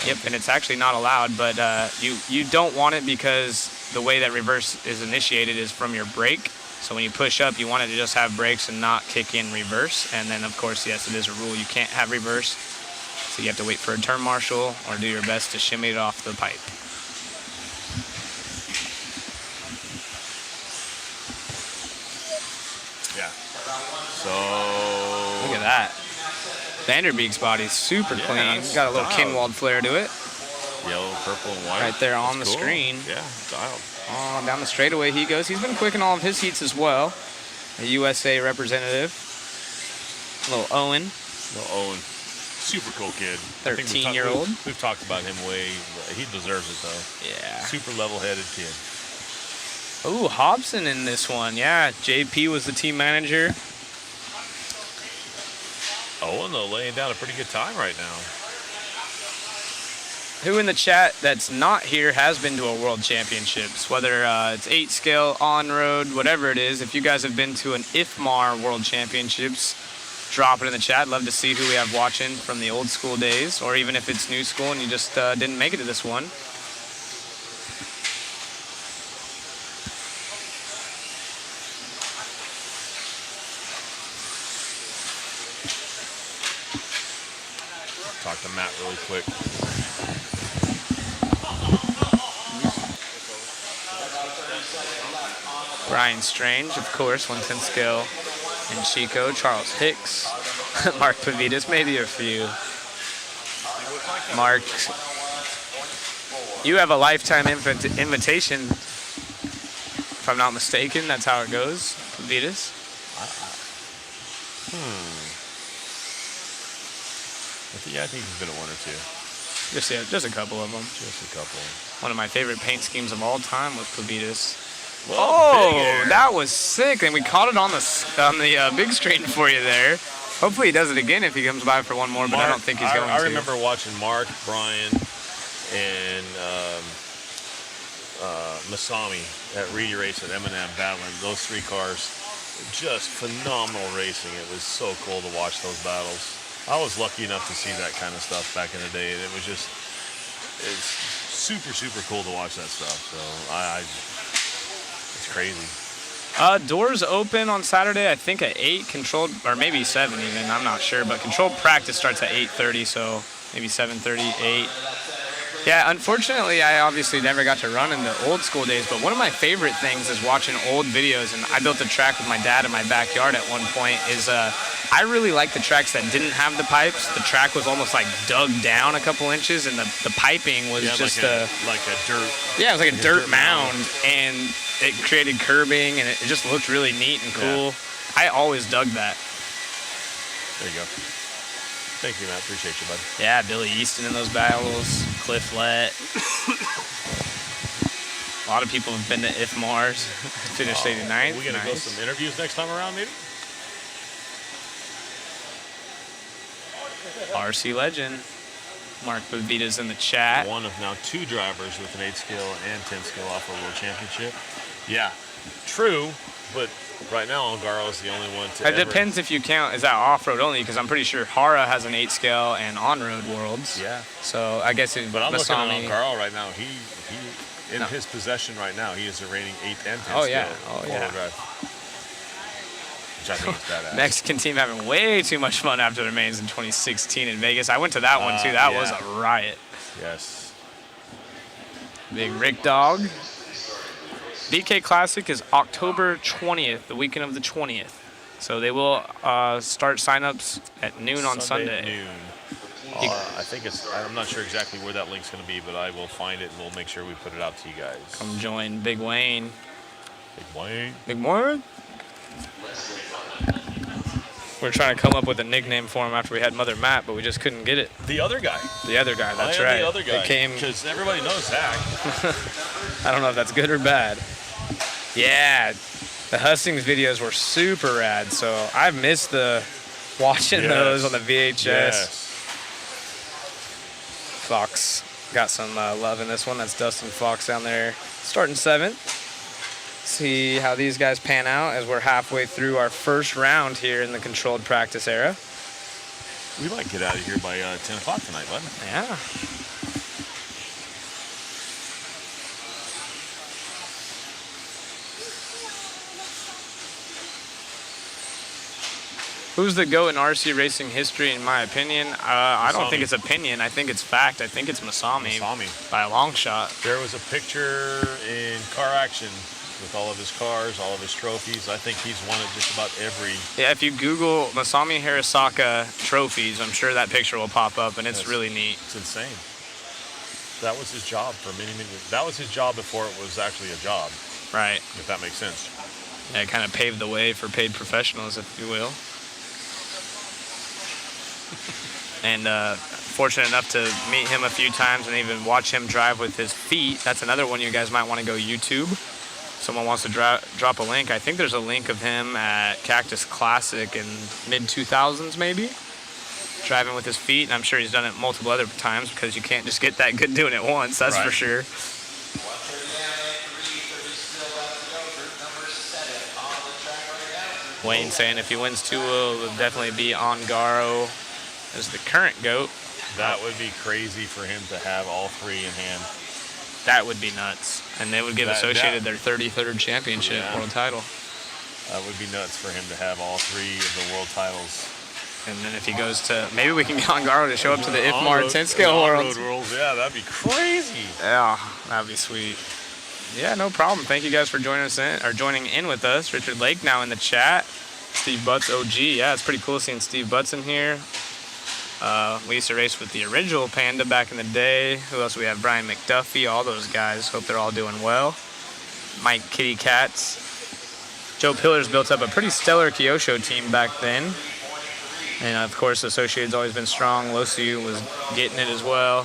Yep, and it's actually not allowed, but you don't want it because the way that reverse is initiated is from your brake. So when you push up, you want it to just have brakes and not kick in reverse. And then, of course, yes, it is a rule. You can't have reverse. So you have to wait for a turn marshal or do your best to shimmy it off the pipe. Yeah. So look at that. Vanderbeek's body's super clean. Got a little Kinwald flare to it. Yellow, purple, and white. Right there on the That's cool. screen. Yeah, dialed. Oh, down the straightaway he goes. He's been quick in all of his heats as well. A USA representative. Little Owen. Little Owen. Super cool kid. 13-year-old. We've talked about him way. He deserves it, though. Yeah. Super level-headed kid. Ooh, Hobson in this one. Yeah, JP was the team manager. Owen, though, laying down a pretty good time right now. Who in the chat that's not here has been to a World Championships, whether it's 8 scale, on-road, whatever it is. If you guys have been to an IFMAR World Championships, drop it in the chat. Love to see who we have watching from the old school days, or even if it's new school and you just didn't make it to this one. Talk to Matt really quick. Ryan Strange, of course, 110 scale. And Chico, Charles Hicks, Mark Pavitas, maybe a few. Mark, you have a lifetime invitation, if I'm not mistaken. That's how it goes, Pavitas. I think he's been at 1 or 2. Just a couple of them. Just a couple. One of my favorite paint schemes of all time was Pavitas. Well, oh, that was sick. And we caught it on the big screen for you there. Hopefully he does it again if he comes by for one more, but I don't think he's going to. I remember watching Mark, Brian, and Masami at Reedy Race at M&M battling those 3 cars. Just phenomenal racing. It was so cool to watch those battles. I was lucky enough to see that kind of stuff back in the day. And it's super, super cool to watch that stuff. So it's crazy. Doors open on Saturday, I think at 8, controlled, or maybe 7 even, I'm not sure, but controlled practice starts at 8:30, so maybe 7:30, 8. Yeah, unfortunately, I obviously never got to run in the old school days, but one of my favorite things is watching old videos, and I built a track with my dad in my backyard at one point, is I really like the tracks that didn't have the pipes. The track was almost like dug down a couple inches, and the piping was just like a dirt. Yeah, it was like a dirt mound, and it created curbing, and it just looked really neat and cool. Yeah. I always dug that. There you go. Thank you, Matt. Appreciate you, buddy. Yeah, Billy Easton in those battles, Cliff Lett. A lot of people have been to IFMARs, finished 89th. We're going to go some interviews next time around, maybe? RC legend. Mark Bavita's in the chat. One of now 2 drivers with an 8 scale and 10 scale off-road world championship. Yeah, true, but right now Ongaro is the only one to. It depends if you count. Is that off-road only? Because I'm pretty sure Hara has an 8 scale and on-road worlds. Yeah. So I guess it. But I'm looking at Ongaro right now. He in his possession right now. He is a reigning 8 and 10 scale. Oh yeah. Drive. Which I think is badass. Mexican team having way too much fun after their mains in 2016 in Vegas. I went to that one too. That was a riot. Yes. Big Rick Dog. BK Classic is October 20th, the weekend of the 20th. So they will start signups at noon on Sunday. At noon. I think I'm not sure exactly where that link's going to be, but I will find it and we'll make sure we put it out to you guys. Come join Big Wayne. Big Wayne? Big Wayne? We're trying to come up with a nickname for him after we had Mother Matt, but we just couldn't get it. The other guy. The other guy, that's right. The other guy. It because everybody knows Zach. I don't know if that's good or bad. Yeah, the Hustings videos were super rad, so I've missed watching those on the VHS. Yes. Fox got some love in this one. That's Dustin Fox down there starting 7th. See how these guys pan out as we're halfway through our first round here in the controlled practice era. We might get out of here by 10 o'clock tonight, bud. Yeah. Who's the GOAT in RC racing history, in my opinion? I don't think it's opinion. I think it's fact. I think it's Masami. By a long shot. There was a picture in Car Action with all of his cars, all of his trophies. I think he's won at just about every... Yeah, if you Google Masami Hirasaka trophies, I'm sure that picture will pop up, and it's really neat. It's insane. That was his job for many years. That was his job before it was actually a job. Right. If that makes sense. Yeah, it kind of paved the way for paid professionals, if you will. And fortunate enough to meet him a few times and even watch him drive with his feet. That's another one you guys might want to go YouTube. Someone wants to drop a link. I think there's a link of him at Cactus Classic in mid-2000s maybe, driving with his feet. And I'm sure he's done it multiple other times because you can't just get that good doing it once, that's for sure. Wayne saying if he wins 2, it will definitely be Ongaro as the current GOAT. That would be crazy for him to have all 3 in hand. That would be nuts. And they would give Associated their 33rd championship world title. That would be nuts for him to have all 3 of the world titles. And then if he goes to, maybe we can get Ongaro to show up to the IFMAR 10 scale worlds. Yeah, that'd be crazy. Yeah, that'd be sweet. Yeah, no problem. Thank you guys for joining in with us. Richard Lake now in the chat. Steve Butts OG. Yeah, it's pretty cool seeing Steve Butts in here. We used to race with the original Panda back in the day. Who else? We have Brian McDuffie, all those guys. Hope they're all doing well. Mike Kitty Cats. Joe Pillars built up a pretty stellar Kyosho team back then. And of course, Associated's always been strong. Losiu was getting it as well.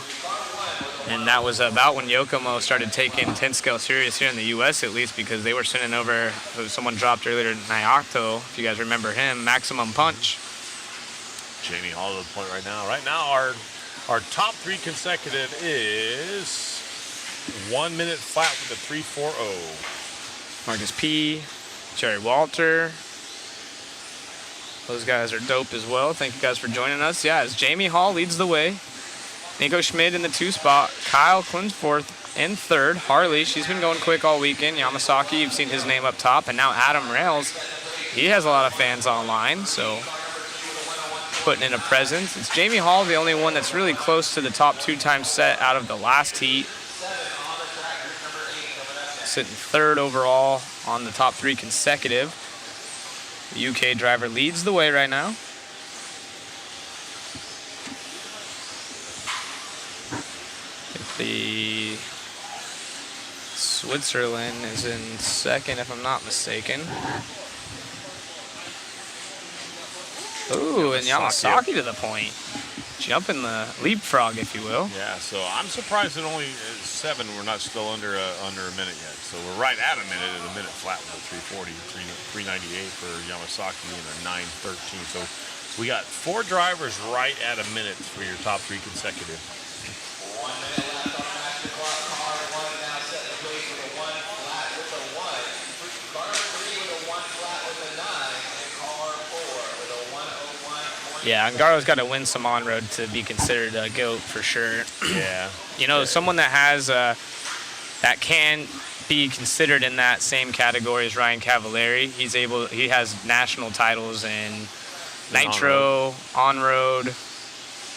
And that was about when Yokomo started taking 10 scale serious here in the US at least, because they were sending over, someone dropped earlier, Nyato, if you guys remember him, Maximum Punch. Jamie Hall to the point right now. Right now, our top 3 consecutive is 1 minute flat with a 3.40. Marcus P, Jerry Walter. Those guys are dope as well. Thank you guys for joining us. Yeah, as Jamie Hall leads the way. Nico Schmid in the 2 spot. Kyle Klinsforth in 3rd. Harley, she's been going quick all weekend. Yamasaki, you've seen his name up top. And now Adam Rails, he has a lot of fans online, so putting in a presence. It's Jamie Hall, the only one that's really close to the top 2 times set out of the last heat. Sitting 3rd overall on the top 3 consecutive. The UK driver leads the way right now. The Switzerland is in 2nd, if I'm not mistaken. Ooh, and Yamasaki to the point. Jumping the leapfrog, if you will. Yeah, so I'm surprised at only 7 we're not still under a minute yet. So we're right at a minute, at a minute flat with a 3.40, 3.98 for Yamasaki and a 9.13. So we got 4 drivers right at a minute for your top 3 consecutive. 1 minute left on the master clock. Car 1 now set in place with a 1 flat with a 1. Car 3 with a 1 flat with a 9. And car 4 with a 1:01. Yeah, Angaro's got to win some on-road to be considered a GOAT for sure. Yeah. You know, someone that has, that can be considered in that same category as Ryan Cavallari. He has national titles in Nitro, on-road.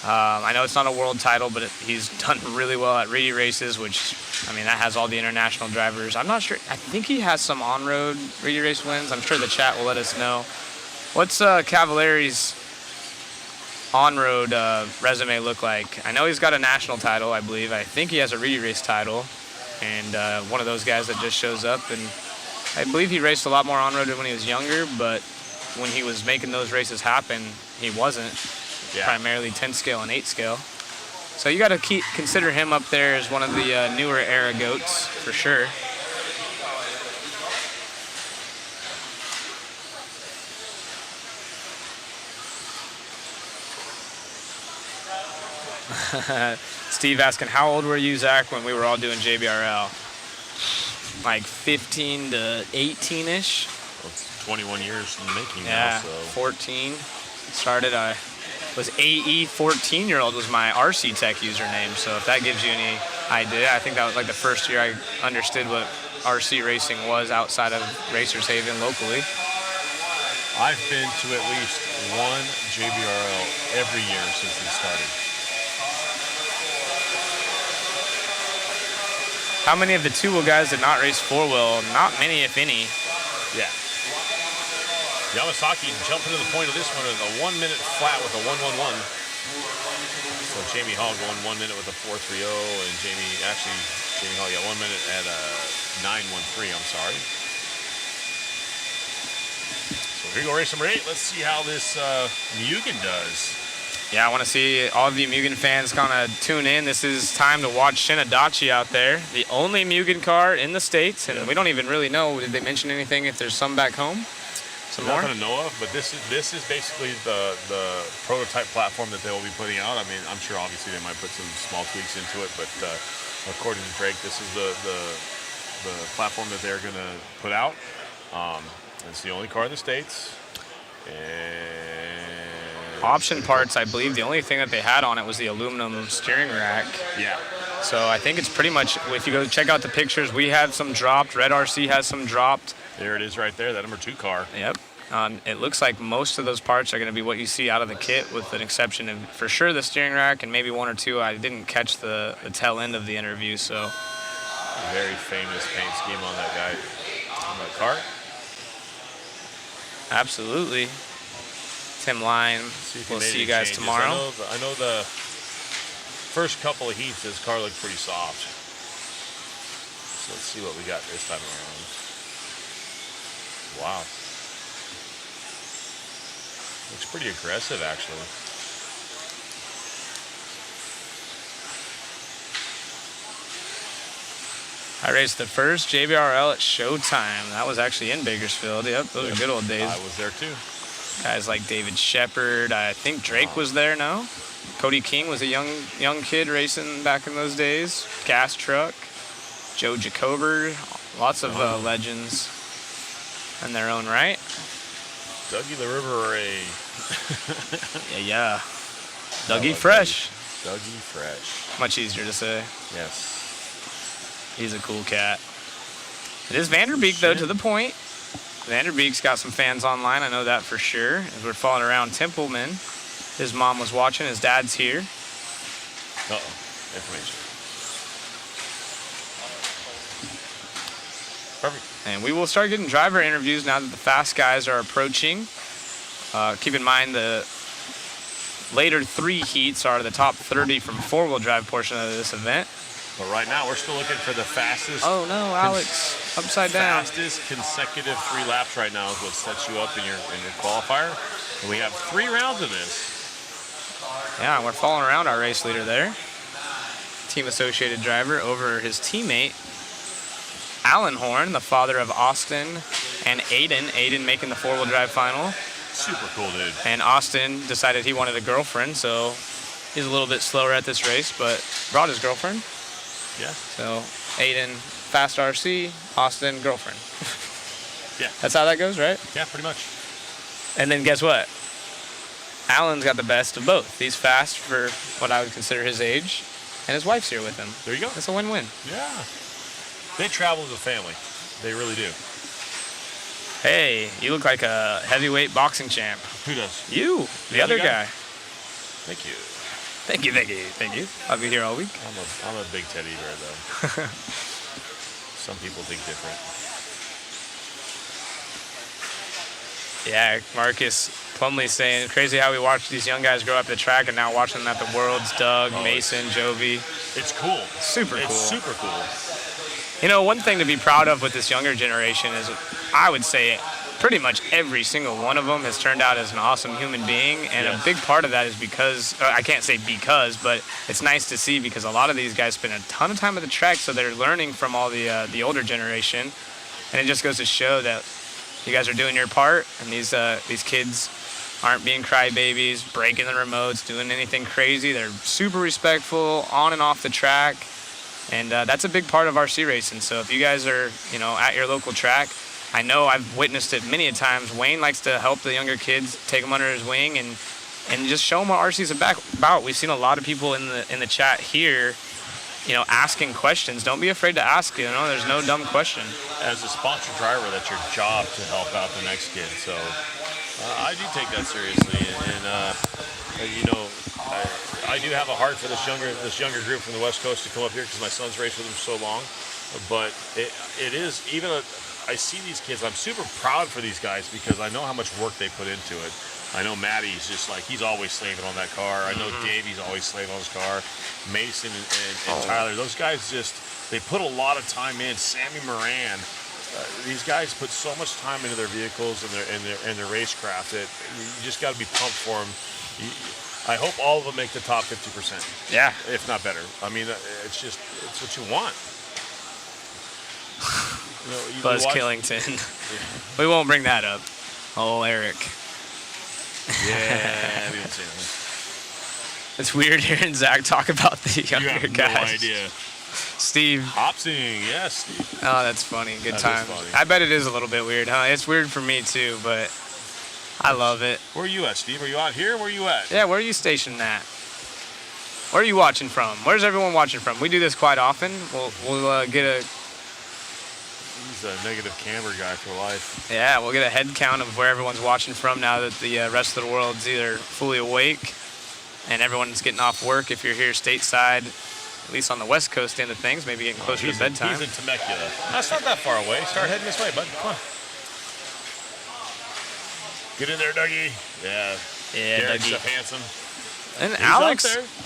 I know it's not a world title, but he's done really well at Reedy races, which, I mean, that has all the international drivers. I'm not sure. I think he has some on-road Reedy race wins. I'm sure the chat will let us know. What's Cavallari's on-road resume look like? I know he's got a national title, I believe. I think he has a Reedy race title, and one of those guys that just shows up. And I believe he raced a lot more on-road when he was younger, but when he was making those races happen, he wasn't. Yeah. Primarily 10 scale and 8 scale. So you got to consider him up there as one of the newer era GOATs for sure. Steve asking, how old were you, Zach, when we were all doing JBRL? Like 15 to 18-ish. Well, it's 21 years in the making Yeah, now, so. 14. Started, I was AE 14-year-old was my RC Tech username. So if that gives you any idea, I think that was like the first year I understood what RC racing was outside of Racers Haven locally. I've been to at least one JBRL every year since it started. How many of the two-wheel guys did not race four-wheel? Not many, if any. Yeah. Yamasaki jumping to the point of this one in a 1 minute flat with a 111. So Jamie Hall going 1 minute with a 430, and Jamie Hall, 1 minute at a 913, I'm sorry. So here we go, race number 8. Let's see how this Mugen does. Yeah, I want to see all of you Mugen fans kind of tune in. This is time to watch Shinadachi out there, the only Mugen car in the States, and we don't even really know. Did they mention anything if there's some back home? Some more? Nothing to know of, but this is basically the prototype platform that they will be putting out. I mean, I'm sure obviously they might put some small tweaks into it, but according to Drake, this is the platform that they're going to put out. It's the only car in the States. And Option parts, I believe the only thing that they had on it was the aluminum steering rack. Yeah. So I think it's pretty much, if you go check out the pictures, we had some dropped. Red RC has some dropped. There it is right there, that number 2 car. Yep. It looks like most of those parts are going to be what you see out of the kit, with an exception of, for sure, the steering rack and maybe 1 or 2. I didn't catch the tail end of the interview, so. Very famous paint scheme on that guy, on that car. Absolutely. Tim Line, we'll see you guys changes. tomorrow. I know the first couple of heats, this car looked pretty soft. So let's see what we got this time around. Wow. Looks pretty aggressive, actually. I raced the first JBRL at Showtime. That was actually in Bakersfield. Yep, those are good old days. I was there too. Guys like David Shepard. I think Drake was there now. Cody King was a young kid racing back in those days. Gas Truck. Joe Jacober. Lots of legends in their own right. Dougie the River Ray. Yeah. Dougie Fresh. Dougie Fresh. Much easier to say. Yes. He's a cool cat. It is Vanderbeek, though, to the point. Vanderbeek's got some fans online. I know that for sure. As we're following around Templeman, his mom was watching. His dad's here. Uh-oh. Information. Perfect. And we will start getting driver interviews now that the fast guys are approaching. Keep in mind the later 3 heats are the top 30 from 4-wheel drive portion of this event. But right now, we're still looking for the fastest. Oh no, Alex, upside down. Fastest consecutive 3 laps right now is what sets you up in your qualifier. And we have 3 rounds of this. Yeah, we're following around our race leader there. Team associated driver over his teammate, Alan Horn, the father of Austin and Aiden. Aiden making the 4-wheel drive final. Super cool, dude. And Austin decided he wanted a girlfriend, so he's a little bit slower at this race, but brought his girlfriend. Yeah. So Aiden, fast RC, Austin, girlfriend. Yeah. That's how that goes, right? Yeah, pretty much. And then guess what? Alan's got the best of both. He's fast for what I would consider his age, and his wife's here with him. There you go. It's a win-win. Yeah. They travel as a family. They really do. Hey, you look like a heavyweight boxing champ. Who does? You, the other guy. Thank you. Thank you, thank you, thank you. I'll be here all week. I'm a big teddy bear, though. Some people think different. Yeah, Marcus Plumley saying, crazy how we watch these young guys grow up the track and now watching them at the Worlds. Doug, Mason, Jovi. It's cool. Super cool. It's super cool. You know, one thing to be proud of with this younger generation is, I would say, pretty much every single one of them has turned out as an awesome human being, and a big part of that is because, I can't say because, but it's nice to see because a lot of these guys spend a ton of time at the track, so they're learning from all the older generation, and it just goes to show that you guys are doing your part, and these kids aren't being crybabies, breaking the remotes, doing anything crazy. They're super respectful on and off the track. And that's a big part of RC racing. So if you guys are, at your local track, I know I've witnessed it many a times. Wayne likes to help the younger kids, take them under his wing, and just show them what RC is about. We've seen a lot of people in the chat here, asking questions. Don't be afraid to ask. There's no dumb question. As a sponsored driver, that's your job to help out the next kid. So I do take that seriously, and I do have a heart for this younger group from the West Coast to come up here because my son's raced with them so long. But it is even I see these kids. I'm super proud for these guys because I know how much work they put into it. I know Maddie's just like, he's always slaving on that car. I know Davey's always slaving on his car. Mason and Tyler, those guys they put a lot of time in. Sammy Moran, these guys put so much time into their vehicles and their racecraft that you just got to be pumped for them. I hope all of them make the top 50%. Yeah. If not better. I mean, it's what you want. Buzz Killington. We won't bring that up. Oh, Eric. Yeah, we didn't say anything. It's weird hearing Zach talk about the younger guys. No idea. Steve. Hopsing, yes, Steve. Oh, that's funny. Good time. Funny. I bet it is a little bit weird, huh? It's weird for me too, but I love it. Where are you at, Steve? Are you out here? Where are you at? Yeah, where are you stationed at? Where are you watching from? Where's everyone watching from? We do this quite often. We'll get a... He's a negative camera guy for life. Yeah, we'll get a head count of where everyone's watching from now that the rest of the world's either fully awake and everyone's getting off work. If you're here stateside, at least on the West Coast end of things, maybe getting closer to bedtime. He's in Temecula. That's not that far away. Start heading this way, bud. Come on. Get in there, Dougie. Yeah. Yeah, Derek's Dougie. handsome. And He's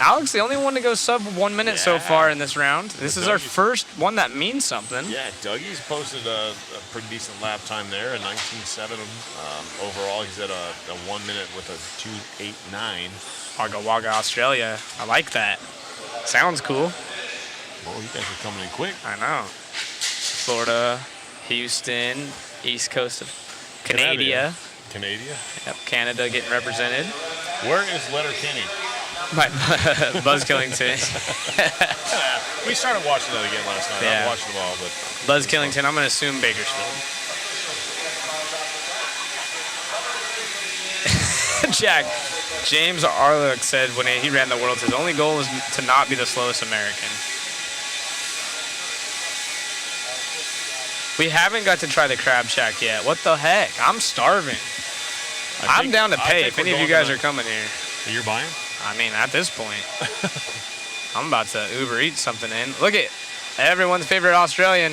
Alex, the only one to go sub 1 minute so far in this round. This is our Dougie's- first one that means something. Yeah, Dougie's posted a pretty decent lap time there, a 19.7 overall. He's at a 1 minute with a 2.89. Wagga Wagga, Australia. I like that. Sounds cool. Well, you guys are coming in quick. I know. Florida, Houston, East Coast of Canada. Canada. Yep, Canada getting represented. Where is Letterkenny? By Buzz Killington. We started watching that again last night. Yeah. I watched them all, but Buzz Killington, I'm going to assume Bakersfield. Jack, James Arlick said when he ran the Worlds, his only goal was to not be the slowest American. We haven't got to try the crab shack yet. What the heck? I'm starving. I'm down to pay if any of you guys are coming here. You're buying? I mean, at this point, I'm about to Uber Eats something in. Look at everyone's favorite Australian.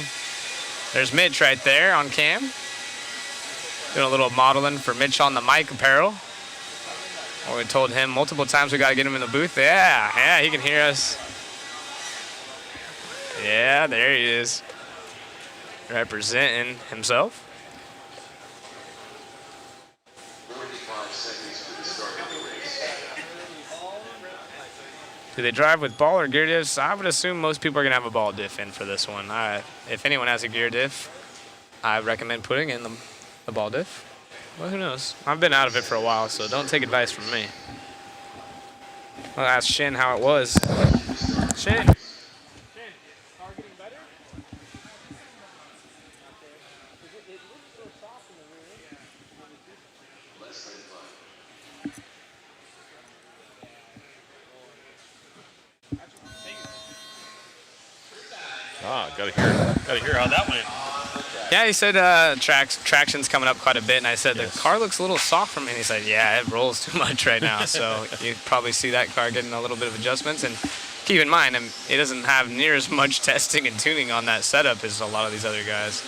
There's Mitch right there on cam. Doing a little modeling for Mitch on the mic apparel. Or we told him multiple times we got to get him in the booth. Yeah, he can hear us. Yeah, there he is. Representing himself. 45 seconds to the start of the race. Do they drive with ball or gear diffs? I would assume most people are going to have a ball diff in for this one. If anyone has a gear diff, I recommend putting in the ball diff. Well, who knows? I've been out of it for a while, so don't take advice from me. I'll ask Shin how it was. Shin. Gotta hear how that went. Yeah, he said traction's coming up quite a bit, and I said the car looks a little soft for me. And he said, yeah, it rolls too much right now, so you probably see that car getting a little bit of adjustments. And keep in mind, it doesn't have near as much testing and tuning on that setup as a lot of these other guys.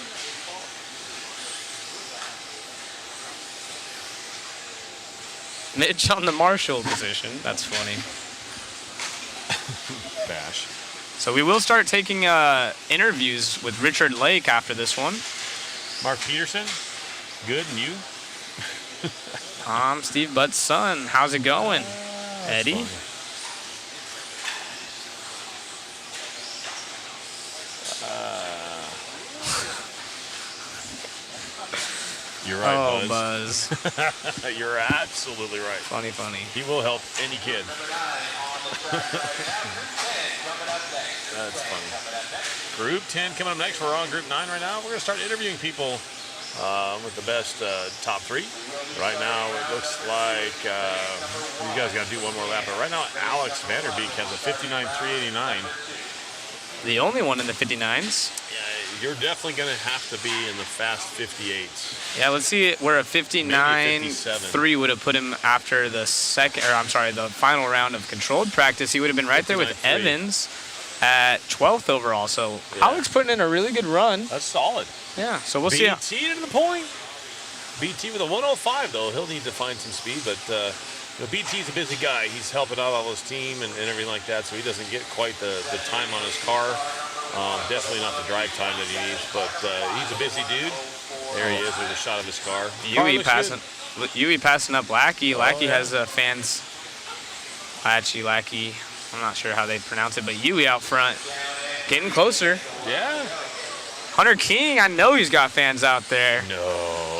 Mitch on the Marshall position. That's funny. Bash. So we will start taking interviews with Richard Lake after this one. Mark Peterson, good, and you? I'm Steve Butt's son. How's it going? Eddie? You're right, Oh, Buzz. You're absolutely right. Funny. He will help any kid. That's funny. Group 10 coming up next. We're on Group 9 right now. We're going to start interviewing people with the best top 3. Right now, it looks like you guys got to do one more lap. But right now, Alex Vanderbeek has a 59.389. The only one in the 59s. Yeah, you're definitely going to have to be in the fast 58s. Yeah, let's see where a 59.3 would have put him after the the final round of controlled practice. He would have been right there with Evans at 12th overall. So Alex putting in a really good run. That's solid. Yeah, so we'll see. BT to the point. BT with a 105 though. He'll need to find some speed, but BT's a busy guy. He's helping out all his team and everything like that, so he doesn't get quite the time on his car. Definitely not the drive time that he needs, but he's a busy dude. There he is with a shot of his car. Yui passing up Lackey. Lackey has fans. Actually, Lackey, I'm not sure how they pronounce it, but Yui out front. Getting closer. Yeah. Hunter King, I know he's got fans out there. No.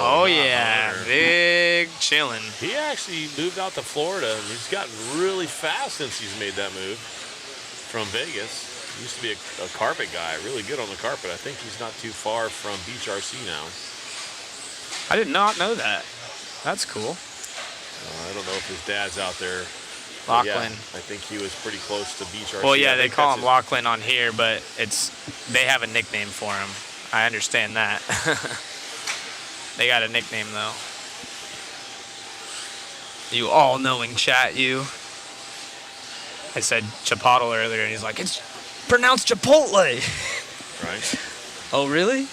Oh, yeah. Hunter. Big chillin'. He actually moved out to Florida, and he's gotten really fast since he's made that move from Vegas. He used to be a carpet guy, really good on the carpet. I think he's not too far from Beach RC now. I did not know that. That's cool. I don't know if his dad's out there. Lachlan. Yeah, I think he was pretty close to Beach RC. Well, yeah, they call him Lachlan on here, but they have a nickname for him. I understand that. They got a nickname, though. You all-knowing chat, you. I said Chipotle earlier, and he's like, it's pronounced Chipotle. Right. Oh, really?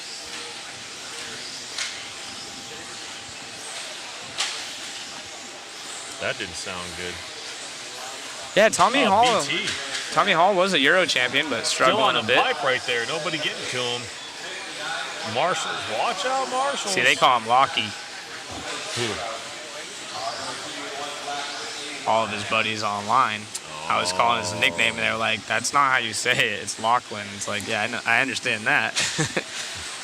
That didn't sound good. Yeah, Tommy Hall. BT. Tommy Hall was a Euro champion, but struggling a bit. Still on the pipe right there. Nobody getting to him. Marshall, watch out, Marshall. See, they call him Locky. Who? All of his buddies online. I was calling his nickname, and they were like, that's not how you say it. It's Lachlan. It's like, yeah, I understand that.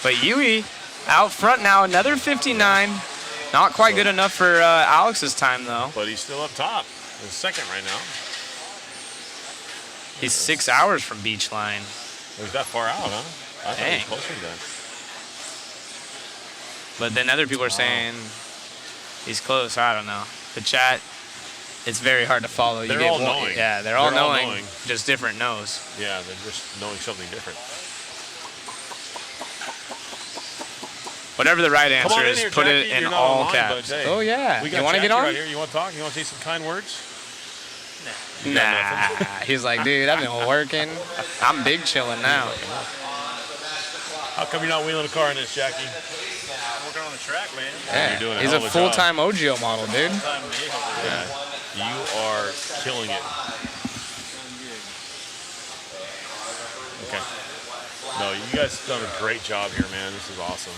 But Yui out front now, another 59. Not quite good enough for Alex's time, though. But he's still up top. In second right now. He's 6 hours from beach line. It was that far out, huh? I thought he was closer to that. But then other people are saying he's close. I don't know. The chat, it's very hard to follow. They're all knowing. Yeah, they're all knowing. Just different knows. Yeah, they're just knowing something different. Whatever the right answer is, here, put Jackie. it in You're not all online, caps. But, hey, oh, yeah. We got you want to get Jackie on? Right here. You want to talk? You want to say some kind words? Nah. He's like, dude, I've been working. I'm big chilling now. How come you're not wheeling a car in this, Jackie? I'm working on the track, man. Yeah. You're doing He's a full-time OGO model, dude. Yeah. You are killing it. Okay. No, you guys have done a great job here, man. This is awesome.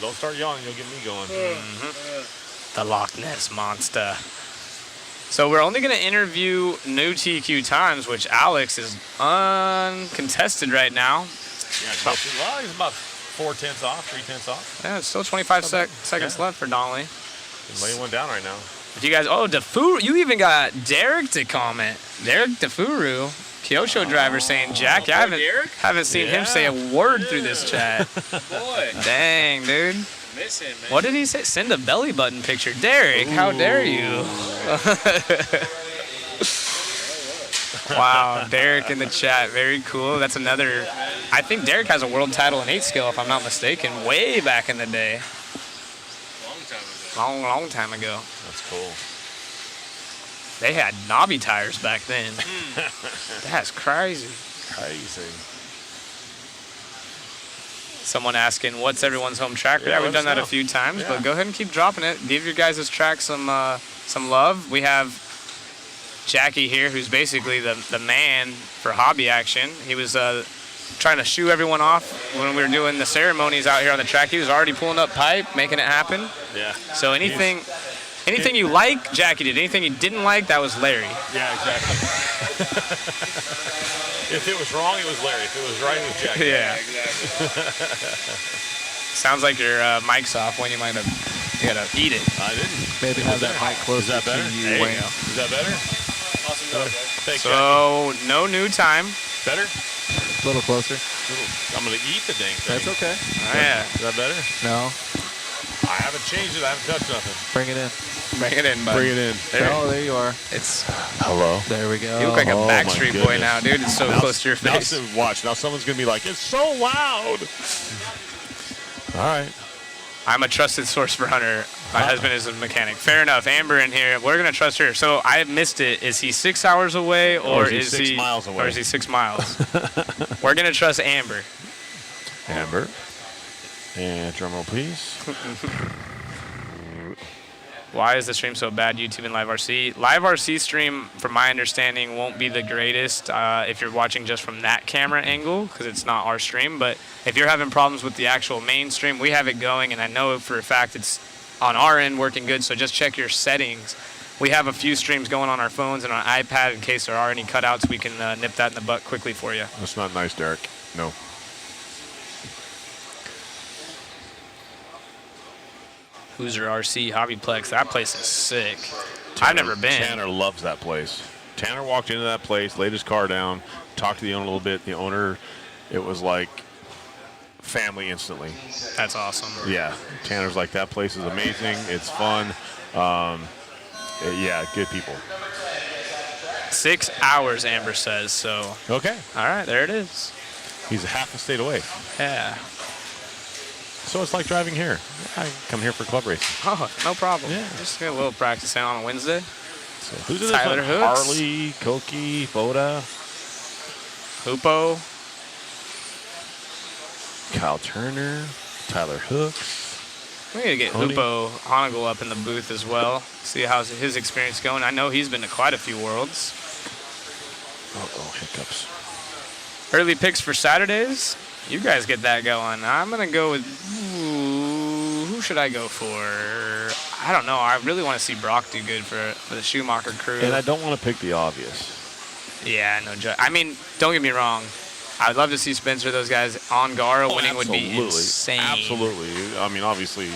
Don't start yawning. You'll get me going. The Loch Ness Monster. So we're only going to interview new TQ times, which Alex is uncontested right now. Yeah, well, he's about 4/10 off, 3/10 off. Yeah, it's still 25 seconds left for Donnelly. Laying one down right now. If you guys, DeFuru, you even got Derek to comment. Derek DeFuru, Kyosho driver, saying, Jack, I haven't seen him say a word through this chat. Boy. Dang, dude. Miss him, man. What did he say? Send a belly button picture. Derek, how dare you? Wow, Derek in the chat. Very cool. That's another. I think Derek has a world title in 8 skill, if I'm not mistaken, way back in the day. Long time ago. That's cool. They had knobby tires back then. That's crazy. Crazy. Someone asking, what's everyone's home track? Yeah, we've done that a few times, but go ahead and keep dropping it. Give your guys' track some love. We have Jackie here, who's basically the man for hobby action. He was trying to shoo everyone off when we were doing the ceremonies out here on the track. He was already pulling up pipe, making it happen. Yeah. So anything you like, Jackie did. Anything you didn't like, that was Larry. Yeah, exactly. If it was wrong, it was Larry. If it was right, it was Jackie. Yeah, exactly. Sounds like your mic's off when you might have You gotta eat it. I didn't. Maybe have that mic closer Is that better? to you, There you Wayne. go. Is that better? Awesome job, guys. Thanks, So, no new time. Better? A little closer. I'm going to eat the dang thing. That's okay. Oh, yeah. Is that better? No. I haven't changed it. I haven't touched nothing. Bring it in. Bring it in, bud. Bring it in. Oh, there you are. It's. Hello. There we go. You look like a Oh, my Backstreet Boy goodness. now, dude. It's so close to your Now, face. watch. Now someone's going to be like, it's so loud. All right. I'm a trusted source for Hunter. My husband is a mechanic. Fair enough. Amber in here. We're gonna trust her. So I missed it. Is he 6 hours away, or is he 6 miles away? Or is he 6 miles? We're gonna trust Amber. Amber. And drum roll, please. Why is the stream so bad? YouTube and Live RC. Live RC stream, from my understanding, won't be the greatest if you're watching just from that camera angle, because it's not our stream. But if you're having problems with the actual main stream, we have it going, and I know for a fact it's on our end working good. So just check your settings. We have a few streams going on our phones and on iPad in case there are any cutouts. We can nip that in the butt quickly for you. That's not nice, Derek. No. Hoosier RC Hobbyplex. That place is sick. I've never been. Tanner loves that place. Tanner walked into that place, laid his car down, talked to the owner a little bit. The owner, it was like family instantly. That's awesome. Yeah. Tanner's like, that place is amazing. It's fun. Yeah, good people. 6 hours, Amber says. So. Okay. All right, there it is. He's a half a state away. Yeah. So it's like driving here. I come here for club racing. Oh, no problem. Yeah. Just get a little practice in on a Wednesday. So who's in Tyler this one? Hooks. Harley, Koki, Boda, Hoopo. Kyle Turner, Tyler Hooks. We need to get Cody. Hoopo Honigal up in the booth as well. See how's his experience going. I know he's been to quite a few worlds. Oh, hiccups. Early picks for Saturdays. You guys get that going. I'm going to go with... who should I go for? I don't know. I really want to see Brock do good for the Schumacher crew. And I don't want to pick the obvious. Yeah, no joke. I mean, don't get me wrong. I'd love to see Spencer, those guys on Garo winning would be insane. Absolutely. I mean, obviously,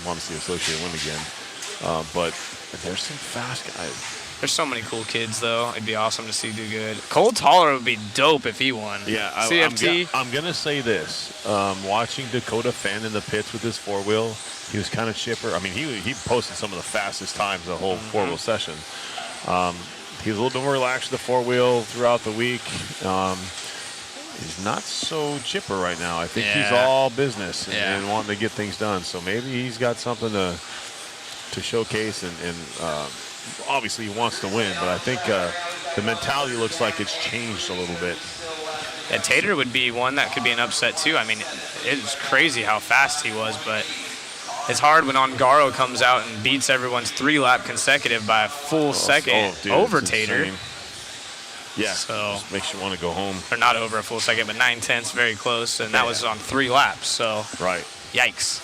want to see Associated win again. But there's some fast guys. There's so many cool kids, though. It'd be awesome to see do good. Cole Toller would be dope if he won. Yeah, CFT. I'm going to say this. Watching Dakota Fan in the pits with his four-wheel, he was kind of chipper. I mean, he posted some of the fastest times the whole four-wheel session. He was a little bit more relaxed with the four-wheel throughout the week. He's not so chipper right now. I think he's all business and wanting to get things done. So maybe he's got something to showcase and obviously he wants to win, but I think the mentality looks like it's changed a little bit. Yeah, Tater would be one that could be an upset too. I mean, it's crazy how fast he was, but it's hard when Ongaro comes out and beats everyone's 3-lap consecutive by a full second over Tater. Insane. Yeah, so just makes you want to go home. Or not over a full second, but 9/10, very close, and that was on 3 laps. So right, yikes.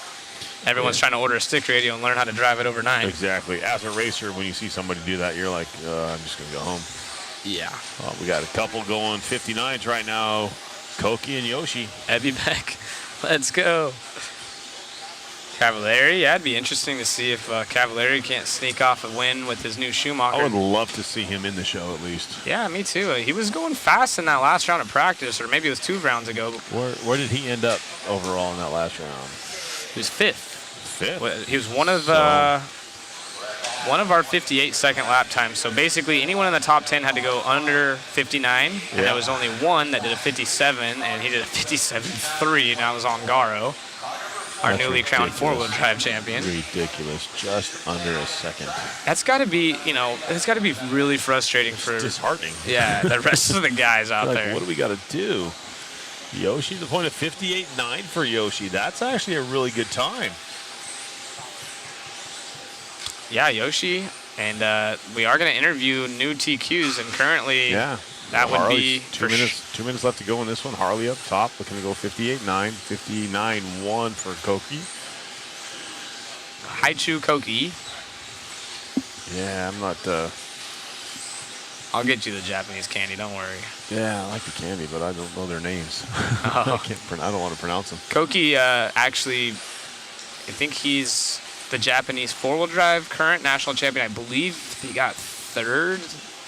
Everyone's trying to order a stick radio and learn how to drive it overnight. Exactly. As a racer, when you see somebody do that, you're like, I'm just going to go home. Yeah. We got a couple going 59s right now. Koki and Yoshi. Ebby Beck. Let's go. Cavallari. Yeah, it'd be interesting to see if Cavallari can't sneak off a win with his new Schumacher. I would love to see him in the show at least. Yeah, me too. He was going fast in that last round of practice, or maybe it was 2 rounds ago. Where did he end up overall in that last round? He was 5th. 5th? He was one of our 58 second lap times. So basically, anyone in the top 10 had to go under 59, and there was only one that did a 57, and he did a 57.3, and that was Ongaro, our newly crowned 4-wheel drive champion. Ridiculous, just under a second. That's got to be, it's got to be really frustrating for disheartening. Yeah, the rest of the guys out like, there. What do we got to do? Yoshi, the point of 58.9 for Yoshi. That's actually a really good time. Yeah, Yoshi, and we are going to interview new TQs, and currently that would be 2 minutes left to go in this one. Harley up top, looking to go 58.9, 59.1 for Koki. Haichu Koki. Yeah, I'm not. I'll get you the Japanese candy. Don't worry. Yeah, I like the candy, but I don't know their names. I don't want to pronounce them. Koki actually, I think he's the Japanese four-wheel drive current national champion. I believe he got third.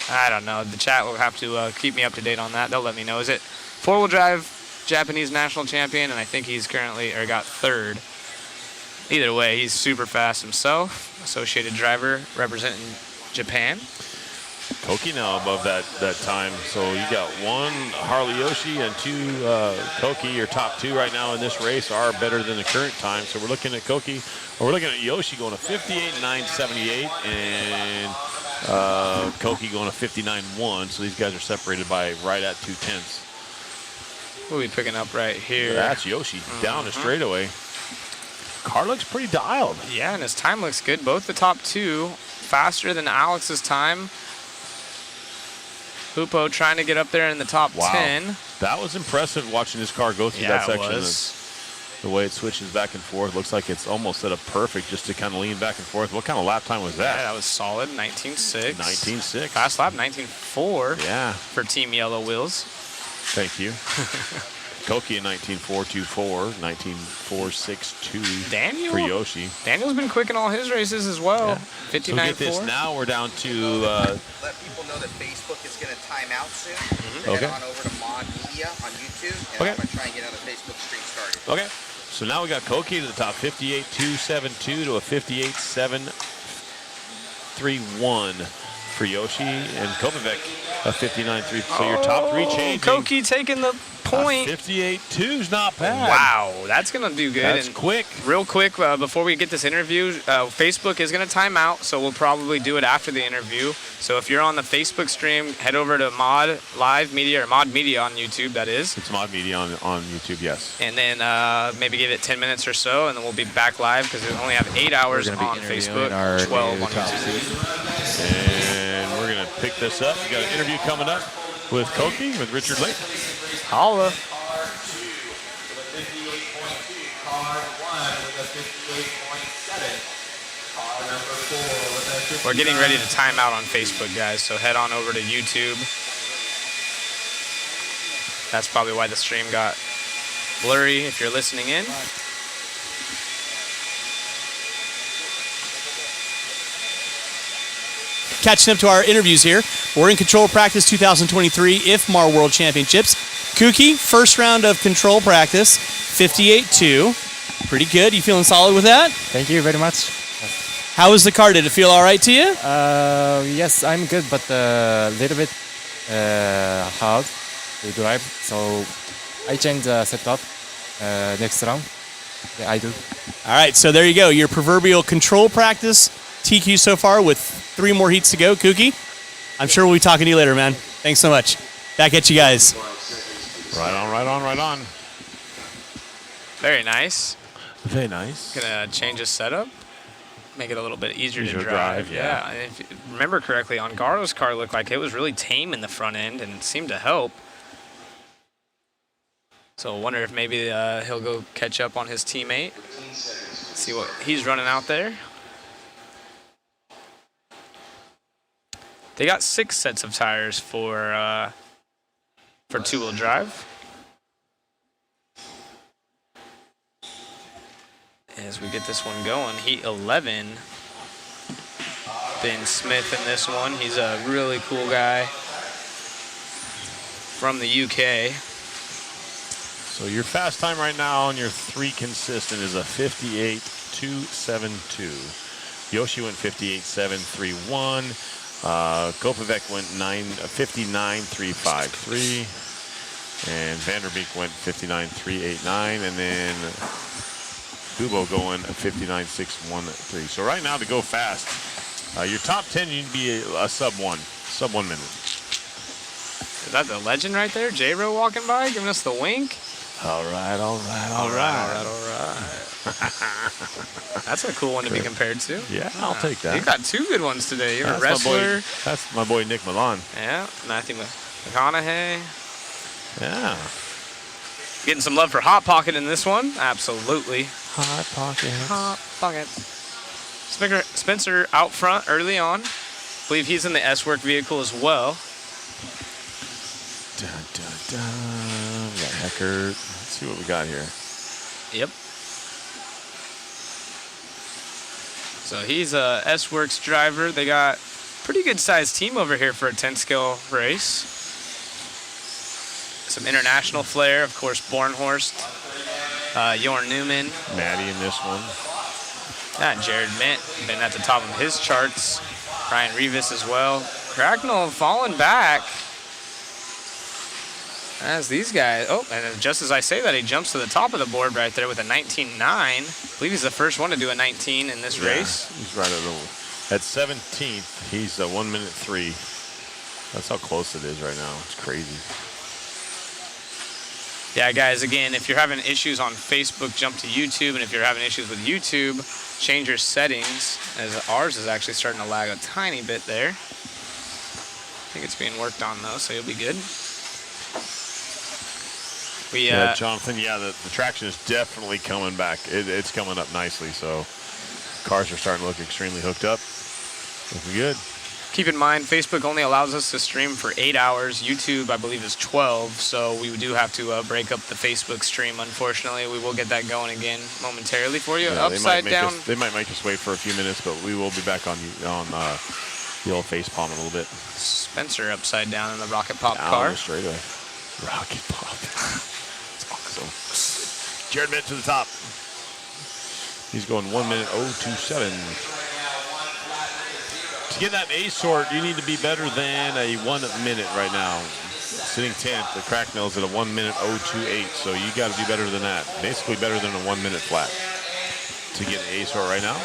I don't know. The chat will have to keep me up to date on that. They'll let me know. Is it four-wheel drive Japanese national champion? And I think he's currently got third. Either way, he's super fast himself. Associated driver representing Japan. Koki now above that time. So you got one Harley Yoshi and two Koki. Your top two right now in this race are better than the current time. So we're looking at Koki, or we're looking at Yoshi going to 58.978 and Koki going to 59.1. So these guys are separated by right at 2/10. We'll be picking up right here. That's Yoshi down the straightaway. Car looks pretty dialed. Yeah, and his time looks good. Both the top two faster than Alex's time. Hupo trying to get up there in the top 10. That was impressive watching this car go through that section. It was. The way it switches back and forth. Looks like it's almost set up perfect just to kind of lean back and forth. What kind of lap time was that? Yeah, that was solid. 19.6. 19.6. Fast lap, 19.4. Yeah. For Team Yellow Wheels. Thank you. Koki in 19.424, 19.462 Daniel? for Yoshi. Daniel's been quick in all his races as well. Yeah. 59.4. So get this, now we're down to... let people know that Facebook is going to time out soon. So Okay. head on over to Mod Media on YouTube, and Okay. I'm going to try and get another Facebook stream started. Okay. So now we got Koki to the top 58.272 to a 58.731 for Yoshi, and Kovac a 59.3. So your top three changing. Koki taking the point. 58.2 is not bad. Wow, that's going to do good. That's and quick. Real quick, before we get this interview, Facebook is going to time out, so we'll probably do it after the interview. So if you're on the Facebook stream, head over to Mod Live Media, or Mod Media on YouTube, that is. It's Mod Media on YouTube, yes. And then maybe give it 10 minutes or so, and then we'll be back live because we only have 8 hours on Facebook, 12 on YouTube. And we're going to pick this up. We got an interview coming up with Koki, with Richard Lake. Holla. We're getting ready to time out on Facebook, guys, so head on over to YouTube. That's probably why the stream got blurry if you're listening in. Catching up to our interviews here. We're in Control Practice 2023 IFMAR World Championships. Kuki, first round of Control Practice, 58.2. Pretty good. You feeling solid with that? Thank you very much. How was the car? Did it feel all right to you? Yes, I'm good, but a little bit hard to drive. So I changed the setup next round. Yeah, I do. All right, so there you go. Your proverbial Control Practice TQ so far with 3 more heats to go. Kuki, I'm sure we'll be talking to you later, man. Thanks so much. Back at you guys. Right on, right on, right on. Very nice. Very nice. Gonna change his setup, make it a little bit easier Easier to to drive. drive, yeah. And if you remember correctly, Ongaro's car looked like it was really tame in the front end and it seemed to help. So I wonder if maybe he'll go catch up on his teammate. See what he's running out there. They got 6 sets of tires for two-wheel drive. As we get this one going, heat 11. Ben Smith in this one. He's a really cool guy from the UK. So your fast time right now on your 3 consistent is a 58.272. Yoshi went 58.731. Kopovic went 59.353. And Vanderbeek went 59.389. And then Kubo going 59.613. So right now to go fast, your top 10 you need to be a sub 1 minute. Is that the legend right there? J-Ro walking by, giving us the wink? All right, all right, all right. That's a cool one to be compared to. Yeah, I'll take that. You got 2 good ones today. You're a wrestler. That's my boy Nick Milan. Yeah, Matthew McConaughey. Yeah. Getting some love for Hot Pocket in this one. Absolutely. Hot Pocket. Hot Pocket. Spencer out front early on. I believe he's in the S-Work vehicle as well. Dun, dun, dun. We got Heckert. Let's see what we got here. Yep. So he's a S-Works driver. They got pretty good sized team over here for a 10 scale race. Some international flair, of course, Bornhorst, Jorn Newman. Maddie in this one. Jared Mint, been at the top of his charts. Ryan Rivas as well. Cracknell falling back. As these guys, and then just as I say that, he jumps to the top of the board right there with a 19.9. I believe he's the first one to do a 19 in this race. He's right at 17th. He's 1 minute 3. That's how close it is right now. It's crazy. Yeah, guys, again, if you're having issues on Facebook, jump to YouTube. And if you're having issues with YouTube, change your settings, as ours is actually starting to lag a tiny bit there. I think it's being worked on, though, so you'll be good. Yeah, Jonathan, the traction is definitely coming back. It's coming up nicely, so cars are starting to look extremely hooked up. Looking good. Keep in mind, Facebook only allows us to stream for 8 hours. YouTube, I believe, is 12, so we do have to break up the Facebook stream, unfortunately. We will get that going again momentarily for you. Yeah, Upside down. They might make us wait for a few minutes, but we will be back on the old face palm in a little bit. Spencer upside down in the Rocket Pop Down car. the straightaway. Rocket Pop. That's awesome. Jared Mint to the top. He's going 1 minute 027. To get that A sort, you need to be better than a 1 minute right now. Sitting 10th, the Cracknell's at a 1 minute 028, so you got to do better than that. Basically better than a 1 minute flat to get an A sort right now.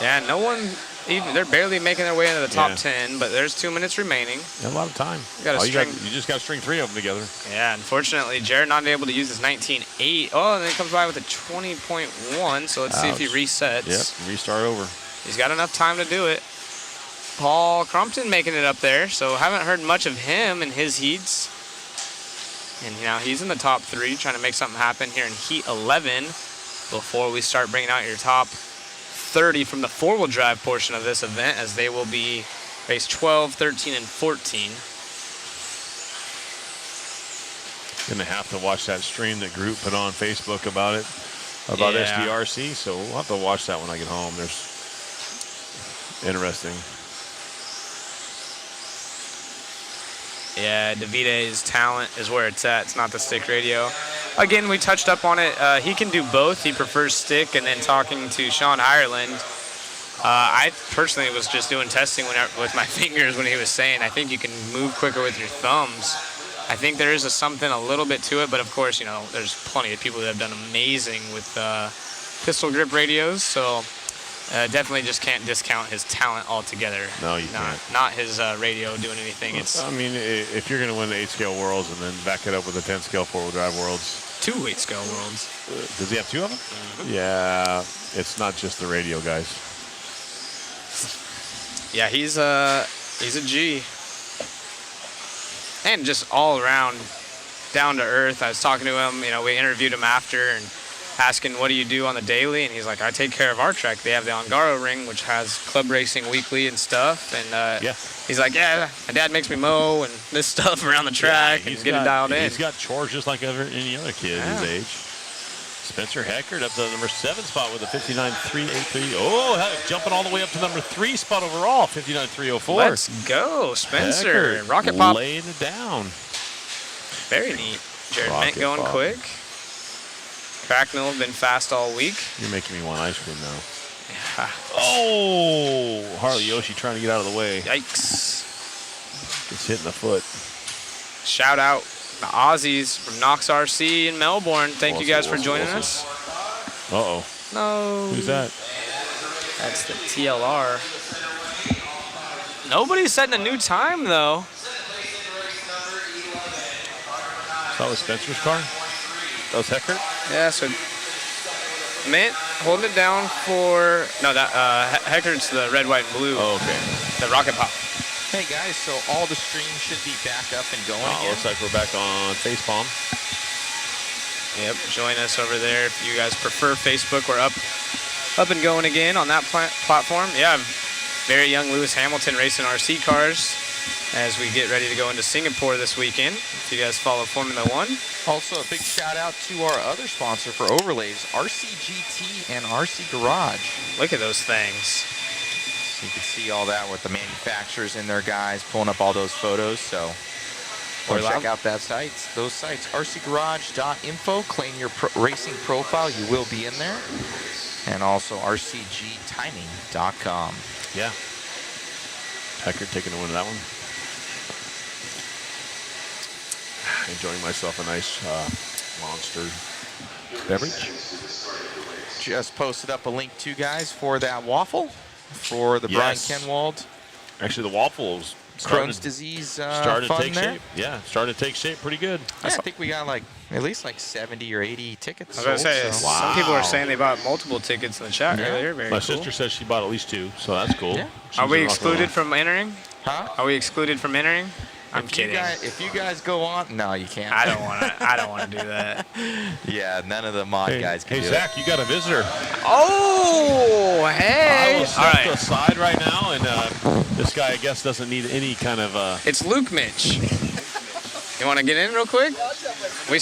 Yeah, no one even, they're barely making their way into the top 10, but there's 2 minutes remaining. A lot of time. You just got to string 3 of them together. Yeah, unfortunately, Jared not able to use his 19.8. Oh, and then he comes by with a 20.1, so let's see if he resets. Yep, restart over. He's got enough time to do it. Paul Crumpton making it up there, so haven't heard much of him in his heats. And now he's in the top 3, trying to make something happen here in heat 11 before we start bringing out your top 30 from the four-wheel drive portion of this event, as they will be race 12, 13, and 14. Gonna have to watch that stream that Group put on Facebook about it, about SDRC, so we'll have to watch that when I get home. There's interesting. Yeah, Davide's talent is where it's at. It's not the stick radio. Again, we touched up on it. He can do both. He prefers stick, and then talking to Sean Ireland, I personally was just doing testing with my fingers when he was saying, I think you can move quicker with your thumbs. I think there is something a little bit to it, but of course, you know, there's plenty of people that have done amazing with pistol grip radios, so definitely just can't discount his talent altogether. No, you can't. Not his radio doing anything. It's, I mean, if you're going to win the 8-scale worlds and then back it up with the 10-scale four-wheel drive worlds. 2 8-scale worlds. Does he have 2 of them? Mm-hmm. Yeah, it's not just the radio, guys. Yeah, he's a G. And just all around down to earth. I was talking to him, you know, we interviewed him after and asking, what do you do on the daily? And he's like, I take care of our track. They have the Ongaro ring, which has club racing weekly and stuff. And he's like, yeah, my dad makes me mow and this stuff around the track and get it dialed in. He's got chores just like any other kid his age. Spencer Heckert up to the number 7 spot with a 59.383. Oh, jumping all the way up to number 3 spot overall, 59.304. Let's go, Spencer. Heckert Rocket Pop. laying it down. Very neat. Jared Mint going quick. Cracknell been fast all week. You're making me want ice cream now. Yeah. Oh, Harley Yoshi trying to get out of the way. Yikes. Gets hit in the foot. Shout out the Aussies from Knox RC in Melbourne. Thank you guys for joining us. Uh-oh. No. Who's that? That's the TLR. Nobody's setting a new time, though. That was Spencer's car? That was Heckert? Yeah, so Mint holding it down for, no, that Heckert's the red, white, and blue. Oh, okay. The Rocket Pop. Hey guys, so all the streams should be back up and going again. Looks like we're back on Facepalm. Yep, join us over there if you guys prefer Facebook. We're up and going again on that platform. Yeah, very young Lewis Hamilton racing RC cars. as we get ready to go into Singapore this weekend. If you guys follow Formula One. Also, a big shout out to our other sponsor for overlays, RCGT and RC Garage. Look at those things. So you can see all that with the manufacturers in there, guys, pulling up all those photos. So or check out those sites, rcgarage.info. Claim your racing profile. You will be in there. And also rcgtiming.com. Yeah. Packard taking the win of that one. Enjoying myself a nice Monster beverage. Just posted up a link too, guys, for that waffle for the Brian Kenwald. Actually, the waffles. Crohn's disease started to take there. shape. Yeah, started to take shape pretty good. Yeah, I think we got like at least like 70 or 80 tickets. I was going to say, sold, some people are saying they bought multiple tickets in the chat earlier. Very My cool. sister says she bought at least 2, so that's cool. Yeah. Are we excluded from entering? Huh? Are we excluded from entering? I'm kidding. If you guys go on, no, you can't. I don't want to. I don't want to do that. Yeah, none of the mod guys can do Zach, you got a visitor. Oh, hey! I will step to the side right now, and this guy, I guess, doesn't need any kind of. It's Luke Mitch. You want to get in real quick? We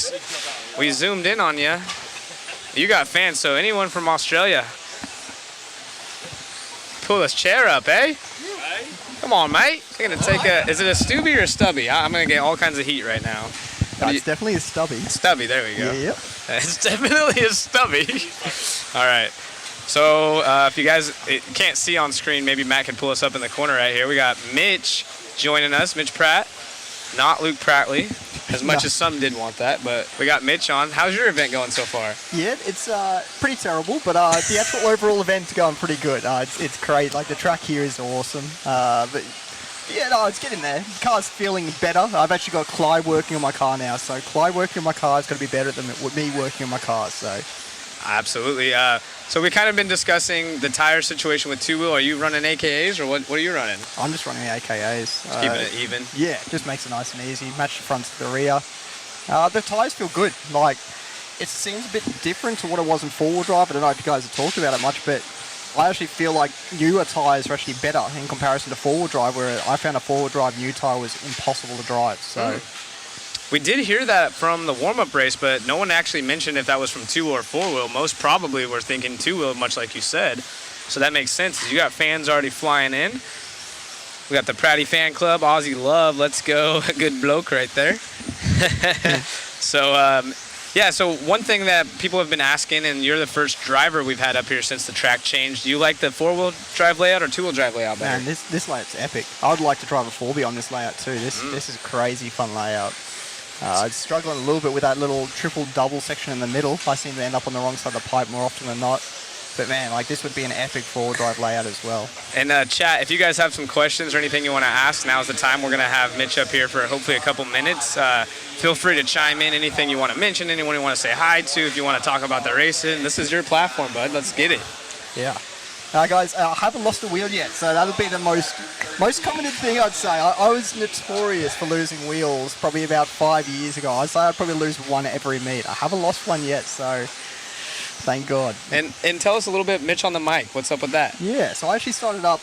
zoomed in on you. You got fans, so anyone from Australia, pull this chair up, eh? Come on, mate. You're gonna take a. Is it a Stubby or a Stubby? I'm gonna get all kinds of heat right now. It's definitely a Stubby. Stubby, there we go. Yeah, yep. It's definitely a Stubby. All right. So if you guys can't see on screen, maybe Matt can pull us up in the corner right here. We got Mitch joining us, Mitch Pratt, not Luke Prattley, as much as some did want that, but we got Mitch on. How's your event going so far? Yeah, it's pretty terrible, but the actual overall event's going pretty good. It's great. Like, the track here is awesome. But yeah, no, it's getting there. The car's feeling better. I've actually got Clyde working on my car now, so Clyde working on my car is going to be better than me working on my car. So Absolutely. So we kind of been discussing the tire situation with two-wheel. Are you running AKAs or what are you running? I'm just running the AKAs. Just keeping it even? Yeah, just makes it nice and easy. Match the front to the rear. The tyres feel good. Like, it seems a bit different to what it was in four-wheel drive. I don't know if you guys have talked about it much, but I actually feel like newer tyres are actually better in comparison to four-wheel drive, where I found a four-wheel drive new tyre was impossible to drive. So. We did hear that from the warm-up race, but no one actually mentioned if that was from two-wheel or four-wheel. Most probably we're thinking two-wheel, much like you said. So that makes sense. You got fans already flying in. We got the Pratty fan club, Aussie Love. Let's go. Good bloke right there. So, yeah, so one thing that people have been asking, and you're the first driver we've had up here since the track changed. Do you like the four-wheel drive layout or two-wheel drive layout better? Man, this layout's epic. I would like to drive a 4B on this layout too. This is a crazy fun layout. I'm struggling a little bit with that little triple-double section in the middle. I seem to end up on the wrong side of the pipe more often than not. But man, like, this would be an epic four-wheel drive layout as well. And chat, if you guys have some questions or anything you want to ask, now's the time. We're going to have Mitch up here for hopefully a couple minutes. Feel free to chime in, anything you want to mention, anyone you want to say hi to, if you want to talk about the racing. This is your platform, bud. Let's get it. Yeah. Guys, I haven't lost a wheel yet, so that'll be the most commented thing I'd say. I was notorious for losing wheels probably about 5 years ago. I'd say I'd probably lose one every meet. I haven't lost one yet, so thank God. And tell us a little bit, Mitch, on the mic. What's up with that? Yeah, so I actually started up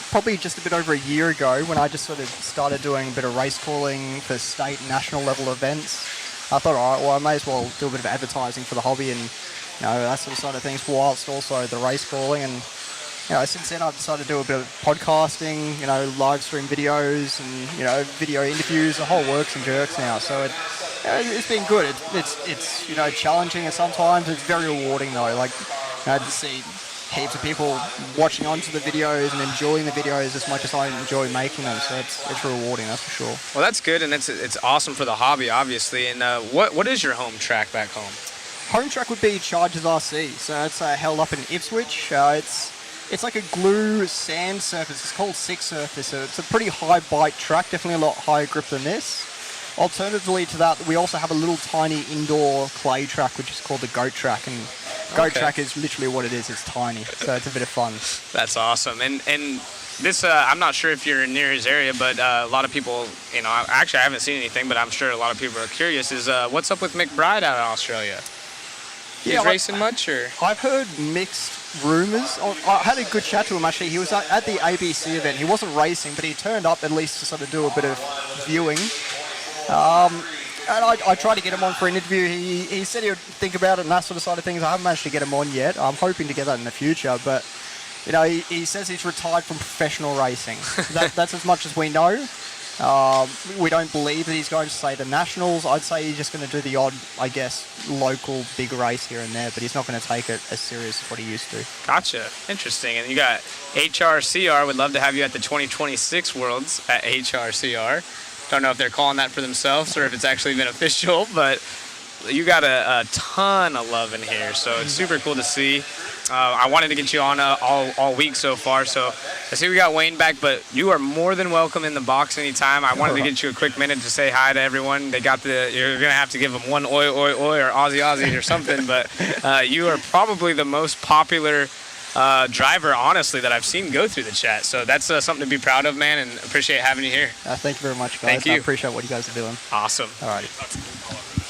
probably just a bit over a year ago when I just sort of started doing a bit of race calling for state and national level events. I thought, all right, well, I may as well do a bit of advertising for the hobby and, you know, that sort of things, whilst also the race calling. And, you know, since then I've decided to do a bit of podcasting, you know, live stream videos and, you know, video interviews, the whole works and jerks now. So it's been good. It's you know, challenging and sometimes it's very rewarding though. Like, you know, to see heaps of people watching onto the videos and enjoying the videos as much as I enjoy making them. So it's rewarding, that's for sure. Well, that's good, and it's awesome for the hobby, obviously. And what is your home track back home? Home track would be Chargers RC. So it's held up in Ipswich. It's like a glue sand surface. It's called Six Surface. So it's a pretty high bite track, definitely a lot higher grip than this. Alternatively to that, we also have a little tiny indoor clay track, which is called the Goat Track. And Goat Track is literally what it is. It's tiny. So it's a bit of fun. That's awesome. And this, I'm not sure if you're near his area, but a lot of people, you know, actually I haven't seen anything, but I'm sure a lot of people are curious, is what's up with McBride out in Australia? He's racing much, or? I've heard mixed rumors. I had a good chat to him actually. He was at the ABC event. He wasn't racing, but he turned up at least to sort of do a bit of viewing. And I tried to get him on for an interview. He said he would think about it and that sort of side of things. I haven't managed to get him on yet. I'm hoping to get that in the future. But, you know, he says he's retired from professional racing. That's as much as we know. We don't believe that he's going to, say, the Nationals. I'd say he's just going to do the odd, I guess, local big race here and there. But he's not going to take it as serious as what he used to. Gotcha. Interesting. And you got HRCR. Would love to have you at the 2026 Worlds at HRCR. Don't know if they're calling that for themselves or if it's actually been official, but you got a ton of love in here, so it's super cool to see. I wanted to get you on all week so far, so I see we got Wayne back, but you are more than welcome in the box anytime. I wanted to get you a quick minute to say hi to everyone. You're gonna have to give them one oi oi oi or Aussie Aussie or something, but you are probably the most popular driver, honestly, that I've seen go through the chat. So that's something to be proud of, man, and appreciate having you here. Thank you very much, guys. Thank you. I appreciate what you guys are doing. Awesome. All right.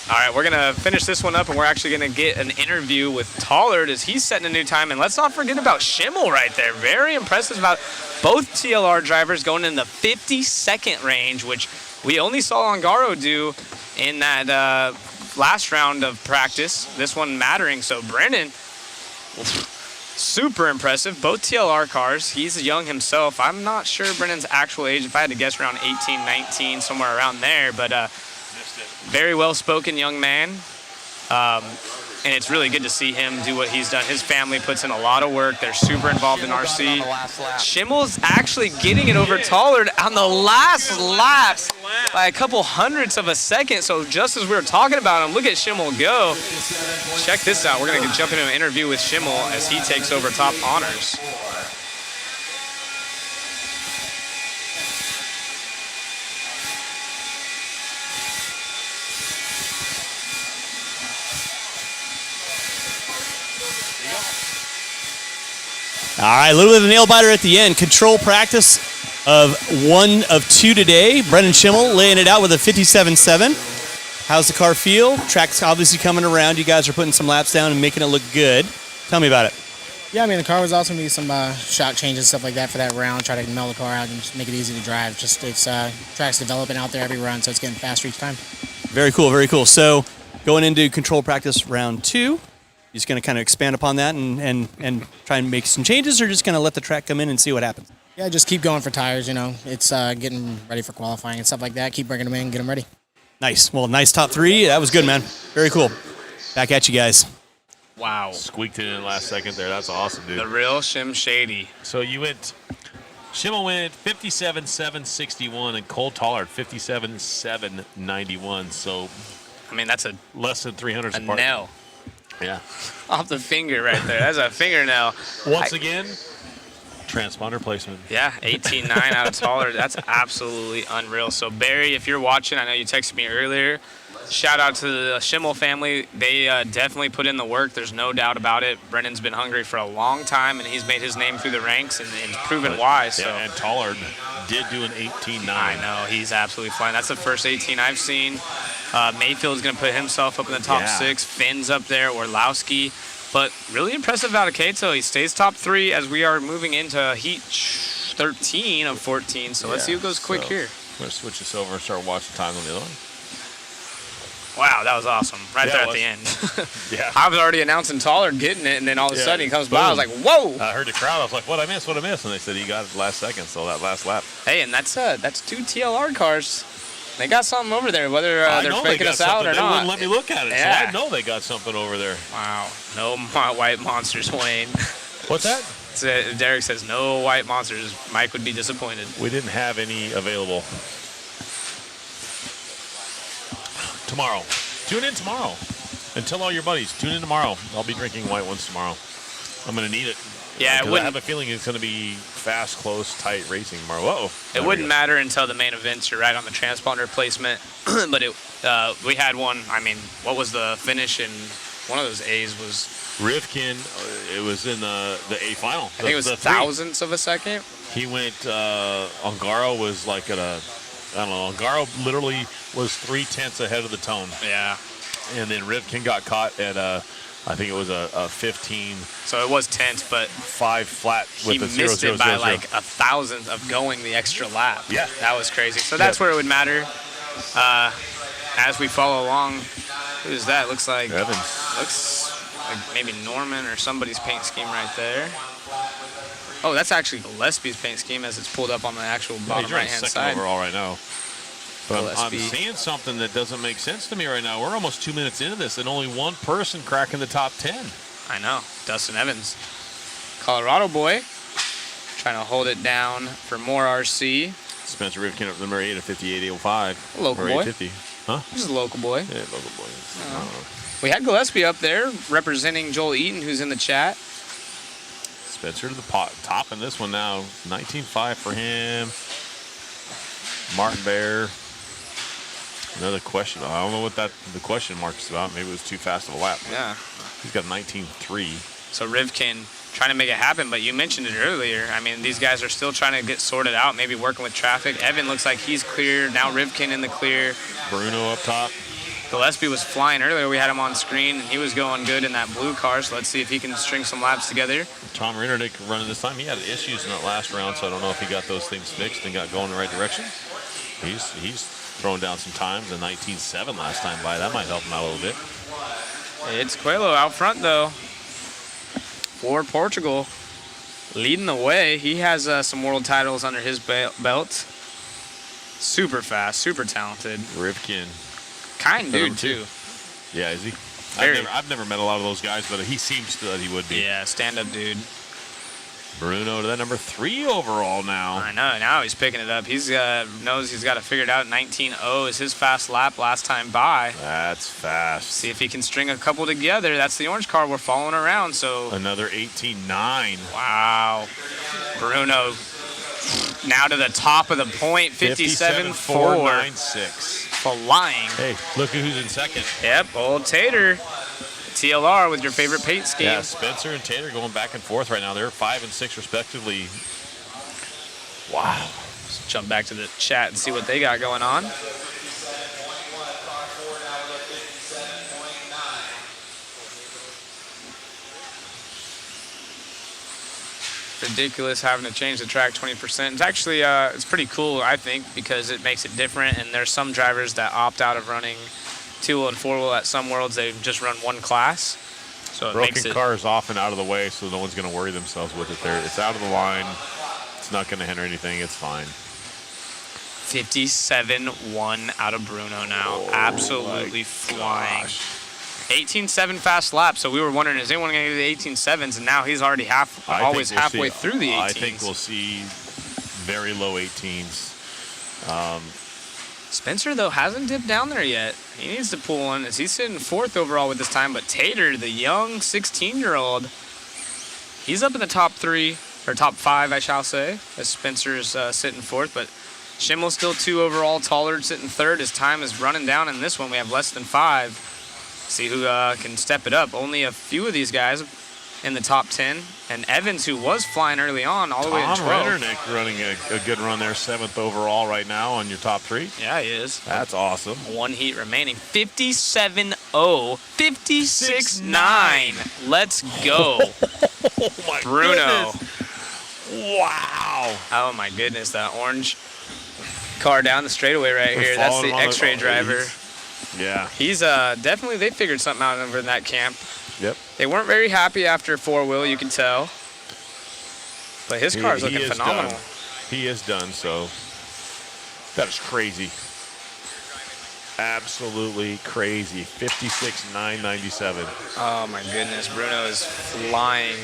All right, we're going to finish this one up, and we're actually going to get an interview with Tollard as he's setting a new time. And let's not forget about Schimmel right there. Very impressive about both TLR drivers going in the 52nd range, which we only saw Ongaro do in that last round of practice, this one mattering. So Brennan, super impressive. Both TLR cars. He's young himself. I'm not sure Brennan's actual age. If I had to guess, around 18, 19, somewhere around there. But very well-spoken young man. And it's really good to see him do what he's done. His family puts in a lot of work. They're super involved in RC. Schimmel's actually getting it over Tollard on the last lap by a couple hundredths of a second. So just as we were talking about him, look at Schimmel go. Check this out. We're going to jump into an interview with Schimmel as he takes over top honors. All right, a little bit of a nail biter at the end. Control practice of 1 of 2 today. Brendan Schimmel laying it out with a 57.7. How's the car feel? Track's obviously coming around. You guys are putting some laps down and making it look good. Tell me about it. Yeah, I mean, the car was awesome. We did some shock changes and stuff like that for that round. Try to mellow the car out and just make it easy to drive. Just it's track's developing out there every run, so it's getting faster each time. Very cool, very cool. So going into control practice round 2, you're just going to kind of expand upon that and try and make some changes, or just going to let the track come in and see what happens? Yeah, just keep going for tires, you know. It's getting ready for qualifying and stuff like that. Keep bringing them in, get them ready. Nice. Well, nice top 3. That was good, man. Very cool. Back at you guys. Wow. Squeaked it in last second there. That's awesome, dude. The real Shim Shady. So you went, Schimmel went 57.761 and Cole Tollard 57.791. So, I mean, that's less than 300 a apart. nail. Yeah. Off the finger right there. That's a fingernail. Once again, transponder placement. Yeah, 18.9 out of Tollard. That's absolutely unreal. So, Barry, if you're watching, I know you texted me earlier. Shout out to the Schimmel family. They definitely put in the work. There's no doubt about it. Brennan's been hungry for a long time, and he's made his name through the ranks and proven why. So. Yeah, and Tollard did do an 18.9. I know. He's absolutely flying. That's the first 18 I've seen. Mayfield's going to put himself up in the top 6. Finn's up there. Orlowski. But really impressive out of Kato. He stays top 3 as we are moving into heat 13 of 14. So let's see who goes quick here. I'm going to switch this over and start watching time on the other one. Wow, that was awesome. Right there at the end. Yeah. I was already announcing Tollard getting it, and then all of a sudden he comes by. I was like, whoa. I heard the crowd. I was like, what I missed? And they said he got it last second, so that last lap. Hey, and that's 2 TLR cars. They got something over there, whether they're faking us out or they not. Wouldn't let me look at it, so I know they got something over there. Wow. No white monsters, Wayne. What's that? Derek says no white monsters. Mike would be disappointed. We didn't have any available. Tomorrow. Tune in tomorrow. And tell all your buddies, tune in tomorrow. I'll be drinking white ones tomorrow. I'm going to need it. Yeah, I have a feeling it's going to be fast, close, tight racing tomorrow. Whoa. It wouldn't matter until the main events. You're right on the transponder placement. But we had one. I mean, what was the finish in one of those A's was... Rivkin, it was in the A final. I think it was thousandths of a second. He went, Ongaro was like at a, I don't know, Ongaro literally was 0.3 ahead of the tone. Yeah. And then Rivkin got caught at I think it was a 15. So it was tense, but 5 flat with he the 0, missed 0, it by 0, 0. like 1,000th of going the extra lap. Yeah. That was crazy. So that's where it would matter. As we follow along, who's that? Looks like looks like maybe Norman or somebody's paint scheme right there. Oh, that's actually Gillespie's paint scheme as it's pulled up on the actual bottom He's running right-hand second side. overall right now. But I'm Gillespie. seeing something that doesn't make sense to me right now. We're almost 2 minutes into this, and only one person cracking the top 10. I know. Dustin Evans, Colorado boy, trying to hold it down for more RC. Spencer Rivkin up number 8 at 58.05. Local or boy. 850. Huh? He's a local boy. Yeah, local boy. We had Gillespie up there representing Joel Eaton, who's in the chat. Spencer to the top in this one now. 19.5 for him. Martin Bear. Another question. I don't know what the question mark is about. Maybe it was too fast of a lap. Yeah. He's got 19.3. So Rivkin trying to make it happen, but you mentioned it earlier. I mean, these guys are still trying to get sorted out, maybe working with traffic. Evan looks like he's clear. Now Rivkin in the clear. Bruno up top. Gillespie was flying earlier. We had him on screen, and he was going good in that blue car, so let's see if he can string some laps together. Tom Rinnernick running this time. He had issues in that last round, so I don't know if he got those things fixed and got going in the right direction. He's throwing down some times. A 19.7 last time by. That might help him out a little bit. It's Coelho out front, though, for Portugal. Leading the way. He has some world titles under his belt. Super fast, super talented. Rivkin. Kind dude, too. Yeah, is he? Very. I've never met a lot of those guys, but he seems that he would be. Yeah, stand-up dude. Bruno to that number 3 overall now. I know. Now he's picking it up. He's knows he's got it figured out. 19.0 is his fast lap last time by. That's fast. See if he can string a couple together. That's the orange car we're following around. So another 18.9. Wow. Bruno now to the top of the point. 57.496. Flying. Hey, look at who's in second. Yep, old Tater. TLR with your favorite paint scheme. Yeah, Spencer and Tater going back and forth right now. They're 5 and 6 respectively. Wow. Let's jump back to the chat and see what they got going on. Ridiculous having to change the track 20%. It's actually it's pretty cool, I think, because it makes it different. And there's some drivers that opt out of running 2-wheel and 4-wheel. At some worlds, they just run one class. So it makes Broken it. car is off and out of the way, so no one's going to worry themselves with it there. It's out of the line. It's not going to hinder anything. It's fine. 57.1 out of Bruno now. Absolutely flying. 18.7 fast lap. So we were wondering, is anyone going to do the 18.7s? And now he's already always halfway through the 18s. I think we'll see very low 18s. Spencer, though, hasn't dipped down there yet. He needs to pull one as he's sitting 4th overall with this time. But Tater, the young 16-year-old, he's up in the top 3, or top 5, I shall say, as Spencer's sitting 4th. But Schimmel's still 2 overall, Tollard sitting 3rd. His time is running down in this one. We have less than 5. See who can step it up. Only a few of these guys in the top 10. And Evans, who was flying early on, all the way to 12. Tom Rinnernick running a good run there, 7th overall right now on your top 3. Yeah, he is. That's awesome. One heat remaining. 57.0, 56.9. Let's go. Oh my Bruno. goodness. Wow. Oh my goodness, that orange car down the straightaway right here. That's the X-ray driver. Yeah. He's definitely, they figured something out over in that camp. Yep. They weren't very happy after 4-wheel, you can tell. But his car is looking phenomenal. Done. He is done, so that is crazy. Absolutely crazy. 56.997. Oh my goodness, Bruno is flying.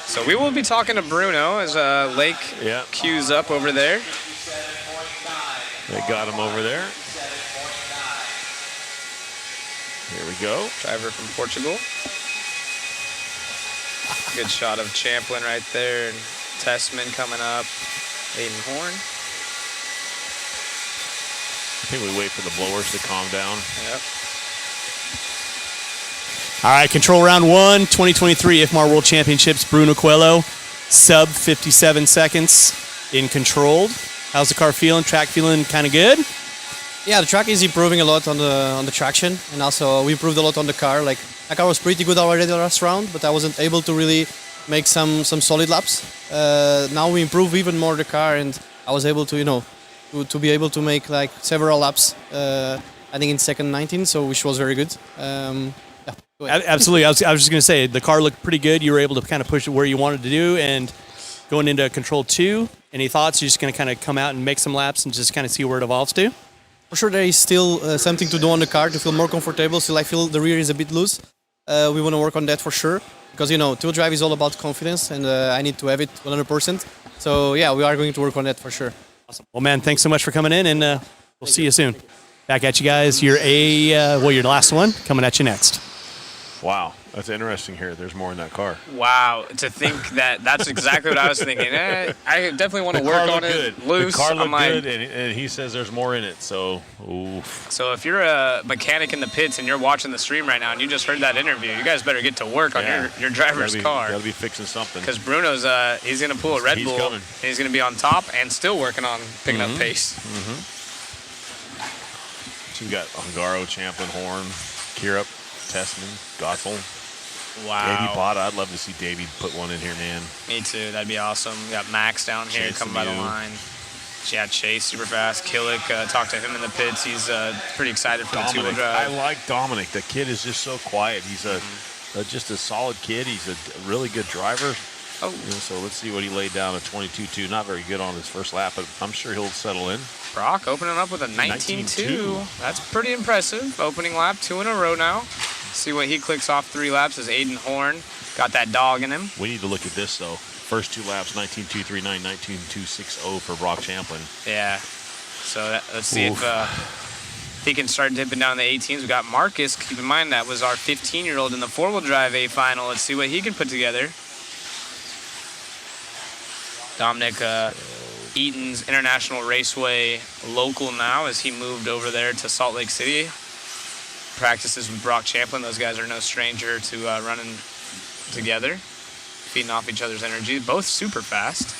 So we will be talking to Bruno as Lake queues up over there. They got him over there. Here we go. Driver from Portugal. Good shot of Champlin right there, and Tessman coming up. Aiden Horn. I think we wait for the blowers to calm down. Yep. All right, control round 1, 2023 IFMAR World Championships. Bruno Coelho, sub 57 seconds in controlled. How's the car feeling? Track feeling kind of good? Yeah, the track is improving a lot on the traction, and also we improved a lot on the car. Like My car was pretty good already the last round, but I wasn't able to really make some solid laps. Now we improve even more the car, and I was able to, to be able to make like several laps. I think in second 19, so which was very good. Absolutely. I was just going to say the car looked pretty good. You were able to kind of push it where you wanted to do, and going into Control 2, any thoughts? You're just going to kind of come out and make some laps and just kind of see where it evolves to? For sure, there is still something to do on the car to feel more comfortable. Still, I feel the rear is a bit loose. We want to work on that for sure. Because, two-wheel drive is all about confidence, and I need to have it 100%. So, yeah, we are going to work on that for sure. Awesome. Well, man, thanks so much for coming in, and we'll see you soon. Back at you guys. Your last one coming at you next. Wow, that's interesting here. There's more in that car. Wow, to think that's exactly what I was thinking. I definitely want to work on it loose. The car looked good, and he says there's more in it. So, oof. So if you're a mechanic in the pits and you're watching the stream right now and you just heard that interview, you guys better get to work on your driver's car. Got to be fixing something. Because Bruno's he's going to pull a Red Bull. Coming. And he's going to be on top and still working on picking up pace. So we got Ongaro, Champlin, Horn, Kierup, Tessman, Gotzel. Wow. Davey Potta. I'd love to see Davey put one in here, man. Me too. That'd be awesome. We got Max down here Chase coming by the line. Yeah, Chase, super fast. Killick, talked to him in the pits. He's pretty excited for the two-wheel drive. I like Dominic. The kid is just so quiet. He's just a solid kid. He's a really good driver. Oh. So let's see what he laid down at 22.2. Not very good on his first lap, but I'm sure he'll settle in. Brock opening up with a 19.2. That's pretty impressive. Opening lap, 2 in a row now. See what he clicks off 3 laps is Aiden Horn. Got that dog in him. We need to look at this, though. First 2 laps, 19.239, 19.260 for Brock Champlin. Yeah. So let's see if he can start dipping down the 18s. We got Marcus. Keep in mind that was our 15-year-old in the 4-wheel drive A final. Let's see what he can put together. Dominic Eaton's International Raceway local now as he moved over there to Salt Lake City. Practices with Brock Champlin. Those guys are no stranger to running together, feeding off each other's energy. Both super fast.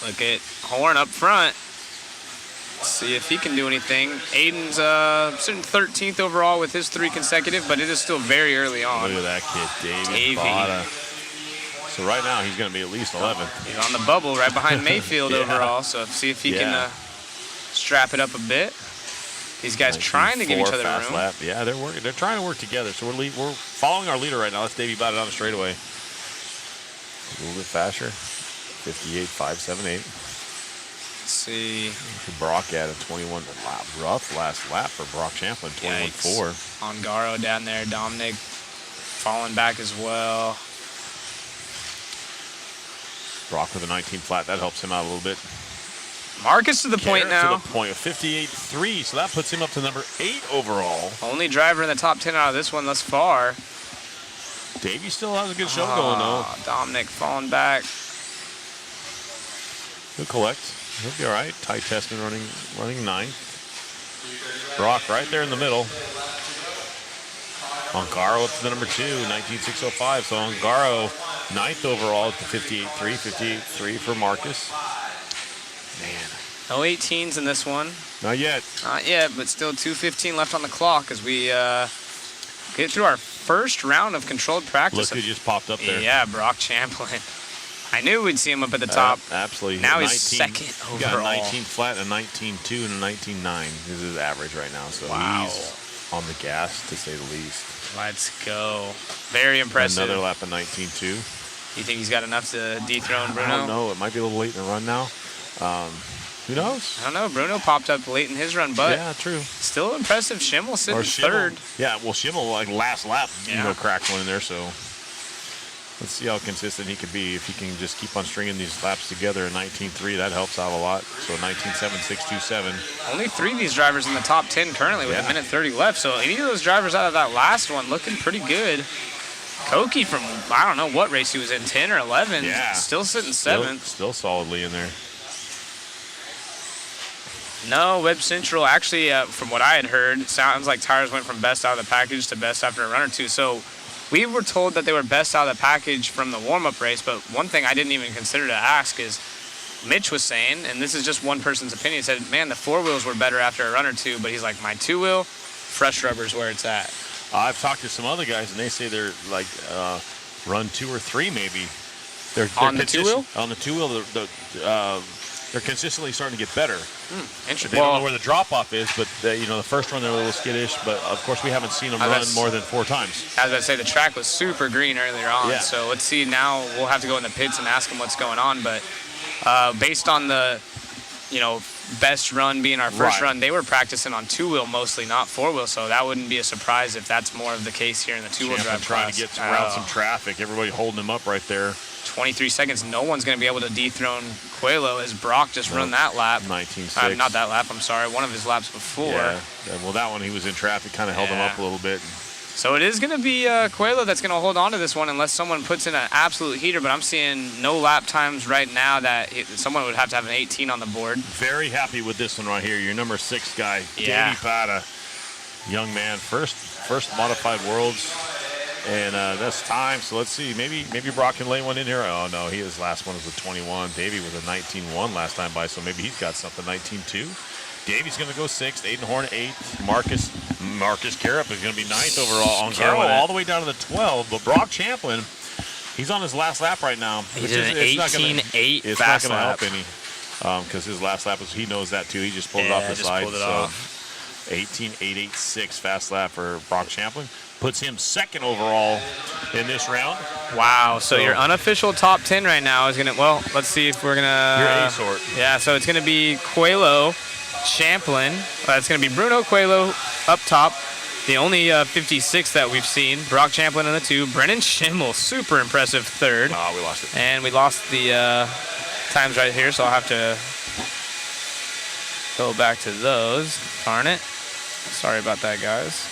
Look at Horn up front. Let's see if he can do anything. Aiden's sitting 13th overall with his 3 consecutive, but it is still very early on. Look at that kid, Davey Potta. So right now he's going to be at least 11th. He's on the bubble right behind Mayfield overall. So see if he can strap it up a bit. These guys trying to give each other room. Lap. Yeah, they're working. They're trying to work together. So we're following our leader right now. That's Davey Potta down the straightaway. A little bit faster. 58.578. Let's see. Brock at a 21 lap. Rough last lap for Brock Champlin. 21.4. Ongaro down there. Dominic falling back as well. Brock with a 19 flat. That helps him out a little bit. Marcus to the point now. To the point of 58.3, so that puts him up to number 8 overall. Only driver in the top 10 out of this one thus far. Davey still has a good show going, though. Dominic falling back. He'll collect. He'll be all right. Ty Tessman running 9. Brock right there in the middle. Ongaro up to the number 2, 19.605. So Ongaro 9th overall at the 58.3, 58.3 for Marcus. Man. No 18s in this one. Not yet. Not yet, but still 2:15 left on the clock as we get through our first round of controlled practice. Look who just popped up there. Yeah, Brock Champlin. I knew we'd see him up at the top. Absolutely. Now he's second overall. Got a 19 flat, a 19.2, and a 19.9. This is his average right now. So he's on the gas, to say the least. Let's go. Very impressive. Another lap of 19.2. You think he's got enough to dethrone Bruno? I don't know. It might be a little late in the run now. Who knows? I don't know. Bruno popped up late in his run, but yeah, true. Still impressive. Schimmel sitting third. Yeah, well, Schimmel, like last lap, cracked one in there. So let's see how consistent he can be. If he can just keep on stringing these laps together in 19.3, that helps out a lot. So 19.7, 6.27. Only 3 of these drivers in the top 10 currently with a minute 30 left. So any of those drivers out of that last one looking pretty good. Koki from, I don't know what race he was in, 10 or 11. Yeah. Still sitting 7th. Still solidly in there. No, Web Central, actually, from what I had heard, it sounds like tires went from best out of the package to best after a run or two. So we were told that they were best out of the package from the warm-up race, but one thing I didn't even consider to ask is Mitch was saying, and this is just one person's opinion, he said, man, the 4 wheels were better after a run or two, but he's like, my 2 wheel, fresh rubber's where it's at. I've talked to some other guys, and they say they're like run 2 or 3 maybe. They're on the two-wheel? On the two-wheel, they're consistently starting to get better. Interesting. They don't know where the drop-off is, but the first run they're a little skittish. But of course, we haven't seen them run more than 4 times. As I say, the track was super green earlier on. Yeah. So let's see now. We'll have to go in the pits and ask them what's going on. But based on the, best run being our first Right. run, they were practicing on two-wheel mostly, not four-wheel. So that wouldn't be a surprise if that's more of the case here in the two-wheel Champlin drive trying class. to get around some traffic. Everybody holding him up right there. 23 seconds. No one's going to be able to dethrone Coelho as Brock just run that lap. 19.6. Not that lap, I'm sorry. One of his laps before. Yeah. Well, that one he was in traffic, kind of held him up a little bit. So it is going to be Coelho that's going to hold on to this one unless someone puts in an absolute heater. But I'm seeing no lap times right now that someone would have to have an 18 on the board. Very happy with this one right here. Your number 6 guy, Yeah. Davey Pata, young man, first modified worlds, and that's time. So let's see, maybe Brock can lay one in here. Oh no, his last one was a 21. Davey was a 19.1 last time by, so maybe he's got something. 19.2. Davey's going to go 6th. Aiden Horn 8th. Marcus Carup is going to be 9th overall. On Garo all the way down to the 12. But Brock Champlin, he's on his last lap right now. He's in an 18.8 It's fast not going lap. to help any because his last lap was, he knows that too. He just pulled it off the just side. pulled it So off. 18.886 fast lap for Brock Champlin. Puts him 2nd overall in this round. Wow. So your unofficial top 10 right now is going to, well, let's see if we're going to. Your A sort. Yeah, so it's going to be Coelho, Champlin. It's going to be Bruno Coelho up top. The only 56 that we've seen. Brock Champlin in the 2. Brennan Schimmel, super impressive 3rd. Oh, we lost it. And we lost the times right here, so I'll have to go back to those. Darn it. Sorry about that, guys.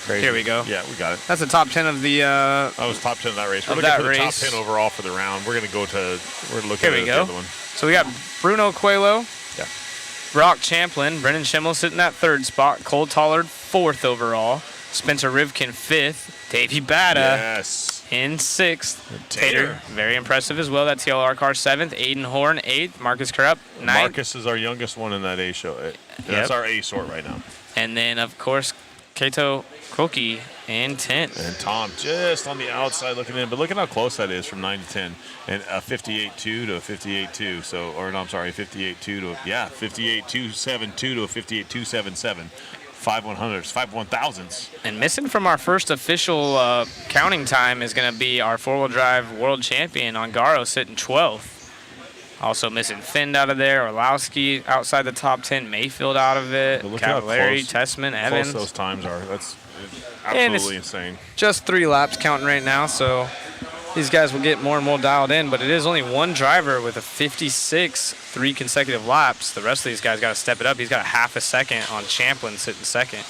Crazy. Here we go. Yeah, we got it. That's the top 10 of the. That was top 10 of that race. We're of looking that for the top race. 10 overall for the round. We're looking Here at we the go. other one. So we got Bruno Coelho. Yeah. Brock Champlin, Brennan Schimmel sitting at 3rd spot, Cole Tollard 4th overall, Spencer Rivkin 5th, Davey Bata in 6th, Tater very impressive as well. That TLR car 7th, Aiden Horn 8th, Marcus Crupp 9th. Marcus is our youngest one in that A show. That's our A sort right now. And then of course Kato Koki in 10th. And Tom just on the outside looking in, but look at how close that is from 9 to 10. And a 58.2 to a 58.2. So, or no, I'm sorry, 58.2 to 58.272 to a 58.277. 5/100s, 5/1000s. And missing from our first official counting time is going to be our four-wheel drive world champion Ongaro sitting 12th. Also missing Finn out of there, Orlowski outside the top 10, Mayfield out of it, But look how Cavallari, close- Tessman, close Evans. those times are. That's And it's absolutely insane. Just 3 laps counting right now, so these guys will get more and more dialed in, but it is only one driver with a 56, 3 consecutive laps. The rest of these guys got to step it up. He's got a half a second on Champlin sitting 2nd.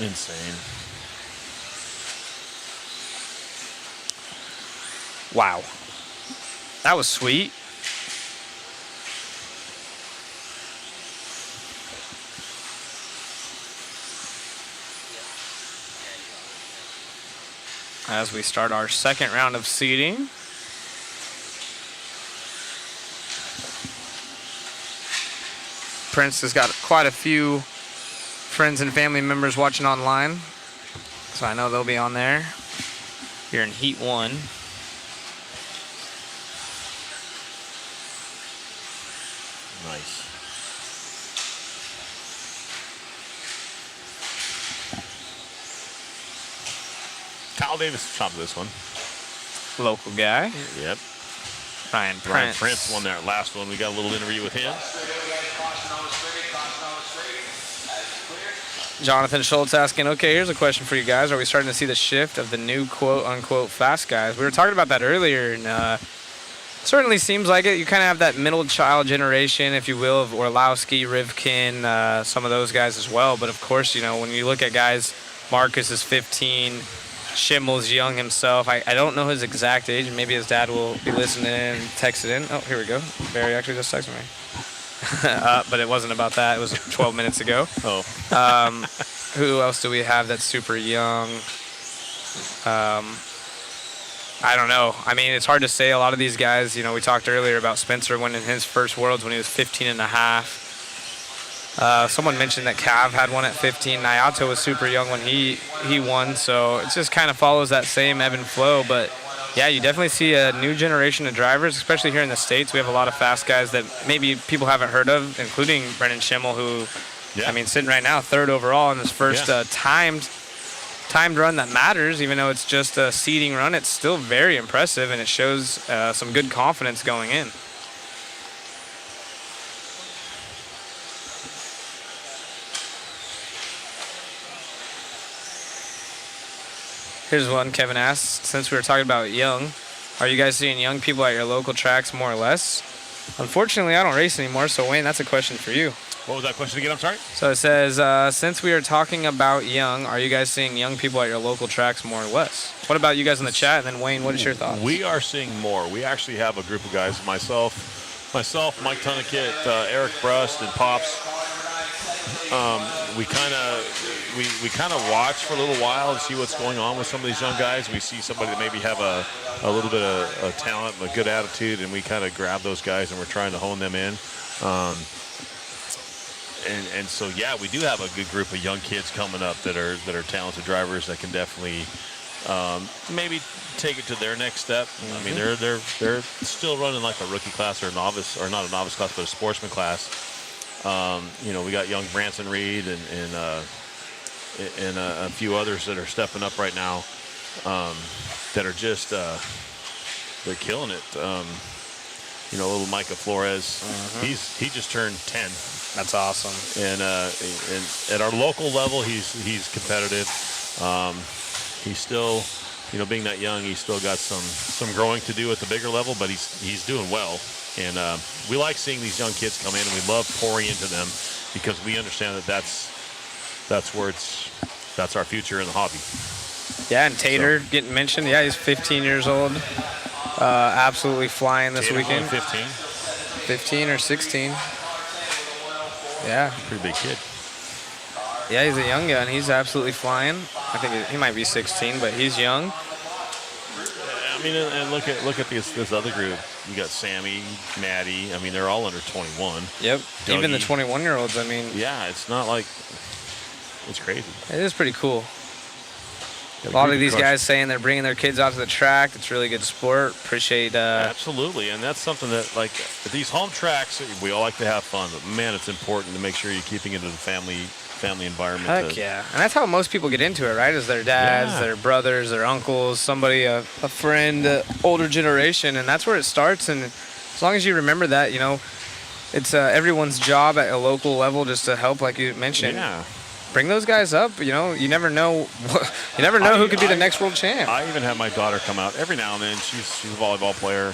Insane. Wow. That was sweet. As we start our second round of seeding. Prince has got quite a few friends and family members watching online, so I know they'll be on there here in Heat 1. Nice. Kyle Davis top of this one. Local guy. Yep. Ryan Ryan Prince. Prince won that last one. We got a little interview with him. Jonathan Schultz asking, okay, here's a question for you guys. Are we starting to see the shift of the new quote-unquote fast guys? We were talking about that earlier, and certainly seems like it. You kind of have that middle child generation, if you will, of Orlowski, Rivkin, some of those guys as well. But, of course, you know, when you look at guys, Marcus is 15, Schimmel's young himself. I don't know his exact age. Maybe his dad will be listening and text it in. Oh, here we go. Barry actually just texted me. But it wasn't about that. It was 12 minutes ago. Oh. Who else do we have that's super young? I don't know. I mean, it's hard to say. A lot of these guys, you know, we talked earlier about Spencer winning his first Worlds when he was 15 and a half. Someone mentioned that Cav had one at 15. Nayato was super young when he won, so it just kind of follows that same ebb and flow. But yeah, you definitely see a new generation of drivers, especially here in the States. We have a lot of fast guys that maybe people haven't heard of, including Brendan Schimmel, who, I mean, sitting right now 3rd overall in his first timed run that matters. Even though it's just a seeding run, it's still very impressive, and it shows some good confidence going in. Here's one Kevin asked, since we were talking about young, are you guys seeing young people at your local tracks more or less? Unfortunately, I don't race anymore, so Wayne, that's a question for you. What was that question again? I'm sorry? So it says, since we are talking about young, are you guys seeing young people at your local tracks more or less? What about you guys in the chat? And then Wayne, what is your thoughts? We are seeing more. We actually have a group of guys, myself, Mike Tunnekit, Eric Brust, and Pops. We kind of watch for a little while and see what's going on with some of these young guys. We see somebody that maybe have a little bit of talent, a good attitude, and we kind of grab those guys and we're trying to hone them in. And so yeah, we do have a good group of young kids coming up that are talented drivers that can definitely maybe take it to their next step. I mean, they're still running like a rookie class or a novice, or not a novice class, but a sportsman class. We got young Branson Reed and a few others that are stepping up right now that are just they're killing it. Little Micah Flores, he just turned 10. That's awesome. And at our local level, he's competitive. He's still, being that young, he's still got some growing to do at the bigger level, but he's doing well. And we like seeing these young kids come in, and we love pouring into them because we understand that's our future in the hobby. Yeah, and Tater getting mentioned. Yeah, he's 15 years old. Absolutely flying this Tater's weekend. only 15. 15 or 16. Yeah. Pretty big kid. Yeah, he's a young gun. He's absolutely flying. I think he might be 16, but he's young. I mean, and look at this other group. You got Sammy, Maddie. I mean, they're all under 21. Yep. Dougie. Even the 21-year-olds. I mean. Yeah, it's not like it's crazy. It is pretty cool. A lot of these guys saying they're bringing their kids out to the track. It's really good sport. Appreciate. Absolutely, and that's something that, like, at these home tracks, we all like to have fun, but man, it's important to make sure you're keeping it in a family environment. Heck yeah, and that's how most people get into it, right? Is their dads, their brothers, their uncles, somebody, a friend, older generation, and that's where it starts. And as long as you remember that, it's everyone's job at a local level just to help, like you mentioned. Yeah. Bring those guys up. You never know. You never know who could be the next world champ. I even have my daughter come out every now and then. She's a volleyball player.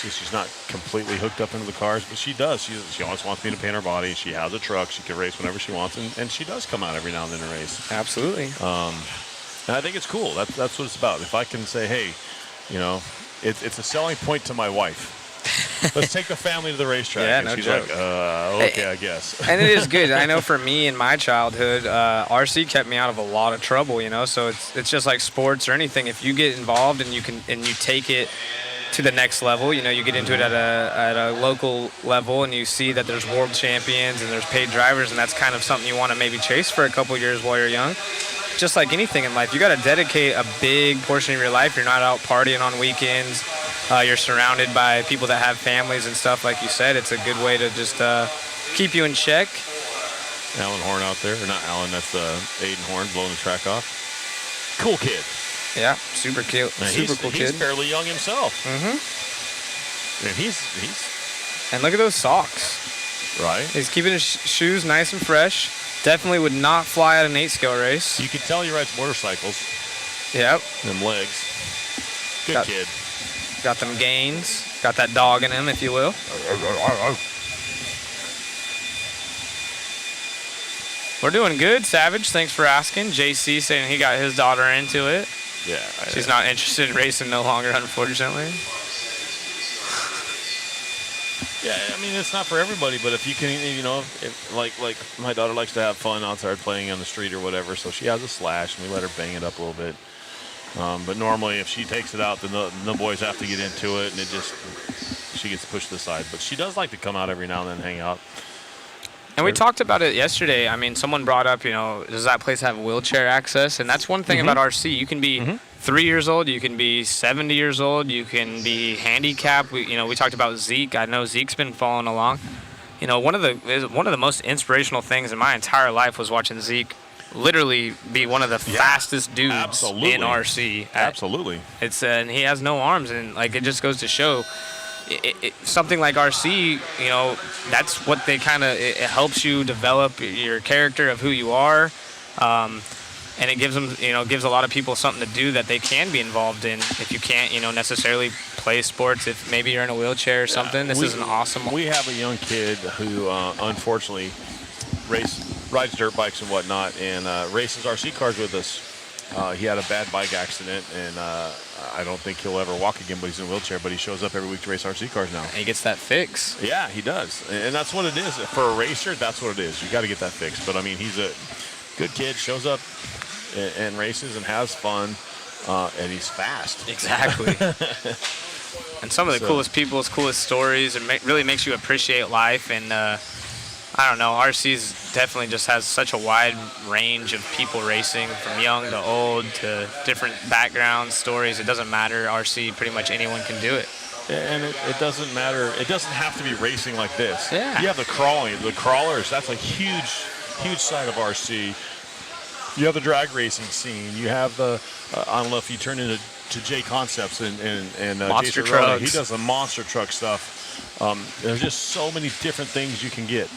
She's not completely hooked up into the cars, but she does. She always wants me to paint her body. She has a truck. She can race whenever she wants, and she does come out every now and then and race. Absolutely. And I think it's cool. That's what it's about. If I can say, hey, it's a selling point to my wife. Let's take the family to the racetrack. Yeah, and no she's joke. like, okay, I guess. And it is good. I know for me in my childhood, RC kept me out of a lot of trouble, so it's just like sports or anything. If you get involved and you take it to the next level, you get into it at a local level and you see that there's world champions and there's paid drivers, and that's kind of something you want to maybe chase for a couple years while you're young. Just like anything in life, you got to dedicate a big portion of your life. You're not out partying on weekends. You're surrounded by people that have families and stuff, like you said. It's a good way to just keep you in check. Alan Horn out there, or not Alan, that's Aiden Horn blowing the track off. Cool kid. Yeah, super cute. Now, super cool kid. He's fairly young himself. Mm-hmm. And he's And look at those socks. Right. He's keeping his shoes nice and fresh. Definitely would not fly at an 8-scale race. You can tell he rides motorcycles. Yep. Them legs. Good kid. Got them gains. Got that dog in him, if you will. We're doing good, Savage. Thanks for asking. JC saying he got his daughter into it. Yeah. She's not interested in racing no longer, unfortunately. Yeah, I mean, it's not for everybody, but if you can, like my daughter likes to have fun outside playing on the street or whatever, so she has a slash, and we let her bang it up a little bit. But normally, if she takes it out, then the boys have to get into it, and she gets pushed to the side. But she does like to come out every now and then and hang out. And we talked about it yesterday. I mean, someone brought up, does that place have wheelchair access? And that's one thing about RC. You can be 3 years old, you can be 70 years old, you can be handicapped. We talked about Zeke. I know Zeke's been following along. One of the most inspirational things in my entire life was watching Zeke literally be one of the fastest dudes in RC. Absolutely. And he has no arms, and it just goes to show. Something like RC, that's what they it helps you develop your character of who you are, and it gives them, gives a lot of people something to do that they can be involved in. If you can't, necessarily play sports, if maybe you're in a wheelchair or something, this is an awesome. We have a young kid who, unfortunately, rides dirt bikes and whatnot, and races RC cars with us. He had a bad bike accident, and I don't think he'll ever walk again, but he's in a wheelchair. But he shows up every week to race RC cars now. And he gets that fix. Yeah, he does. And that's what it is. For a racer, that's what it is. You got to get that fixed. But, I mean, he's a good kid, shows up and races and has fun, and he's fast. Exactly. And some of the coolest people's coolest stories, and really makes you appreciate life. And I don't know, RC's definitely just has such a wide range of people racing, from young to old to different backgrounds, stories. It doesn't matter. RC, pretty much anyone can do it. And it doesn't matter. It doesn't have to be racing like this. Yeah. You have the crawlers. That's a huge side of RC. You have the drag racing scene. You have the, I don't know if you turn into J Concepts and monster Jason trucks. Rhoda. He does the monster truck stuff. There's just so many different things you can get.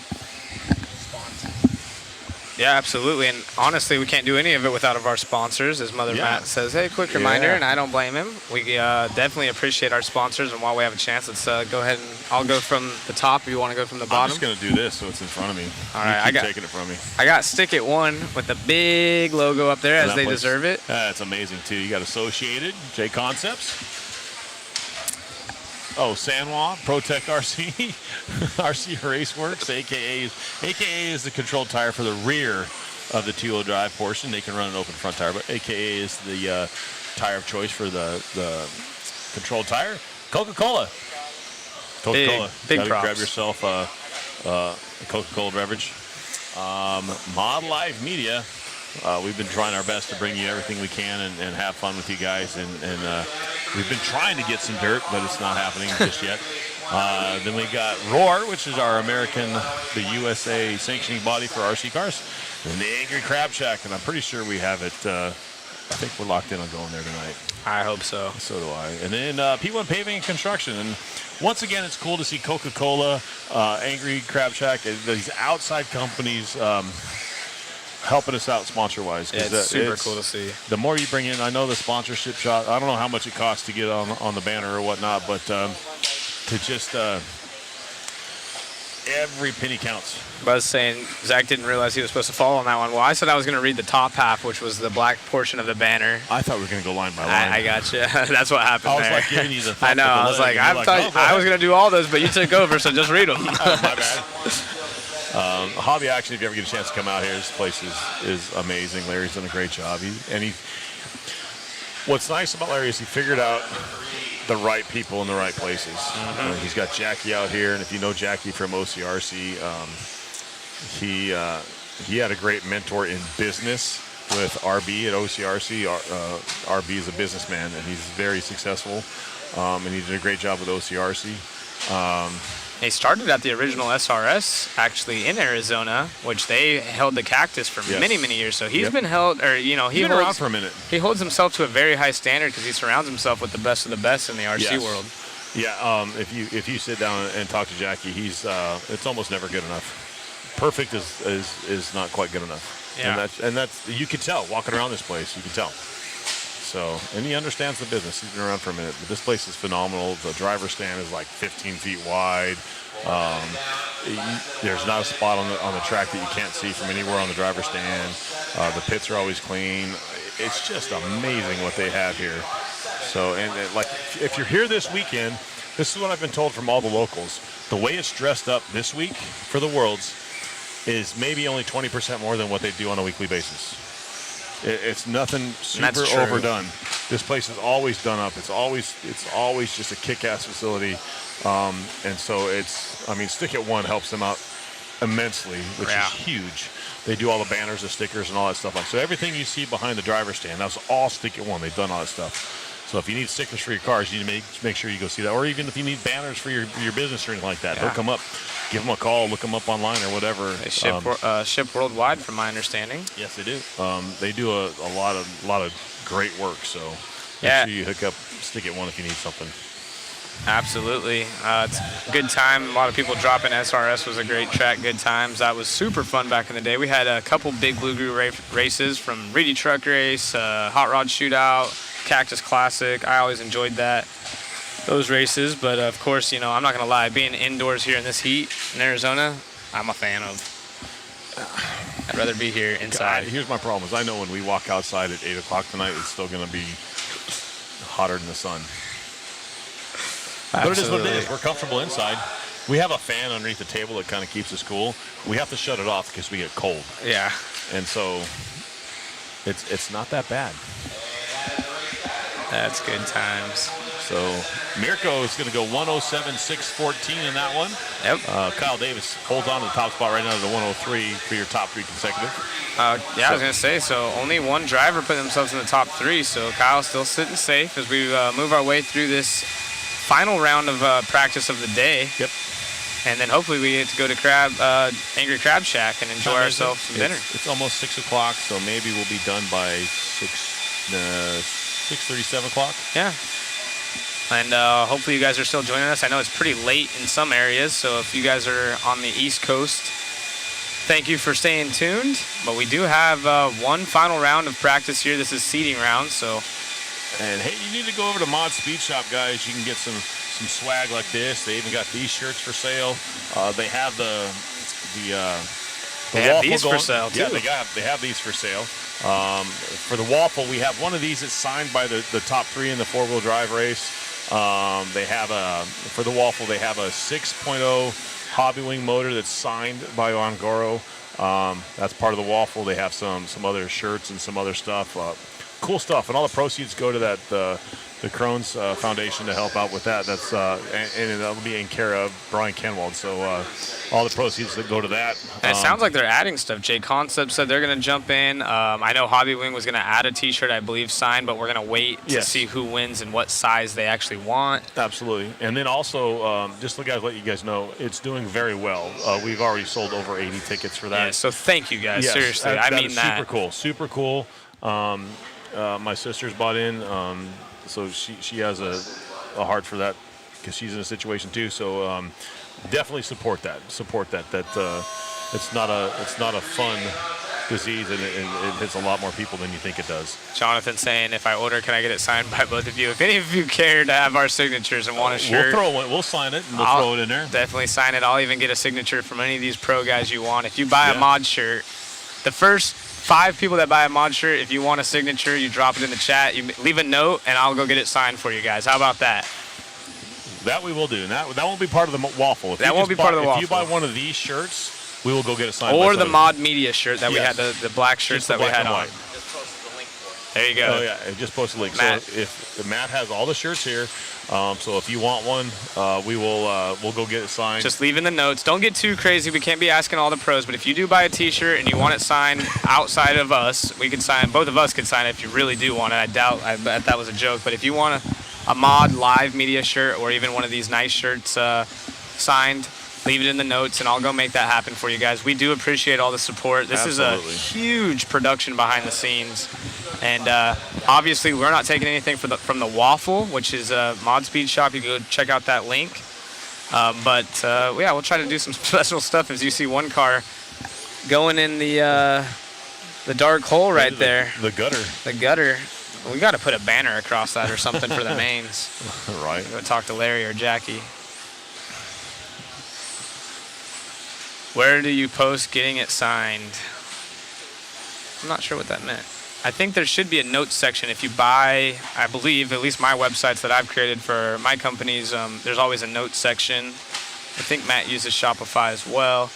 Yeah, absolutely. And honestly, we can't do any of it without our sponsors. As Mother Matt says, hey, quick reminder, and I don't blame him. We definitely appreciate our sponsors, and while we have a chance, let's go ahead and I'll go from the top if you want to go from the bottom. I'm just going to do this so it's in front of me. All right, I got taking it from me. I got Stick It One with the big logo up there, as they deserve it. That's amazing, too. You got Associated, J Concepts. Oh, Sanwa, Protect RC, RC Raceworks, AKA is the controlled tire for the rear of the two-wheel drive portion. They can run an open front tire, but AKA is the tire of choice for the controlled tire. Coca-Cola. Big props. Grab yourself a Coca-Cola beverage. Mod Live Media. We've been trying our best to bring you everything we can and have fun with you guys. And we've been trying to get some dirt, but it's not happening just yet. Then we got Roar, which is our the USA sanctioning body for RC cars. And the Angry Crab Shack, and I'm pretty sure we have it. I think we're locked in on going there tonight. I hope so. So do I. And then P1 Paving and Construction. And once again, it's cool to see Coca-Cola, Angry Crab Shack, these outside companies helping us out sponsor-wise. Yeah, it's super cool to see. The more you bring in, I know the sponsorship shot, I don't know how much it costs to get on the banner or whatnot, but to just every penny counts. I was saying, Zach didn't realize he was supposed to follow on that one. Well, I said I was going to read the top half, which was the black portion of the banner. I thought we were going to go line by line. I got you. That's what happened I was there. like giving you the I know. I was like, I was going to do all those, but you took over, so just read them. My bad. Hobby Action, if you ever get a chance to come out here, this place is amazing. Larry's done a great job. What's nice about Larry is he figured out the right people in the right places. Mm-hmm. He's got Jackie out here, and if you know Jackie from OCRC, he had a great mentor in business with RB at OCRC. RB is a businessman, and he's very successful, and he did a great job with OCRC. He started at the original SRS, actually, in Arizona, which they held the Cactus for many, many years. So he's been held, or, he's been around for a minute. He holds himself to a very high standard because he surrounds himself with the best of the best in the RC world. Yeah, if you sit down and talk to Jackie, it's almost never good enough. Perfect is not quite good enough. Yeah. And that's you can tell walking around this place. You can tell. So, and he understands the business. He's been around for a minute, but this place is phenomenal. The driver's stand is like 15 feet wide. There's not a spot on the track that you can't see from anywhere on the driver's stand. The pits are always clean. It's just amazing what they have here. So, and like if you're here this weekend, this is what I've been told from all the locals. The way it's dressed up this week for the Worlds is maybe only 20% more than what they do on a weekly basis. It's nothing super overdone. This place is always done up. It's always just a kick-ass facility. And so Stick It One helps them out immensely, which is huge. They do all the banners, the stickers, and all that stuff. So everything you see behind the driver's stand, that's all Stick It One. They've done all that stuff. So if you need stickers for your cars, you need to make sure you go see that. Or even if you need banners for your business or anything like that, hook them up. Give them a call, look them up online or whatever. They ship worldwide, from my understanding. Yes, they do. They do a lot of great work. So make sure you hook up Stick It One if you need something. Absolutely. It's a good time. A lot of people dropping. SRS was a great track. Good times. That was super fun back in the day. We had a couple big Blue Group races, from Reedy Truck Race, Hot Rod Shootout, Cactus Classic. I always enjoyed those races. But of course, I'm not going to lie, being indoors here in this heat in Arizona, I'm a fan of. I'd rather be here inside. Here's my problem is I know when we walk outside at 8 o'clock tonight, it's still going to be hotter than the sun. But it is what it is. We're comfortable inside. We have a fan underneath the table that kind of keeps us cool. We have to shut it off because we get cold. Yeah. And so it's not that bad. That's good times. So Mirko is going to go 107.614 in that one. Yep. Kyle Davis holds on to the top spot right now to the 103 for your top 3 consecutive. I was going to say, so only one driver put themselves in the top 3, so Kyle's still sitting safe as we move our way through this final round of practice of the day. Yep. And then hopefully we get to go to Angry Crab Shack and enjoy ourselves some dinner. It's almost 6 o'clock, so maybe we'll be done by 6:30, 7 o'clock. Yeah. And hopefully you guys are still joining us. I know it's pretty late in some areas, so if you guys are on the East Coast, thank you for staying tuned. But we do have one final round of practice here. This is seeding round, so. And hey, you need to go over to Mod Speed Shop, guys. You can get some swag like this. They even got these shirts for sale. They have the have these for sale too. Yeah, they have these for sale. For the waffle, we have one of these that's signed by the top 3 in the 4-wheel drive race. They have for the waffle, they have a 6.0 Hobby Wing motor that's signed by Ongoro. That's part of the waffle. They have some other shirts and some other stuff. Cool stuff, and all the proceeds go to the Crohn's Foundation to help out with that. That's and that'll be in care of Brian Kenwald. So all the proceeds that go to that. And it sounds like they're adding stuff. J Concept said they're going to jump in. I know Hobby Wing was going to add a T-shirt, I believe, signed, but we're going to wait to see who wins and what size they actually want. Absolutely. And then also, just to let you guys know, it's doing very well. We've already sold over 80 tickets for that. Yeah, so thank you guys. Seriously, I mean that. Super cool. Super cool. My sister's bought in, so she has a heart for that because she's in a situation too. So definitely support that. That it's not a fun disease, and it hits a lot more people than you think it does. Jonathan saying, if I order, can I get it signed by both of you? If any of you care to have our signatures and want a shirt, we'll sign it and we'll throw it in there. Definitely sign it. I'll even get a signature from any of these pro guys you want. If you buy a mod shirt, the first 5 people that buy a mod shirt, if you want a signature, you drop it in the chat. You leave a note, and I'll go get it signed for you guys. How about that? That we will do. And that won't be part of the waffle. That won't be part of the waffle. If you buy one of these shirts, we will go get it signed. Or the Mod Media shirt that we had, the black shirts that we had on. There you go. Oh yeah, it just posted a link. Matt. So if Matt has all the shirts here, so if you want one, we'll go get it signed. Just leave in the notes. Don't get too crazy. We can't be asking all the pros, but if you do buy a T-shirt and you want it signed outside of us, we can sign. Both of us could sign it if you really do want it. I bet that was a joke, but if you want a Mod Live Media shirt or even one of these nice shirts signed, leave it in the notes, and I'll go make that happen for you guys. We do appreciate all the support. This is a huge production behind the scenes. And obviously, we're not taking anything from the waffle, which is Mod Speed Shop. You can go check out that link. But we'll try to do some special stuff as you see one car going in the dark hole right there. The gutter. The gutter. We got to put a banner across that or something for the mains. Right. Go talk to Larry or Jackie. Where do you post getting it signed? I'm not sure what that meant. I think there should be a notes section if you buy, I believe, at least my websites that I've created for my companies, there's always a notes section. I think Matt uses Shopify as well.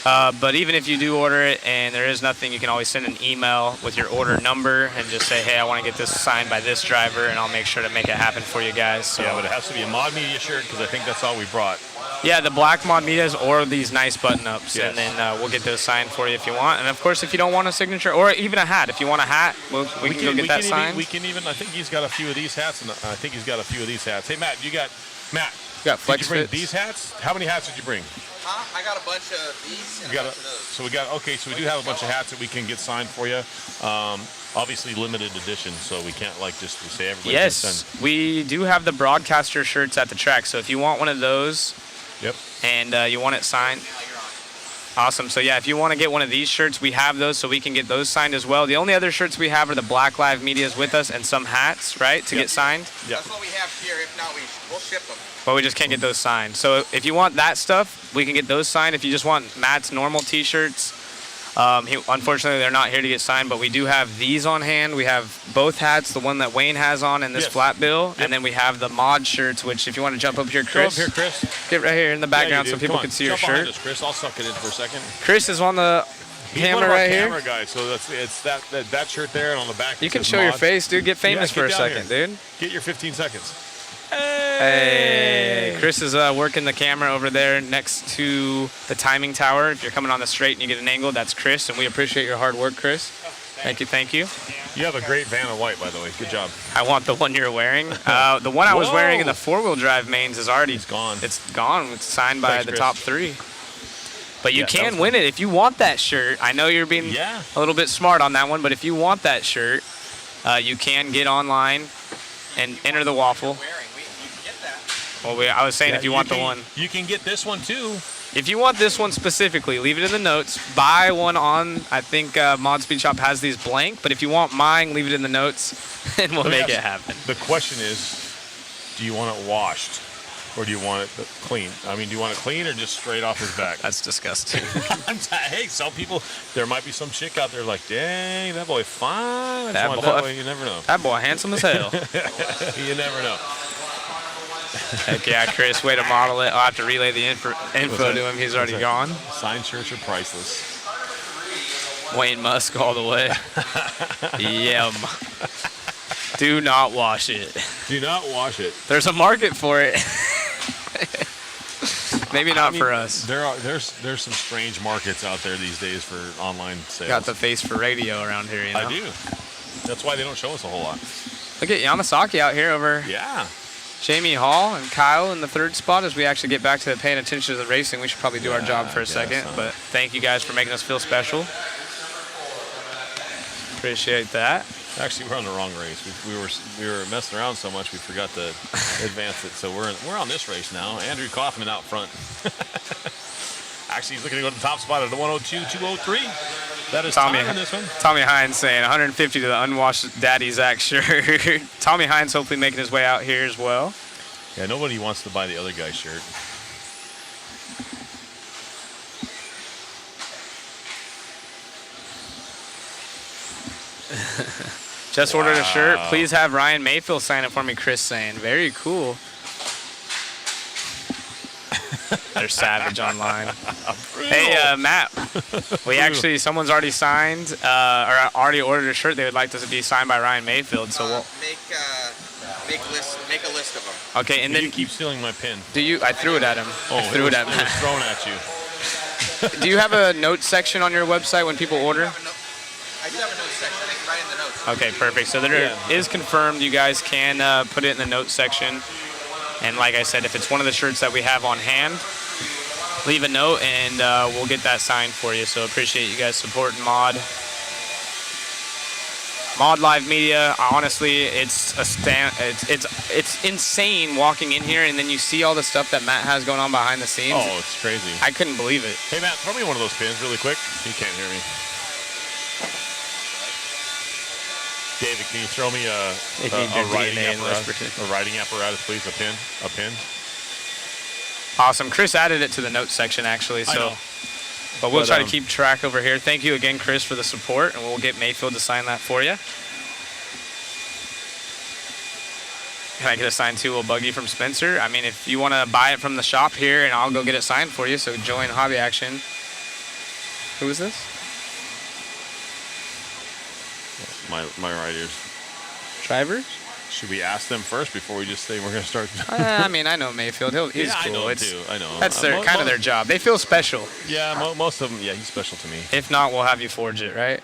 But even if you do order it and there is nothing, you can always send an email with your order number and just say, hey, I want to get this signed by this driver, and I'll make sure to make it happen for you guys. So. Yeah, but it has to be a Mod Media shirt because I think that's all we brought. Yeah, the black mod medias or these nice button-ups, Yes. and then we'll get those signed for you if you want. And of course, if you don't want a signature or even a hat, if you want a hat, we can go get that signed. We can even. I think he's got a few of these hats, and I think he's got a few of these hats. Hey, Matt, Matt. You got flex Did you bring fits? these hats? How many hats did you bring? I got a bunch of these and You a got bunch of those. so we got so we do have a bunch of hats that we can get signed for you. Obviously limited edition, so we can't just say everybody can Yes, send. we do have the broadcaster shirts at the track. So if you want one of those, Yep. and you want it signed, awesome. So yeah, if you want to get one of these shirts, we have those, so we can get those signed as well. The only other shirts we have are the Black Live Medias with us and some hats, right, to get signed. That's what we have here. If not, we'll ship them. But we just can't get those signed. So if you want that stuff, we can get those signed. If you just want Matt's normal T-shirts, unfortunately they're not here to get signed. But we do have these on hand. We have both hats, the one that Wayne has on and this Yes. flat bill, and then we have the mod shirts. Which, if you want to jump up here, Chris, Go up here, Chris. get right here in the background so people Come on, can see your jump behind shirt. us, Chris. I'll suck it in for a second. Chris is on the He's camera one of our right camera here. guys, so it's that shirt there, and on the back. You it can says show your mod. face, dude. Get famous Yeah, for a get down second, here. dude. Get your 15 seconds. Hey, Chris is working the camera over there next to the timing tower. If you're coming on the straight and you get an angle, that's Chris, and we appreciate your hard work, Chris. Thank you, thank you. You have a great van of white, by the way. Good job. I want the one you're wearing. The one I was wearing in Whoa. the four-wheel drive mains is already gone. It's gone. It's signed by Thanks, the Chris. top 3. But you Yeah, that can was win it if you want that shirt. I know you're being Yeah. a little bit smart on that one, but if you want that shirt, you can get online and enter the waffle. Well, I was saying Yeah, if you want the can- one. You can get this one too. If you want this one specifically, leave it in the notes. Buy one on, I think Mod Speed Shop has these blank, but if you want mine, leave it in the notes and we'll Let me make it ask- happen. The question is, do you want it washed or do you want it clean? I mean, do you want it clean or just straight off his back? That's disgusting. Hey, some people, there might be some chick out there like, dang, that boy fine. I just That want it boy- that way. You never know. That boy handsome as hell. You never know. Heck yeah, Chris, way to model it. I'll have to relay the info to him. He's already gone. Signed shirts are priceless. Wayne Musk all the way. Yum. Do not wash it. Do not wash it. There's a market for it. Maybe not I mean, for us. There's some strange markets out there these days for online sales. Got the face for radio around here, you know? I do. That's why they don't show us a whole lot. Look at Yamasaki out here over Yeah. Jamie Hall and Kyle in the 3rd spot. As we actually get back to paying attention to the racing, we should probably do our job for a second. But thank you guys for making us feel special. Appreciate that. Actually, we're on the wrong race. We were messing around so much we forgot to advance it. So we're on this race now. Andrew Kaufman out front. Actually, he's looking to go to the top spot at the 102.203. That is Tommy time in this one. Tommy Hines saying 150 to the unwashed Daddy Zach shirt. Tommy Hines hopefully making his way out here as well. Yeah, nobody wants to buy the other guy's shirt. Just ordered a shirt. Wow. Please have Ryan Mayfield sign it for me, Chris saying. Very cool. They're savage online. Hey, Matt, someone's already signed or already ordered a shirt they would like to be signed by Ryan Mayfield. So we'll. Make a list of them. Okay, and then you keep stealing my pin. I threw it at him. Oh, I threw it at It was Matt. thrown at you. Do you have a notes section on your website when people order? I do have a notes section. I can write in the notes. Okay, perfect. So there is confirmed. You guys can put it in the notes section. And like I said, if it's one of the shirts that we have on hand, leave a note and we'll get that signed for you. So appreciate you guys supporting Mod Live Media. Honestly, it's insane walking in here and then you see all the stuff that Matt has going on behind the scenes. Oh, it's crazy. I couldn't believe it. Hey, Matt, throw me one of those pins really quick. He can't hear me. David, can you throw me a writing apparatus, please? A pin. Awesome. Chris added it to the notes section actually. So, but we'll try to keep track over here. Thank you again, Chris, for the support, and we'll get Mayfield to sign that for you. Can I get a signed two-wheel buggy from Spencer? I mean, if you want to buy it from the shop here, and I'll go get it signed for you. So join Hobby Action. Who is this? My right ears. Drivers? Should we ask them first before we just say we're going to start? I mean, I know Mayfield. He's Yeah, I cool. know him It's- too. I know him. That's their kind of their job. They feel special. Yeah, most of them. Yeah, he's special to me. If not, we'll have you forge it, right?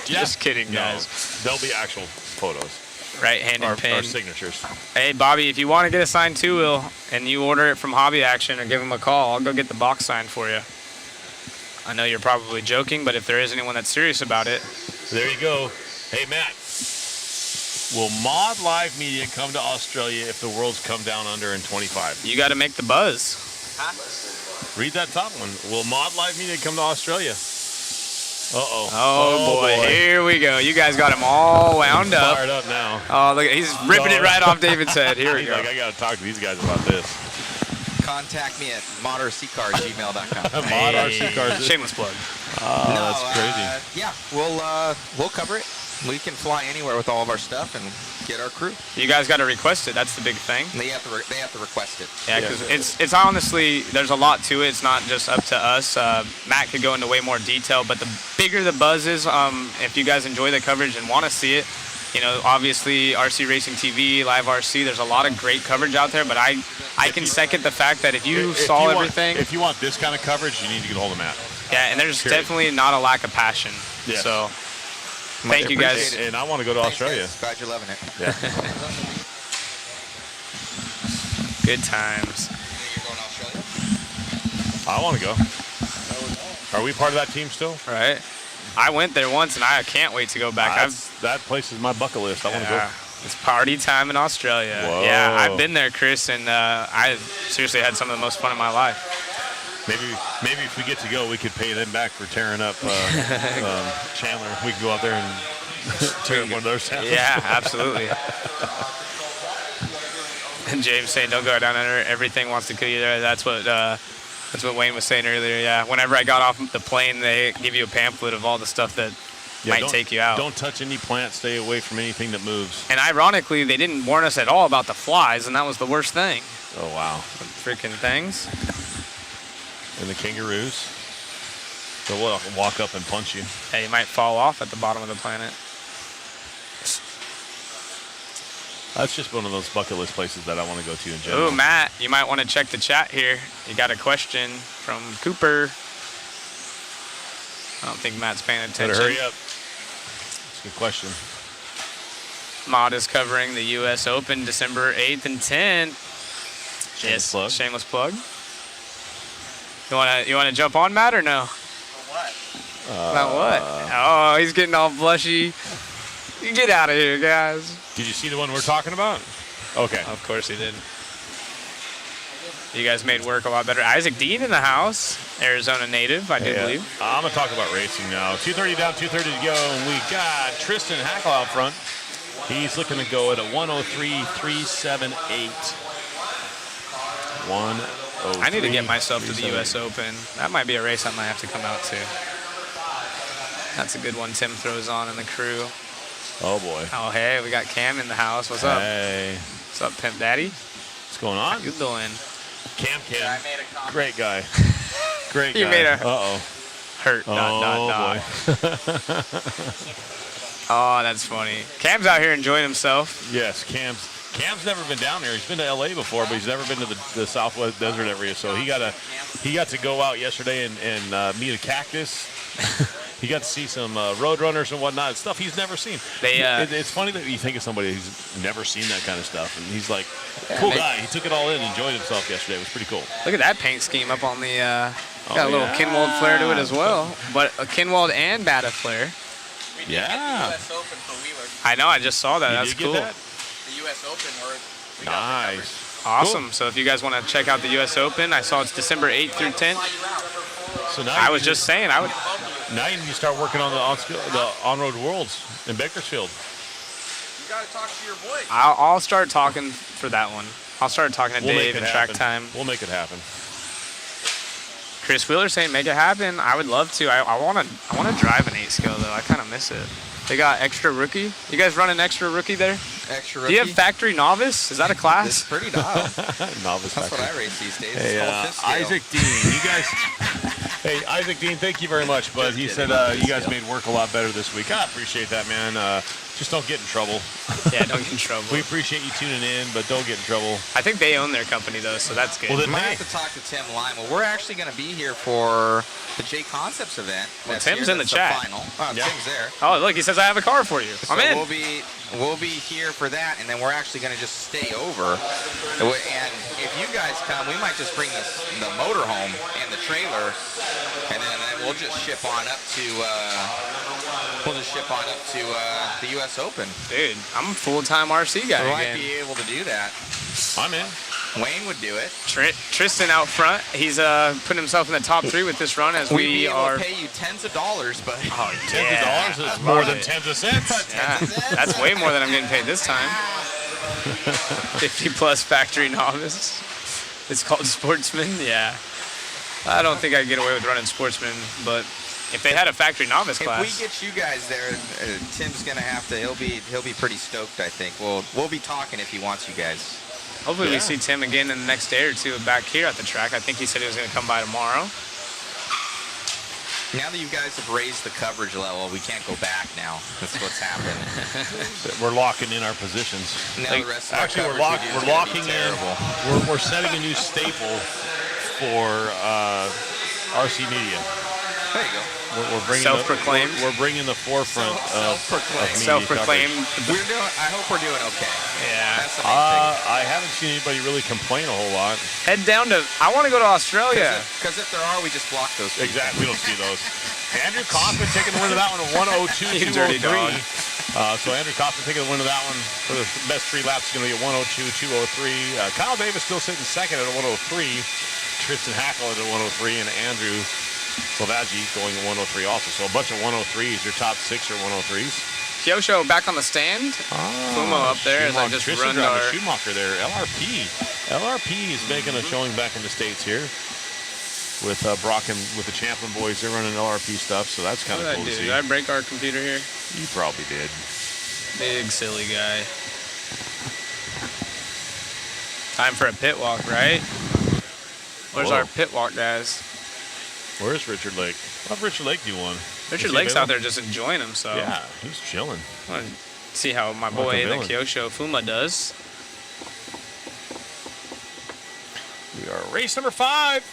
Yeah. Just kidding, No, guys. there'll be actual photos. Right-handed Our pin. signatures. Hey, Bobby, if you want to get a signed two-wheel and you order it from Hobby Action or give them a call, I'll go get the box signed for you. I know you're probably joking, but if there is anyone that's serious about it. There you go. Hey, Matt. Will Mod Live Media come to Australia if the world's come down under in 25? You got to make the buzz. Read that top one. Will Mod Live Media come to Australia? Uh-oh. Oh, boy. Here we go. You guys got him all wound up. Fired up now. Oh, look, he's ripping it right off David's head. Here we He's go. like, I got to talk to these guys about this. Contact me at modrccars@gmail.com. Modrccars. Shameless plug. Oh, that's crazy. Yeah, we'll cover it. We can fly anywhere with all of our stuff and get our crew. You guys got to request it. That's the big thing. They have to request it. Yeah, because it's honestly, there's a lot to it. It's not just up to us. Matt could go into way more detail, but the bigger the buzz is, if you guys enjoy the coverage and want to see it, you know, obviously RC Racing TV, Live RC, there's a lot of great coverage out there, but I can second the fact that if you saw everything. If you want this kind of coverage, you need to get a hold of Matt. Yeah, and there's Period. definitely not a lack of passion. Yeah. So thank you guys. And I want to go to Australia. Glad you're loving it. Yeah. Good times. I want to go. Are we part of that team still? Right. I went there once, and I can't wait to go back. That place is my bucket list. I want to go. It's party time in Australia. Whoa. Yeah, I've been there, Chris, and I seriously had some of the most fun of my life. Maybe if we get to go, we could pay them back for tearing up Chandler. We could go out there and tear up one of those towns. Yeah, absolutely. And James saying, "Don't go down under. Everything wants to kill you there." That's what Wayne was saying earlier. Yeah. Whenever I got off the plane, they give you a pamphlet of all the stuff that might take you out. Don't touch any plant. Stay away from anything that moves. And ironically, they didn't warn us at all about the flies, and that was the worst thing. Oh wow! The freaking things. And the kangaroos. They'll walk up and punch you. Yeah, you might fall off at the bottom of the planet. That's just one of those bucket list places that I want to go to in general. Ooh, Matt, you might want to check the chat here. You got a question from Cooper. I don't think Matt's paying attention. Better hurry up. That's a good question. Mod is covering the U.S. Open December 8th and 10th. Shameless plug. Shameless plug. You wanna jump on, Matt, or no? About what? Oh, he's getting all blushy. You get out of here, guys. Did you see the one we're talking about? Okay. Of course he did. You guys made work a lot better. Isaac Dean in the house, Arizona native, I do believe. I'm going to talk about racing now. 2:30 down, 2:30 to go, and we got Tristan Hackle out front. He's looking to go at a 103.378. 103. I need to get myself to the U.S. Open. That might be a race I might have to come out to. That's a good one Tim throws on in the crew. Oh, boy. Oh, hey, we got Cam in the house. What's up? Hey. What's up, Pimp Daddy? What's going on? How you doing? Cam. Great guy. Great guy. You made a Uh-oh. hurt. Oh, Boy. Oh, that's funny. Cam's out here enjoying himself. Yes, Cam's never been down there. He's been to L.A. before, but he's never been to the Southwest Desert area. So he got to go out yesterday and meet a cactus. He got to see some road runners and whatnot, stuff he's never seen. It's funny that you think of somebody who's never seen that kind of stuff, and he's like, cool guy. He took it all in, enjoyed himself yesterday. It was pretty cool. Look at that paint scheme up on the. Got a little Kinwald flair to it as well, but a Kinwald and Bata flair. Yeah. I know. I just saw that. You That's did get cool. that? The U.S. Open, where we Nice. Awesome. So if you guys want to check out the U.S. Open, I saw it's December 8th through 10th. So now I was just saying, I would. Now you need to start working on the on-road worlds in Bakersfield. You got to talk to your boy. I'll start talking for that one. I'll start talking to We'll make Dave it and Track happen. Time. We'll make it happen. Chris Wheeler saying make it happen. I would love to. I want to drive an 8 scale though. I kind of miss it. They got extra rookie. You guys running extra rookie there? Extra Do rookie. you have factory novice? Is that a class? It's pretty dialed. Novice That's factory. what I race these days. Hey, It's called fifth scale. Isaac Dean, you guys. Hey, Isaac Dean, thank you very much, bud. He said you guys made work a lot better this week. I appreciate that, man. Just don't get in trouble. Yeah, don't get in trouble. We appreciate you tuning in, but don't get in trouble. I think they own their company, though, so that's good. Well, then Might have to talk to Tim Lima. We're actually going to be here for the J Concepts event. Well, That's Tim's here. in the That's chat. Final. Tim's there. Oh, look, he says I have a car for you. So I'm in. We'll be here for that, and then we're actually going to just stay over. And if you guys come, we might just bring the motorhome and the trailer, and then we'll just ship on up to the U.S. Open. Dude, I'm a full-time RC guy So we might again. be able to do that. I'm in. Wayne would do it. Tristan out front. He's putting himself in the top 3 with this run as We'd we be able are. to pay you tens of dollars, but Tens of dollars is more than tens of cents. Yeah, that's way more than I'm getting paid this time. 50+ factory novice. It's called Sportsman. Yeah. I don't think I can get away with running Sportsman, but if they had a factory novice class. If we get you guys there, Tim's gonna have to. He'll be pretty stoked. I think. We'll be talking if he wants you guys. Hopefully we see Tim again in the next day or two back here at the track. I think he said he was going to come by tomorrow. Now that you guys have raised the coverage level, we can't go back now. That's what's happened. We're locking in our positions. Now the rest of our Actually, coverage we're locking in. We're setting a new staple for RC Media. There you go. We're bringing Self-proclaimed. We're bringing the forefront of media Self-proclaimed. coverage. I hope we're doing okay. Yeah. That's the main thing. I haven't seen anybody really complain a whole lot. Head down to. I want to go to Australia. Because if there are, we just block those. people. Exactly. We don't see those. Andrew Kaufman taking the win of that one at 102.203. You dirty dog. So Andrew Kaufman taking the win of that one for the best 3 laps is going to be at 102.203. Kyle Davis still sitting second at 103. Tristan Hackle at 103, and Andrew Salvaggi going at 103 also. So a bunch of 103s. Your top 6 are 103s. Kyosho back on the stand. Fumo up there as I just Tristan run our. Schumacher there. LRP is making a showing back in the States here with Brock and with the Champlin boys. They're running LRP stuff, so that's kind of What cool did I to do? see. Did I break our computer here? You probably did. Big silly guy. Time for a pit walk, right? Where's Whoa. our pit walk, guys? Where's Richard Lake? How'd Richard Lake do one? Richard Is he Lake's out available? there just enjoying himself. Yeah, he's chilling. I want to see how my Like boy, a the villain. Kyosho Fuma, does. We are race number 5.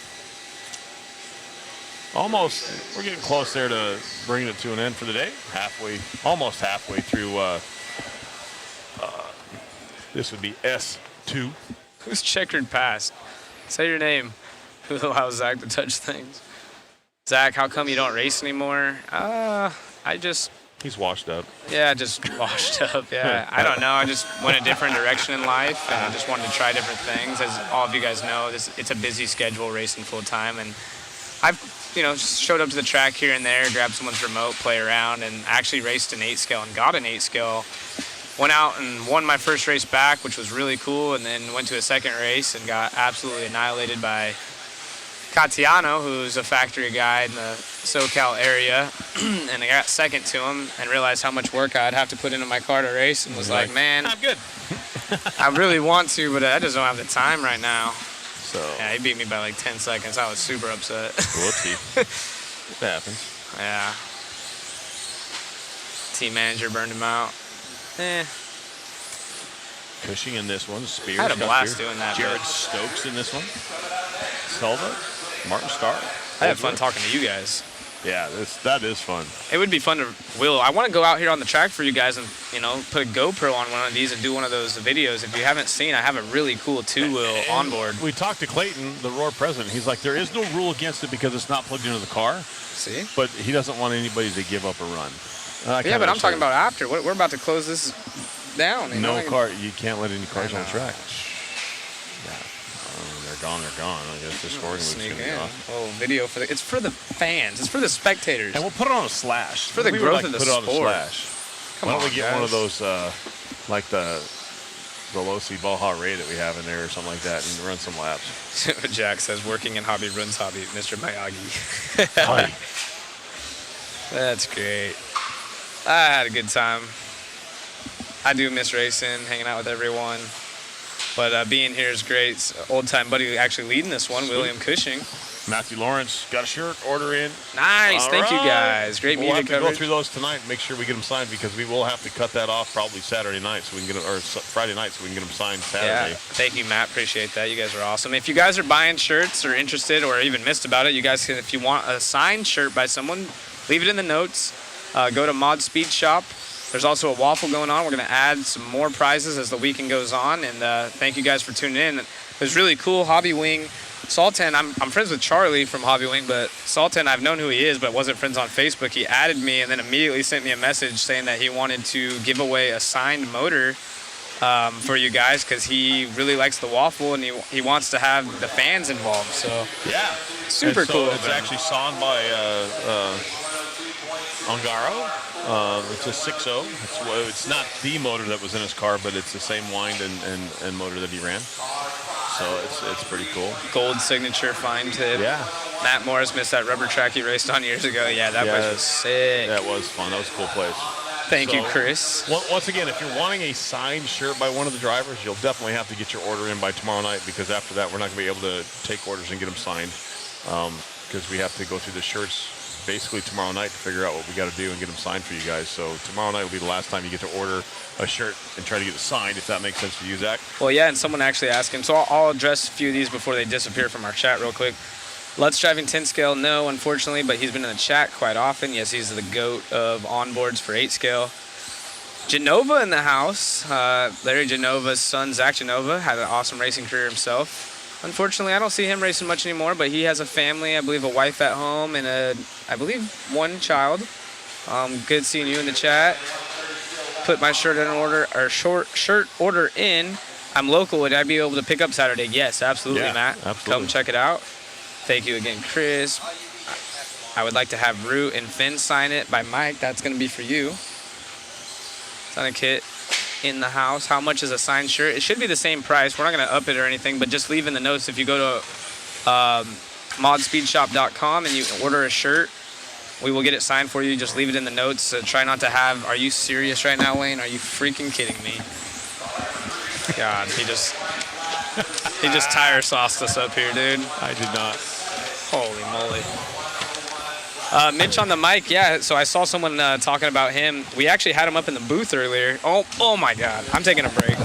Almost, we're getting close there to bringing it to an end for the day. Almost halfway through. This would be S2. Who's checkered past? Say your name. Who allows Zach to touch things? Zach, how come you don't race anymore? He's washed up. Yeah, just washed up. Yeah, I don't know. I just went a different direction in life, and I just wanted to try different things. As all of you guys know, it's a busy schedule racing full time, and I've just showed up to the track here and there, grabbed someone's remote, play around, and actually raced an 8 scale and got an 8 scale. Went out and won my first race back, which was really cool, and then went to a second race and got absolutely annihilated by Catiano, who's a factory guy in the SoCal area, and I got second to him and realized how much work I'd have to put into my car to race, and was like, man, I'm good. I really want to, but I just don't have the time right now. So yeah, he beat me by like 10 seconds. I was super upset. Whoopsie. It happens. Yeah. Team manager burned him out. Cushing in this one. Spears. I had a got blast here. doing that, Jared but- Stokes in this one. Silva. Martin Starr. I had fun talking to you guys. Yeah, that is fun. It would be fun to I want to go out here on the track for you guys and put a GoPro on one of these and do one of those videos. If you haven't seen, I have a really cool 2-wheel onboard. We talked to Clayton, the Roar president. He's like, there is no rule against it because it's not plugged into the car. See? But he doesn't want anybody to give up a run. Yeah, but I'm talking about after. We're about to close this down. No car. You can't let any cars on the track. Yeah. They're gone. I guess the scoring was Sneak going to be in. off. Oh, video it's for the fans. It's for the spectators. And we'll put it on a slash. It's for the We growth would of the put it on a sport. slash. Come Why don't on, we get one of guys. those, like the Losi Baja Ray that we have in there or something like that, and run some laps. Jack says, working in hobby runs hobby, Mr. Miyagi. Hi. That's great. I had a good time. I do miss racing, hanging out with everyone. But being here is great. Old time buddy actually leading this one, William Cushing. Matthew Lawrence got a shirt, order in. Nice, All thank you right. guys. Great we'll media have to coverage. go through those tonight and make sure we get them signed because we will have to cut that off probably Saturday night so we can get them, or Friday night so we can get them signed Saturday. Yeah, thank you, Matt. Appreciate that. You guys are awesome. If you guys are buying shirts or interested or even missed about it, you guys can, if you want a signed shirt by someone, leave it in the notes. Go to Mod Speed Shop. There's also a waffle going on. We're going to add some more prizes as the weekend goes on. And thank you guys for tuning in. It was really cool. Hobby Wing. Sultan, I'm friends with Charlie from Hobby Wing, but Sultan, I've known who he is, but wasn't friends on Facebook. He added me and then immediately sent me a message saying that he wanted to give away a signed motor for you guys because he really likes the waffle and he wants to have the fans involved. So yeah, super cool. It's actually signed by Ongaro. It's a 6.0. It's not the motor that was in his car, but it's the same wind and motor that he ran. So it's pretty cool. Gold signature fine tip. Yeah. Matt Morris missed that rubber track he raced on years ago. Yeah, that was sick. That was fun. That was a cool place. Thank you, Chris. Once again, if you're wanting a signed shirt by one of the drivers, you'll definitely have to get your order in by tomorrow night because after that, we're not going to be able to take orders and get them signed because we have to go through the shirts basically tomorrow night to figure out what we got to do and get them signed for you guys. So tomorrow night will be the last time you get to order a shirt and try to get it signed, if that makes sense to you, Zach. Well, yeah, and someone actually asked him. So I'll address a few of these before they disappear from our chat real quick. Let's Driving 10 scale, no, unfortunately, but he's been in the chat quite often. Yes, he's the GOAT of onboards for 8 scale. Genova in the house. Larry Genova's son, Zach Genova, had an awesome racing career himself. Unfortunately, I don't see him racing much anymore, but he has a family, I believe a wife at home, and I believe one child. Good seeing you in the chat. Put my shirt in order, or shirt order in. I'm local. Would I be able to pick up Saturday? Yes, absolutely, yeah, Matt. Absolutely. Come check it out. Thank you again, Chris. I would like to have Root and Finn sign it by Mike. That's going to be for you. Sign a kit in the house. How much is a signed shirt? It should be the same price. We're not going to up it or anything, but just leave in the notes if you go to modspeedshop.com and you order a shirt, we will get it signed for you. Just leave it in the notes. Try not to have, are you serious right now, Wayne? Are you freaking kidding me? God, he just tire sauced us up here, dude. I did not. Holy moly. Mitch on the mic, yeah, so I saw someone talking about him. We actually had him up in the booth earlier. Oh my God, I'm taking a break.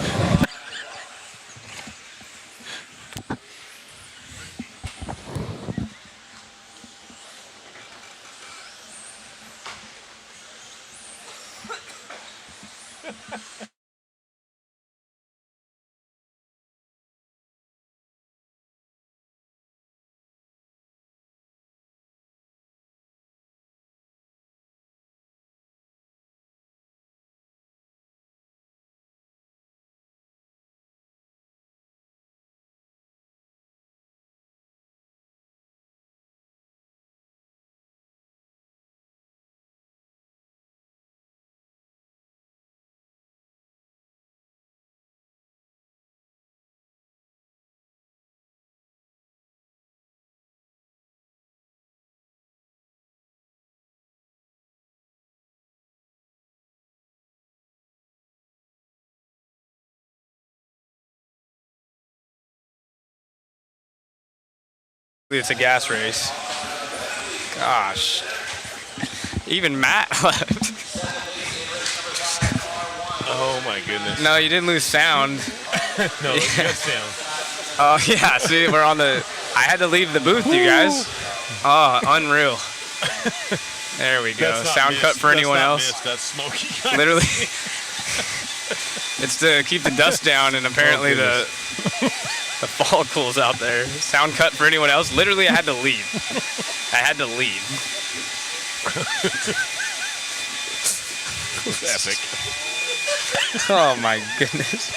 It's a gas race. Gosh. Even Matt left. Oh my goodness. No, you didn't lose sound. No, it's good sound. Oh yeah, see, we're on the, I had to leave the booth, you guys. Oh, unreal. There we go. Sound cut for anyone else. That's smoky. Literally. It's to keep the dust down and apparently the fall cools out there. Sound cut for anyone else. Literally, I had to leave. I had to leave. Epic. Oh my goodness.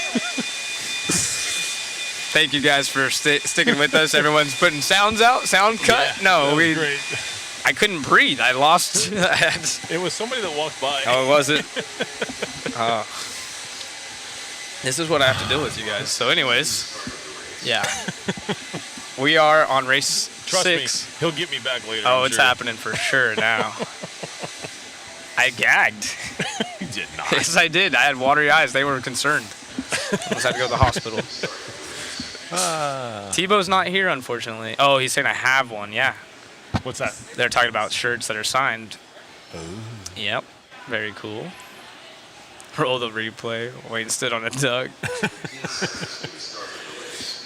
Thank you guys for sticking with us. Everyone's putting sounds out. Sound cut? Yeah, no, great. I couldn't breathe. I lost. It was somebody that walked by. Oh, was it? This is what I have to deal with, you guys. So, anyways, yeah, we are on race Trust 6. me, he'll get me back later. Oh, I'm it's sure. happening for sure now. I gagged. You did not. Yes, I did. I had watery eyes. They were concerned. Almost had to go to the hospital. Tebow's not here, unfortunately. Oh, he's saying I have one. Yeah. What's that? They're talking about shirts that are signed. Oh. Yep. Very cool. Roll the replay. Wayne stood on a duck.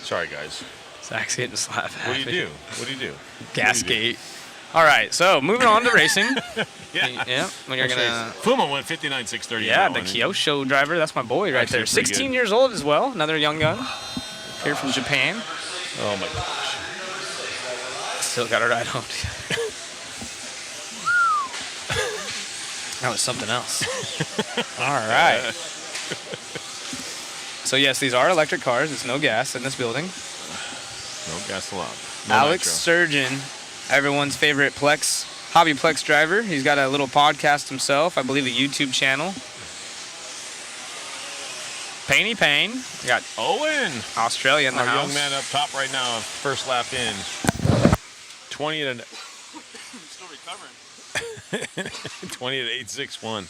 Sorry, guys. Zach's getting slap What do you do? What do you do? Gasgate. All right, so moving on to racing. Yeah. We're gonna. Fuma went 59.630. Yeah, the Kyosho driver. That's my boy right Actually there. pretty 16 good. years old as well. Another young gun. Here from Japan. Oh my gosh. Still got to ride home. That was something else. All right. So yes, these are electric cars. It's no gas in this building. No gas allowed. No Alex nitro. Sturgeon, everyone's favorite hobby Plex driver. He's got a little podcast himself, I believe a YouTube channel. Painty Payne. We got Owen, Australia in the our house. young man up top right now, first lap in. 20 at Still recovering. 20 at 861.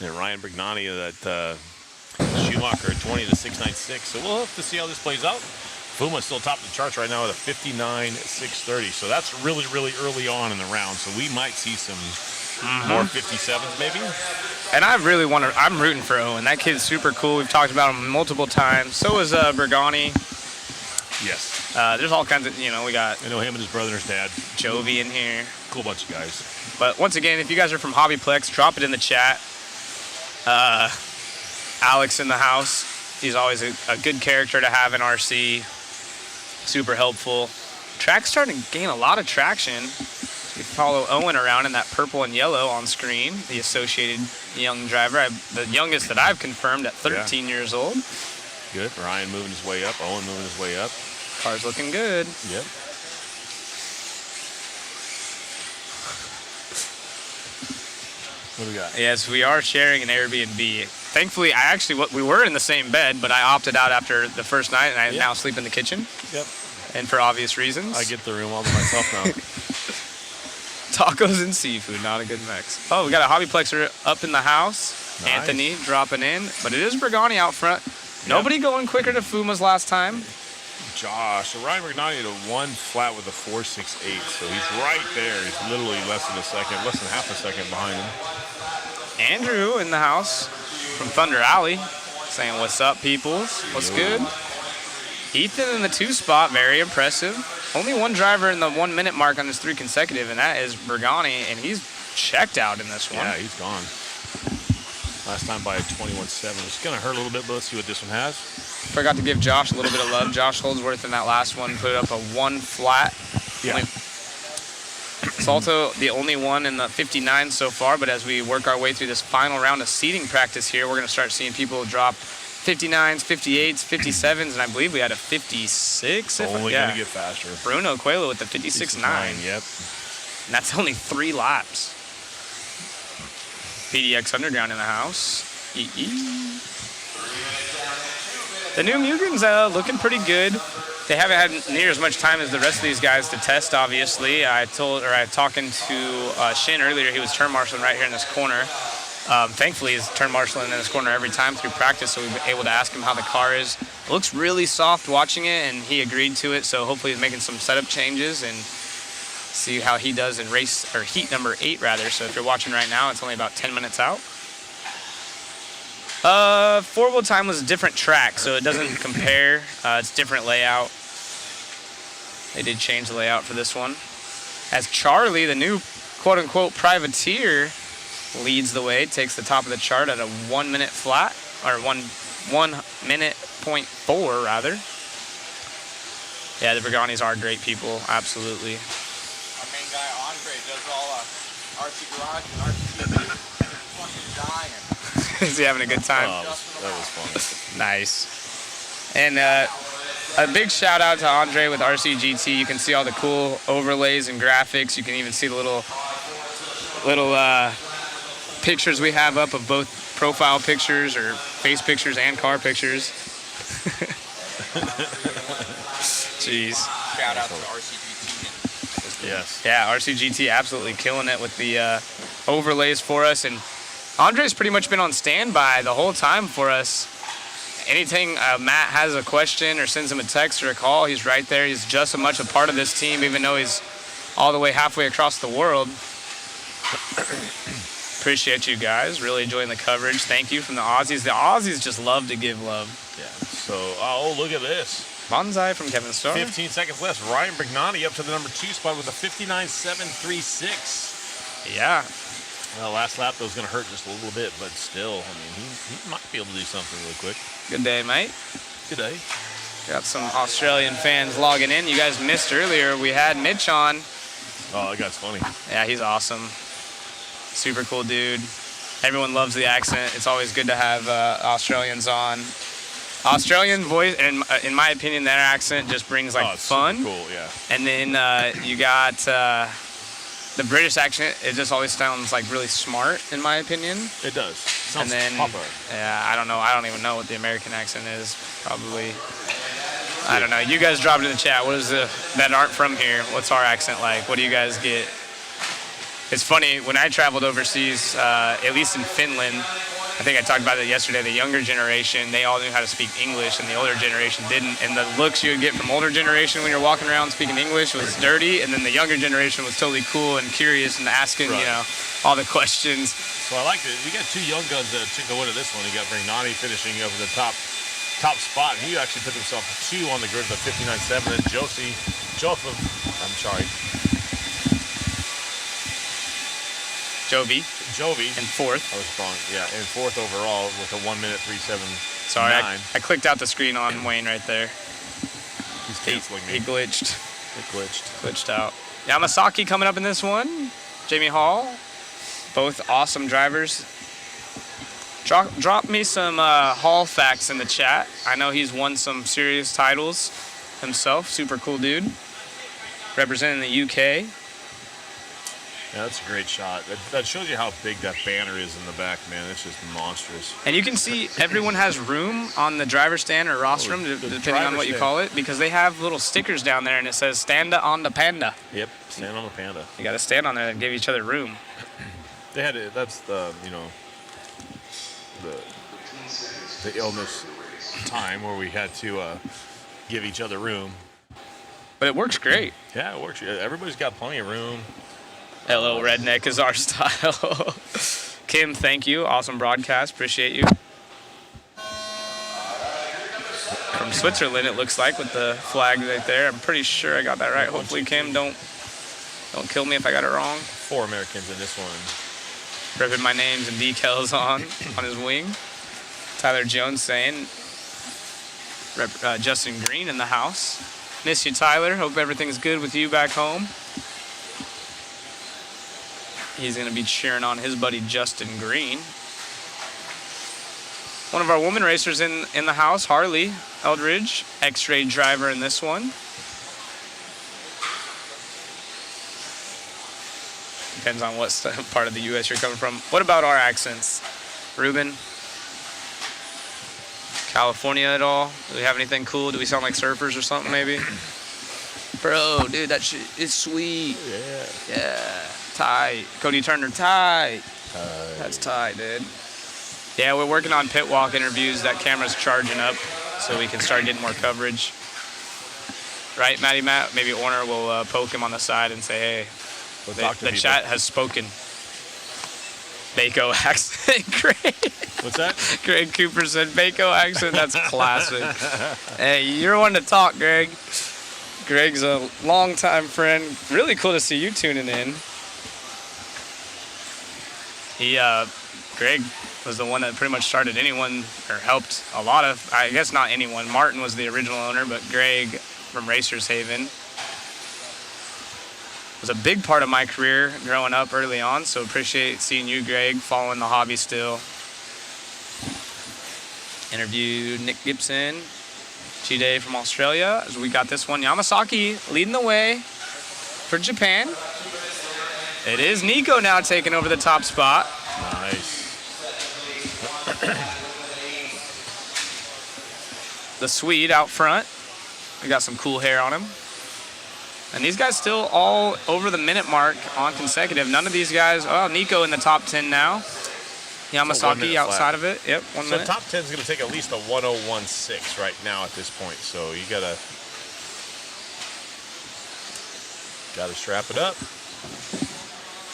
And Ryan Brignani at Schumacher at 20 to 696. So we'll have to see how this plays out. Fuma's still top of the charts right now at a 59.630. So that's really, really early on in the round. So we might see some more 57s maybe. And I really want to. I'm rooting for Owen. That kid's super cool. We've talked about him multiple times. So is Bergani. Yes. There's all kinds of. We got. I know him and his brother and his dad. Jovi in here. Cool bunch of guys. But once again, if you guys are from Hobbyplex, drop it in the chat. Alex in the house. He's always a good character to have in RC. Super helpful. Track's starting to gain a lot of traction. You follow Owen around in that purple and yellow on screen, the associated young driver. The youngest that I've confirmed at 13 years old. Good. Ryan moving his way up. Owen moving his way up. Car's looking good. Yep. What do we got? Yes, we are sharing an Airbnb. Thankfully, we were in the same bed, but I opted out after the first night, and I now sleep in the kitchen. Yep. And for obvious reasons. I get the room all to myself now. Tacos and seafood, not a good mix. Oh, we got a Hobbyplexer up in the house. Nice. Anthony dropping in, but it is Bergani out front. Nobody going quicker to Fuma's last time. Josh, so Ryan Brignani at a 1 flat with a 4.68, so he's right there. He's literally less than half a second behind him. Andrew in the house from Thunder Alley saying, "What's up, peoples? What's good?" Ethan in the 2 spot, very impressive. Only one driver in the 1 minute mark on his 3 consecutive, and that is Bergani, and he's checked out in this one. Yeah, he's gone. Last time by a 21.7. It's going to hurt a little bit, but let's see what this one has. Forgot to give Josh a little bit of love. Josh Holdsworth in that last one put up a 1 flat. Yeah. Salto, the only one in the 59 so far, but as we work our way through this final round of seeding practice here, we're going to start seeing people drop 59s, 58s, 57s, and I believe we had a 56. Only going to get faster. Bruno Coelho with the 56.9. Yep. And that's only 3 laps. PDX Underground in the house. The new Mugen's looking pretty good. They haven't had near as much time as the rest of these guys to test, obviously. I talking to Shin earlier, he was turn marshaling right here in this corner. Thankfully, he's turn marshaling in this corner every time through practice, so we've been able to ask him how the car is. It looks really soft watching it, and he agreed to it, so hopefully he's making some setup changes and see how he does in heat number 8 rather. So if you're watching right now, it's only about 10 minutes out. 4-wheel time was a different track, so it doesn't compare. It's different layout. They did change the layout for this one. As Charlie, the new quote-unquote privateer, leads the way, takes the top of the chart at a 1 minute flat, or 1 minute .4 rather. Yeah, the Berganis are great people, absolutely. Our main guy Andre does all RC Garage and RC TV. Fucking dying. Is he having a good time? Oh, that was fun. Nice. And a big shout out to Andre with RCGT. You can see all the cool overlays and graphics. You can even see the little pictures we have up of both profile pictures or face pictures and car pictures. Jeez. Shout out to RCGT. Yes. Yeah, RCGT absolutely killing it with the overlays for us. And Andre's pretty much been on standby the whole time for us. anything Matt has a question or sends him a text or a call, he's right there. He's just as much a part of this team, even though he's all the way halfway across the world. Appreciate you guys. Really enjoying the coverage. Thank you from the Aussies. The Aussies just love to give love. Yeah. So, oh, look at this. Bonsai from Kevin Starr. 15 seconds left. Ryan Brignani up to the number 2 spot with a 59.736. Yeah. Well, last lap, that was going to hurt just a little bit, but still, I mean, he might be able to do something really quick. Good day, mate. Good day. Got some Australian fans logging in. You guys missed earlier. We had Mitch on. Oh, that guy's funny. Yeah, he's awesome. Super cool dude. Everyone loves the accent. It's always good to have Australians on. Australian voice, and in my opinion, their accent just brings like fun. Cool, yeah. And then you got the British accent. It just always sounds like really smart, in my opinion. It does. Sounds and then, proper. Yeah, I don't know. I don't even know what the American accent is. Probably. I don't know. You guys drop it in the chat. What is that aren't from here? What's our accent like? What do you guys get? It's funny, when I traveled overseas, at least in Finland, I think I talked about it yesterday, the younger generation, they all knew how to speak English, and the older generation didn't. And the looks you would get from older generation when you're walking around speaking English was dirty, and then the younger generation was totally cool and curious and asking, you know, all the questions. So I like it. We got 2 young guns that took the win of this one. You got Brignani finishing up at the top spot, and he actually put himself 2 on the grid with a 59.7, and Jovi in 4th. I was wrong. Yeah, in 4th overall with a 1:37.9. Sorry, I clicked out the screen on Wayne right there. He's canceling me. He glitched. It glitched. Glitched out. Yamasaki coming up in this one. Jamie Hall. Both awesome drivers. Drop me some Hall facts in the chat. I know he's won some serious titles himself. Super cool dude. Representing the UK. Yeah, that's a great shot. That shows you how big that banner is in the back, man. It's just monstrous. And you can see everyone has room on the driver's stand or rostrum, depending on what you call it, because they have little stickers down there, and it says "Standa on the Panda." Yep, stand on the Panda. You got to stand on there and give each other room. They had it. That's the the illness time where we had to give each other room. But it works great. Yeah, it works. Everybody's got plenty of room. Hello, redneck is our style. Kim, thank you. Awesome broadcast. Appreciate you. From Switzerland, it looks like, with the flag right there. I'm pretty sure I got that right. Hopefully, Kim, don't kill me if I got it wrong. 4 Americans in this one. Ripping my names and decals on his wing. Tyler Jones saying, Justin Green in the house. Miss you, Tyler. Hope everything's good with you back home. He's going to be cheering on his buddy Justin Green. One of our woman racers in the house, Harley Eldridge, X-ray driver in this one. Depends on what part of the U.S. you're coming from. What about our accents? Ruben? California at all? Do we have anything cool? Do we sound like surfers or something maybe? Bro, dude, that shit is sweet. Yeah. Tight. Cody Turner, tight. That's tight, dude. Yeah, we're working on pit walk interviews. That camera's charging up so we can start getting more coverage. Right, Matty Matt? Maybe Orner will poke him on the side and say, hey, the chat has spoken. Baco accent, Greg. What's that? Greg Cooper said Baco accent. That's classic. Hey, you're one to talk, Greg. Greg's a longtime friend. Really cool to see you tuning in. Greg was the one that pretty much started anyone, or helped a lot of, I guess not anyone. Martin was the original owner, but Greg from Racers Haven was a big part of my career growing up early on, so appreciate seeing you, Greg, following the hobby still. Interviewed Nick Gibson, Chide from Australia, as we got this one. Yamasaki leading the way for Japan. It is Nico now taking over the top spot. Nice. The Swede out front. We got some cool hair on him. And these guys still all over the minute mark on consecutive. None of these guys, oh, Nico in the top 10 now. Yamasaki outside of it. Yep, 1 minute. So top 10 is going to take at least a 1:01.6 right now at this point. So you gotta strap it up.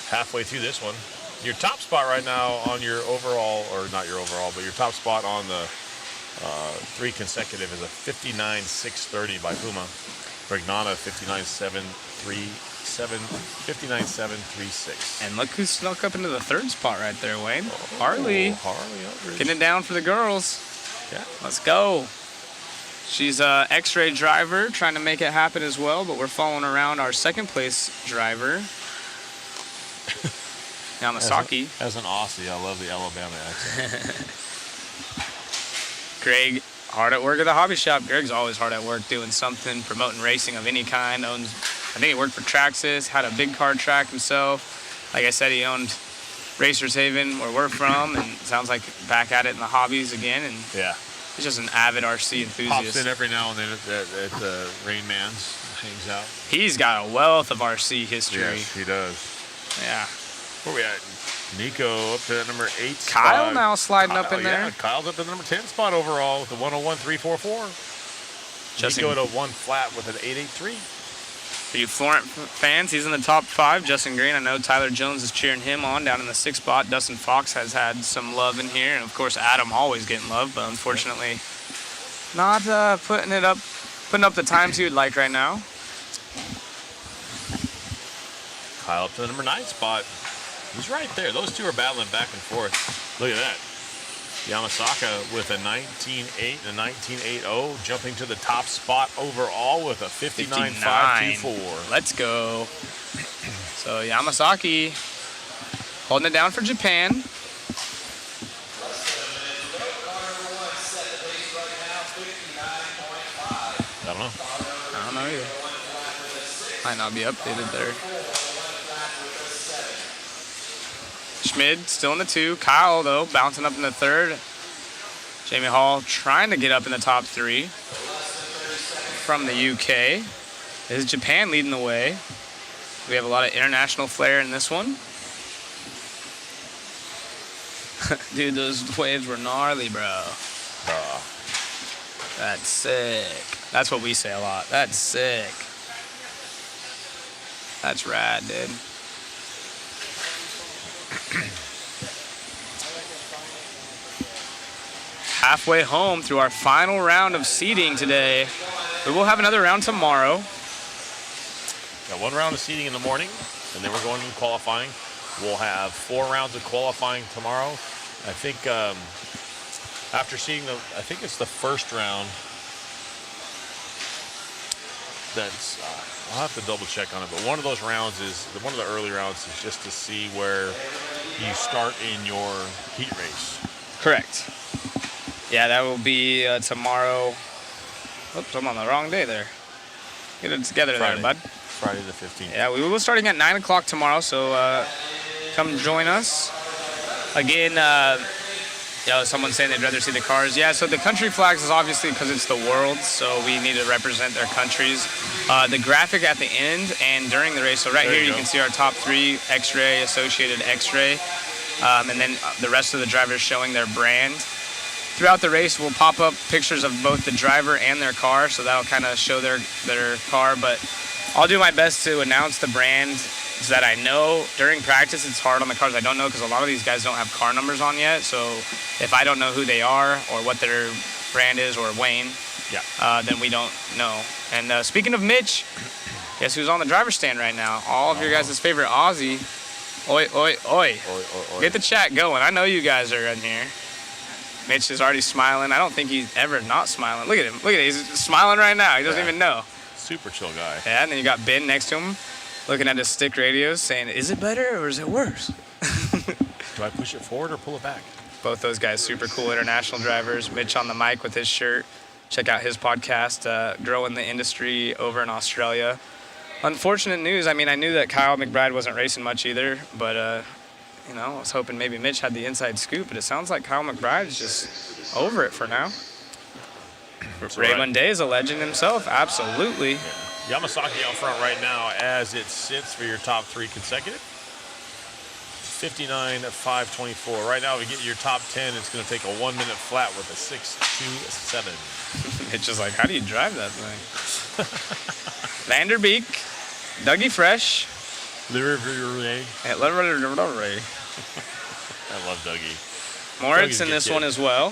Halfway through this one, your top spot right now on your overall, or not your overall, but your top spot on the 3 consecutive is a 59.630 by Puma. Brignana 59.736. And look who snuck up into the 3rd spot right there, Wayne. Harley. Harley Getting it down for the girls. Yeah. Let's go. She's a X-ray driver, trying to make it happen as well, but we're following around our 2nd place driver, Yamasaki. As an Aussie, I love the Alabama accent. Greg, hard at work at the hobby shop. Greg's always hard at work doing something, promoting racing of any kind. I think he worked for Traxxas, had a big car track himself. Like I said, he owned Racers Haven, where we're from, and sounds like back at it in the hobbies again. And yeah, he's just an avid RC enthusiast. Pops in every now and then at the Rain Man's, hangs out. He's got a wealth of RC history. Yes, he does. Yeah. Where we at? Nico up to that number 8 spot. Kyle now sliding up in there. Yeah, Kyle's up to the number 10 spot overall with the 101.344. Nico at a 1 flat with an 883. For you Florent fans, he's in the top 5. Justin Green, I know Tyler Jones is cheering him on down in the 6th spot. Dustin Fox has had some love in here, and of course Adam always getting love, but unfortunately not putting up the times he would like right now. Kyle up to the number 9 spot. He's right there. Those two are battling back and forth. Look at that. Yamasaka with a 19.8 and a 19.80, jumping to the top spot overall with a 59.524. Let's go. So Yamasaki holding it down for Japan. I don't know. I don't know either. Might not be updated there. Schmid still in the 2. Kyle, though, bouncing up in the 3rd. Jamie Hall trying to get up in the top 3 from the UK. This is Japan leading the way. We have a lot of international flair in this one. Dude, those waves were gnarly, bro. That's sick. That's what we say a lot. That's sick. That's rad, dude. Halfway home through our final round of seeding today. We will have another round tomorrow. Got 1 round of seeding in the morning, and then we're going to qualifying. We'll have 4 rounds of qualifying tomorrow. I think after seeing I think it's the first round. That's I'll have to double check on it, but one of those rounds one of the early rounds is just to see where you start in your heat race. Correct. Yeah, that will be tomorrow. Oops, I'm on the wrong day there. Get it together Friday. there, bud. Friday the 15th. Yeah, we will be starting at 9 o'clock tomorrow, so come join us. Again, someone's saying they'd rather see the cars. Yeah, so the country flags is obviously because it's the world, so we need to represent their countries. The graphic at the end and during the race, so right here you can see our top 3, X-Ray, Associated X-Ray, and then the rest of the drivers showing their brand. Throughout the race, we'll pop up pictures of both the driver and their car, so that'll kind of show their car, but I'll do my best to announce the brand that I know. During practice, it's hard on the cars I don't know because a lot of these guys don't have car numbers on yet, so if I don't know who they are or what their brand is, or Wayne, then we don't know. And speaking of Mitch, guess who's on the driver's stand right now? All of your guys' favorite Aussie. Oi, oi, oi. Get the chat going. I know you guys are in here. Mitch is already smiling. I don't think he's ever not smiling. Look at him. Look at him. He's smiling right now. He doesn't even know. Super chill guy. Yeah, and then you got Ben next to him, looking at his stick radios, saying, is it better or is it worse? Do I push it forward or pull it back? Both those guys, super cool international drivers. Mitch on the mic with his shirt. Check out his podcast, Growing the Industry over in Australia. Unfortunate news. I mean, I knew that Kyle McBride wasn't racing much either, but I was hoping maybe Mitch had the inside scoop, but it sounds like Kyle McBride is just over it for now. Raymond Day is a legend himself, absolutely. Yeah. Yamasaki out front right now as it sits for your top 3 consecutive. 59.524. Right now, if you get your top 10, it's going to take a 1 minute flat with a 6.27. It's just like, how do you drive that thing? Vanderbeek, Dougie Fresh. I love Dougie. Moritz Dougie's in a good this kid. one as well.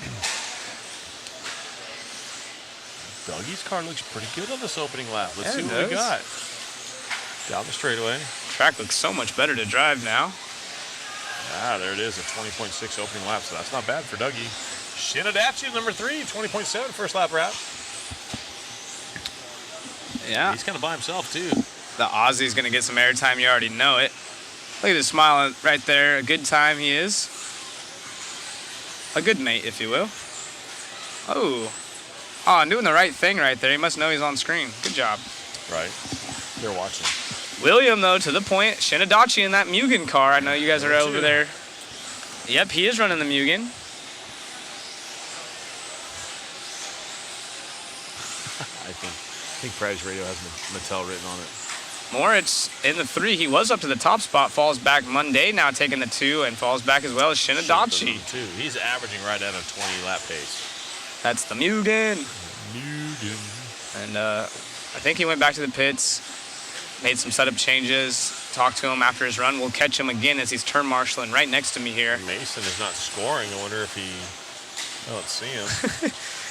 Dougie's car looks pretty good on this opening lap. Let's Yeah, see it what we does. got. Down the straightaway. Track looks so much better to drive now. Ah, there it is, a 20.6 opening lap, so that's not bad for Dougie. Shinadachi, number 3, 20.7 first lap wrap. Yeah. He's kind of by himself, too. The Aussie's going to get some airtime. You already know it. Look at his smile right there. A good time he is. A good mate, if you will. Oh, I'm doing the right thing right there. He must know he's on screen. Good job. Right. They're watching. William, though, to the point. Shinadachi in that Mugen car. I know you guys are over there. Yep, he is running the Mugen. I think Prize Radio has Mattel written on it. Moritz in the 3. He was up to the top spot. Falls back Monday. Now taking the 2 and falls back as well as Shinadachi. He's averaging right at a 20 lap pace. That's the Mugen. And I think he went back to the pits, made some setup changes, talked to him after his run. We'll catch him again as he's turn marshaling right next to me here. Mason is not scoring. I wonder if he... Oh, let's see him.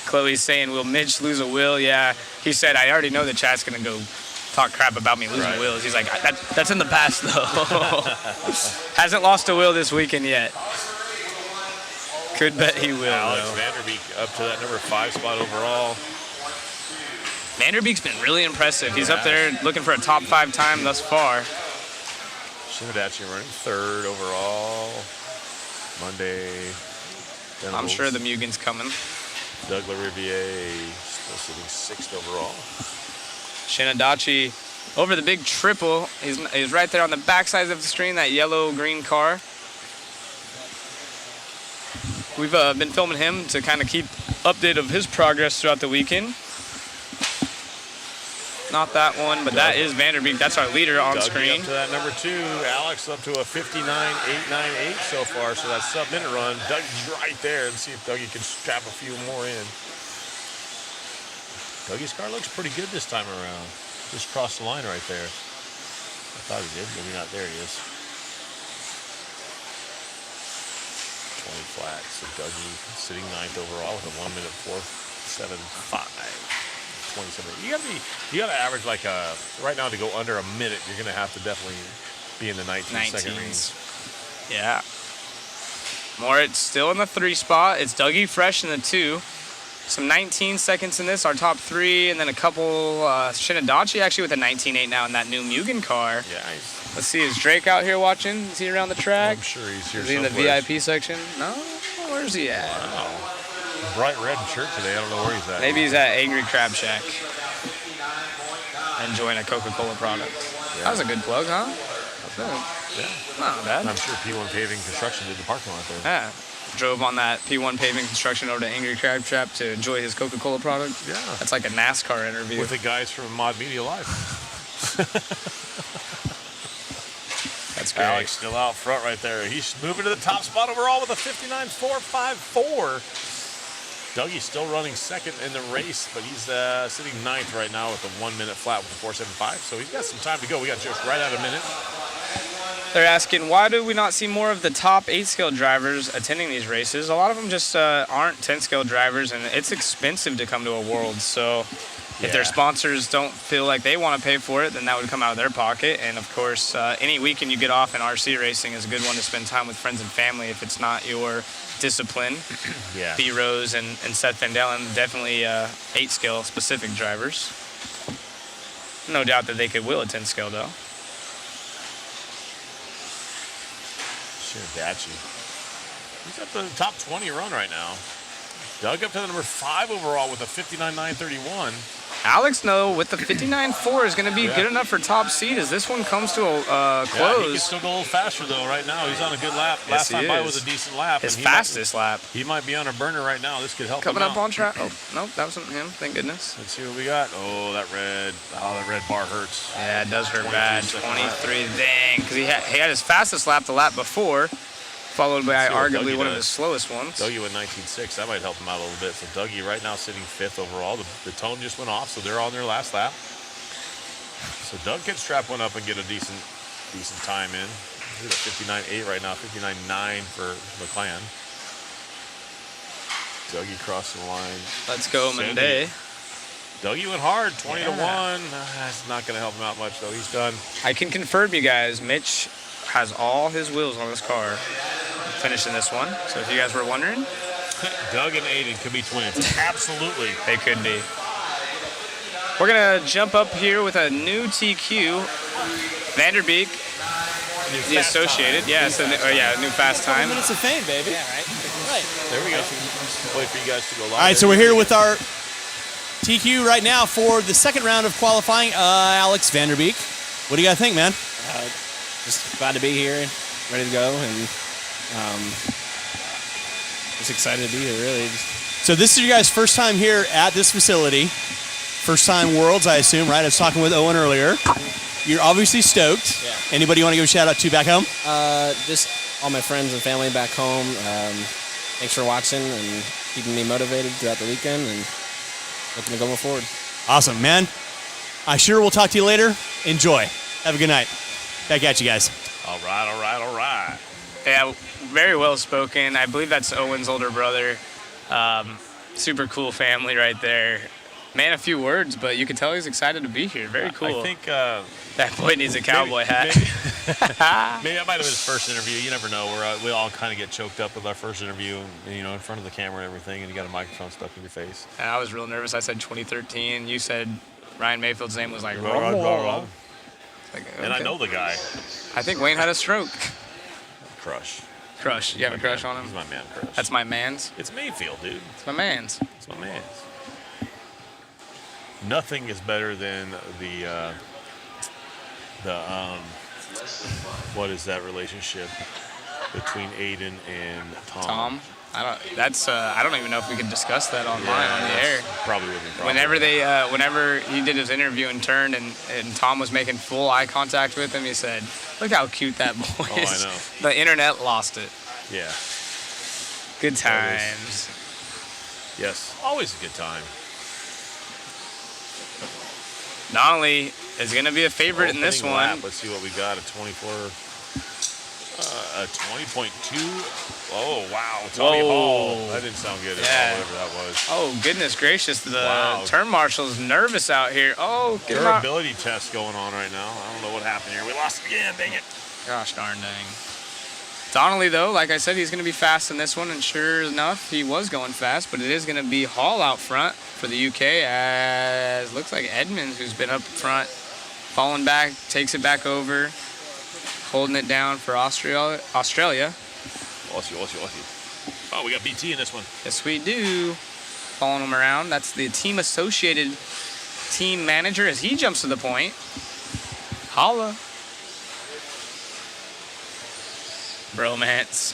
Chloe's saying, will Mitch lose a wheel? Yeah. He said, I already know the chat's going to go talk crap about me losing wheels. He's like, that's in the past, though. Hasn't lost a wheel this weekend yet. Could bet he will, Alex though. Vanderbeek up to that number 5 spot overall. Vanderbeek's been really impressive. He's up there looking for a top 5 time thus far. Shinadachi running 3rd overall. Monday. I'm sure the Mugen's coming. Doug LaRiviere still sitting 6th overall. Shinadachi over the big triple. He's right there on the backside of the screen, that yellow-green car. We've been filming him to kind of keep update of his progress throughout the weekend. Not that one, but that is Vanderbeek. That's our leader on Dougie screen. up to that number 2. Alex up to a 59.898 so far, so that sub-minute run. Dougie's right there, and see if Dougie can strap a few more in. Dougie's car looks pretty good this time around. Just crossed the line right there. I thought he did, maybe not. There he is. 20 flat. So Dougie sitting 9th overall with a 1 minute 4.75. 27. You gotta average like right now to go under a minute. You're gonna have to definitely be in the 19-second range. Yeah. Moritz still in the 3 spot. It's Dougie Fresh in the 2. Some 19 seconds in this, our top 3, and then a couple Shinadachi actually with a 19.8 now in that new Mugen car. Yeah. Let's see, is Drake out here watching? Is he around the track? I'm sure he's here Is he in the someplace. VIP section? No? Where's he at? Wow. Bright red shirt today. I don't know where he's at. Maybe he's at Angry Crab Shack. Enjoying a Coca-Cola product. Yeah. That was a good plug, huh? Yeah. Not bad. And I'm sure P1 Paving Construction did the parking lot there. Yeah. Drove on that P1 Paving Construction over to Angry Crab Shack to enjoy his Coca-Cola product. Yeah. That's like a NASCAR interview. With the guys from Mod Media Live. That's great. Alex still out front right there. He's moving to the top spot overall with a 59.454. Dougie's still running 2nd in the race, but he's sitting 9th right now with a 1 minute flat with a 4.75. So he's got some time to go. We got just right at a minute. They're asking, why do we not see more of the top 8-scale drivers attending these races? A lot of them just aren't 10-scale drivers, and it's expensive to come to a World. So if their sponsors don't feel like they want to pay for it, then that would come out of their pocket. And, of course, any weekend you get off in RC racing is a good one to spend time with friends and family if it's not your discipline. Yeah. B. Rose and Seth Van Dalen, definitely 8-scale specific drivers. No doubt that they could will a 10-scale, though. Shinadachi. He's at the top 20 run right now. Doug up to the number 5 overall with a 59.931. Alex, no, with the 59.4 is going to be good enough for top seed as this one comes to a close. Yeah, he can still go a little faster, though, right now. He's on a good lap. Last time by was a decent lap. His fastest lap. He might be on a burner right now. This could help Coming him up out. on track. Oh, no, that wasn't him. Thank goodness. Let's see what we got. Oh, that red bar hurts. Yeah, it does hurt bad. 23, dang. Because he had his fastest lap the lap before, followed by arguably one of his slowest ones. Dougie went 19.6. That might help him out a little bit. So Dougie right now sitting 5th overall. The tone just went off, so they're on their last lap. So Doug can strap one up and get a decent time in. He's at 59.8 right now, 59.9 for McLean. Dougie crossing the line. Let's go, Monday. Dougie went hard, 20 to 1. That's not going to help him out much, though. He's done. I can confirm, you guys, Mitch has all his wheels on his car finishing this one. So if you guys were wondering, Doug and Aiden could be twins. Absolutely. They could be. We're going to jump up here with a new TQ. Vanderbeek, the Associated. Yeah, so, new fast time. Minutes of fame, baby. Yeah, right. Right. There we go. Wait for you guys to go live. All right, so we're here with our TQ right now for the second round of qualifying. Alex Vanderbeek. What do you guys think, man? Just glad to be here, ready to go, and just excited to be here, really. So this is your guys' first time here at this facility. First time Worlds, I assume, right? I was talking with Owen earlier. You're obviously stoked. Yeah. Anybody you want to give a shout out to back home? Just all my friends and family back home. Thanks for watching and keeping me motivated throughout the weekend, and looking to go forward. Awesome, man. I sure will talk to you later. Enjoy. Have a good night. Back at you guys. All right. Yeah, very well spoken. I believe that's Owen's older brother. Super cool family right there. Man, a few words, but you can tell he's excited to be here. Very cool. I think that boy needs a cowboy hat. Maybe that might have been his first interview. You never know. We all kind of get choked up with our first interview, in front of the camera and everything, and you got a microphone stuck in your face. And I was real nervous. I said 2013. You said Ryan Mayfield's name was like. And I know the guy. I think Wayne had a stroke. Crush. You have a crush on him? He's my man crush. That's my man's? It's Mayfield, dude. It's my man's. It's my man's. Nothing is better than the what is that relationship between Aiden and Tom? I don't even know if we can discuss that online on the air. Probably wouldn't be proper. Whenever he did his interview and turned and Tom was making full eye contact with him, he said, "Look how cute that boy is." I know. The internet lost it. Yeah. Good times. Yes, always a good time. Donnelly is going to be a favorite in this Opening one. lap. Let's see what we got. A 20.2. Oh, wow. Tommy Hall. That didn't sound good at all, whatever that was. Oh, goodness gracious. The turn marshal's nervous out here. Oh, get him out. Durability test going on right now. I don't know what happened here. We lost again. Dang it. Gosh darn dang. Donnelly, though, like I said, he's going to be fast in this one, and sure enough, he was going fast, but it is going to be Hall out front for the UK, as looks like Edmonds, who's been up front, falling back, takes it back over, holding it down for Australia. Aussie. Oh, we got BT in this one. Yes, we do. Following him around. That's the Team Associated team manager as he jumps to the point. Holla. Bromance.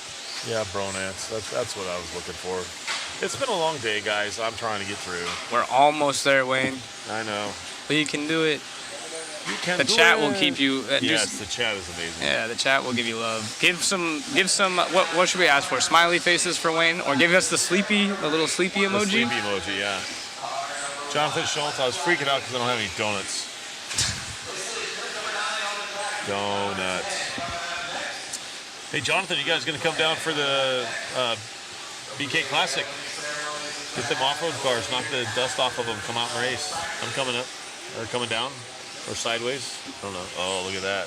Yeah, bromance. That's what I was looking for. It's been a long day, guys. I'm trying to get through. We're almost there, Wayne. I know. But you can do it. You can the do chat it. will keep you. Yes, the chat is amazing. Yeah, the chat will give you love. Give some. What should we ask for? Smiley faces for Wayne, or give us the little sleepy emoji. The sleepy emoji, yeah. Jonathan Schultz, I was freaking out because I don't have any donuts. Donuts. Hey, Jonathan, you guys gonna come down for the BK Classic? Get them off-road cars, knock the dust off of them, come out and race. I'm coming up, or coming down, or sideways. I don't know. Oh, look at that.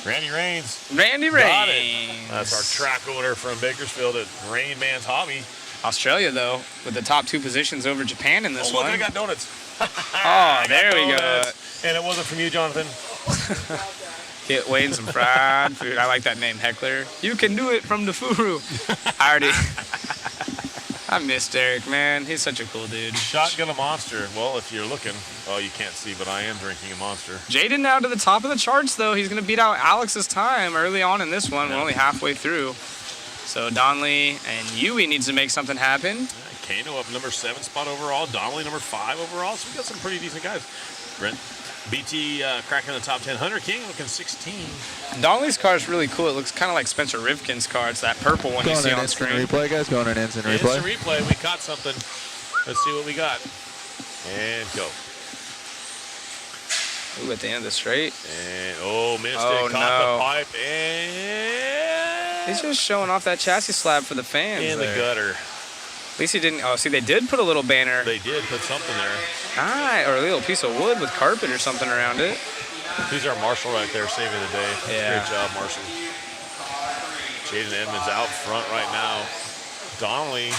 Randy Rains. Got it. That's our track owner from Bakersfield at Rain Man's Hobby. Australia, though, with the top 2 positions over Japan in this one. one. I got donuts. Oh, there we go. And it wasn't from you, Jonathan. Get Wayne some fried food. I like that name, Heckler. You can do it from the Furu. I I miss Derek, man. He's such a cool dude. Shotgun a monster. Well, if you're looking, oh, you can't see, but I am drinking a monster. Jaden now to the top of the charts, though. He's going to beat out Alex's time early on in this one. We're only halfway through. So Donnelly and Yui needs to make something happen. Kano up number 7 spot overall. Donnelly number 5 overall. So we got some pretty decent guys. Brent BT cracking the top 10. Hunter King looking 16. Donnelly's car is really cool. It looks kind of like Spencer Rivkin's car. It's that purple one you see on screen. Replay, guys. Going in instant replay. Instant replay. We caught something. Let's see what we got. And go. Ooh, at the end of the straight. And missed it. Caught the pipe. And he's just showing off that chassis slab for the fans. in the gutter. At least he didn't. Oh, see, they did put a little banner. They did put something there. Or a little piece of wood with carpet or something around it. He's our marshal right there, saving the day. Yeah. Great job, Marshall. Jaden Edmonds out front right now. Donnelly,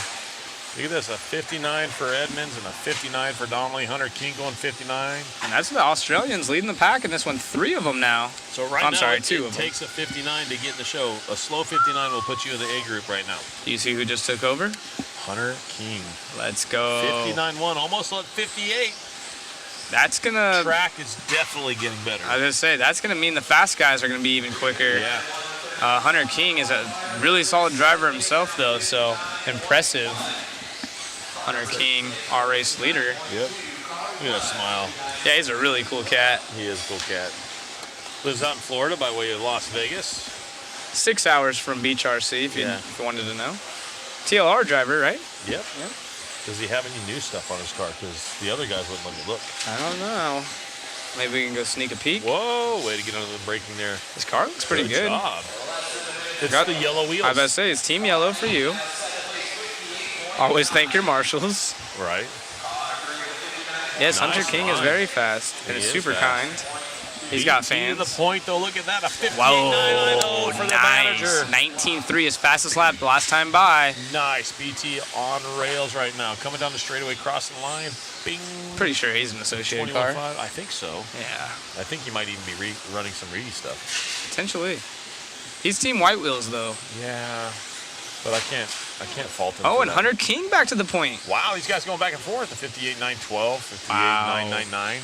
look at this, a 59 for Edmonds and a 59 for Donnelly. Hunter King going 59. And that's the Australians leading the pack in this one. 3 of them now. So right I'm now, sorry, it 2 of them. takes a 59 to get in the show. A slow 59 will put you in the A group right now. Do you see who just took over? Hunter King. Let's go. 59-1, almost at 58. That's going to... Track is definitely getting better. I was going to say, that's going to mean the fast guys are going to be even quicker. Yeah. Hunter King is a really solid driver himself, though, so impressive. Hunter King, our race leader. Yep. Look at that smile. Yeah, he's a really cool cat. He is a cool cat. Lives out in Florida by way of Las Vegas. 6 hours from Beach RC, if you wanted to know. TLR driver, right? Yep. Does he have any new stuff on his car? Because the other guys wouldn't let me look. I don't know. Maybe we can go sneak a peek. Whoa, way to get under the braking there. His car looks pretty good. Good job. It's the yellow wheels. I was about to say, it's Team Yellow for you. Always thank your marshals. Right. Yes, Nice Hunter King line. is very fast and He is is super fast. kind. He's got BT fans. to the point, though. Look at that. A 58.990 Whoa, for the nice. manager. 19.3, his fastest lap last time by. Nice. BT on rails right now. Coming down the straightaway, crossing the line. Bing. Pretty sure he's an associated car. 21.5. I think so. Yeah. I think he might even be running some Reedy stuff. Potentially. He's Team White Wheels, though. Yeah. But I can't fault him. Oh, for and that. Hunter King back to the point. Wow, these guys going back and forth. The 58.912, 58.999.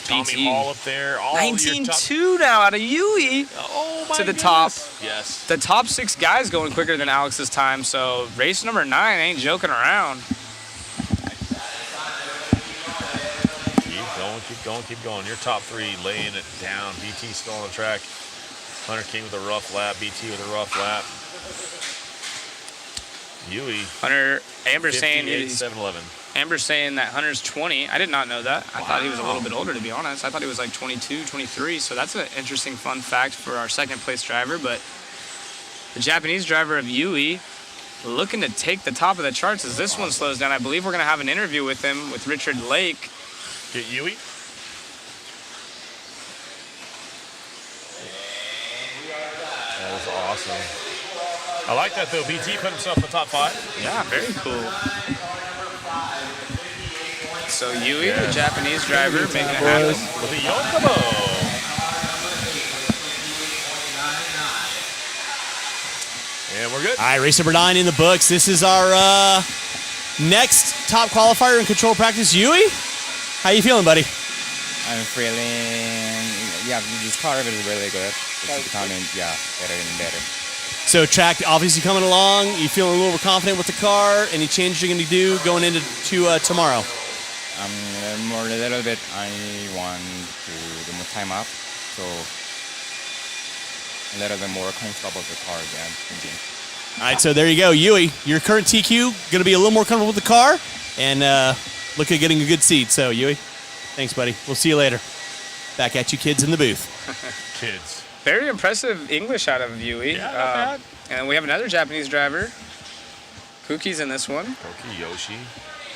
Tommy BT. Hall up there. All your top- 19.2 now out of Yui. Oh my to the goodness. top. Yes. The top 6 guys going quicker than Alex's time, so race number 9 ain't joking around. Keep going, keep going, keep going. Your top 3 laying it down. BT still on the track. Hunter King with a rough lap. BT with a rough lap. Yui. Hunter, Amber's saying 711. Amber's saying that Hunter's 20. I did not know that. I thought he was a little bit older, to be honest. I thought he was like 22, 23. So that's an interesting fun fact for our second place driver. But the Japanese driver of Yui looking to take the top of the charts as this one slows down. I believe we're going to have an interview with him, with Richard Lake. Get Yui. That was awesome. I like that, though. BT put himself in the top 5. Yeah, very cool. So Yui, the Japanese driver, making it happen. With the Yokomo. And we're good. All right, race number 9 in the books. This is our next top qualifier in control practice. Yui, how you feeling, buddy? I'm feeling, this car is really good. It's becoming, better and better. So track obviously coming along. You feeling a little more confident with the car? Any changes you're going to do going into tomorrow? More a little bit, I want to do more time up, so a little bit more comfortable with the car again. All right, so there you go, Yui. Your current TQ going to be a little more comfortable with the car and look at getting a good seat. So Yui, thanks, buddy. We'll see you later. Back at you kids in the booth. Kids. Very impressive English out of Yui. Yeah, not bad. And we have another Japanese driver. Kuki's in this one. Koki Yoshi.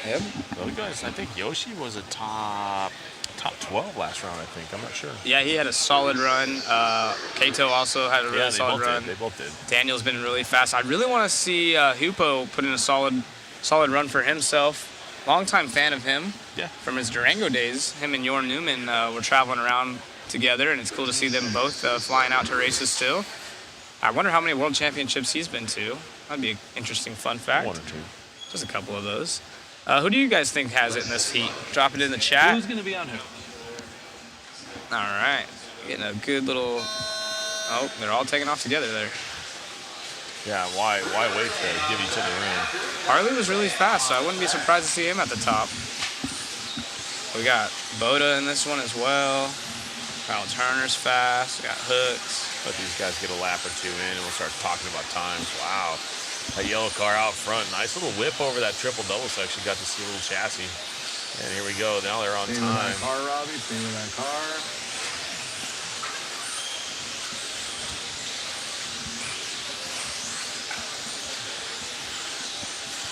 Yep. Those guys, I think Yoshi was a top 12 last round, I think. I'm not sure. Yeah, he had a solid run. Kato also had a really solid run. They both did. Daniel's been really fast. I really want to see Hupo put in a solid run for himself. Longtime fan of him. Yeah. From his Durango days. Him and Jorn Newman were traveling around together, and it's cool to see them both flying out to races still. I wonder how many world championships he's been to. That'd be an interesting fun fact. 1 or 2. Just a couple of those. Who do you guys think has it in this heat? Drop it in the chat. Who's gonna be on who? All right, getting a good little. Oh, they're all taking off together there. Yeah, why wait to give each other room? Harley was really fast, so I wouldn't be surprised to see him at the top. We got Boda in this one as well. Kyle Turner's fast. We got Hooks. Let these guys get a lap or two in, and we'll start talking about times. Wow, that yellow car out front, nice little whip over that triple-double section. Got to see a little chassis. And here we go. Now they're on Stay with time. that car, Robbie. Stay with that car.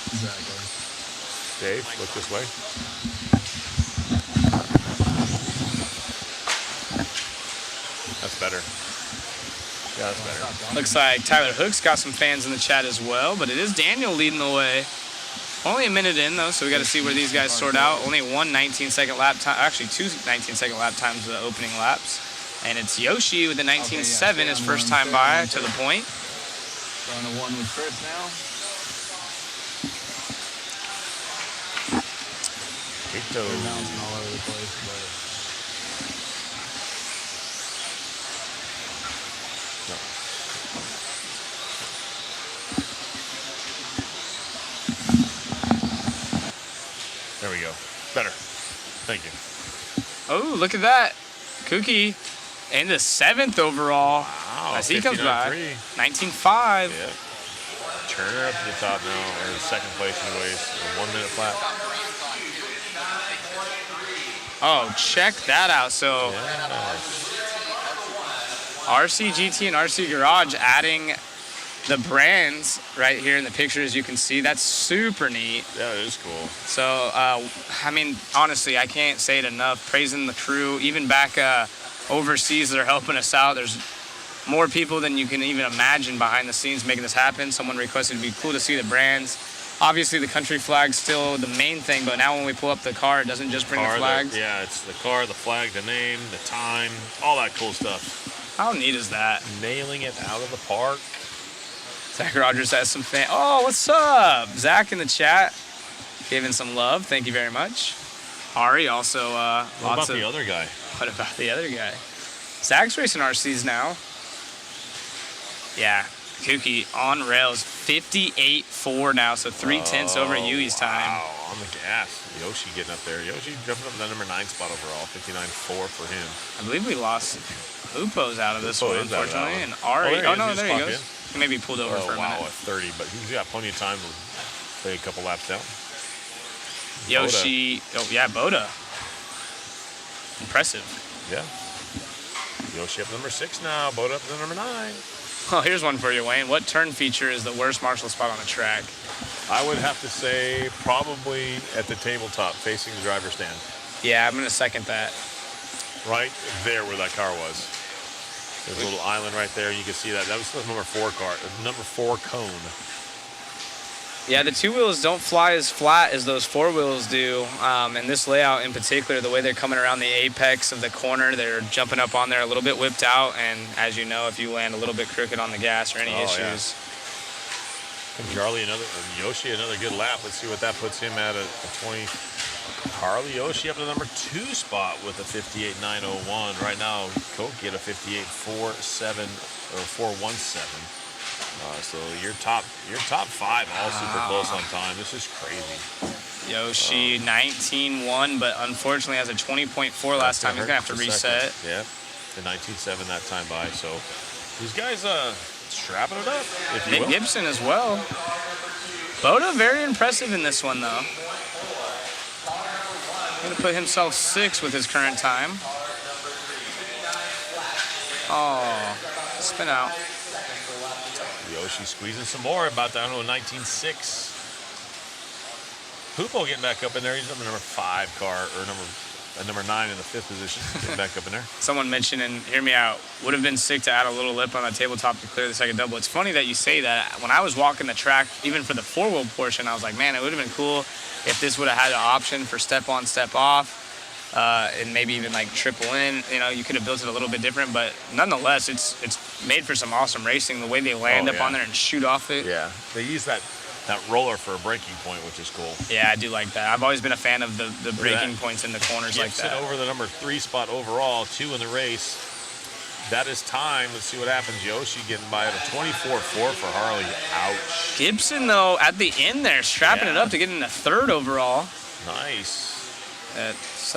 Exactly. Dave, look this way. That's better. Yeah, that's better. Looks like Tyler Hooks got some fans in the chat as well, but it is Daniel leading the way. Only a minute in, though, so we got to see where these guys sort out. Only one 19-second lap time, actually two 19-second lap times of the opening laps. And it's Yoshi with the 19.7, his first time by to the point. Going to one with Chris now. They're bouncing all over the place, but there we go. Better. Thank you. Oh, look at that. Kookie in the 7th overall. Wow, as he comes by. 19.5. Yep. Turner up to the top now, or second place anyways. A 1 minute flat. Oh, check that out. So RC GT and RC Garage adding the brands right here in the picture, as you can see. That's super neat. Yeah, it is cool. So, I mean, honestly, I can't say it enough. Praising the crew, even back overseas, they're helping us out. There's more people than you can even imagine behind the scenes making this happen. Someone requested it'd be cool to see the brands. Obviously, the country flag's still the main thing, but now when we pull up the car, it doesn't just bring the flags. Yeah, it's the car, the flag, the name, the time, all that cool stuff. How neat is that? Nailing it out of the park. Zach Rogers has some fan. Oh, what's up? Zach in the chat, giving some love. Thank you very much. Ari also. What about the other guy? What about the other guy? Zach's racing RCs now. Yeah, Kookie on rails, 58.4 now, so 3/10 over Yui's time. Wow, on the gas. Yoshi getting up there. Yoshi jumping up to the number 9 spot overall, 59.4 for him. I believe we lost Lupo's out of this one, unfortunately, and Oh, Ari. there Oh no, there he clocked goes. He may be pulled over for a wow, minute. at 30, but he's got plenty of time to play a couple laps down. Yoshi, oh yeah, Boda. Impressive. Yeah. Yoshi up to number 6 now. Boda up to number 9. Oh, here's one for you, Wayne. What turn feature is the worst marshal spot on the track? I would have to say probably at the tabletop facing the driver's stand. Yeah, I'm going to second that. Right there where that car was. There's a little island right there. You can see that. That was the number 4 car, number 4 cone. Yeah, the 2 wheels don't fly as flat as those 4 wheels do. And this layout in particular, the way they're coming around the apex of the corner, they're jumping up on there a little bit whipped out. And as you know, if you land a little bit crooked on the gas or any issues. And Charlie, Yoshi, another good lap. Let's see what that puts him at a 20. Harley Yoshi up to number 2 spot with a 58.901. Right now, Koki at a 58.47 or 417. So your top 5 all super close on time. This is crazy. Yoshi 19.1, but unfortunately has a 20.4 last time. He's gonna have to reset. Yeah, the 19.7 that time by. So these guys strapping it up. If you Nick will. Gibson as well. Boda very impressive in this one though. Gonna put himself 6th with his current time. Oh, spin out. Yoshi squeezing some more, about down to a 19.6. Hoopo getting back up in there. He's up number 5 car, or number 9 in the 5th position. Getting back up in there. Someone mentioned, and hear me out, would have been sick to add a little lip on that tabletop to clear the second double. It's funny that you say that. When I was walking the track, even for the 4-wheel portion, I was like, man, it would have been cool if this would have had an option for step on, step off. And maybe even like triple in, you could have built it a little bit different, but nonetheless, it's made for some awesome racing. The way they land up on there and shoot off it. Yeah, they use that that roller for a braking point, which is cool. Yeah, I do like that. I've always been a fan of the braking points in the corners like Gibson that. over the number 3 spot overall, 2 in the race. That is time. Let's see what happens. Yoshi getting by at a 24.4 for Harley. Ouch. Gibson, though, at the end there, strapping it up to get in the 3rd overall. Nice. That's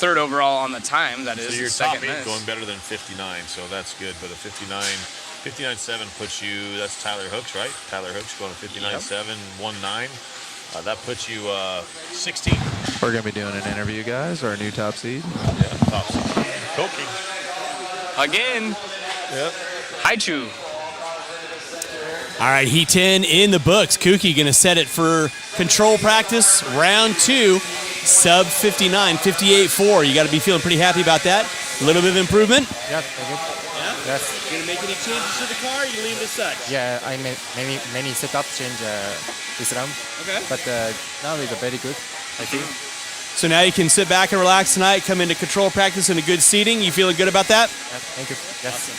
3rd overall on the time. That is So your second top 8 miss. going better than 59, so that's good. But a 59.7 puts you, that's Tyler Hooks, right? Tyler Hooks going to 59.719. That puts you 16. We're going to be doing an interview, guys, our new top seed. Yeah, top seed. Koki. Again. Yep. Haichu. All right, Heat 10 in the books. Kuki going to set it for control practice, round 2, sub 59, 58.4. You got to be feeling pretty happy about that. A little bit of improvement. Yeah, thank you. Yeah? Yes. You going to make any changes to the car, or you leave it as such? Yeah, I made many setup change this round. Okay. But now it's very good, I think. So now you can sit back and relax tonight, come into control practice in a good seating. You feeling good about that? Yeah, thank you. Yes.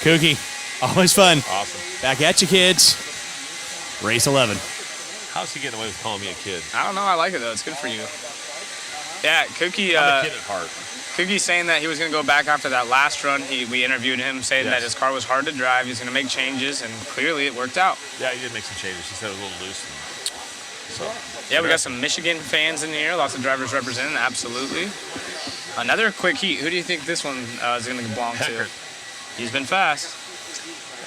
Kuki, always fun. Awesome. Back at you, kids. Race 11. How's he getting away with calling me a kid? I don't know. I like it, though. It's good for you. Yeah, Kuki. I'm a kid at heart. Kuki's saying that he was going to go back after that last run. We interviewed him saying Yes. that his car was hard to drive. He's going to make changes, and clearly it worked out. Yeah, he did make some changes. He said it was a little loose. So, Yeah, we got some Michigan fans in here. Lots of drivers representing. Absolutely. Another quick heat. Who do you think this one is going to belong to? He's been fast.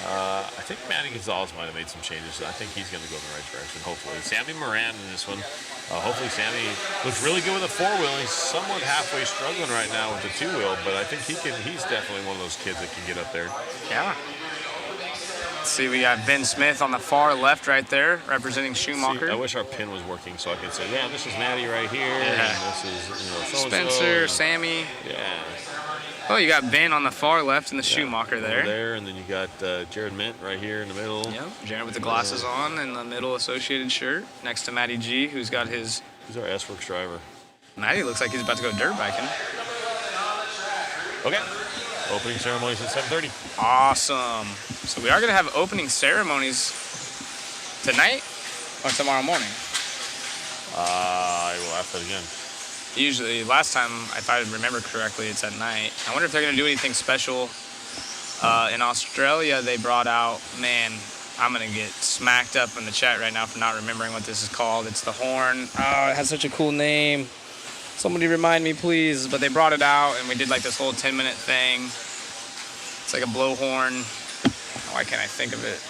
I think Manny Gonzalez might have made some changes. I think he's going to go in the right direction, hopefully. Sammy Moran in this one. Hopefully Sammy looks really good with a 4-wheel. He's somewhat halfway struggling right now with the 2-wheel, but I think he's definitely one of those kids that can get up there. Yeah. Let's see, we got Ben Smith on the far left right there, representing Schumacher. See, I wish our pin was working so I could say, yeah, this is Matty right here, and this is so-and-so. Spencer, Sammy. Yeah. Oh, you got Ben on the far left and the Schumacher Over there. there, and then you got Jared Mint right here in the middle. Yep, Jared with the glasses on and the middle associated shirt next to Matty G, who's got his... Who's our S-Works driver? Matty looks like he's about to go dirt biking. Okay. Opening ceremonies at 7:30. Awesome. So we are going to have opening ceremonies tonight or tomorrow morning? I will ask that again. Usually, last time, if I remember correctly, it's at night. I wonder if they're going to do anything special. In Australia, they brought out, man, I'm going to get smacked up in the chat right now for not remembering what this is called. It's the horn. Oh, it has such a cool name. Somebody remind me, please. But they brought it out, and we did like this whole 10-minute thing. It's like a blowhorn. Why can't I think of it?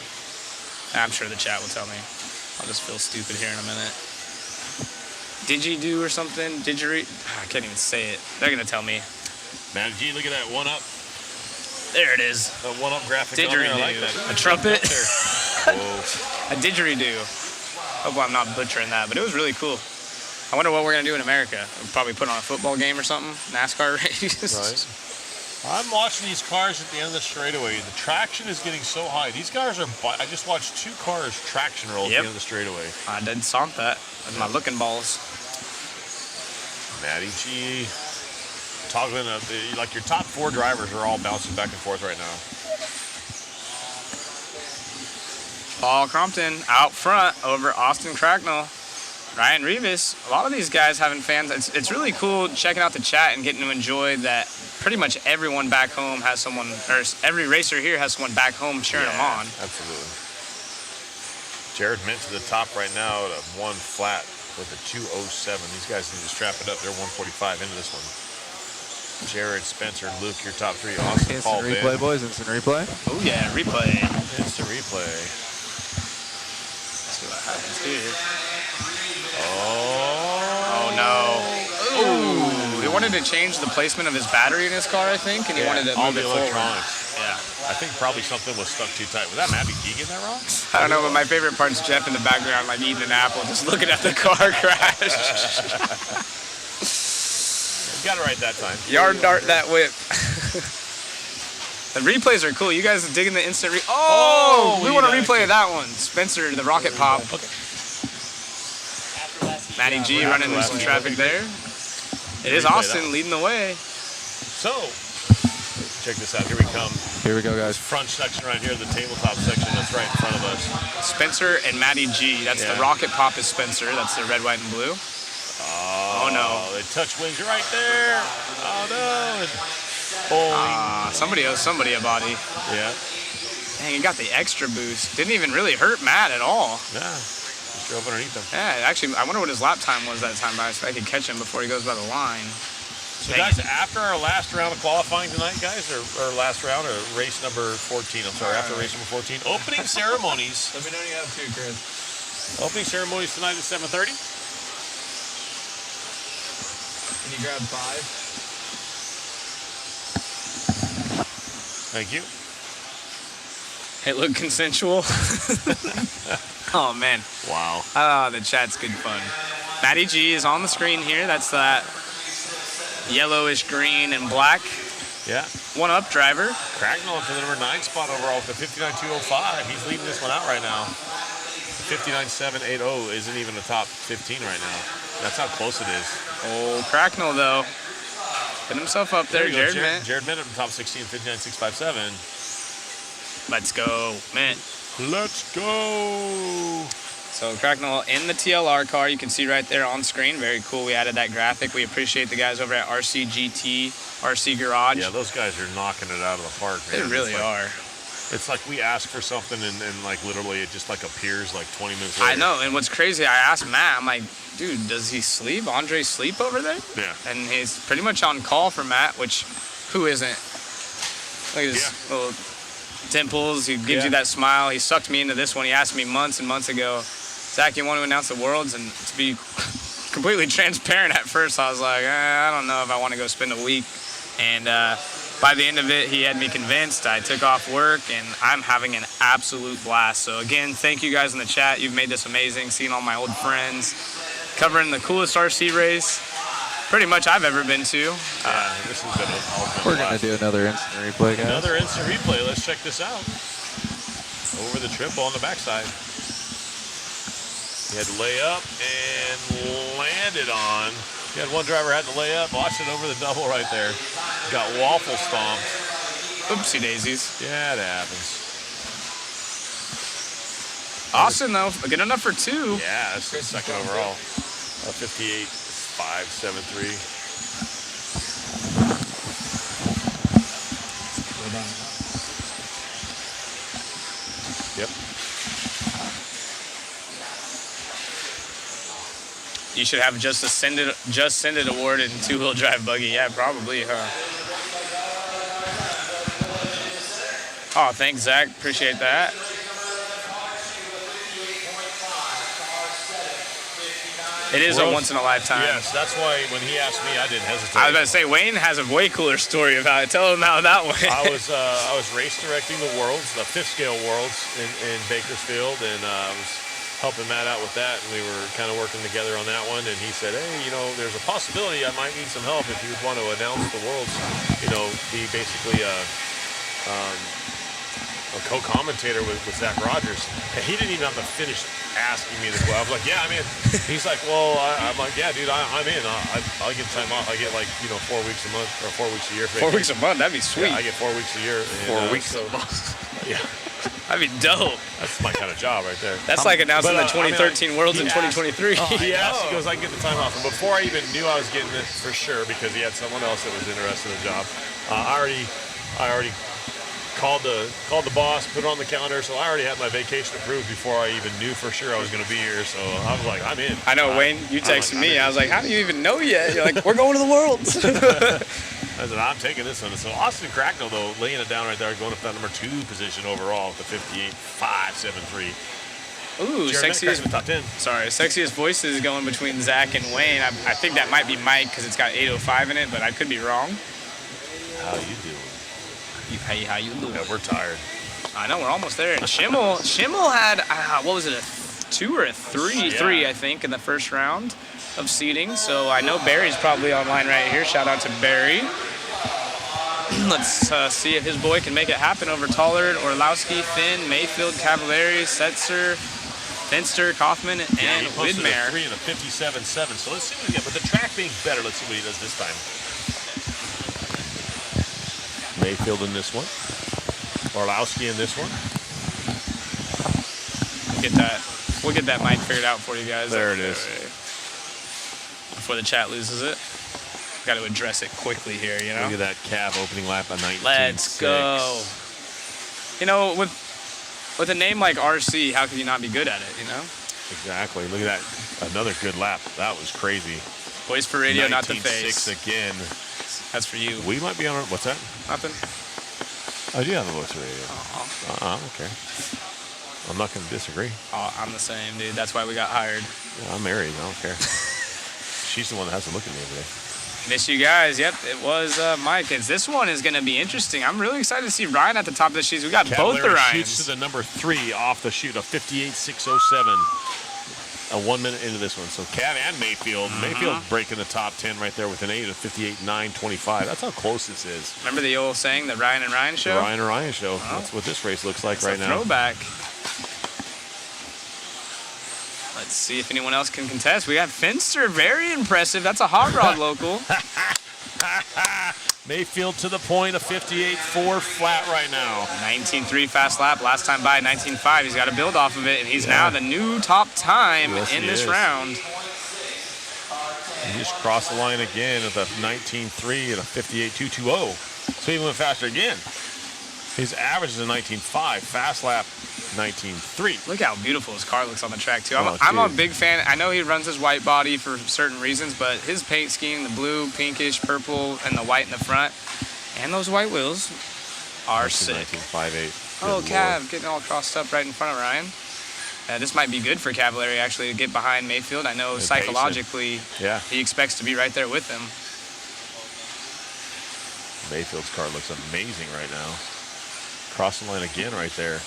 I'm sure the chat will tell me. I'll just feel stupid here in a minute. Didgeridoo or something? Didgeridoo? I can't even say it. They're going to tell me. Man, gee, look at that one-up. There it is. The one-up graphic on there, I like that. Didgeridoo. A trumpet? Whoa. A didgeridoo. Hope I'm not butchering that, but it was really cool. I wonder what we're going to do in America. We'll probably put on a football game or something. NASCAR race. Right. I'm watching these cars at the end of the straightaway. The traction is getting so high. These cars are... I just watched 2 cars traction roll at the end of the straightaway. I did saw that with my looking balls. Matty G. Toggling up. Like your top 4 drivers are all bouncing back and forth right now. Paul Crompton out front over Austin Cracknell. Ryan Rivas. A lot of these guys having fans. It's really cool checking out the chat and getting to enjoy that pretty much everyone back home has someone, or every racer here has someone back home cheering them on. Absolutely. Jared Mint to the top right now at a 1 flat with a 2:07. These guys need to strap it up. They're 1:45 into this one. Jared, Spencer, Luke, your top 3. Austin, Paul, Instant replay, Ben. boys. Instant replay. Oh yeah, replay. Instant replay. Let's see what happens here. Oh no. Ooh. He wanted to change the placement of his battery in his car, I think, and he wanted to all move the it forward. electronics. Yeah. I think probably something was stuck too tight. Was that Matt McGee getting that wrong? I don't know, but my favorite part is Jeff in the background, like eating an apple, just looking at the car crash. You got it right that time. Yard dart that whip. The replays are cool. You guys digging the instant we want to replay that one. Spencer, the rocket pop. Okay. Matty G running into some traffic there. It is Austin leading the way. So, Check this out. Here we come. Here we go, guys. This front section right here, the tabletop section that's right in front of us. Spencer and Matty G. That's the Rocket Pop is Spencer. That's the red, white, and blue. Oh, no. They touch wings right there. Oh, no. Somebody owes somebody a body. Yeah. Dang, he got the extra boost. Didn't even really hurt Matt at all. Yeah. Just drove underneath him. Yeah, actually, I wonder what his lap time was that time, but I could catch him before he goes by the line. So, guys, after our last round of qualifying tonight, guys, or last round, or race number 14, I'm sorry, after race number 14, opening ceremonies. Let me know you have two, Chris. Opening ceremonies tonight at 7:30. Can you grab 5? Thank you. It looked consensual. Oh, man. Wow. Oh, the chat's good fun. Matty G is on the screen here. That's that yellowish green and black. Yeah. One up driver. Cracknell for the number 9 spot overall with the 59.205. He's leading this one out right now. 59.780 isn't even the top 15 right now. That's how close it is. Oh, Cracknell, though. Put himself up there. Jared Mint. Jared Mint up in the top 16, 59.657. Let's go, Mint. Let's go. So Cracknell in the TLR car. You can see right there on screen. Very cool. We added that graphic. We appreciate the guys over at RCGT, RC Garage. Yeah, those guys are knocking it out of the park, man. They really are. It's like we ask for something and like literally it just like appears like 20 minutes later. I know. And what's crazy, I asked Matt, I'm like, dude, does he sleep? Andre sleep over there? Yeah. And he's pretty much on call for Matt, which who isn't? Look at his little dimples. He gives you that smile. He sucked me into this one. He asked me months and months ago, Zach, you want to announce the Worlds? And to be completely transparent at first, I was like, I don't know if I want to go spend a week. And by the end of it, he had me convinced. I took off work, and I'm having an absolute blast. So again, thank you guys in the chat. You've made this amazing, seeing all my old friends, covering the coolest RC race pretty much I've ever been to. Yeah, this has been We're going to do another instant replay, guys. Another instant replay. Let's check this out. Over the triple on the backside. He had to lay up and landed on. He had one driver had to lay up, watched it over the double right there. Got waffle stomped. Oopsie daisies. Yeah, it happens. Austin, though, good enough for 2. Yeah, that's the second overall. 58.573. Yep. You should have just send it award in 2-wheel drive buggy. Yeah, probably, huh? Oh, thanks, Zach. Appreciate that. It is a once in a lifetime. Yes, that's why when he asked me, I didn't hesitate. I was about to say, Wayne has a way cooler story about it. Tell him how that went. I was race directing the Worlds, the 5th scale Worlds in Bakersfield, and I was helping Matt out with that, and we were kind of working together on that one. And he said, hey, you know, there's a possibility I might need some help if you would want to announce the Worlds. You know, be basically a co-commentator with Zach Rogers. And he didn't even have to finish asking me the question. I was like, yeah, I'm in. He's like, well, I'm like, yeah, dude, I'm in. I'll get time off. I get 4 weeks a month or 4 weeks a year. 4 weeks a month? That'd be sweet. Yeah, I get 4 weeks a year. And, 4 weeks a month. Yeah. That'd be dope. That's my kind of job right there. That's like announcing the 2013 Worlds in 2023. He asked, he goes, I can get the time off. And before I even knew I was getting it for sure, because he had someone else that was interested in the job, I already called the boss, put it on the calendar, so I already had my vacation approved before I even knew for sure I was going to be here. So I was like, I'm in. I know, Wayne, you texted me. I was like, how do you even know yet? You're like, we're going to the Worlds. I said, I'm taking this one. So Austin Cracknell, though, laying it down right there, going up that number 2 position overall with the 58.573. Ooh, sexiest top 10. Sorry, sexiest voices going between Zach and Wayne. I think that might be Mike because it's got 805 in it, but I could be wrong. How you doing? Hey, how you doing? Yeah, we're tired. I know, we're almost there. And Schimmel had, what was it, a 2 or a 3? Yeah. 3, I think, in the first round of seeding. So I know Barry's probably online right here. Shout out to Barry. Let's see if his boy can make it happen over Tollard, Orlowski, Finn, Mayfield, Cavallari, Setzer, Finster, Kaufman, and he posted Widmer. a 3 and a 57.7. So let's see what we get. But the track being better, let's see what he does this time. Mayfield in this one. Orlowski in this one. We'll get that mic figured out for you guys. There it is. Before the chat loses it. Got to address it quickly here, you know? Look at that cab opening lap at 19.6. Let's go. You know, with a name like RC, how can you not be good at it, you know? Exactly. Look at that. Another good lap. That was crazy. Voice for radio, not the face. 19.6 again. That's for you. We might be on. What's that? Nothing. I do have a voice for radio. Okay. I'm not going to disagree. Oh, I'm the same, dude. That's why we got hired. Yeah, I'm married. I don't care. She's the one that has to look at me every day. Miss you guys. Yep, it was Mike. This one is going to be interesting. I'm really excited to see Ryan at the top of the sheets. We got both the Ryans. Shoots to the number 3 off the shoot of 58.607. 1 minute into this one. So Cav and Mayfield. Mayfield breaking the top 10 right there with an 8 of 58.925. That's how close this is. Remember the old saying, the Ryan and Ryan show? The Ryan and Ryan show. Well, that's what this race looks like right now. Throwback. Let's see if anyone else can contest. We got Finster, very impressive. That's a hot rod local. Mayfield to the point of 58.4 flat right now. 19.3 fast lap. Last time by 19.5. He's got to build off of it, and he's now the new top time in this round. He just crossed the line again at the 19.3 and a 58.220. So he went faster again. His average is a 19.5. Fast lap 19.3. Look how beautiful his car looks on the track, too. I'm a big fan. I know he runs his white body for certain reasons, but his paint scheme, the blue, pinkish, purple, and the white in the front, and those white wheels are sick. 19.58. Oh, Cav getting all crossed up right in front of Ryan. This might be good for Cavallari, actually, to get behind Mayfield. I know psychologically he expects to be right there with him. Mayfield's car looks amazing right now. Crossing line again right there.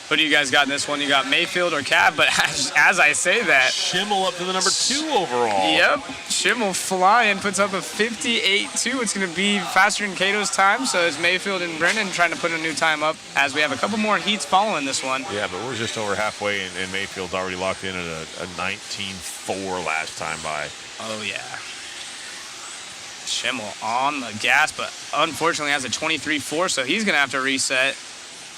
Who do you guys got in this one? You got Mayfield or Cav, but as I say that... Schimmel up to the number 2 overall. Yep, Schimmel flying, puts up a 58.2. It's going to be faster than Cato's time, so it's Mayfield and Brennan trying to put a new time up as we have a couple more heats following this one. Yeah, but we're just over halfway, and Mayfield's already locked in at a 19.4 last time by. Oh, yeah. Schimmel on the gas, but unfortunately has a 23.4, so he's going to have to reset.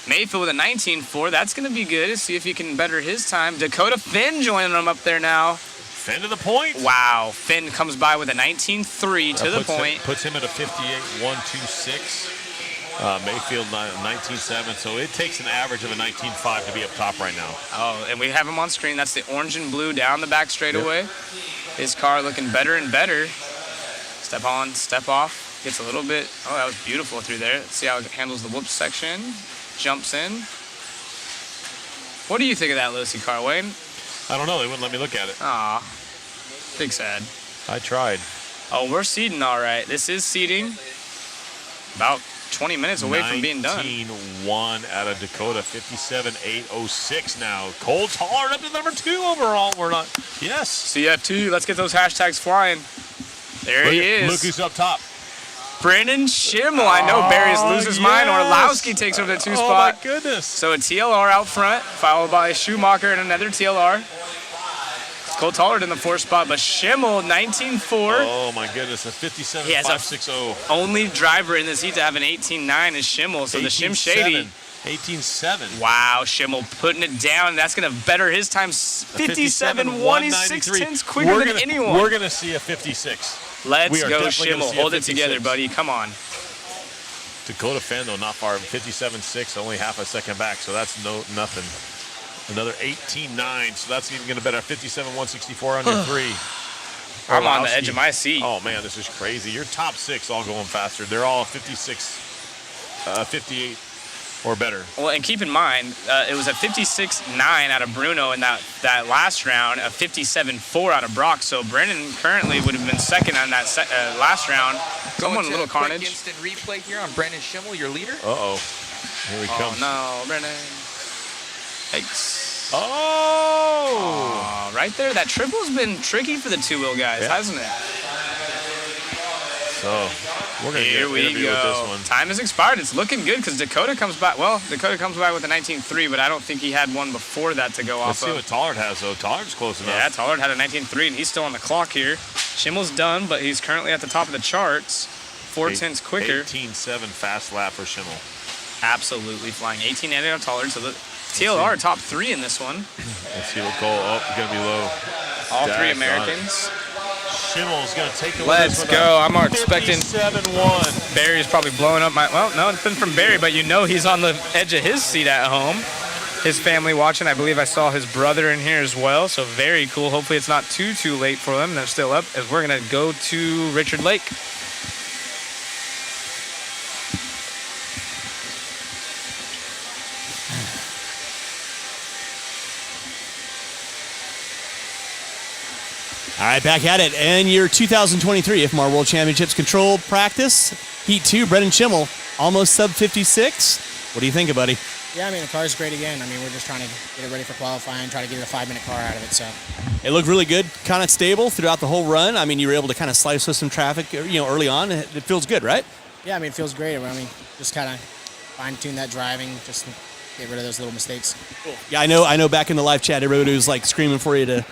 Mayfield with a 19.4. That's going to be good. Let's see if he can better his time. Dakota Finn joining him up there now. Finn to the point. Wow. Finn comes by with a 19.3 to the point. Puts him at a 58.126. Mayfield 19.7. So it takes an average of a 19.5 to be up top right now. Oh, and we have him on screen. That's the orange and blue down the back straightaway. Yep. His car looking better and better. Step on, step off. Gets a little bit. Oh, that was beautiful through there. Let's see how it handles the whoops section. Jumps in. What do you think of that Lucy car, Wayne? I don't know. They wouldn't let me look at it. Aw. Big sad. I tried. Oh, we're seeding all right. This is seeding. About 20 minutes away from being done. 19.1 out of Dakota. 57.806 now. Cole Tollard up to number 2 overall. We're not. Yes. CF2. Let's get those hashtags flying. There he is. Look who's up top. Brandon Schimmel. I know Barry's loses mine. Orlowski takes over the 2 spot. Oh, my goodness. So a TLR out front, followed by Schumacher and another TLR. Cole Tollard in the 4 spot, but Schimmel, 19.4. Oh, my goodness. A 57.560. Only driver in this heat to have an 18.9 is Schimmel. So the Shim Shady. 18.7. Wow, Schimmel putting it down. That's going to better his time. 57.1. He's 6/10 quicker than anyone. We're going to see a 56. Let's go, Schimmel. Hold it together, buddy. Come on. Dakota Finn, though, not far. 57.6, only half a second back, so that's nothing. Another 18.9, so that's even going to better 57.164 under 3. I'm on the edge of my seat. Oh, man, this is crazy. Your top 6 all going faster. They're all 58 or better. Well, and keep in mind, it was a 56.9 out of Bruno in that last round, a 57.4 out of Brock. So Brennan currently would have been second on that last round. Someone a little carnage. Quick instant replay here on Brendan Schimmel, your leader. Uh-oh. Here he comes. Oh, no, Brennan. Thanks. Oh! Right there. That triple's been tricky for the 2-wheel guys, hasn't it? So, we're going to get with this one. Time is expired. It's looking good because Dakota comes by. Well, Dakota comes by with a 19.3, but I don't think he had one before that to go off of. Let's see what Tollard has, though. Tollard's close enough. Yeah, Tollard had a 19.3, and he's still on the clock here. Schimmel's done, but he's currently at the top of the charts. 4/10 quicker. 18.7 fast lap for Schimmel. Absolutely flying. 18 and tolerance. So the TLR top 3 in this one. Let's see what goal. Oh, it's going to be low. All 3 Americans. Schimmel's going to take the Let's go. I'm expecting 57-1. Barry's probably blowing up my. Well, no, it's been from Barry, but you know he's on the edge of his seat at home. His family watching. I believe I saw his brother in here as well. So very cool. Hopefully it's not too late for them. They're still up as we're going to go to Richard Lake. All right, back at it. And your 2023 IFMAR World Championships control practice. Heat 2, Brendan Schimmel, almost sub 56. What do you think, buddy? Yeah, I mean, the car's great again. I mean, we're just trying to get it ready for qualifying, try to get a 5-minute car out of it, so. It looked really good, kind of stable throughout the whole run. I mean, you were able to kind of slice with some traffic, early on. It feels good, right? Yeah, I mean, it feels great. I mean, just kind of fine-tune that driving, just get rid of those little mistakes. Cool. Yeah, I know back in the live chat, everybody was like screaming for you to,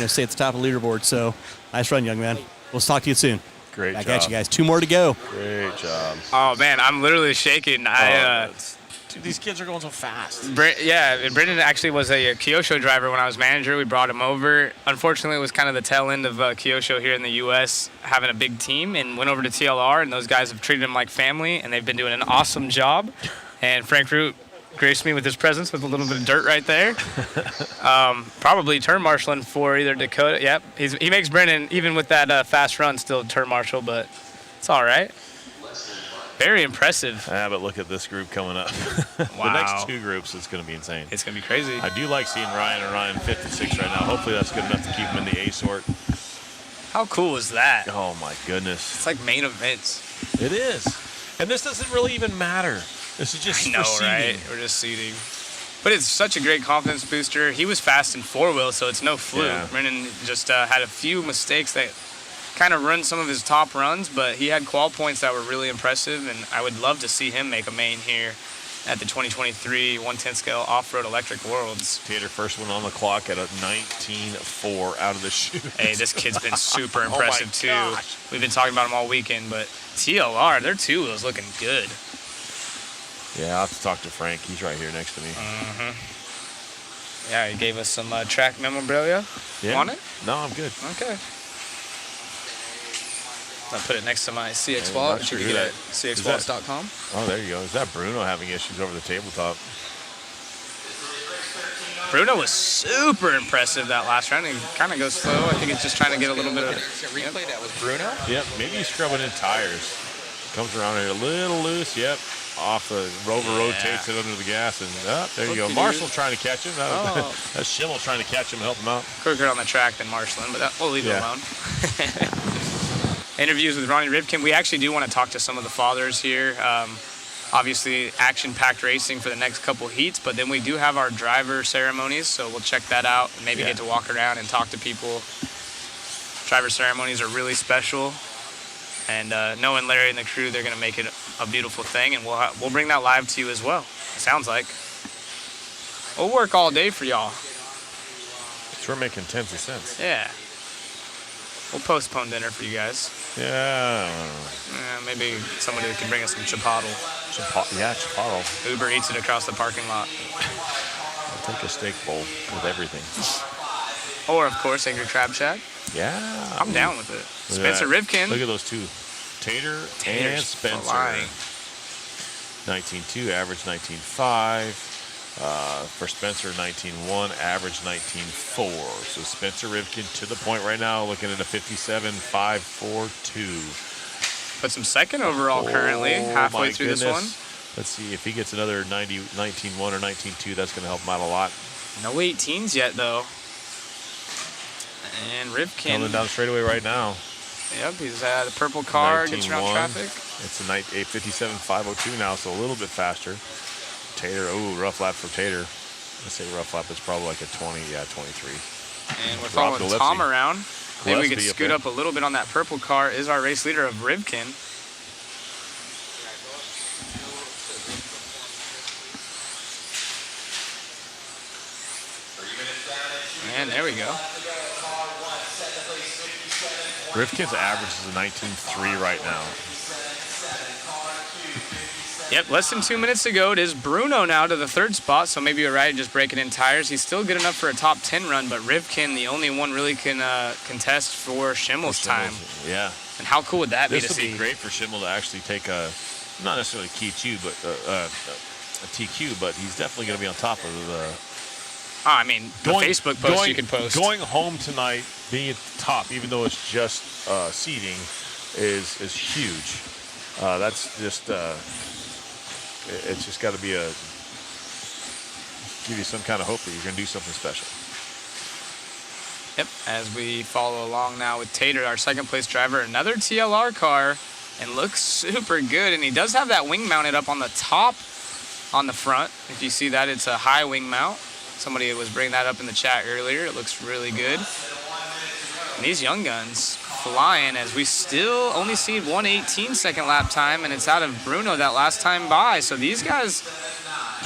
stay at the top of the leaderboard. So nice run, young man. We'll talk to you soon. Great back job. at you guys. 2 more to go. Great job. Oh, man, I'm literally shaking. Dude, these kids are going so fast. Yeah, Brendan actually was a Kyosho driver when I was manager. We brought him over. Unfortunately, it was kind of the tail end of Kyosho here in the U.S. having a big team, and went over to TLR, and those guys have treated him like family, and they've been doing an awesome job. And Frank Root graced me with his presence with a little bit of dirt right there. Probably turn marshaling for either Dakota. Yep, he makes Brendan, even with that fast run, still turn marshal, but it's all right. Very impressive. Yeah, but look at this group coming up. Wow. The next 2 groups, it's going to be insane. It's going to be crazy. I do like seeing Ryan and Ryan 56 right now. Hopefully that's good enough to keep him in the A sort. How cool is that? Oh, my goodness. It's like main events. It is. And this doesn't really even matter. This is just I know, for seeding. right? We're just seeding. But it's such a great confidence booster. He was fast in 4-wheel, so it's no fluke. Yeah. Brendan just had a few mistakes that kind of ruined some of his top runs, but he had qual points that were really impressive, and I would love to see him make a main here at the 2023 110 scale off-road electric worlds. Tater first one on the clock at a 19.4 out of the chute. Hey, this kid's been super impressive oh too. gosh. We've been talking about him all weekend, but TLR, their 2-wheel's looking good. Yeah, I'll have to talk to Frank. He's right here next to me. Yeah, he gave us some track memorabilia. Yeah. Want it? No, I'm good. Okay. I'll put it next to my CX Hey, wallet, not which sure you who can get that- at is that- cxwallets.com. Oh, there you go. Is that Bruno having issues over the tabletop? Bruno was super impressive that last round. He kind of goes slow. I think he's just trying to get a little bit of. Replay that was Bruno. Yep, maybe he's scrubbing in tires. Comes around here a little loose. Yep, off the rover rotates it under the gas, and there you go. Oopsie-doo. Marshall's trying to catch him. Oh. That's Schimmel trying to catch him and help him out. Quicker on the track than Marshland, but we'll leave it Yeah. alone. Interviews with Ronnie Rivkin. We actually do want to talk to some of the fathers here. Obviously, action-packed racing for the next couple heats, but then we do have our driver ceremonies, so we'll check that out and maybe get to walk around and talk to people. Driver ceremonies are really special, and knowing Larry and the crew, they're going to make it a beautiful thing, and we'll bring that live to you as well. It sounds like. We'll work all day for y'all. We're making tens of cents. Yeah. We'll postpone dinner for you guys. Yeah. Maybe somebody can bring us some chipotle. Chipotle. Uber eats it across the parking lot. I'll take a steak bowl with everything. Or, of course, Angry Crab Shack. Yeah. I'm down with it. Look at Spencer that. Rivkin. Look at those two. Tater and Tater's Spencer. flying. 19.2, average 19.5. For Spencer, 19.1, average 19.4. So Spencer Rivkin to the point right now, looking at a 57.542. But some second overall currently, halfway through this one. Let's see if he gets another 19.1 or 19.2. That's going to help him out a lot. No 18s yet, though. And Rivkin. Coming down the straightaway right now. Yep, he's the purple car, gets around 19.1. traffic. It's a 57.502 now, so a little bit faster. Tater, rough lap for Tater. Let's say rough lap is probably like a 20, 23. And we're Rob following Gillespie. Tom around. Maybe we could Gillespie up scoot there. up a little bit on that purple car. Is our race leader of Rivkin. And there we go. Rivkin's average is a 19.3 right now. Yep, less than 2 minutes to go. It is Bruno now to the 3rd spot, so maybe you're right, just breaking in tires. He's still good enough for a top 10 run, but Rivkin, the only one, really can contest for Schimmel's time. Yeah. And how cool would that be to This would see? be great for Schimmel to actually take a, not necessarily Q2, but a TQ, but he's definitely going to be on top of the. I mean, the Facebook post you can post. Going home tonight, being at the top, even though it's just seeding, is huge. That's just it's just got to be give you some kind of hope that you're going to do something special. Yep, as we follow along now with Tater, our 2nd place driver, another TLR car, and looks super good. And he does have that wing mounted up on the top on the front. If you see that, it's a high wing mount. Somebody was bringing that up in the chat earlier. It looks really good. And these young guns flying as we still only see 1:18 second lap time, and it's out of Bruno that last time by. So these guys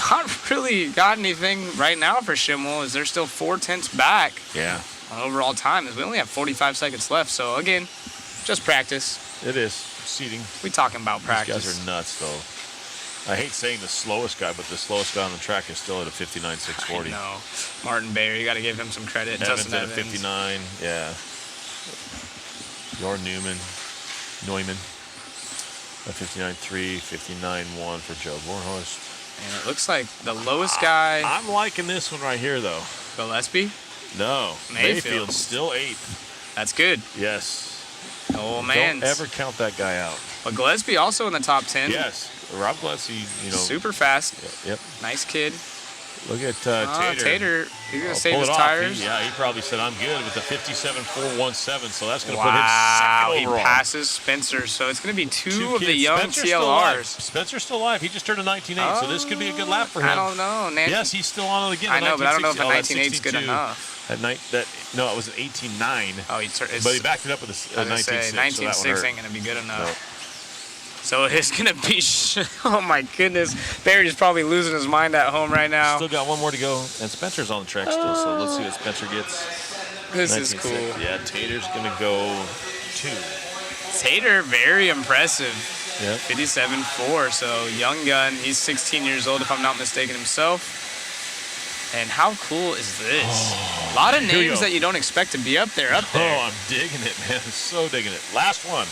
not really got anything right now for Schimmel, as they're still 4/10 back. Yeah. On overall time, as we only have 45 seconds left. So again, just practice. It is seating. We talking about practice. These guys are nuts, though. I hate saying the slowest guy, but the slowest guy on the track is still at a 59.640. No, Martin Bayer, you got to give him some credit. Evans Dustin at a Evans. 59, yeah. Your Neumann, a 59.3, 59.1 for Joe Bornhorst. And it looks like the lowest guy. I'm liking this one right here, though. Gillespie? No, Mayfield. still 8th. That's good. Yes. Oh man! Don't ever count that guy out. But Gillespie also in the top 10. Yes, Rob Gillespie, super fast. Yep. Nice kid. Look at Tater. Tater, he's gonna save pull his it off. tires. He probably said I'm good with the 57.417, so that's gonna Wow, put him 2nd overall. he passes Spencer, so it's gonna be two of the kids. young Spencer's still alive. TLRs. Spencer's still alive. He just turned a 19.8, so this could be a good lap for him. I don't know. Yes, he's still on it again. I know, but I don't know if a 19.8 19.8 is good enough. No, it was an 18.9. Oh, but he backed it up with a 19.6. 19.6 ain't gonna be good enough. So it's gonna be. Oh my goodness, Barry's probably losing his mind at home right now. Still got one more to go, and Spencer's on the track still. So let's see what Spencer gets. This is cool. Yeah, Tater's gonna go 2. Tater, very impressive. Yep. 57.4. So young gun. He's 16 years old, if I'm not mistaken himself. And how cool is this? A lot of Here we names go. that you don't expect to be up there. Oh, I'm digging it, man. I'm so digging it. Last one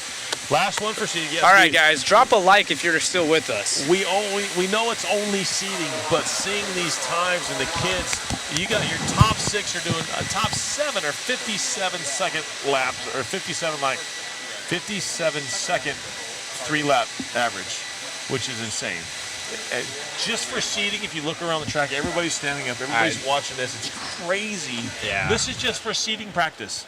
for seeding. Yes, All right, guys, drop a like if you're still with us. We know it's only seeding, but seeing these times and the kids, you got your top 6 are doing top 7 or 57 second laps or 57 second 3-lap average, which is insane. Just for seeding, if you look around the track, everybody's standing up, everybody's watching this. It's crazy. Yeah. This is just for seeding practice.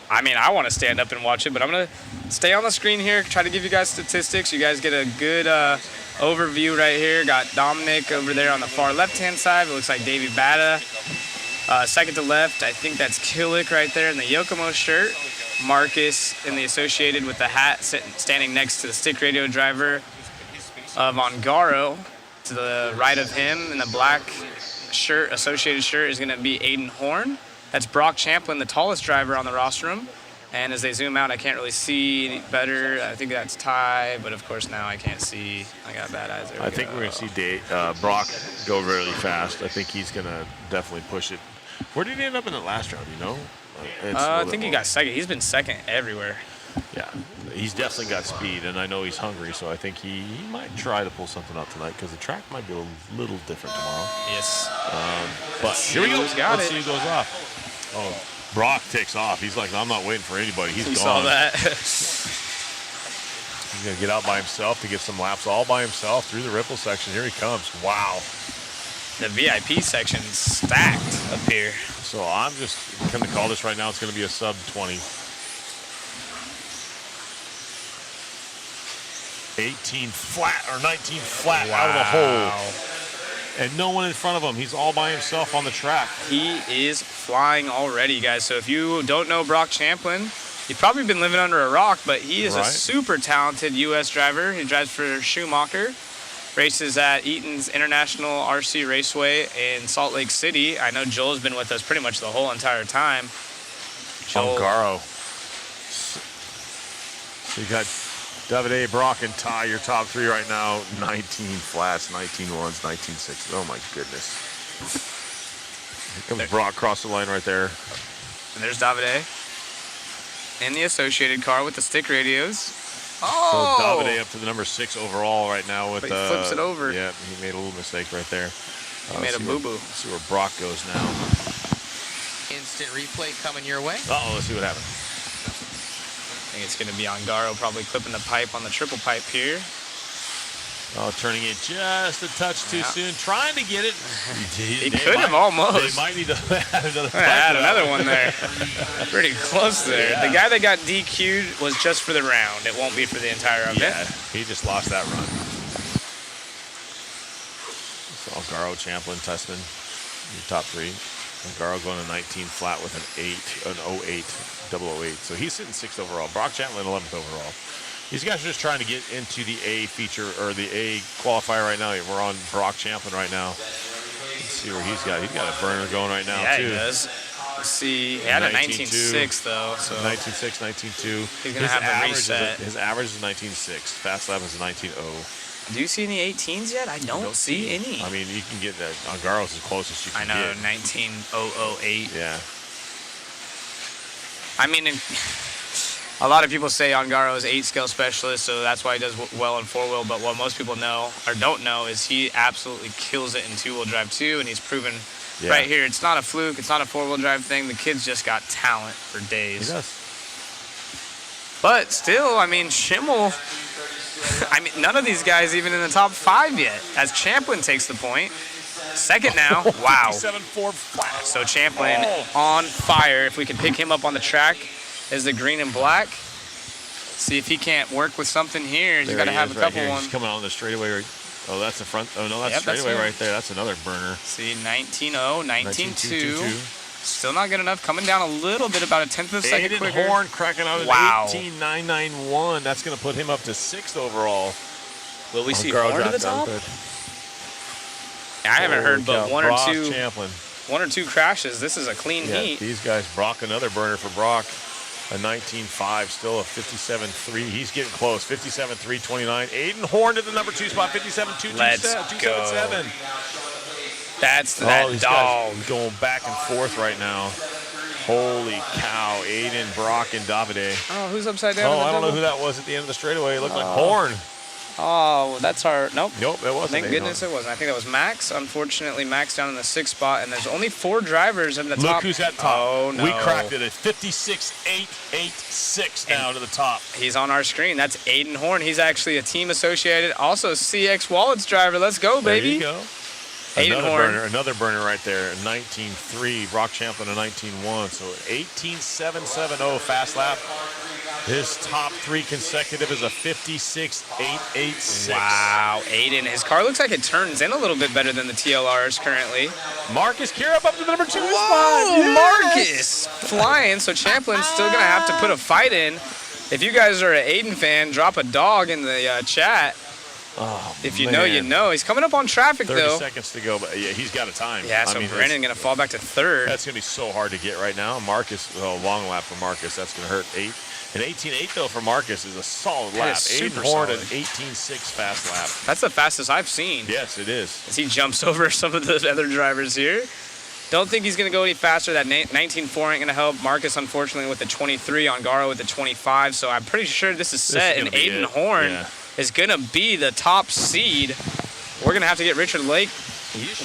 I mean, I want to stand up and watch it, but I'm going to stay on the screen here, try to give you guys statistics. You guys get a good overview right here. Got Dominic over there on the far left-hand side. It looks like Davey Bata. Second to left, I think that's Killick right there in the Yokomo shirt. Marcus in the associated with the hat, standing next to the stick radio driver of Ongaro. To the right of him in the black shirt, associated shirt, is going to be Aiden Horn. That's Brock Champlin, the tallest driver on the rostrum. And as they zoom out, I can't really see any better. I think that's Ty, but of course now I can't see. I got bad eyes. I think we're going to see Brock go really fast. I think he's going to definitely push it. Where did he end up in the last round, you know? I think he got second. He's been second everywhere. Yeah, he's definitely got speed, and I know he's hungry, so I think he might try to pull something out tonight because the track might be a little different tomorrow. Yes. But here we go. Let's see who goes off. Oh, Brock takes off. He's like, I'm not waiting for anybody. He's You gone. saw that. He's going to get out by himself to get some laps all by himself through the ripple section. Here he comes. Wow. The VIP section's stacked up here. So I'm just going to call this right now. It's going to be a sub 20. 18 flat or 19 flat out of the hole. And no one in front of him. He's all by himself on the track. He is flying already, guys. So if you don't know Brock Champlin, you've probably been living under a rock, but he is a super talented U.S. driver. He drives for Schumacher, races at Eaton's International RC Raceway in Salt Lake City. I know Joel's been with us pretty much the whole entire time. Ongaro. So you got Davide, Brock, and Ty, your top three right now. 19 flats, 19 ones, 19 sixes. Oh my goodness. Here comes Brock across the line right there. And there's Davide in the associated car with the stick radios. So Oh! Davide up to the number 6 overall right now with But he flips it over. Yeah, he made a little mistake right there. He made a boo-boo. See where Brock goes now. Instant replay coming your way. Uh-oh, let's see what happens. I think it's going to be Ongaro probably clipping the pipe on the triple pipe here. Oh, turning it just a touch too soon. Trying to get it. He could have almost. They might need to add another Add another one there. Pretty close there. Yeah. The guy that got DQ'd was just for the round. It won't be for the entire event. Yeah, he just lost that run. So Ongaro, Champlin, Tussman, your top three. Ongaro going to 19 flat with an 08, 008. So he's sitting 6th overall. Brock Champlin 11th overall. These guys are just trying to get into the A feature or the A qualifier right now. We're on Brock Champlin right now. Let's see where he's got. He's got a burner going right now Yeah, too. he does. Let's see. He had a 19.6 though. So 19.6, 19.2. He's gonna have to reset. His average is 19.6. Fast lap is 19.0. Do you see any 18s yet? I don't see any. I mean, you can get that. Ongaro's as close as you I can know, get. 19.008. Yeah. I mean, a lot of people say Ongaro is 8 scale specialist, so that's why he does well in 4-wheel. But what most people know or don't know is he absolutely kills it in 2-wheel drive too, and he's proven right here. It's not a fluke. It's not a 4-wheel drive thing. The kid's just got talent for days. He does. But still, I mean, Schimmel. I mean, none of these guys even in the top 5 yet. As Champlin takes the point. Second now. Wow. 57.4 flat. So Champlin on fire. If we can pick him up on the track as the green and black. See if he can't work with something here. He's got to have a couple ones. He's coming on the straightaway. Oh, that's the front. Oh, no, that's straightaway right there. That's another burner. See, 19.0, 19.2. Still not good enough. Coming down a little bit, about a 10th of a second quicker. Aiden Horn cracking out at Wow. 18.991. That's going to put him up to 6th overall. Will we see Horn to the top? I haven't heard but one or two crashes. This is a clean heat. These guys, Brock, another burner for Brock. A 19.5, still a 57.3. He's getting close. 57.329. Aiden Horn to the number 2 spot. 57.227. Let's go. 277. That's that these dog. guys going back and forth right now. Holy cow. Aiden, Brock, and Davide. Oh, who's upside down? Oh, I don't know who that was at the end of the straightaway. It looked like Horn. Oh, that's our. Nope. Nope, it wasn't. Thank goodness it wasn't. I think that was Max. Unfortunately, Max down in the 6th spot, and there's only 4 drivers in the top. Look who's at top. Oh, no. We cracked it at 56.886 down to the top. He's on our screen. That's Aiden Horn. He's actually a team associated, also CX Wallets driver. Let's go, baby. There you go. Aiden Horn. Another burner right there. 19.3. Brock Champlin a 19.1. So 18.770 fast lap. His top 3 consecutive is a 56.886. Wow, Aiden. His car looks like it turns in a little bit better than the TLRs currently. Marcus Kirup up to the number 2 spot. Yes! Marcus flying. So Champlin's still going to have to put a fight in. If you guys are an Aiden fan, drop a dog in the chat. Oh, if you know, you know. He's coming up on traffic, 30 though. seconds to go, but yeah, he's got a time. Yeah, so Brennan going to fall back to 3rd. That's going to be so hard to get right now. Marcus, long lap for Marcus. That's going to hurt. 18.8 though for Marcus is a solid lap. Aiden Horn an 18.6 fast lap. That's the fastest I've seen. Yes, it is. As he jumps over some of the other drivers here. Don't think he's going to go any faster. That 19.4 ain't going to help. Marcus, unfortunately, with the 23. Ongaro with the 25. So I'm pretty sure this is set. And Aiden Horn is going to be the top seed. We're going to have to get Richard Lake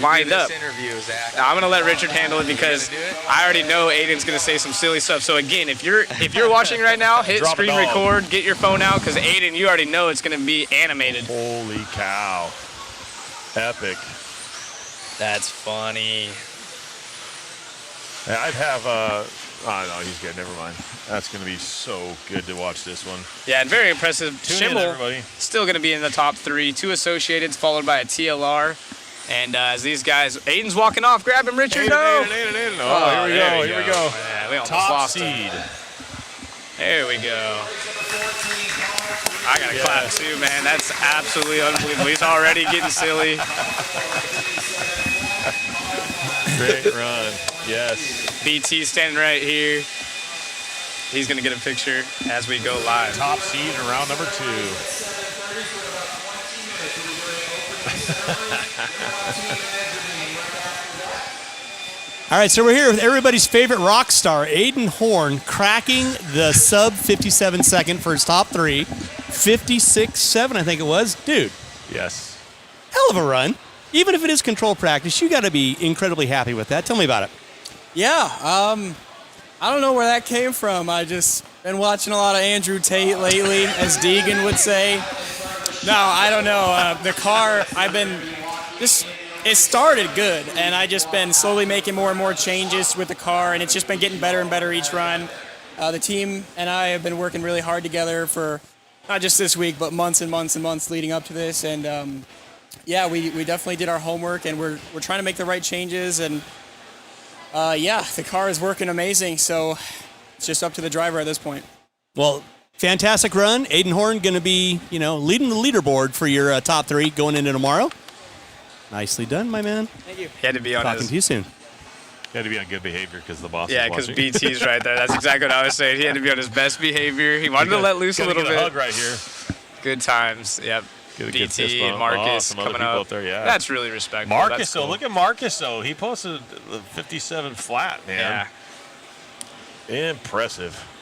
lined up. Interview, Zach. I'm going to let Richard handle it because I already know Aiden's going to say some silly stuff. So again, if you're watching right now, hit screen record, get your phone out, because Aiden, you already know it's going to be animated. Holy cow. Epic. That's funny. I'd have, oh no, he's good, never mind. That's going to be so good to watch this one. Yeah, and very impressive. Tune in, everybody. Still going to be in the top 3. 2 Associateds, followed by a TLR. And as these guys, Aiden's walking off. Grab him, Richard. Aiden. Oh, here we go. Yeah, we almost top lost seed. him. There we go. I got to clap too, man. That's absolutely unbelievable. He's already getting silly. Great run. Yes. BT standing right here. he's going to get a picture as we go live. Top seed in round number 2. All right, so we're here with everybody's favorite rock star, Aiden Horn, cracking the sub 57 second for his top 3. 56.7, I think it was. Dude. Yes. Hell of a run. Even if it is control practice, you got to be incredibly happy with that. Tell me about it. Yeah, I don't know where that came from. I just been watching a lot of Andrew Tate lately, as Deegan would say. No, I don't know. The car, I've been just, it started good, and I just been slowly making more and more changes with the car, and it's just been getting better and better each run. The team and I have been working really hard together for not just this week, but months and months and months leading up to this, and yeah, we definitely did our homework, and we're trying to make the right changes, and yeah, the car is working amazing, so it's just up to the driver at this point. Well, fantastic run. Aiden Horn going to be, leading the leaderboard for your top 3 going into tomorrow. Nicely done, my man. Thank you. He had to be on Talking to you soon. He had to be on good behavior because the boss Yeah, was because watching. BT's right there. That's exactly what I was saying. He had to be on his best behavior. He wanted to let loose a little get a bit. hug right here. Good times. Yep. Get a good fist BT and bump. Marcus some other coming people up. there, yeah. That's really respectful. Marcus, That's though. cool. Look at Marcus, though. He posted the 57 flat, man. Yeah. Impressive.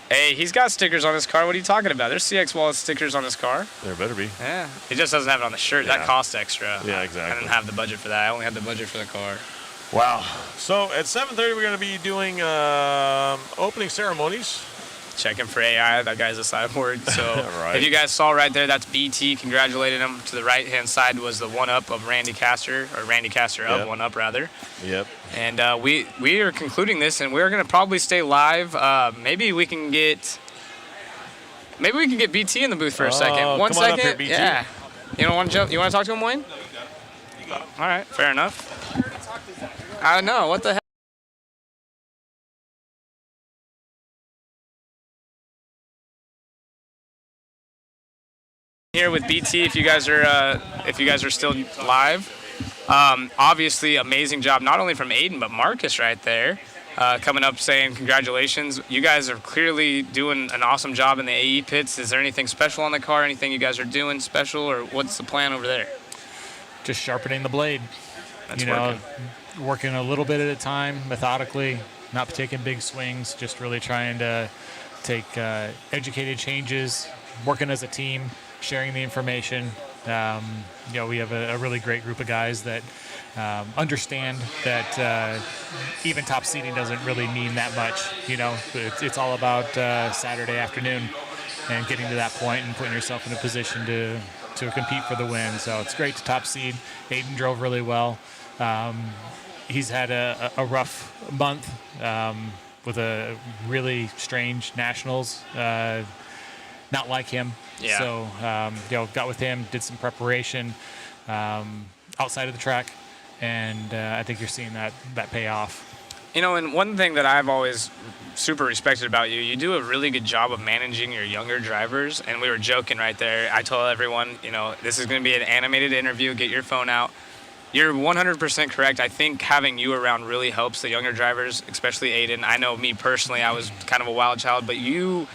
Hey, he's got stickers on his car. What are you talking about? There's CX Wallet stickers on his car. There better be. Yeah. He just doesn't have it on the shirt. Yeah. That costs extra. Yeah, exactly. I didn't have the budget for that. I only had the budget for the car. Wow. So at 7:30, we're going to be doing opening ceremonies. Checking for AI. That guy's a cyborg. So Right. if you guys saw right there, that's BT congratulating him. To the right-hand side was the one-up of Randy Castor, or Randy Castor up, Yep. one-up rather. Yep. And we are concluding this, and we're going to probably stay live. Maybe we can get BT in the booth for a second. Come One on second. up here, BT. Yeah. You don't want to jump? You want to talk to him, Wayne? All right. Fair enough. I know. What the heck? Here with BT, if you guys are still live. Obviously, amazing job not only from Aiden but Marcus right there, coming up saying congratulations. You guys are clearly doing an awesome job in the AE pits. Is there anything special on the car? Anything you guys are doing special, or what's the plan over there? Just sharpening the blade. That's Working a little bit at a time, methodically, not taking big swings, just really trying to take educated changes, working as a team, sharing the information. We have a really great group of guys that understand that even top seeding doesn't really mean that much. It's all about Saturday afternoon and getting to that point and putting yourself in a position to compete for the win. So it's great to top seed. Aiden drove really well. He's had a rough month with a really strange nationals. Not like him. Yeah. So, got with him, did some preparation outside of the track, and I think you're seeing that pay off. And one thing that I've always super respected about you, you do a really good job of managing your younger drivers. And we were joking right there. I told everyone, this is going to be an animated interview. Get your phone out. You're 100% correct. I think having you around really helps the younger drivers, especially Aiden. I know me personally, I was kind of a wild child, but you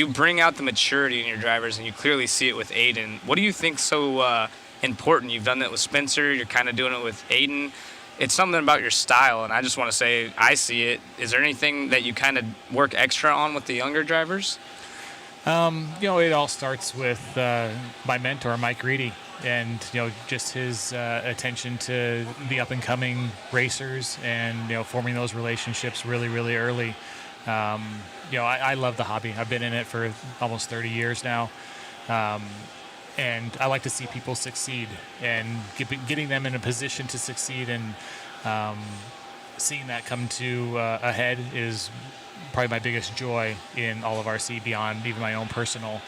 bring out the maturity in your drivers, and you clearly see it with Aiden. What do you think so important? You've done that with Spencer. You're kind of doing it with Aiden. It's something about your style, and I just want to say I see it. Is there anything that you kind of work extra on with the younger drivers? It all starts with my mentor, Mike Reedy. And just his attention to the up-and-coming racers and forming those relationships really, really early. I love the hobby. I've been in it for almost 30 years now, and I like to see people succeed and getting them in a position to succeed and seeing that come to a head is probably my biggest joy in all of RC beyond even my own personal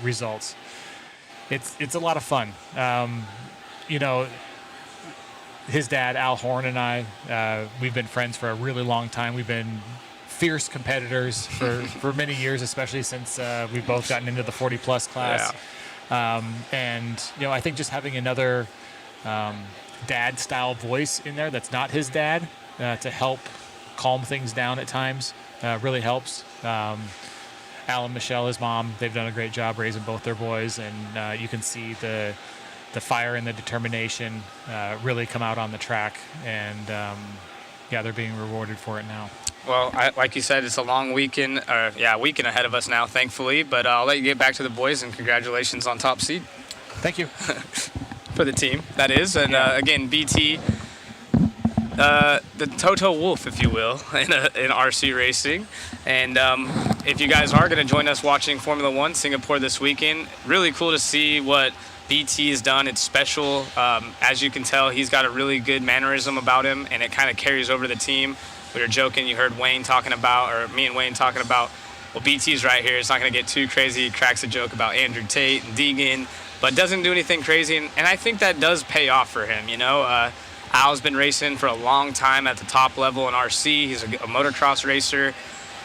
results. It's a lot of fun. His dad, Al Horn, and I, we've been friends for a really long time. We've been fierce competitors for many years, especially since we've both gotten into the 40-plus class. Yeah. I think just having another dad-style voice in there that's not his dad to help calm things down at times really helps. Alan, Michelle, his mom, they've done a great job raising both their boys, and you can see the fire and the determination really come out on the track, and yeah, they're being rewarded for it now. Well, like you said, it's a long weekend, weekend ahead of us now, thankfully. But I'll let you get back to the boys, and congratulations on top seed. Thank you. For the team, that is. And again, BT, the Toto Wolf, if you will, in RC racing. And if you guys are going to join us watching Formula One Singapore this weekend, really cool to see what BT has done. It's special. As you can tell, he's got a really good mannerism about him, and it kind of carries over the team. We were joking, you heard Wayne talking about, or me and Wayne talking about, well, BT's right here. It's not going to get too crazy. He cracks a joke about Andrew Tate and Deegan, but doesn't do anything crazy. And I think that does pay off for him, you know. Al's been racing for a long time at the top level in RC. He's a motocross racer.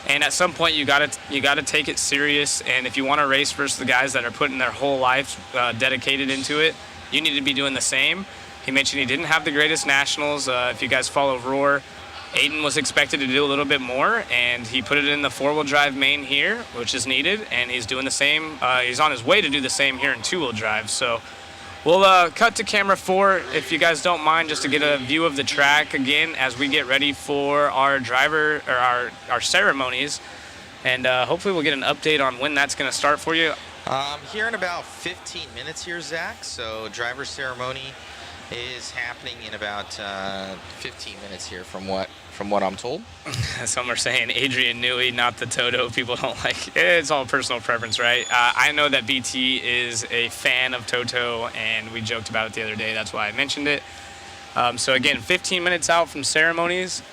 And at some point, you gotta take it serious. And if you want to race versus the guys that are putting their whole life dedicated into it, you need to be doing the same. He mentioned he didn't have the greatest nationals. If you guys follow Roar, Aiden was expected to do a little bit more, and he put it in the four-wheel drive main here, which is needed, and he's doing the same. He's on his way to do the same here in two-wheel drive. So we'll cut to camera 4, if you guys don't mind, just to get a view of the track again as we get ready for our driver or our ceremonies, and hopefully we'll get an update on when that's going to start for you. Here in about 15 minutes here, Zach. So driver ceremony is happening in about 15 minutes here from what I'm told. Some are saying Adrian Newey, not the Toto. People don't like it. It's all personal preference, right? I know that BT is a fan of Toto, and we joked about it the other day. That's why I mentioned it. So again, 15 minutes out from ceremonies.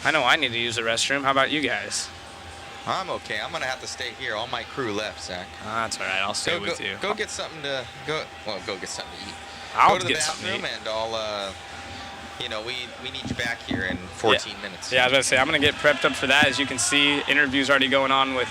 I know I need to use the restroom. How about you guys? I'm okay. I'm gonna have to stay here. All my crew left, Zach. That's all right. I'll stay with you. Go get something to go get something to eat. I'll go to the get something to bathroom, eat. and I'll. We need you back here in 14 minutes. Yeah, I was about to say, I'm going to get prepped up for that. As you can see, interviews already going on with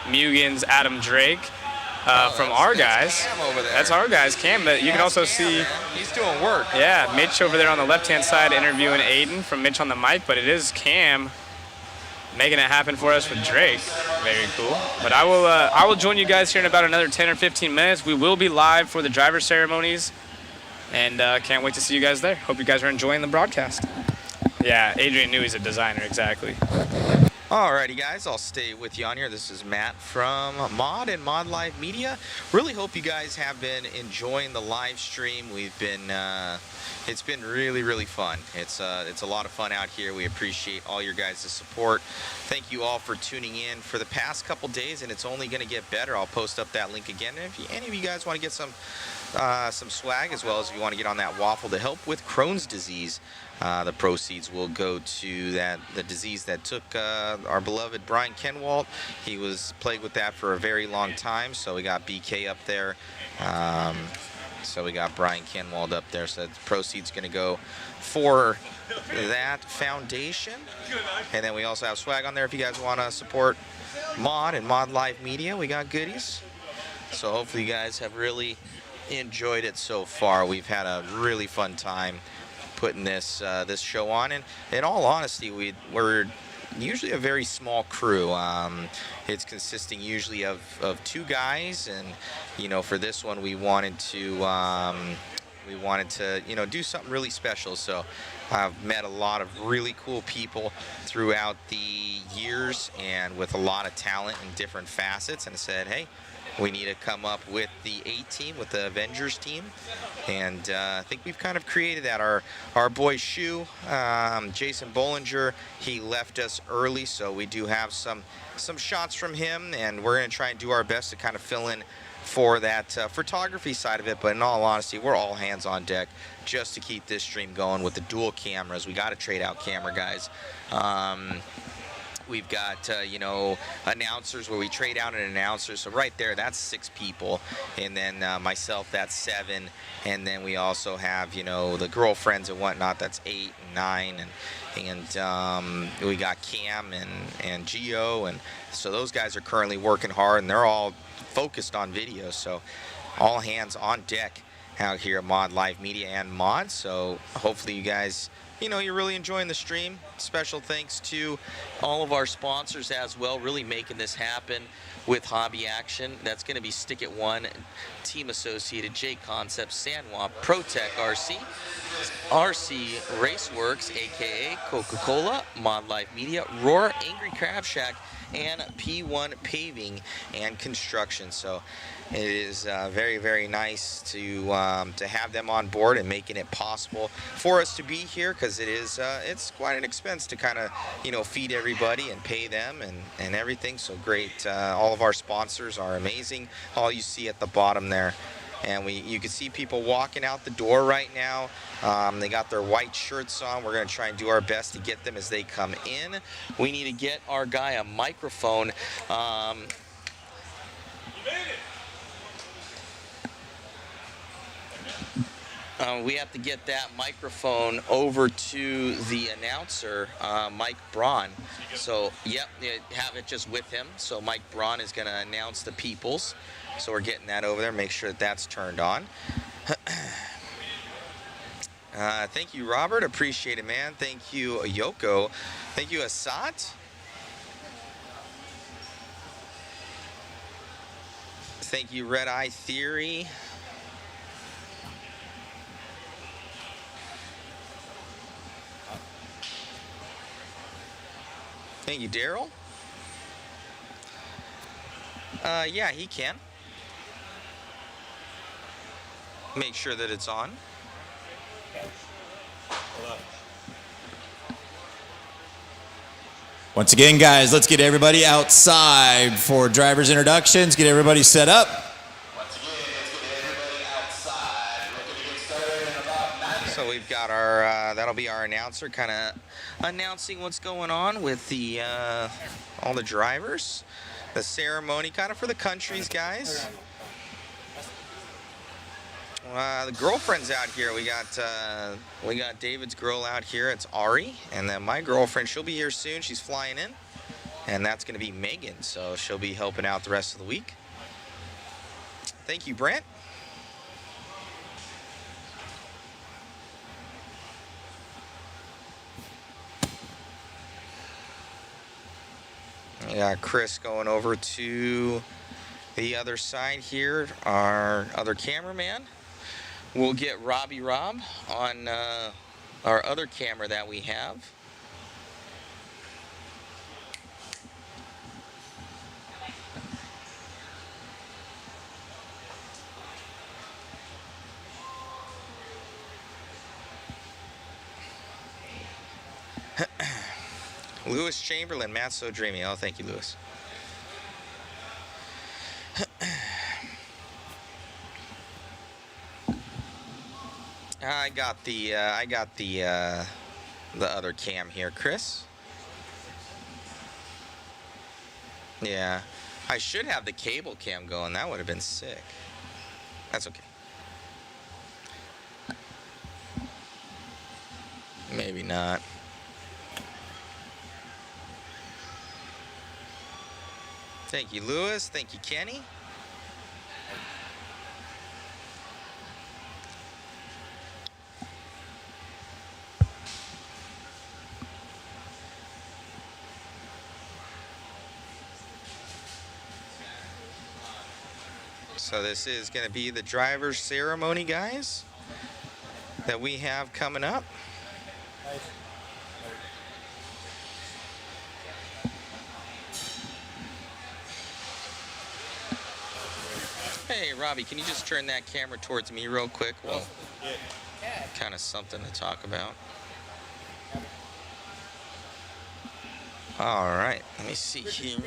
Mugen's Adam Drake from our guys. Cam over there. That's our guys, Cam. But you can also see... He's doing work. Yeah, Mitch over there on the left-hand side interviewing Aiden from Mitch on the mic. But it is Cam making it happen for us with Drake. Very cool. But I will join you guys here in about another 10 or 15 minutes. We will be live for the driver ceremonies. And can't wait to see you guys there. Hope you guys are enjoying the broadcast. Yeah, Adrian knew he's a designer, exactly. Alrighty, guys, I'll stay with you on here. This is Matt from Mod and Mod Live Media. Really hope you guys have been enjoying the live stream. We've been, it's been really, really fun. It's a lot of fun out here. We appreciate all your guys' support. Thank you all for tuning in for the past couple days, and it's only going to get better. I'll post up that link again. And if any of you guys want to get some swag, as well as if you want to get on that waffle to help with Crohn's disease, the proceeds will go to the disease that took our beloved Brian Kenwalt. He was plagued with that for a very long time, so we got BK up there. So we got Brian Kenwald up there, so the proceeds going to go for that foundation. And then we also have swag on there if you guys want to support Mod and Mod Live Media. We got goodies. So hopefully you guys have really enjoyed it so far. We've had a really fun time putting this this show on, and in all honesty, we're usually a very small crew. It's consisting usually of 2 guys, and for this one we wanted to do something really special. So I've met a lot of really cool people throughout the years, and with a lot of talent in different facets, and I said, hey, we need to come up with the A-team, with the Avengers team, and I think we've kind of created that. Our boy Shu, Jason Bollinger, he left us early, so we do have some shots from him, and we're going to try and do our best to kind of fill in for that photography side of it. But in all honesty, we're all hands on deck just to keep this stream going with the dual cameras. We got to trade out camera guys. We've got, announcers where we trade out an announcer. So right there, that's 6 people. And then myself, that's 7. And then we also have, the girlfriends and whatnot, that's 8 and 9. And we got Cam and Gio. And so those guys are currently working hard, and they're all focused on video. So all hands on deck out here at Mod Live Media and Mod. So hopefully you guys you know, you're really enjoying the stream. Special thanks to all of our sponsors as well, really making this happen with Hobby Action. That's going to be Stick It One, Team Associated, J Concepts, Sanwa, ProTech RC, RC Raceworks, aka Coca-Cola, Mod Life Media, Roar, Angry Crab Shack, and P1 Paving and Construction. So it is very, very nice to have them on board and making it possible for us to be here, because it is it's quite an expense to kind of, you know, feed everybody and pay them and everything. So great. All of our sponsors are amazing. All you see at the bottom there. And you can see people walking out the door right now. They got their white shirts on. We're going to try and do our best to get them as they come in. We need to get our guy a microphone. We have to get that microphone over to the announcer, Mike Braun. So, yep, have it just with him. So Mike Braun is going to announce the peoples. So we're getting that over there. Make sure that that's turned on. Thank you, Robert. Appreciate it, man. Thank you, Yoko. Thank you, Asat. Thank you, Red Eye Theory. Thank you, Daryl. Yeah, he can. Make sure that it's on. Once again, guys, let's get everybody outside for drivers' introductions. Get everybody set up. So we've got our, that'll be our announcer kind of announcing what's going on with the, all the drivers. The ceremony kind of for the countries, guys. The girlfriend's out here. We got David's girl out here. It's Ari, and then my girlfriend. She'll be here soon. She's flying in, and that's going to be Megan. So she'll be helping out the rest of the week. Thank you, Brent. We got Chris going over to the other side here. Our other cameraman. We'll get Robbie Rob on our other camera that we have. Lewis Chamberlain, Matt's so dreamy. Oh, thank you, Lewis. I got the other cam here, Chris. Yeah, I should have the cable cam going. That would have been sick. That's okay. Maybe not. Thank you, Lewis. Thank you, Kenny. So this is going to be the driver's ceremony, guys, that we have coming up. Hey, Robbie, can you just turn that camera towards me real quick? Well, kind of something to talk about. All right, let me see here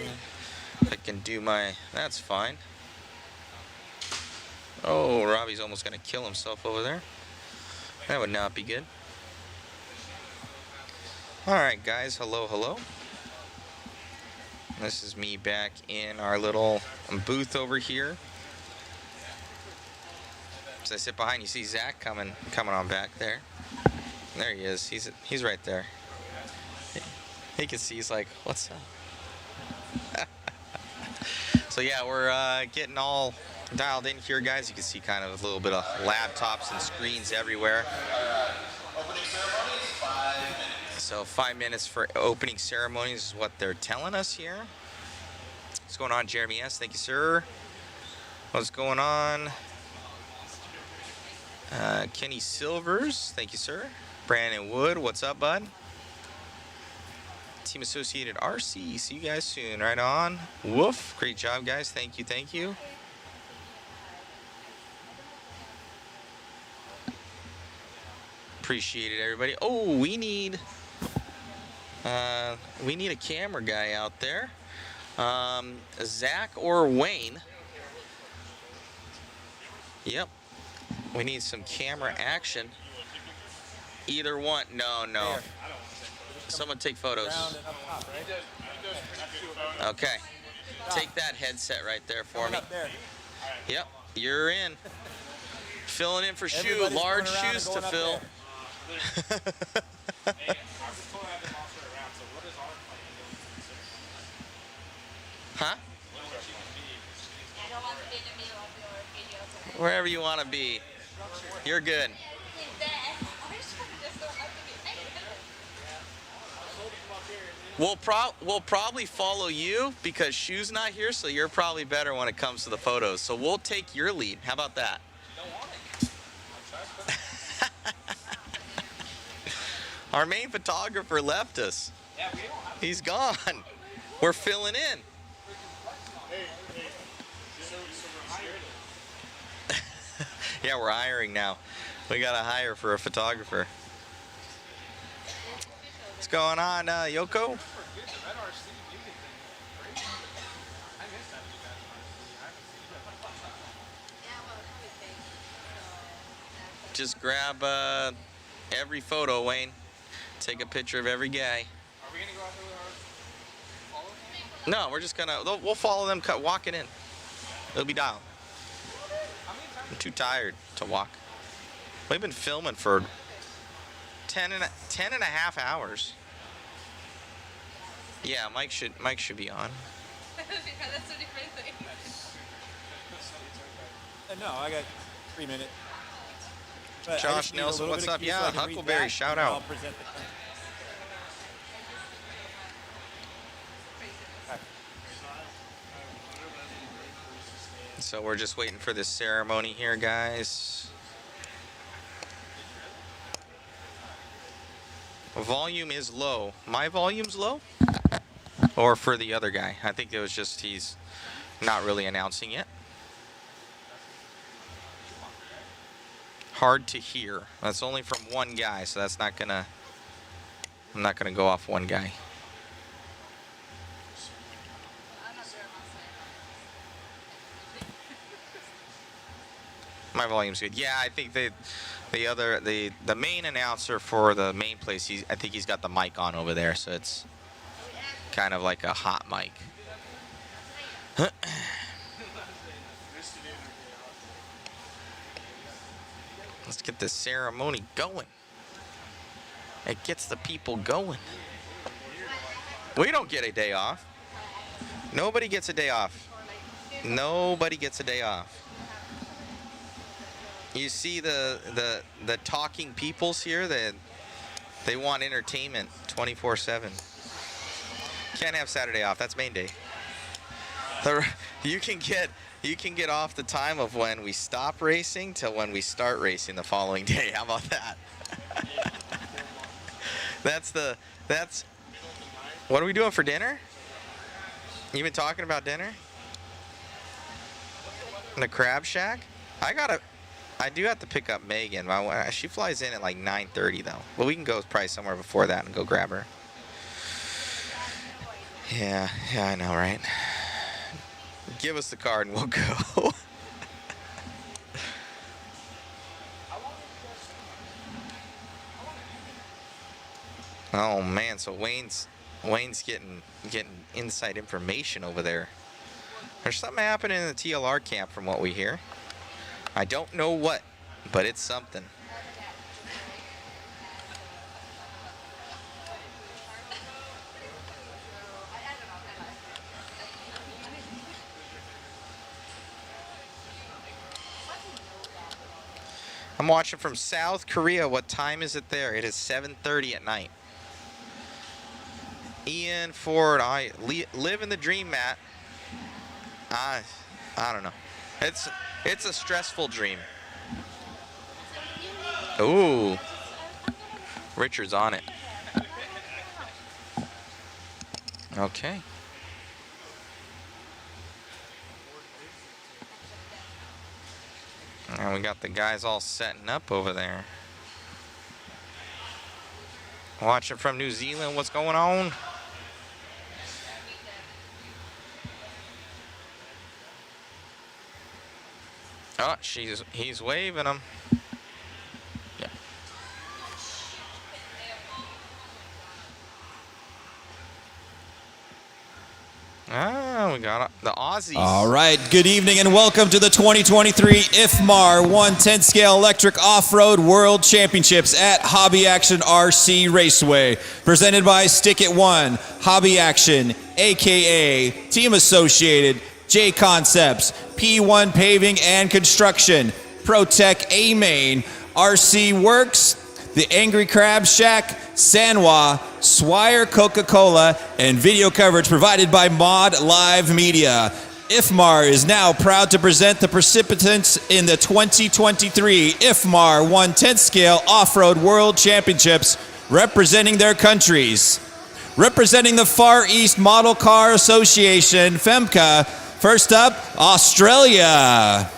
if I can do my, that's fine. Oh, Robbie's almost going to kill himself over there. That would not be good. All right, guys, hello, hello. This is me back in our little booth over here. As I sit behind, you see Zach coming on back there. There he is. He's right there. He can see. He's like, "What's up?" So yeah, we're getting all dialed in here, guys. You can see kind of a little bit of laptops and screens everywhere. Opening ceremonies, 5 So 5 minutes for opening ceremonies is what they're telling us here. What's going on, Jeremy S? Thank you, sir. What's going on? Kenny Silvers, thank you, sir. Brandon Wood, what's up, bud? Team Associated RC, see you guys soon. Right on. Woof, great job, guys. Thank you, thank you. Appreciate it, everybody. Oh, we need a camera guy out there. Zach or Wayne. Yep. We need some camera action. Either one. No, no. Someone take photos. Okay. Take that headset right there for me. Yep. You're in. Filling in for Shoe. Large shoes to fill. Huh? Wherever you want to be. You're good. We'll probably follow you because Shoe's not here, so you're probably better when it comes to the photos. So we'll take your lead. How about that? Our main photographer left us. He's gone. We're filling in. Yeah, we're hiring now. We got to hire for a photographer. What's going on, Yoko? Just grab every photo, Wayne. Take a picture of every guy. Are we gonna go out there with our follow? No, we're just gonna. We'll follow them. Walking in. It'll be down. I'm too tired to walk. We've been filming for 10 and a half hours. Yeah, Mike should be on. No, I got 3 minutes. But Josh Nelson, what's up? Yeah, Huckleberry, shout out. So we're just waiting for this ceremony here, guys. Volume is low. My volume's low? Or for the other guy? I think it was just he's not really announcing yet. Hard to hear. That's only from one guy, so that's not gonna. I'm not gonna go off one guy. My volume's good. Yeah, I think the main announcer for the main place. I think he's got the mic on over there, so it's kind of like a hot mic. Let's get this ceremony going. It gets the people going. We don't get a day off. Nobody gets a day off. Nobody gets a day off. You see the talking peoples here, they want entertainment 24/7. Can't have Saturday off. That's main day. You can get off the time of when we stop racing till when we start racing the following day. How about that? That's what are we doing for dinner? You been talking about dinner? In the Crab Shack? I do have to pick up Megan. She flies in at like 9:30 though. But we can go probably somewhere before that and go grab her. Yeah, I know, right? Give us the card and we'll go. Oh man, so Wayne's getting inside information over there. There's something happening in the TLR camp from what we hear. I don't know what, but it's something. I'm watching from South Korea. What time is it there? It is 7:30 at night. Ian Ford, live in the dream, Matt. I don't know. It's a stressful dream. Ooh. Richard's on it. Okay. And we got the guys all setting up over there. Watching from New Zealand, what's going on? Oh, he's waving them. Yeah. Ah, we got the Aussies. All right, good evening and welcome to the 2023 IFMAR 110 scale electric off-road world championships at Hobby Action RC Raceway. Presented by Stick It One, Hobby Action, AKA Team Associated, J Concepts, P1 Paving and Construction, ProTech A Main, RC Works, The Angry Crab Shack, Sanwa, Swire Coca-Cola, and video coverage provided by Mod Live Media. IFMAR is now proud to present the participants in the 2023 IFMAR 110 scale off-road world championships representing their countries. Representing the Far East Model Car Association, FEMCA, first up, Australia.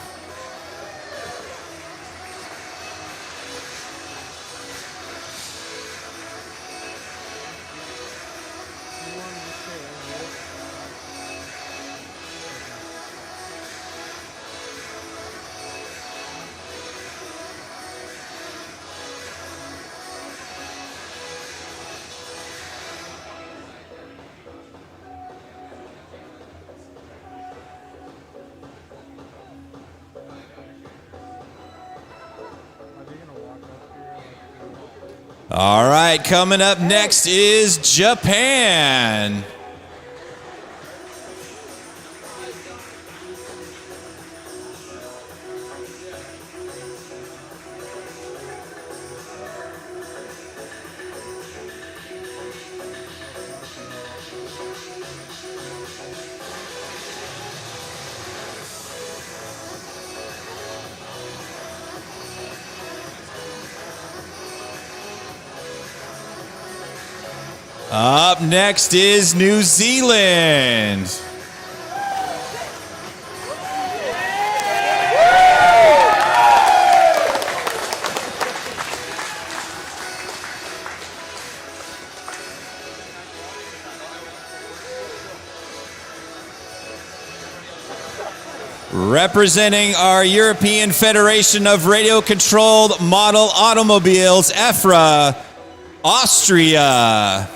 All right, coming up next is Japan. Up next is New Zealand. Representing our European Federation of Radio-Controlled Model Automobiles, EFRA, Austria.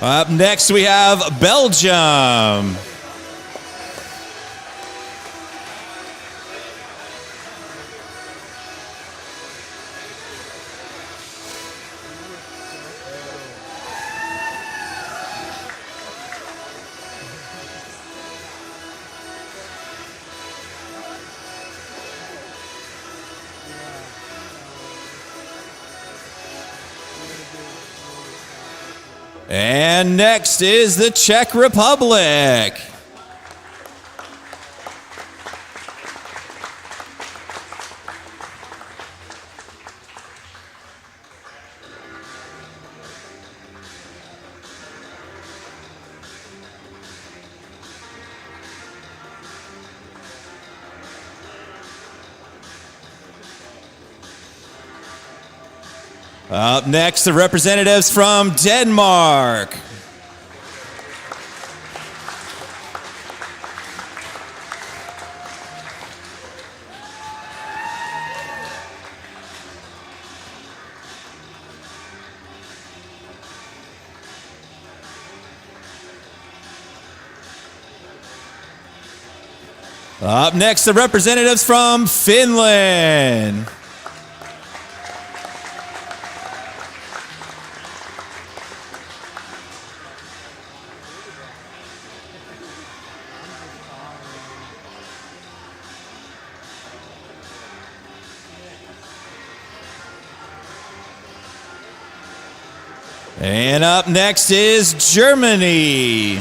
Up next, we have Belgium. And next is the Czech Republic. Up next, the representatives from Denmark. Up next, the representatives from Finland. And up next is Germany.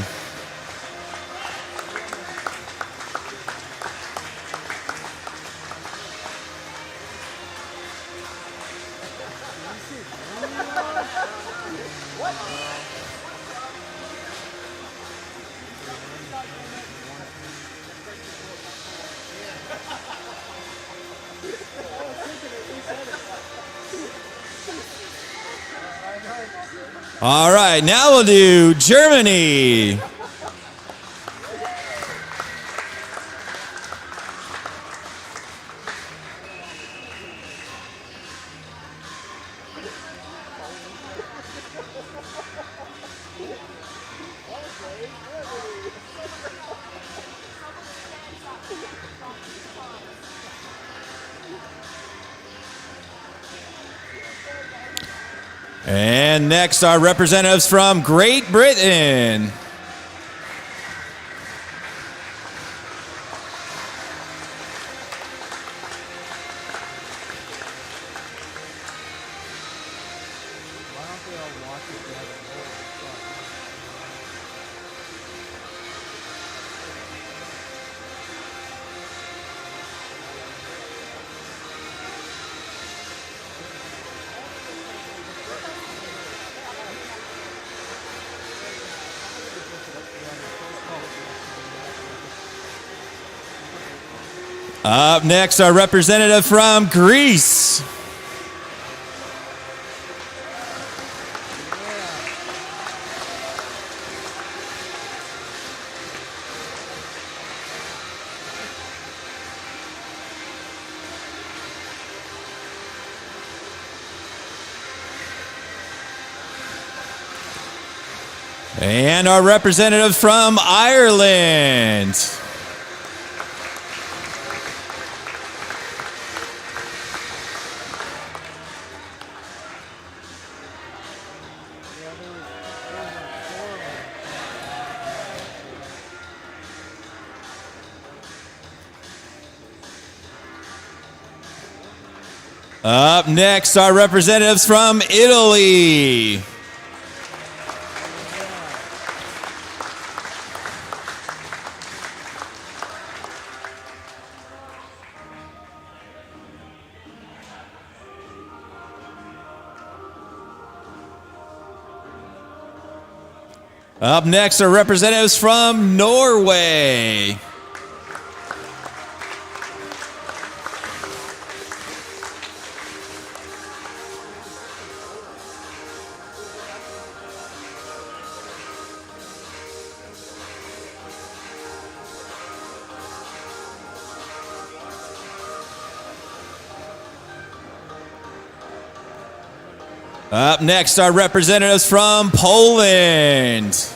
All right, now we'll do Germany. And next, our representatives from Great Britain. Up next, our representative from Greece. And our representative from Ireland. Up next, our representatives from Italy. Up next are representatives from Norway. Up next are representatives from Poland.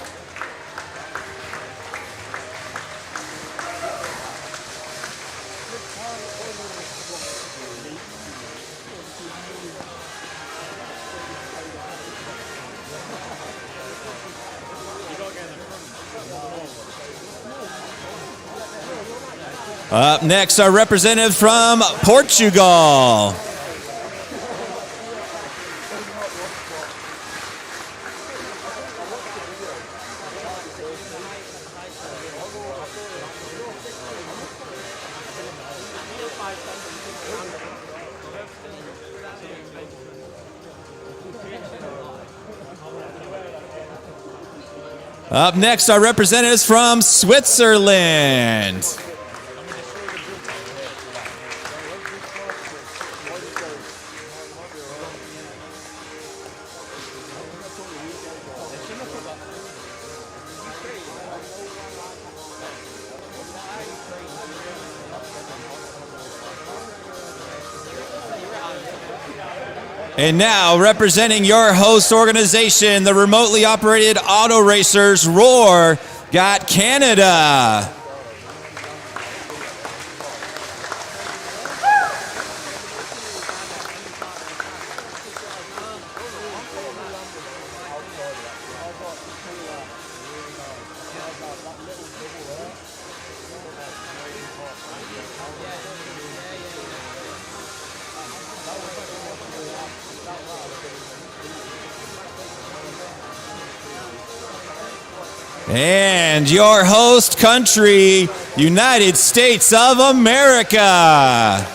Up next are representatives from Portugal. Up next are representatives from Switzerland. And now, representing your host organization, the remotely operated auto racers, Roar, got Canada. And your host country, United States of America.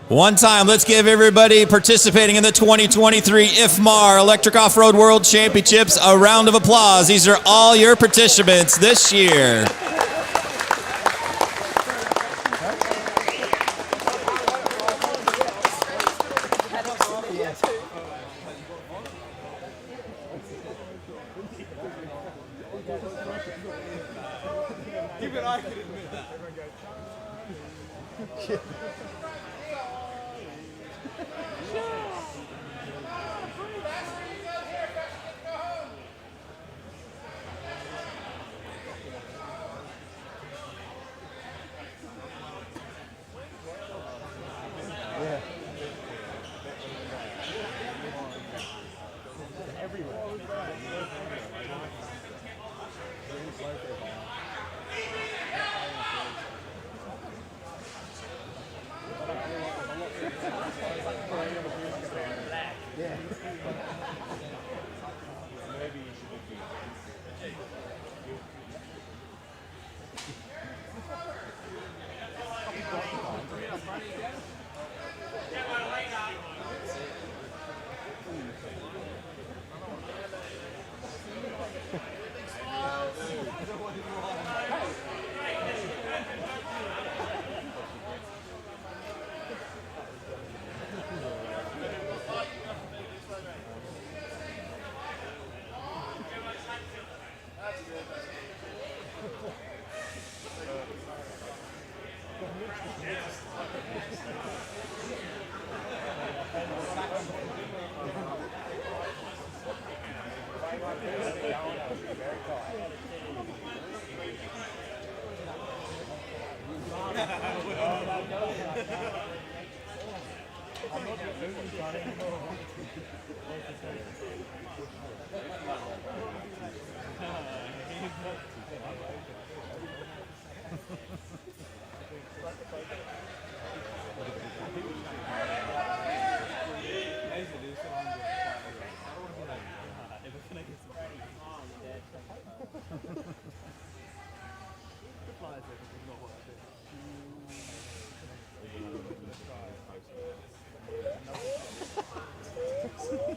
One time, let's give everybody participating in the 2023 IFMAR Electric Off-Road World Championships a round of applause. These are all your participants this year. Even I can admit that.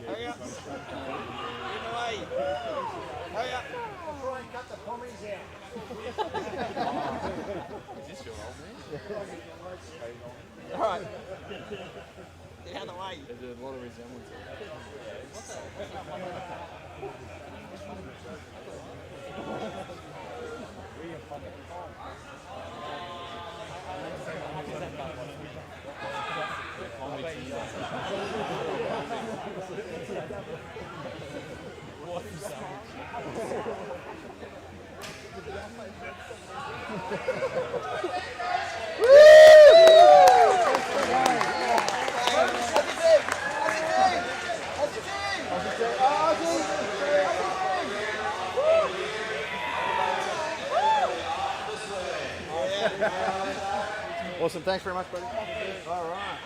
Hurry up. Get in the way. Hurry up. Try and cut the pommies out. Is this your old man? Alright. Get out of the way. There's a lot of resemblance. Awesome. Thanks very much, buddy. All right.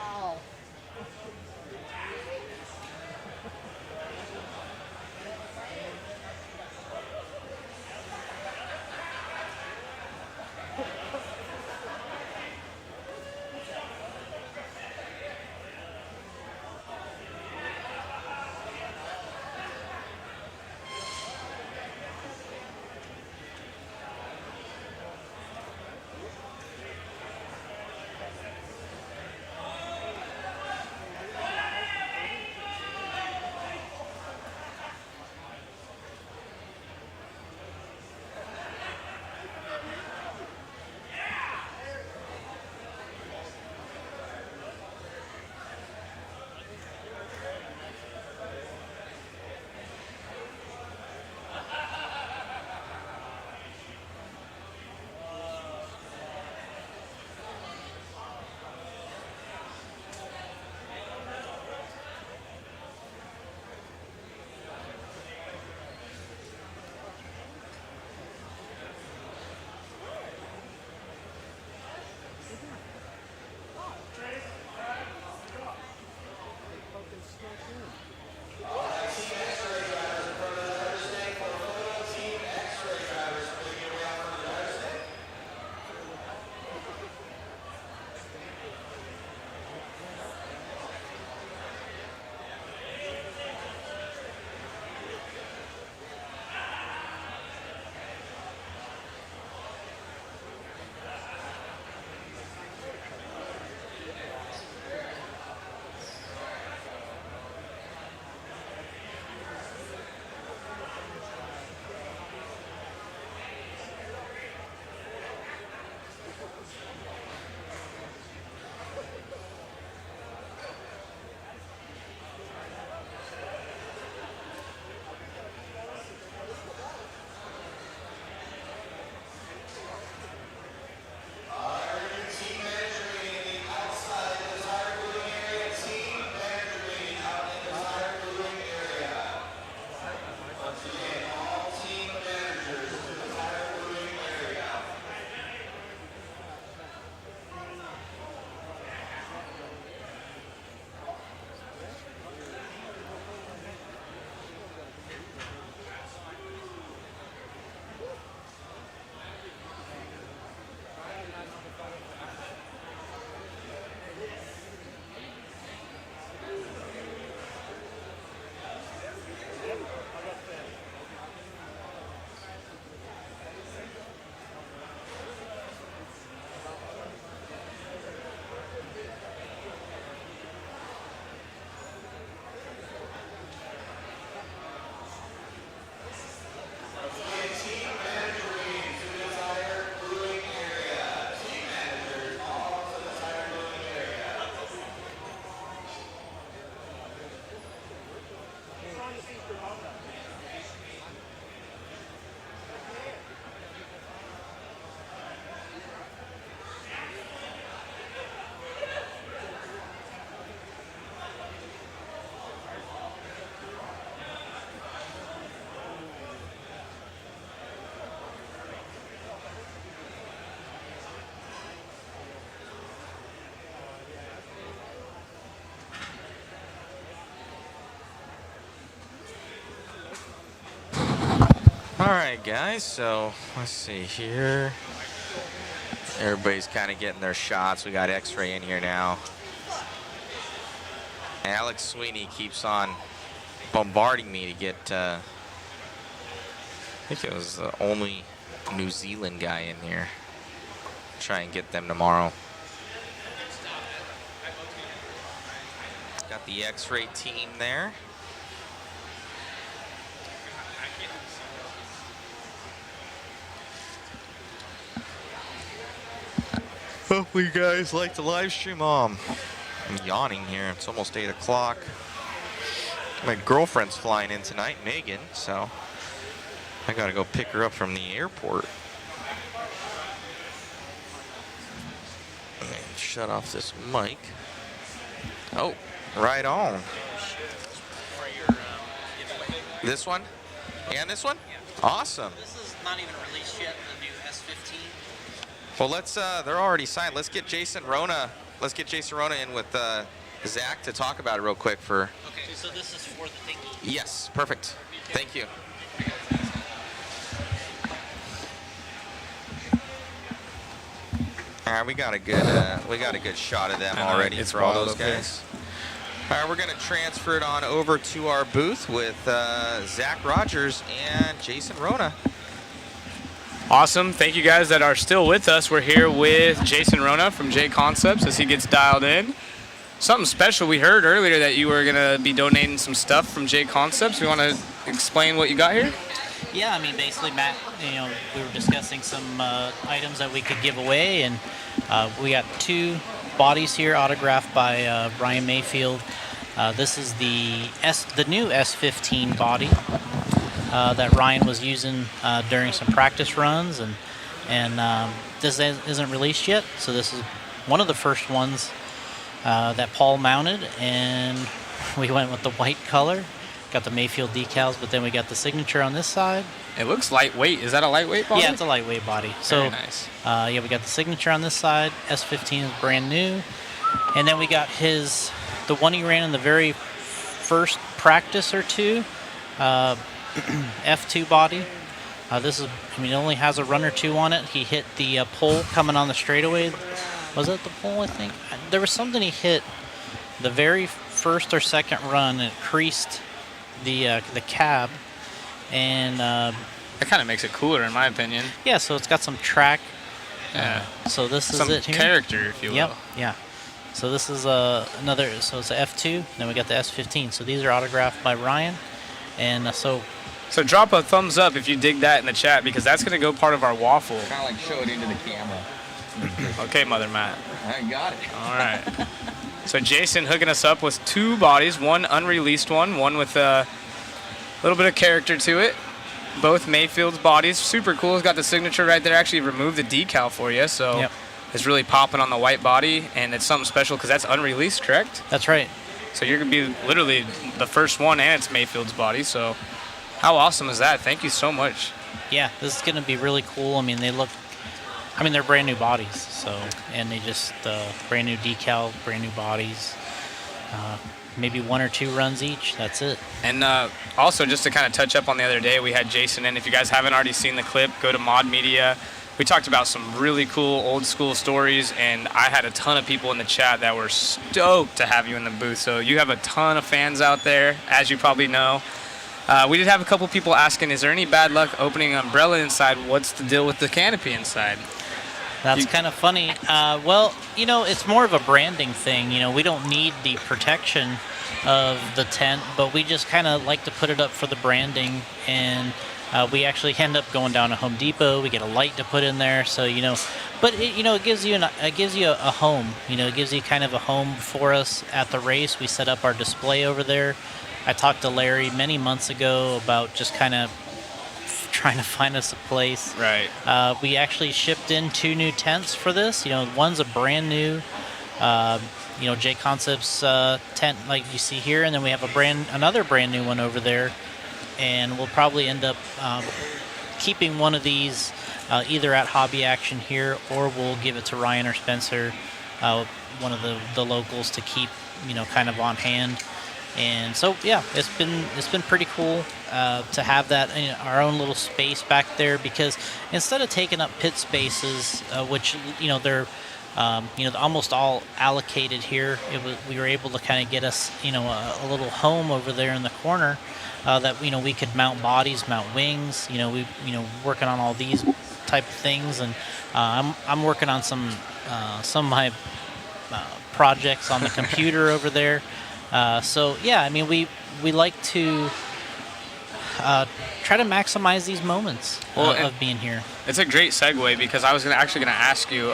All right, guys, so let's see here. Everybody's kind of getting their shots. We got X-Ray in here now. Alex Sweeney keeps on bombarding me to get, I think it was the only New Zealand guy in here. Try and get them tomorrow. Got the X-Ray team there. Hopefully you guys like the live stream. I'm yawning here. It's almost 8 o'clock. My girlfriend's flying in tonight, Megan, so I gotta go pick her up from the airport. shut off this mic. Oh, right on. This one? And this one? Awesome. This is not even released yet, the new S15. Well, let's, they're already signed. Let's get Jason Rona in with Zach to talk about it real quick for... Okay, so this is for the thingy. Yes, perfect. Thank you. All right, we got a good shot of them already for all those guys. All right, we're gonna transfer it on over to our booth with Zach Rogers and Jason Rona. Awesome. Thank you guys that are still with us. We're here with Jason Rona from J Concepts as he gets dialed in. Something special. We heard earlier that you were gonna be donating some stuff from J Concepts. You want to explain what you got here? Yeah, I mean, basically, Matt, we were discussing some items that we could give away, and we got 2 bodies here autographed by Ryan Mayfield. This is the new S15 body that Ryan was using during some practice runs, and this isn't released yet, so this is one of the first ones that Paul mounted, and we went with the white color. Got the Mayfield decals, but then we got the signature on this side. It looks lightweight. Is that a lightweight body? Yeah, it's a lightweight body. So, very nice. Yeah, we got the signature on this side. S15 is brand new. And then we got the one he ran in the very first practice or two, F2 body. This is, it only has a run or two on it. He hit the pole coming on the straightaway. Was it the pole, I think? There was something he hit the very first or second run, and it creased the cab, and that kind of makes it cooler in my opinion. Yeah, so it's got some track. Yeah. So this some is it here. Character, if you will. Yep. Yeah. So this is another. So it's a F2. Then we got the S15. So these are autographed by Ryan, and so drop a thumbs up if you dig that in the chat, because that's going to go part of our waffle. Kind of like show it into the camera. Okay, Mother Matt. I got it. All right. So Jason hooking us up with 2 bodies, one unreleased one with a little bit of character to it. Both Mayfield's bodies, super cool. It's got the signature right there. Actually removed the decal for you, so yep. It's really popping on the white body, and it's something special because that's unreleased, correct? That's right. So you're gonna be literally the first one, and it's Mayfield's body. So how awesome is that? Thank you so much. Yeah, this is gonna be really cool. They're brand new bodies, so, and they just brand new decal, brand new bodies. Maybe 1 or 2 runs each. That's it. And also, just to kind of touch up on the other day, we had Jason in. If you guys haven't already seen the clip, go to Mod Media. We talked about some really cool old school stories, and I had a ton of people in the chat that were stoked to have you in the booth. So you have a ton of fans out there, as you probably know. We did have a couple people asking, is there any bad luck opening an umbrella inside? What's the deal with the canopy inside? That's kind of funny. Well, it's more of a branding thing. We don't need the protection of the tent, but we just kind of like to put it up for the branding. And we actually end up going down to Home Depot. We get a light to put in there, so but it gives you a home. It gives you kind of a home for us at the race. We set up our display over there. I talked to Larry many months ago about just kind of trying to find us a place. Right. We actually shipped in 2 new tents for this. One's a brand new, J Concepts tent like you see here, and then we have another brand new one over there, and we'll probably end up keeping one of these either at Hobby Action here, or we'll give it to Ryan or Spencer, one of the locals, to keep kind of on hand. And so, yeah, it's been pretty cool to have that in our own little space back there, because instead of taking up pit spaces, which they're almost all allocated here, we were able to kind of get us a little home over there in the corner that we could mount bodies, mount wings. We working on all these type of things, and I'm working on some of my projects on the computer over there. So yeah, we like to try to maximize these moments of being here. It's a great segue, because I was actually going to ask you,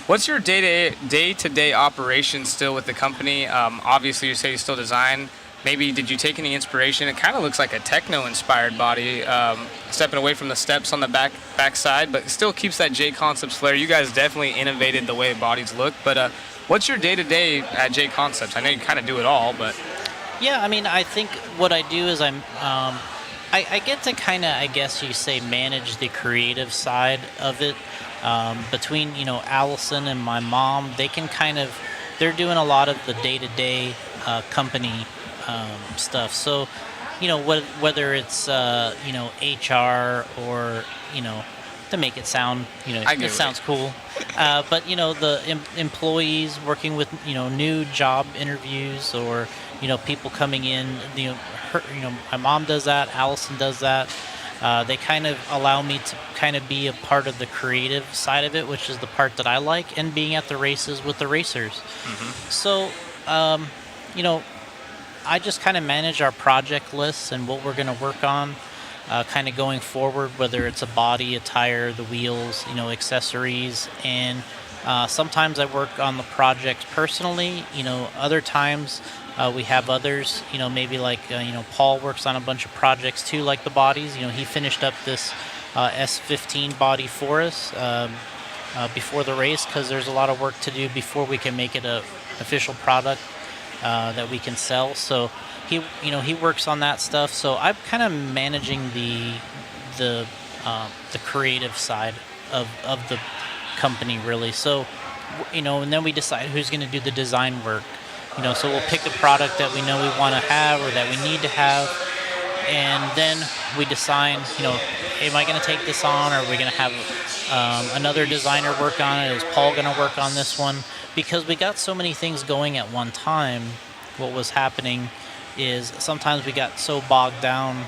what's your day-to-day operation still with the company? Obviously, you say you still design. maybe did you take any inspiration? It kind of looks like a techno-inspired body, stepping away from the steps on the back side, but it still keeps that J Concepts flair. You guys definitely innovated the way bodies look, but what's your day-to-day at J Concepts? I know you kind of do it all, but... Yeah, I mean, I think what I do is I get to kind of, I guess you say, manage the creative side of it. Between, Allison and my mom, they can they're doing a lot of the day-to-day company stuff. So, whether it's, HR or, to make it sound, it sounds cool. But, the employees working with, new job interviews or, people coming in, my mom does that, Allison does that. They kind of allow me to kind of be a part of the creative side of it, which is the part that I like, and being at the races with the racers. Mm-hmm. So, I just kind of manage our project lists and what we're going to work on kind of going forward, whether it's a body, a tire, the wheels, accessories. And sometimes I work on the projects personally. Other times we have others, maybe like, Paul works on a bunch of projects too, like the bodies. He finished up this S15 body for us before the race, because there's a lot of work to do before we can make it a official product that we can sell. So he works on that stuff. So I'm kind of managing the creative side of the company, really. So, and then we decide who's going to do the design work. So we'll pick a product that we know we want to have or that we need to have, and then we decide, am I going to take this on, or are we going to have another designer work on it? Is Paul going to work on this one? Because we got so many things going at one time, what was happening is sometimes we got so bogged down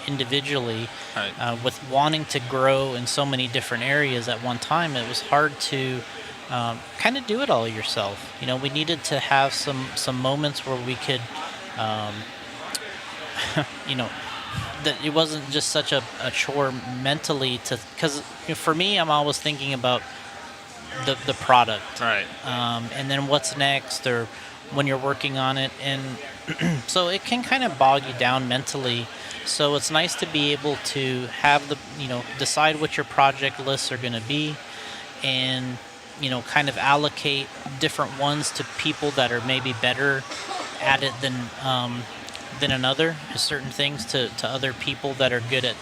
individually with wanting to grow in so many different areas at one time. It was hard to kind of do it all yourself. We needed to have some moments where we could, that it wasn't just such a chore mentally because for me, I'm always thinking about the product. Right. And then what's next, or when you're working on it. And so it can kind of bog you down mentally. So it's nice to be able to have decide what your project lists are going to be, and kind of allocate different ones to people that are maybe better at it than another. Certain things to other people that are good at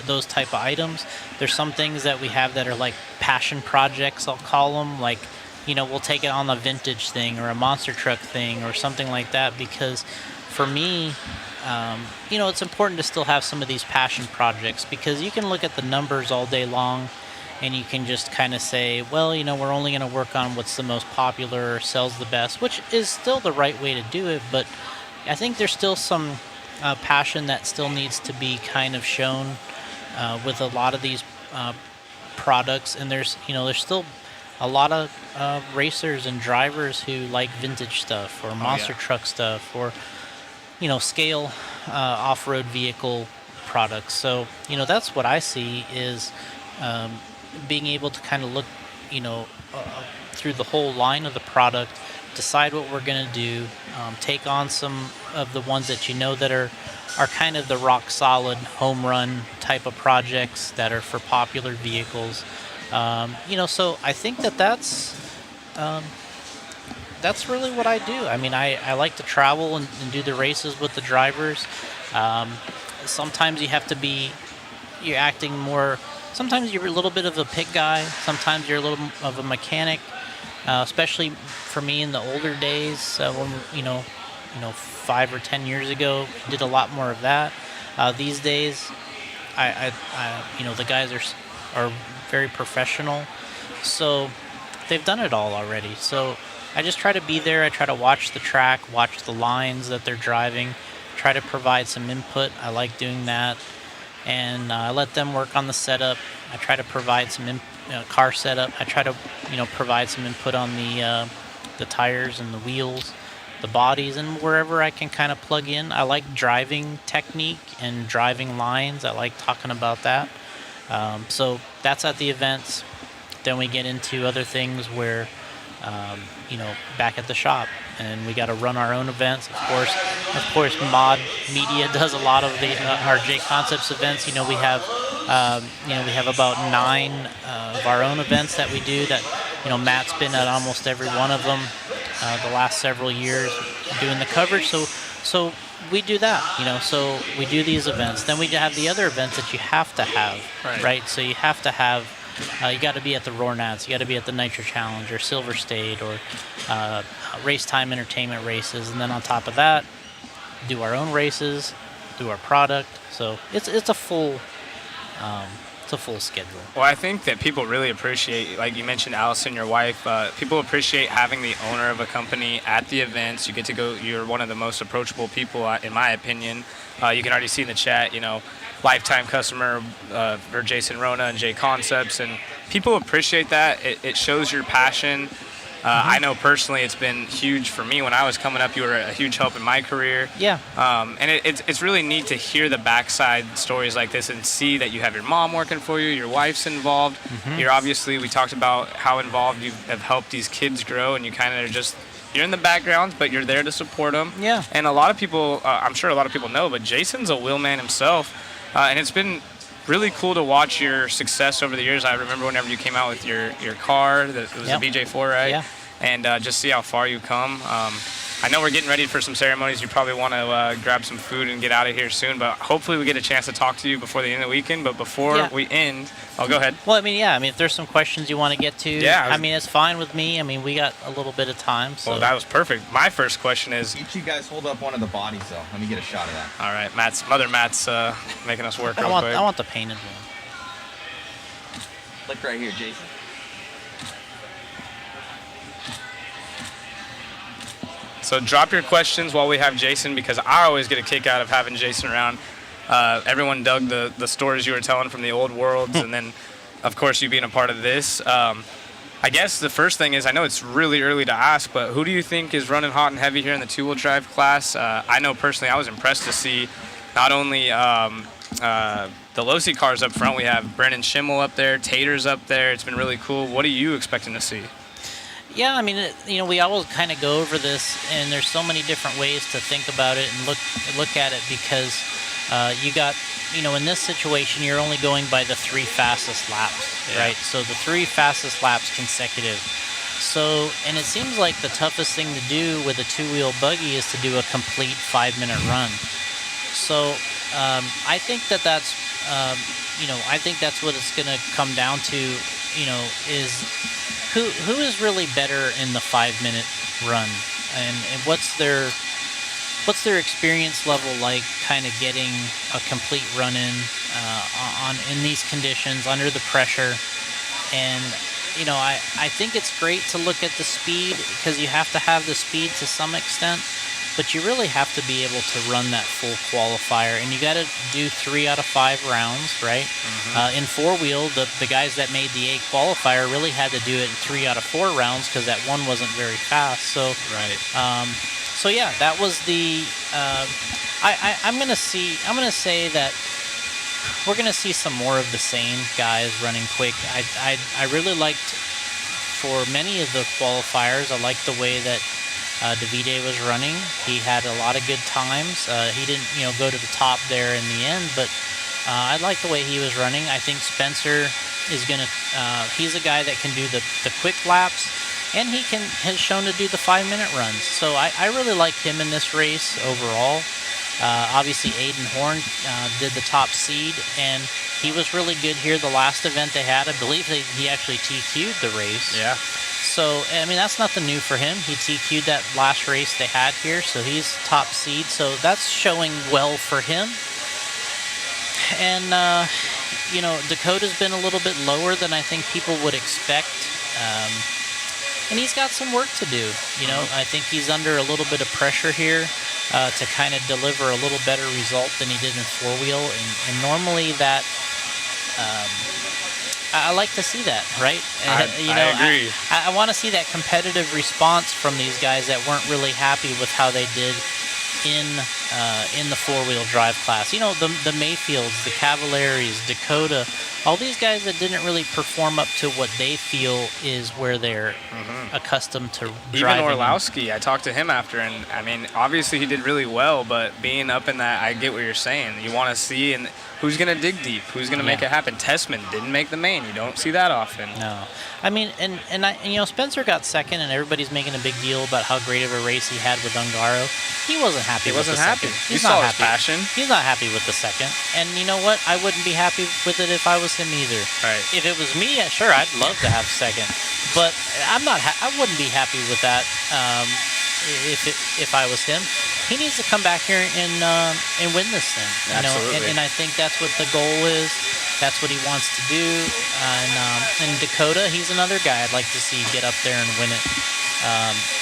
those type of items. There's some things that we have that are like passion projects, I'll call them. Like, we'll take it on a vintage thing or a monster truck thing or something like that, because for me, it's important to still have some of these passion projects, because you can look at the numbers all day long and you can just kind of say, well, we're only going to work on what's the most popular or sells the best, which is still the right way to do it. But I think there's still some passion that still needs to be kind of shown with a lot of these products. And there's still a lot of racers and drivers who like vintage stuff or monster truck stuff or, scale off-road vehicle products. So, that's what I see is being able to kind of look, through the whole line of the product, decide what we're going to do, take on some of the ones that that are kind of the rock solid home run type of projects that are for popular vehicles. So I think that's really what I do. I mean, I like to travel and do the races with the drivers. Sometimes you're acting more. Sometimes you're a little bit of a pit guy. Sometimes you're a little of a mechanic. Especially for me in the older days, when 5 or 10 years ago, I did a lot more of that. These days, the guys are very professional, so they've done it all already. So I just try to be there. I try to watch the track, watch the lines that they're driving, try to provide some input. I like doing that. And I let them work on the setup. I try to provide some car setup. I try to provide some input on the tires and the wheels, the bodies, and wherever I can kind of plug in. I like driving technique and driving lines. I like talking about that. So that's at the events. Then we get into other things where, back at the shop. and we got to run our own events. Of course, Mod Media does a lot of our J Concepts events. We have we have about 9 of our own events that we do. That Matt's been at almost every one of them the last several years doing the coverage. So we do that, so we do these events. Then we have the other events that you have to have, right? So you have to have, you got to be at the Roarnats, you got to be at the Nitro Challenge or Silver State or Race Time Entertainment races. And then on top of that, do our own races, do our product. So it's a full schedule. Well, I think that people really appreciate, like you mentioned, Allison, your wife. People appreciate having the owner of a company at the events. You get to go. You're one of the most approachable people, in my opinion. You can already see in the chat, lifetime customer for Jason Rona and J Concepts, and people appreciate that. It shows your passion. I know personally it's been huge for me. When I was coming up, you were a huge help in my career. Yeah. And it's really neat to hear the backside stories like this and see that you have your mom working for you, your wife's involved. You're obviously, we talked about how involved you have helped these kids grow, and you kind of are just, you're in the background, but you're there to support them. Yeah. And a lot of people, I'm sure a lot of people know, but Jason's a wheelman himself. And it's been really cool to watch your success over the years. I remember whenever you came out with your car, it was a BJ4, right? Yeah. And just see how far you come. I know we're getting ready for some ceremonies. You probably want to grab some food and get out of here soon, but hopefully we get a chance to talk to you before the end of the weekend. But before we end, go ahead. Well, if there's some questions you want to get to, it's fine with me. We got a little bit of time. So. Well, that was perfect. My first question is... Each you guys hold up one of the bodies, though. Let me get a shot of that. All right, Mother Matt's making us work real quick. I want the painted one. Look right here, Jason. So drop your questions while we have Jason, because I always get a kick out of having Jason around. Everyone dug the stories you were telling from the old worlds, and then, of course, you being a part of this. I guess the first thing is, I know it's really early to ask, but who do you think is running hot and heavy here in the two-wheel drive class? I know personally I was impressed to see not only the Losi cars up front. We have Brennan Schimmel up there, Tater's up there. It's been really cool. What are you expecting to see? Yeah, we always kind of go over this, and there's so many different ways to think about it and look at it, because you got, in this situation, you're only going by the 3 fastest laps, right? So the 3 fastest laps consecutive. So, and it seems like the toughest thing to do with a two-wheel buggy is to do a complete 5-minute run. So I think that's, I think that's what it's going to come down to, is who is really better in the 5-minute run, and what's their experience level like, kind of getting a complete run in these conditions under the pressure. And I think it's great to look at the speed, because you have to have the speed to some extent, but you really have to be able to run that full qualifier, and you got to do 3 out of 5 rounds, right? In 4-wheel, the guys that made the A qualifier really had to do it in 3 out of 4 rounds, because that one wasn't very fast. So so yeah, that was the. I'm gonna say that we're gonna see some more of the same guys running quick. I really liked, for many of the qualifiers, I liked the way that Davide was running. He had a lot of good times. He didn't, go to the top there in the end, but I like the way he was running. I think Spencer is gonna. He's a guy that can do the quick laps, and he has shown to do the 5-minute runs. So I really like him in this race overall. Obviously, Aiden Horn did the top seed, and he was really good here. The last event they had, I believe he actually TQ'd the race. Yeah. So, that's nothing new for him. He TQ'd that last race they had here, so he's top seed. So that's showing well for him. And, Dakota's been a little bit lower than I think people would expect. And he's got some work to do. I think he's under a little bit of pressure here to kind of deliver a little better result than he did in 4-wheel. And normally that... I like to see that, right? I agree. I want to see that competitive response from these guys that weren't really happy with how they did in the 4-wheel drive class. The Mayfields, the Cavaliers, Dakota, all these guys that didn't really perform up to what they feel is where they're accustomed to Even driving. Orlowski, I talked to him after, and I mean, obviously he did really well, but being up in that, I get what you're saying. You want to see and who's going to dig deep, who's going to make it happen. Tessman didn't make the main. You don't see that often. No, I mean, and Spencer got second, and everybody's making a big deal about how great of a race he had with Ungaro. He wasn't happy. He wasn't with the happy. Second. You He's saw not his happy. passion. He's not happy with the second, and you know what? I wouldn't be happy with it if I was him either. Right. If it was me, sure, I'd love to have second, but I'm not. I wouldn't be happy with that. If I was him, he needs to come back here and win this thing. You know, Absolutely. and I think that's what the goal is. That's what he wants to do. And Dakota, he's another guy I'd like to see get up there and win it.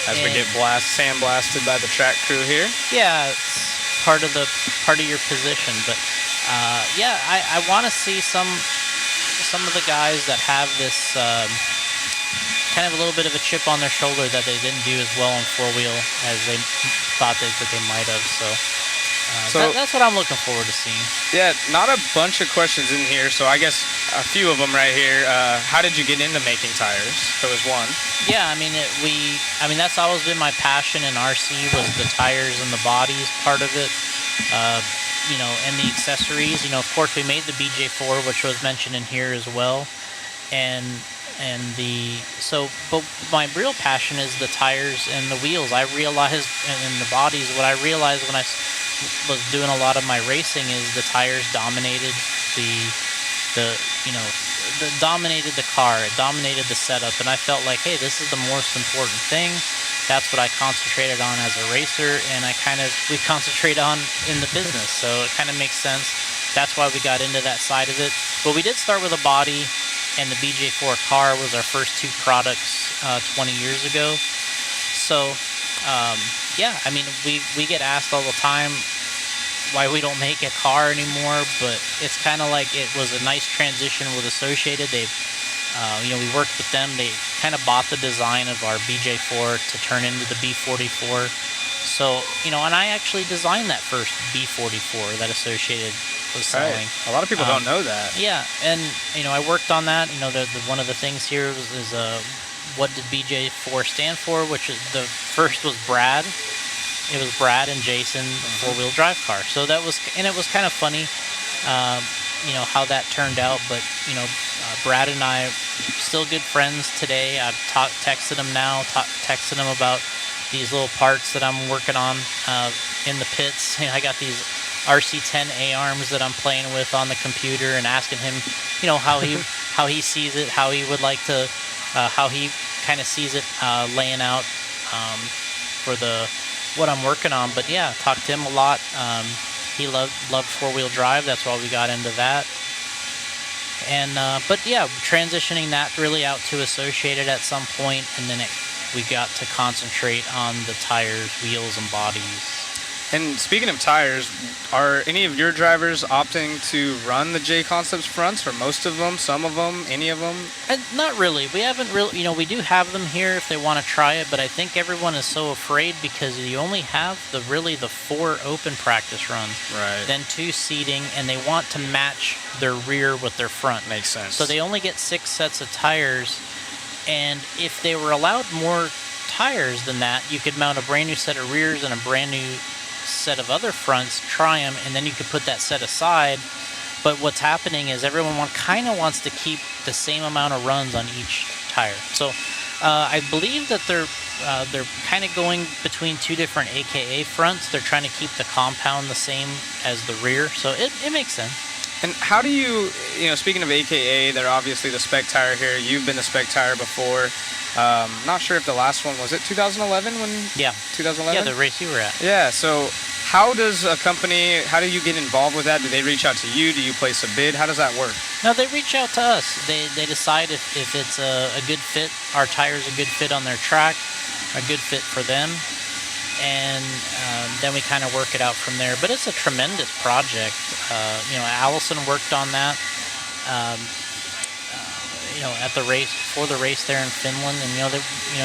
As we get sandblasted by the track crew here. Yeah, it's part of your position. But yeah, I want to see some of the guys that have this kind of a little bit of a chip on their shoulder that they didn't do as well on four-wheel as they thought that they might have. So that's what I'm looking forward to seeing. Yeah, not a bunch of questions in here, so I guess a few of them right here. How did you get into making tires? There was one. Yeah, I mean, that's always been my passion in RC was the tires and the bodies part of it. And the accessories. Of course, we made the BJ4, which was mentioned in here as well, but my real passion is the tires and the wheels. I realized, and the bodies. What I realized when I was doing a lot of my racing is the tires dominated dominated the car. It dominated the setup, and I felt like, hey, this is the most important thing. That's what I concentrated on as a racer, and we concentrate on in the business. So it kind of makes sense. That's why we got into that side of it. But we did start with a body, and the BJ4 car was our first two products 20 years ago. So yeah, I mean, we get asked all the time why we don't make a car anymore, but it's kind of like it was a nice transition with Associated. We worked with them. They kind of bought the design of our BJ4 to turn into the B44. So, and I actually designed that first B44 that Associated was selling. Right. A lot of people don't know that. Yeah, and, I worked on that. One of the things here is what did BJ4 stand for, which is the first was Brad. It was Brad and Jason four-wheel drive car. So it was kind of funny, how that turned out. But Brad and I still good friends today. I've texted him now, texted him about these little parts that I'm working on in the pits. I got these RC10 A-arms that I'm playing with on the computer and asking him, how he sees it, how he would like to, how he kind of sees it laying out for what I'm working on. But yeah, talked to him a lot. He loved four-wheel drive. That's why we got into that. And but yeah, transitioning that really out to Associated at some point, and then we got to concentrate on the tires, wheels, and bodies. And speaking of tires, are any of your drivers opting to run the J Concepts fronts, or most of them, some of them, any of them? Not really. We haven't really, we do have them here if they want to try it, but I think everyone is so afraid because you only have the 4 open practice runs, right? Then 2 seating, and they want to match their rear with their front. Makes sense. So they only get 6 sets of tires, and if they were allowed more tires than that, you could mount a brand new set of rears and a brand new set of other fronts, try them, and then you could put that set aside. But what's happening is everyone kind of wants to keep the same amount of runs on each tire. So I believe that they're kind of going between 2 different AKA fronts. They're trying to keep the compound the same as the rear, so it makes sense. And how do you speaking of AKA, they're obviously the spec tire here. You've been the spec tire before. Not sure if the last one was it 2011 when? Yeah. 2011. Yeah, the race you were at. Yeah. So, how do you get involved with that? Do they reach out to you? Do you place a bid? How does that work? No, they reach out to us. They decide if it's a good fit, our tire's a good fit on their track, a good fit for them, and then we kind of work it out from there. But it's a tremendous project. Allison worked on that. At the race, before the race there in Finland, and you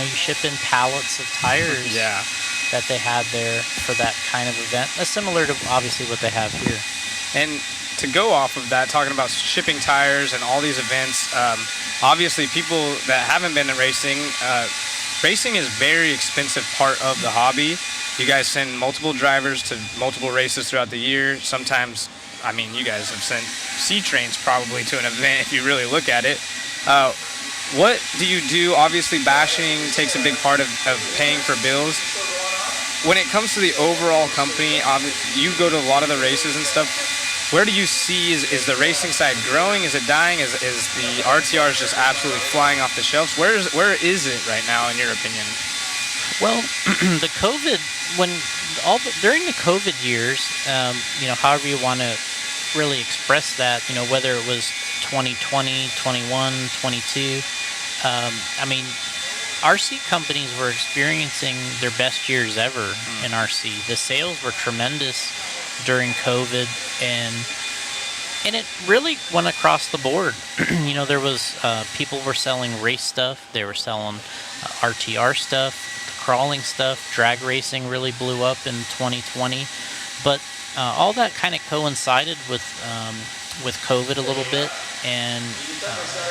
ship in pallets of tires that they had there for that kind of event. That's similar to obviously what they have here. And to go off of that, talking about shipping tires and all these events, obviously people that haven't been in racing, racing is a very expensive part of the hobby. You guys send multiple drivers to multiple races throughout the year. Sometimes, I mean, you guys have sent C-trains probably to an event if you really look at it. What do you do? Obviously, bashing takes a big part of paying for bills. When it comes to the overall company, you go to a lot of the races and stuff. Where do you see, is the racing side growing? Is it dying? Is the RTRs just absolutely flying off the shelves? Where is it right now, in your opinion? Well, the COVID, during the COVID years, however you want to really express that, whether it was 2020, 21, 22, RC companies were experiencing their best years ever in RC. The sales were tremendous during COVID, and it really went across the board. There was people were selling race stuff, they were selling RTR stuff, crawling stuff, drag racing really blew up in 2020, but all that kind of coincided with COVID a little bit, and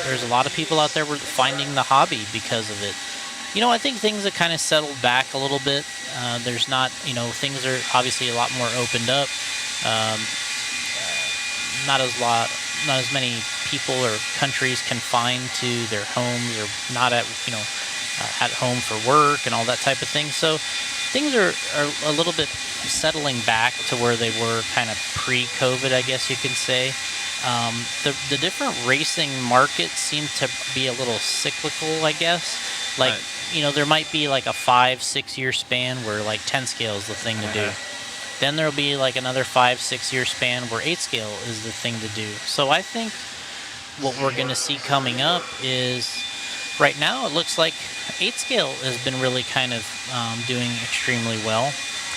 there's a lot of people out there were finding the hobby because of it. I think things have kind of settled back a little bit. There's not, things are obviously a lot more opened up. Not as many people or countries confined to their homes, or not at home for work and all that type of thing. So things are a little bit settling back to where they were kind of pre-COVID, I guess you can say. The different racing markets seem to be a little cyclical, I guess. Like, there might be like a 5-6 year span where like 10 scale is the thing to do. Then there'll be like another 5-6 year span where 8 scale is the thing to do. So I think what we're going to see coming up is, right now it looks like 8 scale has been really kind of doing extremely well.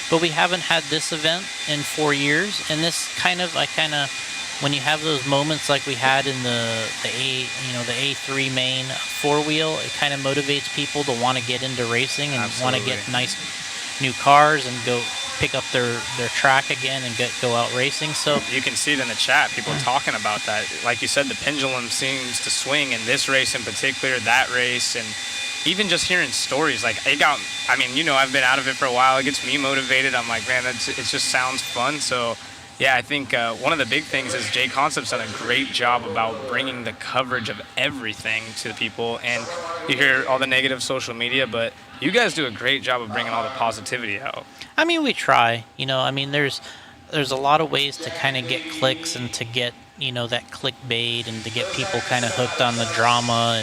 But we haven't had this event in 4 years, and this when you have those moments like we had in the A3 main 4-wheel, it kind of motivates people to want to get into racing and want to get nice new cars and go pick up their track again and go out racing. So you can see it in the chat, people talking about that. Like you said, the pendulum seems to swing in this race in particular, that race, and even just hearing stories, like it got, I've been out of it for a while. It gets me motivated. I'm like, man, it just sounds fun. So yeah, I think one of the big things is J Concept's done a great job about bringing the coverage of everything to the people. And you hear all the negative social media, but you guys do a great job of bringing all the positivity out. We try. There's a lot of ways to kind of get clicks and to get, that clickbait, and to get people kind of hooked on the drama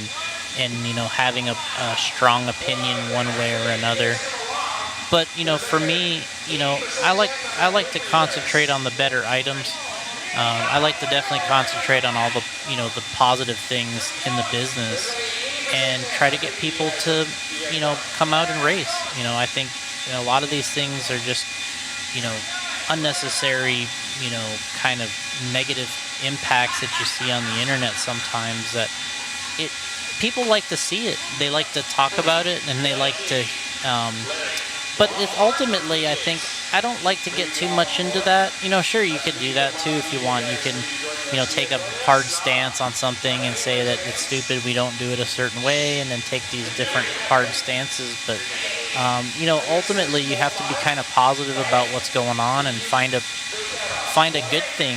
and having a strong opinion one way or another. But for me, I like to concentrate on the better items. I like to definitely concentrate on all the the positive things in the business, and try to get people to come out and race. I think a lot of these things are just unnecessary kind of negative impacts that you see on the internet sometimes. That people like to see it, they like to talk about it, and they like to. But ultimately, I think I don't like to get too much into that. Sure, you could do that too if you want. You can, take a hard stance on something and say that it's stupid, we don't do it a certain way, and then take these different hard stances. But, ultimately, you have to be kind of positive about what's going on and find a good thing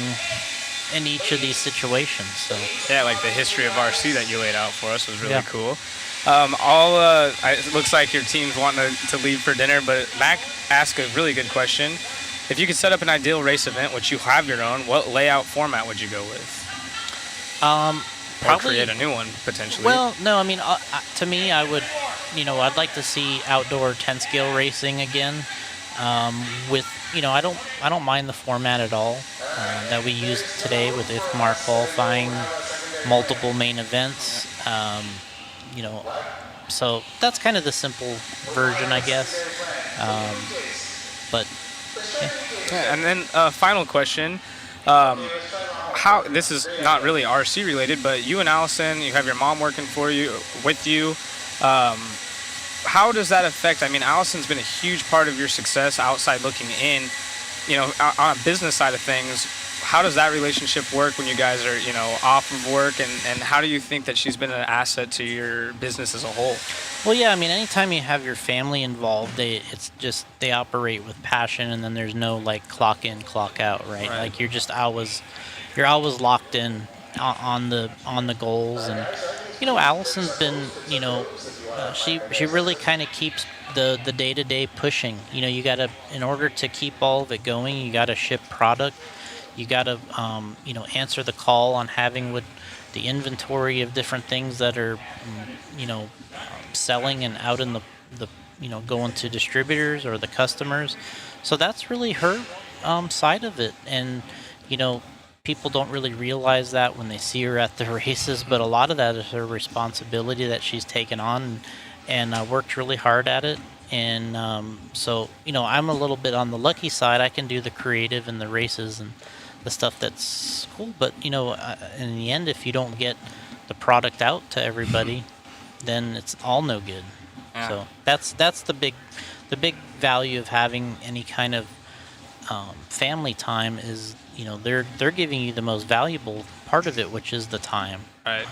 in each of these situations. So yeah, like the history of RC that you laid out for us was really cool. It looks like your team's wanting to leave for dinner, but Mac asked a really good question. If you could set up an ideal race event, which you have your own, what layout format would you go with? Probably or create a new one potentially. Well, no, to me, I would, I'd like to see outdoor 10 scale racing again. With, I don't mind the format at all that we used today with IFMAR qualifying, multiple main events. So that's kind of the simple version, I guess. But yeah. And then final question. How this is not really RC related, but you and Allison, you have your mom working with you. How does that affect? Allison's been a huge part of your success outside looking in. On a business side of things, how does that relationship work when you guys are, you know, off of work, and how do you think that she's been an asset to your business as a whole? Well, yeah, I mean, anytime you have your family involved, they operate with passion, and then there's no like clock in, clock out, right? Like you're always locked in on the goals, and you know, Allison's been, you know, she really kind of keeps the day-to-day pushing. You know, you gotta, in order to keep all of it going, you gotta ship product, you gotta you know, answer the call on having with the inventory of different things that are, you know, selling and out in the you know, going to distributors or the customers. So that's really her side of it, and you know, people don't really realize that when they see her at the races, but a lot of that is her responsibility that she's taken on, and worked really hard at it. And so, you know, I'm a little bit on the lucky side. I can do the creative and the races and the stuff that's cool, but you know, in the end, if you don't get the product out to everybody, then it's all no good. Yeah. So that's the big value of having any kind of family time is, you know, they're giving you the most valuable part of it, which is the time. Right.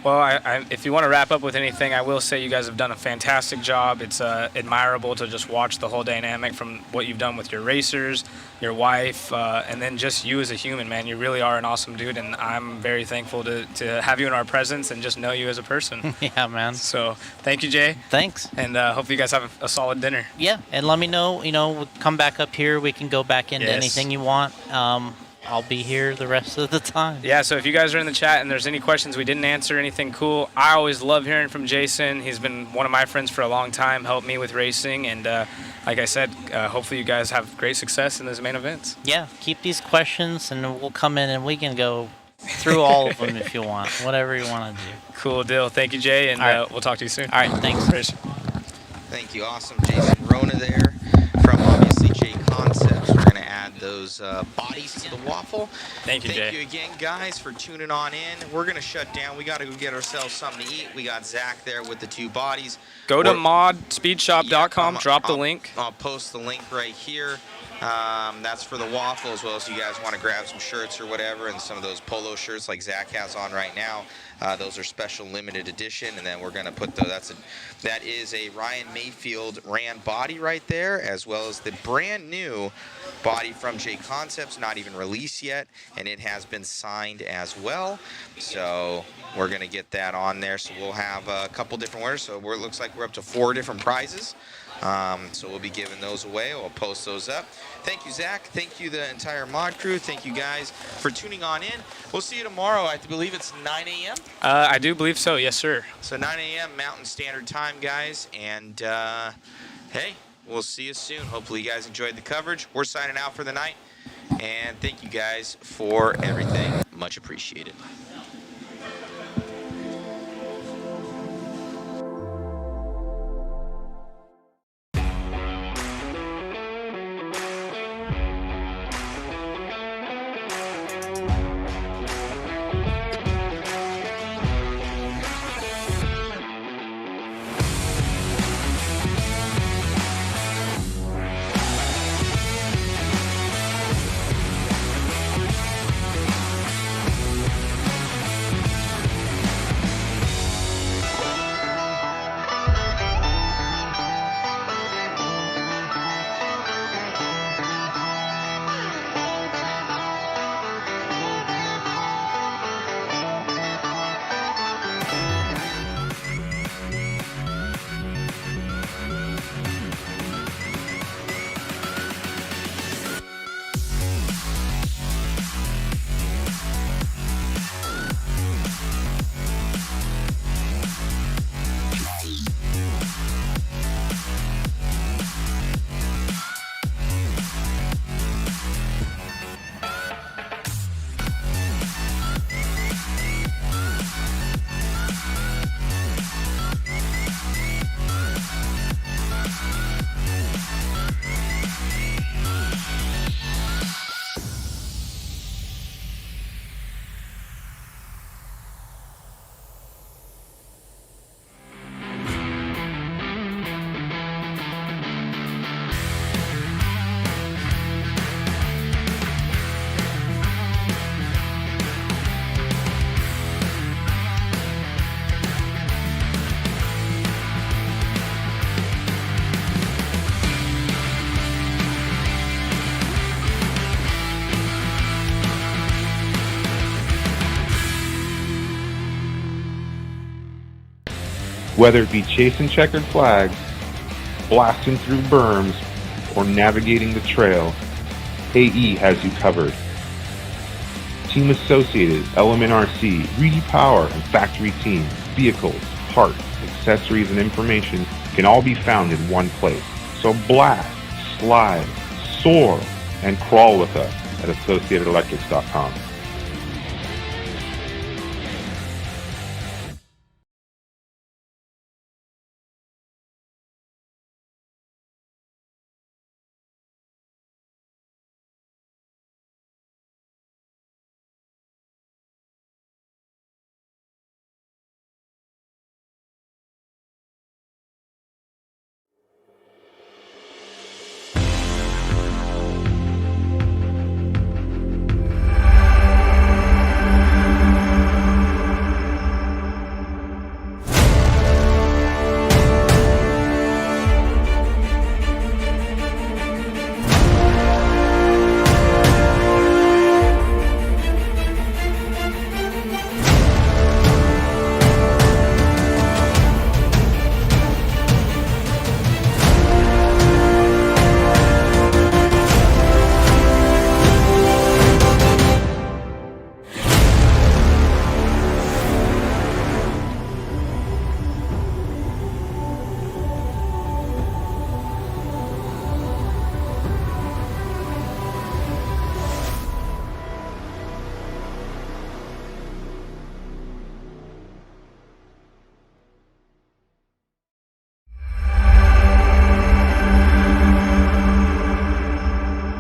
Well, if you want to wrap up with anything, I will say you guys have done a fantastic job. It's admirable to just watch the whole dynamic from what you've done with your racers, your wife, and then just you as a human, man. You really are an awesome dude, and I'm very thankful to have you in our presence and just know you as a person. Yeah, man. So thank you, Jay. Thanks. And hopefully you guys have a solid dinner. Yeah, and let me know, you know, come back up here. We can go back into anything you want. I'll be here the rest of the time. Yeah, so if you guys are in the chat and there's any questions we didn't answer, anything cool, I always love hearing from Jason. He's been one of my friends for a long time, helped me with racing, and like I said, hopefully you guys have great success in those main events. Yeah, keep these questions, and we'll come in and we can go through all of them if you want, whatever you want to do. Cool deal. Thank you, Jay, and we'll talk to you soon. All right, thanks. Thank you. Awesome. Jason Rona there from obviously J Concepts. We're going to add those bodies to the waffle. Thank you, Jay. Thank you again, guys, for tuning on in. We're going to shut down. We got to go get ourselves something to eat. We got Zach there with the two bodies. Go to modspeedshop.com, drop the link. I'll post the link right here. That's for the waffle, as well as you guys want to grab some shirts or whatever, and some of those polo shirts like Zach has on right now. Those are special limited edition, and then we're going to put that is a Ryan Mayfield ran body right there, as well as the brand new body from J Concepts, not even released yet, and it has been signed as well. So we're going to get that on there. So we'll have a couple different winners. So it looks like we're up to 4 different prizes. So we'll be giving those away. We'll post those up. Thank you, Zach. Thank you, the entire mod crew. Thank you guys for tuning on in. We'll see you tomorrow. I believe it's 9 a.m. I do believe so. Yes, sir. So 9 a.m. Mountain Standard Time, guys. And hey, we'll see you soon. Hopefully you guys enjoyed the coverage. We're signing out for the night. And thank you guys for everything. Much appreciated. Whether it be chasing checkered flags, blasting through berms, or navigating the trail, AE has you covered. Team Associated, Element RC, Reedy Power, and Factory Team, vehicles, parts, accessories, and information can all be found in one place. So blast, slide, soar, and crawl with us at AssociatedElectrics.com.